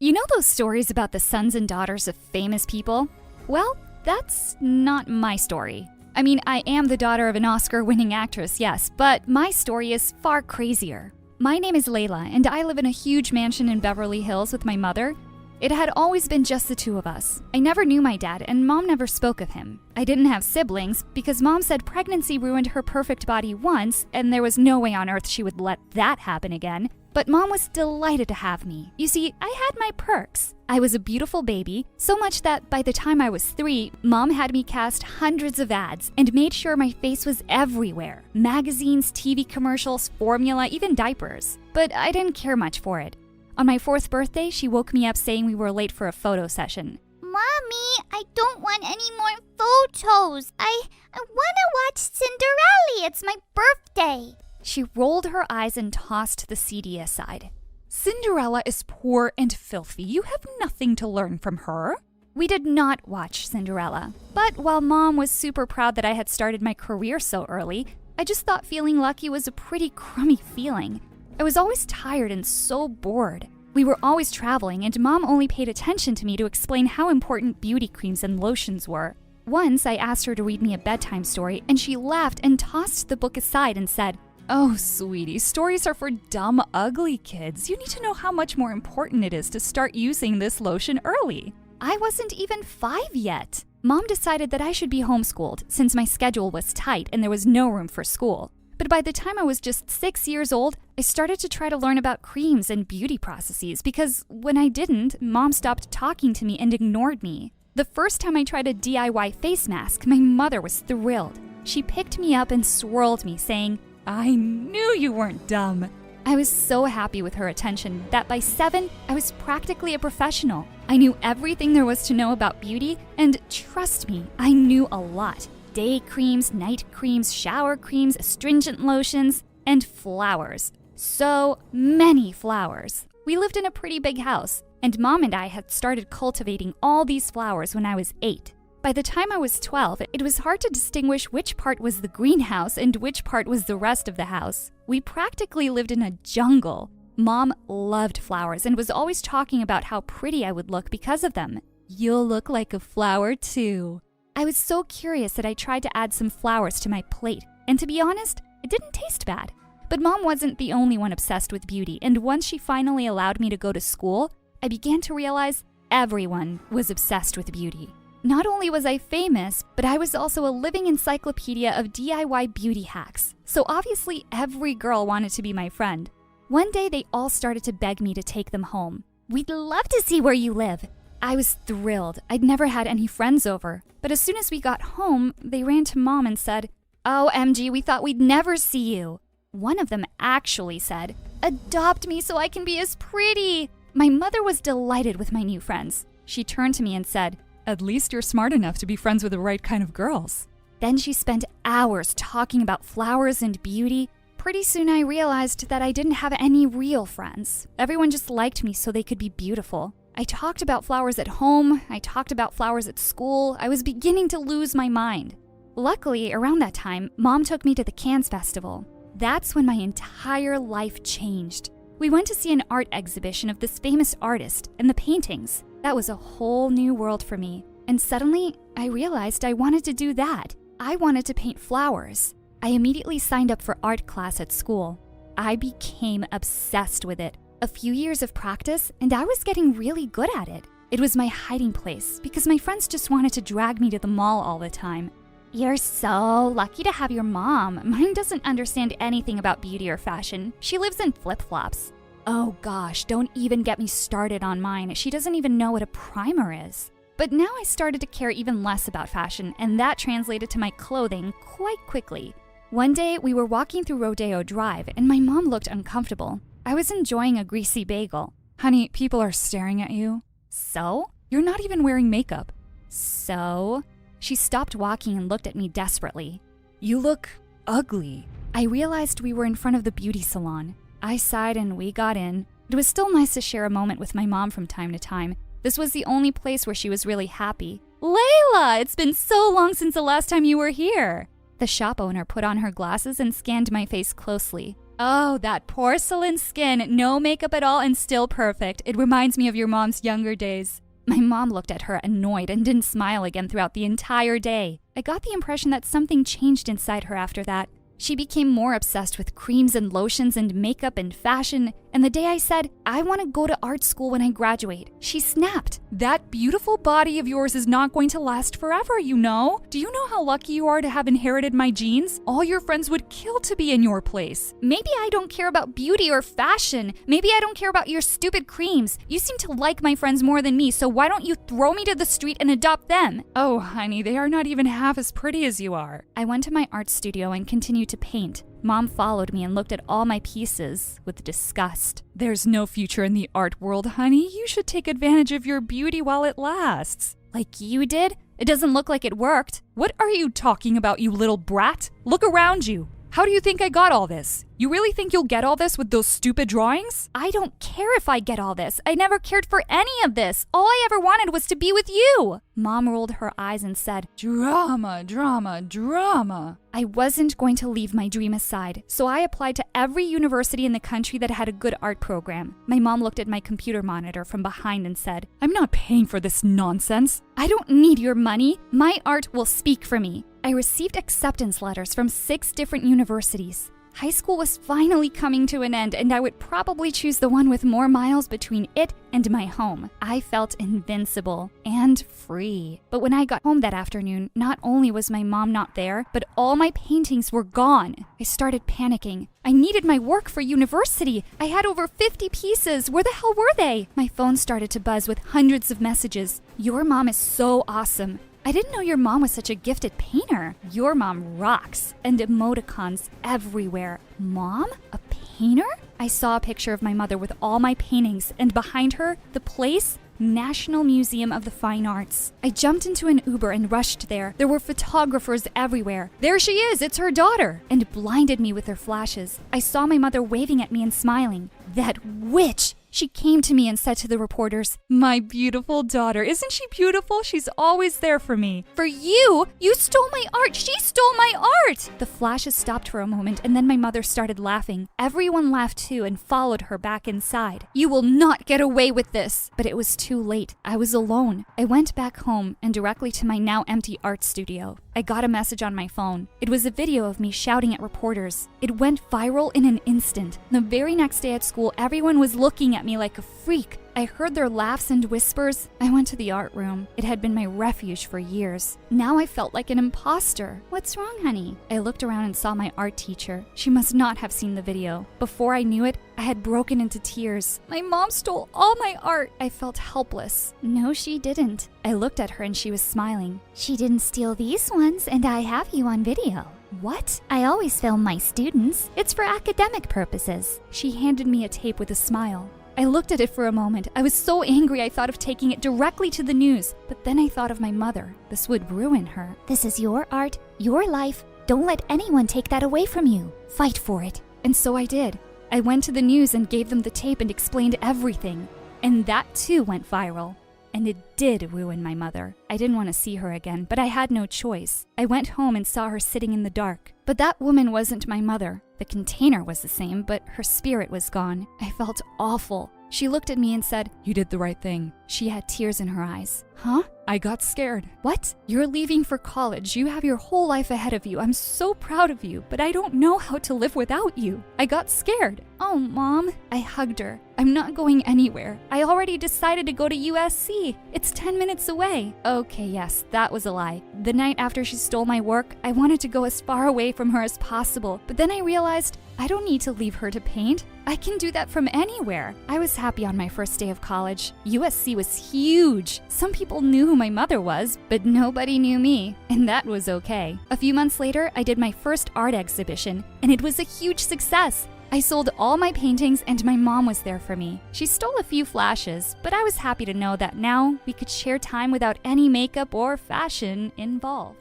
You know those stories about the sons and daughters of famous people? Well, that's not my story. I mean, I am the daughter of an Oscar-winning actress, yes, but my story is far crazier. My name is Layla, and I live in a huge mansion in Beverly Hills with my mother. It had always been just the two of us. I never knew my dad, and Mom never spoke of him. I didn't have siblings because Mom said pregnancy ruined her perfect body once, and there was no way on earth she would let that happen again. But Mom was delighted to have me. You see, I had my perks. I was a beautiful baby, so much that by the time I was 3, Mom had me cast hundreds of ads and made sure my face was everywhere. Magazines, TV commercials, formula, even diapers. But I didn't care much for it. On my 4th birthday, she woke me up saying we were late for a photo session.
Mommy, I don't want any more photos. I want to watch Cinderella. It's my birthday.
She rolled her eyes and tossed the CD aside. Cinderella is poor and filthy. You have nothing to learn from her. We did not watch Cinderella. But while Mom was super proud that I had started my career so early, I just thought feeling lucky was a pretty crummy feeling. I was always tired and so bored. We were always traveling, and Mom only paid attention to me to explain how important beauty creams and lotions were. Once, I asked her to read me a bedtime story, and she laughed and tossed the book aside and said, Oh, sweetie, stories are for dumb, ugly kids. You need to know how much more important it is to start using this lotion early. I wasn't even 5 yet. Mom decided that I should be homeschooled since my schedule was tight and there was no room for school. But by the time I was just 6 years old, I started to try to learn about creams and beauty processes because when I didn't, Mom stopped talking to me and ignored me. The first time I tried a DIY face mask, my mother was thrilled. She picked me up and swirled me, saying, "I knew you weren't dumb." I was so happy with her attention that by 7, I was practically a professional. I knew everything there was to know about beauty, and trust me, I knew a lot. Day creams, night creams, shower creams, astringent lotions, and flowers. So many flowers. We lived in a pretty big house, and Mom and I had started cultivating all these flowers when I was 8. By the time I was 12, it was hard to distinguish which part was the greenhouse and which part was the rest of the house. We practically lived in a jungle. Mom loved flowers and was always talking about how pretty I would look because of them. "You'll look like a flower too." I was so curious that I tried to add some flowers to my plate, and to be honest, it didn't taste bad. But Mom wasn't the only one obsessed with beauty, and once she finally allowed me to go to school, I began to realize everyone was obsessed with beauty. Not only was I famous, but I was also a living encyclopedia of DIY beauty hacks, so obviously every girl wanted to be my friend. One day they all started to beg me to take them home. "We'd love to see where you live." I was thrilled. I'd never had any friends over. But as soon as we got home, they ran to Mom and said, "Oh, MG, we thought we'd never see you." One of them actually said, "Adopt me so I can be as pretty." My mother was delighted with my new friends. She turned to me and said, "At least you're smart enough to be friends with the right kind of girls." Then she spent hours talking about flowers and beauty. Pretty soon I realized that I didn't have any real friends. Everyone just liked me so they could be beautiful. I talked about flowers at home, I talked about flowers at school. I was beginning to lose my mind. Luckily, around that time, Mom took me to the Cannes Festival. That's when my entire life changed. We went to see an art exhibition of this famous artist and the paintings. That was a whole new world for me. And suddenly, I realized I wanted to do that. I wanted to paint flowers. I immediately signed up for art class at school. I became obsessed with it. A few years of practice, and I was getting really good at it. It was my hiding place because my friends just wanted to drag me to the mall all the time. "You're so lucky to have your mom. Mine doesn't understand anything about beauty or fashion. She lives in flip-flops." Oh gosh, don't even get me started on mine. She doesn't even know what a primer is. But now I started to care even less about fashion, and that translated to my clothing quite quickly. One day, we were walking through Rodeo Drive, and my mom looked uncomfortable. I was enjoying a greasy bagel.
"Honey, people are staring at you."
"So?"
"You're not even wearing makeup."
"So?" She stopped walking and looked at me desperately.
"You look ugly."
I realized we were in front of the beauty salon. I sighed and we got in. It was still nice to share a moment with my mom from time to time. This was the only place where she was really happy. "Layla, it's been so long since the last time you were here." The shop owner put on her glasses and scanned my face closely. "Oh, that porcelain skin, no makeup at all and still perfect. It reminds me of your mom's younger days." My mom looked at her annoyed and didn't smile again throughout the entire day. I got the impression that something changed inside her after that. She became more obsessed with creams and lotions and makeup and fashion, and the day I said, "I want to go to art school when I graduate," she snapped.
"That beautiful body of yours is not going to last forever, you know? Do you know how lucky you are to have inherited my genes? All your friends would kill to be in your place."
"Maybe I don't care about beauty or fashion. Maybe I don't care about your stupid creams. You seem to like my friends more than me, so why don't you throw me to the street and adopt them?"
"Oh, honey, they are not even half as pretty as you are."
I went to my art studio and continued to paint. Mom followed me and looked at all my pieces with disgust.
"There's no future in the art world, honey. You should take advantage of your beauty while it lasts."
"Like you did? It doesn't look like it worked."
"What are you talking about, you little brat? Look around you. How do you think I got all this? You really think you'll get all this with those stupid drawings?"
"I don't care if I get all this. I never cared for any of this. All I ever wanted was to be with you." Mom rolled her eyes and said,
"Drama, drama, drama."
I wasn't going to leave my dream aside, so I applied to every university in the country that had a good art program. My mom looked at my computer monitor from behind and said,
"I'm not paying for this nonsense."
"I don't need your money. My art will speak for me." I received acceptance letters from 6 different universities. High school was finally coming to an end, and I would probably choose the one with more miles between it and my home. I felt invincible and free. But when I got home that afternoon, not only was my mom not there, but all my paintings were gone. I started panicking. I needed my work for university. I had over 50 pieces. Where the hell were they? My phone started to buzz with hundreds of messages. Your mom is so awesome. I didn't know your mom was such a gifted painter. Your mom rocks. And emoticons everywhere. Mom? A painter? I saw a picture of my mother with all my paintings, and behind her, the place, National Museum of the Fine Arts. I jumped into an Uber and rushed there. There were photographers everywhere. There she is, it's her daughter, and blinded me with their flashes. I saw my mother waving at me and smiling. That witch! She came to me and said to the reporters, "My beautiful daughter, isn't she beautiful? She's always there for me." "For you? You stole my art! She stole my art!" The flashes stopped for a moment, and then my mother started laughing. Everyone laughed too and followed her back inside. "You will not get away with this!" But it was too late. I was alone. I went back home and directly to my now empty art studio. I got a message on my phone. It was a video of me shouting at reporters. It went viral in an instant. The very next day at school, everyone was looking at me like a freak. I heard their laughs and whispers. I went to the art room. It had been my refuge for years. Now I felt like an imposter. "What's wrong, honey?" I looked around and saw my art teacher. She must not have seen the video. Before I knew it, I had broken into tears. My mom stole all my art. I felt helpless. No, she didn't. I looked at her and she was smiling.
She didn't steal these ones, and I have you on video.
What?
I always film my students. It's for academic purposes.
She handed me a tape with a smile. I looked at it for a moment. I was so angry I thought of taking it directly to the news. But then I thought of my mother. This would ruin her.
This is your art, your life. Don't let anyone take that away from you. Fight for it.
And so I did. I went to the news and gave them the tape and explained everything. And that too went viral. And it did ruin my mother. I didn't want to see her again, but I had no choice. I went home and saw her sitting in the dark. But that woman wasn't my mother. The container was the same, but her spirit was gone. I felt awful. She looked at me and said, "You did the right thing." She had tears in her eyes. Huh? I got scared. What? You're leaving for college. You have your whole life ahead of you. I'm so proud of you, but I don't know how to live without you. I got scared. Oh, Mom. I hugged her. I'm not going anywhere. I already decided to go to USC. It's 10 minutes away. Okay, yes, that was a lie. The night after she stole my work, I wanted to go as far away from her as possible, but then I realized I don't need to leave her to paint. I can do that from anywhere. I was happy on my first day of college. USC was huge. Some people knew who my mother was, but nobody knew me, and that was okay. A few months later, I did my first art exhibition, and it was a huge success. I sold all my paintings, and my mom was there for me. She stole a few flashes, but I was happy to know that now we could share time without any makeup or fashion involved.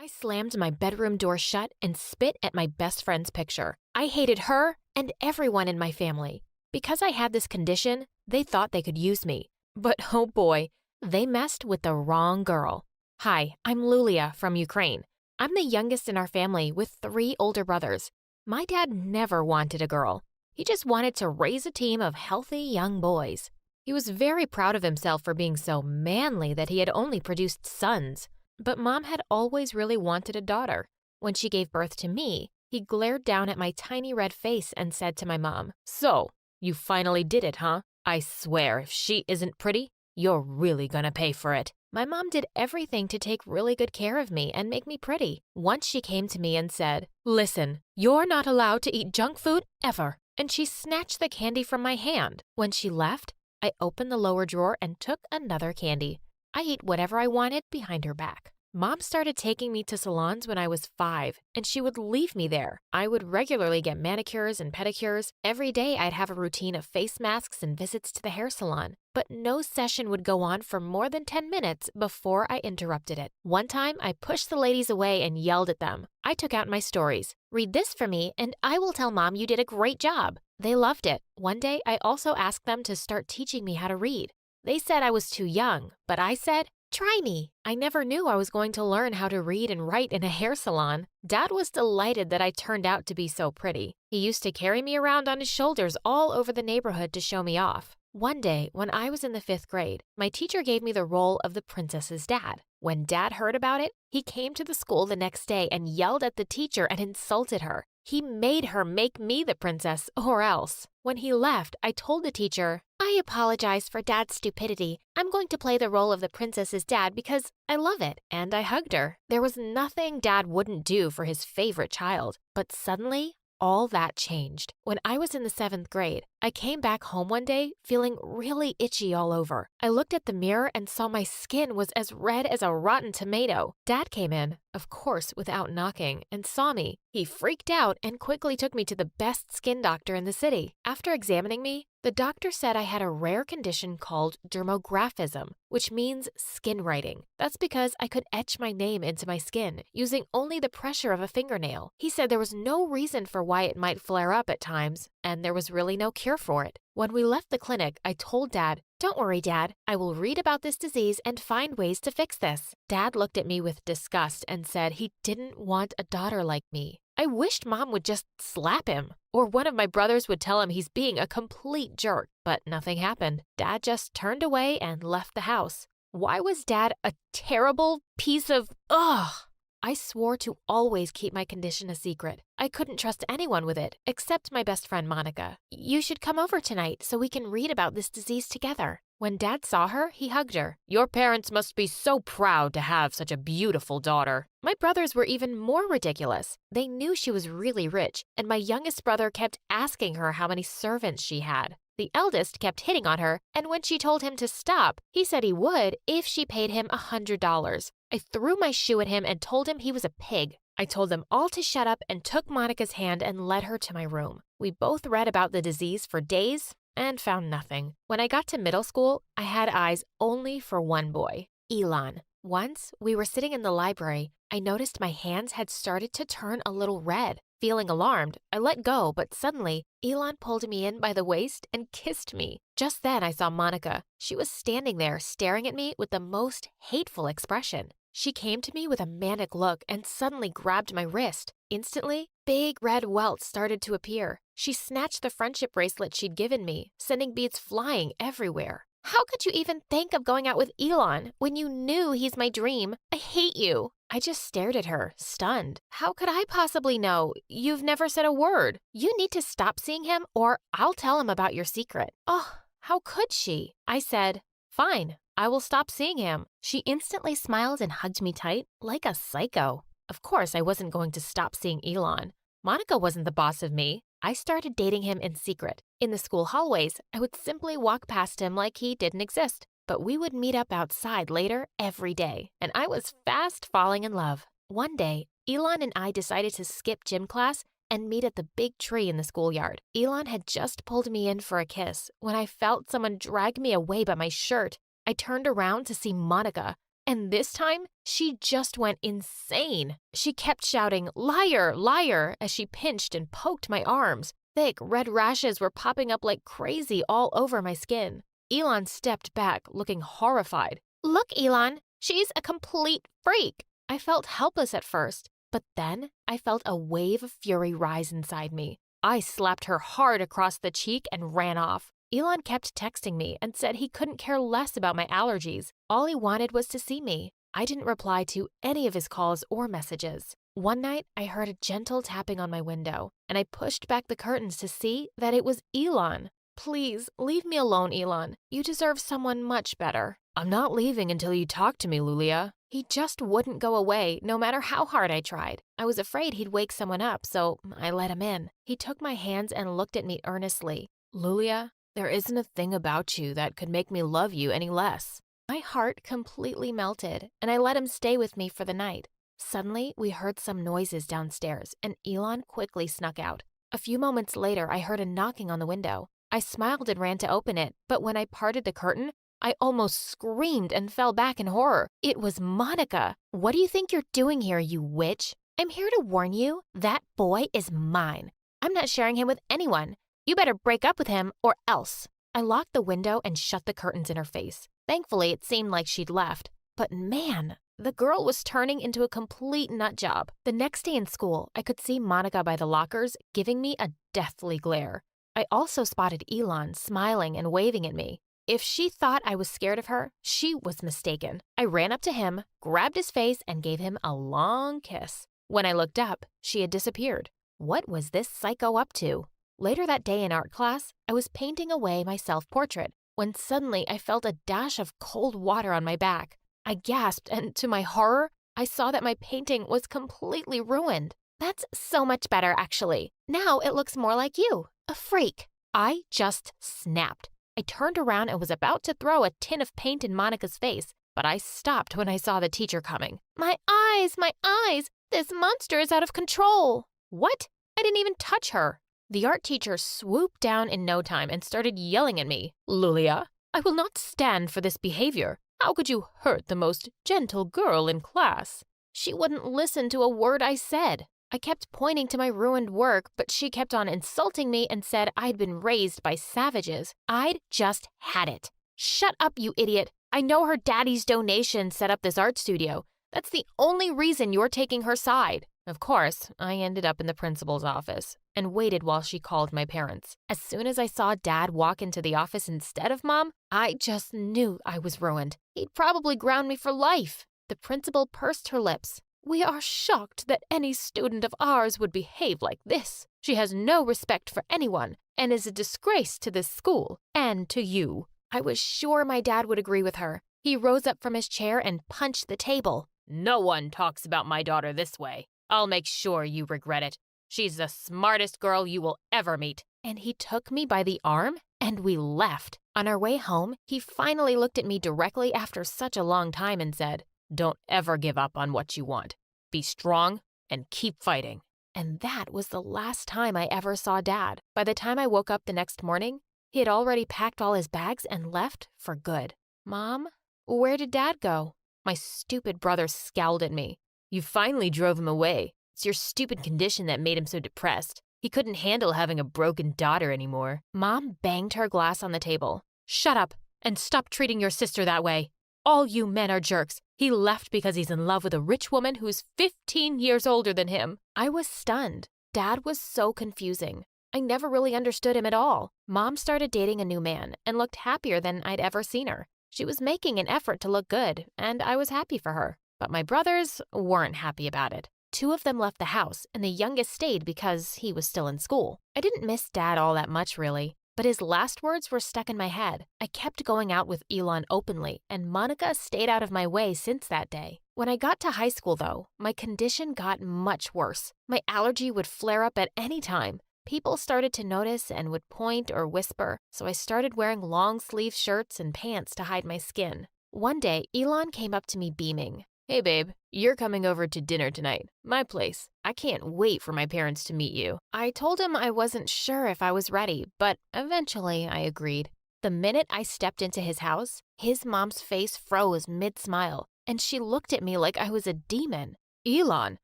I slammed my bedroom door shut and spit at my best friend's picture. I hated her and everyone in my family. Because I had this condition, they thought they could use me. But oh boy, they messed with the wrong girl. Hi, I'm Lulia from Ukraine. I'm the youngest in our family with 3 older brothers. My dad never wanted a girl. He just wanted to raise a team of healthy young boys. He was very proud of himself for being so manly that he had only produced sons. But Mom had always really wanted a daughter. When she gave birth to me, he glared down at my tiny red face and said to my mom, "So, you finally did it, huh? I swear if she isn't pretty, you're really gonna pay for it." My mom did everything to take really good care of me and make me pretty. Once she came to me and said, "Listen, you're not allowed to eat junk food ever." And she snatched the candy from my hand. When she left, I opened the lower drawer and took another candy. I ate whatever I wanted behind her back. Mom started taking me to salons when I was 5, and she would leave me there. I would regularly get manicures and pedicures. Every day I'd have a routine of face masks and visits to the hair salon. But no session would go on for more than 10 minutes before I interrupted it. One time, I pushed the ladies away and yelled at them. I took out my stories. "Read this for me, and I will tell Mom you did a great job." They loved it. One day, I also asked them to start teaching me how to read. They said I was too young, but I said, "Try me." I never knew I was going to learn how to read and write in a hair salon. Dad was delighted that I turned out to be so pretty. He used to carry me around on his shoulders all over the neighborhood to show me off. One day, when I was in the 5th grade, my teacher gave me the role of the princess's dad. When Dad heard about it, he came to the school the next day and yelled at the teacher and insulted her. He made her make me the princess or else. When he left, I told the teacher, "I apologize for Dad's stupidity. I'm going to play the role of the princess's dad because I love it." And I hugged her. There was nothing Dad wouldn't do for his favorite child. But suddenly, all that changed. When I was in the 7th grade, I came back home one day feeling really itchy all over. I looked at the mirror and saw my skin was as red as a rotten tomato. Dad came in, of course without knocking, and saw me. He freaked out and quickly took me to the best skin doctor in the city. After examining me, the doctor said I had a rare condition called dermographism, which means skin writing. That's because I could etch my name into my skin using only the pressure of a fingernail. He said there was no reason for why it might flare up at times, and there was really no cure for it. When we left the clinic, I told Dad, "Don't worry, Dad. I will read about this disease and find ways to fix this." Dad looked at me with disgust and said he didn't want a daughter like me. I wished Mom would just slap him, or one of my brothers would tell him he's being a complete jerk, but nothing happened. Dad just turned away and left the house. Why was Dad a terrible piece of ugh? I swore to always keep my condition a secret. I couldn't trust anyone with it, except my best friend Monica. "You should come over tonight so we can read about this disease together." When Dad saw her, he hugged her. "Your parents must be so proud to have such a beautiful daughter." My brothers were even more ridiculous. They knew she was really rich, and my youngest brother kept asking her how many servants she had. The eldest kept hitting on her, and when she told him to stop, he said he would if she paid him $100. I threw my shoe at him and told him he was a pig. I told them all to shut up and took Monica's hand and led her to my room. We both read about the disease for days and found nothing. When I got to middle school, I had eyes only for one boy, Elon. Once, we were sitting in the library. I noticed my hands had started to turn a little red. Feeling alarmed, I let go, but suddenly, Elon pulled me in by the waist and kissed me. Just then, I saw Monica. She was standing there, staring at me with the most hateful expression. She came to me with a manic look and suddenly grabbed my wrist. Instantly, big red welts started to appear. She snatched the friendship bracelet she'd given me, sending beads flying everywhere. "How could you even think of going out with Elon when you knew he's my dream? I hate you." I just stared at her, stunned. "How could I possibly know? You've never said a word. You need to stop seeing him or I'll tell him about your secret." "Oh, how could she?" I said, "Fine, I will stop seeing him." She instantly smiled and hugged me tight, like a psycho. Of course, I wasn't going to stop seeing Elon. Monica wasn't the boss of me. I started dating him in secret. In the school hallways, I would simply walk past him like he didn't exist. But we would meet up outside later every day, and I was fast falling in love. One day, Elon and I decided to skip gym class and meet at the big tree in the schoolyard. Elon had just pulled me in for a kiss when I felt someone drag me away by my shirt. I turned around to see Monica, and this time, she just went insane. She kept shouting, "Liar, liar," as she pinched and poked my arms. Thick red rashes were popping up like crazy all over my skin. Elon stepped back, looking horrified. "Look, Elon, she's a complete freak." I felt helpless at first, but then I felt a wave of fury rise inside me. I slapped her hard across the cheek and ran off. Elon kept texting me and said he couldn't care less about my allergies. All he wanted was to see me. I didn't reply to any of his calls or messages. One night, I heard a gentle tapping on my window, and I pushed back the curtains to see that it was Elon. "Please, leave me alone, Elon. You deserve someone much better." "I'm not leaving until you talk to me, Lulia." He just wouldn't go away, no matter how hard I tried. I was afraid he'd wake someone up, so I let him in. He took my hands and looked at me earnestly. "Lulia, there isn't a thing about you that could make me love you any less." My heart completely melted, and I let him stay with me for the night. Suddenly, we heard some noises downstairs, and Elon quickly snuck out. A few moments later, I heard a knocking on the window. I smiled and ran to open it, but when I parted the curtain, I almost screamed and fell back in horror. It was Monica. "What do you think you're doing here, you witch?" "I'm here to warn you, that boy is mine. I'm not sharing him with anyone. You better break up with him or else." I locked the window and shut the curtains in her face. Thankfully, it seemed like she'd left. But man, the girl was turning into a complete nut job. The next day in school, I could see Monica by the lockers giving me a deathly glare. I also spotted Elon smiling and waving at me. If she thought I was scared of her, she was mistaken. I ran up to him, grabbed his face, and gave him a long kiss. When I looked up, she had disappeared. What was this psycho up to? Later that day in art class, I was painting away my self-portrait when suddenly I felt a dash of cold water on my back. I gasped, and to my horror, I saw that my painting was completely ruined.
That's so much better, actually. Now it looks more like you, a freak.
I just snapped. I turned around and was about to throw a tin of paint in Monica's face, but I stopped when I saw the teacher coming.
My eyes, my eyes! This monster is out of control.
What? I didn't even touch her. The art teacher swooped down in no time and started yelling at me. Lulia, I will not stand for this behavior. How could you hurt the most gentle girl in class? She wouldn't listen to a word I said. I kept pointing to my ruined work, but she kept on insulting me and said I'd been raised by savages. I'd just had it.
Shut up, you idiot. I know her daddy's donation set up this art studio. That's the only reason you're taking her side.
Of course, I ended up in the principal's office and waited while she called my parents. As soon as I saw Dad walk into the office instead of Mom, I just knew I was ruined. He'd probably ground me for life. The principal pursed her lips. We are shocked that any student of ours would behave like this. She has no respect for anyone and is a disgrace to this school and to you.
I was sure my dad would agree with her. He rose up from his chair and punched the table.
No one talks about my daughter this way. I'll make sure you regret it. She's the smartest girl you will ever meet.
And he took me by the arm and we left. On our way home, he finally looked at me directly after such a long time and said,
Don't ever give up on what you want. Be strong and keep fighting.
And that was the last time I ever saw Dad. By the time I woke up the next morning, he had already packed all his bags and left for good. Mom, where did Dad go? My stupid brother scowled at me.
You finally drove him away. It's your stupid condition that made him so depressed. He couldn't handle having a broken daughter anymore.
Mom banged her glass on the table.
Shut up and stop treating your sister that way. All you men are jerks. He left because he's in love with a rich woman who's 15 years older than him.
I was stunned. Dad was so confusing. I never really understood him at all. Mom started dating a new man and looked happier than I'd ever seen her. She was making an effort to look good, and I was happy for her. But my brothers weren't happy about it. 2 of them left the house, and the youngest stayed because he was still in school. I didn't miss Dad all that much, really. But his last words were stuck in my head. I kept going out with Elon openly, and Monica stayed out of my way since that day. When I got to high school, though, my condition got much worse. My allergy would flare up at any time. People started to notice and would point or whisper, so I started wearing long-sleeve shirts and pants to hide my skin. One day, Elon came up to me beaming.
Hey babe, you're coming over to dinner tonight. My place. I can't wait for my parents to meet you.
I told him I wasn't sure if I was ready, but eventually I agreed. The minute I stepped into his house, his mom's face froze mid-smile, and she looked at me like I was a demon.
Elon,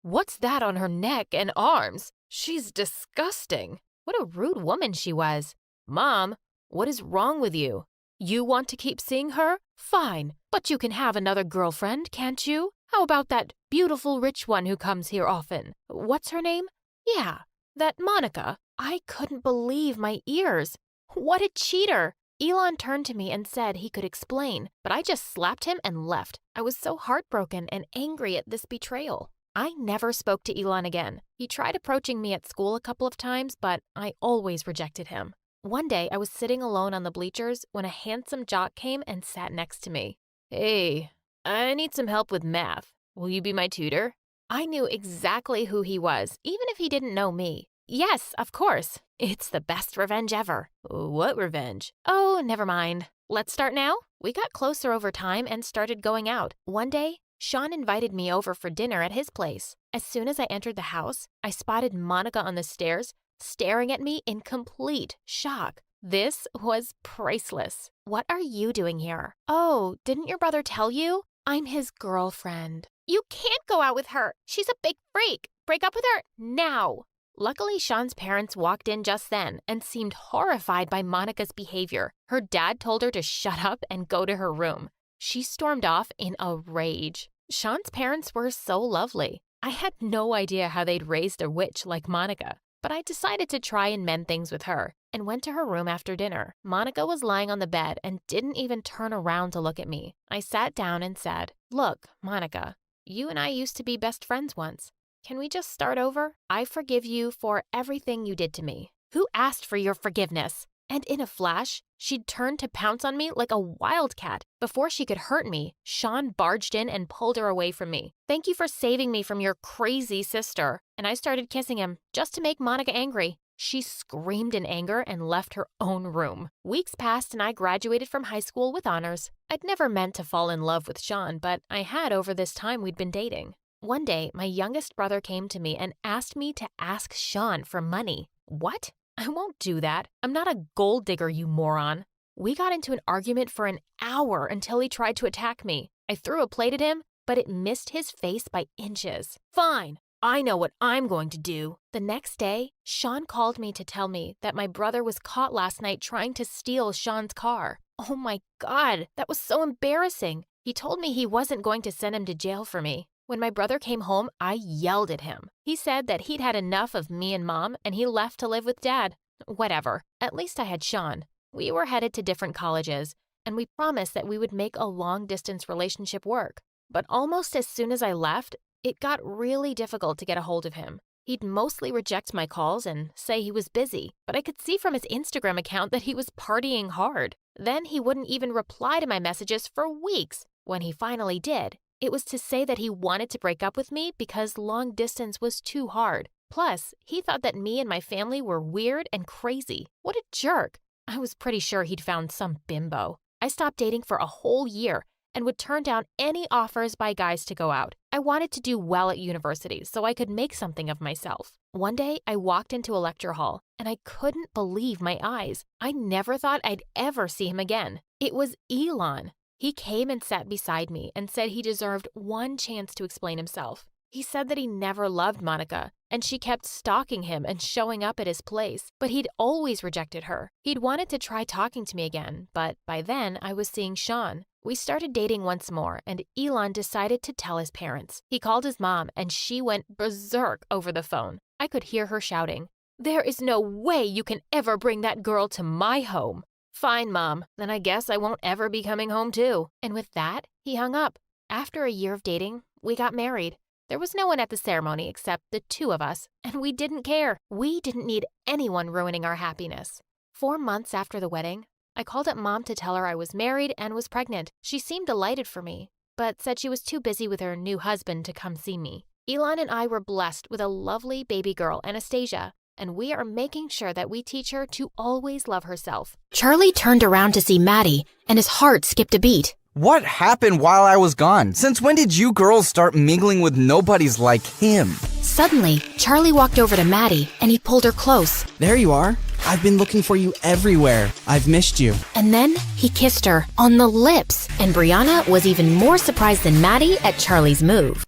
what's that on her neck and arms? She's disgusting. What a rude woman she was. Mom, what is wrong with you? You want to keep seeing her? Fine, but you can have another girlfriend, can't you? How about that beautiful rich one who comes here often? What's her name?
Yeah, that Monica. I couldn't believe my ears. What a cheater! Elon turned to me and said he could explain, but I just slapped him and left. I was so heartbroken and angry at this betrayal. I never spoke to Elon again. He tried approaching me at school a couple of times, but I always rejected him. One day, I was sitting alone on the bleachers when a handsome jock came and sat next to me.
Hey, I need some help with math. Will you be my tutor?
I knew exactly who he was, even if he didn't know me. Yes, of course. It's the best revenge ever.
What revenge?
Oh, never mind. Let's start now. We got closer over time and started going out. One day, Sean invited me over for dinner at his place. As soon as I entered the house, I spotted Monica on the stairs, staring at me in complete shock. This was priceless. What are you doing here? Oh, didn't your brother tell you? I'm his girlfriend. You can't go out with her. She's a big freak. Break up with her now. Luckily, Sean's parents walked in just then and seemed horrified by Monica's behavior. Her dad told her to shut up and go to her room. She stormed off in a rage. Sean's parents were so lovely. I had no idea how they'd raised a witch like Monica.
But I decided to try and mend things with her and went to her room after dinner. Monica was lying on the bed and didn't even turn around to look at me. I sat down and said, "Look, Monica, you and I used to be best friends once. Can we just start over? I forgive you for everything you did to me." "Who asked for your forgiveness?" And in a flash, she'd turned to pounce on me like a wildcat. Before she could hurt me, Sean barged in and pulled her away from me. "Thank you for saving me from your crazy sister." And I started kissing him, just to make Monica angry. She screamed in anger and left her own room. Weeks passed and I graduated from high school with honors. I'd never meant to fall in love with Sean, but I had over this time we'd been dating. One day, my youngest brother came to me and asked me to ask Sean for money. What? I won't do that. I'm not a gold digger, you moron. We got into an argument for an hour until he tried to attack me. I threw a plate at him, but it missed his face by inches. Fine, I know what I'm going to do. The next day, Sean called me to tell me that my brother was caught last night trying to steal Sean's car. Oh my God, that was so embarrassing. He told me he wasn't going to send him to jail for me. When my brother came home, I yelled at him. He said that he'd had enough of me and Mom, and he left to live with Dad. Whatever. At least I had Sean. We were headed to different colleges, and we promised that we would make a long-distance relationship work. But almost as soon as I left, it got really difficult to get a hold of him. He'd mostly reject my calls and say he was busy, but I could see from his Instagram account that he was partying hard. Then he wouldn't even reply to my messages for weeks. When he finally did, it was to say that he wanted to break up with me because long distance was too hard. Plus, he thought that me and my family were weird and crazy. What a jerk. I was pretty sure he'd found some bimbo. I stopped dating for a whole year and would turn down any offers by guys to go out. I wanted to do well at university so I could make something of myself. One day, I walked into a lecture hall and I couldn't believe my eyes. I never thought I'd ever see him again. It was Elon. He came and sat beside me and said he deserved one chance to explain himself. He said that he never loved Monica, and she kept stalking him and showing up at his place, but he'd always rejected her. He'd wanted to try talking to me again, but by then I was seeing Sean. We started dating once more, and Elon decided to tell his parents. He called his mom, and she went berserk over the phone. I could hear her shouting, "There is no way you can ever bring that girl to my home." "Fine, Mom, then I guess I won't ever be coming home too." And with that, he hung up. After a year of dating, we got married. There was no one at the ceremony except the two of us, and we didn't care. We didn't need anyone ruining our happiness. 4 months after the wedding, I called up Mom to tell her I was married and was pregnant. She seemed delighted for me, but said she was too busy with her new husband to come see me. Elon and I were blessed with a lovely baby girl, Anastasia, and we are making sure that we teach her to always love herself. Charlie turned around to see Maddie, and his heart skipped a beat.
What happened while I was gone? Since when did you girls start mingling with nobodies like him?
Suddenly, Charlie walked over to Maddie, and he pulled her close.
There you are. I've been looking for you everywhere. I've missed you.
And then he kissed her on the lips, and Brianna was even more surprised than Maddie at Charlie's move.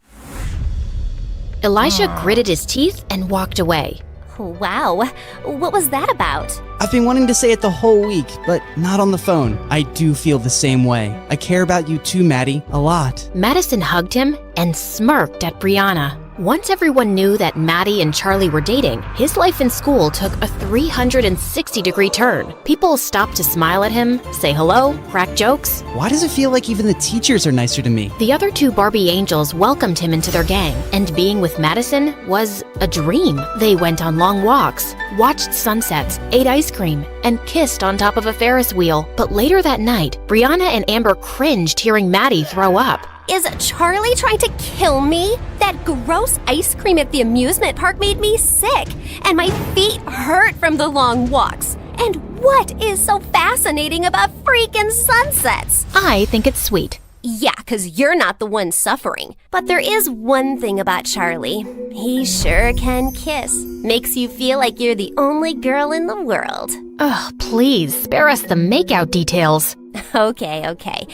Elisha gritted his teeth and walked away.
Wow, what was that about?
I've been wanting to say it the whole week, but not on the phone. I do feel the same way. I care about you too, Maddie, a lot.
Madison hugged him and smirked at Brianna. Once everyone knew that Maddie and Charlie were dating, his life in school took a 360-degree turn. People stopped to smile at him, say hello, crack jokes.
Why does it feel like even the teachers are nicer to me?
The other two Barbie angels welcomed him into their gang, and being with Madison was a dream. They went on long walks, watched sunsets, ate ice cream, and kissed on top of a Ferris wheel. But later that night, Brianna and Amber cringed hearing Maddie throw up.
Is Charlie trying to kill me? That gross ice cream at the amusement park made me sick, and my feet hurt from the long walks. And what is so fascinating about freaking sunsets?
I think it's sweet.
Yeah, 'cause you're not the one suffering. But there is one thing about Charlie. He sure can kiss. Makes you feel like you're the only girl in the world.
Ugh, please, spare us the makeout details.
Okay.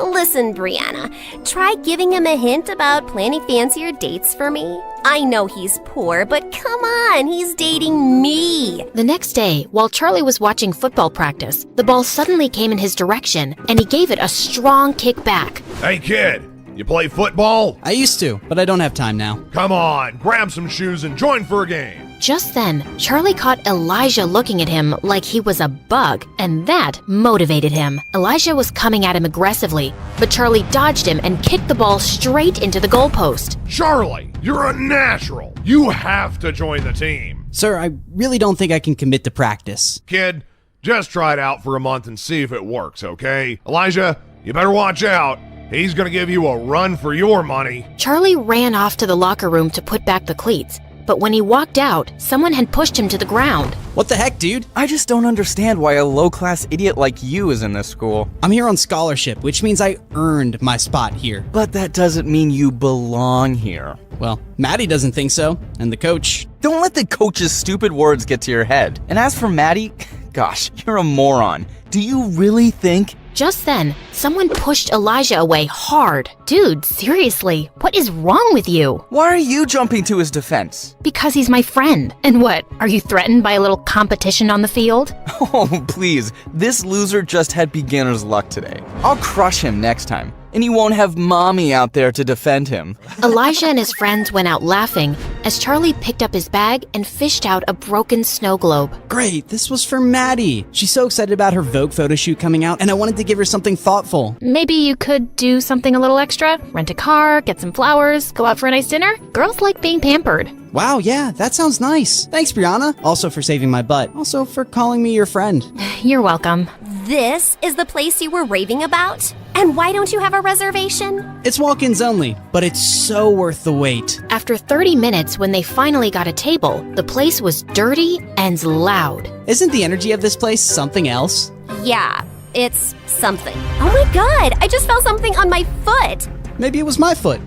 Listen, Brianna, try giving him a hint about planning fancier dates for me. I know he's poor, but come on, he's dating me.
The next day, while Charlie was watching football practice, the ball suddenly came in his direction, and he gave it a strong kick back.
Hey kid, you play football?
I used to, but I don't have time now.
Come on, grab some shoes and join for a game.
Just then, Charlie caught Elijah looking at him like he was a bug, and that motivated him. Elijah was coming at him aggressively, but Charlie dodged him and kicked the ball straight into the goalpost.
Charlie, you're a natural. You have to join the team.
Sir, I really don't think I can commit to practice.
Kid, just try it out for a month and see if it works, okay? Elijah, you better watch out. He's gonna give you a run for your money.
Charlie ran off to the locker room to put back the cleats, but when he walked out, someone had pushed him to the ground.
What the heck, dude? I just don't understand why a low-class idiot like you is in this school.
I'm here on scholarship, which means I earned my spot here.
But that doesn't mean you belong here.
Well, Maddie doesn't think so, and the coach.
Don't let the coach's stupid words get to your head. And as for Maddie, gosh, you're a moron. Do you really think?
Just then, someone pushed Elijah away hard. Dude, seriously, what is wrong with you?
Why are you jumping to his defense?
Because he's my friend. And what, are you threatened by a little competition on the field?
Oh, please. This loser just had beginner's luck today. I'll crush him next time. And he won't have mommy out there to defend him.
Elijah and his friends went out laughing as Charlie picked up his bag and fished out a broken snow globe.
Great, this was for Maddie. She's so excited about her Vogue photo shoot coming out, and I wanted to give her something thoughtful.
Maybe you could do something a little extra? Rent a car, get some flowers, go out for a nice dinner? Girls like being pampered.
Wow, yeah, that sounds nice. Thanks, Brianna. Also for saving my butt. Also for calling me your friend.
You're welcome.
This is the place you were raving about? And why don't you have a reservation?
It's walk-ins only, but it's so worth the wait.
After 30 minutes, when they finally got a table, the place was dirty and loud.
Isn't the energy of this place something else?
Yeah, it's something. Oh my god, I just felt something on my foot.
Maybe it was my foot.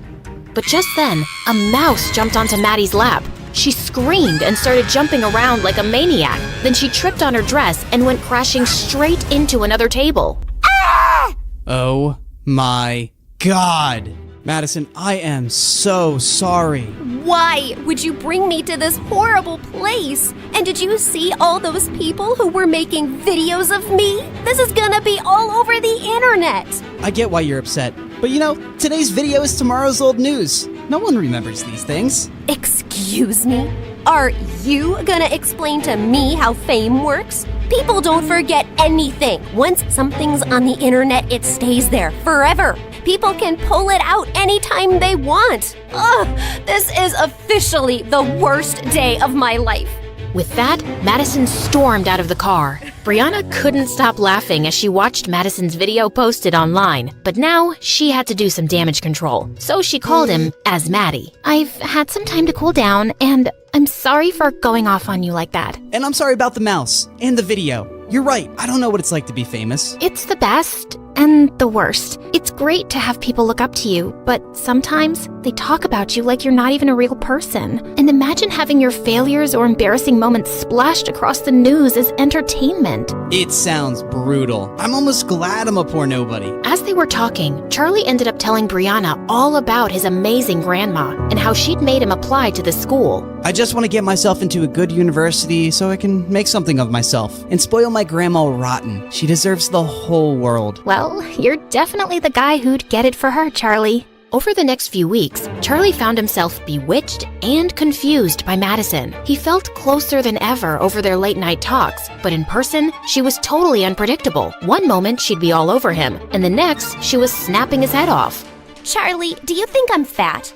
But just then, a mouse jumped onto Maddie's lap. She screamed and started jumping around like a maniac. Then she tripped on her dress and went crashing straight into another table.
Ah!
Oh my god. Madison, I am so sorry.
Why would you bring me to this horrible place? And did you see all those people who were making videos of me? This is gonna be all over the internet.
I get why you're upset. But you know, today's video is tomorrow's old news. No one remembers these things.
Excuse me? Are you gonna explain to me how fame works? People don't forget anything. Once something's on the internet, it stays there forever. People can pull it out anytime they want. Ugh, this is officially the worst day of my life.
With that, Madison stormed out of the car. Brianna couldn't stop laughing as she watched Madison's video posted online, but now she had to do some damage control, so she called him as Maddie. I've had some time to cool down, and I'm sorry for going off on you like that.
And I'm sorry about the mouse and the video. You're right, I don't know what it's like to be famous.
It's the best and the worst. It's great to have people look up to you, but sometimes they talk about you like you're not even a real person. And imagine having your failures or embarrassing moments splashed across the news as entertainment.
It sounds brutal. I'm almost glad I'm a poor nobody.
As they were talking, Charlie ended up telling Brianna all about his amazing grandma and how she'd made him apply to the school.
I just want to get myself into a good university so I can make something of myself and spoil my grandma rotten. She deserves the whole world.
Well, you're definitely the guy who'd get it for her, Charlie.
Over the next few weeks, Charlie found himself bewitched and confused by Madison. He felt closer than ever over their late-night talks, but in person, she was totally unpredictable. One moment, she'd be all over him, and the next, she was snapping his head off.
Charlie, do you think I'm fat?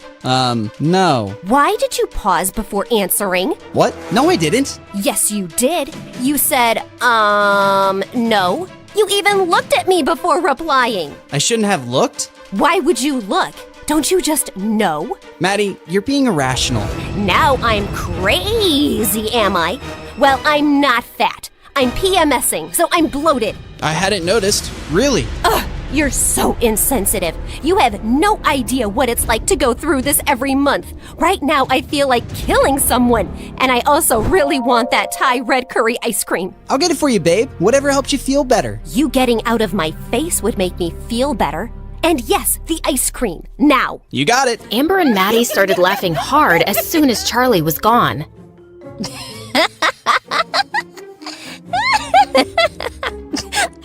No.
Why did you pause before answering?
What? No, I didn't.
Yes, you did. You said, no. You even looked at me before replying.
I shouldn't have looked?
Why would you look? Don't you just know?
Maddie, you're being irrational.
Now I'm crazy, am I? Well, I'm not fat. I'm PMSing, so I'm bloated.
I hadn't noticed. Really?
Ugh, you're so insensitive. You have no idea what it's like to go through this every month. Right now, I feel like killing someone. And I also really want that Thai red curry ice cream.
I'll get it for you, babe. Whatever helps you feel better.
You getting out of my face would make me feel better. And yes, the ice cream. Now.
You got it.
Amber and Maddie started laughing hard as soon as Charlie was gone.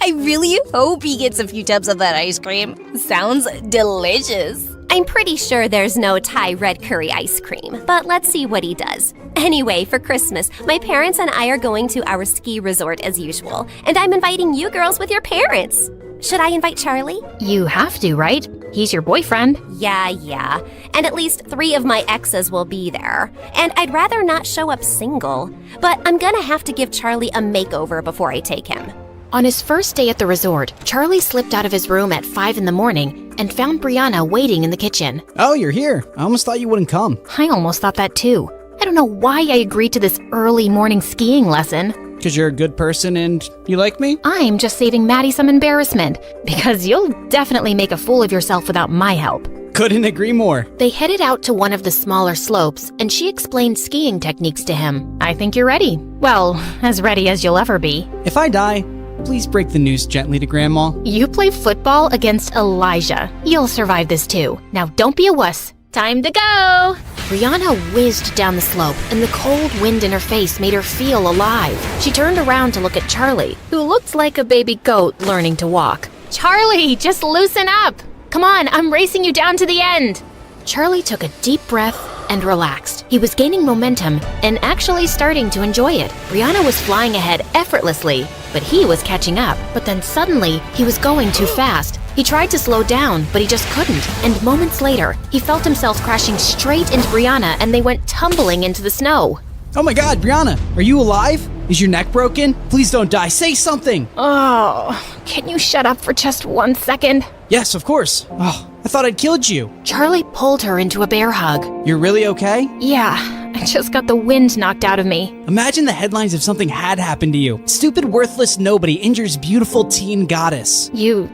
I really hope he gets a few tubs of that ice cream. Sounds delicious.
I'm pretty sure there's no Thai red curry ice cream, but let's see what he does. Anyway, for Christmas, my parents and I are going to our ski resort as usual, and I'm inviting you girls with your parents. Should I invite Charlie?
You have to, right? He's your boyfriend.
Yeah. And at least 3 of my exes will be there. And I'd rather not show up single. But I'm gonna have to give Charlie a makeover before I take him.
On his first day at the resort, Charlie slipped out of his room at 5 in the morning and found Brianna waiting in the kitchen.
Oh, you're here. I almost thought you wouldn't come.
I almost thought that too. I don't know why I agreed to this early morning skiing lesson.
Because you're a good person and you like me?
I'm just saving Maddie some embarrassment, because you'll definitely make a fool of yourself without my help.
Couldn't agree more.
They headed out to one of the smaller slopes, and she explained skiing techniques to him. I think you're ready. Well, as ready as you'll ever be.
If I die, please break the news gently to Grandma.
You play football against Elijah. You'll survive this too. Now don't be a wuss. Time to go! Brianna whizzed down the slope, and the cold wind in her face made her feel alive. She turned around to look at Charlie, who looked like a baby goat learning to walk. Charlie, just loosen up! Come on, I'm racing you down to the end! Charlie took a deep breath and relaxed. He was gaining momentum and actually starting to enjoy it. Brianna was flying ahead effortlessly, but he was catching up. But then suddenly, he was going too fast. He tried to slow down, but he just couldn't. And moments later, he felt himself crashing straight into Brianna, and they went tumbling into the snow.
Oh my god, Brianna, are you alive? Is your neck broken? Please don't die. Say something.
Oh, can you shut up for just 1 second?
Yes, of course. Oh, I thought I'd killed you.
Charlie pulled her into a bear hug.
You're really okay?
Yeah, I just got the wind knocked out of me.
Imagine the headlines if something had happened to you. Stupid, worthless nobody injures beautiful teen goddess.
You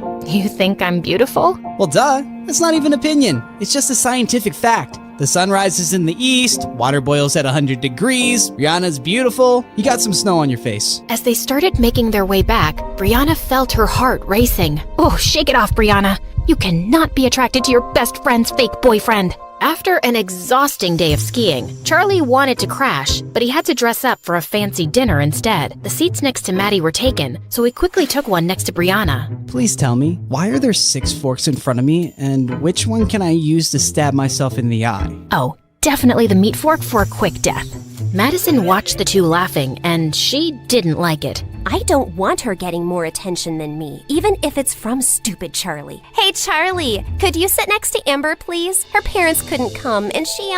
think I'm beautiful?
Well, duh. That's not even opinion. It's just a scientific fact. The sun rises in the east, water boils at 100 degrees, Brianna's beautiful, you got some snow on your face.
As they started making their way back, Brianna felt her heart racing. Oh, shake it off, Brianna. You cannot be attracted to your best friend's fake boyfriend. After an exhausting day of skiing, Charlie wanted to crash, but he had to dress up for a fancy dinner instead. The seats next to Maddie were taken, so he quickly took one next to Brianna.
Please tell me, why are there 6 forks in front of me, and which one can I use to stab myself in the eye?
Oh, definitely the meat fork for a quick death. Madison watched the two laughing, and she didn't like it.
I don't want her getting more attention than me, even if it's from stupid Charlie. Hey, Charlie, could you sit next to Amber, please? Her parents couldn't come, and she,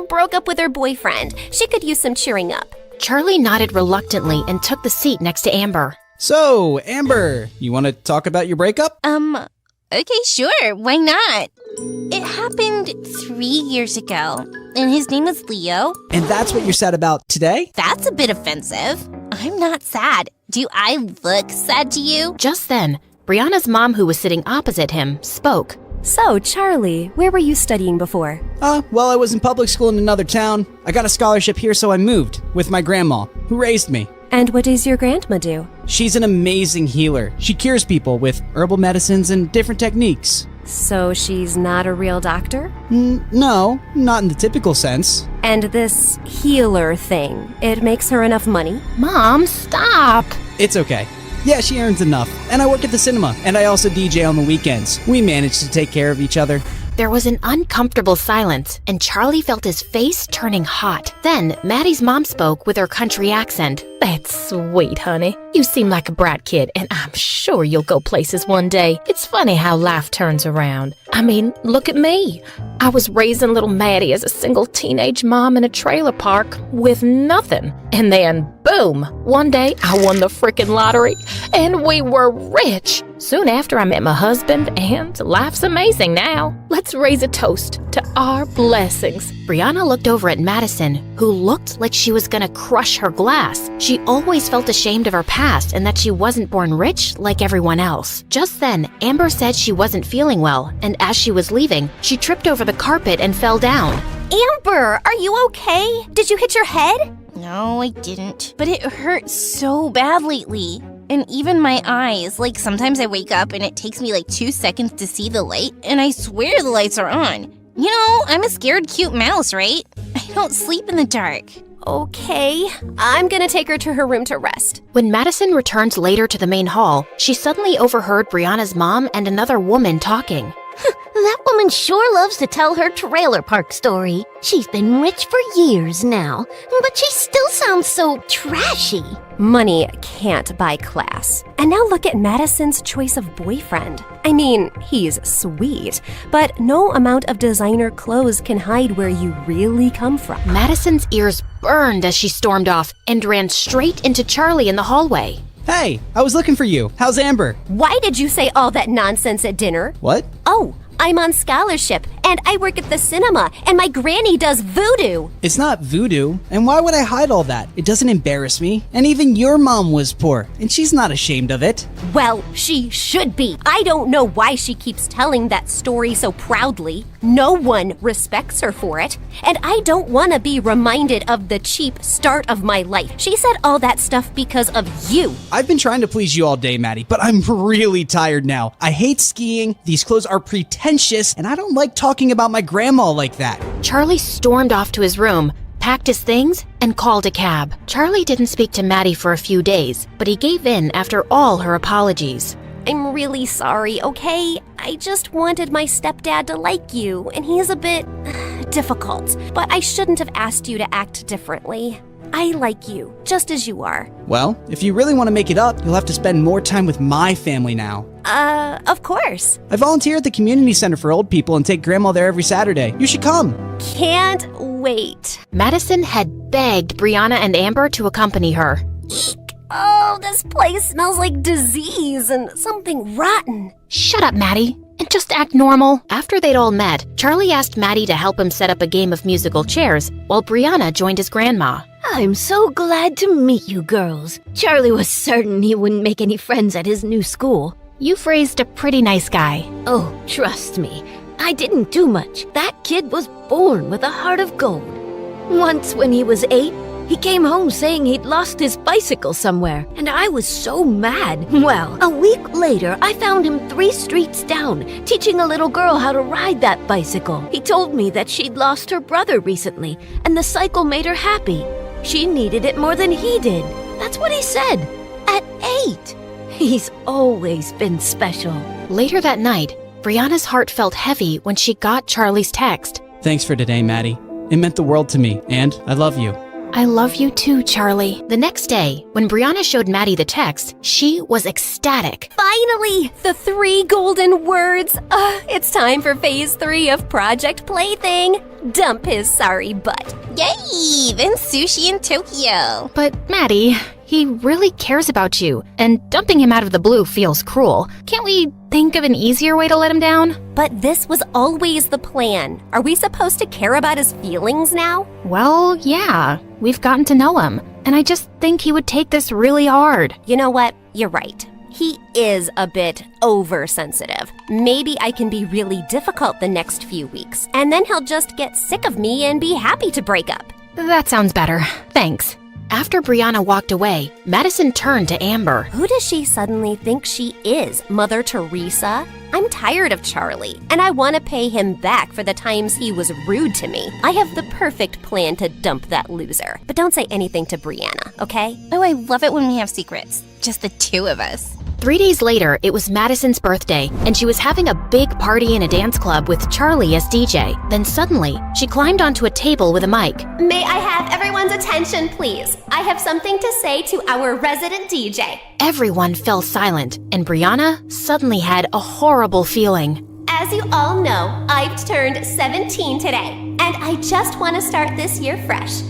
broke up with her boyfriend. She could use some cheering up.
Charlie nodded reluctantly and took the seat next to Amber.
So, Amber, you want to talk about your breakup?
Okay, sure. Why not? It happened 3 years ago, and his name was Leo.
And that's what you're sad about today?
That's a bit offensive. I'm not sad. Do I look sad to you?
Just then, Brianna's mom, who was sitting opposite him, spoke.
So, Charlie, where were you studying before?
Well, I was in public school in another town. I got a scholarship here, so I moved with my grandma, who raised me.
And what does your grandma do?
She's an amazing healer. She cures people with herbal medicines and different techniques.
So she's not a real doctor?
No, not in the typical sense.
And this healer thing, it makes her enough money?
Mom, stop!
It's okay. Yeah, she earns enough. And I work at the cinema, and I also DJ on the weekends. We manage to take care of each other.
There was an uncomfortable silence, and Charlie felt his face turning hot. Then, Maddie's mom spoke with her country accent. That's sweet, honey. You seem like a brat kid, and I'm sure you'll go places one day. It's funny how life turns around. I mean, look at me. I was raising little Maddie as a single teenage mom in a trailer park with nothing. And then, boom, one day I won the frickin' lottery, and we were rich. Soon after, I met my husband, and life's amazing now. Let's raise a toast to our blessings. Brianna looked over at Madison, who looked like she was gonna crush her glass. She always felt ashamed of her past and that she wasn't born rich like everyone else. Just then, Amber said she wasn't feeling well, and as she was leaving, she tripped over the carpet and fell down.
Amber, are you okay? Did you hit your head?
No, I didn't. But it hurt so bad lately. And even my eyes, like sometimes I wake up and it takes me like 2 seconds to see the light, and I swear the lights are on. You know, I'm a scared cute mouse, right? I don't sleep in the dark.
Okay, I'm gonna take her to her room to rest.
When Madison returned later to the main hall, she suddenly overheard Brianna's mom and another woman talking.
That woman sure loves to tell her trailer park story. She's been rich for years now, but she still sounds so trashy.
Money can't buy class. And now look at Madison's choice of boyfriend. I mean, he's sweet, but no amount of designer clothes can hide where you really come from.
Madison's ears burned as she stormed off and ran straight into Charlie in the hallway.
Hey, I was looking for you. How's Amber?
Why did you say all that nonsense at dinner?
What?
Oh, I'm on scholarship, and I work at the cinema, and my granny does voodoo.
It's not voodoo, and why would I hide all that? It doesn't embarrass me. And even your mom was poor, and she's not ashamed of it.
Well, she should be. I don't know why she keeps telling that story so proudly. No one respects her for it, and I don't want to be reminded of the cheap start of my life. She said all that stuff because of you.
I've been trying to please you all day, Maddie, but I'm really tired now. I hate skiing, these clothes are pretentious, and I don't like talking about my grandma like that.
Charlie stormed off to his room, packed his things, and called a cab. Charlie didn't speak to Maddie for a few days, but he gave in after all her apologies.
I'm really sorry, okay? I just wanted my stepdad to like you, and he's a bit difficult. But I shouldn't have asked you to act differently. I like you, just as you are.
Well, if you really want to make it up, you'll have to spend more time with my family now.
Of course.
I volunteer at the community center for old people and take grandma there every Saturday. You should come.
Can't wait.
Madison had begged Brianna and Amber to accompany her.
Eek. Oh, this place smells like disease and something rotten.
Shut up, Maddie, and just act normal. After they'd all met, Charlie asked Maddie to help him set up a game of musical chairs, while Brianna joined his grandma.
I'm so glad to meet you girls. Charlie was certain he wouldn't make any friends at his new school.
You've raised a pretty nice guy.
Oh, trust me, I didn't do much. That kid was born with a heart of gold. Once when he was 8, he came home saying he'd lost his bicycle somewhere, and I was so mad. Well, a week later, I found him 3 streets down, teaching a little girl how to ride that bicycle. He told me that she'd lost her brother recently, and the cycle made her happy. She needed it more than he did. That's what he said. At 8. He's always been special.
Later that night, Brianna's heart felt heavy when she got Charlie's text.
Thanks for today, Maddie. It meant the world to me, and I love you.
I love you too, Charlie. The next day, when Brianna showed Maddie the text, she was ecstatic.
Finally, the 3 golden words. It's time for phase 3 of Project Plaything. Dump his sorry butt.
Yay! Then sushi in Tokyo.
But Maddie, he really cares about you, and dumping him out of the blue feels cruel. Can't we think of an easier way to let him down?
But this was always the plan. Are we supposed to care about his feelings now?
Well, yeah. We've gotten to know him, and I just think he would take this really hard.
You know what? You're right. He is a bit oversensitive. Maybe I can be really difficult the next few weeks, and then he'll just get sick of me and be happy to break up.
That sounds better. Thanks. After Brianna walked away, Madison turned to Amber.
Who does she suddenly think she is? Mother Teresa? I'm tired of Charlie, and I want to pay him back for the times he was rude to me. I have the perfect plan to dump that loser. But don't say anything to Brianna, okay?
Oh, I love it when we have secrets. Just the 2 of us.
3 days later, it was Madison's birthday, and she was having a big party in a dance club with Charlie as DJ. Then suddenly, she climbed onto a table with a mic.
May I have everyone's attention, please? I have something to say to our resident DJ.
Everyone fell silent, and Brianna suddenly had a horrible feeling.
As you all know, I've turned 17 today, and I just want to start this year fresh.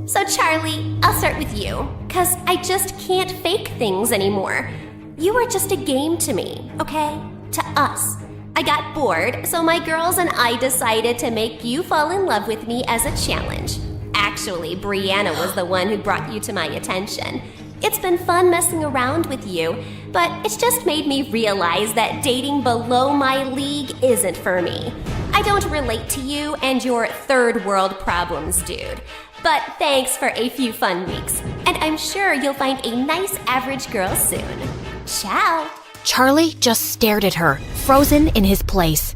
So Charlie, I'll start with you, because I just can't fake things anymore. You are just a game to me, okay? To us. I got bored, so my girls and I decided to make you fall in love with me as a challenge. Actually, Brianna was the one who brought you to my attention. It's been fun messing around with you, but it's just made me realize that dating below my league isn't for me. I don't relate to you and your third world problems, dude. But thanks for a few fun weeks, and I'm sure you'll find a nice average girl soon. Ciao.
Charlie just stared at her, frozen in his place.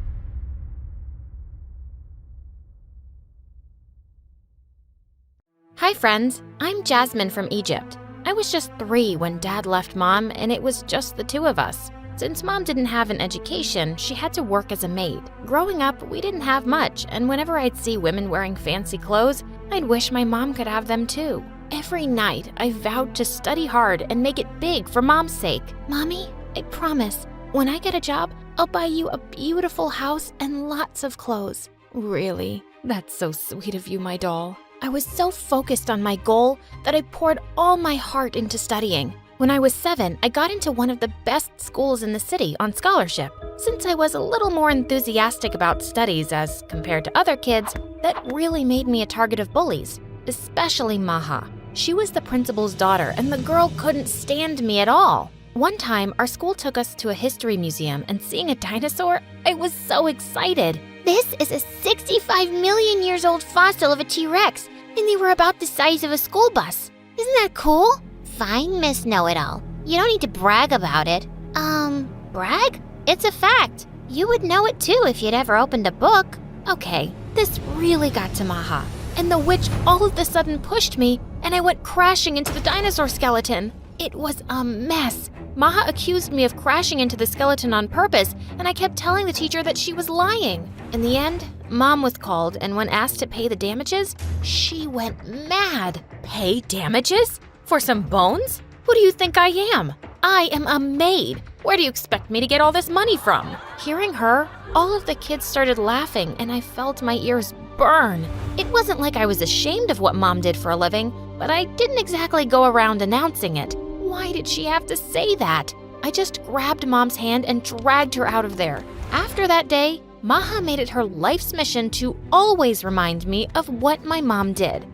Hi friends, I'm Jasmine from Egypt. I was just 3 when Dad left Mom, and it was just the 2 of us. Since Mom didn't have an education, she had to work as a maid. Growing up, we didn't have much, and whenever I'd see women wearing fancy clothes, I'd wish my mom could have them too. Every night, I vowed to study hard and make it big for Mom's sake. Mommy, I promise, when I get a job, I'll buy you a beautiful house and lots of clothes. Really? That's so sweet of you, my doll. I was so focused on my goal that I poured all my heart into studying. When I was 7, I got into one of the best schools in the city on scholarship. Since I was a little more enthusiastic about studies as compared to other kids, that really made me a target of bullies, especially Maha. She was the principal's daughter, and the girl couldn't stand me at all. One time, our school took us to a history museum, and seeing a dinosaur, I was so excited.
This is a 65 million years old fossil of a T-Rex, and they were about the size of a school bus. Isn't that cool? Fine, Miss Know-It-All. You don't need to brag about it. Brag? It's a fact. You would know it too if you'd ever opened a book.
Okay, this really got to Maha, and the witch all of a sudden pushed me, and I went crashing into the dinosaur skeleton. It was a mess. Maha accused me of crashing into the skeleton on purpose, and I kept telling the teacher that she was lying. In the end, Mom was called, and when asked to pay the damages, she went mad. Pay damages? For some bones? Who do you think I am? I am a maid. Where do you expect me to get all this money from? Hearing her, all of the kids started laughing, and I felt my ears burn. It wasn't like I was ashamed of what Mom did for a living, but I didn't exactly go around announcing it. Why did she have to say that? I just grabbed Mom's hand and dragged her out of there. After that day, Maha made it her life's mission to always remind me of what my mom did.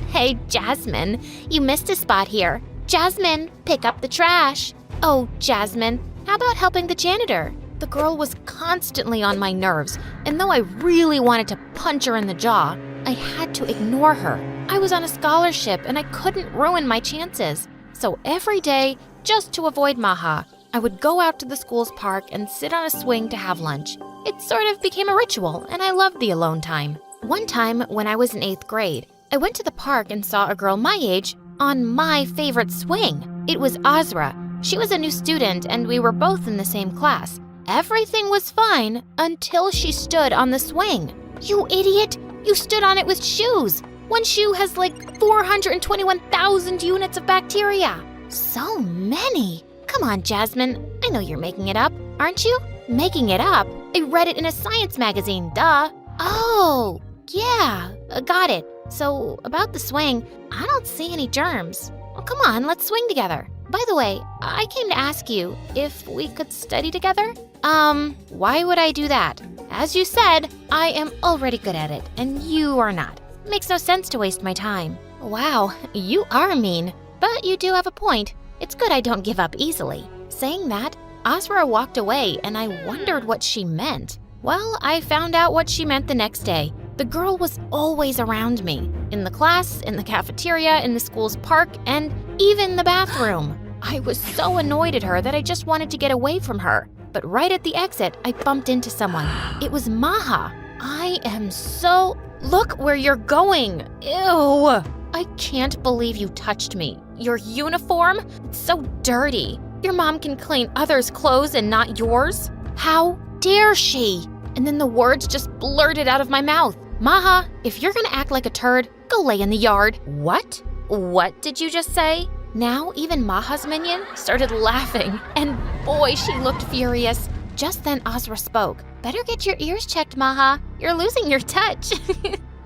Hey, Jasmine, you missed a spot here. Jasmine, pick up the trash.
Oh, Jasmine, how about helping the janitor? The girl was constantly on my nerves, and though I really wanted to punch her in the jaw, I had to ignore her. I was on a scholarship, and I couldn't ruin my chances. So every day, just to avoid Maha, I would go out to the school's park and sit on a swing to have lunch. It sort of became a ritual, and I loved the alone time. One time, when I was in 8th grade, I went to the park and saw a girl my age on my favorite swing. It was Azra. She was a new student, and we were both in the same class. Everything was fine until she stood on the swing.
You idiot! You stood on it with shoes.
One shoe has like 421,000 units of bacteria.
So many. Come on, Jasmine. I know you're making it up, aren't you?
Making it up? I read it in a science magazine, duh.
Oh,
yeah, got it. So, about the swing, I don't see any germs. Well, come on, let's swing together. By the way, I came to ask you if we could study together. Why would I do that? As you said, I am already good at it, and you are not. Makes no sense to waste my time. Wow, you are mean, but you do have a point. It's good I don't give up easily. Saying that, Asra walked away, and I wondered what she meant. Well, I found out what she meant the next day. The girl was always around me. In the class, in the cafeteria, in the school's park, and even the bathroom. I was so annoyed at her that I just wanted to get away from her. But right at the exit, I bumped into someone. It was Maha. I am so... Look where you're going. Ew. I can't believe you touched me. Your uniform? It's so dirty. Your mom can clean others' clothes and not yours? How dare she? And then the words just blurted out of my mouth. Maha, if you're gonna act like a turd, go lay in the yard. What? What did you just say? Now even Maha's minion started laughing, and boy, she looked furious. Just then Azra spoke. Better get your ears checked, Maha. You're losing your touch.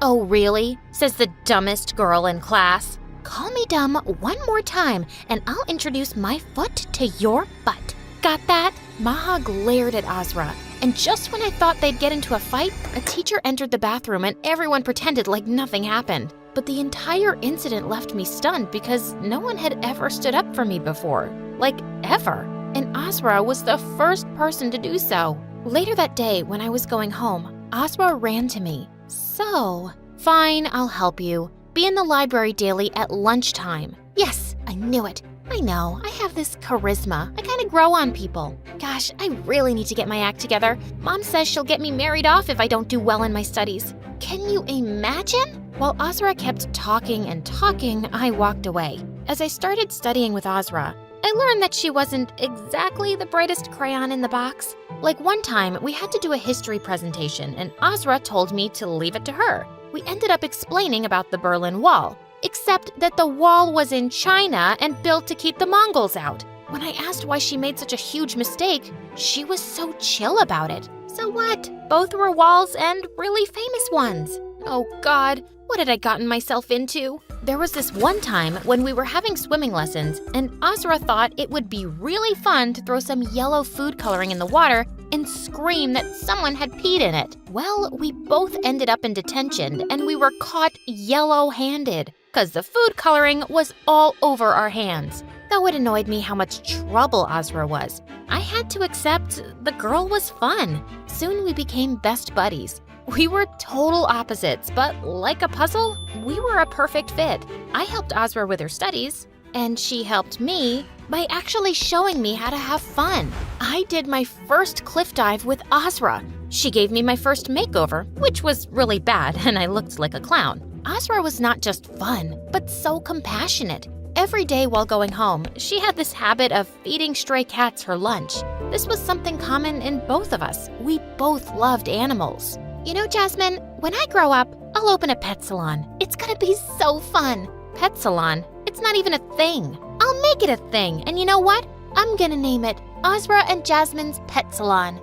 Oh, really? Says the dumbest girl in class. Call me dumb one more time, and I'll introduce my foot to your butt. Got that? Maha glared at Azra, and just when I thought they'd get into a fight, a teacher entered the bathroom and everyone pretended like nothing happened. But the entire incident left me stunned because no one had ever stood up for me before. Like, ever. And Azra was the first person to do so. Later that day, when I was going home, Azra ran to me. So, fine, I'll help you. Be in the library daily at lunchtime. Yes, I knew it. I know, I have this charisma. I kind of grow on people. Gosh, I really need to get my act together. Mom says she'll get me married off if I don't do well in my studies. Can you imagine? While Azra kept talking and talking, I walked away. As I started studying with Azra, I learned that she wasn't exactly the brightest crayon in the box. Like one time, we had to do a history presentation, and Azra told me to leave it to her. We ended up explaining about the Berlin Wall, except that the wall was in China and built to keep the Mongols out. When I asked why she made such a huge mistake, she was so chill about it. So what? Both were walls and really famous ones. Oh God, what had I gotten myself into? There was this one time when we were having swimming lessons, and Azra thought it would be really fun to throw some yellow food coloring in the water and scream that someone had peed in it. Well, we both ended up in detention, and we were caught yellow-handed, because the food coloring was all over our hands. Though it annoyed me how much trouble Azra was, I had to accept the girl was fun. Soon we became best buddies. We were total opposites, but like a puzzle, we were a perfect fit. I helped Azra with her studies, and she helped me by actually showing me how to have fun. I did my first cliff dive with Azra. She gave me my first makeover, which was really bad, and I looked like a clown. Azra was not just fun, but so compassionate. Every day while going home, she had this habit of feeding stray cats her lunch. This was something common in both of us. We both loved animals. You know, Jasmine, when I grow up, I'll open a pet salon. It's gonna be so fun. Pet salon? It's not even a thing. I'll make it a thing, and you know what? I'm gonna name it Azra and Jasmine's Pet Salon.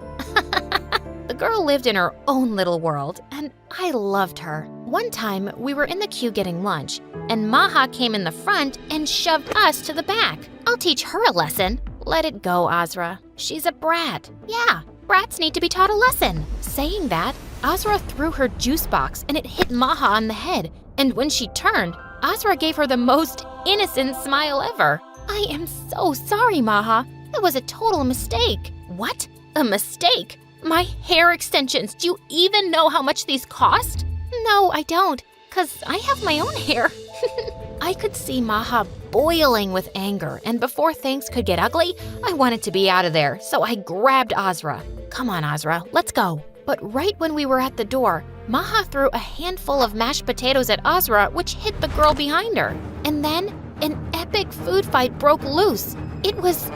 The girl lived in her own little world, and I loved her. One time, we were in the queue getting lunch, and Maha came in the front and shoved us to the back. I'll teach her a lesson. Let it go, Azra. She's a brat. Yeah, brats need to be taught a lesson. Saying that, Azra threw her juice box and it hit Maha on the head, and when she turned, Azra gave her the most innocent smile ever. I am so sorry, Maha. That was a total mistake. What? A mistake? My hair extensions. Do you even know how much these cost? No, I don't, 'cause I have my own hair. I could see Maha boiling with anger, and before things could get ugly, I wanted to be out of there, so I grabbed Azra. Come on, Azra, let's go. But right when we were at the door, Maha threw a handful of mashed potatoes at Azra, which hit the girl behind her. And then an epic food fight broke loose. It was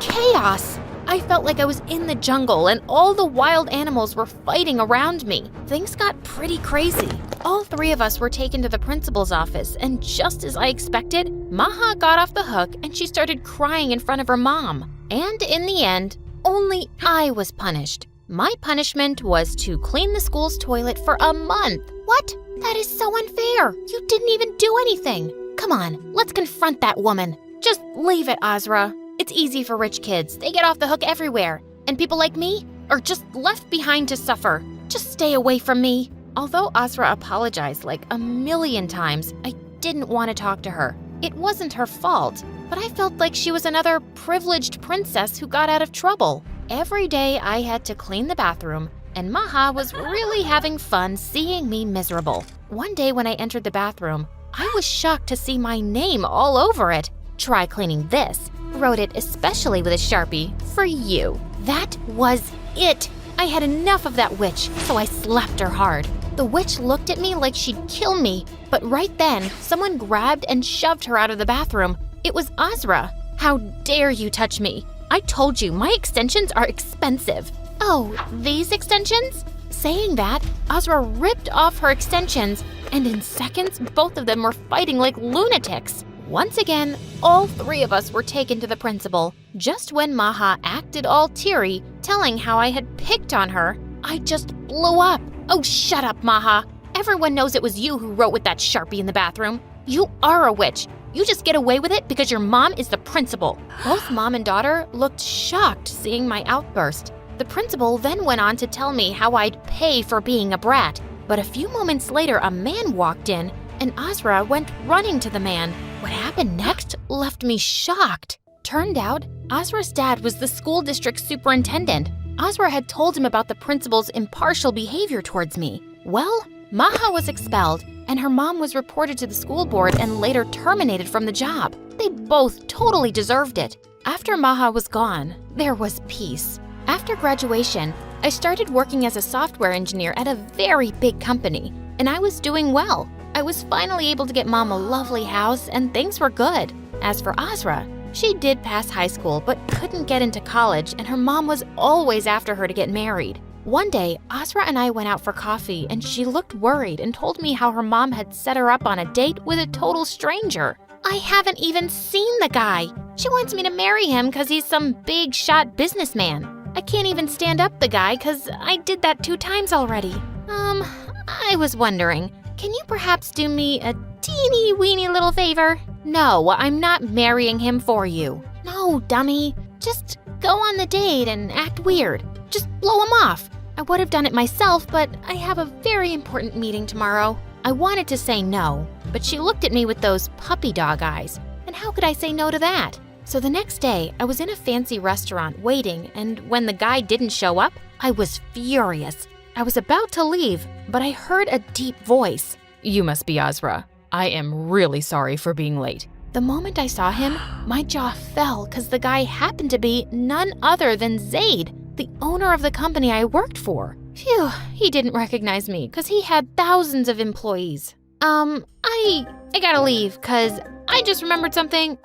chaos. I felt like I was in the jungle and all the wild animals were fighting around me. Things got pretty crazy. All three of us were taken to the principal's office, and just as I expected, Maha got off the hook and she started crying in front of her mom. And in the end, only I was punished. My punishment was to clean the school's toilet for a month. What? That is so unfair. You didn't even do anything. Come on, let's confront that woman. Just leave it, Azra. It's easy for rich kids. They get off the hook everywhere. And people like me are just left behind to suffer. Just stay away from me. Although Azra apologized like a million times, I didn't want to talk to her. It wasn't her fault, but I felt like she was another privileged princess who got out of trouble. Every day I had to clean the bathroom, and Maha was really having fun seeing me miserable. One day when I entered the bathroom, I was shocked to see my name all over it. Try cleaning this. Wrote it especially with a Sharpie for you. That was it. I had enough of that witch, so I slapped her hard. The witch looked at me like she'd kill me, but right then, someone grabbed and shoved her out of the bathroom. It was Azra. How dare you touch me? I told you, my extensions are expensive. Oh, these extensions? Saying that, Azra ripped off her extensions, and in seconds, both of them were fighting like lunatics. Once again, all three of us were taken to the principal. Just when Maha acted all teary, telling how I had picked on her, I just blew up. Oh, shut up, Maha. Everyone knows it was you who wrote with that Sharpie in the bathroom. You are a witch. You just get away with it because your mom is the principal. Both mom and daughter looked shocked seeing my outburst. The principal then went on to tell me how I'd pay for being a brat. But a few moments later, a man walked in, and Azra went running to the man. What happened next left me shocked. Turned out, Azra's dad was the school district superintendent. Azra had told him about the principal's impartial behavior towards me. Well, Maha was expelled, and her mom was reported to the school board and later terminated from the job. They both totally deserved it. After Maha was gone, there was peace. After graduation, I started working as a software engineer at a very big company, and I was doing well. I was finally able to get Mom a lovely house, and things were good. As for Azra,
She did pass high school, but couldn't get into college, and her mom was always after her to get married. One day, Azra and I went out for coffee, and she looked worried and told me how her mom had set her up on a date with a total stranger. I haven't even seen the guy. She wants me to marry him because he's some big shot businessman. I can't even stand up the guy because I did that 2 times already. I was wondering, can you perhaps do me a teeny weeny little favor? No, I'm not marrying him for you. No, dummy. Just go on the date and act weird. Just blow him off. I would have done it myself, but I have a very important meeting tomorrow. I wanted to say no, but she looked at me with those puppy dog eyes. And how could I say no to that? So the next day, I was in a fancy restaurant waiting, and when the guy didn't show up, I was furious. I was about to leave, but I heard a deep voice.
You must be Azra. I am really sorry for being late.
The moment I saw him, my jaw fell because the guy happened to be none other than Zaid, the owner of the company I worked for. Phew, he didn't recognize me because he had thousands of employees. I gotta leave because I just remembered something.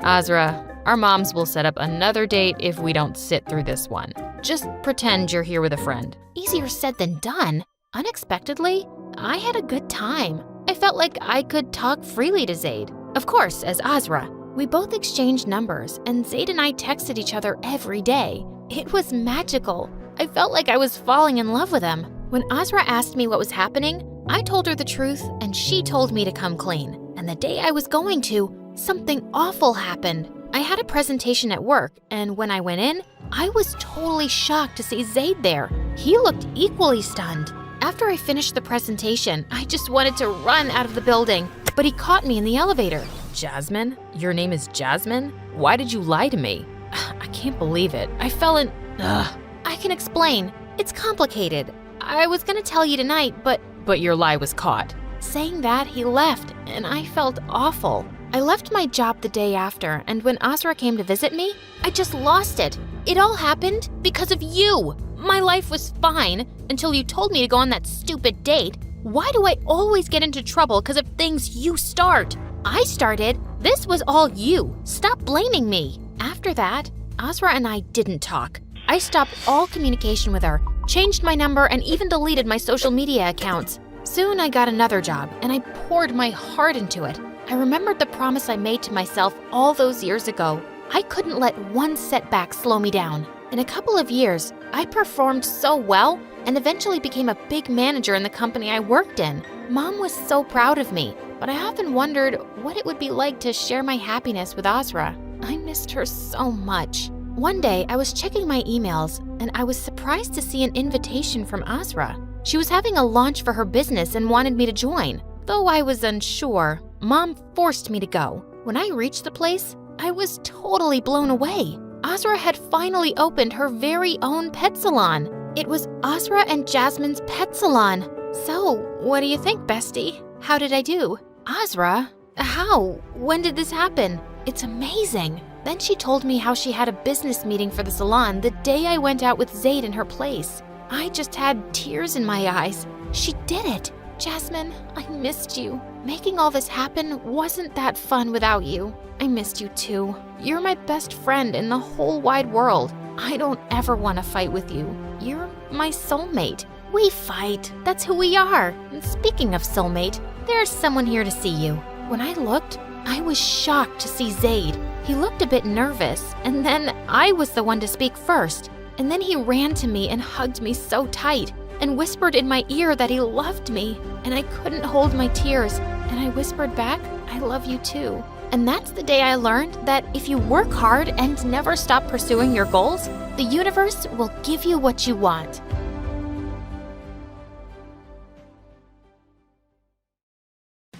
Azra, our moms will set up another date if we don't sit through this one. Just pretend you're here with a friend.
Easier said than done. Unexpectedly, I had a good time. I felt like I could talk freely to Zaid. Of course, as Azra. We both exchanged numbers, and Zaid and I texted each other every day. It was magical. I felt like I was falling in love with him. When Azra asked me what was happening, I told her the truth, and she told me to come clean. And the day I was going to, something awful happened. I had a presentation at work, and when I went in, I was totally shocked to see Zaid there. He looked equally stunned. After I finished the presentation, I just wanted to run out of the building, but he caught me in the elevator.
Jasmine? Your name is Jasmine? Why did you lie to me? I can't believe it. I fell in...
I can explain. It's complicated. I was gonna tell you tonight, but
your lie was caught.
Saying that, he left, and I felt awful. I left my job the day after, and when Azra came to visit me, I just lost it. It all happened because of you. My life was fine until you told me to go on that stupid date. Why do I always get into trouble because of things you start? I started. This was all you. Stop blaming me. After that, Azra and I didn't talk. I stopped all communication with her, changed my number, and even deleted my social media accounts. Soon I got another job, and I poured my heart into it. I remembered the promise I made to myself all those years ago. I couldn't let one setback slow me down. In a couple of years, I performed so well and eventually became a big manager in the company I worked in. Mom was so proud of me, but I often wondered what it would be like to share my happiness with Azra. I missed her so much. One day, I was checking my emails, and I was surprised to see an invitation from Azra. She was having a launch for her business and wanted me to join. Though I was unsure, Mom forced me to go. When I reached the place, I was totally blown away. Azra had finally opened her very own pet salon. It was Azra and Jasmine's pet salon. So, what do you think, bestie? How did I do? Azra? How? When did this happen? It's amazing. Then she told me how she had a business meeting for the salon the day I went out with Zaid in her place. I just had tears in my eyes. She did it. Jasmine, I missed you. Making all this happen wasn't that fun without you. I missed you too. You're my best friend in the whole wide world. I don't ever want to fight with you. You're my soulmate. We fight. That's who we are. And speaking of soulmate, there's someone here to see you. When I looked, I was shocked to see Zaid. He looked a bit nervous, and then I was the one to speak first. And then he ran to me and hugged me so tight and whispered in my ear that he loved me, and I couldn't hold my tears. And I whispered back, I love you too. And that's the day I learned that if you work hard and never stop pursuing your goals, the universe will give you what you want.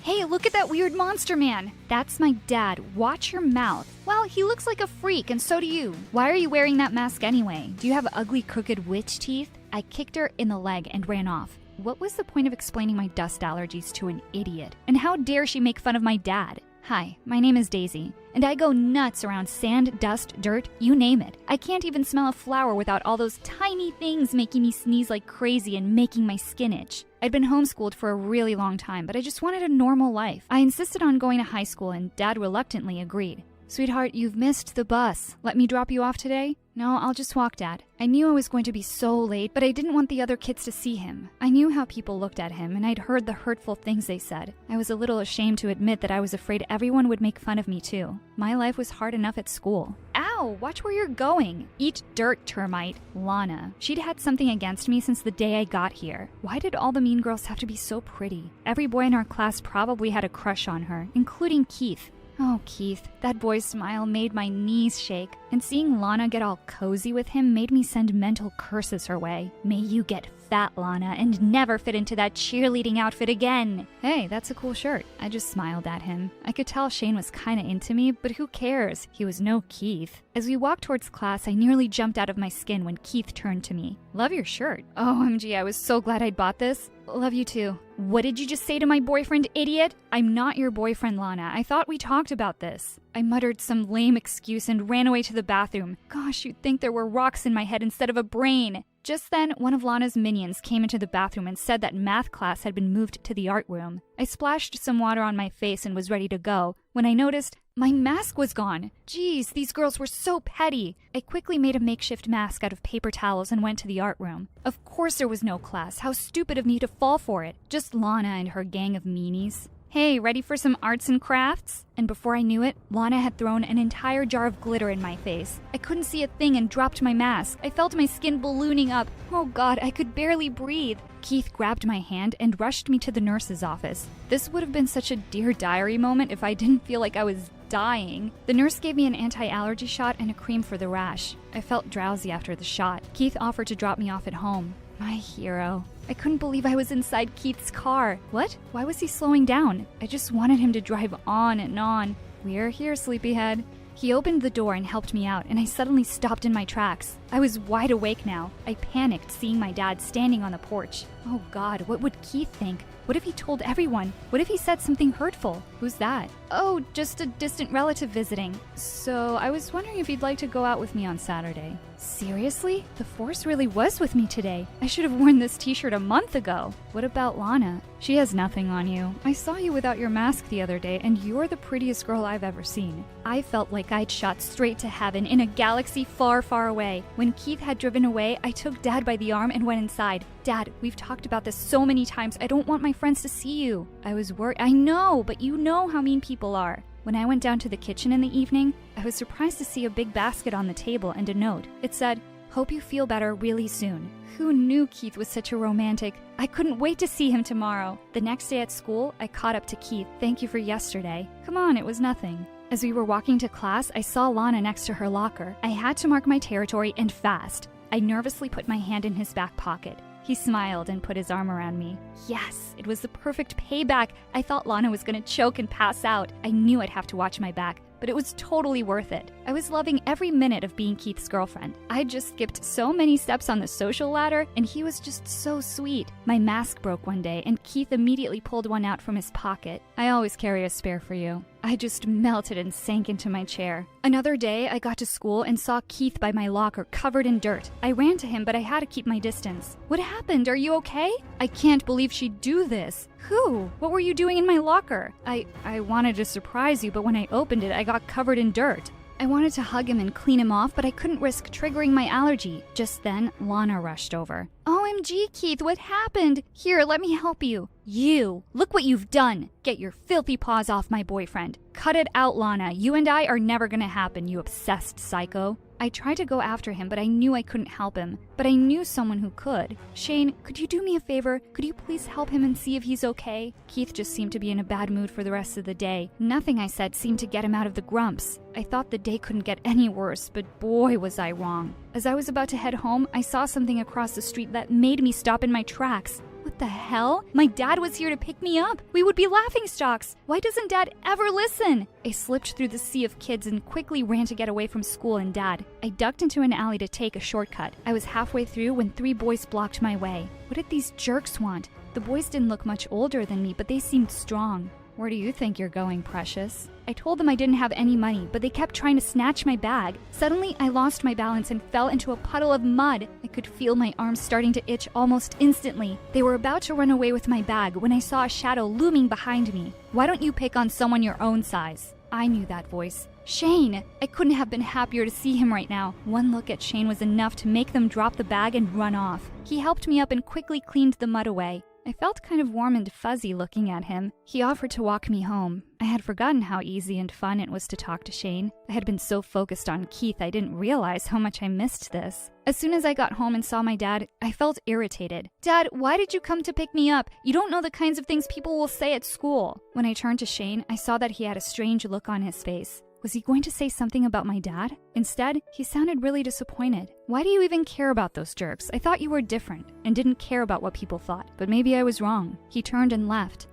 Hey, look at that weird monster man. That's my dad. Watch your mouth. Well, he looks like a freak, and so do you. Why are you wearing that mask anyway? Do you have ugly, crooked witch teeth? I kicked her in the leg and ran off. What was the point of explaining my dust allergies to an idiot? And how dare she make fun of my dad? Hi, my name is Daisy, and I go nuts around sand, dust, dirt, you name it. I can't even smell a flower without all those tiny things making me sneeze like crazy and making my skin itch. I'd been homeschooled for a really long time, but I just wanted a normal life. I insisted on going to high school, and Dad reluctantly agreed. Sweetheart, you've missed the bus. Let me drop you off today? No, I'll just walk, Dad. I knew I was going to be so late, but I didn't want the other kids to see him. I knew how people looked at him, and I'd heard the hurtful things they said. I was a little ashamed to admit that I was afraid everyone would make fun of me too. My life was hard enough at school. Ow, watch where you're going. Eat dirt, termite. Lana. She'd had something against me since the day I got here. Why did all the mean girls have to be so pretty? Every boy in our class probably had a crush on her, including Keith. Oh, Keith, that boy's smile made my knees shake, and seeing Lana get all cozy with him made me send mental curses her way. May you get fat, Lana, and never fit into that cheerleading outfit again. Hey, that's a cool shirt. I just smiled at him. I could tell Shane was kinda into me, but who cares? He was no Keith. As we walked towards class, I nearly jumped out of my skin when Keith turned to me. Love your shirt. OMG, I was so glad I'd bought this. Love you too. What did you just say to my boyfriend, idiot? I'm not your boyfriend, Lana. I thought we talked about this. I muttered some lame excuse and ran away to the bathroom. Gosh, you'd think there were rocks in my head instead of a brain. Just then, one of Lana's minions came into the bathroom and said that math class had been moved to the art room. I splashed some water on my face and was ready to go when I noticed my mask was gone. Geez, these girls were so petty. I quickly made a makeshift mask out of paper towels and went to the art room. Of course there was no class. How stupid of me to fall for it. Just Lana and her gang of meanies. Hey, ready for some arts and crafts? And before I knew it, Lana had thrown an entire jar of glitter in my face. I couldn't see a thing and dropped my mask. I felt my skin ballooning up. Oh God, I could barely breathe. Keith grabbed my hand and rushed me to the nurse's office. This would have been such a Dear Diary moment if I didn't feel like I was dying. The nurse gave me an anti-allergy shot and a cream for the rash. I felt drowsy after the shot. Keith offered to drop me off at home. My hero. I couldn't believe I was inside Keith's car. What? Why was he slowing down? I just wanted him to drive on and on. We're here, sleepyhead. He opened the door and helped me out, and I suddenly stopped in my tracks. I was wide awake now. I panicked seeing my dad standing on the porch. Oh God, what would Keith think? What if he told everyone? What if he said something hurtful? Who's that? Oh, just a distant relative visiting. So I was wondering if you'd like to go out with me on Saturday. Seriously? The Force really was with me today. I should have worn this t-shirt a month ago. What about Lana? She has nothing on you. I saw you without your mask the other day, and you're the prettiest girl I've ever seen. I felt like I'd shot straight to heaven in a galaxy far, far away. When Keith had driven away, I took Dad by the arm and went inside. Dad, we've talked about this so many times. I don't want my friends to see you. I was worried. I know, but you know how mean people are. When I went down to the kitchen in the evening, I was surprised to see a big basket on the table and a note. It said, "Hope you feel better really soon." Who knew Keith was such a romantic? I couldn't wait to see him tomorrow. The next day at school, I caught up to Keith. Thank you for yesterday. Come on, it was nothing. As we were walking to class, I saw Lana next to her locker. I had to mark my territory and fast. I nervously put my hand in his back pocket. He smiled and put his arm around me. Yes, it was the perfect payback. I thought Lana was gonna choke and pass out. I knew I'd have to watch my back, but it was totally worth it. I was loving every minute of being Keith's girlfriend. I just skipped so many steps on the social ladder, and he was just so sweet. My mask broke one day, and Keith immediately pulled one out from his pocket. I always carry a spare for you. I just melted and sank into my chair. Another day, I got to school and saw Keith by my locker covered in dirt. I ran to him, but I had to keep my distance. What happened? Are you okay? I can't believe she'd do this. Who? What were you doing in my locker? I wanted to surprise you, but when I opened it, I got covered in dirt. I wanted to hug him and clean him off, but I couldn't risk triggering my allergy. Just then, Lana rushed over. OMG, Keith, what happened? Here, let me help you. You, look what you've done. Get your filthy paws off my boyfriend. Cut it out, Lana. You and I are never gonna happen, you obsessed psycho. I tried to go after him, but I knew I couldn't help him. But I knew someone who could. Shane, could you do me a favor? Could you please help him and see if he's okay? Keith just seemed to be in a bad mood for the rest of the day. Nothing I said seemed to get him out of the grumps. I thought the day couldn't get any worse, but boy was I wrong. As I was about to head home, I saw something across the street that made me stop in my tracks. What the hell? My dad was here to pick me up. We would be laughingstocks. Why doesn't Dad ever listen? I slipped through the sea of kids and quickly ran to get away from school and Dad. I ducked into an alley to take a shortcut. I was halfway through when 3 boys blocked my way. What did these jerks want? The boys didn't look much older than me, but they seemed strong. Where do you think you're going, precious? I told them I didn't have any money, but they kept trying to snatch my bag. Suddenly, I lost my balance and fell into a puddle of mud. I could feel my arms starting to itch almost instantly. They were about to run away with my bag when I saw a shadow looming behind me. Why don't you pick on someone your own size? I knew that voice. Shane! I couldn't have been happier to see him right now. One look at Shane was enough to make them drop the bag and run off. He helped me up and quickly cleaned the mud away. I felt kind of warm and fuzzy looking at him. He offered to walk me home. I had forgotten how easy and fun it was to talk to Shane. I had been so focused on Keith I didn't realize how much I missed this. As soon as I got home and saw my dad, I felt irritated. Dad, why did you come to pick me up? You don't know the kinds of things people will say at school. When I turned to Shane, I saw that he had a strange look on his face. Was he going to say something about my dad? Instead, he sounded really disappointed. Why do you even care about those jerks? I thought you were different and didn't care about what people thought, but maybe I was wrong. He turned and left.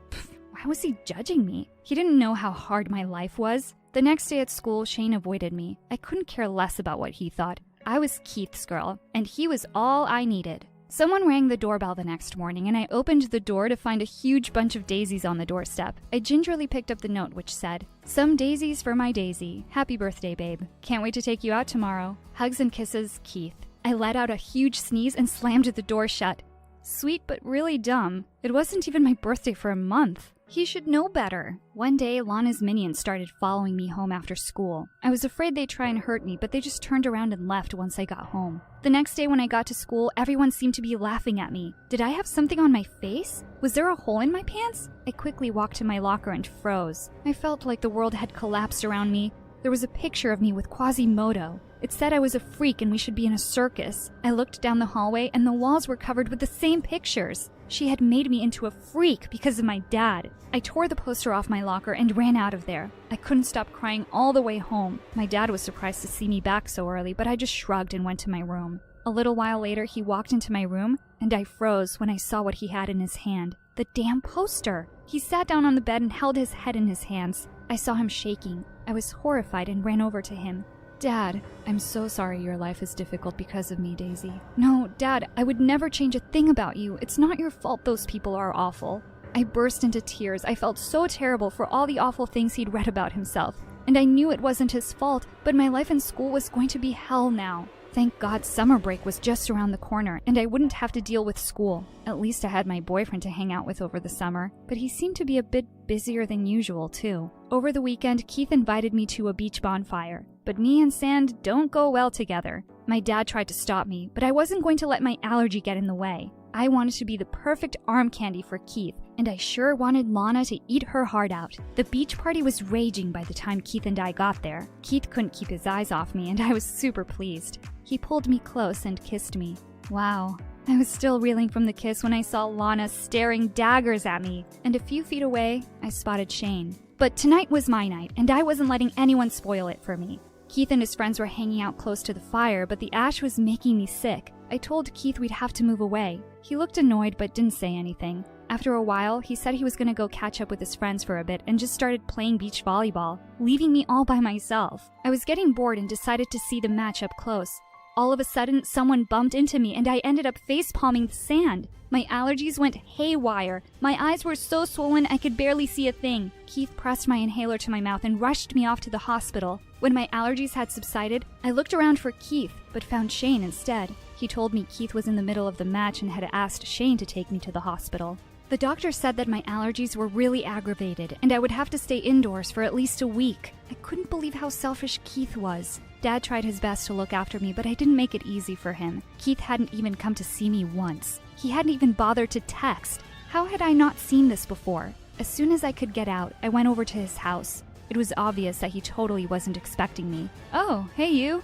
Why was he judging me? He didn't know how hard my life was. The next day at school, Shane avoided me. I couldn't care less about what he thought. I was Keith's girl, and he was all I needed. Someone rang the doorbell the next morning, and I opened the door to find a huge bunch of daisies on the doorstep. I gingerly picked up the note, which said, "Some daisies for my Daisy. Happy birthday, babe. Can't wait to take you out tomorrow. Hugs and kisses, Keith." I let out a huge sneeze and slammed the door shut. Sweet, but really dumb. It wasn't even my birthday for a month. He should know better. One day, Lana's minions started following me home after school. I was afraid they'd try and hurt me, but they just turned around and left once I got home. The next day when I got to school, everyone seemed to be laughing at me. Did I have something on my face? Was there a hole in my pants? I quickly walked to my locker and froze. I felt like the world had collapsed around me. There was a picture of me with Quasimodo. It said I was a freak and we should be in a circus. I looked down the hallway and the walls were covered with the same pictures. She had made me into a freak because of my dad. I tore the poster off my locker and ran out of there. I couldn't stop crying all the way home. My dad was surprised to see me back so early, but I just shrugged and went to my room. A little while later, he walked into my room, and I froze when I saw what he had in his hand. The damn poster! He sat down on the bed and held his head in his hands. I saw him shaking. I was horrified and ran over to him. Dad, I'm so sorry your life is difficult because of me, Daisy. No, Dad, I would never change a thing about you. It's not your fault those people are awful. I burst into tears. I felt so terrible for all the awful things he'd read about himself. And I knew it wasn't his fault, but my life in school was going to be hell now. Thank God summer break was just around the corner, and I wouldn't have to deal with school. At least I had my boyfriend to hang out with over the summer, but he seemed to be a bit busier than usual, too. Over the weekend, Keith invited me to a beach bonfire, but me and sand don't go well together. My dad tried to stop me, but I wasn't going to let my allergy get in the way. I wanted to be the perfect arm candy for Keith, and I sure wanted Lana to eat her heart out. The beach party was raging by the time Keith and I got there. Keith couldn't keep his eyes off me, and I was super pleased. He pulled me close and kissed me. Wow. I was still reeling from the kiss when I saw Lana staring daggers at me, and a few feet away, I spotted Shane. But tonight was my night, and I wasn't letting anyone spoil it for me. Keith and his friends were hanging out close to the fire, but the ash was making me sick. I told Keith we'd have to move away. He looked annoyed but didn't say anything. After a while, he said he was going to go catch up with his friends for a bit and just started playing beach volleyball, leaving me all by myself. I was getting bored and decided to see the match up close. All of a sudden, someone bumped into me and I ended up face-palming the sand. My allergies went haywire. My eyes were so swollen I could barely see a thing. Keith pressed my inhaler to my mouth and rushed me off to the hospital. When my allergies had subsided, I looked around for Keith, but found Shane instead. He told me Keith was in the middle of the match and had asked Shane to take me to the hospital. The doctor said that my allergies were really aggravated and I would have to stay indoors for at least a week. I couldn't believe how selfish Keith was. Dad tried his best to look after me, but I didn't make it easy for him. Keith hadn't even come to see me once. He hadn't even bothered to text. How had I not seen this before? As soon as I could get out, I went over to his house. It was obvious that he totally wasn't expecting me. Oh, hey you.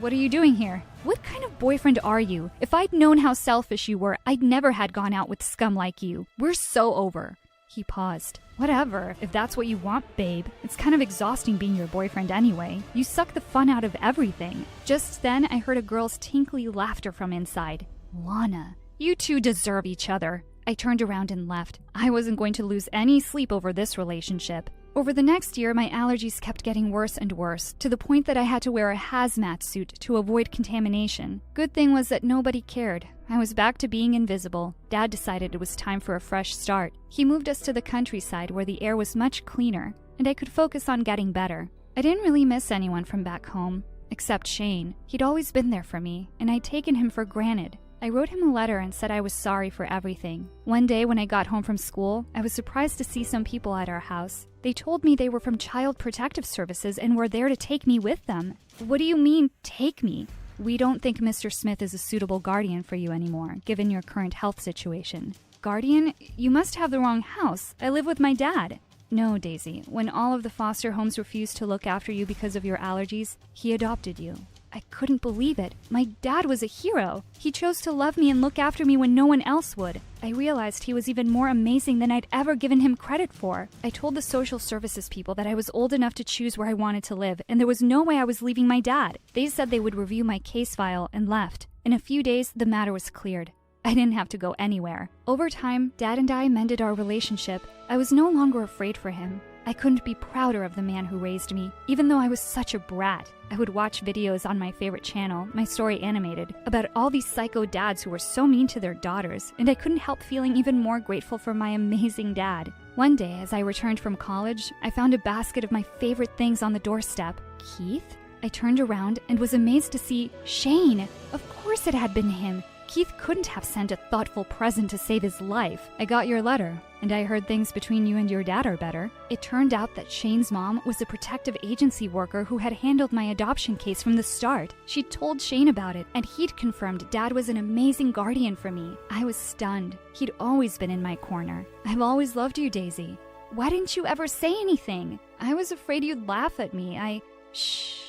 What are you doing here? What kind of boyfriend are you? If I'd known how selfish you were, I'd never had gone out with scum like you. We're so over. He paused. Whatever, if that's what you want, babe. It's kind of exhausting being your boyfriend anyway. You suck the fun out of everything. Just then, I heard a girl's tinkly laughter from inside. Lana, you two deserve each other. I turned around and left. I wasn't going to lose any sleep over this relationship. Over the next year, my allergies kept getting worse and worse, to the point that I had to wear a hazmat suit to avoid contamination. Good thing was that nobody cared. I was back to being invisible. Dad decided it was time for a fresh start. He moved us to the countryside where the air was much cleaner, and I could focus on getting better. I didn't really miss anyone from back home, except Shane. He'd always been there for me, and I'd taken him for granted. I wrote him a letter and said I was sorry for everything. One day when I got home from school, I was surprised to see some people at our house. They told me they were from Child Protective Services and were there to take me with them. What do you mean, take me? We don't think Mr. Smith is a suitable guardian for you anymore, given your current health situation. Guardian? You must have the wrong house. I live with my dad. No, Daisy. When all of the foster homes refused to look after you because of your allergies, he adopted you. I couldn't believe it. My dad was a hero. He chose to love me and look after me when no one else would. I realized he was even more amazing than I'd ever given him credit for. I told the social services people that I was old enough to choose where I wanted to live, and there was no way I was leaving my dad. They said they would review my case file and left. In a few days, the matter was cleared. I didn't have to go anywhere. Over time, Dad and I mended our relationship. I was no longer afraid for him. I couldn't be prouder of the man who raised me, even though I was such a brat. I would watch videos on my favorite channel, My Story Animated, about all these psycho dads who were so mean to their daughters, and I couldn't help feeling even more grateful for my amazing dad. One day, as I returned from college, I found a basket of my favorite things on the doorstep. Keith? I turned around and was amazed to see Shane. Of course it had been him. Keith couldn't have sent a thoughtful present to save his life. I got your letter, and I heard things between you and your dad are better. It turned out that Shane's mom was a protective agency worker who had handled my adoption case from the start. She'd told Shane about it, and he'd confirmed Dad was an amazing guardian for me. I was stunned. He'd always been in my corner. I've always loved you, Daisy. Why didn't you ever say anything? I was afraid you'd laugh at me. Shh.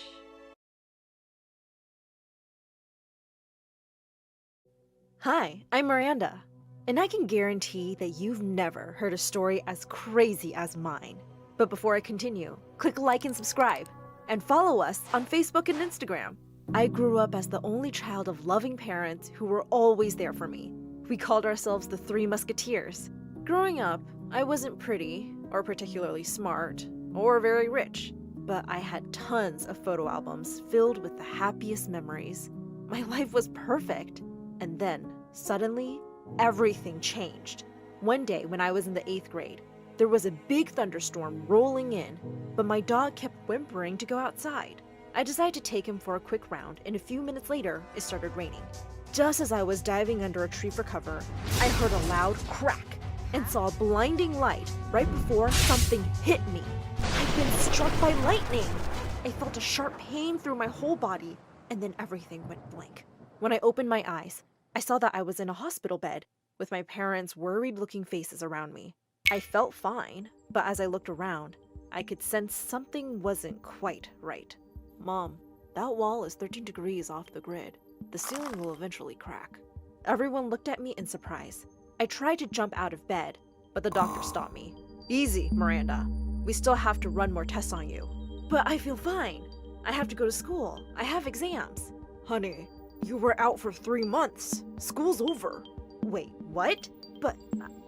Hi, I'm Miranda, and I can guarantee that you've never heard a story as crazy as mine. But before I continue, click like and subscribe, and follow us on Facebook and Instagram. I grew up as the only child of loving parents who were always there for me. We called ourselves the Three Musketeers. Growing up, I wasn't pretty, or particularly smart, or very rich, but I had tons of photo albums filled with the happiest memories. My life was perfect. And then, suddenly, everything changed. One day when I was in the 8th grade, there was a big thunderstorm rolling in, but my dog kept whimpering to go outside. I decided to take him for a quick round, and a few minutes later, it started raining. Just as I was diving under a tree for cover, I heard a loud crack and saw a blinding light right before something hit me. I'd been struck by lightning. I felt a sharp pain through my whole body, and then everything went blank. When I opened my eyes, I saw that I was in a hospital bed with my parents' worried-looking faces around me. I felt fine, but as I looked around, I could sense something wasn't quite right. Mom, that wall is 13 degrees off the grid. The ceiling will eventually crack. Everyone looked at me in surprise. I tried to jump out of bed, but the doctor stopped me. Easy, Miranda. We still have to run more tests on you. But I feel fine. I have to go to school. I have exams. Honey, you were out for 3 months. School's over. Wait, what? But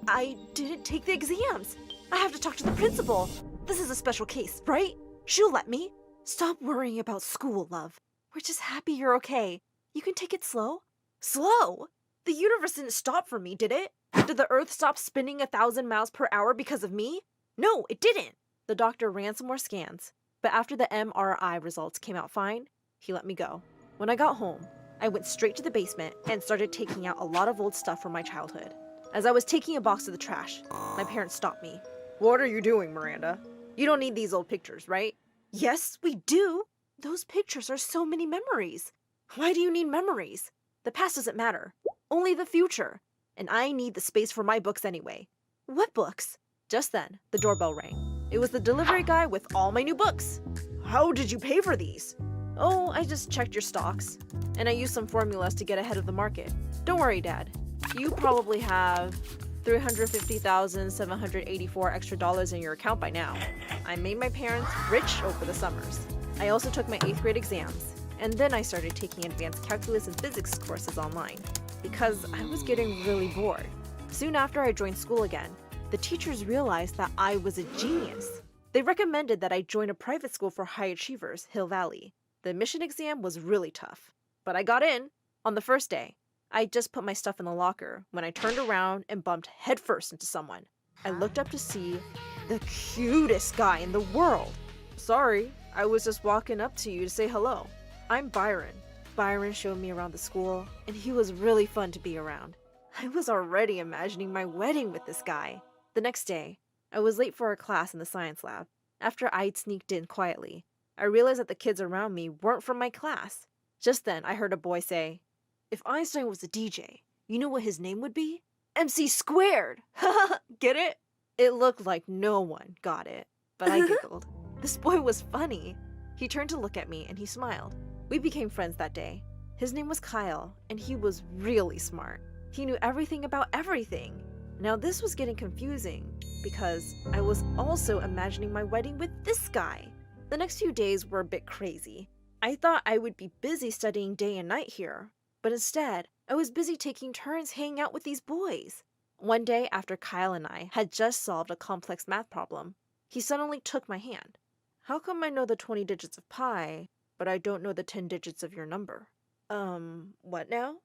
I didn't take the exams. I have to talk to the principal. This is a special case, right? She'll let me. Stop worrying about school, love. We're just happy you're okay. You can take it slow. Slow? The universe didn't stop for me, did it? Did the earth stop spinning 1,000 miles per hour because of me? No, it didn't. The doctor ran some more scans, but after the MRI results came out fine, he let me go. When I got home, I went straight to the basement and started taking out a lot of old stuff from my childhood. As I was taking a box to the trash, my parents stopped me. What are you doing, Miranda? You don't need these old pictures, right? Yes, we do. Those pictures are so many memories. Why do you need memories? The past doesn't matter. Only the future. And I need the space for my books anyway. What books? Just then, the doorbell rang. It was the delivery guy with all my new books. How did you pay for these? Oh, I just checked your stocks. And I used some formulas to get ahead of the market. Don't worry, Dad. You probably have $350,784 extra dollars in your account by now. I made my parents rich over the summers. I also took my 8th grade exams. And then I started taking advanced calculus and physics courses online because I was getting really bored. Soon after I joined school again, the teachers realized that I was a genius. They recommended that I join a private school for high achievers, Hill Valley. The admission exam was really tough, but I got in. On the first day, I just put my stuff in the locker when I turned around and bumped headfirst into someone. I looked up to see the cutest guy in the world. Sorry, I was just walking up to you to say hello. I'm Byron Byron showed me around the school, and he was really fun to be around. I was already imagining my wedding with this guy. The next day, I was late for a class in the science lab. After I'd sneaked in quietly, I realized that the kids around me weren't from my class. Just then, I heard a boy say, "If Einstein was a DJ, you know what his name would be? MC squared!" Get it? It looked like no one got it, but I giggled. This boy was funny. He turned to look at me and he smiled. We became friends that day. His name was Kyle, and he was really smart. He knew everything about everything. Now this was getting confusing because I was also imagining my wedding with this guy. The next few days were a bit crazy. I thought I would be busy studying day and night here, but instead, I was busy taking turns hanging out with these boys. One day after Kyle and I had just solved a complex math problem, he suddenly took my hand. "How come I know the 20 digits of pi, but I don't know the 10 digits of your number?" What now?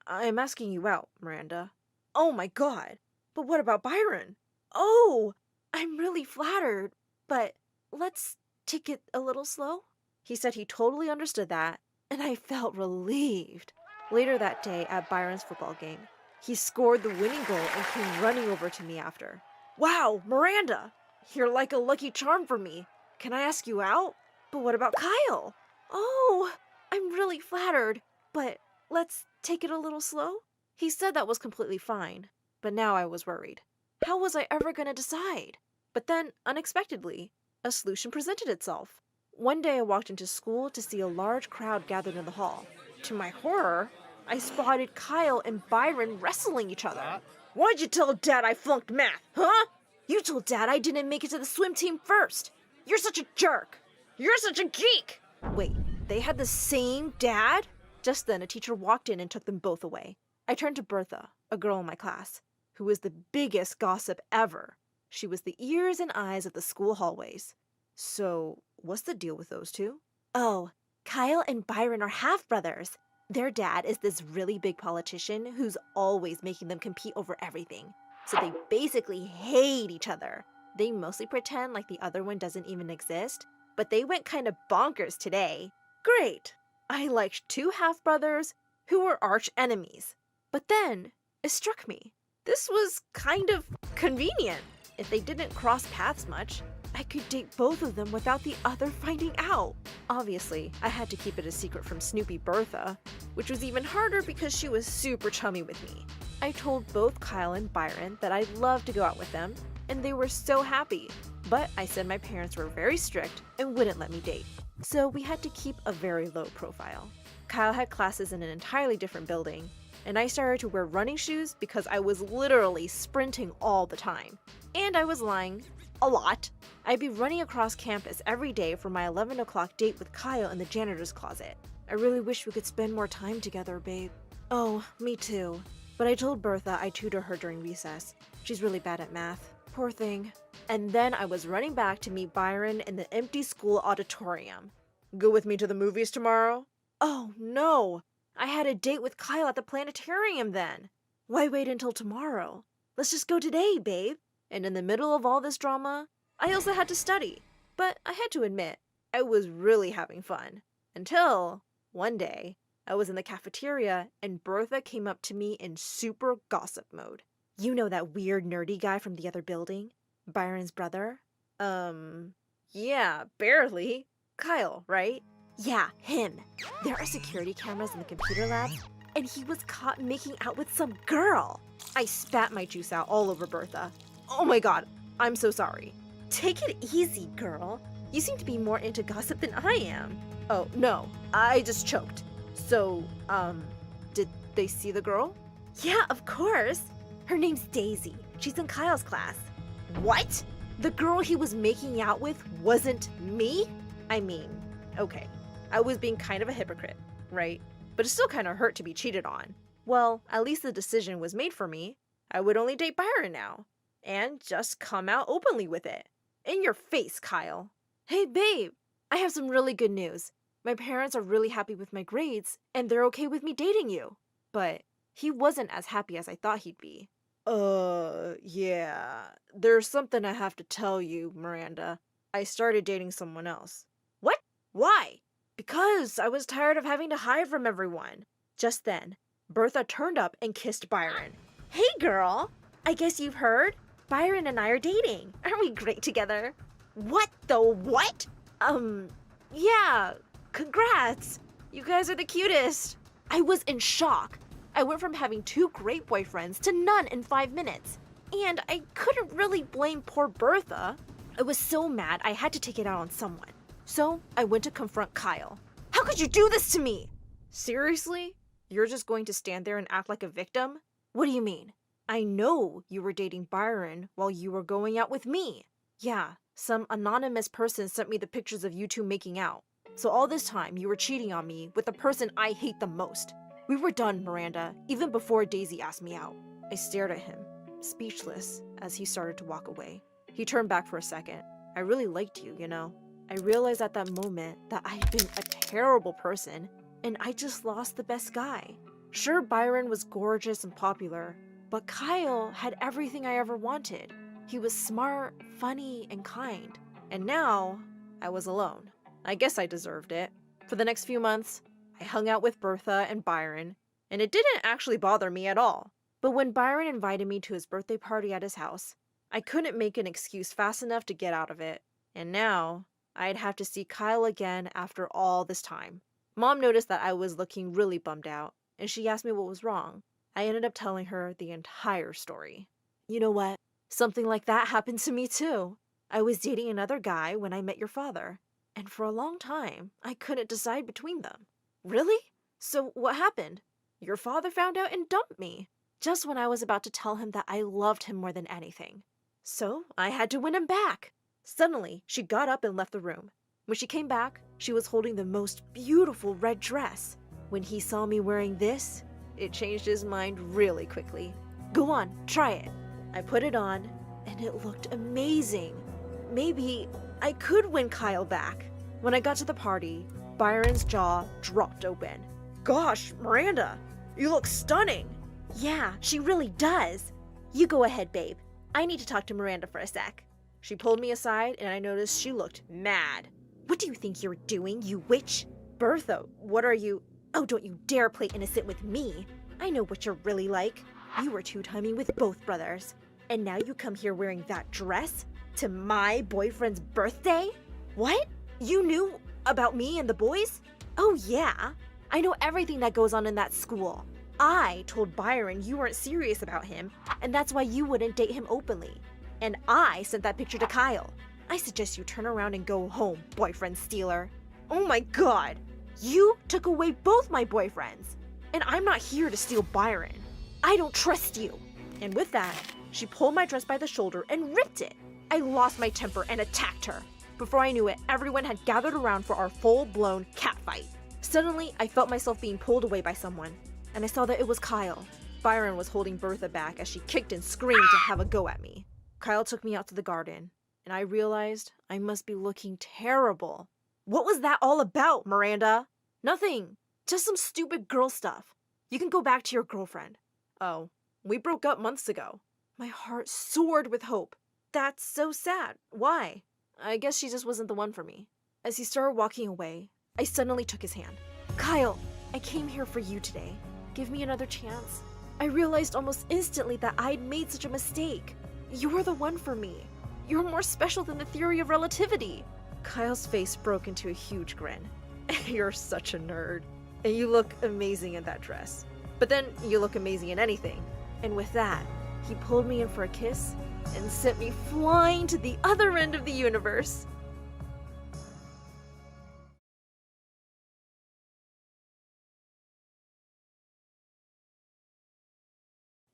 "I'm asking you out, Miranda." "Oh my god! But what about Byron?" "Oh, I'm really flattered, but let's take it a little slow." He said he totally understood that, and I felt relieved. Later that day at Byron's football game, he scored the winning goal and came running over to me after. "Wow, Miranda! You're like a lucky charm for me. Can I ask you out?" "But what about Kyle?" "Oh, I'm really flattered, but let's take it a little slow." He said that was completely fine, but now I was worried. How was I ever going to decide? But then, unexpectedly, a solution presented itself. One day I walked into school to see a large crowd gathered in the hall. To my horror, I spotted Kyle and Byron wrestling each other. "Why'd you tell Dad I flunked math, huh? You told Dad I didn't make it to the swim team first. You're such a jerk. You're such a geek." Wait, they had the same dad? Just then, a teacher walked in and took them both away. I turned to Bertha, a girl in my class, who was the biggest gossip ever. She was the ears and eyes of the school hallways. "So, what's the deal with those two?" "Oh, Kyle and Byron are half-brothers. Their dad is this really big politician who's always making them compete over everything. So they basically hate each other. They mostly pretend like the other one doesn't even exist, but they went kind of bonkers today." Great! I liked two half-brothers who were arch enemies. But then, it struck me. This was kind of convenient. If they didn't cross paths much, I could date both of them without the other finding out. Obviously, I had to keep it a secret from Snoopy Bertha, which was even harder because she was super chummy with me. I told both Kyle and Byron that I'd love to go out with them, and they were so happy. But I said my parents were very strict and wouldn't let me date. So we had to keep a very low profile. Kyle had classes in an entirely different building, and I started to wear running shoes because I was literally sprinting all the time. And I was lying. A lot. I'd be running across campus every day for my 11 o'clock date with Kyle in the janitor's closet. I really wish we could spend more time together, babe. Oh, me too. But I told Bertha I'd tutor her during recess. She's really bad at math. Poor thing. And then I was running back to meet Byron in the empty school auditorium. "Go with me to the movies tomorrow?" "Oh, no! I had a date with Kyle at the planetarium then. Why wait until tomorrow? Let's just go today, babe." And in the middle of all this drama, I also had to study. But I had to admit, I was really having fun. Until, one day, I was in the cafeteria and Bertha came up to me in super gossip mode. "You know that weird nerdy guy from the other building? Byron's brother?" Yeah, barely. Kyle, right?" "Yeah, him. There are security cameras in the computer lab, and he was caught making out with some girl." I spat my juice out all over Bertha. "Oh my god, I'm so sorry." "Take it easy, girl. You seem to be more into gossip than I am." "Oh, no, I just choked. So, did they see the girl?" "Yeah, of course. Her name's Daisy. She's in Kyle's class." "What? The girl he was making out with wasn't me?" I mean, okay, I was being kind of a hypocrite, right? But it still kind of hurt to be cheated on. Well, at least the decision was made for me. I would only date Byron now. And just come out openly with it. In your face, Kyle. "Hey, babe, I have some really good news. My parents are really happy with my grades, and they're okay with me dating you." But he wasn't as happy as I thought he'd be. Yeah, there's something I have to tell you, Miranda. I started dating someone else." "What? Why?" Because I was tired of having to hide from everyone. Just then, Bertha turned up and kissed Byron. Hey girl! I guess you've heard? Byron and I are dating. Aren't we great together? What the what? Yeah, congrats. You guys are the cutest. I was in shock. I went from having 2 great boyfriends to none in 5 minutes. And I couldn't really blame poor Bertha. I was so mad I had to take it out on someone. So I went to confront Kyle. How could you do this to me? Seriously? You're just going to stand there and act like a victim? What do you mean? I know you were dating Byron while you were going out with me. Yeah, some anonymous person sent me the pictures of you two making out. So all this time you were cheating on me with the person I hate the most. We were done, Miranda, even before Daisy asked me out. I stared at him, speechless, as he started to walk away. He turned back for a second. I really liked you, you know. I realized at that moment that I'd been a terrible person, and I just lost the best guy. Sure, Byron was gorgeous and popular, but Kyle had everything I ever wanted. He was smart, funny, and kind. And now, I was alone. I guess I deserved it. For the next few months, I hung out with Bertha and Byron, and it didn't actually bother me at all. But when Byron invited me to his birthday party at his house, I couldn't make an excuse fast enough to get out of it. And now, I'd have to see Kyle again after all this time. Mom noticed that I was looking really bummed out, and she asked me what was wrong. I ended up telling her the entire story. You know what? Something like that happened to me too. I was dating another guy when I met your father, and for a long time, I couldn't decide between them. Really? So what happened? Your father found out and dumped me, just when I was about to tell him that I loved him more than anything. So I had to win him back. Suddenly, she got up and left the room. When she came back, she was holding the most beautiful red dress. When he saw me wearing this, it changed his mind really quickly. Go on, try it. I put it on, and it looked amazing. Maybe I could win Kyle back. When I got to the party, Byron's jaw dropped open. Gosh, Miranda, you look stunning. Yeah, she really does. You go ahead, babe. I need to talk to Miranda for a sec. She pulled me aside, and I noticed she looked mad. What do you think you're doing, you witch? Bertha, what are you? Oh, don't you dare play innocent with me. I know what you're really like. You were two-timing with both brothers. And now you come here wearing that dress? To my boyfriend's birthday? What? You knew about me and the boys? Oh yeah. I know everything that goes on in that school. I told Byron you weren't serious about him, and that's why you wouldn't date him openly. And I sent that picture to Kyle. I suggest you turn around and go home, boyfriend stealer. Oh my god. You took away both my boyfriends. And I'm not here to steal Byron. I don't trust you. And with that, she pulled my dress by the shoulder and ripped it. I lost my temper and attacked her. Before I knew it, everyone had gathered around for our full-blown catfight. Suddenly, I felt myself being pulled away by someone, and I saw that it was Kyle. Byron was holding Bertha back as she kicked and screamed to have a go at me. Kyle took me out to the garden, and I realized I must be looking terrible. What was that all about, Miranda? Nothing. Just some stupid girl stuff. You can go back to your girlfriend. Oh, we broke up months ago. My heart soared with hope. That's so sad. Why? I guess she just wasn't the one for me. As he started walking away, I suddenly took his hand. Kyle, I came here for you today. Give me another chance. I realized almost instantly that I'd made such a mistake. You're the one for me. You're more special than the theory of relativity. Kyle's face broke into a huge grin. You're such a nerd. And you look amazing in that dress. But then you look amazing in anything. And with that, he pulled me in for a kiss and sent me flying to the other end of the universe.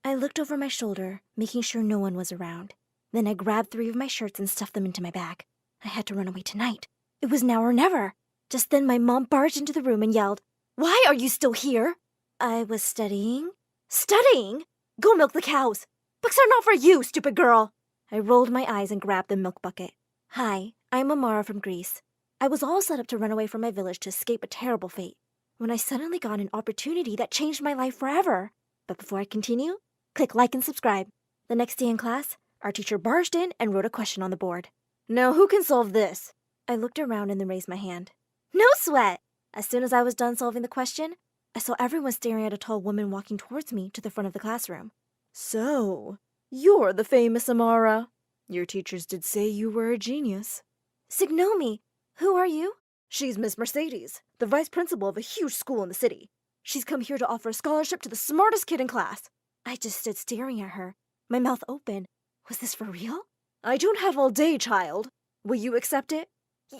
I looked over my shoulder, making sure no one was around. Then I grabbed 3 of my shirts and stuffed them into my bag. I had to run away tonight. It was now or never. Just then my mom barged into the room and yelled, "Why are you still here?" I was studying. Studying? Go milk the cows. Books are not for you, stupid girl. I rolled my eyes and grabbed the milk bucket. Hi, I'm Amara from Greece. I was all set up to run away from my village to escape a terrible fate, when I suddenly got an opportunity that changed my life forever. But before I continue, click like and subscribe. The next day in class, our teacher barged in and wrote a question on the board. Now who can solve this? I looked around and then raised my hand. No sweat!
As soon as I was done solving the question, I saw everyone staring at a tall woman walking towards me to the front of the classroom. So, you're the famous Amara. Your teachers did say you were a genius. Signomi, who are you? She's Miss Mercedes, the vice principal of a huge school in the city. She's come here to offer a scholarship to the smartest kid in class. I just stood staring at her, my mouth open. Was this for real? I don't have all day, child. Will you accept it?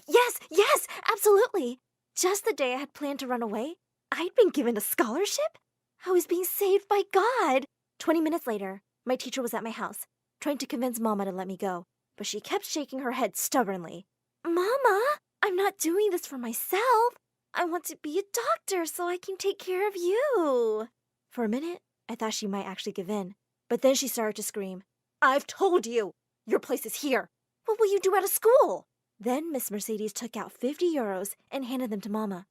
Yes, absolutely. Just the day I had planned to run away, I'd been given a scholarship? I was being saved by God. 20 minutes later, my teacher was at my house, trying to convince Mama to let me go, but she kept shaking her head stubbornly. Mama, I'm not doing this for myself. I want to be a doctor so I can take care of you. For a minute, I thought she might actually give in, but then she started to scream. I've told you! Your place is here! What will you do at a school? Then Miss Mercedes took out 50 euros and handed them to Mama.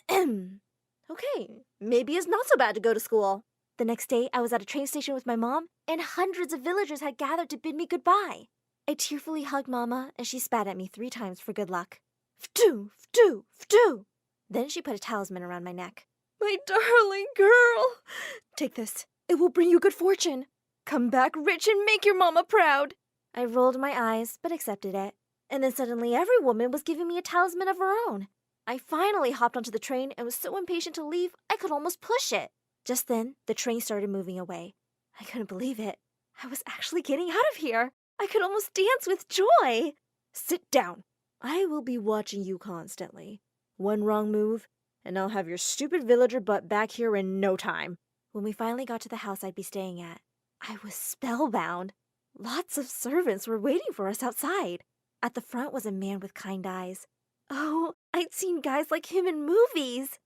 Okay, maybe it's not so bad to go to school. The next day, I was at a train station with my mom, and hundreds of villagers had gathered to bid me goodbye. I tearfully hugged Mama, and she spat at me 3 times for good luck. Ftoo, ftoo, ftoo! Then she put a talisman around my neck. My darling girl! Take this. It will bring you good fortune. Come back rich and make your mama proud. I rolled my eyes, but accepted it. And then suddenly every woman was giving me a talisman of her own. I finally hopped onto the train and was so impatient to leave, I could almost push it. Just then, the train started moving away. I couldn't believe it. I was actually getting out of here. I could almost dance with joy. Sit down. I will be watching you constantly. One wrong move, and I'll have your stupid villager butt back here in no time. When we finally got to the house I'd be staying at, I was spellbound. Lots of servants were waiting for us outside. At the front was a man with kind eyes. Oh, I'd seen guys like him in movies.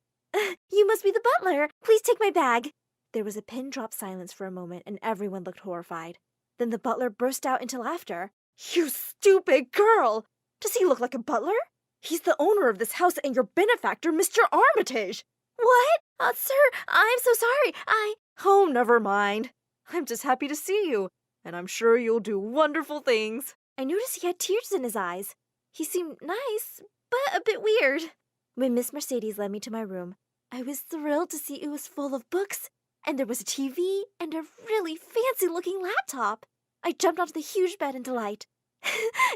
You must be the butler. Please take my bag. There was a pin-drop silence for a moment, and everyone looked horrified. Then the butler burst out into laughter. You stupid girl! Does he look like a butler? He's the owner of this house and your benefactor, Mr. Armitage. What? Sir, I'm so sorry. Oh, never mind. I'm just happy to see you, and I'm sure you'll do wonderful things. I noticed he had tears in his eyes. He seemed nice, but a bit weird. When Miss Mercedes led me to my room, I was thrilled to see it was full of books, and there was a TV and a really fancy-looking laptop. I jumped onto the huge bed in delight.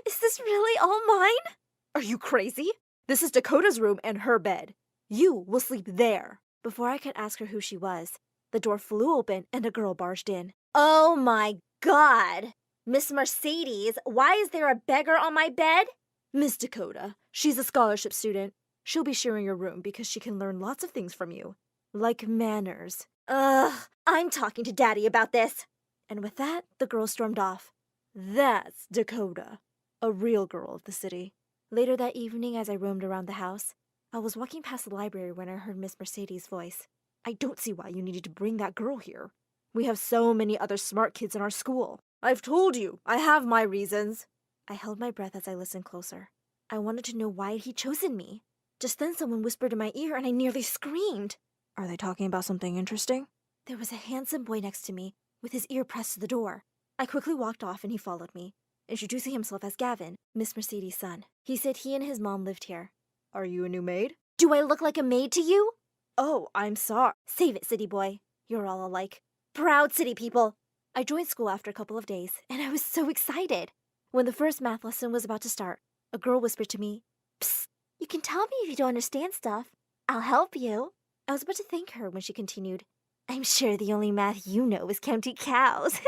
Is this really all mine? Are you crazy? This is Dakota's room and her bed. You will sleep there. Before I could ask her who she was, the door flew open and a girl barged in. Oh my God! Miss Mercedes, why is there a beggar on my bed? Miss Dakota, she's a scholarship student. She'll be sharing your room because she can learn lots of things from you. Like manners. I'm talking to Daddy about this. And with that, the girl stormed off. That's Dakota, a real girl of the city. Later that evening, as I roamed around the house, I was walking past the library when I heard Miss Mercedes' voice. I don't see why you needed to bring that girl here. We have so many other smart kids in our school. I've told you, I have my reasons. I held my breath as I listened closer. I wanted to know why he'd chosen me. Just then someone whispered in my ear and I nearly screamed. Are they talking about something interesting? There was a handsome boy next to me, with his ear pressed to the door. I quickly walked off and he followed me, introducing himself as Gavin, Miss Mercedes' son. He said he and his mom lived here. Are you a new maid? Do I look like a maid to you? Oh, I'm sorry. Save it, city boy. You're all alike. Proud city people. I joined school after a couple of days, and I was so excited. When the first math lesson was about to start, a girl whispered to me, Psst, you can tell me if you don't understand stuff. I'll help you. I was about to thank her when she continued, I'm sure the only math you know is counting cows.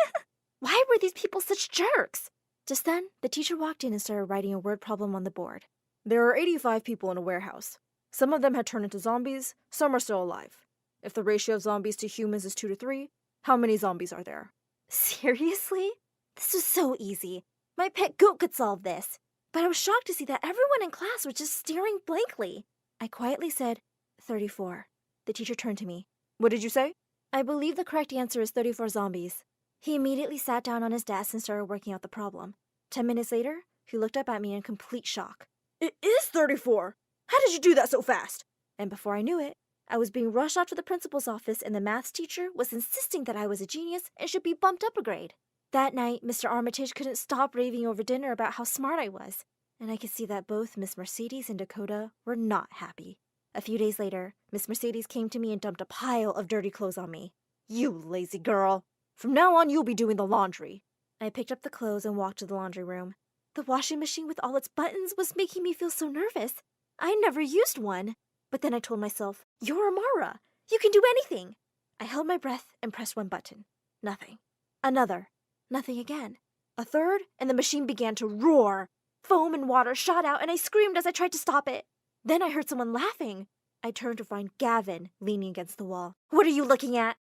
Why were these people such jerks? Just then, the teacher walked in and started writing a word problem on the board. There are 85 people in a warehouse. Some of them had turned into zombies, some are still alive. If the ratio of zombies to humans is 2 to 3, how many zombies are there? Seriously? This was so easy. My pet goat could solve this. But I was shocked to see that everyone in class was just staring blankly. I quietly said, 34. The teacher turned to me. What did you say? I believe the correct answer is 34 zombies. He immediately sat down on his desk and started working out the problem. 10 minutes later, he looked up at me in complete shock. It is 34! How did you do that so fast? And before I knew it, I was being rushed out to the principal's office and the maths teacher was insisting that I was a genius and should be bumped up a grade. That night, Mr. Armitage couldn't stop raving over dinner about how smart I was, and I could see that both Miss Mercedes and Dakota were not happy. A few days later, Miss Mercedes came to me and dumped a pile of dirty clothes on me. You lazy girl. From now on, you'll be doing the laundry. I picked up the clothes and walked to the laundry room. The washing machine with all its buttons was making me feel so nervous. I never used one. But then I told myself, you're Amara. You can do anything. I held my breath and pressed one button. Nothing. Another. Nothing again. A third, and the machine began to roar. Foam and water shot out, and I screamed as I tried to stop it. Then I heard someone laughing. I turned to find Gavin leaning against the wall. What are you looking at?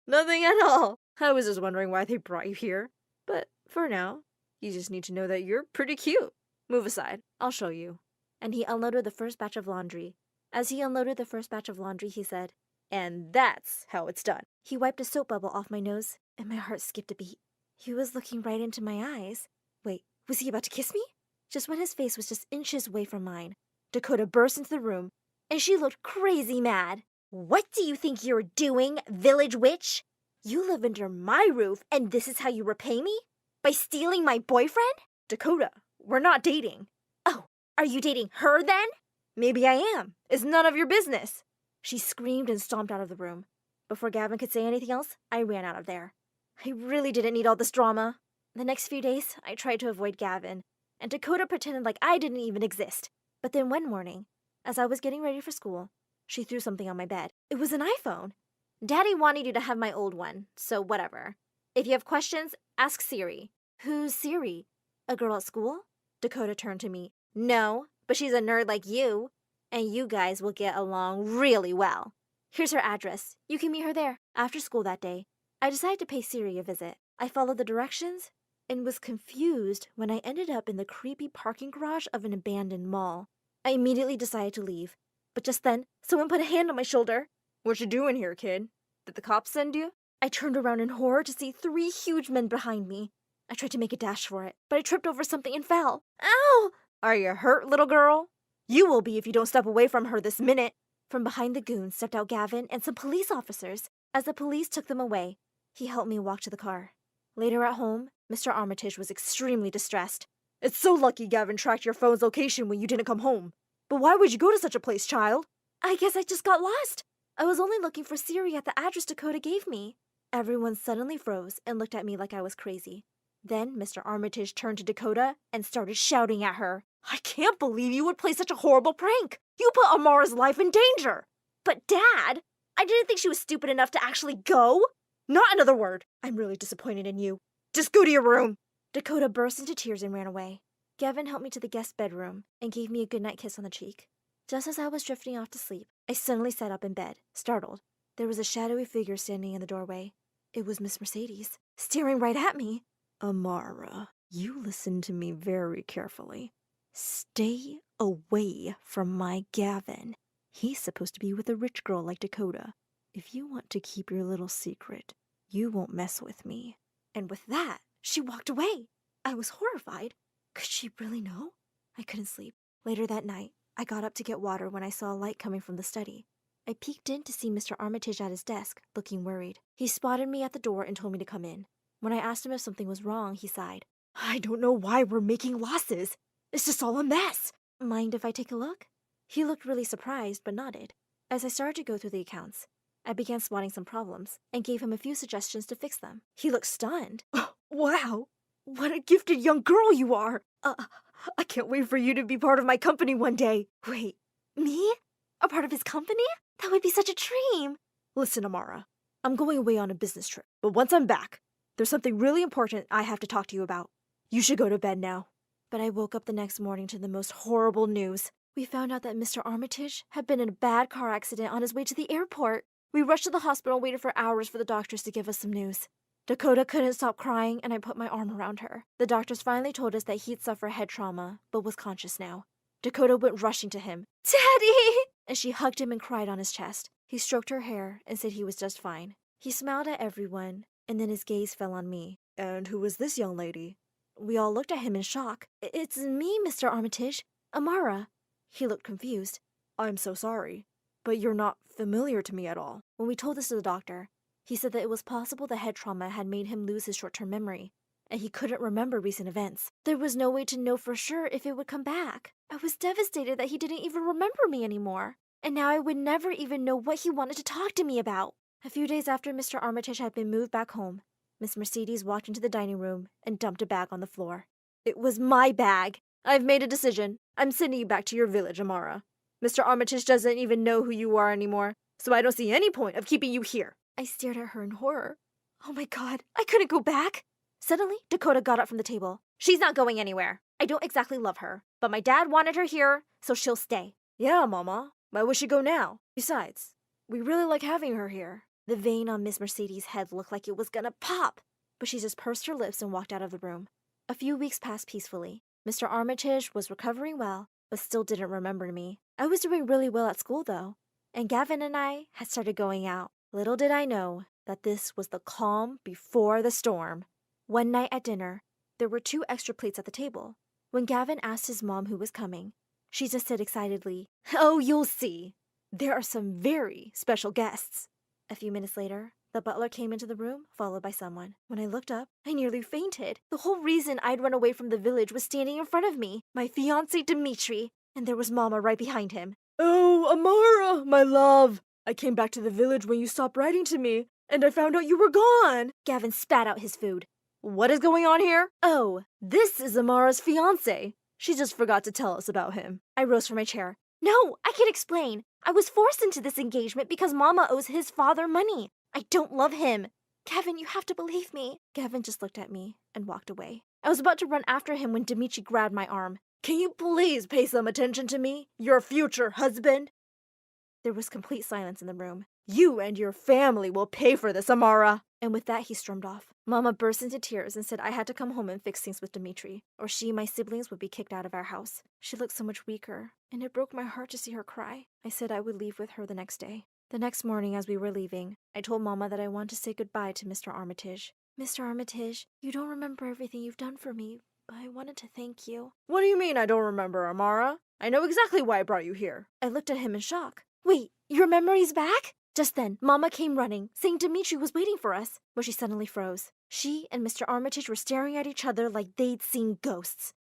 Nothing at all. I was just wondering why they brought you here. But for now, you just need to know that you're pretty cute. Move aside. I'll show you. And he unloaded the first batch of laundry. As he unloaded the first batch of laundry, he said, and that's how it's done. He wiped a soap bubble off my nose, and my heart skipped a beat. He was looking right into my eyes. Wait, was he about to kiss me? Just when his face was just inches away from mine, Dakota burst into the room, and she looked crazy mad. What do you think you're doing, village witch? You live under my roof, and this is how you repay me? By stealing my boyfriend? Dakota, we're not dating. Oh, are you dating her then? Maybe I am. It's none of your business. She screamed and stomped out of the room. Before Gavin could say anything else, I ran out of there. I really didn't need all this drama. The next few days, I tried to avoid Gavin, and Dakota pretended like I didn't even exist. But then one morning, as I was getting ready for school, she threw something on my bed. It was an iPhone. Daddy wanted you to have my old one, so whatever. If you have questions, ask Siri. Who's Siri? A girl at school? Dakota turned to me. No, but she's a nerd like you, and you guys will get along really well. Here's her address. You can meet her there. After school that day, I decided to pay Siri a visit. I followed the directions and was confused when I ended up in the creepy parking garage of an abandoned mall. I immediately decided to leave, but just then, someone put a hand on my shoulder. What you doing here, kid? Did the cops send you? I turned around in horror to see 3 huge men behind me. I tried to make a dash for it, but I tripped over something and fell. Ow! Are you hurt, little girl? You will be if you don't step away from her this minute. From behind the goons stepped out Gavin and some police officers. As the police took them away, he helped me walk to the car. Later at home, Mr. Armitage was extremely distressed. It's so lucky Gavin tracked your phone's location when you didn't come home. But why would you go to such a place, child? I guess I just got lost. I was only looking for Siri at the address Dakota gave me. Everyone suddenly froze and looked at me like I was crazy. Then Mr. Armitage turned to Dakota and started shouting at her. I can't believe you would play such a horrible prank. You put Amara's life in danger. But Dad, I didn't think she was stupid enough to actually go. Not another word. I'm really disappointed in you. Just go to your room. Dakota burst into tears and ran away. Gavin helped me to the guest bedroom and gave me a goodnight kiss on the cheek. Just as I was drifting off to sleep, I suddenly sat up in bed, startled. There was a shadowy figure standing in the doorway. It was Miss Mercedes, staring right at me. Amara, you listen to me very carefully. Stay away from my Gavin. He's supposed to be with a rich girl like Dakota. If you want to keep your little secret, you won't mess with me. And with that, she walked away. I was horrified. Could she really know? I couldn't sleep. Later that night, I got up to get water when I saw a light coming from the study. I peeked in to see Mr. Armitage at his desk, looking worried. He spotted me at the door and told me to come in. When I asked him if something was wrong, he sighed. I don't know why we're making losses. It's just all a mess. Mind if I take a look? He looked really surprised, but nodded. As I started to go through the accounts, I began spotting some problems and gave him a few suggestions to fix them. He looked stunned. Wow, what a gifted young girl you are. I can't wait for you to be part of my company one day. Wait, me? A part of his company? That would be such a dream. Listen, Amara, I'm going away on a business trip, but once I'm back, there's something really important I have to talk to you about. You should go to bed now. But I woke up the next morning to the most horrible news. We found out that Mr. Armitage had been in a bad car accident on his way to the airport. We rushed to the hospital and waited for hours for the doctors to give us some news. Dakota couldn't stop crying, and I put my arm around her. The doctors finally told us that he'd suffered head trauma, but was conscious now. Dakota went rushing to him. Daddy! And she hugged him and cried on his chest. He stroked her hair and said he was just fine. He smiled at everyone, and then his gaze fell on me. And who was this young lady? We all looked at him in shock. It's me, Mr. Armitage. Amara. He looked confused. I'm so sorry, but you're not familiar to me at all. When we told this to the doctor, he said that it was possible the head trauma had made him lose his short-term memory. and he couldn't remember recent events. There was no way to know for sure if it would come back. I was devastated that he didn't even remember me anymore, and now I would never even know what he wanted to talk to me about. A few days after Mr. Armitage had been moved back home, Miss Mercedes walked into the dining room and dumped a bag on the floor. It was my bag. I've made a decision. I'm sending you back to your village, Amara. Mr. Armitage doesn't even know who you are anymore, so I don't see any point of keeping you here. I stared at her in horror. Oh my god, I couldn't go back. Suddenly, Dakota got up from the table. She's not going anywhere. I don't exactly love her, but my dad wanted her here, so she'll stay. Yeah, Mama. Why would she go now? Besides, we really like having her here. The vein on Miss Mercedes' head looked like it was gonna pop, but she just pursed her lips and walked out of the room. A few weeks passed peacefully. Mr. Armitage was recovering well, but still didn't remember me. I was doing really well at school, though, and Gavin and I had started going out. Little did I know that this was the calm before the storm. One night at dinner, there were 2 extra plates at the table. When Gavin asked his mom who was coming, she just said excitedly, "Oh, you'll see. There are some very special guests." A few minutes later, the butler came into the room, followed by someone. When I looked up, I nearly fainted. The whole reason I'd run away from the village was standing in front of me, my fiancé Dimitri, and there was Mama right behind him. "Oh, Amara, my love. I came back to the village when you stopped writing to me, and I found out you were gone." Gavin spat out his food. "What is going on here?" "Oh, this is Amara's fiancé. She just forgot to tell us about him." I rose from my chair. "No, I can explain. I was forced into this engagement because Mama owes his father money. I don't love him. Gavin, you have to believe me." Gavin just looked at me and walked away. I was about to run after him when Dimitri grabbed my arm. "Can you please pay some attention to me, your future husband?" There was complete silence in the room. "You and your family will pay for this, Amara." And with that, he stormed off. Mama burst into tears and said I had to come home and fix things with Dimitri, or she and my siblings would be kicked out of our house. She looked so much weaker, and it broke my heart to see her cry. I said I would leave with her the next day. The next morning, as we were leaving, I told Mama that I wanted to say goodbye to Mr. Armitage. "Mr. Armitage, you don't remember everything you've done for me, but I wanted to thank you." "What do you mean I don't remember, Amara? I know exactly why I brought you here." I looked at him in shock. "Wait, your memory's back?" Just then, Mama came running, saying Dimitri was waiting for us, but she suddenly froze. She and Mr. Armitage were staring at each other like they'd seen ghosts.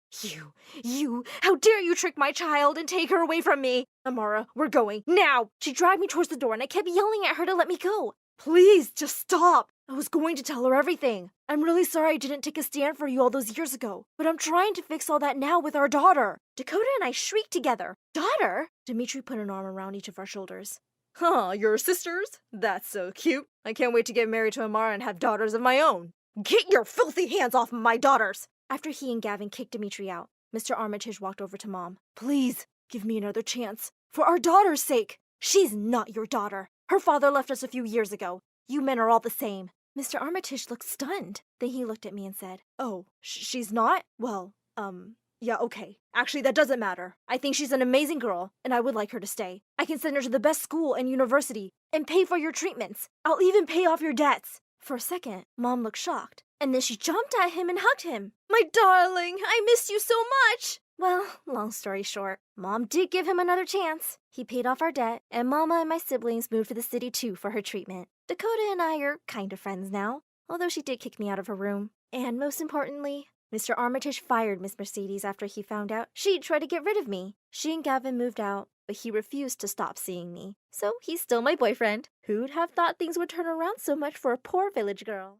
You, how dare you trick my child and take her away from me? Amara, we're going, now!" She dragged me towards the door and I kept yelling at her to let me go. "Please, just stop. I was going to tell her everything. I'm really sorry I didn't take a stand for you all those years ago, but I'm trying to fix all that now with our daughter." Dakota and I shrieked together. "Daughter?" Dimitri put an arm around each of our shoulders. "Huh, you're sisters? That's so cute. I can't wait to get married to Amara and have daughters of my own." "Get your filthy hands off my daughters!" After he and Gavin kicked Dimitri out, Mr. Armitage walked over to Mom. "Please, give me another chance. For our daughter's sake. She's not your daughter. Her father left us a few years ago. You men are all the same." Mr. Armitage looked stunned. Then he looked at me and said, "Oh, she's not? Well, yeah, okay. Actually, that doesn't matter. I think she's an amazing girl, and I would like her to stay. I can send her to the best school and university, and pay for your treatments. I'll even pay off your debts." For a second, Mom looked shocked, and then she jumped at him and hugged him. "My darling, I missed you so much." Well, long story short, Mom did give him another chance. He paid off our debt, and Mama and my siblings moved to the city too for her treatment. Dakota and I are kind of friends now, although she did kick me out of her room. And most importantly, Mr. Armitage fired Miss Mercedes after he found out she'd try to get rid of me. She and Gavin moved out, but he refused to stop seeing me. So he's still my boyfriend. Who'd have thought things would turn around so much for a poor village girl?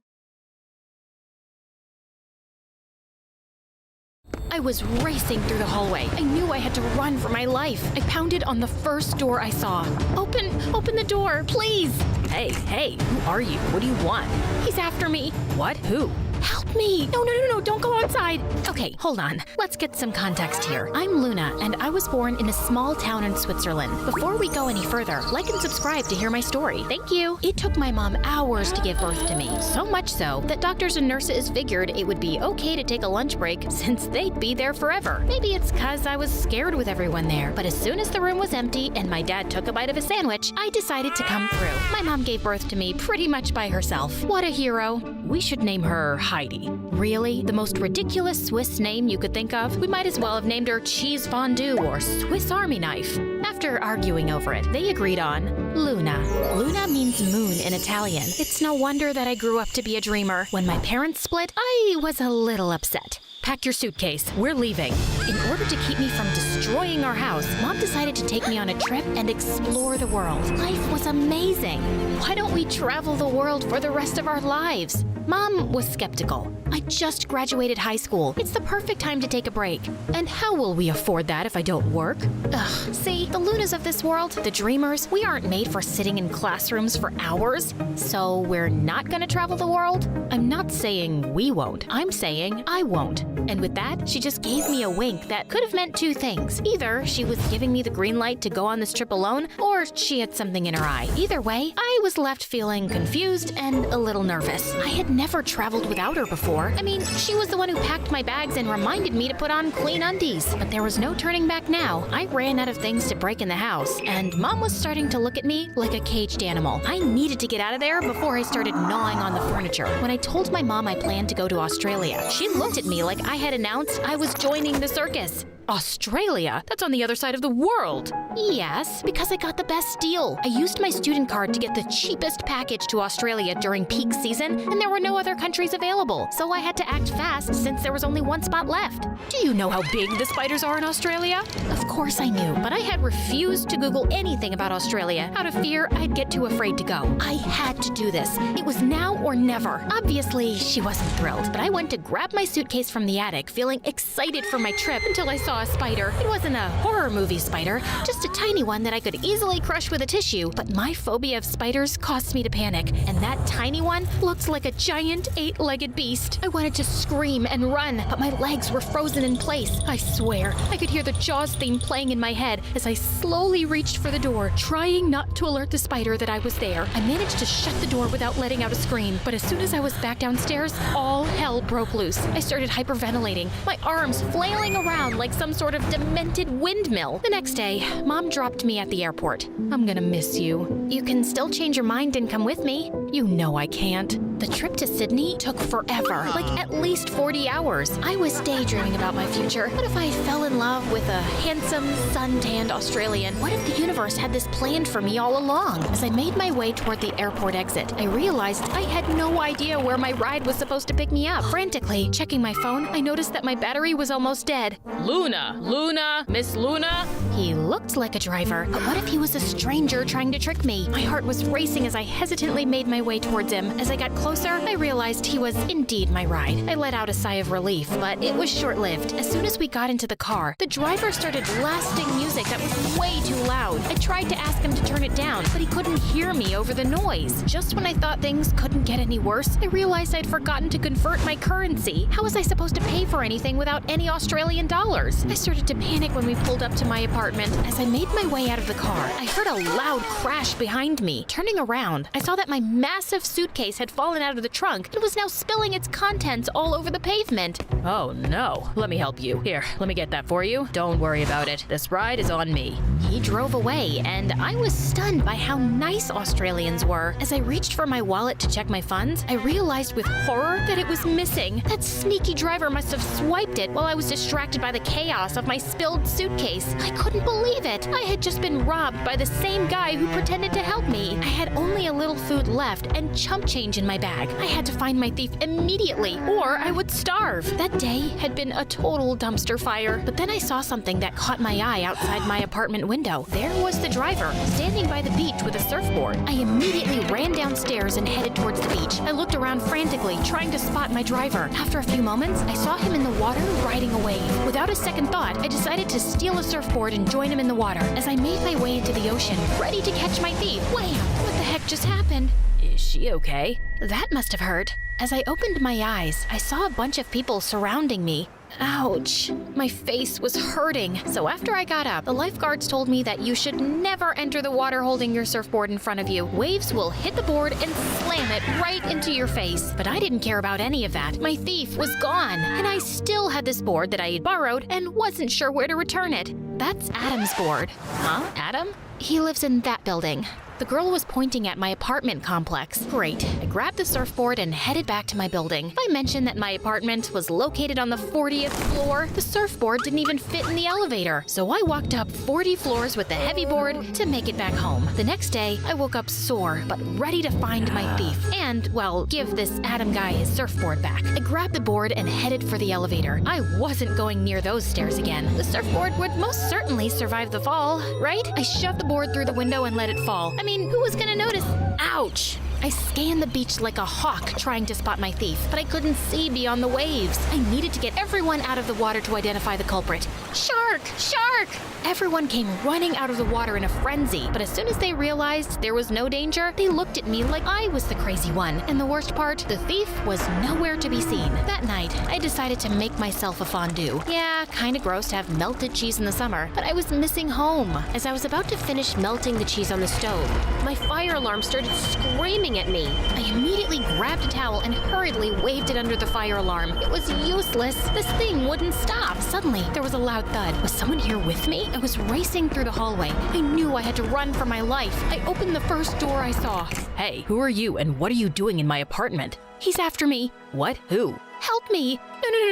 I was racing through the hallway. I knew I had to run for my life. I pounded on the first door I saw. Open the door, please. Hey, who are you? What do you want? He's after me. What? Who? Help me! No, don't go outside! Okay, hold on. Let's get some context here. I'm Luna, and I was born in a small town in Switzerland. Before we go any further, like and subscribe to hear my story. Thank you! It took my mom hours to give birth to me. So much so that doctors and nurses figured it would be okay to take a lunch break since they'd be there forever. Maybe it's cause I was scared with everyone there, but as soon as the room was empty and my dad took a bite of a sandwich, I decided to come through. My mom gave birth to me pretty much by herself. What a hero. We should name her Heidi. Really? The most ridiculous Swiss name you could think of? We might as well have named her Cheese Fondue or Swiss Army Knife. After arguing over it, they agreed on Luna. Luna means moon in Italian. It's no wonder that I grew up to be a dreamer. When my parents split, I was a little upset. Pack your suitcase. We're leaving. In order to keep me from destroying our house, Mom decided to take me on a trip and explore the world. Life was amazing. Why don't we travel the world for the rest of our lives? Mom was skeptical. I just graduated high school. It's the perfect time to take a break. And how will we afford that if I don't work? Ugh, see, the Lunas of this world, the dreamers, we aren't made for sitting in classrooms for hours. So we're not gonna travel the world? I'm not saying we won't. I'm saying I won't. And with that, she just gave me a wink that could have meant two things. Either she was giving me the green light to go on this trip alone, or she had something in her eye. Either way, I was left feeling confused and a little nervous. I had never traveled without her before. I mean, she was the one who packed my bags and reminded me to put on clean undies. But there was no turning back now. I ran out of things to break in the house, and Mom was starting to look at me like a caged animal. I needed to get out of there before I started gnawing on the furniture. When I told my mom I planned to go to Australia, she looked at me like I had announced I was joining the circus. Australia? That's on the other side of the world. Yes, because I got the best deal. I used my student card to get the cheapest package to Australia during peak season, and there were no other countries available. So I had to act fast since there was only one spot left. Do you know how big the spiders are in Australia? Of course I knew, but I had refused to Google anything about Australia out of fear I'd get too afraid to go. I had to do this. It was now or never. Obviously, she wasn't thrilled, but I went to grab my suitcase from the attic, feeling excited for my trip until I saw a spider. It wasn't a horror movie spider, just a tiny one that I could easily crush with a tissue, but my phobia of spiders caused me to panic, and that tiny one looked like a giant 8-legged beast. I wanted to scream and run, but my legs were frozen in place. I swear, I could hear the Jaws theme playing in my head as I slowly reached for the door, trying not to alert the spider that I was there. I managed to shut the door without letting out a scream, but as soon as I was back downstairs, all hell broke loose. I started hyperventilating, my arms flailing around like some sort of demented windmill. The next day, Mom dropped me at the airport. I'm gonna miss you. You can still change your mind and come with me. You know I can't. The trip to Sydney took forever, like at least 40 hours. I was daydreaming about my future. What if I fell in love with a handsome, sun-tanned Australian? What if the universe had this planned for me all along? As I made my way toward the airport exit, I realized I had no idea where my ride was supposed to pick me up. Frantically checking my phone, I noticed that my battery was almost dead.
Luna, Miss Luna?
He looked like a driver, but what if he was a stranger trying to trick me? My heart was racing as I hesitantly made my way towards him. As I got closer, I realized he was indeed my ride. I let out a sigh of relief, but it was short-lived. As soon as we got into the car, the driver started blasting music that was way too loud. I tried to ask him to turn it down, but he couldn't hear me over the noise. Just when I thought things couldn't get any worse, I realized I'd forgotten to convert my currency. How was I supposed to pay for anything without any Australian dollars? I started to panic when we pulled up to my apartment. As I made my way out of the car, I heard a loud crash behind me. Turning around, I saw that my massive suitcase had fallen out of the trunk and was now spilling its contents all over the pavement.
Oh no. Let me help you. Here, let me get that for you. Don't worry about it. This ride is on me.
He drove away, and I was stunned by how nice Australians were. As I reached for my wallet to check my funds, I realized with horror that it was missing. That sneaky driver must have swiped it while I was distracted by the chaos of my spilled suitcase. I couldn't believe it. I had just been robbed by the same guy who pretended to help me. I had only a little food left and chump change in my bag. I had to find my thief immediately, or I would starve. That day had been a total dumpster fire, but then I saw something that caught my eye outside my apartment window. There was the driver, standing by the beach with a surfboard. I immediately ran downstairs and headed towards the beach. I looked around frantically, trying to spot my driver. After a few moments, I saw him in the water riding a wave. Without a second thought, I decided to steal a surfboard and join him in the water. As I made my way into the ocean, ready to catch my thief, wham! What the heck just happened?
Is she okay?
That must have hurt. As I opened my eyes, I saw a bunch of people surrounding me. Ouch. My face was hurting. So after I got up, the lifeguards told me that you should never enter the water holding your surfboard in front of you. Waves will hit the board and slam it right into your face. But I didn't care about any of that. My thief was gone, and I still had this board that I had borrowed and wasn't sure where to return it. That's Adam's board.
Huh? Adam?
He lives in that building. The girl was pointing at my apartment complex. Great. I grabbed the surfboard and headed back to my building. If I mentioned that my apartment was located on the 40th floor, the surfboard didn't even fit in the elevator. So I walked up 40 floors with the heavy board to make it back home. The next day, I woke up sore, but ready to find my thief and, well, give this Adam guy his surfboard back. I grabbed the board and headed for the elevator. I wasn't going near those stairs again. The surfboard would most certainly survive the fall, right? I shoved the board through the window and let it fall. I mean, who was gonna notice? Ouch! I scanned the beach like a hawk trying to spot my thief, but I couldn't see beyond the waves. I needed to get everyone out of the water to identify the culprit. Shark! Shark! Everyone came running out of the water in a frenzy, but as soon as they realized there was no danger, they looked at me like I was the crazy one. And the worst part, the thief was nowhere to be seen. That night, I decided to make myself a fondue. Yeah, kinda gross to have melted cheese in the summer, but I was missing home. As I was about to finish melting the cheese on the stove, my fire alarm started screaming at me. I immediately grabbed a towel and hurriedly waved it under the fire alarm. It was useless. This thing wouldn't stop. Suddenly, there was a loud thud. Was someone here with me? I was racing through the hallway. I knew I had to run for my life. I opened the first door I saw.
Hey, who are you and what are you doing in my apartment?
He's after me.
What? Who?
Help me!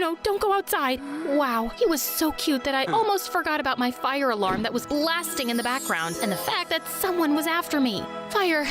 No, don't go outside. Wow, he was so cute that I almost forgot about my fire alarm that was blasting in the background and the fact that someone was after me. Fire,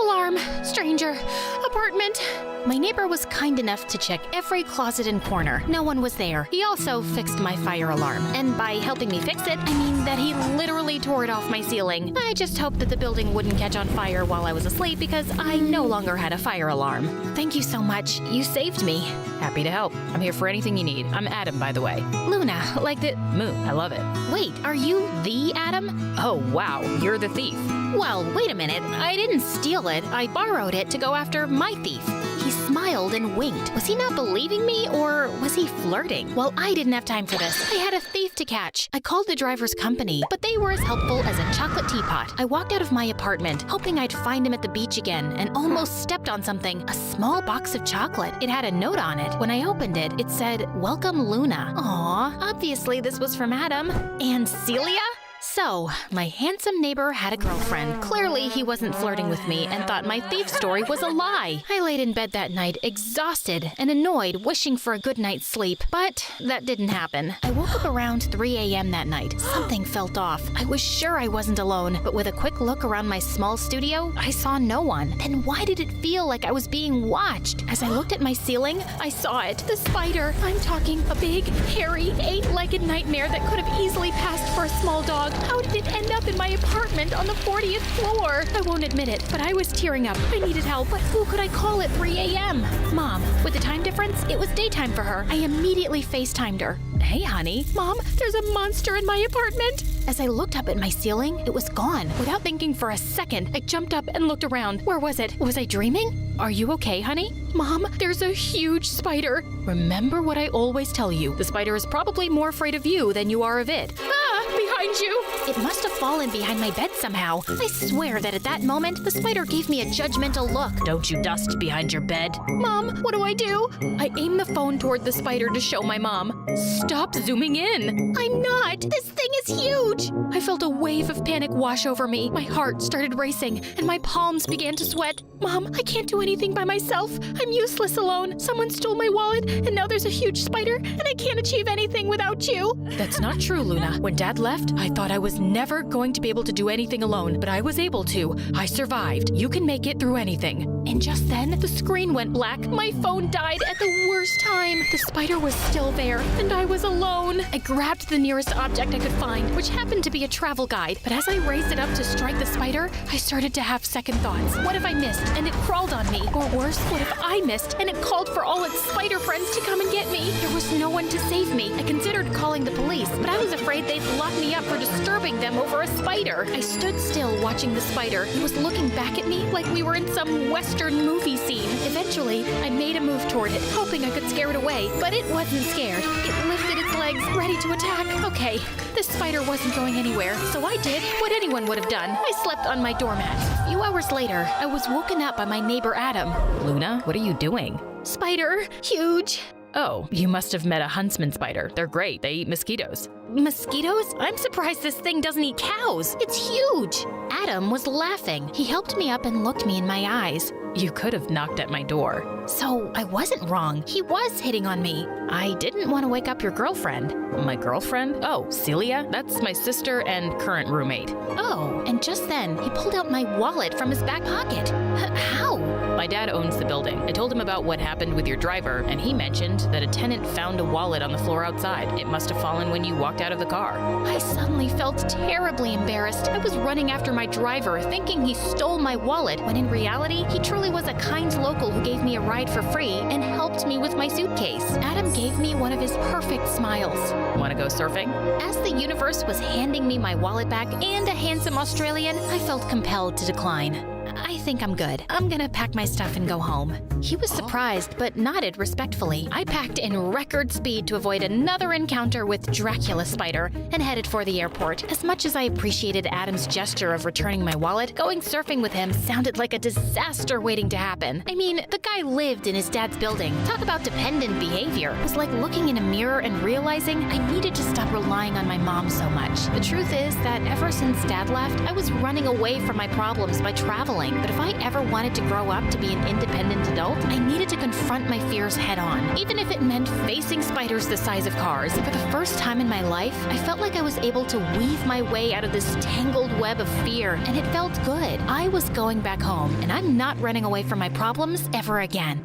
alarm, stranger, apartment. My neighbor was kind enough to check every closet and corner. No one was there. He also fixed my fire alarm. And by helping me fix it, I mean that he literally tore it off my ceiling. I just hoped that the building wouldn't catch on fire while I was asleep because I no longer had a fire alarm. Thank you so much. You saved me.
Happy to help. I'm here for anything you need. I'm Adam, by the way.
Luna, like the
moon. I love it.
Wait, are you the Adam?
Oh, wow. You're the thief.
Well, wait a minute. I didn't steal it. I borrowed it to go after my thief. He smiled and winked. Was he not believing me or was he flirting? Well, I didn't have time for this. I had a thief to catch. I called the driver's company, but they were as helpful as a chocolate teapot. I walked out of my apartment, hoping I'd find him at the beach again, and almost stepped on something, a small box of chocolate. It had a note on it. When I opened it, it said, "Welcome, Luna." Aw, obviously this was from Adam. And Celia? So, my handsome neighbor had a girlfriend. Clearly, he wasn't flirting with me and thought my thief story was a lie. I laid in bed that night, exhausted and annoyed, wishing for a good night's sleep. But that didn't happen. I woke up around 3 a.m. that night. Something felt off. I was sure I wasn't alone, but with a quick look around my small studio, I saw no one. Then why did it feel like I was being watched? As I looked at my ceiling, I saw it. The spider. I'm talking a big, hairy, 8-legged nightmare that could have easily passed for a small dog. How did it end up in my apartment on the 40th floor? I won't admit it, but I was tearing up. I needed help, but who could I call at 3 a.m.? Mom. With the time difference, it was daytime for her. I immediately FaceTimed her. Hey, honey. Mom, there's a monster in my apartment. As I looked up at my ceiling, it was gone. Without thinking for a second, I jumped up and looked around. Where was it? Was I dreaming? Are you okay, honey? Mom, there's a huge spider.
Remember what I always tell you. The spider is probably more afraid of you than you are of it.
Behind you! It must have fallen behind my bed somehow. I swear that at that moment, the spider gave me a judgmental look.
Don't you dust behind your bed?
Mom, what do I do?
I aimed the phone toward the spider to show my mom. Stop zooming in!
I'm not! This thing is huge! I felt a wave of panic wash over me. My heart started racing, and my palms began to sweat. Mom, I can't do anything by myself. I'm useless alone. Someone stole my wallet, and now there's a huge spider, and I can't achieve anything without you.
That's not true, Luna. When Dad left, I thought I was never going to be able to do anything alone, but I was able to. I survived. You can make it through anything.
And just then, the screen went black. My phone died at the worst time. The spider was still there, and I was alone. I grabbed the nearest object I could find, which happened to be a travel guide. But as I raised it up to strike the spider, I started to have second thoughts. What if I missed and it crawled on me? Or worse, what if I missed and it called for all its spider friends to come and get me? There was no one to save me. I considered calling the police, but I was afraid they'd lock me up for disturbing them over a spider. I stood still watching the spider. It was looking back at me like we were in some Western movie scene. Eventually, I made a move toward it, hoping I could scare it away, but it wasn't scared. It lifted its legs, ready to attack. Okay, the spider wasn't going anywhere, so I did what anyone would have done. I slept on my doormat. A few hours later, I was woken up by my neighbor Adam.
Luna, what are you doing?
Spider, huge.
Oh, you must have met a huntsman spider. They're great. They eat mosquitoes.
Mosquitoes? I'm surprised this thing doesn't eat cows. It's huge. Adam was laughing. He helped me up and looked me in my eyes.
You could have knocked at my door.
So I wasn't wrong. He was hitting on me. I didn't want to wake up your girlfriend.
My girlfriend? Oh, Celia? That's my sister and current roommate.
Oh, and just then, he pulled out my wallet from his back pocket. How?
My dad owns the building. I told him about what happened with your driver, and he mentioned that a tenant found a wallet on the floor outside. It must have fallen when you walked out of the car.
I suddenly felt terribly embarrassed. I was running after my driver, thinking he stole my wallet, when in reality, he truly was a kind local who gave me a ride for free and helped me with my suitcase. Adam gave me one of his perfect smiles.
Want to go surfing?
As the universe was handing me my wallet back and a handsome Australian, I felt compelled to decline. I think I'm good. I'm gonna pack my stuff and go home. He was surprised, but nodded respectfully. I packed in record speed to avoid another encounter with Dracula Spider and headed for the airport. As much as I appreciated Adam's gesture of returning my wallet, going surfing with him sounded like a disaster waiting to happen. I mean, the guy lived in his dad's building. Talk about dependent behavior. It was like looking in a mirror and realizing I needed to stop relying on my mom so much. The truth is that ever since Dad left, I was running away from my problems by traveling. But if I ever wanted to grow up to be an independent adult, I needed to confront my fears head on, even if it meant facing spiders the size of cars. For the first time in my life, I felt like I was able to weave my way out of this tangled web of fear, and it felt good. I was going back home, and I'm not running away from my problems ever again.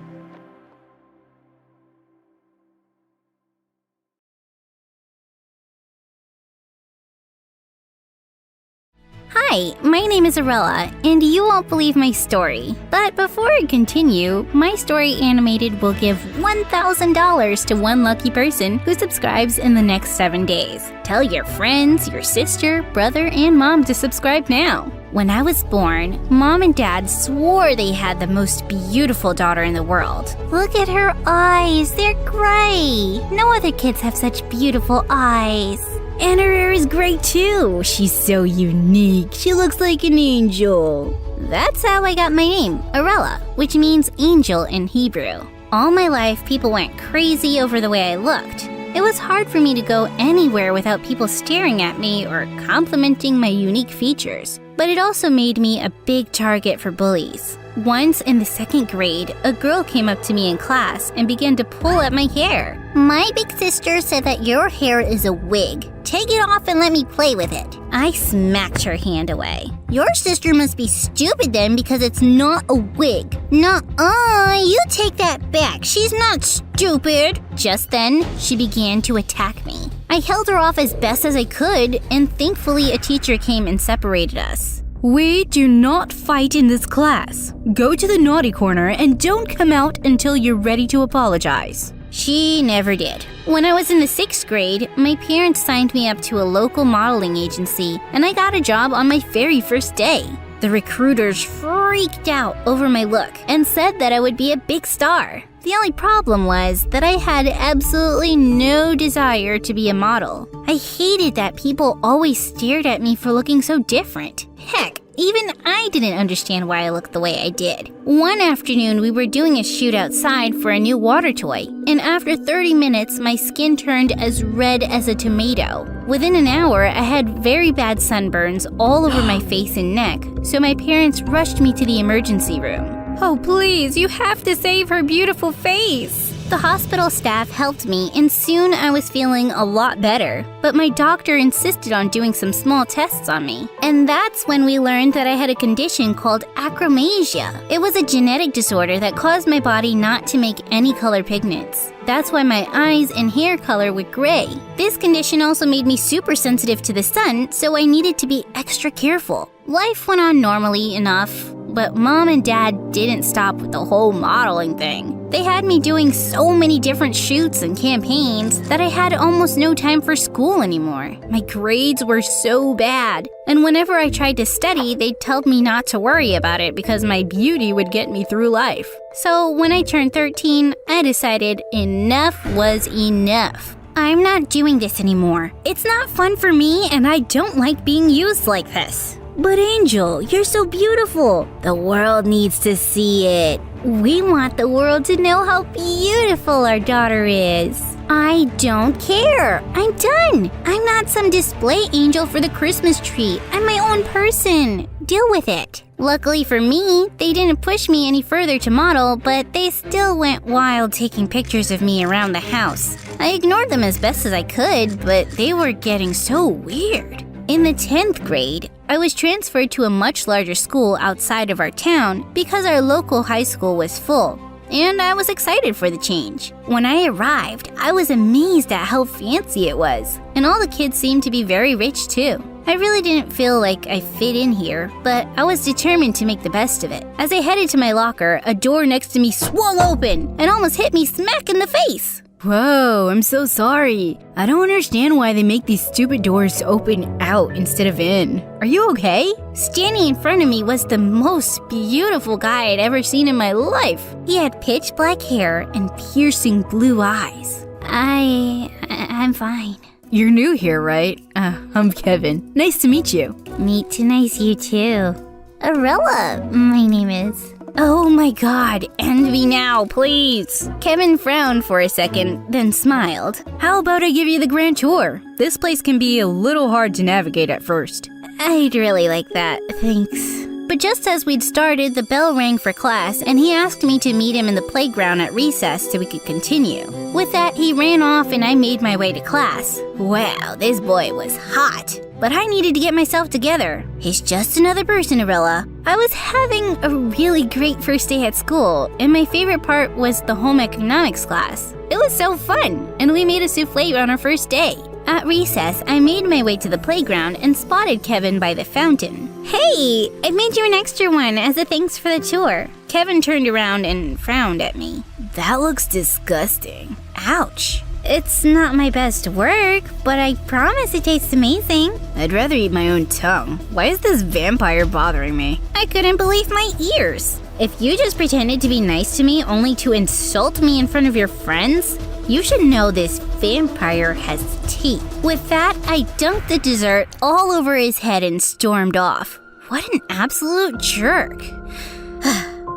Hi, my name is Arella, and you won't believe my story. But before I continue, my story animated will give $1,000 to one lucky person who subscribes in the next 7 days. Tell your friends, your sister, brother, and mom to subscribe now. When I was born, Mom and Dad swore they had the most beautiful daughter in the world. Look at her eyes, they're gray. No other kids have such beautiful eyes. And her hair is great too. She's so unique. She looks like an angel. That's how I got my name, Arella, which means angel in Hebrew. All my life, people went crazy over the way I looked. It was hard for me to go anywhere without people staring at me or complimenting my unique features. But it also made me a big target for bullies. Once in the 2nd grade, a girl came up to me in class and began to pull at my hair. My big sister said that your hair is a wig. Take it off and let me play with it. I smacked her hand away. Your sister must be stupid then because it's not a wig. Nuh-uh, you take that back. She's not stupid. Just then, she began to attack me. I held her off as best as I could, and thankfully a teacher came and separated us. We do not fight in this class. Go to the naughty corner and don't come out until you're ready to apologize. She never did. When I was in the 6th grade, my parents signed me up to a local modeling agency, and I got a job on my very first day. The recruiters freaked out over my look and said that I would be a big star. The only problem was that I had absolutely no desire to be a model. I hated that people always stared at me for looking so different. Heck, even I didn't understand why I looked the way I did. One afternoon, we were doing a shoot outside for a new water toy, and after 30 minutes, my skin turned as red as a tomato. Within an hour, I had very bad sunburns all over my face and neck, so my parents rushed me to the emergency room. Oh, please, you have to save her beautiful face. The hospital staff helped me, and soon I was feeling a lot better. But my doctor insisted on doing some small tests on me. And that's when we learned that I had a condition called achromasia. It was a genetic disorder that caused my body not to make any color pigments. That's why my eyes and hair color were gray. This condition also made me super sensitive to the sun, so I needed to be extra careful. Life went on normally enough, but Mom and Dad didn't stop with the whole modeling thing. They had me doing so many different shoots and campaigns that I had almost no time for school anymore. My grades were so bad, and whenever I tried to study, they'd tell me not to worry about it because my beauty would get me through life. So when I turned 13, I decided enough was enough. I'm not doing this anymore. It's not fun for me, and I don't like being used like this. But Angel, you're so beautiful. The world needs to see it. We want the world to know how beautiful our daughter is. I don't care. I'm done. I'm not some display angel for the Christmas tree. I'm my own person. Deal with it. Luckily for me, they didn't push me any further to model, but they still went wild taking pictures of me around the house. I ignored them as best as I could, but they were getting so weird. In the 10th grade, I was transferred to a much larger school outside of our town because our local high school was full, and I was excited for the change. When I arrived, I was amazed at how fancy it was, and all the kids seemed to be very rich too. I really didn't feel like I fit in here, but I was determined to make the best of it. As I headed to my locker, a door next to me swung open and almost hit me smack in the face.
Whoa, I'm so sorry. I don't understand why they make these stupid doors open out instead of in. Are you okay?
Standing in front of me was the most beautiful guy I'd ever seen in my life. He had pitch black hair and piercing blue eyes. I'm fine.
You're new here, right? I'm Kevin. Nice to meet you.
Neat to nice you too. Arella, my name is. Oh my god, end me now, please. Kevin frowned for a second, then smiled.
How about I give you the grand tour? This place can be a little hard to navigate at first.
I'd really like that, thanks. But just as we'd started, the bell rang for class, and he asked me to meet him in the playground at recess so we could continue. With that, he ran off and I made my way to class. Wow, this boy was hot. But I needed to get myself together. He's just another person, Arella. I was having a really great first day at school, and my favorite part was the home economics class. It was so fun, and we made a souffle on our first day. At recess, I made my way to the playground and spotted Kevin by the fountain. Hey, I made you an extra one as a thanks for the tour. Kevin turned around and frowned at me. That looks disgusting. Ouch. It's not my best work, but I promise it tastes amazing.
I'd rather eat my own tongue. Why is this vampire bothering me?
I couldn't believe my ears. If you just pretended to be nice to me only to insult me in front of your friends, you should know this vampire has teeth. With that, I dumped the dessert all over his head and stormed off. What an absolute jerk.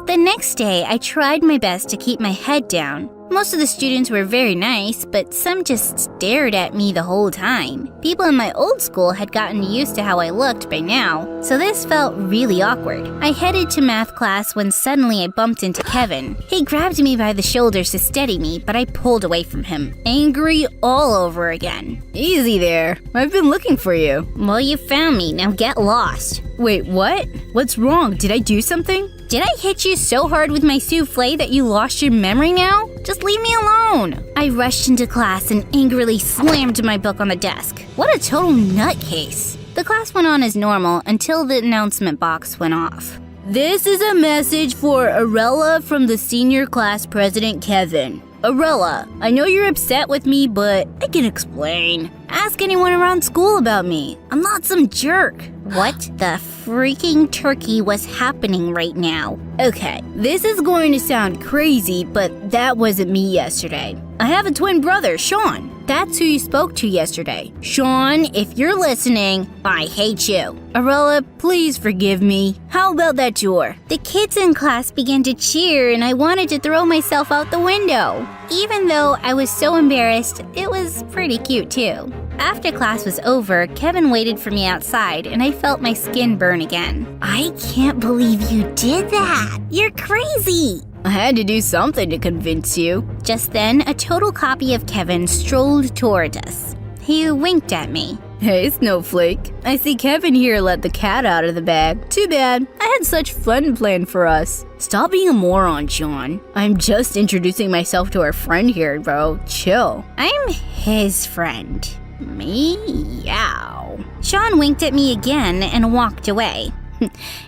The next day, I tried my best to keep my head down. Most of the students were very nice, but some just stared at me the whole time. People in my old school had gotten used to how I looked by now, so this felt really awkward. I headed to math class when suddenly I bumped into Kevin. He grabbed me by the shoulders to steady me, but I pulled away from him, angry all over again.
Easy there. I've been looking for you.
Well, you found me. Now get lost.
Wait, what? What's wrong? Did I do something?
Did I hit you so hard with my souffle that you lost your memory now? Just leave me alone. I rushed into class and angrily slammed my book on the desk. What a total nutcase. The class went on as normal until the announcement box went off.
This is a message for Arella from the senior class president, Kevin. Arella, I know you're upset with me, but I can explain. Ask anyone around school about me. I'm not some jerk.
What the freaking turkey was happening right now?
Okay, this is going to sound crazy, but that wasn't me yesterday. I have a twin brother, Sean. That's who you spoke to yesterday. Sean, if you're listening, I hate you. Arella, please forgive me. How about that tour?
The kids in class began to cheer and I wanted to throw myself out the window. Even though I was so embarrassed, it was pretty cute too. After class was over, Kevin waited for me outside and I felt my skin burn again. I can't believe you did that! You're crazy!
I had to do something to convince you.
Just then, a total copy of Kevin strolled toward us. He winked at me.
Hey, Snowflake. I see Kevin here let the cat out of the bag. Too bad. I had such fun planned for us. Stop being a moron, Sean. I'm just introducing myself to our friend here, bro. Chill.
I'm his friend. Meow. Sean winked at me again and walked away.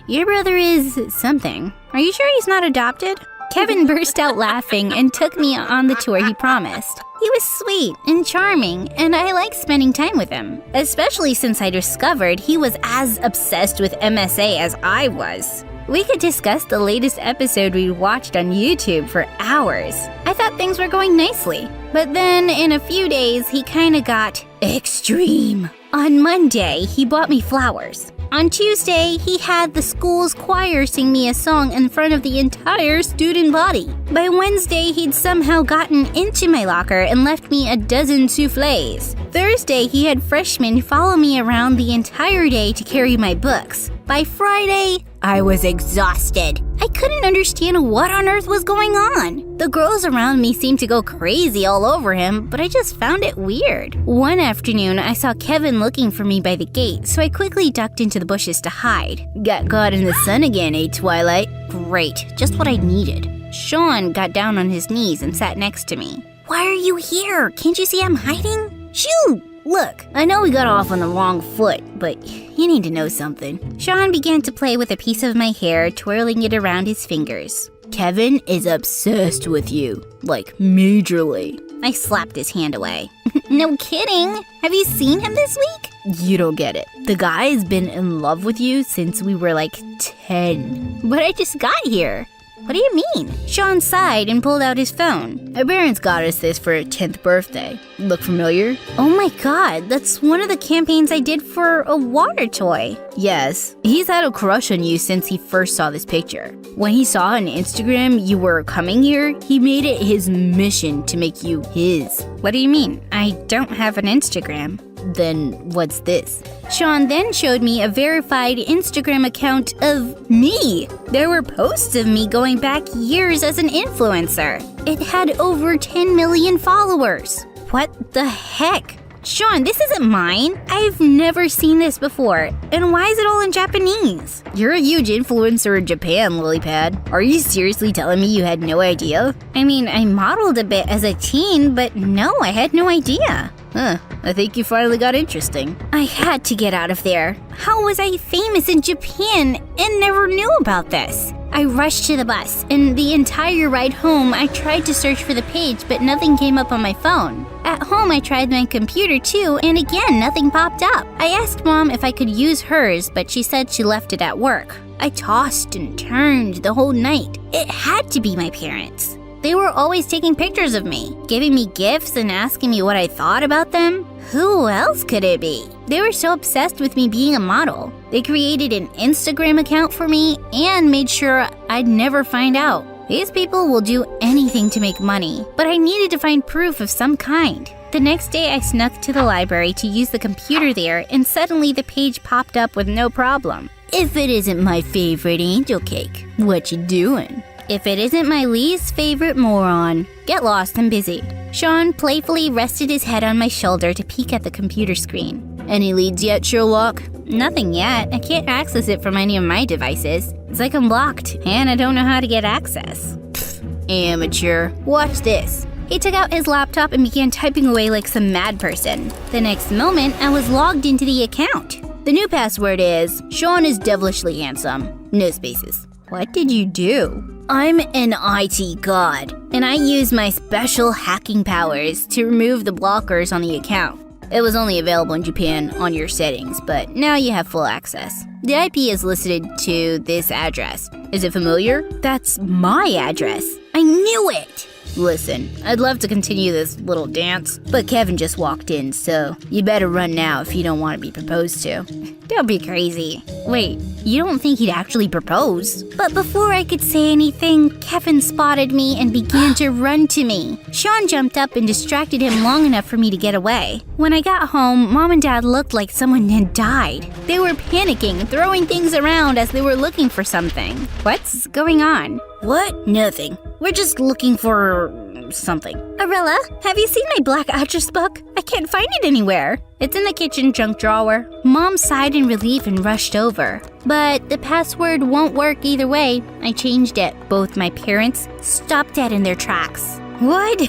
Your brother is something. Are you sure he's not adopted? Kevin burst out laughing and took me on the tour he promised. He was sweet and charming, and I liked spending time with him, especially since I discovered he was as obsessed with MSA as I was. We could discuss the latest episode we watched on YouTube for hours. I thought things were going nicely. But then in a few days, he kinda got extreme. On Monday, he bought me flowers. On Tuesday, he had the school's choir sing me a song in front of the entire student body. By Wednesday, he'd somehow gotten into my locker and left me a dozen soufflés. Thursday, he had freshmen follow me around the entire day to carry my books. By Friday, I was exhausted. I couldn't understand what on earth was going on. The girls around me seemed to go crazy all over him, but I just found it weird. One afternoon, I saw Kevin looking for me by the gate, so I quickly ducked into the bushes to hide. Got caught in the sun again, eh, Twilight? Great, just what I needed. Sean got down on his knees and sat next to me. Why are you here? Can't you see I'm hiding? Shoot! Look, I know we got off on the wrong foot, but you need to know something. Sean began to play with a piece of my hair, twirling it around his fingers. Kevin is obsessed with you, like majorly. I slapped his hand away. No kidding. Have you seen him this week? You don't get it. The guy's been in love with you since we were like 10. But I just got here. What do you mean? Sean sighed and pulled out his phone. Our parents got us this for our 10th birthday. Look familiar? Oh my god, that's one of the campaigns I did for a water toy. Yes, he's had a crush on you since he first saw this picture. When he saw on Instagram you were coming here, he made it his mission to make you his. What do you mean? I don't have an Instagram. Then what's this? Sean then showed me a verified Instagram account of me. There were posts of me going back years as an influencer. It had over 10 million followers. What the heck? Sean, this isn't mine. I've never seen this before. And why is it all in Japanese? You're a huge influencer in Japan, Lilypad. Are you seriously telling me you had no idea? I mean, I modeled a bit as a teen, but no, I had no idea. I think you finally got interesting. I had to get out of there. How was I famous in Japan and never knew about this? I rushed to the bus, and the entire ride home I tried to search for the page, but nothing came up on my phone. At home I tried my computer too, and again nothing popped up. I asked Mom if I could use hers, but she said she left it at work. I tossed and turned the whole night. It had to be my parents. They were always taking pictures of me, giving me gifts and asking me what I thought about them. Who else could it be? They were so obsessed with me being a model. They created an Instagram account for me and made sure I'd never find out. These people will do anything to make money, but I needed to find proof of some kind. The next day I snuck to the library to use the computer there, and suddenly the page popped up with no problem. If it isn't my favorite angel cake, what you doing? If it isn't my least favorite moron, get lost, I'm busy. Sean playfully rested his head on my shoulder to peek at the computer screen. Any leads yet, Sherlock? Nothing yet. I can't access it from any of my devices. It's like I'm blocked, and I don't know how to get access. Pfft, amateur. Watch this. He took out his laptop and began typing away like some mad person. The next moment, I was logged into the account. The new password is, Sean is devilishly handsome. No spaces. What did you do? I'm an IT god, and I use my special hacking powers to remove the blockers on the account. It was only available in Japan on your settings, but now you have full access. The IP is listed to this address. Is it familiar? That's my address. I knew it! Listen, I'd love to continue this little dance, but Kevin just walked in, so you better run now if you don't want to be proposed to. Don't be crazy. Wait, you don't think he'd actually propose? But before I could say anything, Kevin spotted me and began to run to me. Sean jumped up and distracted him long enough for me to get away. When I got home, Mom and Dad looked like someone had died. They were panicking, throwing things around as they were looking for something. What's going on? What? Nothing. We're just looking for something. Arella, have you seen my black address book? I can't find it anywhere. It's in the kitchen junk drawer. Mom sighed in relief and rushed over. But the password won't work either way. I changed it. Both my parents stopped dead in their tracks. What?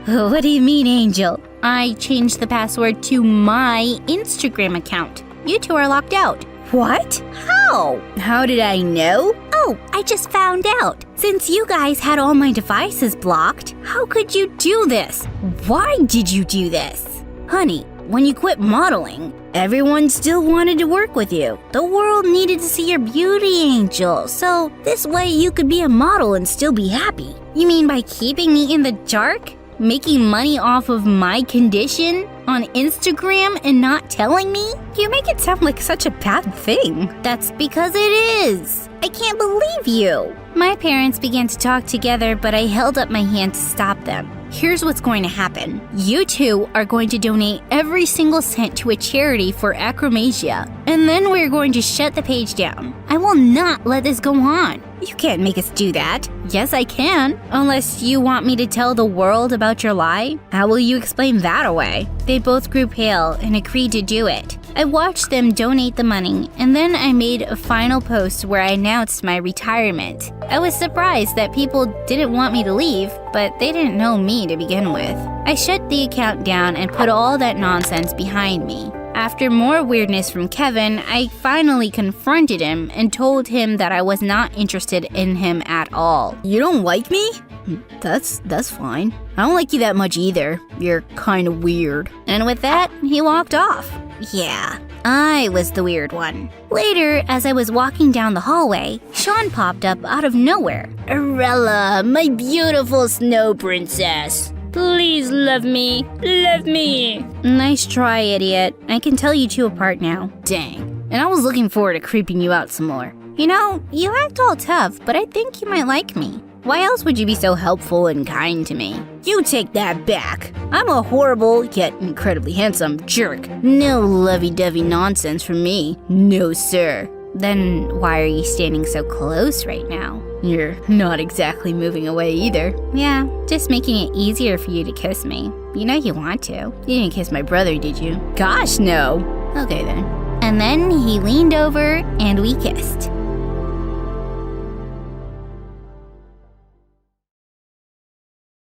What do you mean, Angel? I changed the password to my Instagram account. You two are locked out. What? How? How did I know? Oh, I just found out. Since you guys had all my devices blocked, how could you do this? Why did you do this? Honey, when you quit modeling, everyone still wanted to work with you. The world needed to see your beauty, Angel, so this way you could be a model and still be happy. You mean by keeping me in the dark? Making money off of my condition on Instagram and not telling me? You make it sound like such a bad thing. That's because it is. I can't believe you. My parents began to talk together, but I held up my hand to stop them. Here's what's going to happen. You two are going to donate every single cent to a charity for achromasia, and then we're going to shut the page down. I will not let this go on. You can't make us do that. Yes, I can. Unless you want me to tell the world about your lie. How will you explain that away? They both grew pale and agreed to do it. I watched them donate the money, and then I made a final post where I announced my retirement. I was surprised that people didn't want me to leave, but they didn't know me to begin with. I shut the account down and put all that nonsense behind me. After more weirdness from Kevin, I finally confronted him and told him that I was not interested in him at all.
You don't like me? That's fine. I don't like you that much either. You're kind of weird.
And with that, he walked off. Yeah, I was the weird one. Later, as I was walking down the hallway, Sean popped up out of nowhere. Arella, my beautiful snow princess. Please love me. Love me. Nice try, idiot. I can tell you two apart now.
Dang. And I was looking forward to creeping you out some more.
You know, you act all tough, but I think you might like me. Why else would you be so helpful and kind to me?
You take that back. I'm a horrible, yet incredibly handsome jerk. No lovey-dovey nonsense from me. No, sir.
Then why are you standing so close right now?
You're not exactly moving away either.
Yeah, just making it easier for you to kiss me. You know you want to.
You didn't kiss my brother, did you? Gosh, no. Okay then.
And then he leaned over and we kissed.